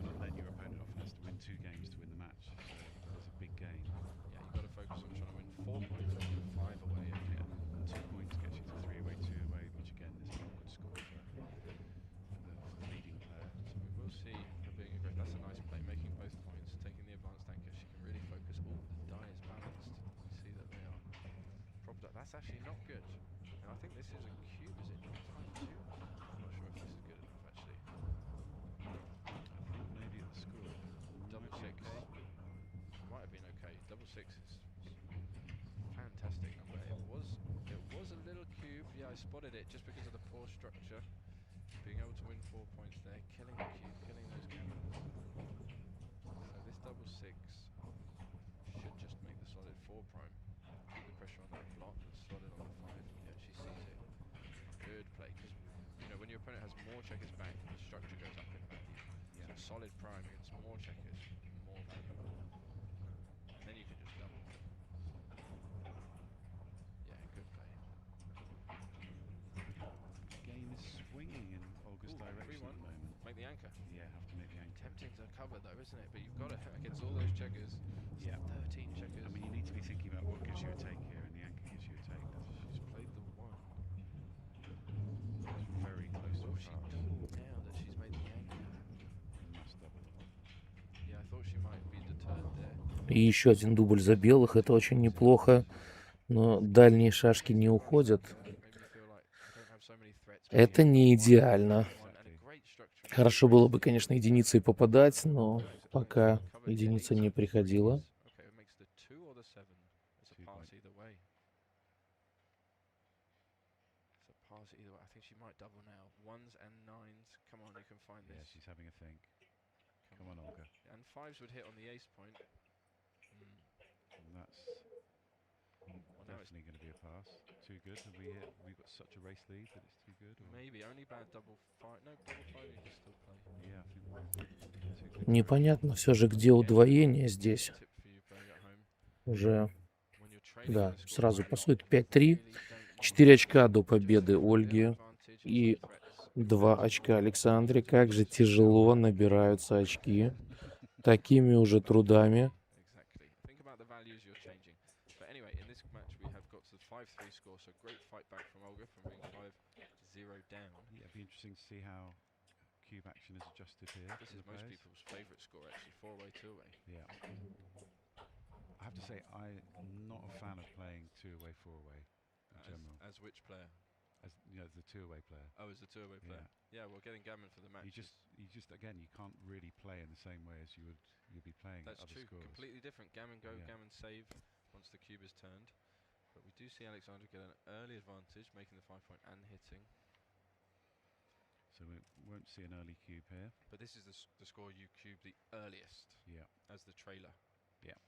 S19: But then your opponent often has to win 2 games to win the match. So it's a big game.
S3: Yeah, you've got to focus on trying to win 4 points or 5 away.
S19: And 2 points gets you to 3 away, 2 away, which again is an awkward score for the leading player.
S3: So we will see her being aggressive. That's a nice play, making both points, taking the advanced anchor. She can really focus. Oh, the die is balanced. We see that they are propped up. That's actually not good. And I think this is a cube, is it not? 5-2? I'm not sure if this is good enough, actually.
S19: Maybe the score.
S3: Double 6. Might have been okay. Double 6 is fantastic number. It was a little cube. Yeah, I spotted it just because of the poor structure. Being able to win 4 points there, killing the cube, killing those cannons. So this double 6 should just make the solid 4 prime. Keep the pressure on that block and slot it on the 5. Yeah, she sees it. Good play. Because, when your opponent has more checkers back, the structure goes up in value. So solid prime against more checkers, more valuable. And then you can just double. Yeah, good play.
S19: The game is swinging in Olga's direction at the moment.
S3: Make the anchor.
S19: Yeah, have to make the anchor.
S3: Tempting to cover though, isn't it? But you've got to, against all those checkers, 13 checkers.
S19: I mean, you need to be thinking about what gives you a take here, and the anchor gives you a take.
S3: She's played the 1.
S19: It's very close to
S3: She doubled now that she's made the anchor.
S19: Must double.
S3: Yeah, I thought she might be deterred there.
S5: И еще один дубль за белых. Это очень неплохо. Но дальние шашки не уходят. Это не идеально. Хорошо было бы, конечно, единицей попадать, но пока единица не приходила.
S19: Yeah, she's having a think. Come on, Olga.
S3: And 5s would hit on the ace point.
S19: And that's...
S3: Well, now
S19: definitely going to be a pass. Too good. Have we got such a race lead that it's too good? Or?
S3: Maybe only bad double five. No, double five you can still play.
S19: Yeah, I think
S5: Непонятно все же, где удвоение здесь.
S3: Tip for you playing at home.
S5: Уже,
S3: When you're trailing
S5: да,
S3: in the score
S5: сразу
S3: quite a lot,
S5: пасует
S3: you
S5: 5-3.
S3: really don't
S5: 4 очка до победы Ольги и 2 очка Александре. Как же тяжело набираются очки такими уже трудами.
S3: exactly. Think about the values you're changing. But anyway, in this match we have got to the 5-3 score, so great fight back from Olga from being 5-0 down.
S19: Yeah, it'd be interesting to see how cube action is adjusted here.
S3: This is most people's favourite score actually, 4-away, 2-away.
S19: Yeah. I have to say, I'm not a fan of playing 2-away, 4-away in general.
S3: As which player?
S19: As you know, the 2-away player.
S3: Oh, as the 2-away player. Yeah, well, getting gammon for the match.
S19: You just again, you can't really play in the same way as you'd be playing
S3: That's
S19: at other
S3: true.
S19: scores.
S3: Completely different. Gammon go,
S19: Yeah.
S3: gammon save once the cube is turned. But we do see Alexandra get an early advantage, making the 5 point and hitting.
S19: So we won't see an early cube here.
S3: But this is the score you cube the earliest.
S19: Yeah.
S3: As the trailer.
S19: Yeah.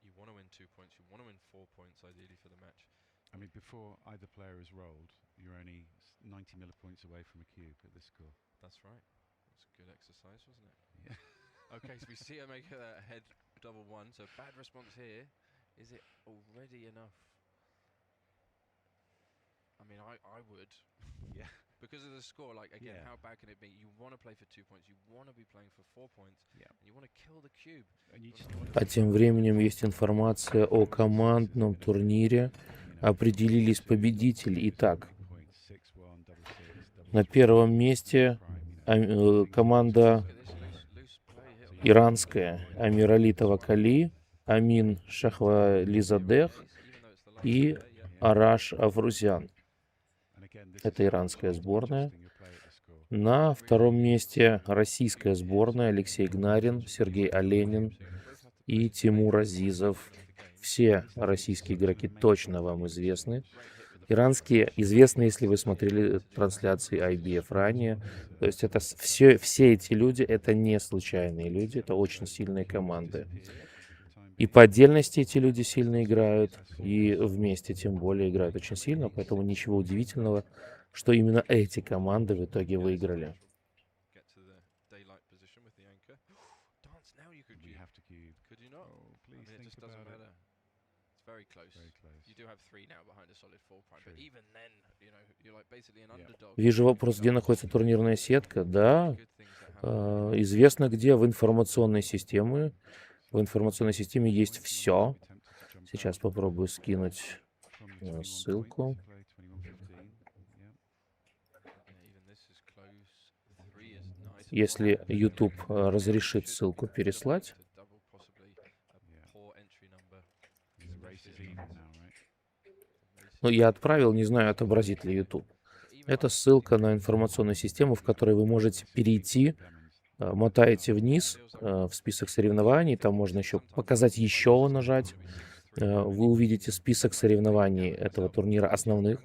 S3: You want to win 2 points. You want to win 4 points ideally for the match.
S19: I mean, before either player is rolled, you're only 90 millipoints away from a cube at this score.
S3: That's right. That's a good exercise, wasn't it?
S19: Yeah.
S3: Okay, so we see her make a head double one. So bad response here. Is it already enough? I mean, I would.
S19: Yeah.
S3: Because of the score, like, again,
S19: Yeah.
S3: how bad can it be? You want to play for 2 points. You want to be playing for 4 points.
S19: Yeah.
S3: And you want to kill the cube.
S19: And you just
S5: А тем временем есть информация о командном турнире. Определились победители. Итак, на первом месте команда иранская Амиралитова Кали, Амин Шахвализадех и Араш Афрузян. Это иранская сборная. На втором месте российская сборная Алексей Гнарин, Сергей Оленин и Тимур Азизов. Все российские игроки точно вам известны. Иранские известны, если вы смотрели трансляции IBF ранее. То есть это все эти люди, это не случайные люди, это очень сильные команды. И по отдельности эти люди сильно играют, и вместе тем более играют очень сильно, поэтому ничего удивительного, что именно эти команды в итоге выиграли. Вижу вопрос, где находится турнирная сетка. Да, известно где, в информационной системе. В информационной системе есть все. Сейчас попробую скинуть ссылку. Если YouTube разрешит ссылку переслать. Ну, я отправил, не знаю, отобразит ли YouTube. Это ссылка на информационную систему, в которой вы можете перейти, мотаете вниз в список соревнований, там можно еще показать еще нажать. Вы увидите список соревнований этого турнира основных.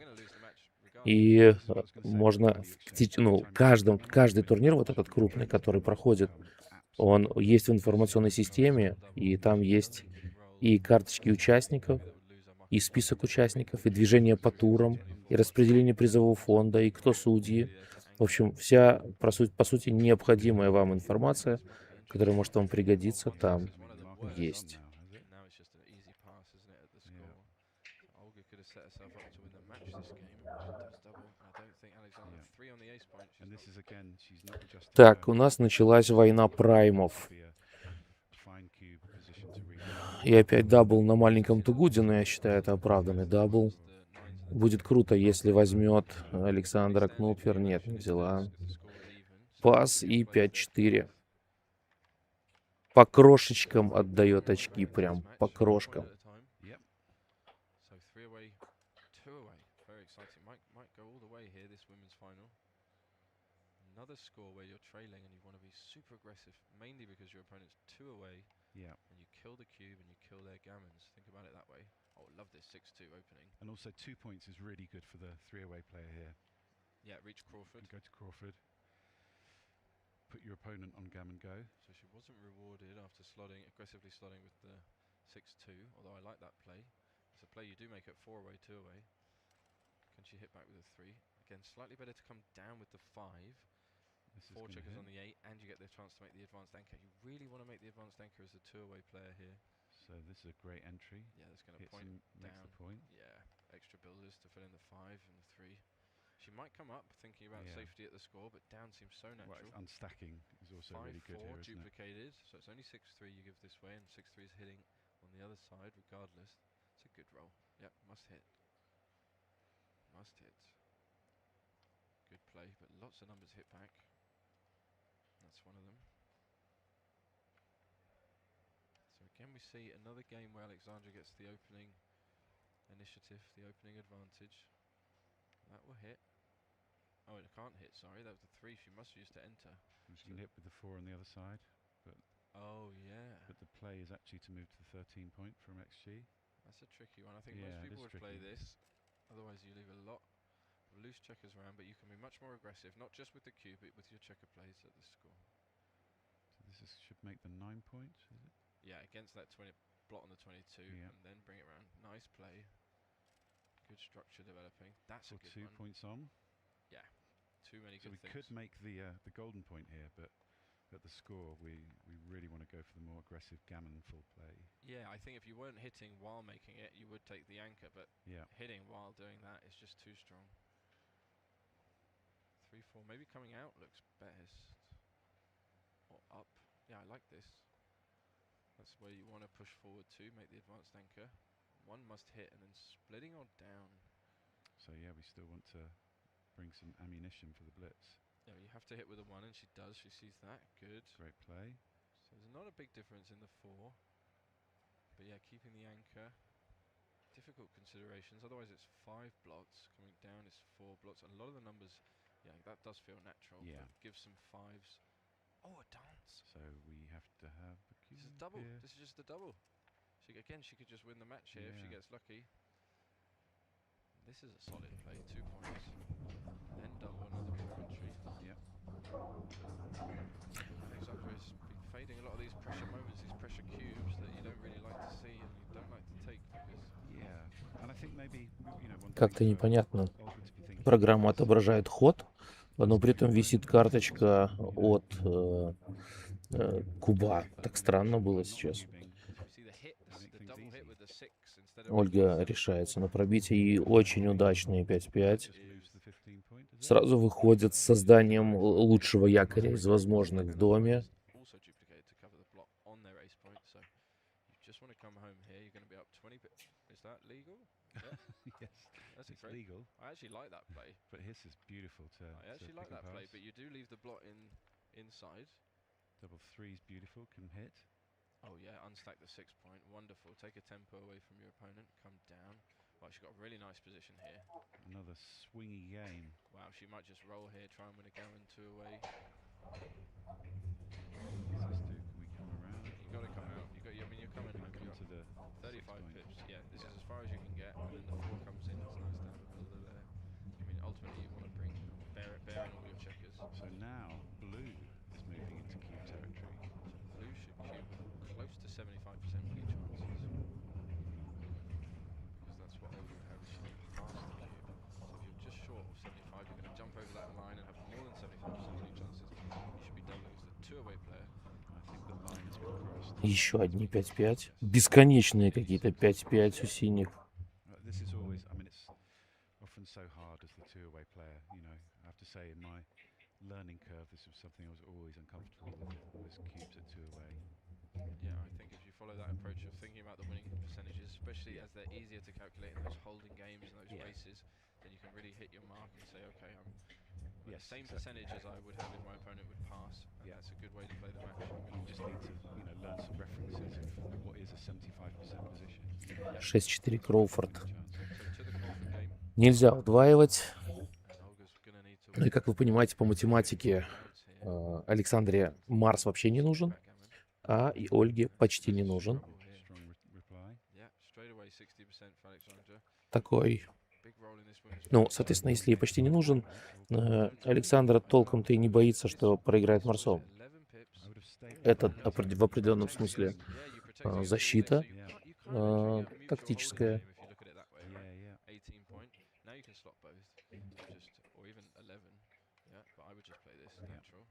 S5: И можно, ну, каждый турнир, вот этот крупный, который проходит, он есть в информационной системе, и там есть и карточки участников, и список участников, и движение по турам, и распределение призового фонда, и кто судьи. В общем, вся, по сути, необходимая вам информация, которая может вам пригодиться, там есть. Так, у нас началась война праймов. И опять дабл на маленьком тугуде, но я считаю, это оправданный дабл. Будет круто, если возьмет Александра Кнупфер. Нет, не взяла. Пас и 5-4. По крошечкам отдает очки, прям по крошкам.
S3: Another score where you're trailing and you want to be super aggressive, mainly because your opponent's 2 away.
S19: Yeah.
S3: And you kill the cube and you kill their gammons. Think about it that way. Oh, love this 6-2 opening.
S19: And also 2 points is really good for the 3-away player here.
S3: Yeah, reach Crawford.
S19: Go to Crawford. Put your opponent on gammon go.
S3: So she wasn't rewarded after slotting, aggressively slotting with the 6-2, although I like that play. It's a play you do make at 4-away, 2-away. Can she hit back with a 3? Again, slightly better to come down with the 5.
S13: This
S3: 4 checkers
S13: hit.
S3: on the 8, and you get the chance to make the advanced anchor. You really want to make the advanced anchor as a 2-away player here.
S13: So this is a great entry.
S3: Yeah, that's going to
S13: Hits
S3: point
S13: and
S3: down.
S13: makes the point.
S3: Yeah, extra builders to fill in the 5 and the 3. She might come up thinking about safety at the score, but down seems so natural.
S13: Well, unstacking is also really good here, isn't it?
S3: duplicated, so it's only 6-3 you give this way, and 6-3 is hitting on the other side regardless. It's a good roll. Yep, must hit. Must hit. Good play, but lots of numbers hit back. That's one of them. So again we see another game where Alexandra gets the opening initiative, the opening advantage. That will hit. Oh, it can't hit, sorry. That was the 3 she must use to enter.
S13: She can hit with the 4 on the other side, but But the play is actually to move to the 13 point from XG.
S3: That's a tricky one. I think most people would play this. Otherwise you leave a lot of loose checkers around, but you can be much more aggressive, not just with the cube, but with your checker plays at the score.
S13: So this should make the 9 points, is it?
S3: Yeah, against that 20 blot on the 22, and then bring it around. Nice play. Good structure developing. That's a good
S13: 2
S3: one.
S13: points on.
S3: Yeah, too many
S13: so
S3: good things.
S13: we could make the golden point here, but at the score we really want to go for the more aggressive gammon full play.
S3: Yeah, I think if you weren't hitting while making it, you would take the anchor, but hitting while doing that is just too strong. 3-4, maybe coming out looks best. Or up. Yeah, I like this. That's where you want to push forward to, make the advanced anchor. One must hit, and then splitting or down.
S13: So yeah, we still want to bring some ammunition for the blitz.
S3: Yeah, you have to hit with a 1, and she does. She sees that. Good.
S13: Great play.
S3: So there's not a big difference in the 4. But yeah, keeping the anchor. Difficult considerations. Otherwise it's 5 blots. Coming down is 4 blots. A lot of the numbers, yeah, that does feel natural.
S13: Yeah.
S3: Give some 5s. Oh, a dance.
S13: So we have to have a cube.
S3: This is a double.
S13: Here.
S3: This is just a double. She could just win the match here if she gets lucky. This is a solid play. 2 points. Then double another big entry.
S13: Yep.
S3: Alexandra has been fading a lot of these pressure moments, these pressure cubes that you don't really like to see and you don't like to take because.
S13: Yeah. And I think maybe, you know,
S5: Как-то непонятно. Программа отображает ход, но при этом висит карточка от куба. Так странно было сейчас. Ольга решается на пробитие и очень удачные 5-5. Сразу выходит с созданием лучшего якоря из возможных в доме.
S13: Yes, it's legal.
S3: I actually like that play.
S13: But his is beautiful to
S3: I actually like that play, but you do leave the blot inside.
S13: Double 3 is beautiful, can hit.
S3: Oh yeah, unstack the 6 point. Wonderful. Take a tempo away from your opponent. Come down. Well, she's got a really nice position here.
S13: Another swingy game.
S3: Wow, she might just roll here, try and win a gammon 2 away.
S13: Can we come around?
S3: You got to come out. You're coming home.
S13: Come to the
S3: 35 pips. Yeah, this is as far as you can get, and then the 4 comes in. It's nice down the middle of there. I mean, ultimately you want to bear in all your checkers.
S13: So now blue is moving into cube territory.
S3: So blue should cube close to 75% winning chances. Because that's what Olga would have if she passed the cube. So if you're just short of 75, you're going to jump over that line and have more than 75% winning chances. You should be doubling as the 2-away player.
S13: I think the line has been crossed.
S5: Еще одни 5-5. Бесконечные какие-то 5-5 у синих.
S13: This is always, I mean, it's often so hard as the 2-away player. You know, I have to say in my learning curve, this was something I was always uncomfortable with, was cubes at 2-away.
S3: Yeah, I think if you follow that approach of thinking about the winning percentages, especially as they're easier to calculate in those holding games and those races, then you can really hit your mark and say, okay, I'm the same percentage as I would have if my opponent would pass, and that's a good way to play the match.
S13: You just need to, you know, learn some references of what is a 75% position.
S5: 6-4 Кроуфорд. Нельзя удваивать. Ну и как вы понимаете, по математике Александре Марс вообще не нужен, а и Ольге почти не нужен. Такой. Ну, соответственно, если ей почти не нужен, Александра толком-то и не боится, что проиграет Марсом. Это в определенном смысле защита тактическая.
S3: Now you can slot both, just or even 11. Yeah, but I would just play this natural.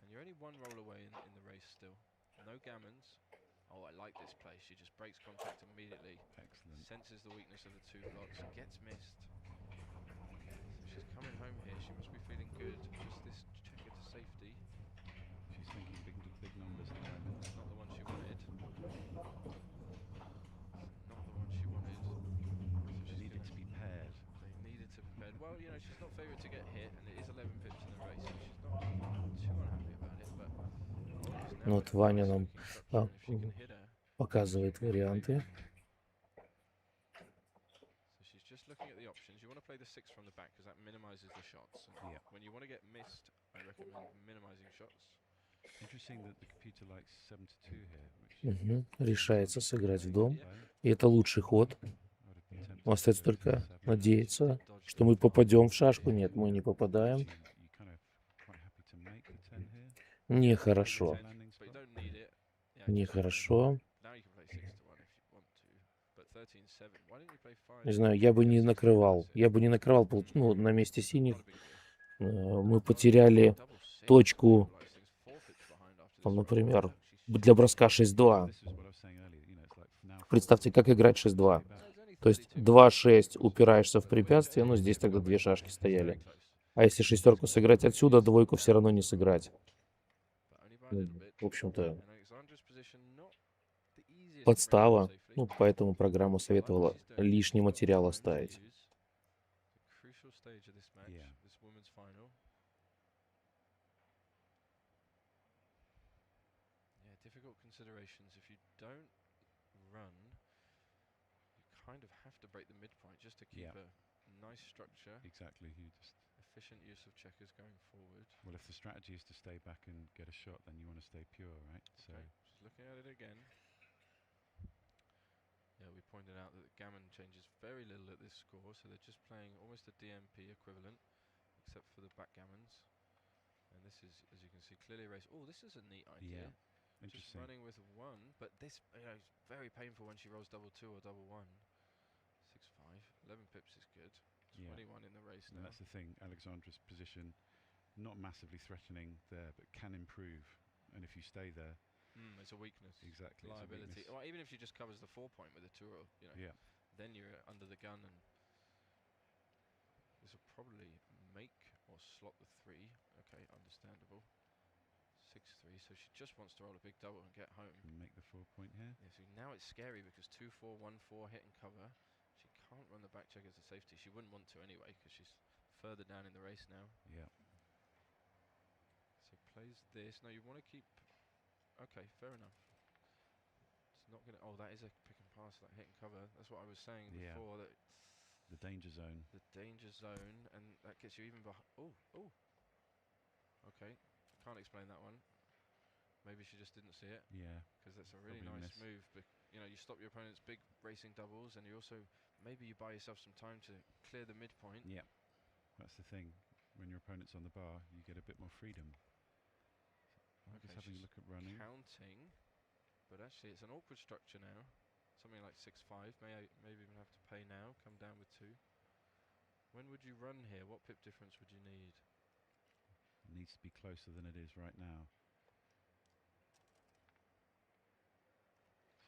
S3: And you're only one roll away in the race still. No gammons. Oh, I like this play. She just breaks contact immediately.
S13: Excellent.
S3: Senses the weakness of the two blocks. Gets missed. So she's coming home here. She must be feeling good. Just this checker to safety.
S13: She's thinking big numbers at the moment.
S3: It's not the one she wanted. Not the one she wanted. So she
S13: needed to be paired.
S3: They needed to be paired. Well, you know, she's not favoured to get hit, and it is 11 pips in the race, so she's not too unhappy about it. But
S5: Ну вот Ваня нам показывает варианты.
S3: So she's just looking at the options. You want to play the 6 from the back because that minimises the shots. And when you want to get missed, I recommend minimising shots.
S13: Interesting that the computer likes 7 to 2 here.
S5: Решается сыграть в дом. И это лучший ход. Остается только надеяться, что мы попадем в шашку. Нет, мы не попадаем. Нехорошо. Нехорошо. Не знаю, я бы не накрывал. Я бы не накрывал, ну, на месте синих. Мы потеряли точку, там, например, для броска 6-2. Представьте, как играть 6-2. То есть 2-6 упираешься в препятствие, но здесь тогда две шашки стояли. А если шестерку сыграть отсюда, двойку все равно не сыграть. В общем-то, подстава. Ну, поэтому программа советовала лишний материал оставить.
S3: Kind of have to break the midpoint just to keep a nice structure.
S13: Exactly. You just
S3: efficient use of checkers going forward.
S13: Well, if the strategy is to stay back and get a shot, then you want to stay pure, right? So
S3: just looking at it again. Yeah, we pointed out that the gammon changes very little at this score, so they're just playing almost a DMP equivalent, except for the backgammons. And this is, as you can see, clearly a race. Oh, this is a neat idea.
S13: Yeah,
S3: just running with 1, but this, you know, is very painful when she rolls double 2 or double 1. 6-5, 11 pips is good. 21 in the race now.
S13: And that's the thing, Alexandra's position, not massively threatening there, but can improve. And if you stay there,
S3: it's a weakness.
S13: Exactly,
S3: liability. Well, even if she just covers the 4 point with a 2, or, you know, then you're under the gun, and this will probably make or slot the 3. Okay, understandable. 6-3, so she just wants to roll a big double and get home.
S13: And make the 4 point here.
S3: Yeah, so now it's scary because 2-4, 1-4 hit and cover. She can't run the back check as a safety. She wouldn't want to anyway because she's further down in the race now.
S13: Yeah.
S3: So plays this. No, you want to keep. Okay, fair enough. It's not gonna. Oh, that is a pick and pass, that hit and cover. That's what I was saying before. That
S13: the danger zone.
S3: The danger zone, and that gets you even behind. Oh. Okay. Can't explain that one. Maybe she just didn't see it.
S13: Yeah.
S3: Because that's a really nice move. But, you know, you stop your opponent's big racing doubles, and you also, maybe you buy yourself some time to clear the midpoint.
S13: Yeah. That's the thing. When your opponent's on the bar, you get a bit more freedom. So just having a look at running.
S3: Counting. But actually, it's an awkward structure now. Something like 6-5. Maybe even have to pay now. Come down with 2. When would you run here? What pip difference would you need?
S13: It needs to be closer than it is right now.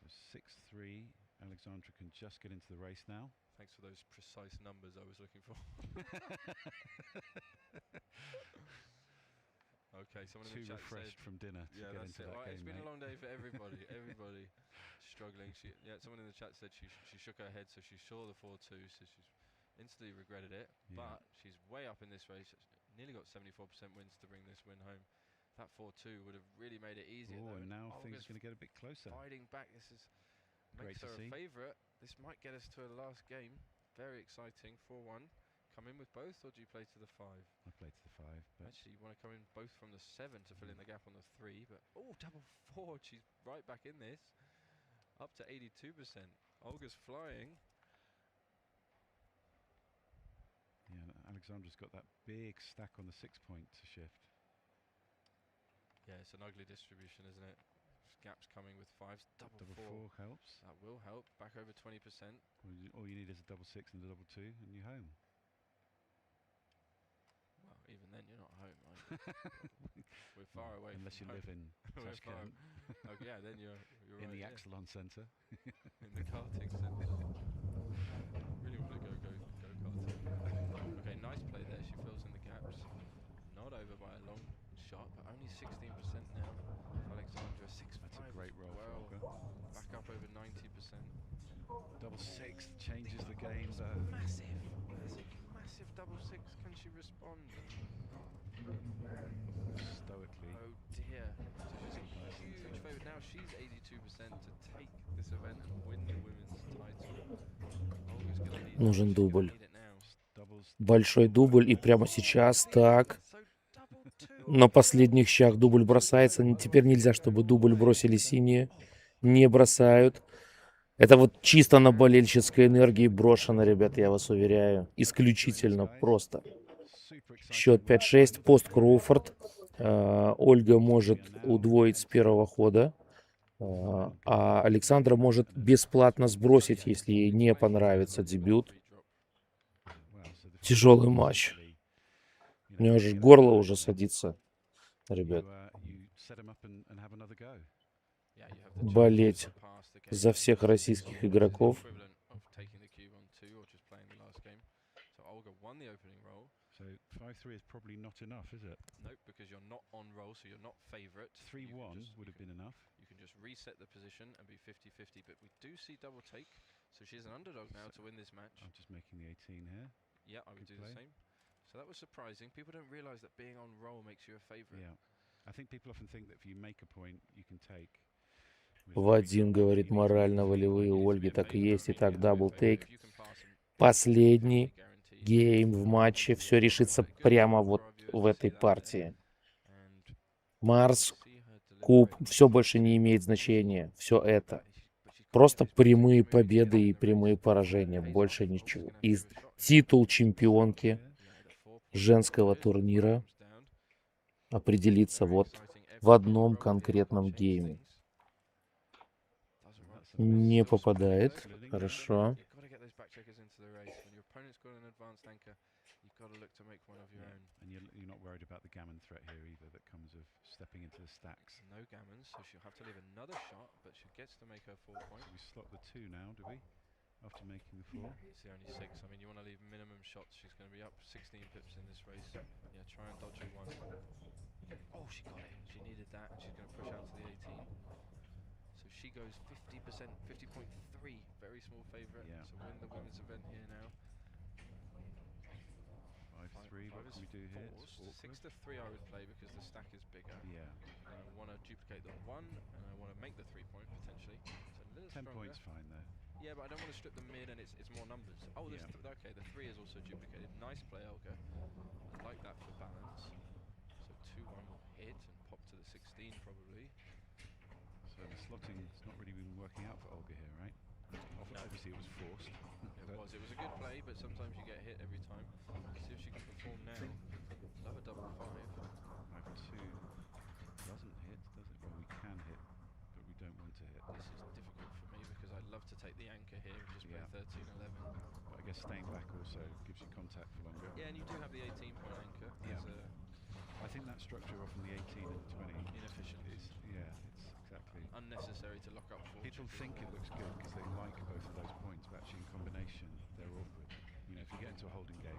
S13: So 6-3, Alexandra can just get into the race now.
S3: Thanks for those precise numbers I was looking for. Okay, someone in the chat
S13: refreshed
S3: said,
S13: from dinner to get into that game.
S3: It's been a long day for everybody. Everybody struggling. Someone in the chat said she shook her head, so she saw the 4-2, so she's instantly regretted it. But she's way up in this race. Nearly got 74% wins to bring this win home. That 4-2 would have really made it easier.
S13: Oh, and now things are going to get a bit closer.
S3: Fighting back. This is
S13: great
S3: makes her
S13: to see.
S3: a favourite. This might get us to a last game. Very exciting. 4-1. Come in with both, or do you play to the 5?
S13: I play to the 5. But
S3: actually, you want to come in both from the 7 to fill in the gap on the 3. But double 4. She's right back in this. Up to 82%. Olga's flying.
S13: Yeah, Alexandra's got that big stack on the 6 point to shift.
S3: Yeah, it's an ugly distribution, isn't it? gaps coming with fives. Double
S13: four helps.
S3: That will help. Back over 20%.
S13: All you need is a double six and a double two, and you're home.
S3: Well, even then, you're not home, are you? We're far away.
S13: Unless you
S3: from
S13: live in
S3: We're
S13: Tashkent.
S3: Oh yeah, then you're
S13: in
S3: right,
S13: the
S3: yeah.
S13: AXELON Centre.
S3: In the karting centre. Really want to go karting. Okay, nice play there. She fills in the gaps. Not over by a long shot, but only 16% now. Alexandra 6-5.
S13: That's a great roll
S3: well.
S13: for Olga.
S3: Back up over 90%.
S13: Double six changes the game though.
S3: Massive, massive double six. Can she respond?
S13: Stoically.
S3: Oh dear. So she's a huge favourite. Now she's 82% to take this event and win the women's title. Olga's gonna need
S5: Нужен дубль.
S3: it now.
S5: Большой дубль. И прямо сейчас так. На последних щах дубль бросается. Теперь нельзя, чтобы дубль бросили синие. Не бросают. Это вот чисто на болельческой энергии брошено, ребят, я вас уверяю. Исключительно просто. Счет 5-6. Пост Кроуфорд. Ольга может удвоить с первого хода. А Александра может бесплатно сбросить, если ей не понравится дебют. Тяжелый матч. У меня уже горло уже садится, ребят. Болеть за всех российских игроков.
S13: So 5-3 is probably not enough, is it?
S3: No, because you're not on roll, so you're not favourite.
S13: 3-1 would have been enough.
S3: You can just reset the position and be 50-50, but we do see double take, so she's an underdog now to win this match.
S13: I'm just making the 18 here.
S3: Yeah, I would do the same. So that was surprising. People don't realise that being on roll makes you a favourite.
S13: Yeah, I think people often think that if you make a point, you can take.
S5: Вадим говорит, морально-волевые у Ольги так и есть. Итак, даблтейк. Последний гейм в матче. Все решится прямо вот в этой партии. Марс, куб, все больше не имеет значения. Все это. Просто прямые победы и прямые поражения. Больше ничего. И титул чемпионки женского турнира определится вот в одном конкретном гейме. Не попадает. Хорошо.
S13: And you're not worried about the gammon threat here either that comes of stepping into the stacks.
S3: No gammon, so she'll have to leave another shot, but she gets to make her 4 point.
S13: So we slot the 2 now, do we? After making the 4?
S3: It's the only 6. I mean, you want to leave minimum shots. She's going to be up 16 pips in this race. Yeah, try and dodge a 1. Oh, she got it. She needed that, and she's going to push out to the 18. So she goes 50%, 50.3. Very small favourite to win the women's event here now.
S13: 5-3, what can we do here?
S3: 6-3 I would play because the stack is bigger.
S13: Yeah.
S3: And I want to duplicate the 1, and I want to make the 3 point potentially. So a little
S13: 10
S3: stronger.
S13: points fine there.
S3: Yeah, but I don't want to strip the mid, and it's more numbers. Oh, there's okay, the 3 is also duplicated. Nice play, Olga. I like that for balance. So 2-1 will hit and pop to the 16 probably.
S13: So the slotting has not really been working out for Olga here, right? Obviously it was forced.
S3: It was a good play, but sometimes you get hit every time. Let's see if she can perform now. Another double 5.
S13: 5-2 doesn't hit, does it? Well, we can hit, but we don't want to hit.
S3: This is difficult for me because I'd love to take the anchor here and just play 13-11.
S13: But I guess staying back also gives you contact for longer.
S3: Yeah, and you do have the 18-point anchor.
S13: Yeah. I think that structure off from the 18 and the 20
S3: inefficient.
S13: It's exactly
S3: Unnecessary to lock up for.
S13: People think it looks good because they like both of those points, but actually in combination they're awkward. You know, if you get into a holding game,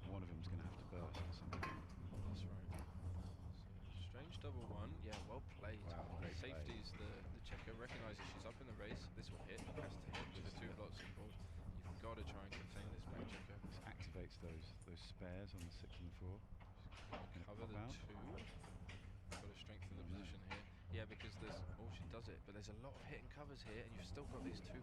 S13: one of them's going to have to burst or something.
S3: That's right. So, strange double 1. Yeah, well played.
S13: Wow, great
S3: Safety's the checker. Recognises she's up in the race. This will hit. Has to hit with the 2 blocks involved. You've got to try and contain this back checker.
S13: This activates those spares on the 6 and the 4.
S3: Cover the 2. Got to strengthen the position here. Yeah, because there's... Oh, she does it. But there's a lot of hit and covers here, and you've still got these 2